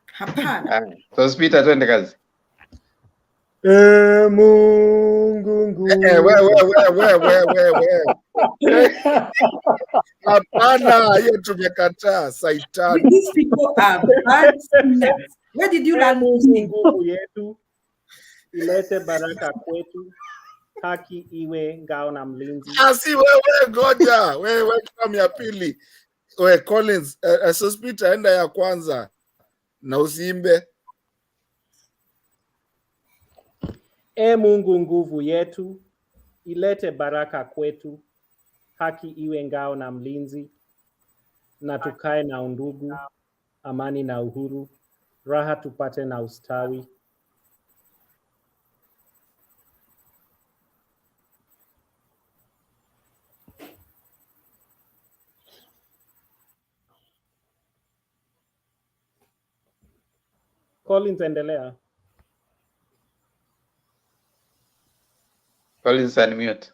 Hapana. So Speaker, twende kazi. Mungu. Wewe. Hapana, hiyo tumekataa. Saitani. These people are bad sinners. Where did you learn nguvu yetu? Ilete baraka kwetu. Haki iwe ngao na mlinzi. Asi wewe ngoja. Wewe kama ya pili. Wewe Collins, Sospita enda ya kwanza. Na usiimbe. Mungu nguvu yetu, ilete baraka kwetu, haki iwe ngao na mlinzi, na tukae na undugu, amani na uhuru, raha tupate na ustawi. Collins, endelea. Collins unmute.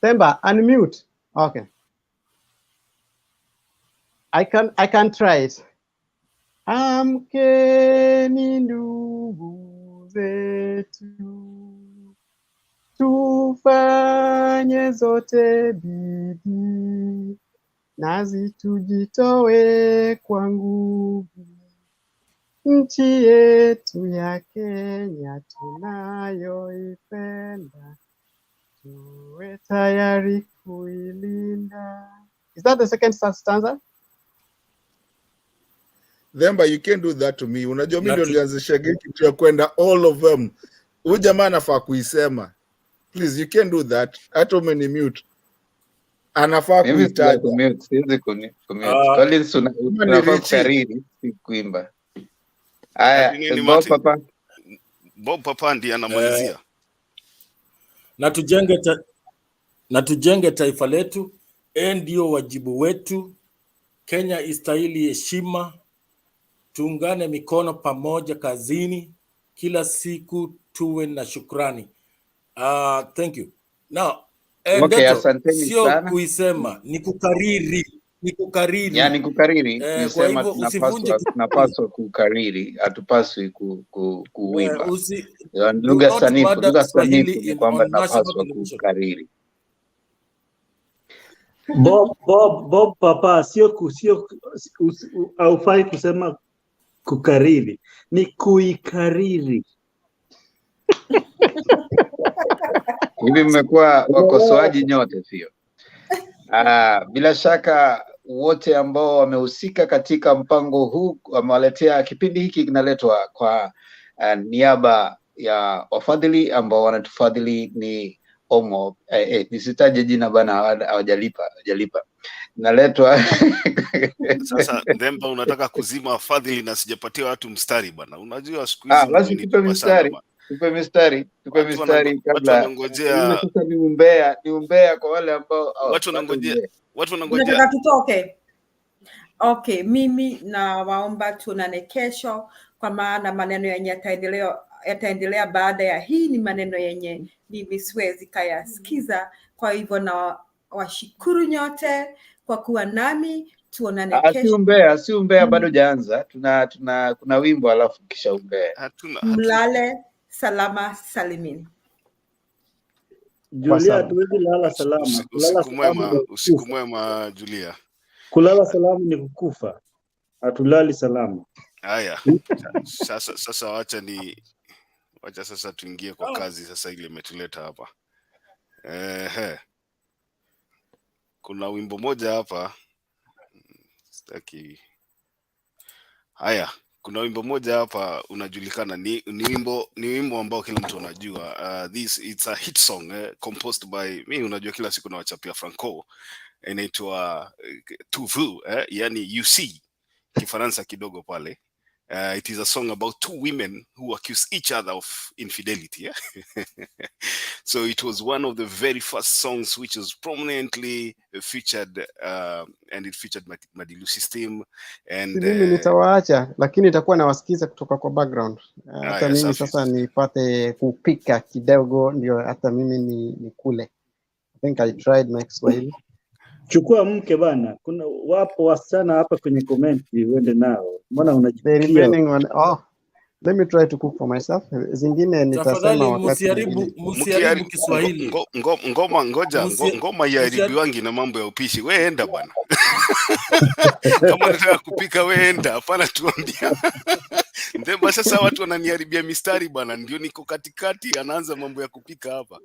Temba, unmute. Okay. I can try it. Amkeni ndugu zetu, tufanye zote bidii, nazi tujitoe kwa nguvu, nchi yetu ya Kenya tunayoipenda, tuwe tayari kuilinda. Is that the second stanza? Themba, you can't do that to me. Unajua mimi ndio nilianzisha kitu ya kwenda all of them. Huyu jamaa anafaa kuisema. Please, you can't do that. Hata umenimute. Anafaa kuitaja. Siwezi kumute. Collins unafaa kukariri, si kuimba. Haya, Bob Papa ndiye anamalizia. Na tujenge taifa letu, ndio wajibu wetu. Kenya istahili heshima. Tuungane mikono pamoja kazini, kila siku tuwe na shukrani. Thank you. Now, sio kuisema, ni kukariri. Yani kukariri, nisema tunapaswa kukariri, hatupaswi kuimba. Lugha sanifu ni kwamba tunapaswa kukariri. Bob Papa, sio haufai kusema kukariri, ni kuikariri. Hivi mmekuwa wakosoaji nyote, sio? Bila shaka wote ambao wamehusika katika mpango huu wamewaletea. Kipindi hiki kinaletwa kwa niaba ya wafadhili ambao wanatufadhili ni Omo, nisitaje jina bana, hawajalipa. Naletwa sasa. Themba, unataka kuzima wafadhili na sijapatia watu mstari bana. Unajua siku hizi basi tupe mstari. tupe mistari watu kabla. wanangojea Sasa ni umbea kwa wale ambao watu wanangojea Nataka tutoke. Okay, mimi na waomba tuonane kesho, kwa maana maneno yenye yataendelea baada ya hii ni maneno yenye mimi siwezi kayasikiza. Kwa hivyo na washukuru nyote kwa kuwa nami. Tuonane kesho. Si umbea bado jaanza. Kuna wimbo alafu kisha umbea. Mlale salama salimini. Julia, hatuwezi lala salama. Usiku mwema Julia. Kulala salama ni kukufa. Hatulali salama. Haya. Sasa wacha sasa tuingie kwa kazi sasa ile imetuleta hapa. Kuna wimbo moja hapa. Sitaki. Haya, kuna wimbo moja hapa unajulikana, ni wimbo ambao kila mtu anajua. It's a hit song composed by mimi, unajua kila siku nawachapia Franco, inaitwa Tuvu, yani you see Kifaransa kidogo pale. It is a song about two women who accuse each other of infidelity. So it was one of the very first songs which was prominently featured, and it featured Madilu system. And mimi nitawaacha, lakini nitakuwa nawasikiza kutoka kwa background. Hata mimi sasa nipate kupika kidogo ndio hata mimi ni kule. I think I tried my Swahili. Chukua mke bana. Kuna wapo wasichana hapa kwenye comment uende nao. Mbona unajipikia? Let me try to cook for myself. Zingine nitasema wakati msiharibu Kiswahili. Ngoma yaharibiwangi na mambo ya upishi. Wewe enda bwana. Kama unataka kupika wewe enda, hapana tuambia. Ndemba sasa watu wananiharibia mistari bwana, ndio niko katikati anaanza mambo ya kupika hapa.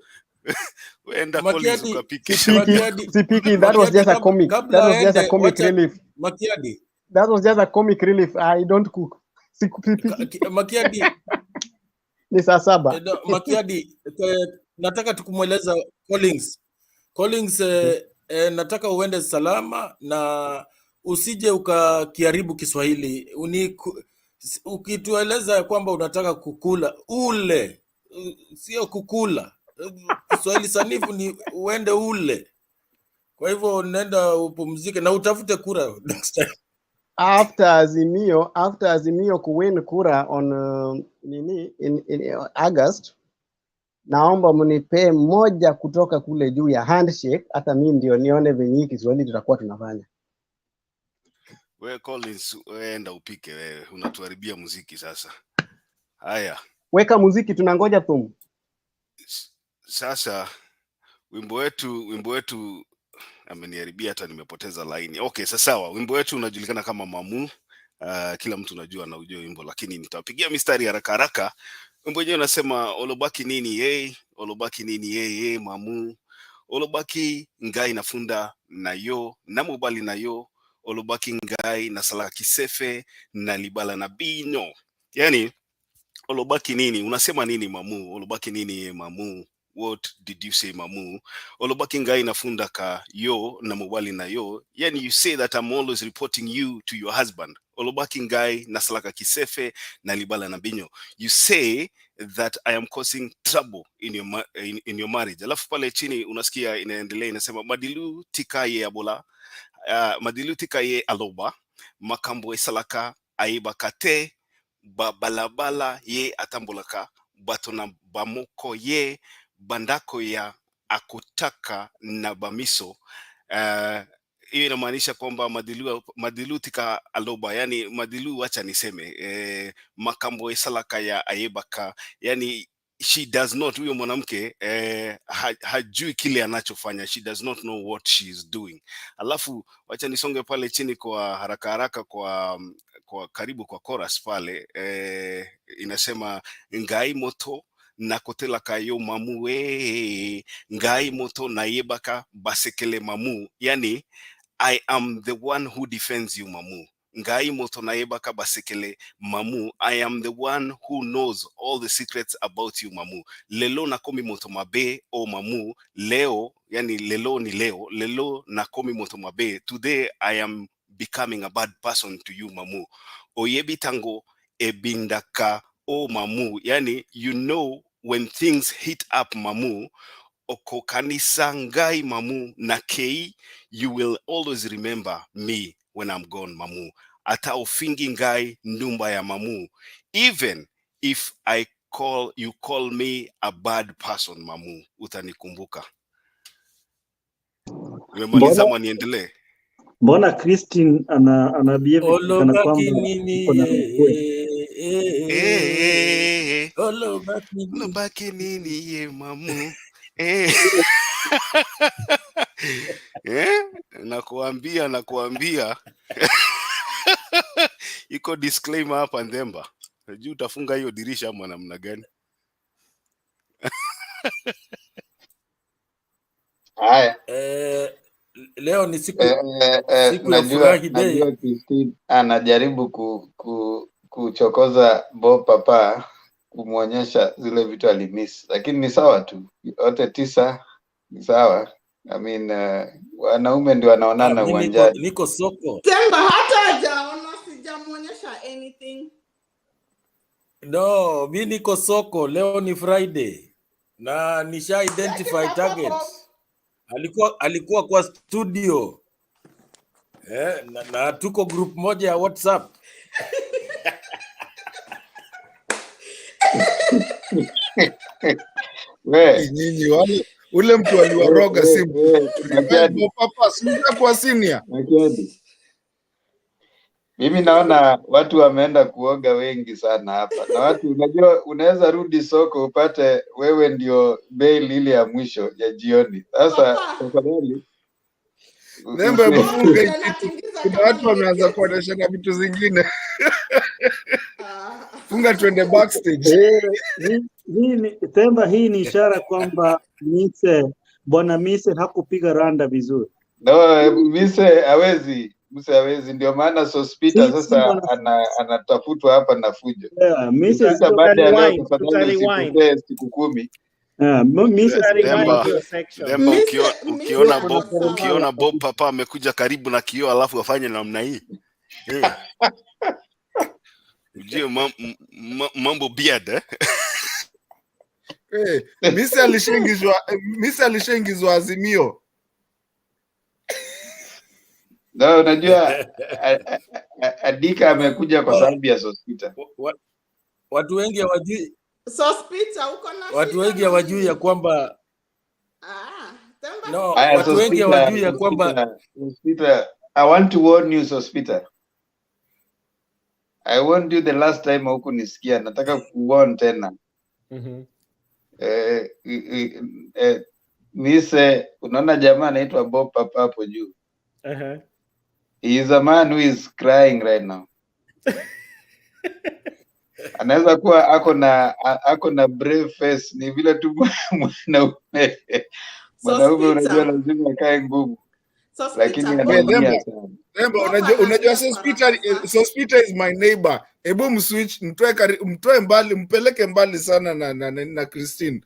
Weenda Collins ukapike. Sipiki, that was just a comic. That was just a comic relief. Makiadi. That was just a comic relief. I don't cook. Makiadi. Ni saa 7. Makiadi, nataka tukumweleza Collins, nataka uende salama na usije ukakiharibu Kiswahili. Ukitueleza kwamba unataka kukula, ule, sio kukula. Kiswahili sanifu ni uende ule. Kwa hivyo nenda upumzike na utafute kura next time. After Azimio kuwin kura on in August, naomba mnipe moja kutoka kule juu ya handshake, hata mimi ndio nione venye Kiswahili tutakuwa tunafanya. Wewe Collins, enda upike wewe, unatuharibia muziki sasa. Haya. Weka muziki, tunangoja tu. Sasa wimbo wetu ameniharibia hata nimepoteza line. Okay, sasa sawa. Wimbo wetu unajulikana kama Mamu. Kila mtu unajua na ujue wimbo, lakini nitapigia mistari haraka. Wimbo wenyewe unasema olobaki nini Mamu. Olobaki ngai nafunda nayo namubali nayo. Olobaki ngai na sala kisefe na libala na bino. Yani olobaki nini? Unasema nini Mamu? Olobaki nini Mamu? What did you say Mamu? Olobaki ngai nafunda ka yo na mobali na yo. Yani you say that I'm always reporting you to your husband. Olobaki ngai na salaka kisefe na libala na binyo. You say that I am causing trouble in your marriage. Alafu pale chini unasikia inaendelea inasema madilu tikaye abola. Madilu tikaye aloba. Makambo salaka aibakate. Balabala ye atambolaka. Batona bamoko ye bandako ya akutaka na bamiso. Hiyo inamaanisha kwamba madilu tika aloba, yani madilu wacha niseme makambo esalaka ya ayebaka, yani she does not, huyo mwanamke hajui kile anachofanya, she does not know what she is doing. Alafu wacha nisonge pale chini kwa haraka kwa karibu kwa chorus pale, inasema ngai moto nakotela kayo mamu we ngai moto nayebaka basekele mamu, yani I am the one who defends you Mamu. Ngai moto nayebaka basekele Mamu. I am the one who knows all the secrets about you Mamu. Lelo nakomi moto mabe o Mamu. Leo, yani lelo ni lelo nakomi moto mabe. Today I am becoming a bad person to you Mamu. Oyebi tango ebindaka o mamu, yani you know when things hit up mamu, oko kanisa ngai mamu na kei, you will always remember me when I'm gone mamu. Ata ofingi ngai ndumba ya mamu, even if you call me a bad person mamu, utanikumbuka. Umemaliza ama niendelee? Mbona Christine ana behave kana kwamba uko na Olobaki nini ye mamu. Nakuambia. Iko disclaimer hapa Ndemba. Najua utafunga hiyo dirisha ama namna gani? Haya. Leo ni siku ya furahi day. Najua Christine anajaribu kuchokoza Bob Papa kumuonyesha zile vitu alimiss, lakini ni sawa tu, wote 9 ni sawa. I mean wanaume ndio wanaonana uwanjani. Niko soko. Temba hata hajaona, sijamuonyesha anything. No, mimi niko soko, leo ni Friday. Na nisha identify targets. Alikuwa kwa studio. Na tuko group moja ya WhatsApp. Nyinyi wale ule mtu aliwaroga simu. Papa sija kwa senior. Mimi naona watu wameenda kuoga wengi sana hapa. Na watu unajua unaweza rudi soko upate wewe ndio bail ile ya mwisho ya jioni. Sasa tafadhali Nembe mfunge kuna watu wameanza kuonesha na vitu zingine. Funga twende backstage. Temba hii ni ishara kwamba Bwana Mise hakupiga randa vizuri. No, Mise hawezi. Ndio maana Sospita sasa anatafutwa hapa na fujo. Mise baada ya leo tafadhali siku 10. Demba ukiona Bob Papa amekuja karibu na kioo alafu afanye namna hii. Ujue mambo beard Mise alishengizwa Azimio. No, unajua Adika amekuja kwa sababu ya Sospita. Watu wengi hawajui Sospita uko na watu wengi hawajui ya kwamba no, watu wengi hawajui ya kwamba Sospita, I want to warn you Sospita. I warned you the last time hukunisikia, nataka kuwarn tena. Mise, unaona jamaa anaitwa Bob Papa hapo juu. He is a man who is crying right now. Anaweza kuwa ako na brave face, ni vile tu mwanaume unajua lazima akae ngumu. Lakini anaumia sana. Unajua Sospita is my neighbor. Hebu mswitch, mtoe mbali, mpeleke mbali sana na Christine.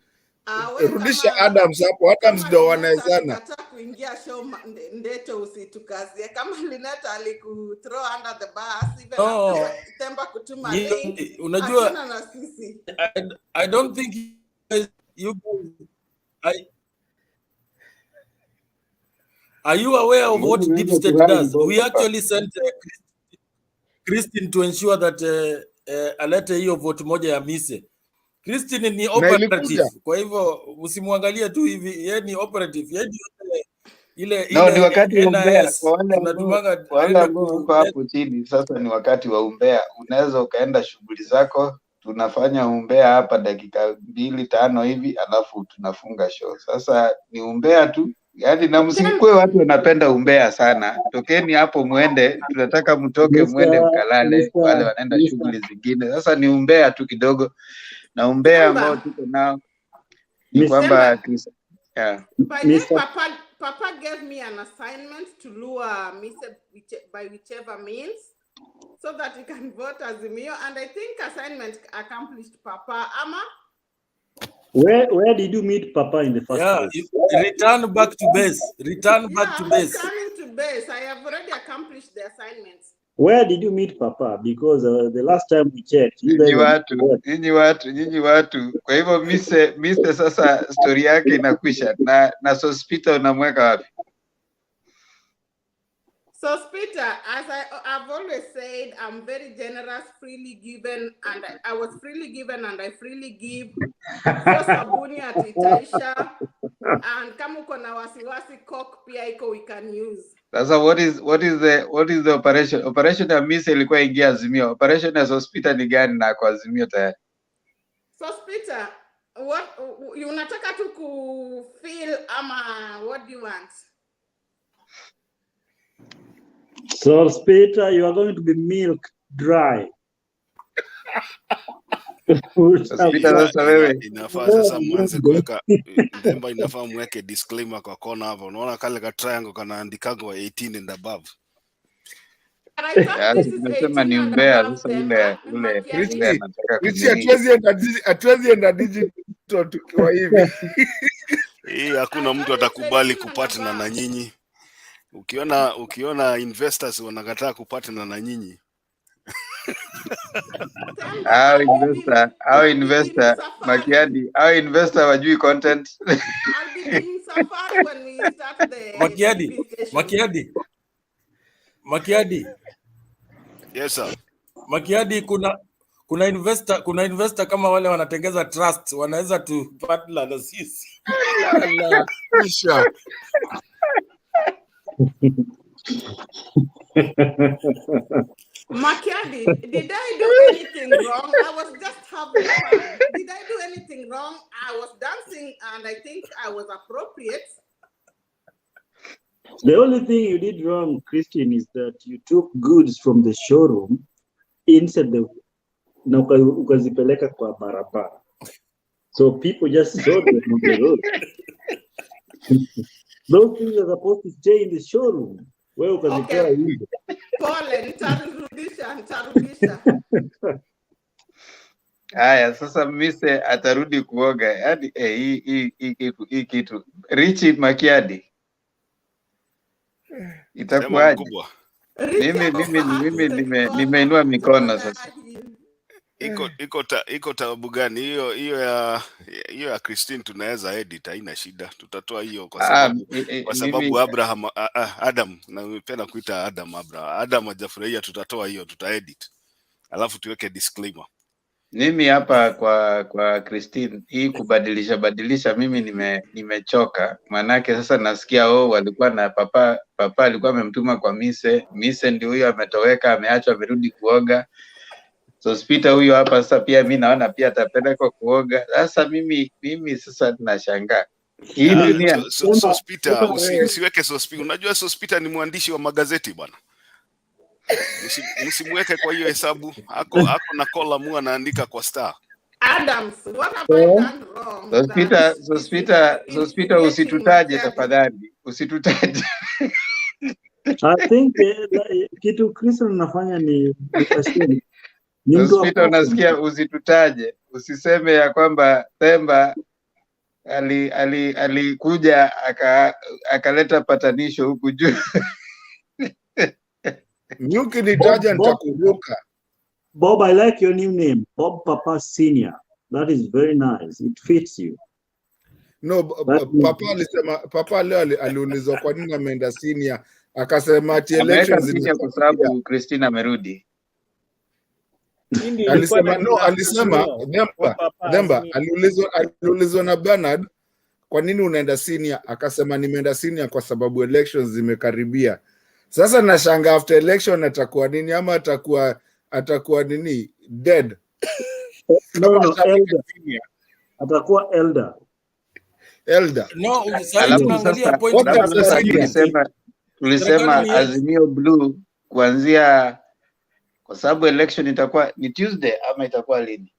Rudisha Adams hapo, Adams ndio wanaezana. Nataka kuingia show Ndeto usitukazie. Kama Lineta alikuthrow under the bus, even after Temba kutuma link. Unajua na sisi. I don't think you are you aware of what Deep State does? We actually sent Christine to ensure that alete hiyo vote moja ya Mise. Christine ni operative. Kwa hivyo usimwangalie tu hivi, yeye ni operative. Yeye ile ni wakati wa umbea. Wale ambao hapo chini sasa ni wakati wa umbea. Unaweza ukaenda shughuli zako, tunafanya umbea hapa dakika 2-5 hivi alafu tunafunga show. Sasa ni umbea tu. Yaani na msikue watu wanapenda umbea sana. Tokeni hapo muende, tunataka mtoke muende mkalale, wale wanaenda shughuli zingine. Sasa ni umbea tu kidogo. Na umbea ambao tuko nao ni kwamba Papa gave me an assignment to lure Mise by whichever means so that he can vote Azimio, and I think assignment accomplished. Papa Ama, where did you meet Papa in the first place? Return back to base. Returning to base. I have already accomplished the assignments. Where did you meet Papa? Because the last time we checked, you guys nyinyi watu. Kwa hivyo mise sasa story yake inakwisha na Sospita unamweka wapi? So, Peter, as I've always said, I'm very generous, freely given, and I was freely given, and I freely give. So sabuni atitaisha, and kama uko na wasiwasi coke pia iko we can use. Sasa what is the operation? Operation ya Mise ilikuwa ingia Azimio. Operation ya Sospita ni gani na kwa Azimio tayari? Sospita, what unataka tu ku feel ama what do you want? So, Peter, you are going to be milk dry. Inafaa sasa mwanze kuweka Ndemba, inafaa mweke disclaimer kwa kona hapo. Unaona kale ka triangle kanaandikagwa 18 and above. Tunasema ni mbea sasa ule hatuwezi enda digital tukiwa hivi. Hakuna mtu atakubali kupatana na nyinyi. Ukiona investors wanakataa kupatana na nyinyi. Our investor Makiadi, our investor wajui content. I'll be in safari when we start the Makiadi. Yes sir. Makiadi, kuna investor kama wale wanatengeza trust, wanaweza tu partner na sisi. Kisha Makiadi, did I do anything wrong? I was just having fun. Did I do anything wrong? I was dancing and I think I was appropriate. The only thing you did wrong, Christian, is that you took goods from the showroom inside na ukazipeleka kwa barabara. So people just saw them on the road. Those things are supposed to stay in the showroom. Wewe ukazitoa hizo. Pole, nitarudisha. Haya, sasa Mise atarudi kuoga. Yaani hii kitu. Richie Makiadi. Itakuwaje? Mimi nimeinua mikono sasa. Iko tabu gani hiyo ya Christine? Tunaweza edit, haina shida. Tutatoa hiyo kwa sababu Adam, na nimependa kuita Adam hajafurahia. Tutatoa hiyo, tutaedit alafu tuweke disclaimer. Mimi hapa kwa Christine hii kubadilisha mimi nimechoka. Manake sasa nasikia walikuwa na papa alikuwa amemtuma kwa Mise ndio huyo ametoweka, ameachwa amerudi kuoga. Sospita huyo hapa sasa pia mimi naona pia atapelekwa kuoga. Sasa mimi sasa tunashangaa. Hii dunia Sospita usiweke Sospita. Unajua Sospita ni mwandishi wa magazeti bwana. Msimweke kwa hiyo hesabu. Ako na column anaandika kwa Star. Adams, what have I done wrong? Sospita usitutaje tafadhali. Usitutaje. I think kitu Kristo anafanya ni Sospita, unasikia, usitutaje. Usiseme ya kwamba Themba alikuja akaleta patanisho huku juu. Nyuki nitaja nitakuruka. Bob, I like your new name, Bob Papa Senior. That is very nice. It fits you. No, Papa leo aliulizwa kwa nini ameenda senior, akasema ati elections zimekuja kwa sababu Christina amerudi. Alisema Demba aliulizwa na Bernard kwa nini unaenda senior, akasema nimeenda senior kwa sababu elections zimekaribia. Sasa nashanga after election atakuwa nini, ama atakuwa nini, dead? No, elder. Atakuwa elder. No, tulisema Azimio Blue kuanzia, kwa sababu election itakuwa ni Tuesday ama itakuwa lini?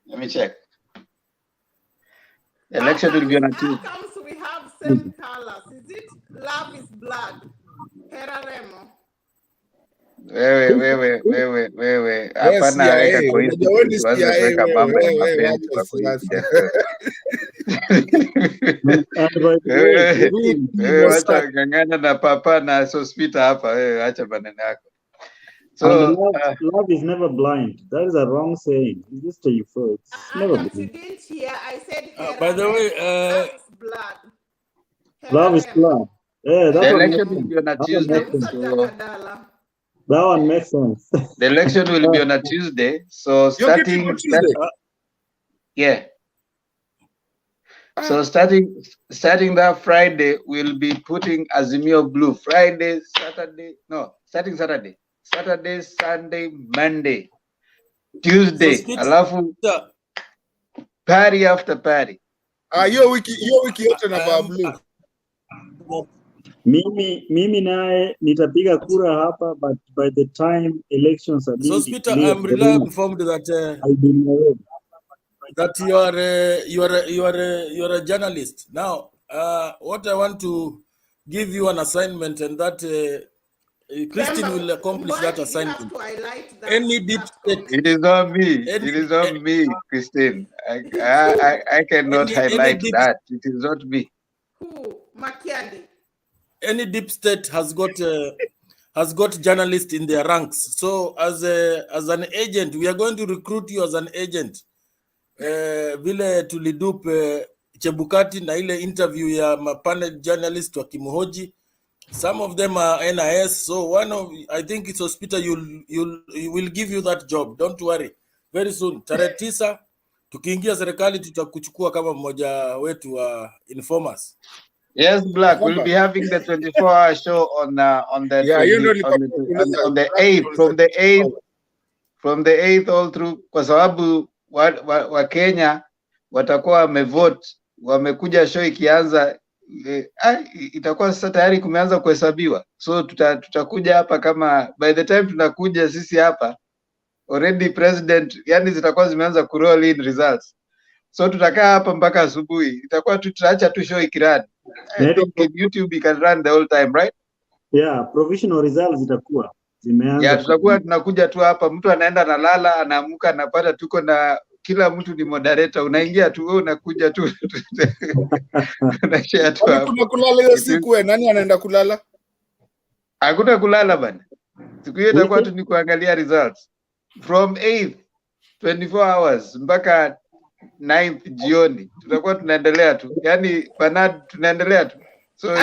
Let me check. Election will be on Tuesday. We have same colors. Is it love is blood? Heraremo. Wewe hapana, weka kwa hiyo tuanze kuweka mambo ya mapenzi kwa wewe acha ngangana na Papa na Sospita hapa. Wewe acha maneno yako. So love is never blind. That is a wrong saying. It's just a euphoric. It's never Adams, you blind. didn't hear. I said By the way, love is blood. Love is blood. Yeah, that the one election makes will sense. be on a That one Tuesday. makes sense. So That one makes sense. the election will be on a Tuesday. So starting yeah. So starting that Friday, we'll be putting Azimio Blue. Friday, Saturday, starting Saturday, Sunday, Monday, Tuesday. Alafu party after party. Hiyo wiki yote na vaa blue. Mimi naye nitapiga kura hapa, but by the time elections are being so Speaker, I'm really informed that that you are a journalist. Now, what I want to give you an assignment, and that Christine will accomplish that assignment. Any deep state. It is not me. It is not me, Christine. I cannot highlight that. It is not me. Who? Makiadi. Any deep state has got journalists in their ranks. So as an agent, we are going to recruit you as an agent. Vile tulidup Chebukati na ile interview ya panel journalist wa kimhoji. Some of them are NIS. So I think it's Hospital will give you that job. Don't worry. Very soon. Tarehe 9 tukiingia serikali tutakuchukua kama mmoja wetu wa informers. Yes, Black. We'll be having the 24-hour show on the 8th, from the 8th all through, kwa sababu wa Kenya watakuwa wamevote, wamekuja show ikianza itakuwa sasa tayari kumeanza kuhesabiwa. So tutakuja hapa kama by the time tunakuja sisi hapa already president, yani zitakuwa zimeanza kuroll in results. So tutakaa hapa mpaka asubuhi. Itakuwa tutaacha tu show ikirani. I think in YouTube you can run the whole time, right? Yeah, provisional results zitakuwa zimeanza. Yeah, tutakuwa tunakuja tu hapa, mtu anaenda analala, anaamka, anapata, tuko na kila mtu ni moderator, unaingia tu wewe, unakuja tu unashare tu hapo. Kuna kulala hiyo siku, nani anaenda kulala? Hakuna kulala bana. Siku hiyo itakuwa tu ni kuangalia results from 8th 24 hours mpaka 9th jioni, tutakuwa tunaendelea tu, yani Bernard, tunaendelea tu. So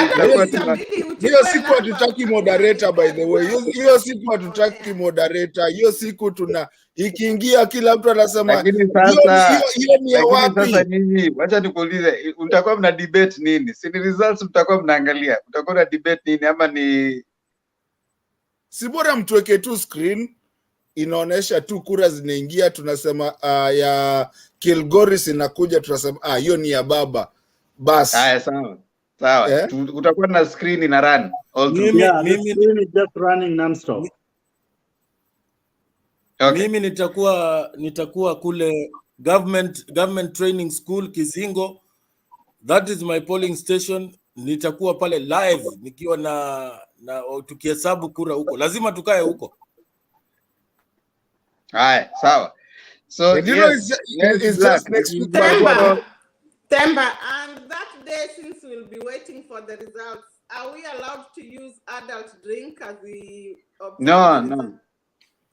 hiyo siku hatutaki moderator, by the way. Hiyo siku hatutaki moderator. Hiyo siku ikiingia kila mtu anasema lakini sasa hiyo ni ya wapi? Sasa nyinyi wacha nikuulize, mtakuwa mna debate nini? Si results mtakuwa mnaangalia, mtakuwa na debate nini ama ni si bora mtuweke tu screen inaonesha tu kura zinaingia, tunasema ya Kilgoris inakuja, tunasema hiyo ni ya baba basi. Haya, sawa. Utakuwa na screen ina run all through. Mimi is just running non-stop. Okay. Mimi nitakuwa kule government training school Kizingo. That is my polling station. Nitakuwa pale live nikiwa na tukihesabu kura huko. Lazima tukae huko. Haya, sawa. So it's just next week. Temba, and that day, since we'll be waiting for the results, are we allowed to use adult drink as the No.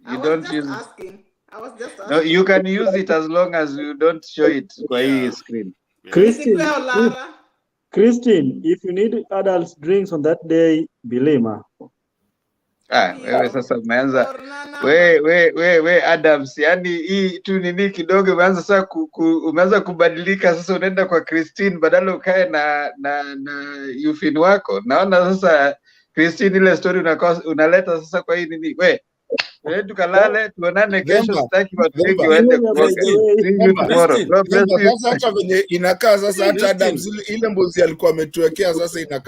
You don't use. I was just asking. No, you can use it as long as you don't show it kwa hii screen. Christine, if you need adult drinks on that day, Bilema. Wewe sasa umeanza we Adams, yani hii tu nini kidogo umeanza sasa umeanza kubadilika sasa, unaenda kwa Christine badala ukae na Yufin wako. Naona sasa Christine ile story unaleta sasa kwa hii nini. Wewe tukalale, tuonane kesho, sitaki watu wengi waende kuoga. Sasa hata venye inakaa sasa, hata Adams ile mbuzi alikuwa ametuwekea sasa inakaa